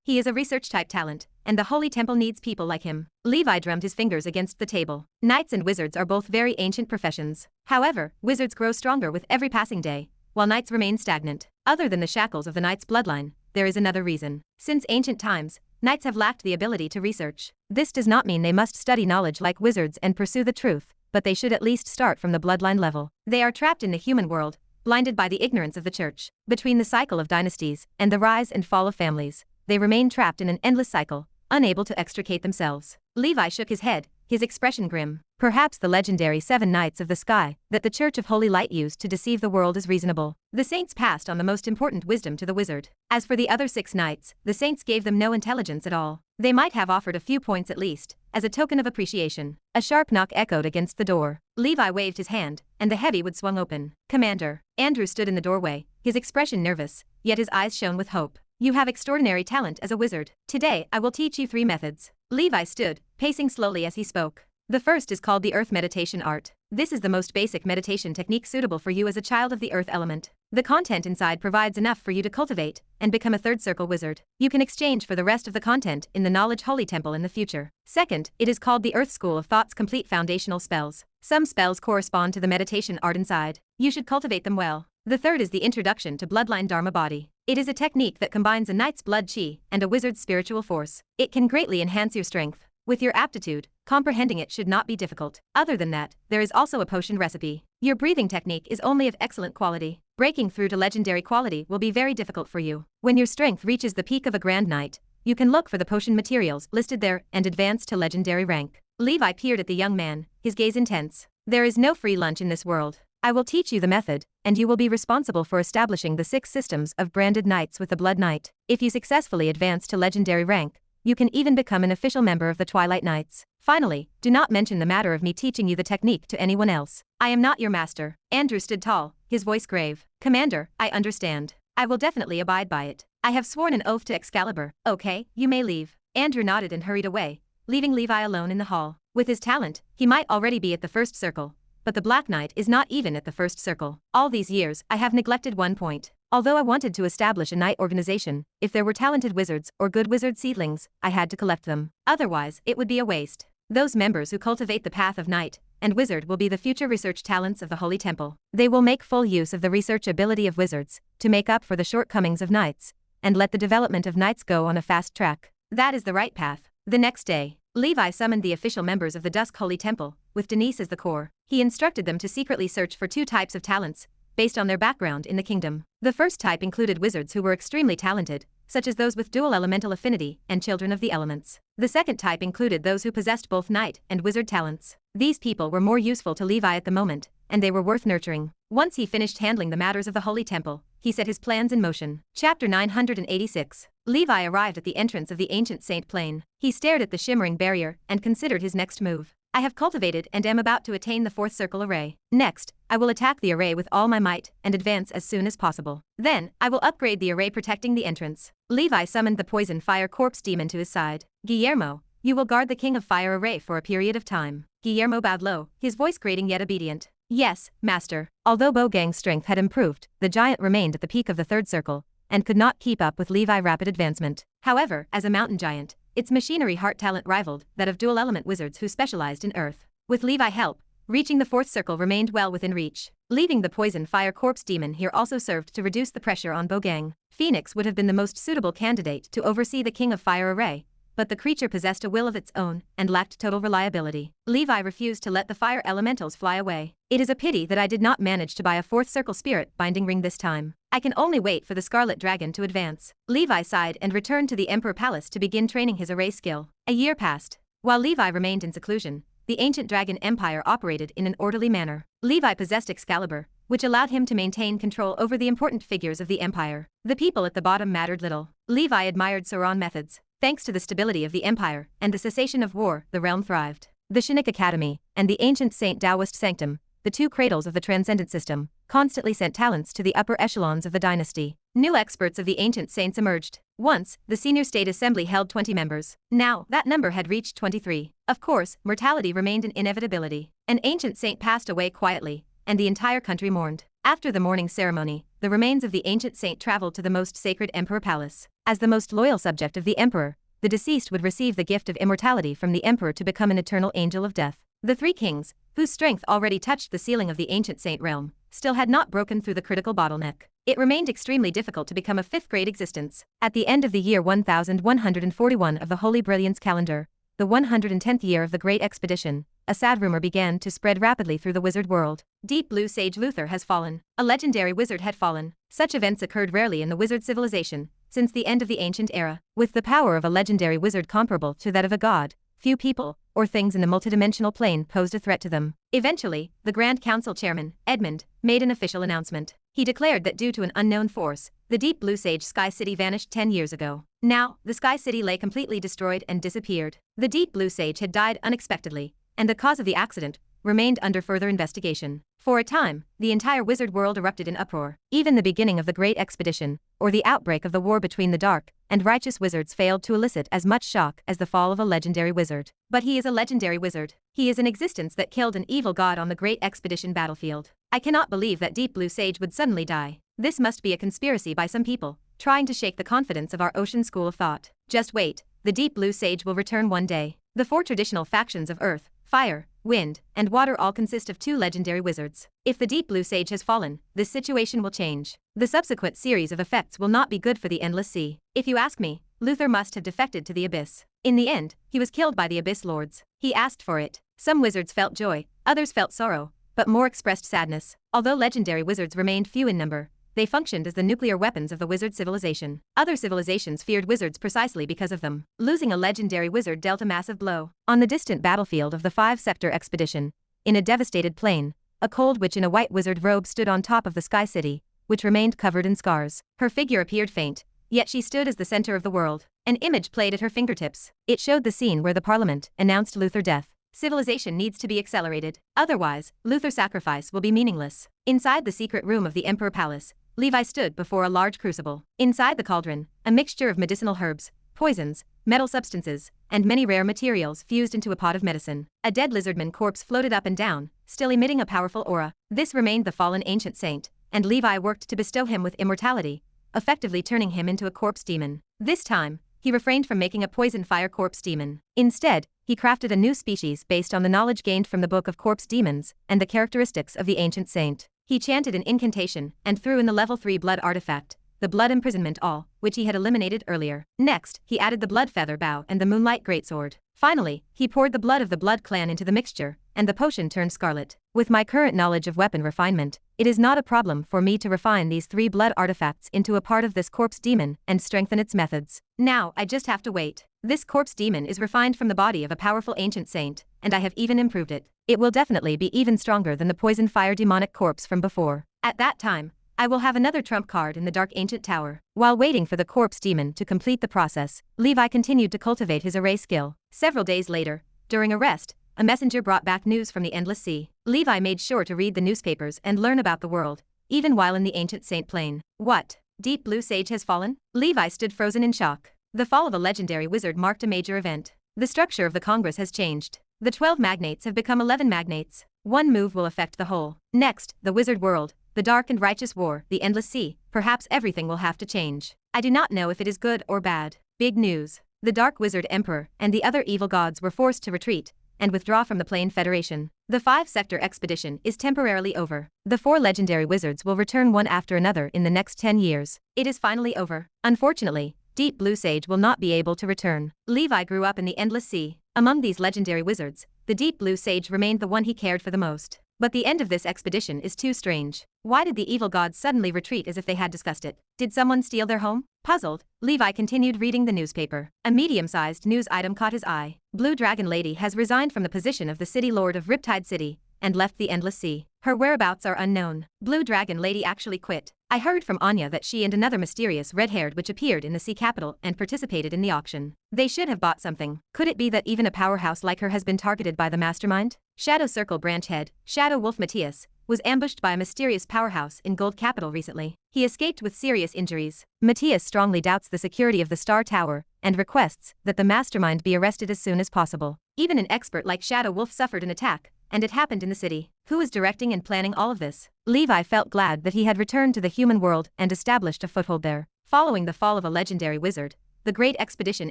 He is a research-type talent, and the Holy Temple needs people like him. Levi drummed his fingers against the table. Knights and wizards are both very ancient professions. However, wizards grow stronger with every passing day, while knights remain stagnant. Other than the shackles of the knight's bloodline, there is another reason. Since ancient times, knights have lacked the ability to research. This does not mean they must study knowledge like wizards and pursue the truth, but they should at least start from the bloodline level. They are trapped in the human world, blinded by the ignorance of the church. Between the cycle of dynasties and the rise and fall of families, they remain trapped in an endless cycle, unable to extricate themselves. Levi shook his head, his expression grim. Perhaps the legendary 7 Knights of the Sky that the Church of Holy Light used to deceive the world is reasonable. The saints passed on the most important wisdom to the wizard. As for the other 6 knights, the saints gave them no intelligence at all. They might have offered a few points at least, as a token of appreciation. A sharp knock echoed against the door. Levi waved his hand, and the heavy wood swung open. "Commander." Andrew stood in the doorway, his expression nervous, yet his eyes shone with hope. "You have extraordinary talent as a wizard. Today, I will teach you 3 methods." Levi stood, pacing slowly as he spoke. The first is called the Earth Meditation Art. This is the most basic meditation technique suitable for you as a child of the Earth element. The content inside provides enough for you to cultivate and become a third circle wizard. You can exchange for the rest of the content in the Knowledge Holy Temple in the future. Second, it is called the Earth School of Thought's complete foundational spells. Some spells correspond to the meditation art inside. You should cultivate them well. The third is the Introduction to Bloodline Dharma Body. It is a technique that combines a knight's blood chi and a wizard's spiritual force. It can greatly enhance your strength. With your aptitude, comprehending it should not be difficult. Other than that, there is also a potion recipe. Your breathing technique is only of excellent quality. Breaking through to legendary quality will be very difficult for you. When your strength reaches the peak of a Grand Knight, you can look for the potion materials listed there and advance to legendary rank. Levi peered at the young man, his gaze intense. There is no free lunch in this world. I will teach you the method, and you will be responsible for establishing the 6 systems of branded knights with the Blood Knight. If you successfully advance to legendary rank, you can even become an official member of the Twilight Knights. Finally, do not mention the matter of me teaching you the technique to anyone else. I am not your master. Andrew stood tall, his voice grave. "Commander, I understand. I will definitely abide by it. I have sworn an oath to Excalibur. Okay, you may leave." Andrew nodded and hurried away, leaving Levi alone in the hall. With his talent, he might already be at the first circle, but the Black Knight is not even at the first circle. All these years, I have neglected one point. Although I wanted to establish a knight organization, if there were talented wizards or good wizard seedlings, I had to collect them. Otherwise, it would be a waste. Those members who cultivate the path of knight and wizard will be the future research talents of the Holy Temple. They will make full use of the research ability of wizards to make up for the shortcomings of knights and let the development of knights go on a fast track. That is the right path. The next day, Levi summoned the official members of the Dusk Holy Temple, with Denise as the core. He instructed them to secretly search for 2 types of talents, based on their background in the kingdom. The first type included wizards who were extremely talented, such as those with dual elemental affinity and children of the elements. The second type included those who possessed both knight and wizard talents. These people were more useful to Levi at the moment, and they were worth nurturing. Once he finished handling the matters of the Holy Temple, he set his plans in motion. Chapter 986. Levi arrived at the entrance of the ancient Saint Plain. He stared at the shimmering barrier and considered his next move. I have cultivated and am about to attain the 4th circle array. Next, I will attack the array with all my might and advance as soon as possible. Then, I will upgrade the array protecting the entrance. Levi summoned the poison fire corpse demon to his side. Guillermo, you will guard the King of Fire array for a period of time. Guillermo bowed low, his voice grating yet obedient. Yes, master. Although Bogang's strength had improved, the giant remained at the peak of the 3rd circle, and could not keep up with Levi's rapid advancement. However, as a mountain giant, its machinery heart talent rivaled that of dual element wizards who specialized in earth. With Levi's help, reaching the 4th circle remained well within reach. Leaving the poison fire corpse demon here also served to reduce the pressure on Bogang. Phoenix would have been the most suitable candidate to oversee the King of Fire array, but the creature possessed a will of its own and lacked total reliability. Levi refused to let the fire elementals fly away. It is a pity that I did not manage to buy a 4th circle spirit binding ring this time. I can only wait for the Scarlet Dragon to advance. Levi sighed and returned to the Emperor Palace to begin training his array skill. A year passed. While Levi remained in seclusion, the ancient Dragon Empire operated in an orderly manner. Levi possessed Excalibur, which allowed him to maintain control over the important figures of the empire. The people at the bottom mattered little. Levi admired Sauron methods. Thanks to the stability of the empire and the cessation of war, the realm thrived. The Chinook Academy and the ancient Saint Taoist Sanctum, the 2 cradles of the transcendent system, constantly sent talents to the upper echelons of the dynasty. New experts of the ancient saints emerged. Once, the senior state assembly held 20 members. Now, that number had reached 23. Of course, mortality remained an inevitability. An ancient saint passed away quietly, and the entire country mourned. After the mourning ceremony, the remains of the ancient saint traveled to the most sacred Emperor Palace. As the most loyal subject of the emperor, the deceased would receive the gift of immortality from the emperor to become an eternal angel of death. The 3 kings, whose strength already touched the ceiling of the ancient saint realm, still had not broken through the critical bottleneck. It remained extremely difficult to become a 5th-grade existence. At the end of the year 1141 of the Holy Brilliance calendar, the 110th year of the Great Expedition, a sad rumor began to spread rapidly through the wizard world. Deep Blue Sage Luther has fallen. A legendary wizard had fallen. Such events occurred rarely in the wizard civilization, since the end of the ancient era. With the power of a legendary wizard comparable to that of a god, few people, or things in the multidimensional plane posed a threat to them. Eventually, the Grand Council chairman, Edmund, made an official announcement. He declared that due to an unknown force, the Deep Blue Sage Sky City vanished 10 years ago. Now, the Sky City lay completely destroyed and disappeared. The Deep Blue Sage had died unexpectedly, and the cause of the accident remained under further investigation. For a time, the entire wizard world erupted in uproar. Even the beginning of the Great Expedition, or the outbreak of the war between the dark and righteous wizards, failed to elicit as much shock as the fall of a legendary wizard. But he is a legendary wizard. He is an existence that killed an evil god on the Great Expedition battlefield. I cannot believe that Deep Blue Sage would suddenly die. This must be a conspiracy by some people, trying to shake the confidence of our ocean school of thought. Just wait, the Deep Blue Sage will return one day. The 4 traditional factions of Earth, Fire, Wind, and Water all consist of 2 legendary wizards. If the Deep Blue Sage has fallen, this situation will change. The subsequent series of effects will not be good for the Endless Sea. If you ask me, Luther must have defected to the Abyss. In the end, he was killed by the Abyss Lords. He asked for it. Some wizards felt joy, others felt sorrow, but more expressed sadness. Although legendary wizards remained few in number, they functioned as the nuclear weapons of the wizard civilization. Other civilizations feared wizards precisely because of them. Losing a legendary wizard dealt a massive blow. On the distant battlefield of the 5-sector expedition, in a devastated plain, a cold witch in a white wizard robe stood on top of the Sky City, which remained covered in scars. Her figure appeared faint, yet she stood as the center of the world. An image played at her fingertips. It showed the scene where the Parliament announced Luther's death. Civilization needs to be accelerated. Otherwise, Luther's sacrifice will be meaningless. Inside the secret room of the Emperor Palace, Levi stood before a large crucible. Inside the cauldron, a mixture of medicinal herbs, poisons, metal substances, and many rare materials fused into a pot of medicine. A dead lizardman corpse floated up and down, still emitting a powerful aura. This remained the fallen ancient saint, and Levi worked to bestow him with immortality, effectively turning him into a corpse demon. This time, he refrained from making a poison fire corpse demon. Instead, he crafted a new species based on the knowledge gained from the Book of Corpse Demons and the characteristics of the ancient saint. He chanted an incantation and threw in the level 3 blood artifact, the blood imprisonment all, which he had eliminated earlier. Next, he added the blood feather bow and the moonlight greatsword. Finally, he poured the blood of the blood clan into the mixture, and the potion turned scarlet. With my current knowledge of weapon refinement, it is not a problem for me to refine these 3 blood artifacts into a part of this corpse demon and strengthen its methods. Now, I just have to wait. This corpse demon is refined from the body of a powerful ancient saint, and I have even improved it. It will definitely be even stronger than the poison fire demonic corpse from before. At that time, I will have another trump card in the Dark Ancient Tower. While waiting for the corpse demon to complete the process, Levi continued to cultivate his array skill. Several days later, during a rest, a messenger brought back news from the Endless Sea. Levi made sure to read the newspapers and learn about the world, even while in the ancient Saint Plain. What? Deep Blue Sage has fallen? Levi stood frozen in shock. The fall of a legendary wizard marked a major event. The structure of the Congress has changed. The 12 magnates have become 11 magnates. One move will affect the whole. Next, the wizard world, the dark and righteous war, the Endless Sea. Perhaps everything will have to change. I do not know if it is good or bad. Big news. The Dark Wizard Emperor and the other evil gods were forced to retreat and withdraw from the Plain Federation. The 5-sector expedition is temporarily over. The 4 legendary wizards will return one after another in the next 10 years. It is finally over. Unfortunately, Deep Blue Sage will not be able to return. Levi grew up in the Endless Sea. Among these legendary wizards, the Deep Blue Sage remained the one he cared for the most. But the end of this expedition is too strange. Why did the evil gods suddenly retreat as if they had discussed it? Did someone steal their home? Puzzled, Levi continued reading the newspaper. A medium-sized news item caught his eye. Blue Dragon Lady has resigned from the position of the City Lord of Riptide City and left the Endless Sea. Her whereabouts are unknown. Blue Dragon Lady actually quit. I heard from Anya that she and another mysterious red-haired witch appeared in the sea capital and participated in the auction. They should have bought something. Could it be that even a powerhouse like her has been targeted by the mastermind? Shadow Circle branch head, Shadow Wolf Matthias, was ambushed by a mysterious powerhouse in Gold Capital recently. He escaped with serious injuries. Matthias strongly doubts the security of the Star Tower and requests that the mastermind be arrested as soon as possible. Even an expert like Shadow Wolf suffered an attack, and it happened in the city. Who is directing and planning all of this? Levi felt glad that he had returned to the human world and established a foothold there. Following the fall of a legendary wizard, the great expedition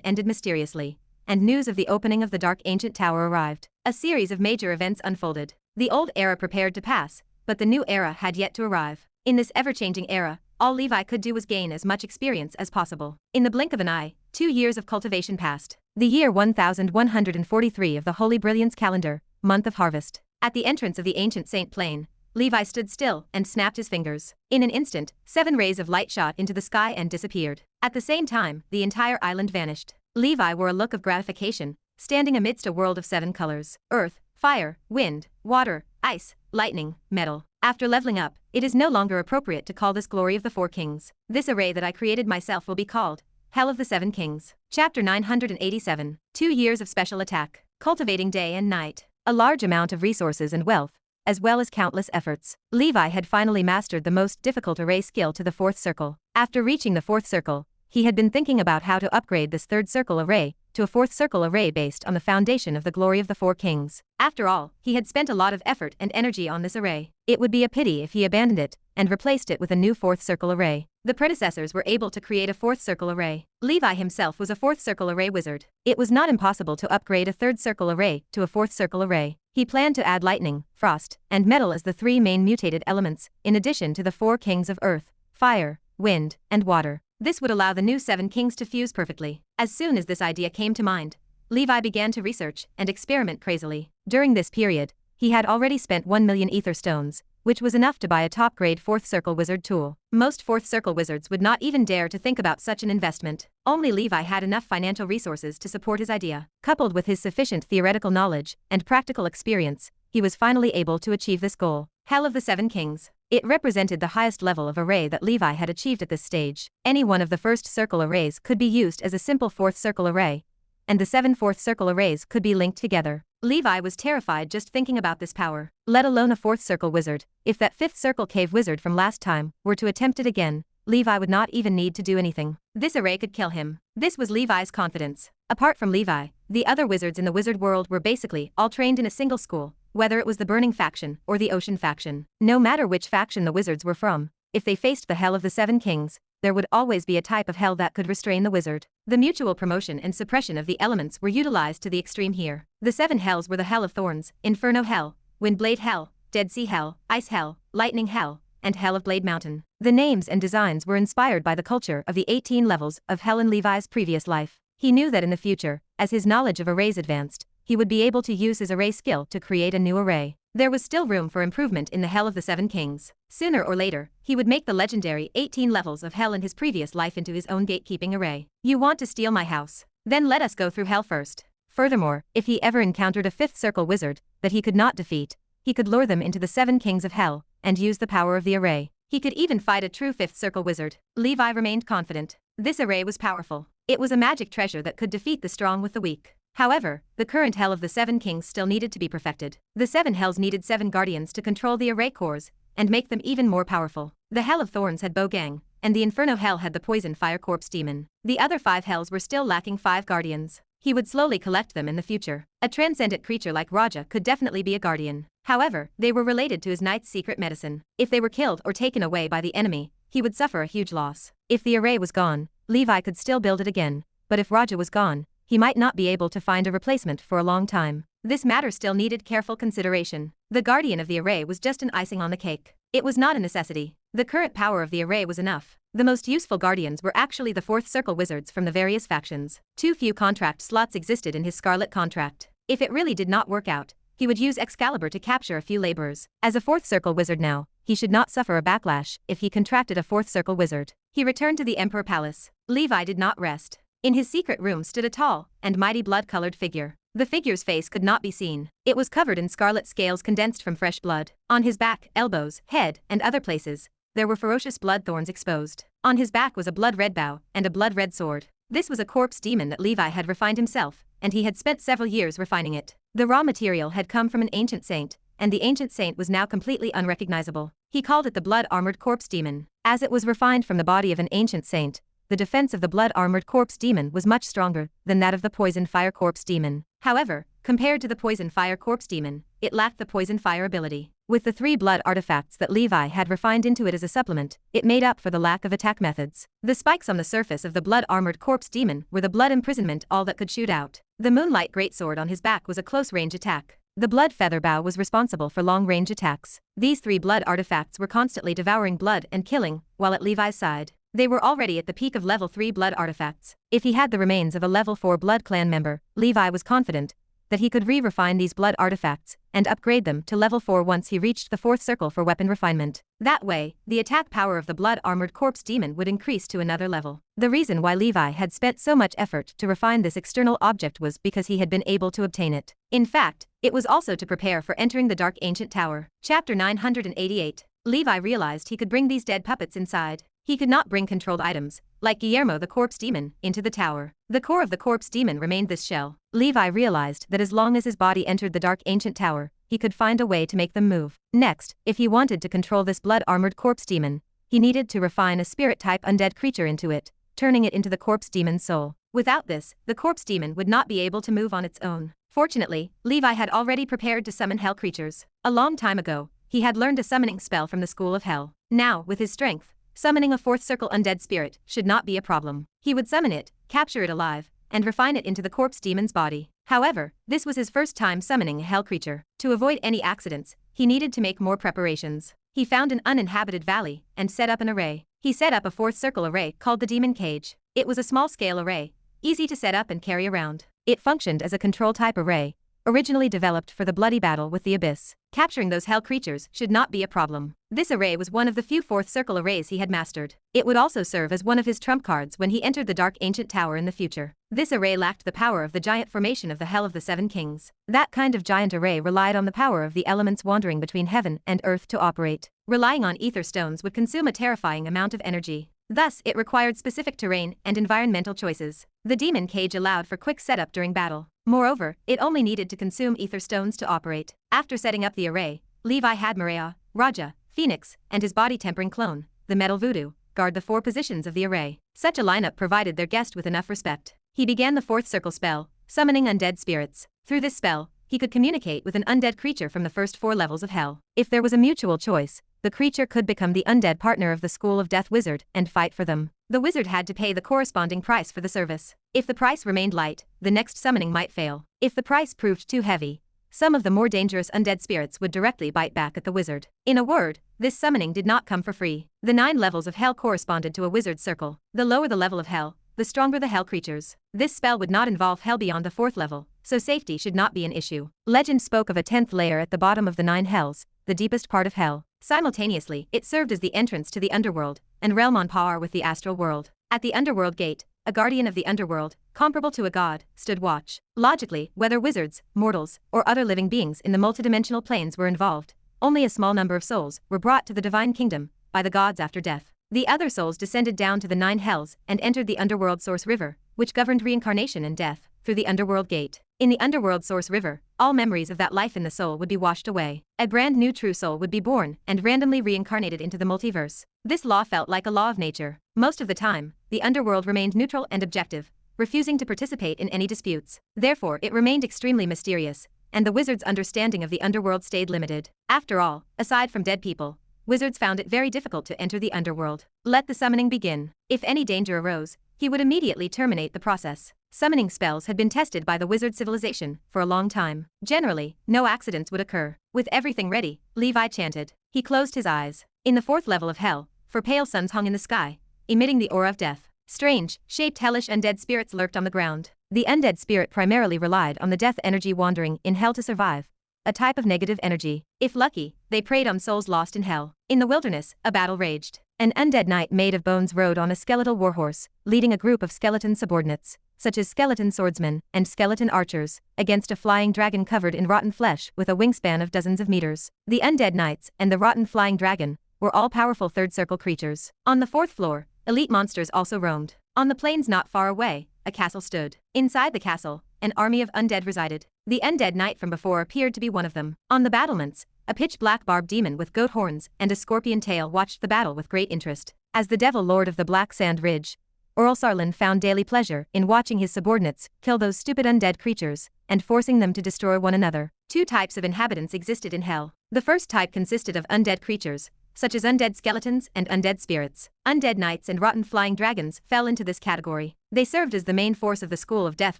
ended mysteriously, and news of the opening of the Dark Ancient Tower arrived. A series of major events unfolded. The old era prepared to pass, but the new era had yet to arrive. In this ever-changing era, all Levi could do was gain as much experience as possible. In the blink of an eye, 2 years of cultivation passed. The year 1143 of the Holy Brilliance calendar, month of harvest. At the entrance of the ancient Saint Plain, Levi stood still and snapped his fingers. In an instant, 7 rays of light shot into the sky and disappeared. At the same time, the entire island vanished. Levi wore a look of gratification, standing amidst a world of 7 colors: earth, fire, wind, water, ice, lightning, metal. After leveling up, it is no longer appropriate to call this glory of the 4 kings. This array that I created myself will be called Hell of the 7 Kings. Chapter 987. 2 years of special attack. Cultivating day and night. A large amount of resources and wealth, as well as countless efforts. Levi had finally mastered the most difficult array skill to the 4th circle. After reaching the 4th circle, he had been thinking about how to upgrade this 3rd circle array to a 4th circle array based on the foundation of the glory of the 4 kings. After all, he had spent a lot of effort and energy on this array. It would be a pity if he abandoned it and replaced it with a new 4th circle array. The predecessors were able to create a 4th circle array. Levi himself was a 4th circle array wizard. It was not impossible to upgrade a 3rd circle array to a 4th circle array. He planned to add lightning, frost, and metal as the 3 main mutated elements, in addition to the 4 kings of earth, fire, wind, and water. This would allow the new 7 kings to fuse perfectly. As soon as this idea came to mind, Levi began to research and experiment crazily. During this period, he had already spent 1 million ether stones, which was enough to buy a top-grade 4th circle wizard tool. Most 4th circle wizards would not even dare to think about such an investment. Only Levi had enough financial resources to support his idea. Coupled with his sufficient theoretical knowledge and practical experience, he was finally able to achieve this goal. Hell of the 7 Kings. It represented the highest level of array that Levi had achieved at this stage. Any one of the 1st circle arrays could be used as a simple 4th circle array, and the 7 4th circle arrays could be linked together. Levi was terrified just thinking about this power, let alone a 4th circle wizard. If that 5th circle cave wizard from last time were to attempt it again, Levi would not even need to do anything. This array could kill him. This was Levi's confidence. Apart from Levi, the other wizards in the wizard world were basically all trained in a single school, whether it was the Burning faction or the Ocean faction. No matter which faction the wizards were from, if they faced the Hell of the 7 Kings, there would always be a type of hell that could restrain the wizard. The mutual promotion and suppression of the elements were utilized to the extreme here. The 7 hells were the Hell of Thorns, Inferno Hell, Windblade Hell, Dead Sea Hell, Ice Hell, Lightning Hell, and Hell of Blade Mountain. The names and designs were inspired by the culture of the 18 levels of Hell in Levi's previous life. He knew that in the future, as his knowledge of arrays advanced, he would be able to use his array skill to create a new array. There was still room for improvement in the Hell of the Seven Kings. Sooner or later, he would make the legendary 18 levels of Hell in his previous life into his own gatekeeping array. You want to steal my house? Then let us go through Hell first. Furthermore, if he ever encountered a fifth circle wizard that he could not defeat, he could lure them into the Seven Kings of Hell and use the power of the array. He could even fight a true fifth circle wizard. Levi remained confident. This array was powerful. It was a magic treasure that could defeat the strong with the weak. However, the current Hell of the Seven Kings still needed to be perfected. The Seven Hells needed 7 guardians to control the array cores and make them even more powerful. The Hell of Thorns had Bogang, and the Inferno Hell had the Poison Fire Corpse Demon. The other 5 Hells were still lacking 5 guardians. He would slowly collect them in the future. A transcendent creature like Raja could definitely be a guardian. However, they were related to his knight's secret medicine. If they were killed or taken away by the enemy, he would suffer a huge loss. If the array was gone, Levi could still build it again, but if Raja was gone, he might not be able to find a replacement for a long time. This matter still needed careful consideration. The guardian of the array was just an icing on the cake. It was not a necessity. The current power of the array was enough. The most useful guardians were actually the fourth circle wizards from the various factions. Too few contract slots existed in his Scarlet contract. If it really did not work out, he would use Excalibur to capture a few laborers. As a fourth circle wizard now, he should not suffer a backlash if he contracted a fourth circle wizard. He returned to the Emperor Palace. Levi did not rest. In his secret room stood a tall and mighty blood-colored figure. The figure's face could not be seen. It was covered in scarlet scales condensed from fresh blood. On his back, elbows, head, and other places, there were ferocious blood thorns exposed. On his back was a blood-red bow and a blood-red sword. This was a corpse demon that Levi had refined himself, and he had spent several years refining it. The raw material had come from an ancient saint, and the ancient saint was now completely unrecognizable. He called it the blood-armored corpse demon. As it was refined from the body of an ancient saint, the defense of the blood-armored corpse demon was much stronger than that of the poison fire corpse demon. However, compared to the poison fire corpse demon, it lacked the poison fire ability. With the 3 blood artifacts that Levi had refined into it as a supplement, it made up for the lack of attack methods. The spikes on the surface of the blood-armored corpse demon were the blood imprisonment all that could shoot out. The moonlight greatsword on his back was a close-range attack. The blood feather bow was responsible for long-range attacks. These 3 blood artifacts were constantly devouring blood and killing, while at Levi's side, they were already at the peak of level 3 blood artifacts. If he had the remains of a level 4 blood clan member, Levi was confident that he could refine these blood artifacts and upgrade them to level 4 once he reached the 4th circle for weapon refinement. That way, the attack power of the blood-armored corpse demon would increase to another level. The reason why Levi had spent so much effort to refine this external object was because he had been able to obtain it. In fact, it was also to prepare for entering the Dark Ancient Tower. Chapter 988. Levi realized he could bring these dead puppets inside. He could not bring controlled items, like Guillermo the corpse demon, into the tower. The core of the corpse demon remained this shell. Levi realized that as long as his body entered the Dark Ancient Tower, he could find a way to make them move. Next, if he wanted to control this blood-armored corpse demon, he needed to refine a spirit-type undead creature into it, turning it into the corpse demon's soul. Without this, the corpse demon would not be able to move on its own. Fortunately, Levi had already prepared to summon hell creatures. A long time ago, he had learned a summoning spell from the School of Hell. Now, with his strength, summoning a 4th circle undead spirit should not be a problem. He would summon it, capture it alive, and refine it into the corpse demon's body. However, this was his first time summoning a hell creature. To avoid any accidents, he needed to make more preparations. He found an uninhabited valley and set up an array. He set up a 4th circle array called the Demon Cage. It was a small-scale array, easy to set up and carry around. It functioned as a control-type array, originally developed for the bloody battle with the Abyss. Capturing those hell creatures should not be a problem. This array was one of the few 4th circle arrays he had mastered. It would also serve as one of his trump cards when he entered the Dark Ancient Tower in the future. This array lacked the power of the giant formation of the Hell of the Seven Kings. That kind of giant array relied on the power of the elements wandering between heaven and earth to operate. Relying on ether stones would consume a terrifying amount of energy. Thus, it required specific terrain and environmental choices. The Demon Cage allowed for quick setup during battle. Moreover, it only needed to consume ether stones to operate. After setting up the array, Levi had Maria, Raja, Phoenix, and his body-tempering clone, the Metal Voodoo, guard the 4 positions of the array. Such a lineup provided their guest with enough respect. He began the 4th circle spell, summoning undead spirits. Through this spell, he could communicate with an undead creature from the first 4 levels of hell. If there was a mutual choice, the creature could become the undead partner of the School of Death wizard and fight for them. The wizard had to pay the corresponding price for the service. If the price remained light, the next summoning might fail. If the price proved too heavy, some of the more dangerous undead spirits would directly bite back at the wizard. In a word, this summoning did not come for free. The 9 levels of hell corresponded to a wizard's circle. The lower the level of hell, the stronger the hell creatures. This spell would not involve hell beyond the 4th level, so safety should not be an issue. Legend spoke of a 10th layer at the bottom of the 9 hells, the deepest part of hell. Simultaneously, it served as the entrance to the underworld, and realm on par with the astral world. At the underworld gate, a guardian of the underworld, comparable to a god, stood watch. Logically, whether wizards, mortals, or other living beings in the multidimensional planes were involved, only a small number of souls were brought to the divine kingdom by the gods after death. The other souls descended down to the 9 hells and entered the underworld source river, which governed reincarnation and death, through the underworld gate. In the underworld source river, all memories of that life in the soul would be washed away. A brand new true soul would be born and randomly reincarnated into the multiverse. This law felt like a law of nature. Most of the time, the underworld remained neutral and objective, refusing to participate in any disputes. Therefore, it remained extremely mysterious, and the wizard's understanding of the underworld stayed limited. After all, aside from dead people, wizards found it very difficult to enter the underworld. Let the summoning begin. If any danger arose, he would immediately terminate the process. Summoning spells had been tested by the wizard civilization for a long time. Generally, no accidents would occur. With everything ready, Levi chanted. He closed his eyes. In the 4th level of hell, 4 pale suns hung in the sky, emitting the aura of death. Strange, shaped hellish undead spirits lurked on the ground. The undead spirit primarily relied on the death energy wandering in hell to survive, a type of negative energy. If lucky, they preyed on souls lost in hell. In the wilderness, a battle raged. An undead knight made of bones rode on a skeletal warhorse, leading a group of skeleton subordinates, such as skeleton swordsmen and skeleton archers, against a flying dragon covered in rotten flesh with a wingspan of dozens of meters. The undead knights and the rotten flying dragon were all powerful 3rd circle creatures. On the 4th floor, elite monsters also roamed. On the plains not far away, a castle stood. Inside the castle, an army of undead resided. The undead knight from before appeared to be one of them. On the battlements, a pitch-black barbed demon with goat horns and a scorpion tail watched the battle with great interest. As the devil lord of the Black Sand Ridge, Urlsarlin found daily pleasure in watching his subordinates kill those stupid undead creatures and forcing them to destroy one another. 2 types of inhabitants existed in hell. The first type consisted of undead creatures, such as undead skeletons and undead spirits. Undead knights and rotten flying dragons fell into this category. They served as the main force of the School of Death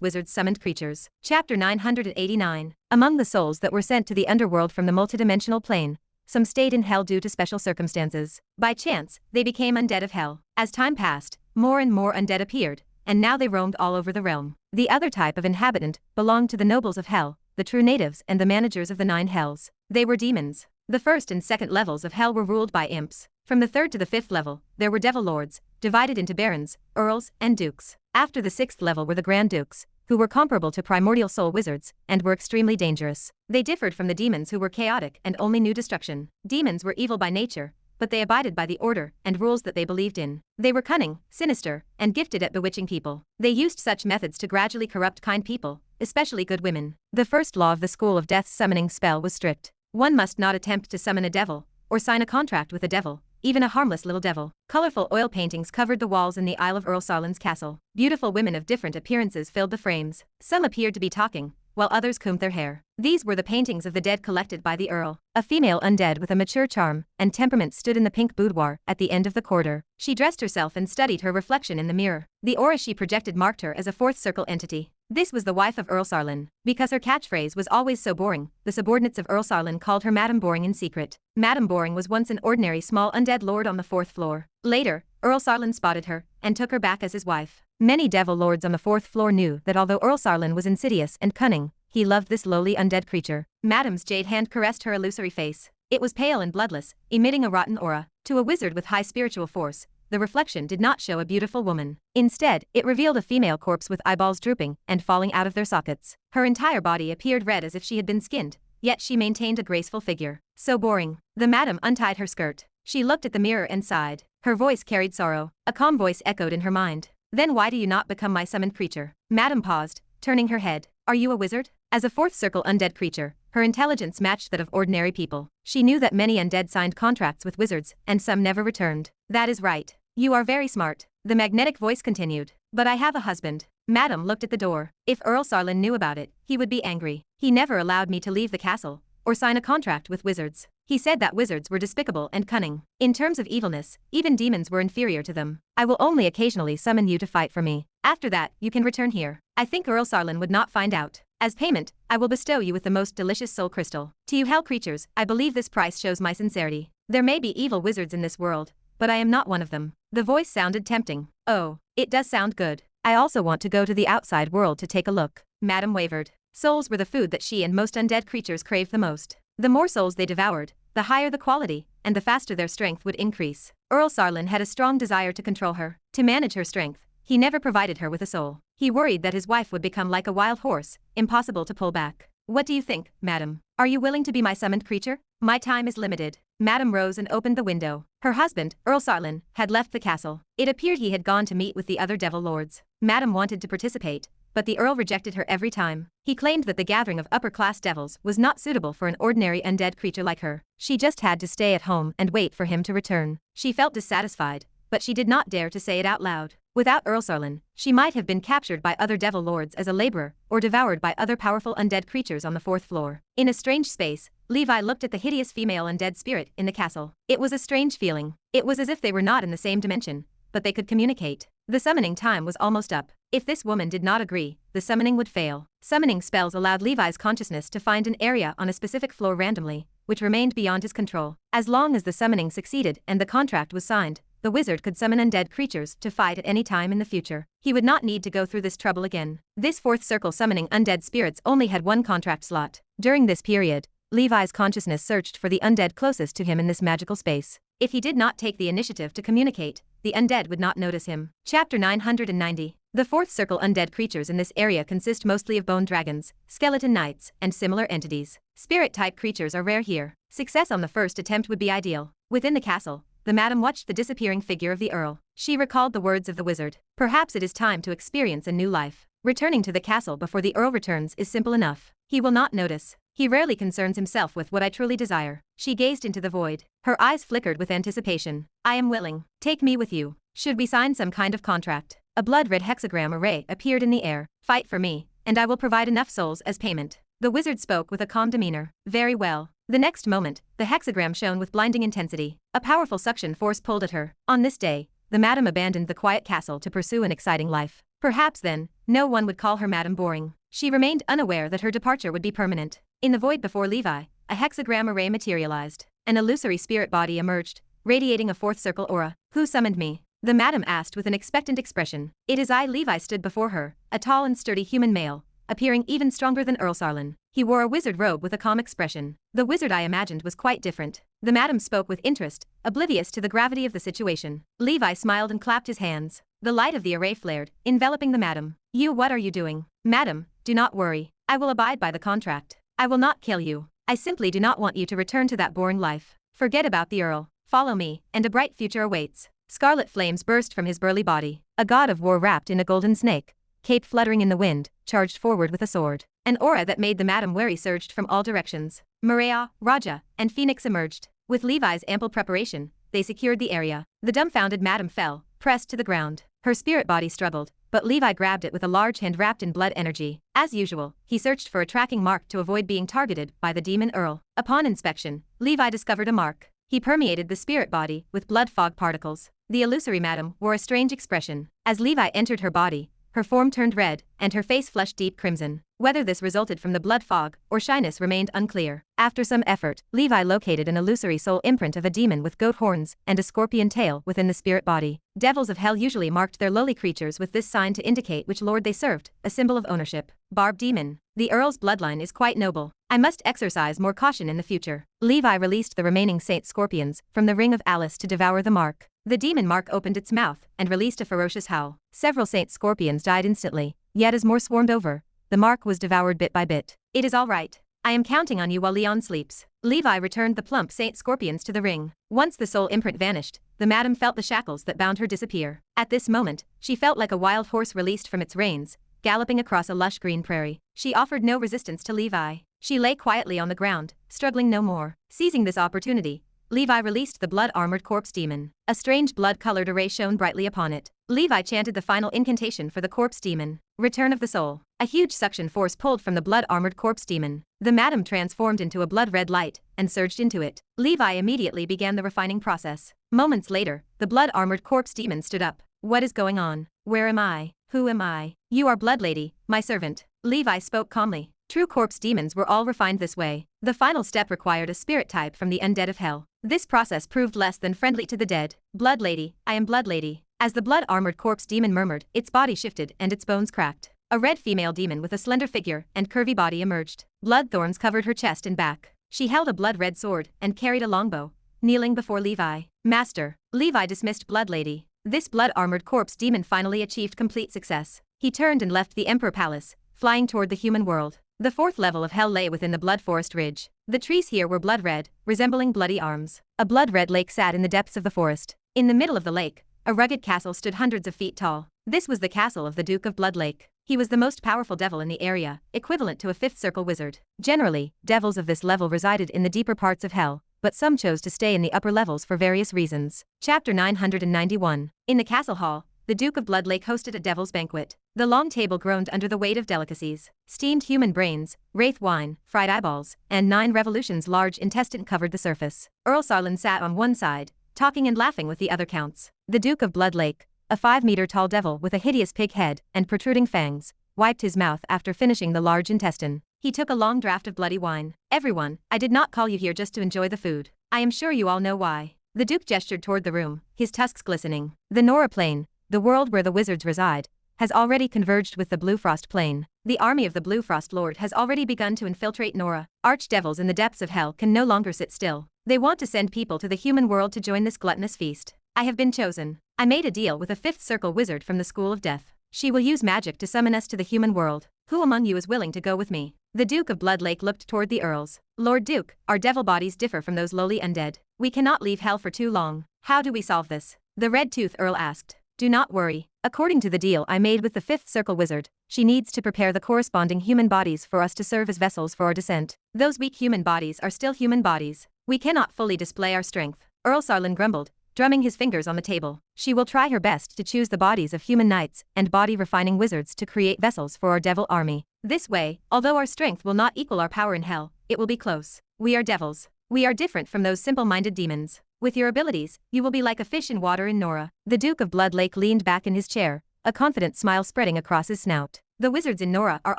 wizards summoned creatures. Chapter 989. Among the souls that were sent to the underworld from the multidimensional plane, some stayed in hell due to special circumstances. By chance, they became undead of hell. As time passed, more and more undead appeared, and now they roamed all over the realm. The other type of inhabitant belonged to the nobles of hell, the true natives and the managers of the 9 hells. They were demons. The 1st and 2nd levels of hell were ruled by imps. From the 3rd to the 5th level, there were devil lords, divided into barons, earls, and dukes. After the 6th level were the grand dukes, who were comparable to primordial soul wizards, and were extremely dangerous. They differed from the demons who were chaotic and only knew destruction. Demons were evil by nature, but they abided by the order and rules that they believed in. They were cunning, sinister, and gifted at bewitching people. They used such methods to gradually corrupt kind people, especially good women. The first law of the School of Death's summoning spell was strict. One must not attempt to summon a devil, or sign a contract with a devil, even a harmless little devil. Colorful oil paintings covered the walls in the Isle of Urlsarlin's castle. Beautiful women of different appearances filled the frames. Some appeared to be talking, while others combed their hair. These were the paintings of the dead collected by the Earl. A female undead with a mature charm and temperament stood in the pink boudoir at the end of the corridor. She dressed herself and studied her reflection in the mirror. The aura she projected marked her as a 4th circle entity. This was the wife of Urlsarlin. Because her catchphrase was always so boring, the subordinates of Urlsarlin called her Madame Boring in secret. Madame Boring was once an ordinary small undead lord on the 4th floor. Later, Urlsarlin spotted her and took her back as his wife. Many devil lords on the 4th floor knew that although Urlsarlin was insidious and cunning, he loved this lowly undead creature. Madame's jade hand caressed her illusory face. It was pale and bloodless, emitting a rotten aura. To a wizard with high spiritual force, the reflection did not show a beautiful woman. Instead, it revealed a female corpse with eyeballs drooping and falling out of their sockets. Her entire body appeared red as if she had been skinned, yet she maintained a graceful figure. So boring. The madam untied her skirt. She looked at the mirror and sighed. Her voice carried sorrow. A calm voice echoed in her mind. Then why do you not become my summoned creature? Madam paused, turning her head. Are you a wizard? As a 4th circle undead creature, her intelligence matched that of ordinary people. She knew that many undead signed contracts with wizards, and some never returned. That is right. You are very smart. The magnetic voice continued. But I have a husband. Madam looked at the door. If Urlsarlin knew about it, he would be angry. He never allowed me to leave the castle, or sign a contract with wizards. He said that wizards were despicable and cunning. In terms of evilness, even demons were inferior to them. I will only occasionally summon you to fight for me. After that, you can return here. I think Urlsarlin would not find out. As payment, I will bestow you with the most delicious soul crystal. To you hell creatures, I believe this price shows my sincerity. There may be evil wizards in this world, but I am not one of them. The voice sounded tempting. Oh, it does sound good. I also want to go to the outside world to take a look. Madame wavered. Souls were the food that she and most undead creatures craved the most. The more souls they devoured, the higher the quality, and the faster their strength would increase. Earl Sarlin had a strong desire to control her, to manage her strength. He never provided her with a soul. He worried that his wife would become like a wild horse, impossible to pull back. What do you think, madam? Are you willing to be my summoned creature? My time is limited. Madam rose and opened the window. Her husband, Earl Sarlin, had left the castle. It appeared he had gone to meet with the other devil lords. Madam wanted to participate, but the Earl rejected her every time. He claimed that the gathering of upper-class devils was not suitable for an ordinary undead creature like her. She just had to stay at home and wait for him to return. She felt dissatisfied, but she did not dare to say it out loud. Without Earl Sarlin, she might have been captured by other devil lords as a laborer, or devoured by other powerful undead creatures on the 4th floor. In a strange space, Levi looked at the hideous female undead spirit in the castle. It was a strange feeling. It was as if they were not in the same dimension, but they could communicate. The summoning time was almost up. If this woman did not agree, the summoning would fail. Summoning spells allowed Levi's consciousness to find an area on a specific floor randomly, which remained beyond his control. As long as the summoning succeeded and the contract was signed, the wizard could summon undead creatures to fight at any time in the future. He would not need to go through this trouble again. This 4th circle summoning undead spirits only had one contract slot. During this period, Levi's consciousness searched for the undead closest to him in this magical space. If he did not take the initiative to communicate, the undead would not notice him. Chapter 990. The 4th circle undead creatures in this area consist mostly of bone dragons, skeleton knights, and similar entities. Spirit-type creatures are rare here. Success on the first attempt would be ideal. Within the castle, the madam watched the disappearing figure of the Earl. She recalled the words of the wizard. Perhaps it is time to experience a new life. Returning to the castle before the Earl returns is simple enough. He will not notice. He rarely concerns himself with what I truly desire. She gazed into the void. Her eyes flickered with anticipation. I am willing. Take me with you. Should we sign some kind of contract? A blood-red hexagram array appeared in the air. Fight for me, and I will provide enough souls as payment. The wizard spoke with a calm demeanor. Very well. The next moment, the hexagram shone with blinding intensity. A powerful suction force pulled at her. On this day, the madam abandoned the quiet castle to pursue an exciting life. Perhaps then, no one would call her madam boring. She remained unaware that her departure would be permanent. In the void before Levi, a hexagram array materialized. An illusory spirit body emerged, radiating a 4th circle aura. Who summoned me? The madam asked with an expectant expression. It is I. Levi stood before her, a tall and sturdy human male, appearing even stronger than Earl Sarlin. He wore a wizard robe with a calm expression. The wizard I imagined was quite different. The madam spoke with interest, oblivious to the gravity of the situation. Levi smiled and clapped his hands. The light of the array flared, enveloping the madam. What are you doing? Madam, do not worry. I will abide by the contract. I will not kill you. I simply do not want you to return to that boring life. Forget about the Earl. Follow me, and a bright future awaits. Scarlet flames burst from his burly body. A god of war wrapped in a golden snake, cape fluttering in the wind, charged forward with a sword. An aura that made the madam wary surged from all directions. Maria, Raja, and Phoenix emerged. With Levi's ample preparation, they secured the area. The dumbfounded madam fell, pressed to the ground. Her spirit body struggled, but Levi grabbed it with a large hand wrapped in blood energy. As usual, he searched for a tracking mark to avoid being targeted by the demon Earl. Upon inspection, Levi discovered a mark. He permeated the spirit body with blood fog particles. The illusory madam wore a strange expression. As Levi entered her body, her form turned red, and her face flushed deep crimson. Whether this resulted from the blood fog or shyness remained unclear. After some effort, Levi located an illusory soul imprint of a demon with goat horns and a scorpion tail within the spirit body. Devils of hell usually marked their lowly creatures with this sign to indicate which lord they served, a symbol of ownership. Barb demon. The Earl's bloodline is quite noble. I must exercise more caution in the future. Levi released the remaining saint scorpions from the ring of Alice to devour the mark. The demon mark opened its mouth and released a ferocious howl. Several saint scorpions died instantly, yet as more swarmed over, the mark was devoured bit by bit. It is all right. I am counting on you while Leon sleeps. Levi returned the plump saint scorpions to the ring. Once the soul imprint vanished, the madam felt the shackles that bound her disappear. At this moment, she felt like a wild horse released from its reins, galloping across a lush green prairie. She offered no resistance to Levi. She lay quietly on the ground, struggling no more. Seizing this opportunity, Levi released the blood-armored corpse demon. A strange blood-colored array shone brightly upon it. Levi chanted the final incantation for the corpse demon. Return of the soul. A huge suction force pulled from the blood-armored corpse demon. The madam transformed into a blood-red light and surged into it. Levi immediately began the refining process. Moments later, the blood-armored corpse demon stood up. What is going on? Where am I? Who am I? You are Blood Lady, my servant. Levi spoke calmly. True corpse demons were all refined this way. The final step required a spirit type from the undead of hell. This process proved less than friendly to the dead. Blood Lady, I am Blood Lady. As the blood-armored corpse demon murmured, its body shifted and its bones cracked. A red female demon with a slender figure and curvy body emerged. Blood thorns covered her chest and back. She held a blood-red sword and carried a longbow, kneeling before Levi. Master. Levi dismissed Blood Lady. This blood-armored corpse demon finally achieved complete success. He turned and left the Emperor Palace, flying toward the human world. The fourth level of hell lay within the Blood Forest Ridge. The trees here were blood-red, resembling bloody arms. A blood-red lake sat in the depths of the forest. In the middle of the lake, a rugged castle stood hundreds of feet tall. This was the castle of the Duke of Blood Lake. He was the most powerful devil in the area, equivalent to a fifth circle wizard. Generally, devils of this level resided in the deeper parts of hell, but some chose to stay in the upper levels for various reasons. Chapter 991. In the castle hall, the Duke of Blood Lake hosted a devil's banquet. The long table groaned under the weight of delicacies. Steamed human brains, wraith wine, fried eyeballs, and 9 revolutions large intestine covered the surface. Earl Sarlin sat on one side, talking and laughing with the other counts. The Duke of Blood Lake, a 5-meter-tall devil with a hideous pig head and protruding fangs, wiped his mouth after finishing the large intestine. He took a long draught of bloody wine. Everyone, I did not call you here just to enjoy the food. I am sure you all know why. The Duke gestured toward the room, his tusks glistening. The Nora Plain, the world where the wizards reside, has already converged with the Blue Frost Plain. The army of the Blue Frost Lord has already begun to infiltrate Nora. Archdevils in the depths of hell can no longer sit still. They want to send people to the human world to join this gluttonous feast. I have been chosen. I made a deal with a fifth circle wizard from the School of Death. She will use magic to summon us to the human world. Who among you is willing to go with me? The Duke of Blood Lake looked toward the earls. Lord Duke, our devil bodies differ from those lowly undead. We cannot leave hell for too long. How do we solve this? The Red Tooth Earl asked. Do not worry. According to the deal I made with the fifth circle wizard, she needs to prepare the corresponding human bodies for us to serve as vessels for our descent. Those weak human bodies are still human bodies. We cannot fully display our strength. Earl Sarlin grumbled, drumming his fingers on the table. She will try her best to choose the bodies of human knights and body-refining wizards to create vessels for our devil army. This way, although our strength will not equal our power in hell, it will be close. We are devils. We are different from those simple-minded demons. With your abilities, you will be like a fish in water in Nora. The Duke of Blood Lake leaned back in his chair, a confident smile spreading across his snout. The wizards in Nora are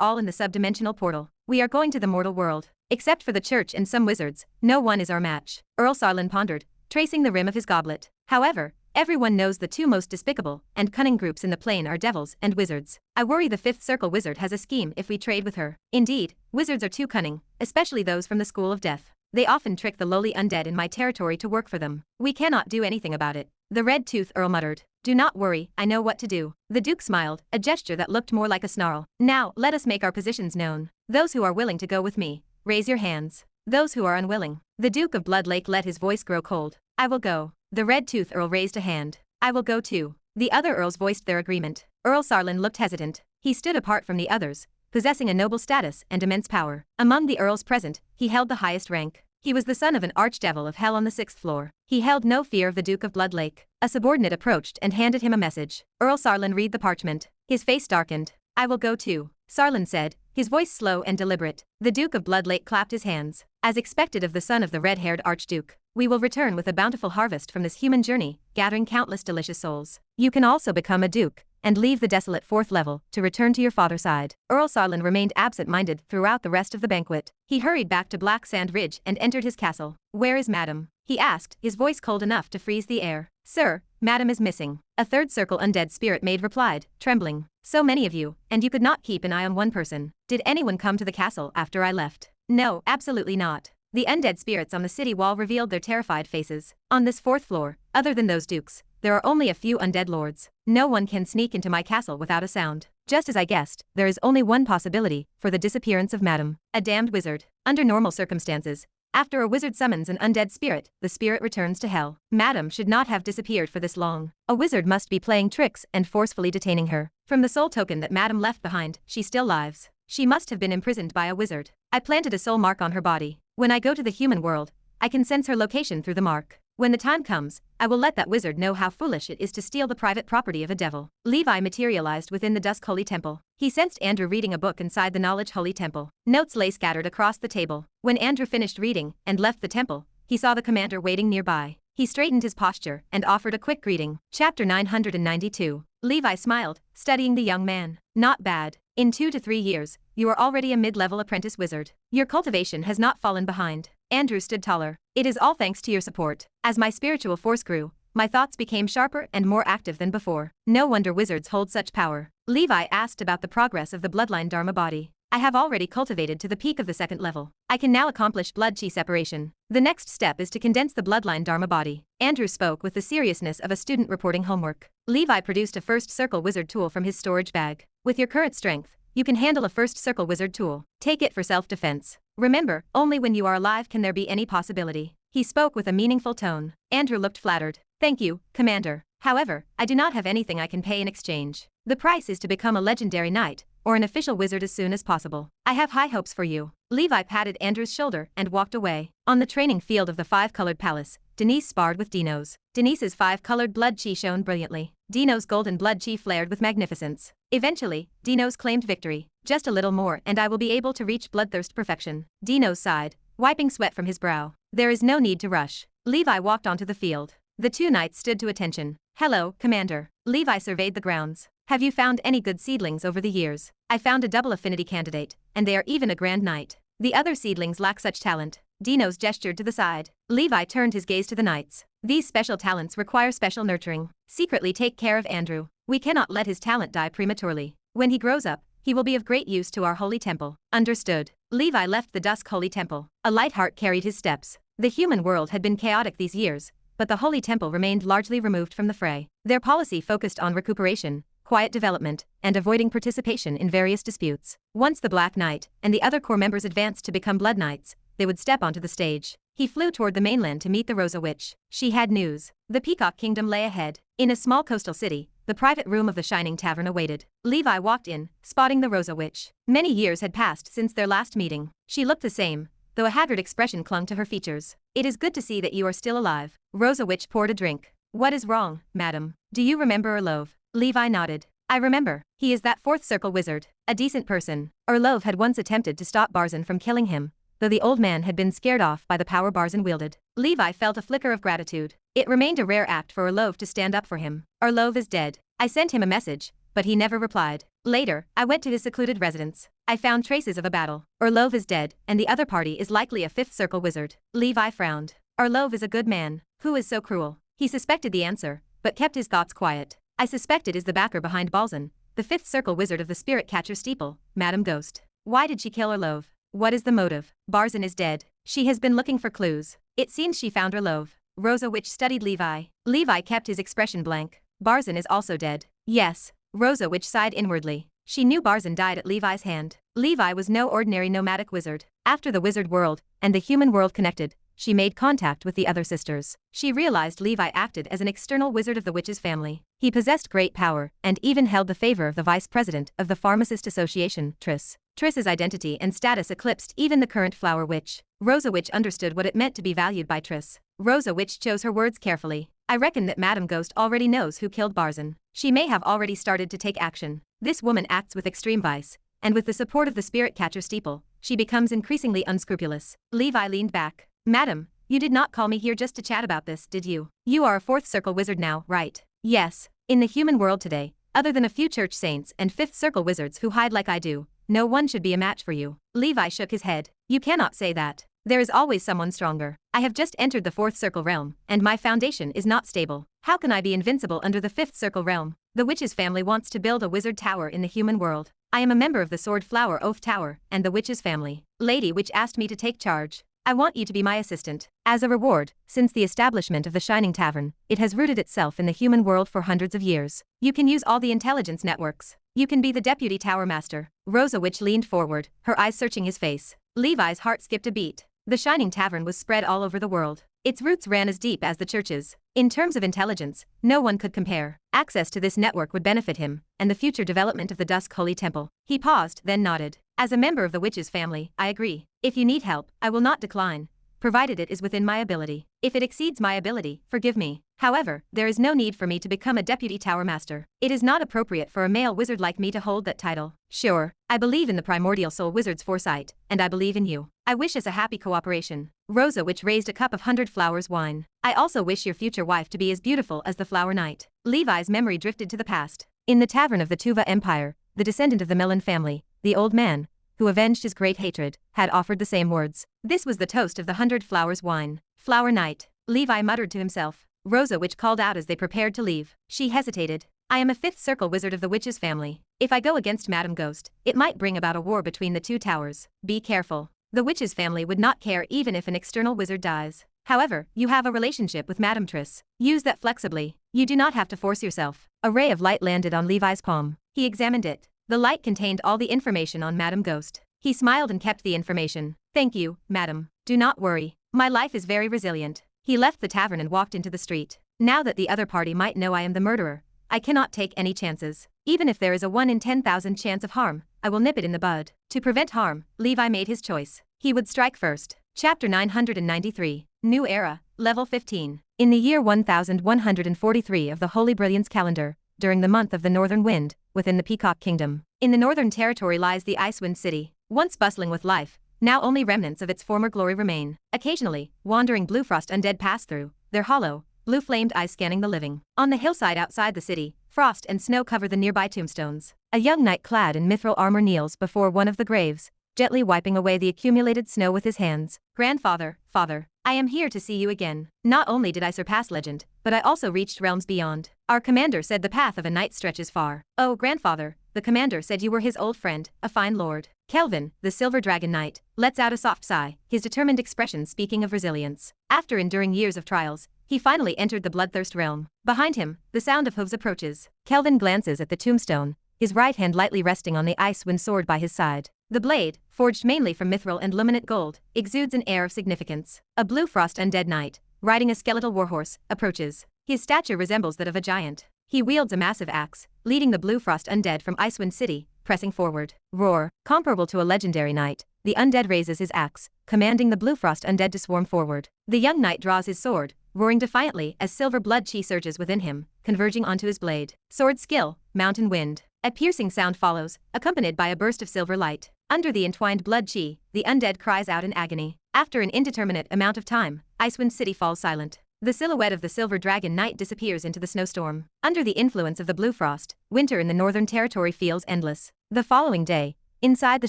all in the subdimensional portal. We are going to the mortal world. Except for the church and some wizards, no one is our match. Earl Sarlin pondered, tracing the rim of his goblet. However, everyone knows the two most despicable and cunning groups in the plane are devils and wizards. I worry the fifth circle wizard has a scheme if we trade with her. Indeed, wizards are too cunning, especially those from the School of Death. They often trick the lowly undead in my territory to work for them. We cannot do anything about it. The Red Tooth Earl muttered. Do not worry, I know what to do. The Duke smiled, a gesture that looked more like a snarl. Now, let us make our positions known. Those who are willing to go with me, raise your hands. Those who are unwilling. The Duke of Blood Lake let his voice grow cold. I will go. The Red Tooth Earl raised a hand. I will go too. The other earls voiced their agreement. Earl Sarlin looked hesitant. He stood apart from the others, possessing a noble status and immense power. Among the earls present, he held the highest rank. He was the son of an archdevil of hell on the 6th floor. He held no fear of the Duke of Blood Lake. A subordinate approached and handed him a message. Earl Sarlin read the parchment. His face darkened. I will go too, Sarlin said, his voice slow and deliberate. The Duke of Blood Lake clapped his hands. As expected of the son of the red-haired Archduke, we will return with a bountiful harvest from this human journey, gathering countless delicious souls. You can also become a duke and leave the desolate 4th level to return to your father's side. Earl Sarlin remained absent-minded throughout the rest of the banquet. He hurried back to Black Sand Ridge and entered his castle. Where is Madam? He asked, his voice cold enough to freeze the air. Sir, Madam is missing. A third circle undead spirit maid replied, trembling. So many of you, and you could not keep an eye on one person. Did anyone come to the castle after I left? No, absolutely not. The undead spirits on the city wall revealed their terrified faces. On this 4th floor, other than those dukes, there are only a few undead lords. No one can sneak into my castle without a sound. Just as I guessed, there is only one possibility for the disappearance of Madam. A damned wizard. Under normal circumstances, after a wizard summons an undead spirit, the spirit returns to hell. Madam should not have disappeared for this long. A wizard must be playing tricks and forcefully detaining her. From the soul token that Madam left behind, she still lives. She must have been imprisoned by a wizard. I planted a soul mark on her body. When I go to the human world, I can sense her location through the mark. When the time comes, I will let that wizard know how foolish it is to steal the private property of a devil. Levi materialized within the Dusk Holy Temple. He sensed Andrew reading a book inside the Knowledge Holy Temple. Notes lay scattered across the table. When Andrew finished reading and left the temple, he saw the commander waiting nearby. He straightened his posture and offered a quick greeting. Chapter 992. Levi smiled, studying the young man. Not bad. In 2 to 3 years, you are already a mid-level apprentice wizard. Your cultivation has not fallen behind. Andrew stood taller. It is all thanks to your support. As my spiritual force grew, my thoughts became sharper and more active than before. No wonder wizards hold such power. Levi asked about the progress of the bloodline Dharma body. I have already cultivated to the peak of the 2nd level. I can now accomplish blood chi separation. The next step is to condense the bloodline Dharma body. Andrew spoke with the seriousness of a student reporting homework. Levi produced a first circle wizard tool from his storage bag. With your current strength, you can handle a first circle wizard tool. Take it for self-defense. Remember, only when you are alive can there be any possibility. He spoke with a meaningful tone. Andrew looked flattered. Thank you, Commander. However, I do not have anything I can pay in exchange. The price is to become a legendary knight, or an official wizard as soon as possible. I have high hopes for you. Levi patted Andrew's shoulder and walked away. On the training field of the 5-colored palace, Denise sparred with Dino's. Denise's 5-colored blood chi shone brilliantly. Dino's golden blood chi flared with magnificence. Eventually, Dino's claimed victory. Just a little more and I will be able to reach bloodthirst perfection. Dino sighed, wiping sweat from his brow. There is no need to rush. Levi walked onto the field. The 2 knights stood to attention. Hello, Commander. Levi surveyed the grounds. Have you found any good seedlings over the years? I found a double affinity candidate, and they are even a grand knight. The other seedlings lack such talent. Dino's gestured to the side. Levi turned his gaze to the knights. These special talents require special nurturing. Secretly take care of Andrew. We cannot let his talent die prematurely. When he grows up, he will be of great use to our holy temple. Understood. Levi left the Dusk Holy Temple. A light heart carried his steps. The human world had been chaotic these years, but the Holy Temple remained largely removed from the fray. Their policy focused on recuperation, quiet development, and avoiding participation in various disputes. Once the Black Knight and the other core members advanced to become Blood Knights, they would step onto the stage. He flew toward the mainland to meet the Rosa Witch. She had news. The Peacock Kingdom lay ahead. In a small coastal city, the private room of the Shining Tavern awaited. Levi walked in, spotting the Rosa Witch. Many years had passed since their last meeting. She looked the same, though a haggard expression clung to her features. It is good to see that you are still alive. Rosa Witch poured a drink. What is wrong, madam? Do you remember Orlov? Levi nodded. I remember. He is that 4th circle wizard. A decent person. Orlov had once attempted to stop Barzan from killing him, though the old man had been scared off by the power Barzan wielded. Levi felt a flicker of gratitude. It remained a rare act for Orlov to stand up for him. Orlov is dead. I sent him a message, but he never replied. Later, I went to his secluded residence. I found traces of a battle. Orlov is dead, and the other party is likely a 5th circle wizard. Levi frowned. Orlov is a good man. Who is so cruel? He suspected the answer, but kept his thoughts quiet. I suspect it is the backer behind Balzan, the 5th circle wizard of the Spirit Catcher Steeple, Madame Ghost. Why did she kill Orlov? What is the motive? Barzan is dead. She has been looking for clues. It seems she found Orlov. Rosa Witch studied Levi. Levi kept his expression blank. Barzan is also dead. Yes. Rosa Witch sighed inwardly. She knew Barzan died at Levi's hand. Levi was no ordinary nomadic wizard. After the wizard world and the human world connected, she made contact with the other sisters. She realized Levi acted as an external wizard of the witch's family. He possessed great power and even held the favor of the vice president of the Pharmacist Association, Triss. Triss's identity and status eclipsed even the current flower witch. Rosa Witch understood what it meant to be valued by Triss. Rosa Witch chose her words carefully. I reckon that Madame Ghost already knows who killed Barzan. She may have already started to take action. This woman acts with extreme vice, and with the support of the Spirit Catcher Steeple, she becomes increasingly unscrupulous. Levi leaned back. Madam, you did not call me here just to chat about this, did you? You are a 4th circle wizard now, right? Yes. In the human world today, other than a few church saints and 5th circle wizards who hide like I do, no one should be a match for you. Levi shook his head. You cannot say that. There is always someone stronger. I have just entered the 4th circle realm, and my foundation is not stable. How can I be invincible under the 5th circle realm? The witch's family wants to build a wizard tower in the human world. I am a member of the Sword Flower Oath Tower and the witch's family. Lady Witch asked me to take charge. I want you to be my assistant. As a reward, since the establishment of the Shining Tavern, it has rooted itself in the human world for hundreds of years. You can use all the intelligence networks. You can be the deputy tower master. Rosa Witch leaned forward, her eyes searching his face. Levi's heart skipped a beat. The Shining Tavern was spread all over the world. Its roots ran as deep as the churches. In terms of intelligence, no one could compare. Access to this network would benefit him, and the future development of the Dusk Holy Temple. He paused, then nodded. As a member of the witch's family, I agree. If you need help, I will not decline, provided it is within my ability. If it exceeds my ability, forgive me. However, there is no need for me to become a deputy tower master. It is not appropriate for a male wizard like me to hold that title. Sure, I believe in the primordial soul wizard's foresight, and I believe in you. I wish us a happy cooperation. Rosa, which raised a cup of 100 flowers wine. I also wish your future wife to be as beautiful as the flower knight. Levi's memory drifted to the past. In the tavern of the Tuva Empire, the descendant of the Melon family, the old man, who avenged his great hatred, had offered the same words. This was the toast of the 100 flowers wine. Flower knight, Levi muttered to himself. Rosa, which called out as they prepared to leave. She hesitated. I am a fifth circle wizard of the witch's family. If I go against Madame Ghost, it might bring about a war between the two towers. Be careful. The witch's family would not care even if an external wizard dies. However, you have a relationship with Madame Triss. Use that flexibly. You do not have to force yourself. A ray of light landed on Levi's palm. He examined it. The light contained all the information on Madame Ghost. He smiled and kept the information. Thank you, madam. Do not worry. My life is very resilient. He left the tavern and walked into the street. Now that the other party might know I am the murderer, I cannot take any chances. Even if there is a 1 in 10,000 chance of harm, I will nip it in the bud. To prevent harm, Levi made his choice. He would strike first. Chapter 993. New Era, Level 15. In the year 1143 of the Holy Brilliance calendar, during the month of the Northern Wind, within the Peacock Kingdom, in the Northern Territory lies the Icewind City, once bustling with life. Now only remnants of its former glory remain. Occasionally, wandering Bluefrost undead pass through, their hollow, blue-flamed eyes scanning the living. On the hillside outside the city, frost and snow cover the nearby tombstones. A young knight clad in mithril armor kneels before one of the graves, gently wiping away the accumulated snow with his hands. Grandfather, father, I am here to see you again. Not only did I surpass legend, but I also reached realms beyond. Our commander said the path of a knight stretches far. Oh, grandfather, the commander said you were his old friend, a fine lord. Kelvin, the Silver Dragon Knight, lets out a soft sigh, his determined expression speaking of resilience. After enduring years of trials, he finally entered the Bloodthirst realm. Behind him, the sound of hooves approaches. Kelvin glances at the tombstone, his right hand lightly resting on the Icewind sword by his side. The blade, forged mainly from mithril and luminant gold, exudes an air of significance. A blue frost undead knight, riding a skeletal warhorse, approaches. His stature resembles that of a giant. He wields a massive axe, leading the blue frost undead from Icewind City, pressing forward. Roar, comparable to a legendary knight, the undead raises his axe, commanding the blue frost undead to swarm forward. The young knight draws his sword, roaring defiantly as silver blood chi surges within him, converging onto his blade. Sword skill, Mountain Wind. A piercing sound follows, accompanied by a burst of silver light. Under the entwined blood chi, the undead cries out in agony. After an indeterminate amount of time, Icewind City falls silent. The silhouette of the Silver Dragon Knight disappears into the snowstorm. Under the influence of the blue frost, winter in the Northern Territory feels endless. The following day, inside the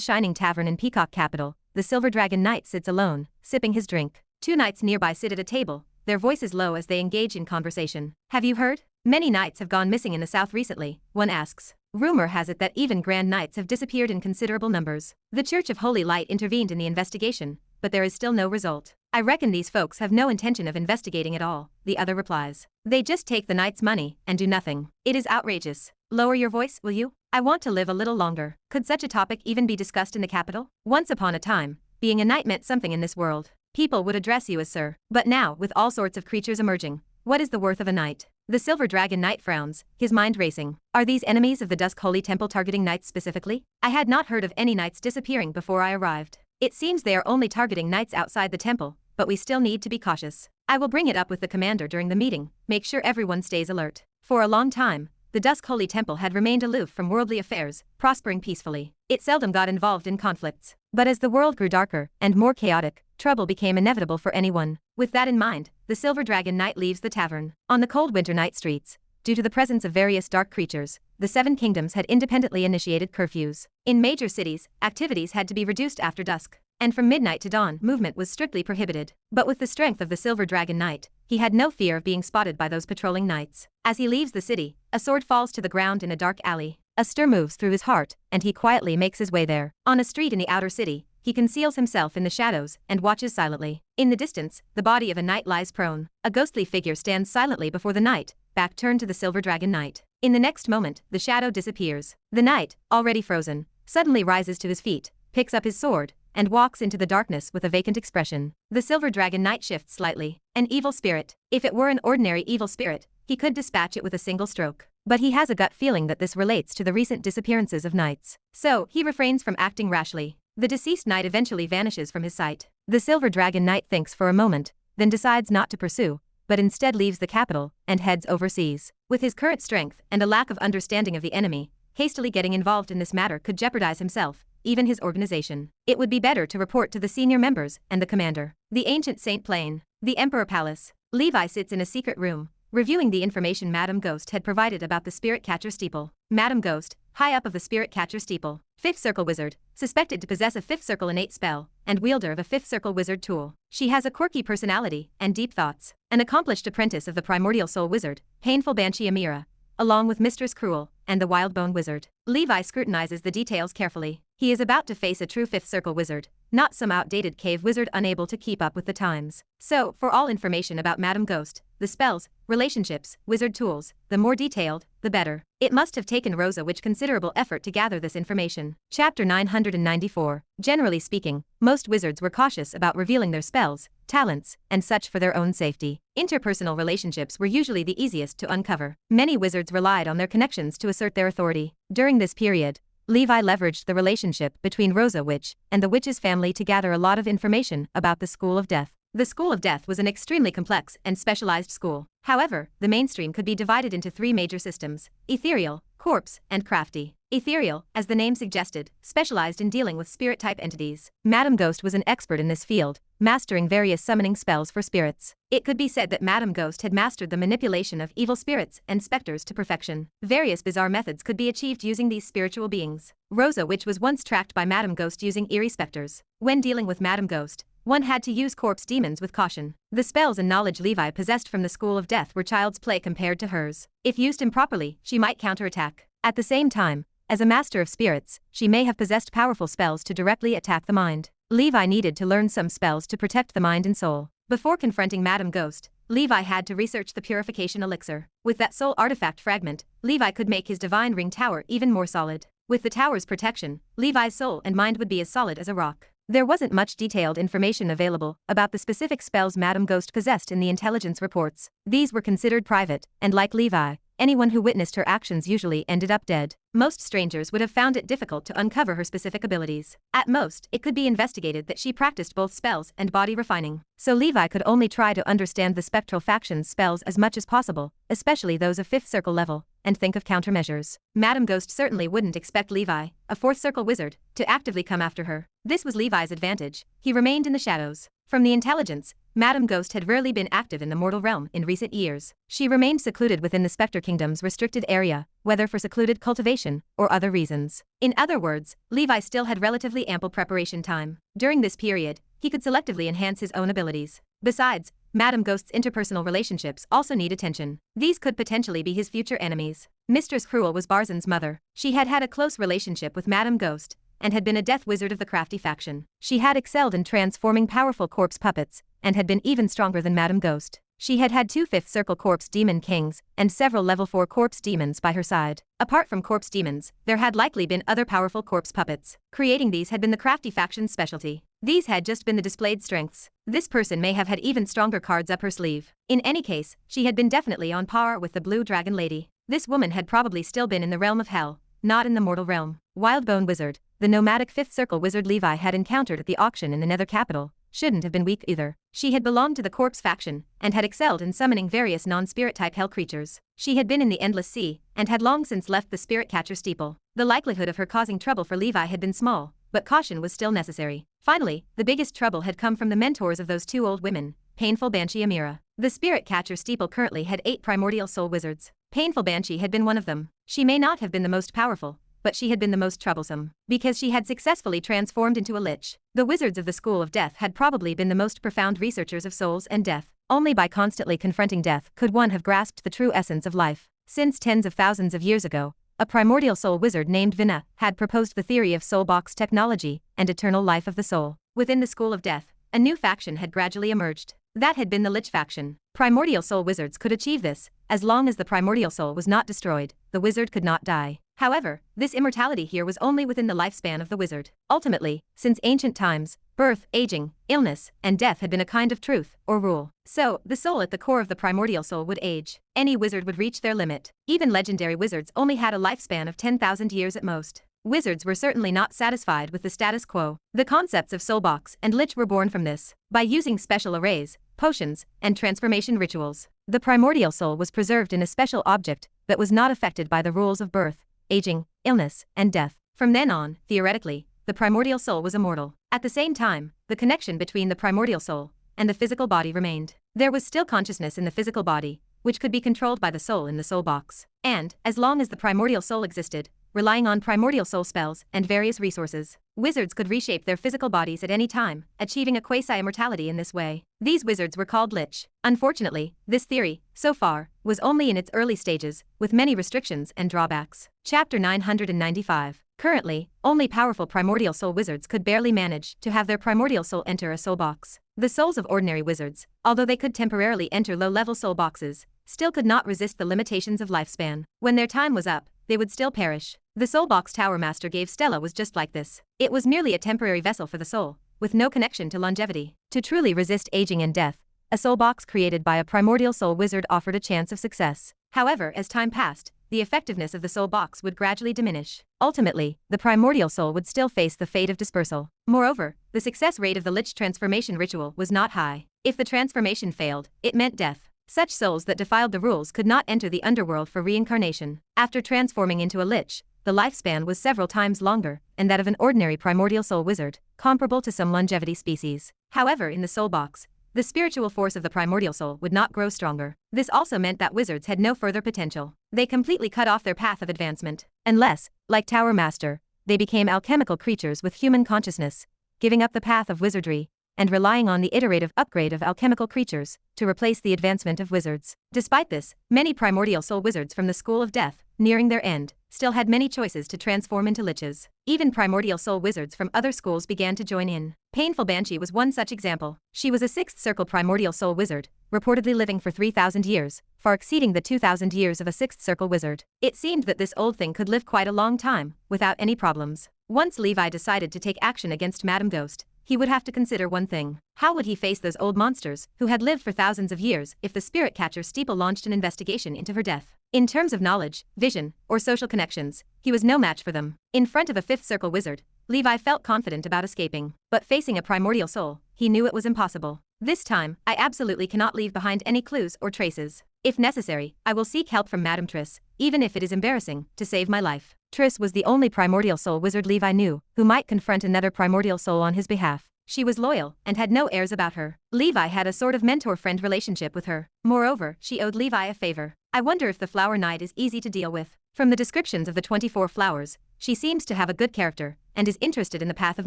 Shining Tavern in Peacock Capital, the Silver Dragon Knight sits alone, sipping his drink. Two knights nearby sit at a table, their voices low as they engage in conversation. Have you heard? Many knights have gone missing in the south recently, one asks. Rumor has it that even grand knights have disappeared in considerable numbers. The Church of Holy Light intervened in the investigation, but there is still no result. I reckon these folks have no intention of investigating at all, the other replies. They just take the knight's money and do nothing. It is outrageous. Lower your voice, will you? I want to live a little longer. Could such a topic even be discussed in the capital? Once upon a time, being a knight meant something in this world. People would address you as sir. But now, with all sorts of creatures emerging, what is the worth of a knight? The Silver Dragon Knight frowns, his mind racing. Are these enemies of the Dusk Holy Temple targeting knights specifically? I had not heard of any knights disappearing before I arrived. It seems they are only targeting knights outside the temple, but we still need to be cautious. I will bring it up with the commander during the meeting, make sure everyone stays alert. For a long time, the Dusk Holy Temple had remained aloof from worldly affairs, prospering peacefully. It seldom got involved in conflicts. But as the world grew darker and more chaotic, trouble became inevitable for anyone. With that in mind, the Silver Dragon Knight leaves the tavern. On the cold winter night streets, due to the presence of various dark creatures, the Seven Kingdoms had independently initiated curfews. In major cities, activities had to be reduced after dusk, and from midnight to dawn, movement was strictly prohibited. But with the strength of the Silver Dragon Knight, he had no fear of being spotted by those patrolling knights. As he leaves the city, a sword falls to the ground in a dark alley. A stir moves through his heart, and he quietly makes his way there. On a street in the outer city, he conceals himself in the shadows and watches silently. In the distance, the body of a knight lies prone. A ghostly figure stands silently before the knight, back turned to the Silver Dragon Knight. In the next moment, the shadow disappears. The knight, already frozen, suddenly rises to his feet, picks up his sword, and walks into the darkness with a vacant expression. The Silver Dragon Knight shifts slightly. An evil spirit. If it were an ordinary evil spirit, he could dispatch it with a single stroke. But he has a gut feeling that this relates to the recent disappearances of knights. So, he refrains from acting rashly. The deceased knight eventually vanishes from his sight. The Silver Dragon Knight thinks for a moment, then decides not to pursue, but instead leaves the capital and heads overseas. With his current strength and a lack of understanding of the enemy, hastily getting involved in this matter could jeopardize himself even his organization. It would be better to report to the senior members and the commander. The ancient Saint Plane. The Emperor Palace. Levi sits in a secret room, reviewing the information Madame Ghost had provided about the Spirit Catcher Steeple. Madame Ghost, high up of the Spirit Catcher Steeple. Fifth Circle Wizard, suspected to possess a Fifth Circle innate spell, and wielder of a Fifth Circle Wizard tool. She has a quirky personality and deep thoughts. An accomplished apprentice of the Primordial Soul Wizard, Painful Banshee Amira, along with Mistress Cruel and the Wildbone Wizard. Levi scrutinizes the details carefully. He is about to face a true Fifth Circle Wizard, not some outdated cave wizard unable to keep up with the times. So, for all information about Madame Ghost, the spells, relationships, wizard tools, the more detailed, the better. It must have taken Rosa Witch considerable effort to gather this information. Chapter 994. Generally speaking, most wizards were cautious about revealing their spells, talents, and such for their own safety. Interpersonal relationships were usually the easiest to uncover. Many wizards relied on their connections to assert their authority. During this period, Levi leveraged the relationship between Rosa Witch and the witch's family to gather a lot of information about the School of Death. The School of Death was an extremely complex and specialized school. However, the mainstream could be divided into three major systems: ethereal, corpse, and crafty. Ethereal, as the name suggested, specialized in dealing with spirit-type entities. Madame Ghost was an expert in this field, mastering various summoning spells for spirits. It could be said that Madame Ghost had mastered the manipulation of evil spirits and specters to perfection. Various bizarre methods could be achieved using these spiritual beings. Rosa Witch was once tracked by Madame Ghost using eerie specters. When dealing with Madame Ghost, one had to use corpse demons with caution. The spells and knowledge Levi possessed from the School of Death were child's play compared to hers. If used improperly, she might counterattack. At the same time, as a master of spirits, she may have possessed powerful spells to directly attack the mind. Levi needed to learn some spells to protect the mind and soul. Before confronting Madame Ghost, Levi had to research the purification elixir. With that soul artifact fragment, Levi could make his divine ring tower even more solid. With the tower's protection, Levi's soul and mind would be as solid as a rock. There wasn't much detailed information available about the specific spells Madame Ghost possessed in the intelligence reports. These were considered private, and like Levi, anyone who witnessed her actions usually ended up dead. Most strangers would have found it difficult to uncover her specific abilities. At most, it could be investigated that she practiced both spells and body refining. So Levi could only try to understand the spectral faction's spells as much as possible, especially those of 5th circle level, and think of countermeasures. Madame Ghost certainly wouldn't expect Levi, a 4th circle wizard, to actively come after her. This was Levi's advantage. He remained in the shadows. From the intelligence, Madame Ghost had rarely been active in the mortal realm in recent years. She remained secluded within the Spectre Kingdom's restricted area, whether for secluded cultivation or other reasons. In other words, Levi still had relatively ample preparation time. During this period, he could selectively enhance his own abilities. Besides, Madame Ghost's interpersonal relationships also need attention. These could potentially be his future enemies. Mistress Cruel was Barzan's mother. She had had a close relationship with Madame Ghost, and had been a death wizard of the crafty faction. She had excelled in transforming powerful corpse puppets, and had been even stronger than Madame Ghost. She had had 2 5th circle corpse demon kings, and several level 4 corpse demons by her side. Apart from corpse demons, there had likely been other powerful corpse puppets. Creating these had been the crafty faction's specialty. These had just been the displayed strengths. This person may have had even stronger cards up her sleeve. In any case, she had been definitely on par with the Blue Dragon Lady. This woman had probably still been in the realm of hell, not in the mortal realm. Wildbone Wizard, the nomadic 5th circle wizard Levi had encountered at the auction in the Nether capital, shouldn't have been weak either. She had belonged to the corpse faction, and had excelled in summoning various non-spirit type hell creatures. She had been in the Endless Sea, and had long since left the Spirit Catcher Steeple. The likelihood of her causing trouble for Levi had been small, but caution was still necessary. Finally, the biggest trouble had come from the mentors of those 2 old women, Painful Banshee Amira. The Spirit Catcher Steeple currently had 8 primordial soul wizards. Painful Banshee had been one of them. She may not have been the most powerful, but she had been the most troublesome, because she had successfully transformed into a lich. The wizards of the School of Death had probably been the most profound researchers of souls and death. Only by constantly confronting death could one have grasped the true essence of life. Since tens of thousands of years ago, a primordial soul wizard named Vina had proposed the theory of soul box technology and eternal life of the soul. Within the School of Death, a new faction had gradually emerged. That had been the Lich faction. Primordial soul wizards could achieve this. As long as the primordial soul was not destroyed, the wizard could not die. However, this immortality here was only within the lifespan of the wizard. Ultimately, since ancient times, birth, aging, illness, and death had been a kind of truth, or rule. So, the soul at the core of the primordial soul would age. Any wizard would reach their limit. Even legendary wizards only had a lifespan of 10,000 years at most. Wizards were certainly not satisfied with the status quo. The concepts of soulbox and lich were born from this. By using special arrays, potions, and transformation rituals, the primordial soul was preserved in a special object that was not affected by the rules of birth, aging, illness, and death. From then on, theoretically, the primordial soul was immortal. At the same time, the connection between the primordial soul and the physical body remained. There was still consciousness in the physical body, which could be controlled by the soul in the soul box. And, as long as the primordial soul existed, relying on primordial soul spells and various resources, wizards could reshape their physical bodies at any time, achieving a quasi-immortality in this way. These wizards were called lich. Unfortunately, this theory, so far, was only in its early stages, with many restrictions and drawbacks. Chapter 995. Currently, only powerful primordial soul wizards could barely manage to have their primordial soul enter a soul box. The souls of ordinary wizards, although they could temporarily enter low-level soul boxes, still could not resist the limitations of lifespan. When their time was up, they would still perish. The Soulbox Tower Master gave Stella was just like this. It was merely a temporary vessel for the soul, with no connection to longevity. To truly resist aging and death, a soul box created by a primordial soul wizard offered a chance of success. However, as time passed, the effectiveness of the soul box would gradually diminish. Ultimately, the primordial soul would still face the fate of dispersal. Moreover, the success rate of the lich transformation ritual was not high. If the transformation failed, it meant death. Such souls that defied the rules could not enter the underworld for reincarnation. After transforming into a lich, the lifespan was several times longer, and that of an ordinary primordial soul wizard, comparable to some longevity species. However, in the soul box, the spiritual force of the primordial soul would not grow stronger. This also meant that wizards had no further potential. They completely cut off their path of advancement. Unless, like Tower Master, they became alchemical creatures with human consciousness, giving up the path of wizardry, and relying on the iterative upgrade of alchemical creatures to replace the advancement of wizards. Despite this, many primordial soul wizards from the School of Death, nearing their end, still had many choices to transform into liches. Even primordial soul wizards from other schools began to join in. Painful Banshee was one such example. She was a 6th Circle primordial soul wizard, reportedly living for 3,000 years, far exceeding the 2,000 years of a 6th Circle wizard. It seemed that this old thing could live quite a long time, without any problems. Once Levi decided to take action against Madame Ghost, he would have to consider one thing. How would he face those old monsters, who had lived for thousands of years, if the spirit catcher Steeple launched an investigation into her death? In terms of knowledge, vision, or social connections, he was no match for them. In front of a 5th Circle wizard, Levi felt confident about escaping. But facing a primordial soul, he knew it was impossible. This time, I absolutely cannot leave behind any clues or traces. If necessary, I will seek help from Madame Triss, even if it is embarrassing, to save my life. Triss was the only primordial soul wizard Levi knew, who might confront another primordial soul on his behalf. She was loyal, and had no airs about her. Levi had a sort of mentor-friend relationship with her. Moreover, she owed Levi a favor. I wonder if the Flower Knight is easy to deal with. From the descriptions of the 24 flowers, she seems to have a good character, and is interested in the path of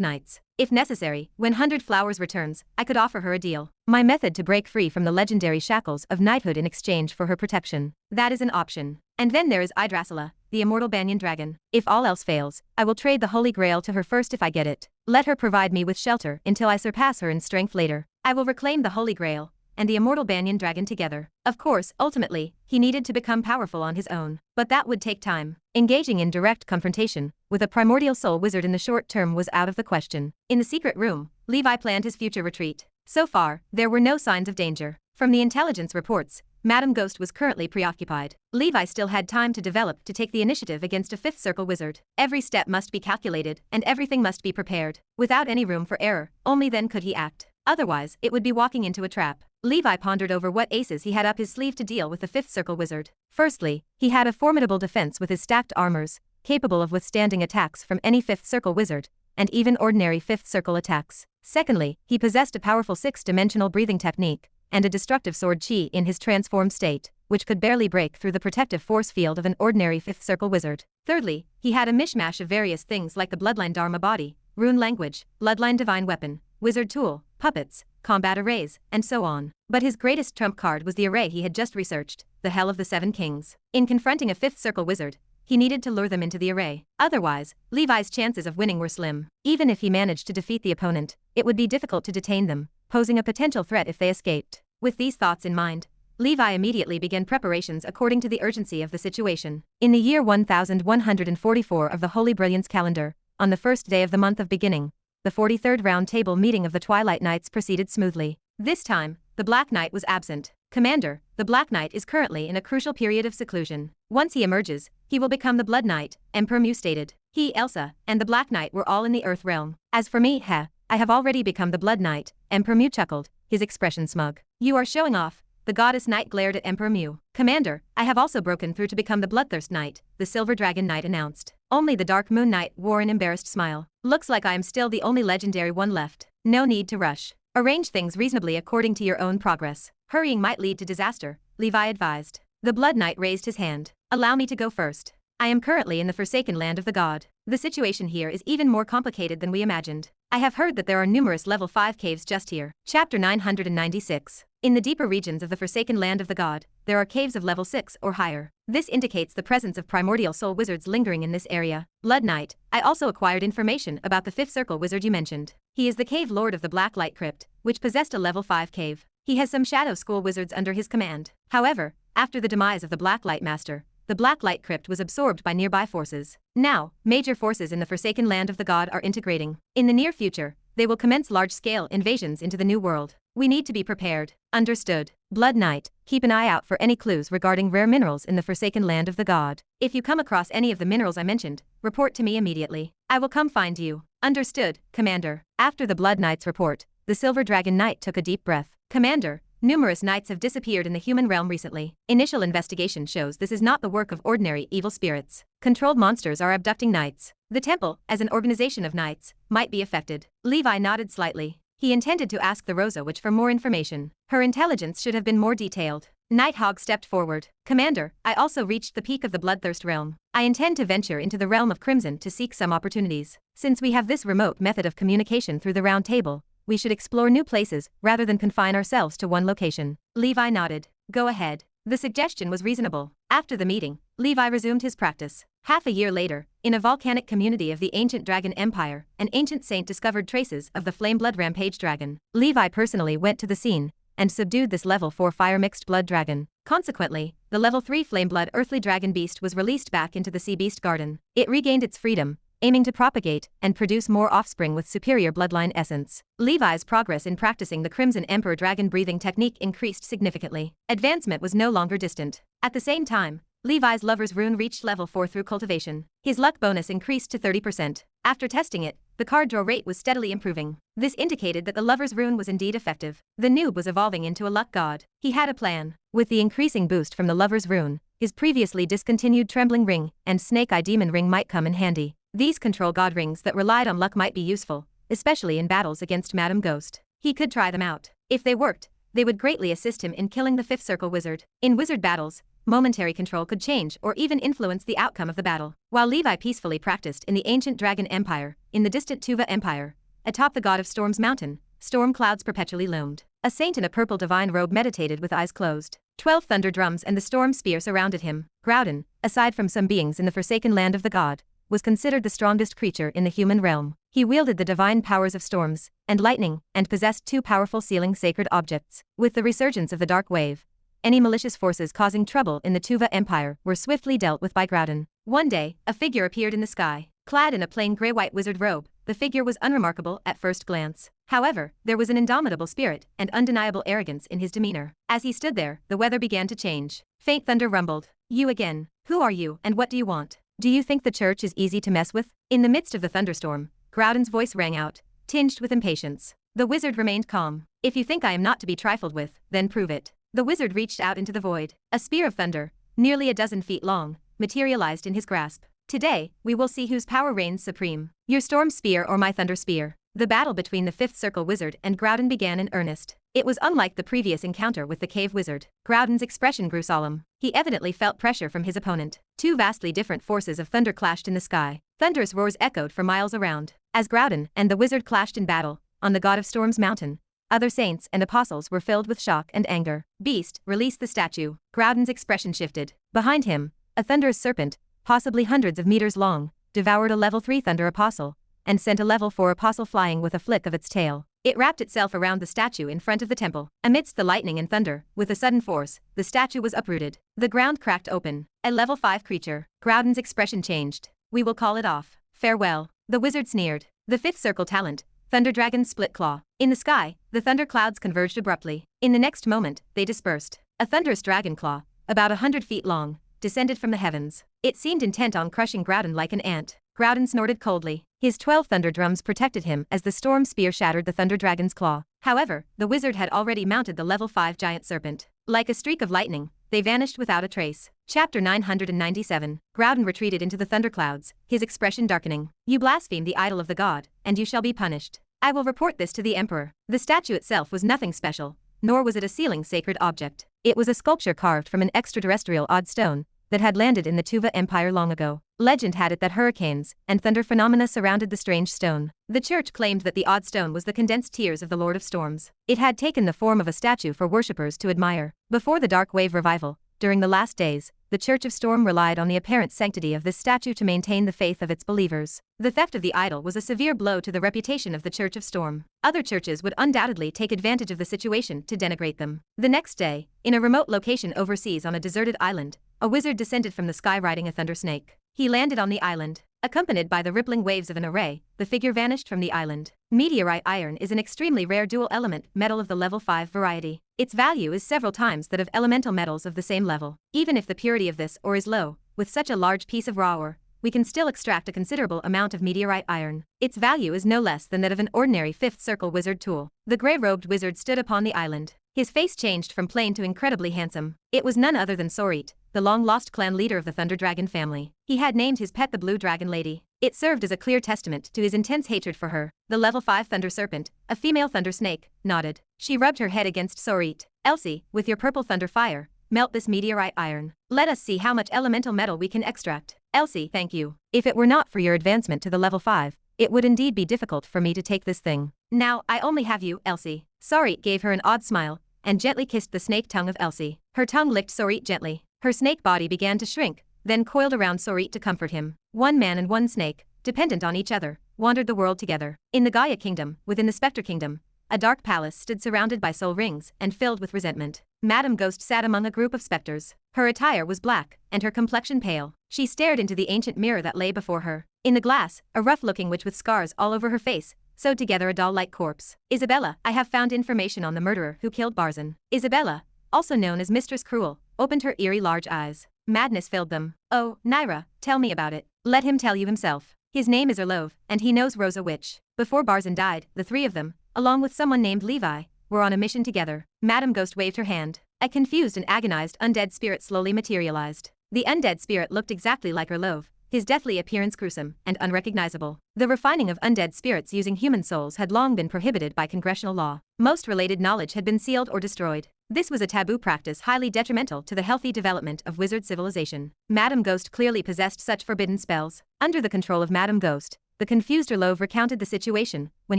knights. If necessary, when 100 Flowers returns, I could offer her a deal. My method to break free from the legendary shackles of knighthood in exchange for her protection. That is an option. And then there is Yggdrasila, the immortal banyan dragon. If all else fails, I will trade the Holy Grail to her first if I get it. Let her provide me with shelter until I surpass her in strength later. I will reclaim the Holy Grail and the immortal banyan dragon together. Of course, ultimately, he needed to become powerful on his own. But that would take time. Engaging in direct confrontation with a primordial soul wizard in the short term was out of the question. In the secret room, Levi planned his future retreat. So far, there were no signs of danger. From the intelligence reports, Madame Ghost was currently preoccupied. Levi still had time to develop to take the initiative against a 5th Circle wizard. Every step must be calculated, and everything must be prepared. Without any room for error, only then could he act. Otherwise, it would be walking into a trap. Levi pondered over what aces he had up his sleeve to deal with the 5th Circle wizard. Firstly, he had a formidable defense with his stacked armors, capable of withstanding attacks from any 5th Circle wizard, and even ordinary 5th Circle attacks. Secondly, he possessed a powerful 6-dimensional breathing technique, and a destructive sword chi in his transformed state, which could barely break through the protective force field of an ordinary 5th Circle wizard. Thirdly, he had a mishmash of various things like the Bloodline Dharma body, rune language, Bloodline divine weapon, wizard tool, puppets, combat arrays, and so on. But his greatest trump card was the array he had just researched, the Hell of the Seven Kings. In confronting a 5th Circle wizard, he needed to lure them into the array. Otherwise, Levi's chances of winning were slim. Even if he managed to defeat the opponent, it would be difficult to detain them, posing a potential threat if they escaped. With these thoughts in mind, Levi immediately began preparations according to the urgency of the situation. In the year 1144 of the Holy Brilliance calendar, on the first day of the month of beginning, the 43rd round table meeting of the Twilight Knights proceeded smoothly. This time, the Black Knight was absent. Commander, the Black Knight is currently in a crucial period of seclusion. Once he emerges, he will become the Blood Knight, Emperor Mew stated. He, Elsa, and the Black Knight were all in the Earth realm. As for me, I have already become the Blood Knight, Emperor Mew chuckled, his expression smug. You are showing off, The goddess knight glared at Emperor Mu. Commander, I have also broken through to become the Bloodthirst Knight, the Silver Dragon Knight announced. Only the Dark Moon Knight wore an embarrassed smile. Looks like I am still the only legendary one left. No need to rush. Arrange things reasonably according to your own progress. Hurrying might lead to disaster, Levi advised. The Blood Knight raised his hand. Allow me to go first. I am currently in the Forsaken Land of the God. The situation here is even more complicated than we imagined. I have heard that there are numerous level 5 caves just here. Chapter 996. In the deeper regions of the Forsaken Land of the God, there are caves of level 6 or higher. This indicates the presence of primordial soul wizards lingering in this area. Blood Knight, I also acquired information about the 5th Circle wizard you mentioned. He is the cave lord of the Black Light Crypt, which possessed a level 5 cave. He has some shadow school wizards under his command. However, after the demise of the Black Light Master, the Black Light Crypt was absorbed by nearby forces. Now, major forces in the Forsaken Land of the God are integrating. In the near future, they will commence large-scale invasions into the New World. We need to be prepared. Understood. Blood Knight, keep an eye out for any clues regarding rare minerals in the Forsaken Land of the God. If you come across any of the minerals I mentioned, report to me immediately. I will come find you. Understood, Commander. After the Blood Knight's report, the Silver Dragon Knight took a deep breath. Commander, numerous knights have disappeared in the human realm recently. Initial investigation shows this is not the work of ordinary evil spirits. Controlled monsters are abducting knights. The temple, as an organization of knights, might be affected. Levi nodded slightly. He intended to ask the Rosa Witch for more information. Her intelligence should have been more detailed. Nighthawk stepped forward. Commander, I also reached the peak of the Bloodthirst realm. I intend to venture into the realm of Crimson to seek some opportunities. Since we have this remote method of communication through the Round Table, we should explore new places rather than confine ourselves to one location. Levi nodded. Go ahead. The suggestion was reasonable. After the meeting, Levi resumed his practice. Half a year later, in a volcanic community of the ancient Dragon Empire, an ancient saint discovered traces of the Flame-Blood Rampage Dragon. Levi personally went to the scene and subdued this level 4 fire-mixed blood dragon. Consequently, the level 3 Flame-Blood Earthly Dragon Beast was released back into the Sea Beast Garden. It regained its freedom, aiming to propagate and produce more offspring with superior bloodline essence. Levi's progress in practicing the Crimson Emperor dragon breathing technique increased significantly. Advancement was no longer distant. At the same time, Levi's Lover's Rune reached level 4 through cultivation. His luck bonus increased to 30%. After testing it, the card draw rate was steadily improving. This indicated that the Lover's Rune was indeed effective. The noob was evolving into a luck god. He had a plan. With the increasing boost from the Lover's Rune, his previously discontinued Trembling Ring and Snake Eye Demon Ring might come in handy. These control god rings that relied on luck might be useful, especially in battles against Madame Ghost. He could try them out. If they worked, they would greatly assist him in killing the 5th Circle wizard. In wizard battles, momentary control could change or even influence the outcome of the battle. While Levi peacefully practiced in the ancient Dragon Empire, in the distant Tuva Empire, atop the God of Storm's mountain, storm clouds perpetually loomed. A saint in a purple divine robe meditated with eyes closed. 12 thunder drums and the storm spear surrounded him. Groudon, aside from some beings in the Forsaken Land of the God, was considered the strongest creature in the human realm. He wielded the divine powers of storms and lightning and possessed 2 powerful sealing sacred objects. With the resurgence of the Dark Wave, any malicious forces causing trouble in the Tuva Empire were swiftly dealt with by Groudon. One day, a figure appeared in the sky. Clad in a plain gray-white wizard robe, the figure was unremarkable at first glance. However, there was an indomitable spirit and undeniable arrogance in his demeanor. As he stood there, the weather began to change. Faint thunder rumbled. You again. Who are you and what do you want? Do you think the church is easy to mess with? In the midst of the thunderstorm, Groudon's voice rang out, tinged with impatience. The wizard remained calm. If you think I am not to be trifled with, then prove it. The wizard reached out into the void. A spear of thunder, nearly a dozen feet long, materialized in his grasp. Today, we will see whose power reigns supreme. Your storm spear or my thunder spear. The battle between the 5th Circle wizard and Groudon began in earnest. It was unlike the previous encounter with the cave wizard. Groudon's expression grew solemn. He evidently felt pressure from his opponent. 2 vastly different forces of thunder clashed in the sky. Thunderous roars echoed for miles around. As Groudon and the wizard clashed in battle, on the God of Storm's mountain, other saints and apostles were filled with shock and anger. Beast, release the statue. Groudon's expression shifted. Behind him, a thunderous serpent, possibly hundreds of meters long, devoured a level 3 thunder apostle, and sent a level 4 apostle flying with a flick of its tail. It wrapped itself around the statue in front of the temple. Amidst the lightning and thunder, with a sudden force, the statue was uprooted. The ground cracked open. A level 5 creature. Groudon's expression changed. We will call it off. Farewell. The wizard sneered. The 5th Circle talent, Thunder Dragon's split claw. In the sky, the thunder clouds converged abruptly. In the next moment, they dispersed. A thunderous dragon claw, about 100 feet long, descended from the heavens. It seemed intent on crushing Groudon like an ant. Groudon snorted coldly. His 12 thunder drums protected him as the storm spear shattered the thunder dragon's claw. However, the wizard had already mounted the level 5 giant serpent. Like a streak of lightning, they vanished without a trace. Chapter 997. Groudon retreated into the thunderclouds, his expression darkening. You blaspheme the idol of the god, and you shall be punished. I will report this to the emperor. The statue itself was nothing special, nor was it a sealing sacred object. It was a sculpture carved from an extraterrestrial odd stone that had landed in the Tuva Empire long ago. Legend had it that hurricanes and thunder phenomena surrounded the strange stone. The church claimed that the odd stone was the condensed tears of the Lord of Storms. It had taken the form of a statue for worshippers to admire. Before the Dark Wave revival, during the last days, the Church of Storm relied on the apparent sanctity of this statue to maintain the faith of its believers. The theft of the idol was a severe blow to the reputation of the Church of Storm. Other churches would undoubtedly take advantage of the situation to denigrate them. The next day, in a remote location overseas on a deserted island, a wizard descended from the sky riding a thunder snake. He landed on the island. Accompanied by the rippling waves of an array, the figure vanished from the island. Meteorite iron is an extremely rare dual-element metal of the level 5 variety. Its value is several times that of elemental metals of the same level. Even if the purity of this ore is low, with such a large piece of raw ore, we can still extract a considerable amount of meteorite iron. Its value is no less than that of an ordinary fifth circle wizard tool. The grey-robed wizard stood upon the island. His face changed from plain to incredibly handsome. It was none other than Sorit, the long-lost clan leader of the Thunder Dragon family. He had named his pet the Blue Dragon Lady. It served as a clear testament to his intense hatred for her. The level 5 Thunder Serpent, a female thunder snake, nodded. She rubbed her head against Sorit. Elsie, with your purple thunder fire, melt this meteorite iron. Let us see how much elemental metal we can extract. Elsie, thank you. If it were not for your advancement to the level 5, it would indeed be difficult for me to take this thing. Now, I only have you, Elsie. Sorit gave her an odd smile, and gently kissed the snake tongue of Elsie. Her tongue licked Sorit gently. Her snake body began to shrink, then coiled around Sorit to comfort him. One man and one snake, dependent on each other, wandered the world together. In the Gaia Kingdom, within the Spectre Kingdom, a dark palace stood surrounded by soul rings and filled with resentment. Madame Ghost sat among a group of specters. Her attire was black, and her complexion pale. She stared into the ancient mirror that lay before her. In the glass, a rough-looking witch with scars all over her face sewed together a doll-like corpse. Isabella, I have found information on the murderer who killed Barzan. Isabella, also known as Mistress Cruel, opened her eerie large eyes. Madness filled them. Oh, Naira, tell me about it. Let him tell you himself. His name is Erlove, and he knows Rosa Witch. Before Barzan died, the three of them, along with someone named Levi, were on a mission together. Madame Ghost waved her hand. A confused and agonized undead spirit slowly materialized. The undead spirit looked exactly like Erlove, his deathly appearance gruesome and unrecognizable. The refining of undead spirits using human souls had long been prohibited by congressional law. Most related knowledge had been sealed or destroyed. This was a taboo practice highly detrimental to the healthy development of wizard civilization. Madame Ghost clearly possessed such forbidden spells. Under the control of Madame Ghost, the confused Erlove recounted the situation when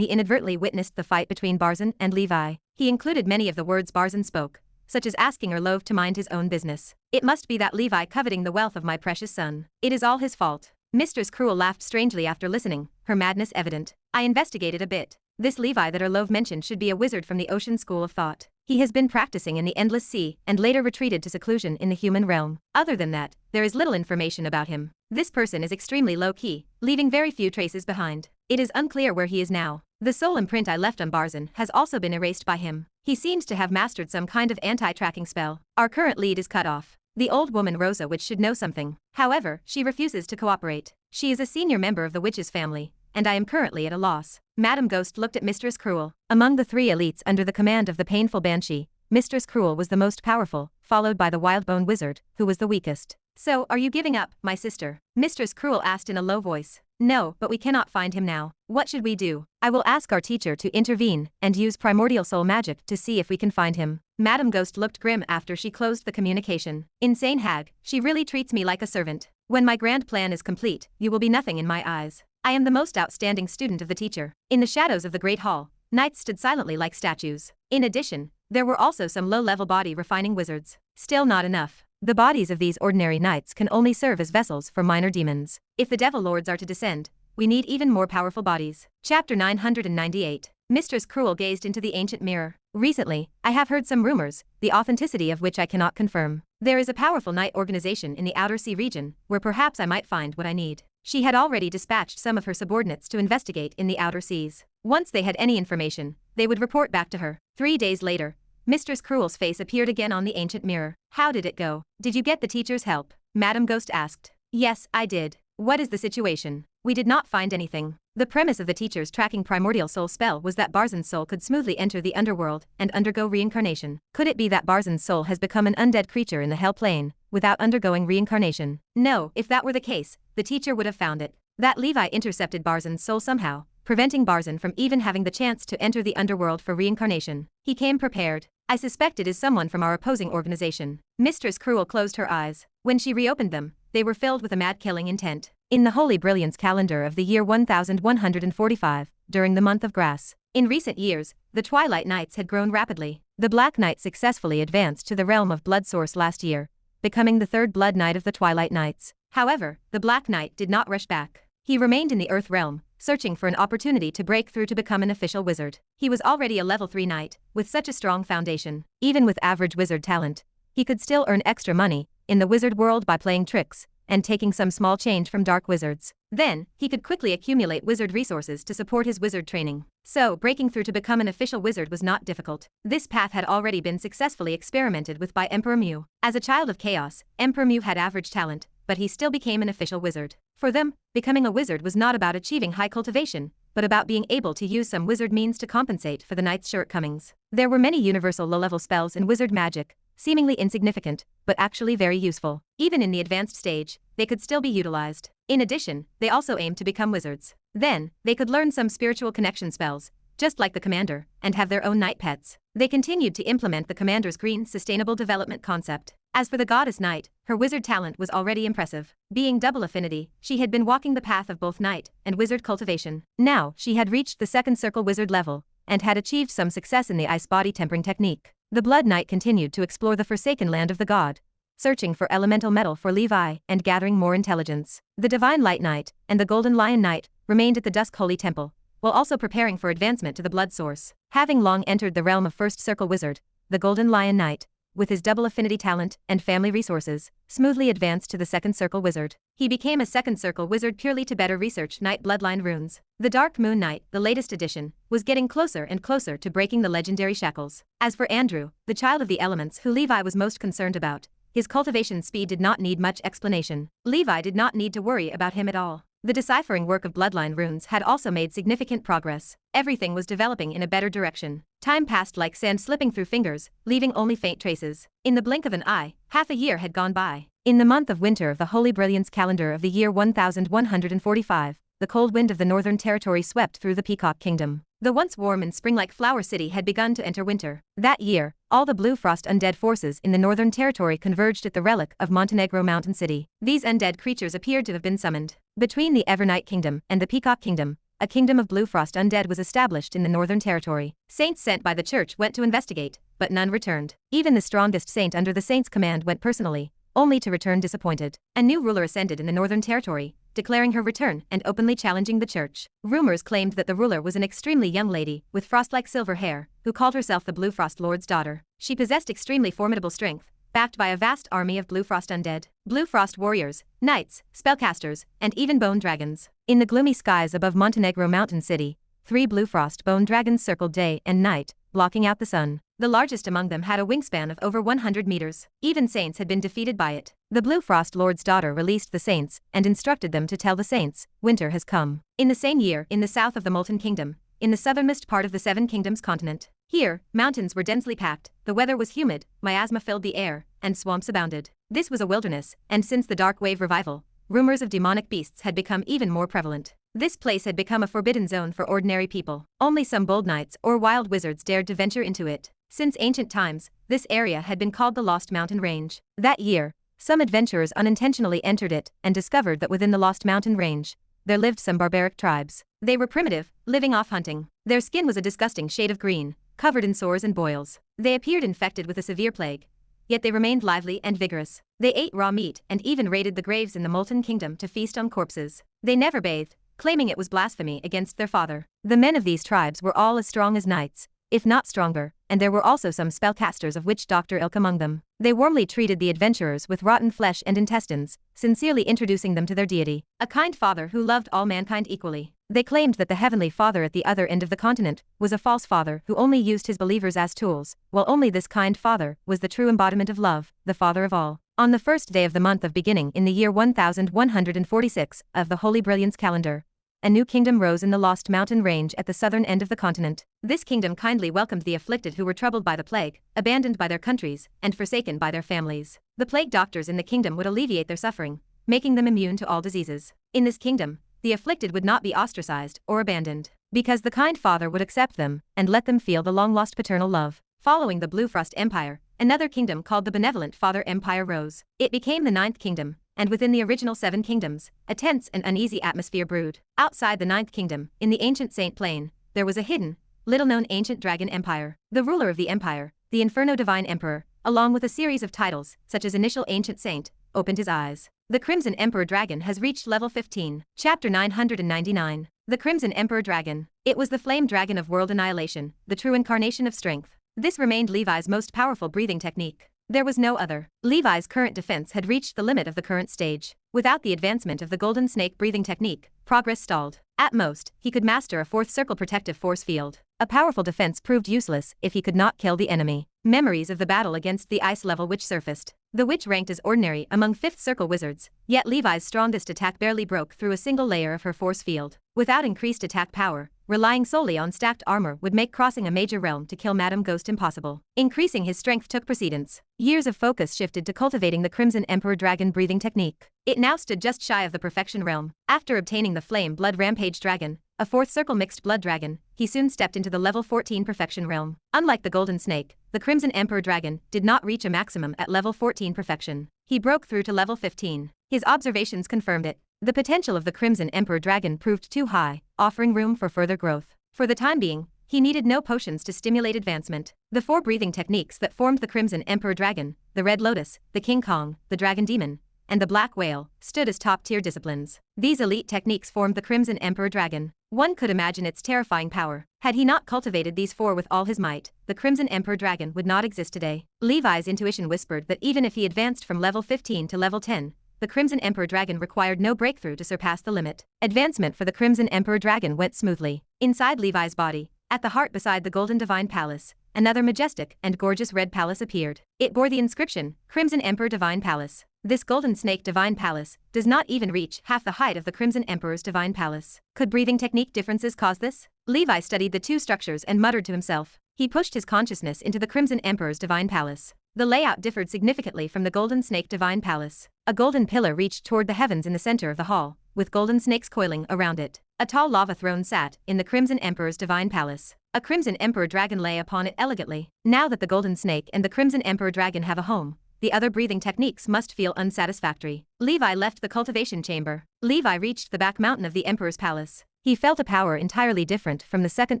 he inadvertently witnessed the fight between Barzan and Levi. He included many of the words Barzan spoke, such as asking Erlove to mind his own business. It must be that Levi coveting the wealth of my precious son. It is all his fault. Mistress Cruel laughed strangely after listening, her madness evident. I investigated a bit. This Levi that Erlove mentioned should be a wizard from the Ocean School of Thought. He has been practicing in the Endless Sea and later retreated to seclusion in the human realm. Other than that, there is little information about him. This person is extremely low-key, leaving very few traces behind. It is unclear where he is now. The soul imprint I left on Barzan has also been erased by him. He seems to have mastered some kind of anti-tracking spell. Our current lead is cut off. The old woman Rosa Witch should know something. However, she refuses to cooperate. She is a senior member of the Witch's family, and I am currently at a loss. Madame Ghost looked at Mistress Cruel. Among the three elites under the command of the painful Banshee, Mistress Cruel was the most powerful, followed by the Wildbone Wizard, who was the weakest. So, are you giving up, my sister? Mistress Cruel asked in a low voice. No, but we cannot find him now. What should we do? I will ask our teacher to intervene and use primordial soul magic to see if we can find him. Madame Ghost looked grim after she closed the communication. Insane hag, she really treats me like a servant. When my grand plan is complete, you will be nothing in my eyes. I am the most outstanding student of the teacher. In the shadows of the Great Hall, knights stood silently like statues. In addition, there were also some low-level body refining wizards. Still not enough. The bodies of these ordinary knights can only serve as vessels for minor demons. If the devil lords are to descend, we need even more powerful bodies. Chapter 998. Mistress Cruel gazed into the ancient mirror. Recently, I have heard some rumors, the authenticity of which I cannot confirm. There is a powerful knight organization in the Outer Sea region, where perhaps I might find what I need. She had already dispatched some of her subordinates to investigate in the Outer Seas. Once they had any information, they would report back to her. 3 days later, Mistress Cruel's face appeared again on the ancient mirror. How did it go? Did you get the teacher's help? Madame Ghost asked. Yes, I did. What is the situation? We did not find anything. The premise of the teacher's tracking primordial soul spell was that Barzan's soul could smoothly enter the underworld and undergo reincarnation. Could it be that Barzan's soul has become an undead creature in the hell plane, without undergoing reincarnation? No, if that were the case, the teacher would have found it. That Levi intercepted Barzan's soul somehow, preventing Barzan from even having the chance to enter the underworld for reincarnation. He came prepared. I suspect it is someone from our opposing organization. Mistress Cruel closed her eyes. When she reopened them, they were filled with a mad-killing intent. In the Holy Brilliance calendar of the year 1145, during the month of grass. In recent years, the Twilight Knights had grown rapidly. The Black Knight successfully advanced to the realm of Blood Source last year, becoming the third Blood Knight of the Twilight Knights. However, the Black Knight did not rush back. He remained in the Earth realm, searching for an opportunity to break through to become an official wizard. He was already a level 3 knight, with such a strong foundation. Even with average wizard talent, he could still earn extra money in the wizard world by playing tricks and taking some small change from dark wizards. Then, he could quickly accumulate wizard resources to support his wizard training. So, breaking through to become an official wizard was not difficult. This path had already been successfully experimented with by Emperor Mew. As a child of chaos, Emperor Mew had average talent, but he still became an official wizard. For them, becoming a wizard was not about achieving high cultivation, but about being able to use some wizard means to compensate for the knight's shortcomings. There were many universal low-level spells in wizard magic, seemingly insignificant, but actually very useful. Even in the advanced stage, they could still be utilized. In addition, they also aimed to become wizards. Then, they could learn some spiritual connection spells, just like the commander, and have their own knight pets. They continued to implement the commander's green sustainable development concept. As for the goddess knight, her wizard talent was already impressive. Being double affinity, she had been walking the path of both knight and wizard cultivation. Now, she had reached the second circle wizard level, and had achieved some success in the ice body tempering technique. The Blood Knight continued to explore the forsaken land of the god, searching for elemental metal for Levi and gathering more intelligence. The Divine Light Knight and the Golden Lion Knight remained at the Dusk Holy Temple, while also preparing for advancement to the Blood Source. Having long entered the realm of First Circle Wizard, the Golden Lion Knight, with his double affinity talent and family resources, smoothly advanced to the Second Circle Wizard. He became a Second Circle Wizard purely to better research Knight bloodline runes. The Dark Moon Knight, the latest edition, was getting closer and closer to breaking the legendary shackles. As for Andrew, the child of the elements who Levi was most concerned about, his cultivation speed did not need much explanation. Levi did not need to worry about him at all. The deciphering work of bloodline runes had also made significant progress. Everything was developing in a better direction. Time passed like sand slipping through fingers, leaving only faint traces. In the blink of an eye, half a year had gone by. In the month of winter of the Holy Brilliance calendar of the year 1145, the cold wind of the Northern Territory swept through the Peacock Kingdom. The once warm and spring-like Flower City had begun to enter winter. That year, all the Blue Frost undead forces in the Northern Territory converged at the relic of Montenegro Mountain City. These undead creatures appeared to have been summoned. Between the Evernight Kingdom and the Peacock Kingdom, a kingdom of Blue Frost undead was established in the Northern Territory. Saints sent by the church went to investigate, but none returned. Even the strongest saint under the saint's command went personally, only to return disappointed. A new ruler ascended in the Northern Territory, declaring her return and openly challenging the church. Rumors claimed that the ruler was an extremely young lady with frost-like silver hair, who called herself the Blue Frost Lord's daughter. She possessed extremely formidable strength, backed by a vast army of Blue Frost undead, Blue Frost warriors, knights, spellcasters, and even bone dragons. In the gloomy skies above Montenegro Mountain City, 3 Blue Frost bone dragons circled day and night, blocking out the sun. The largest among them had a wingspan of over 100 meters. Even saints had been defeated by it. The Blue Frost Lord's daughter released the saints and instructed them to tell the saints, winter has come. In the same year, in the south of the Molten Kingdom, in the southernmost part of the Seven Kingdoms continent. Here, mountains were densely packed, the weather was humid, miasma filled the air, and swamps abounded. This was a wilderness, and since the Dark Wave revival, rumors of demonic beasts had become even more prevalent. This place had become a forbidden zone for ordinary people. Only some bold knights or wild wizards dared to venture into it. Since ancient times, this area had been called the Lost Mountain Range. That year, some adventurers unintentionally entered it and discovered that within the Lost Mountain Range, there lived some barbaric tribes. They were primitive, living off hunting. Their skin was a disgusting shade of green, covered in sores and boils. They appeared infected with a severe plague, yet they remained lively and vigorous. They ate raw meat and even raided the graves in the Molten Kingdom to feast on corpses. They never bathed, claiming it was blasphemy against their father. The men of these tribes were all as strong as knights, if not stronger, and there were also some spellcasters of witch doctor ilk among them. They warmly treated the adventurers with rotten flesh and intestines, sincerely introducing them to their deity, a kind father who loved all mankind equally. They claimed that the Heavenly Father at the other end of the continent was a false father who only used his believers as tools, while only this kind father was the true embodiment of love, the father of all. On the first day of the month of beginning in the year 1146 of the Holy Brilliance calendar, a new kingdom rose in the Lost Mountain Range at the southern end of the continent. This kingdom kindly welcomed the afflicted who were troubled by the plague, abandoned by their countries, and forsaken by their families. The plague doctors in the kingdom would alleviate their suffering, making them immune to all diseases. In this kingdom, the afflicted would not be ostracized or abandoned, because the kind Father would accept them and let them feel the long-lost paternal love. Following the Blue Frost Empire, another kingdom called the Benevolent Father Empire rose. It became the 9th kingdom, and within the original 7 kingdoms, a tense and uneasy atmosphere brewed. Outside the 9th kingdom, in the ancient Saint Plain, there was a hidden, little-known ancient dragon empire. The ruler of the empire, the Inferno Divine Emperor, along with a series of titles, such as Initial Ancient Saint, opened his eyes. The Crimson Emperor Dragon has reached level 15. Chapter 999. The Crimson Emperor Dragon. It was the flame dragon of world annihilation, the true incarnation of strength. This remained Levi's most powerful breathing technique. There was no other. Levi's current defense had reached the limit of the current stage. Without the advancement of the Golden Snake breathing technique, progress stalled. At most, he could master a 4th circle protective force field. A powerful defense proved useless if he could not kill the enemy. Memories of the battle against the ice level witch surfaced. The witch ranked as ordinary among 5th circle wizards, yet Levi's strongest attack barely broke through a single layer of her force field. Without increased attack power, relying solely on stacked armor would make crossing a major realm to kill Madame Ghost impossible. Increasing his strength took precedence. Years of focus shifted to cultivating the Crimson Emperor Dragon breathing technique. It now stood just shy of the perfection realm. After obtaining the Flame Blood Rampage Dragon, a 4th circle mixed blood dragon, he soon stepped into the level 14 perfection realm. Unlike the Golden Snake, the Crimson Emperor Dragon did not reach a maximum at level 14 perfection. He broke through to level 15. His observations confirmed it. The potential of the Crimson Emperor Dragon proved too high, offering room for further growth. For the time being, he needed no potions to stimulate advancement. The 4 breathing techniques that formed the Crimson Emperor Dragon, the Red Lotus, the King Kong, the Dragon Demon, and the Black Whale, stood as top-tier disciplines. These elite techniques formed the Crimson Emperor Dragon. One could imagine its terrifying power. Had he not cultivated these 4 with all his might, the Crimson Emperor Dragon would not exist today. Levi's intuition whispered that even if he advanced from level 15 to level 10, the Crimson Emperor Dragon required no breakthrough to surpass the limit. Advancement for the Crimson Emperor Dragon went smoothly. Inside Levi's body, at the heart beside the Golden Divine Palace, another majestic and gorgeous red palace appeared. It bore the inscription, Crimson Emperor Divine Palace. This Golden Snake Divine Palace does not even reach half the height of the Crimson Emperor's Divine Palace. Could breathing technique differences cause this? Levi studied the 2 structures and muttered to himself. He pushed his consciousness into the Crimson Emperor's Divine Palace. The layout differed significantly from the Golden Snake Divine Palace. A golden pillar reached toward the heavens in the center of the hall, with golden snakes coiling around it. A tall lava throne sat in the Crimson Emperor's Divine Palace. A Crimson Emperor Dragon lay upon it elegantly. Now that the Golden Snake and the Crimson Emperor Dragon have a home, the other breathing techniques must feel unsatisfactory. Levi left the cultivation chamber. Levi reached the back mountain of the Emperor's palace. He felt a power entirely different from the second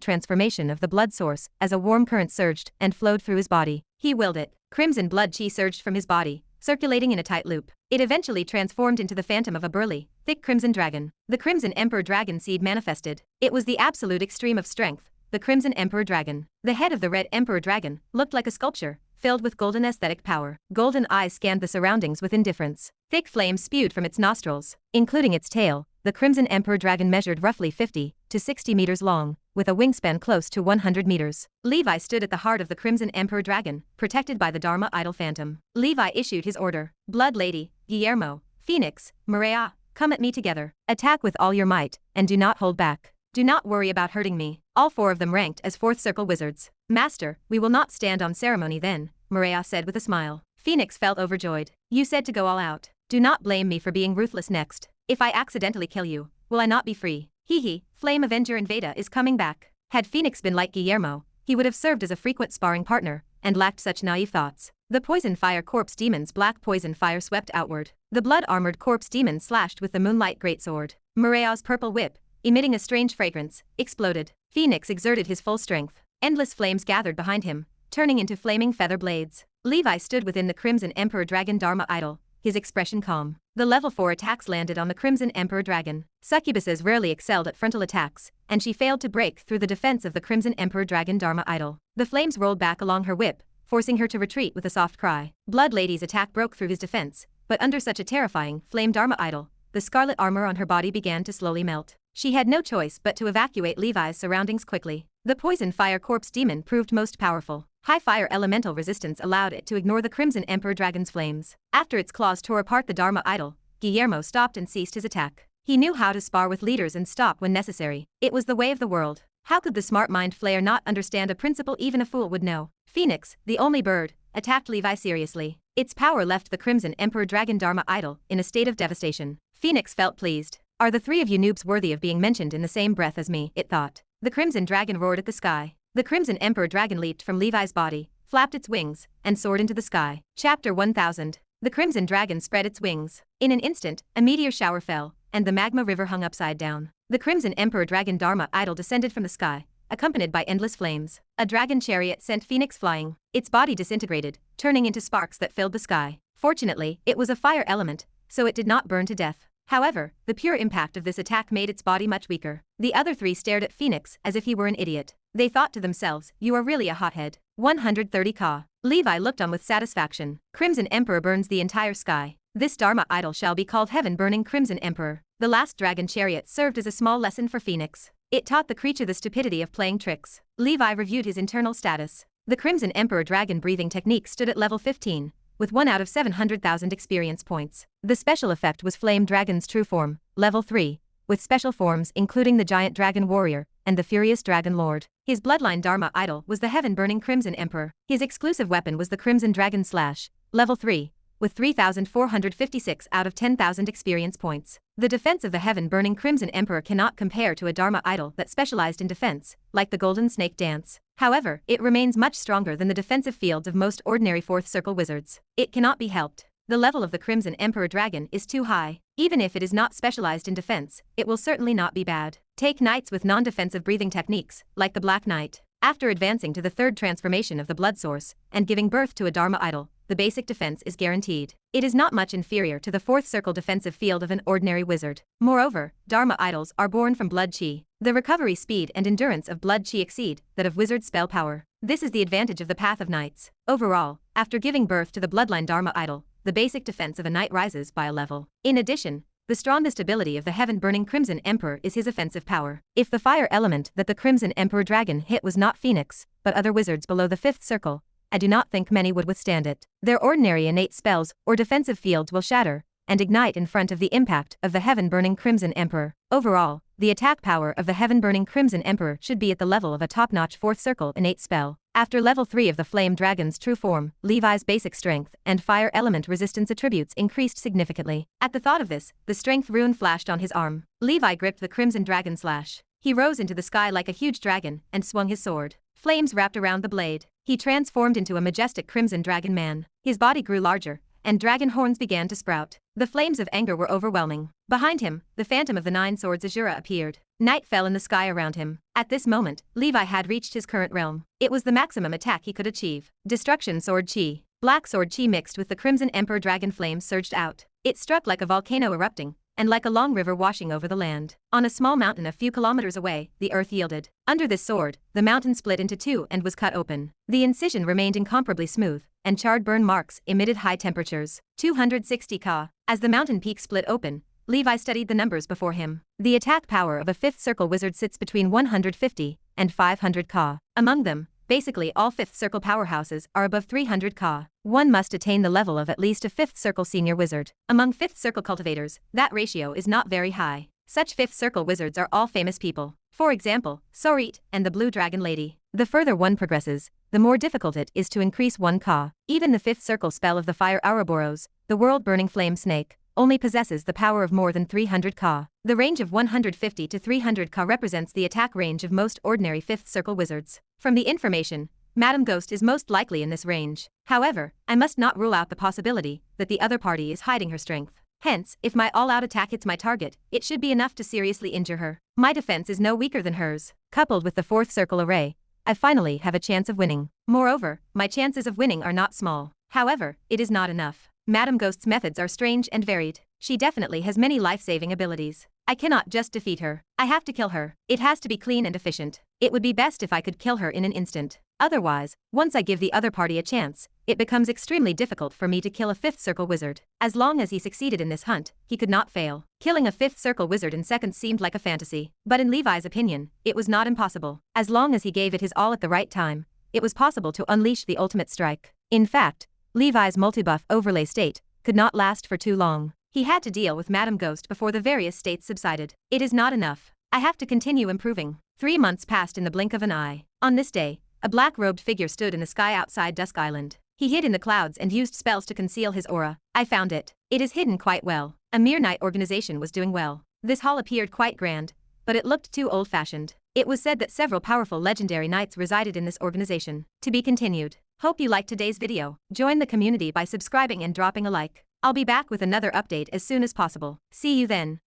transformation of the blood source as a warm current surged and flowed through his body. He willed it. Crimson blood chi surged from his body, circulating in a tight loop. It eventually transformed into the phantom of a burly, thick crimson dragon. The Crimson Emperor Dragon seed manifested. It was the absolute extreme of strength, the Crimson Emperor Dragon. The head of the Red Emperor Dragon looked like a sculpture, filled with golden aesthetic power. Golden eyes scanned the surroundings with indifference. Thick flames spewed from its nostrils, including its tail. The Crimson Emperor Dragon measured roughly 50 to 60 meters long, with a wingspan close to 100 meters. Levi stood at the heart of the Crimson Emperor Dragon, protected by the Dharma Idol Phantom. Levi issued his order. Blood Lady, Guillermo, Phoenix, Maria, come at me together. Attack with all your might, and do not hold back. Do not worry about hurting me. All 4 of them ranked as 4th circle wizards. Master, we will not stand on ceremony then, Maria said with a smile. Phoenix felt overjoyed. You said to go all out. Do not blame me for being ruthless next. If I accidentally kill you, will I not be free? Hee, Flame Avenger and Veda is coming back. Had Phoenix been like Guillermo, he would have served as a frequent sparring partner, and lacked such naive thoughts. The Poison Fire Corpse Demon's black poison fire swept outward. The blood-armored Corpse Demon slashed with the Moonlight Greatsword. Maria's purple whip, emitting a strange fragrance, exploded. Phoenix exerted his full strength. Endless flames gathered behind him, turning into flaming feather blades. Levi stood within the Crimson Emperor Dragon Dharma Idol, his expression calm. The level 4 attacks landed on the Crimson Emperor Dragon. Succubuses rarely excelled at frontal attacks, and she failed to break through the defense of the Crimson Emperor Dragon Dharma Idol. The flames rolled back along her whip, forcing her to retreat with a soft cry. Blood Lady's attack broke through his defense, but under such a terrifying flame Dharma Idol, the scarlet armor on her body began to slowly melt. She had no choice but to evacuate Levi's surroundings quickly. The Poison Fire Corpse Demon proved most powerful. High fire elemental resistance allowed it to ignore the Crimson Emperor Dragon's flames. After its claws tore apart the Dharma idol, Guillermo stopped and ceased his attack. He knew how to spar with leaders and stop when necessary. It was the way of the world. How could the smart mind flayer not understand a principle even a fool would know? Phoenix, the only bird, attacked Levi seriously. Its power left the Crimson Emperor Dragon Dharma idol in a state of devastation. Phoenix felt pleased. Are the three of you noobs worthy of being mentioned in the same breath as me? It thought. The Crimson Dragon roared at the sky. The Crimson Emperor Dragon leaped from Levi's body, flapped its wings, and soared into the sky. Chapter 1000. The Crimson Dragon spread its wings. In an instant, a meteor shower fell, and the magma river hung upside down. The Crimson Emperor Dragon Dharma idol descended from the sky, accompanied by endless flames. A dragon chariot sent Phoenix flying. Its body disintegrated, turning into sparks that filled the sky. Fortunately, it was a fire element, so it did not burn to death. However, the pure impact of this attack made its body much weaker. The other three stared at Phoenix as if he were an idiot. They thought to themselves, you are really a hothead. 130 Ka. Levi looked on with satisfaction. Crimson Emperor burns the entire sky. This Dharma idol shall be called Heaven-Burning Crimson Emperor. The last dragon chariot served as a small lesson for Phoenix. It taught the creature the stupidity of playing tricks. Levi reviewed his internal status. The Crimson Emperor dragon breathing technique stood at level 15, with 1 out of 700,000 experience points. The special effect was Flame Dragon's True Form, level 3, with special forms including the Giant Dragon Warrior and the Furious Dragon Lord. His bloodline Dharma idol was the Heaven-Burning Crimson Emperor. His exclusive weapon was the Crimson Dragon Slash, level 3, with 3,456 out of 10,000 experience points. The defense of the Heaven-Burning Crimson Emperor cannot compare to a Dharma idol that specialized in defense, like the Golden Snake Dance. However, it remains much stronger than the defensive fields of most ordinary Fourth Circle wizards. It cannot be helped. The level of the Crimson Emperor Dragon is too high. Even if it is not specialized in defense, it will certainly not be bad. Take knights with non-defensive breathing techniques, like the Black Knight. After advancing to the third transformation of the blood source, and giving birth to a Dharma idol, the basic defense is guaranteed. It is not much inferior to the Fourth Circle defensive field of an ordinary wizard. Moreover, Dharma idols are born from blood chi. The recovery speed and endurance of blood chi exceed that of wizard spell power. This is the advantage of the Path of Knights. Overall, after giving birth to the bloodline Dharma idol, the basic defense of a knight rises by a level. In addition, the strongest ability of the Heaven-Burning Crimson Emperor is his offensive power. If the fire element that the Crimson Emperor Dragon hit was not Phoenix, but other wizards below the 5th circle, I do not think many would withstand it. Their ordinary innate spells or defensive fields will shatter and ignite in front of the impact of the Heaven-Burning Crimson Emperor. Overall, the attack power of the Heaven-Burning Crimson Emperor should be at the level of a top-notch 4th circle innate spell. After level 3 of the Flame Dragon's True Form, Levi's basic strength and fire element resistance attributes increased significantly. At the thought of this, the strength rune flashed on his arm. Levi gripped the Crimson Dragon Slash. He rose into the sky like a huge dragon and swung his sword. Flames wrapped around the blade. He transformed into a majestic Crimson Dragon man. His body grew larger, and dragon horns began to sprout. The flames of anger were overwhelming. Behind him, the Phantom of the Nine Swords Azura appeared. Night fell in the sky around him. At this moment, Levi had reached his current realm. It was the maximum attack he could achieve. Destruction Sword Chi. Black Sword Chi mixed with the Crimson Emperor Dragon flame surged out. It struck like a volcano erupting, and like a long river washing over the land. On a small mountain a few kilometers away, the earth yielded. Under this sword, the mountain split into two and was cut open. The incision remained incomparably smooth, and charred burn marks emitted high temperatures. 260 Ka. As the mountain peak split open, Levi studied the numbers before him. The attack power of a 5th circle wizard sits between 150 and 500 Ka. Among them, basically all 5th circle powerhouses are above 300 Ka. One must attain the level of at least a 5th circle senior wizard. Among 5th circle cultivators, that ratio is not very high. Such 5th circle wizards are all famous people. For example, Sorit and the Blue Dragon Lady. The further one progresses, the more difficult it is to increase 1 Ka. Even the 5th circle spell of the Fire Ouroboros, the world-burning flame snake, only possesses the power of more than 300 Ka. The range of 150 to 300 Ka represents the attack range of most ordinary 5th circle wizards. From the information, Madame Ghost is most likely in this range. However, I must not rule out the possibility that the other party is hiding her strength. Hence, if my all-out attack hits my target, it should be enough to seriously injure her. My defense is no weaker than hers. Coupled with the 4th circle array, I finally have a chance of winning. Moreover, my chances of winning are not small. However, it is not enough. Madame Ghost's methods are strange and varied. She definitely has many life-saving abilities. I cannot just defeat her. I have to kill her. It has to be clean and efficient. It would be best if I could kill her in an instant. Otherwise, once I give the other party a chance, it becomes extremely difficult for me to kill a 5th circle wizard. As long as he succeeded in this hunt, he could not fail. Killing a 5th circle wizard in seconds seemed like a fantasy. But in Levi's opinion, it was not impossible. As long as he gave it his all at the right time, it was possible to unleash the ultimate strike. In fact, Levi's multibuff overlay state could not last for too long. He had to deal with Madame Ghost before the various states subsided. It is not enough. I have to continue improving. 3 months passed in the blink of an eye. On this day, a black-robed figure stood in the sky outside Dusk Island. He hid in the clouds and used spells to conceal his aura. I found it. It is hidden quite well. A mere knight organization was doing well. This hall appeared quite grand, but it looked too old-fashioned. It was said that several powerful legendary knights resided in this organization. To be continued. Hope you liked today's video. Join the community by subscribing and dropping a like. I'll be back with another update as soon as possible. See you then.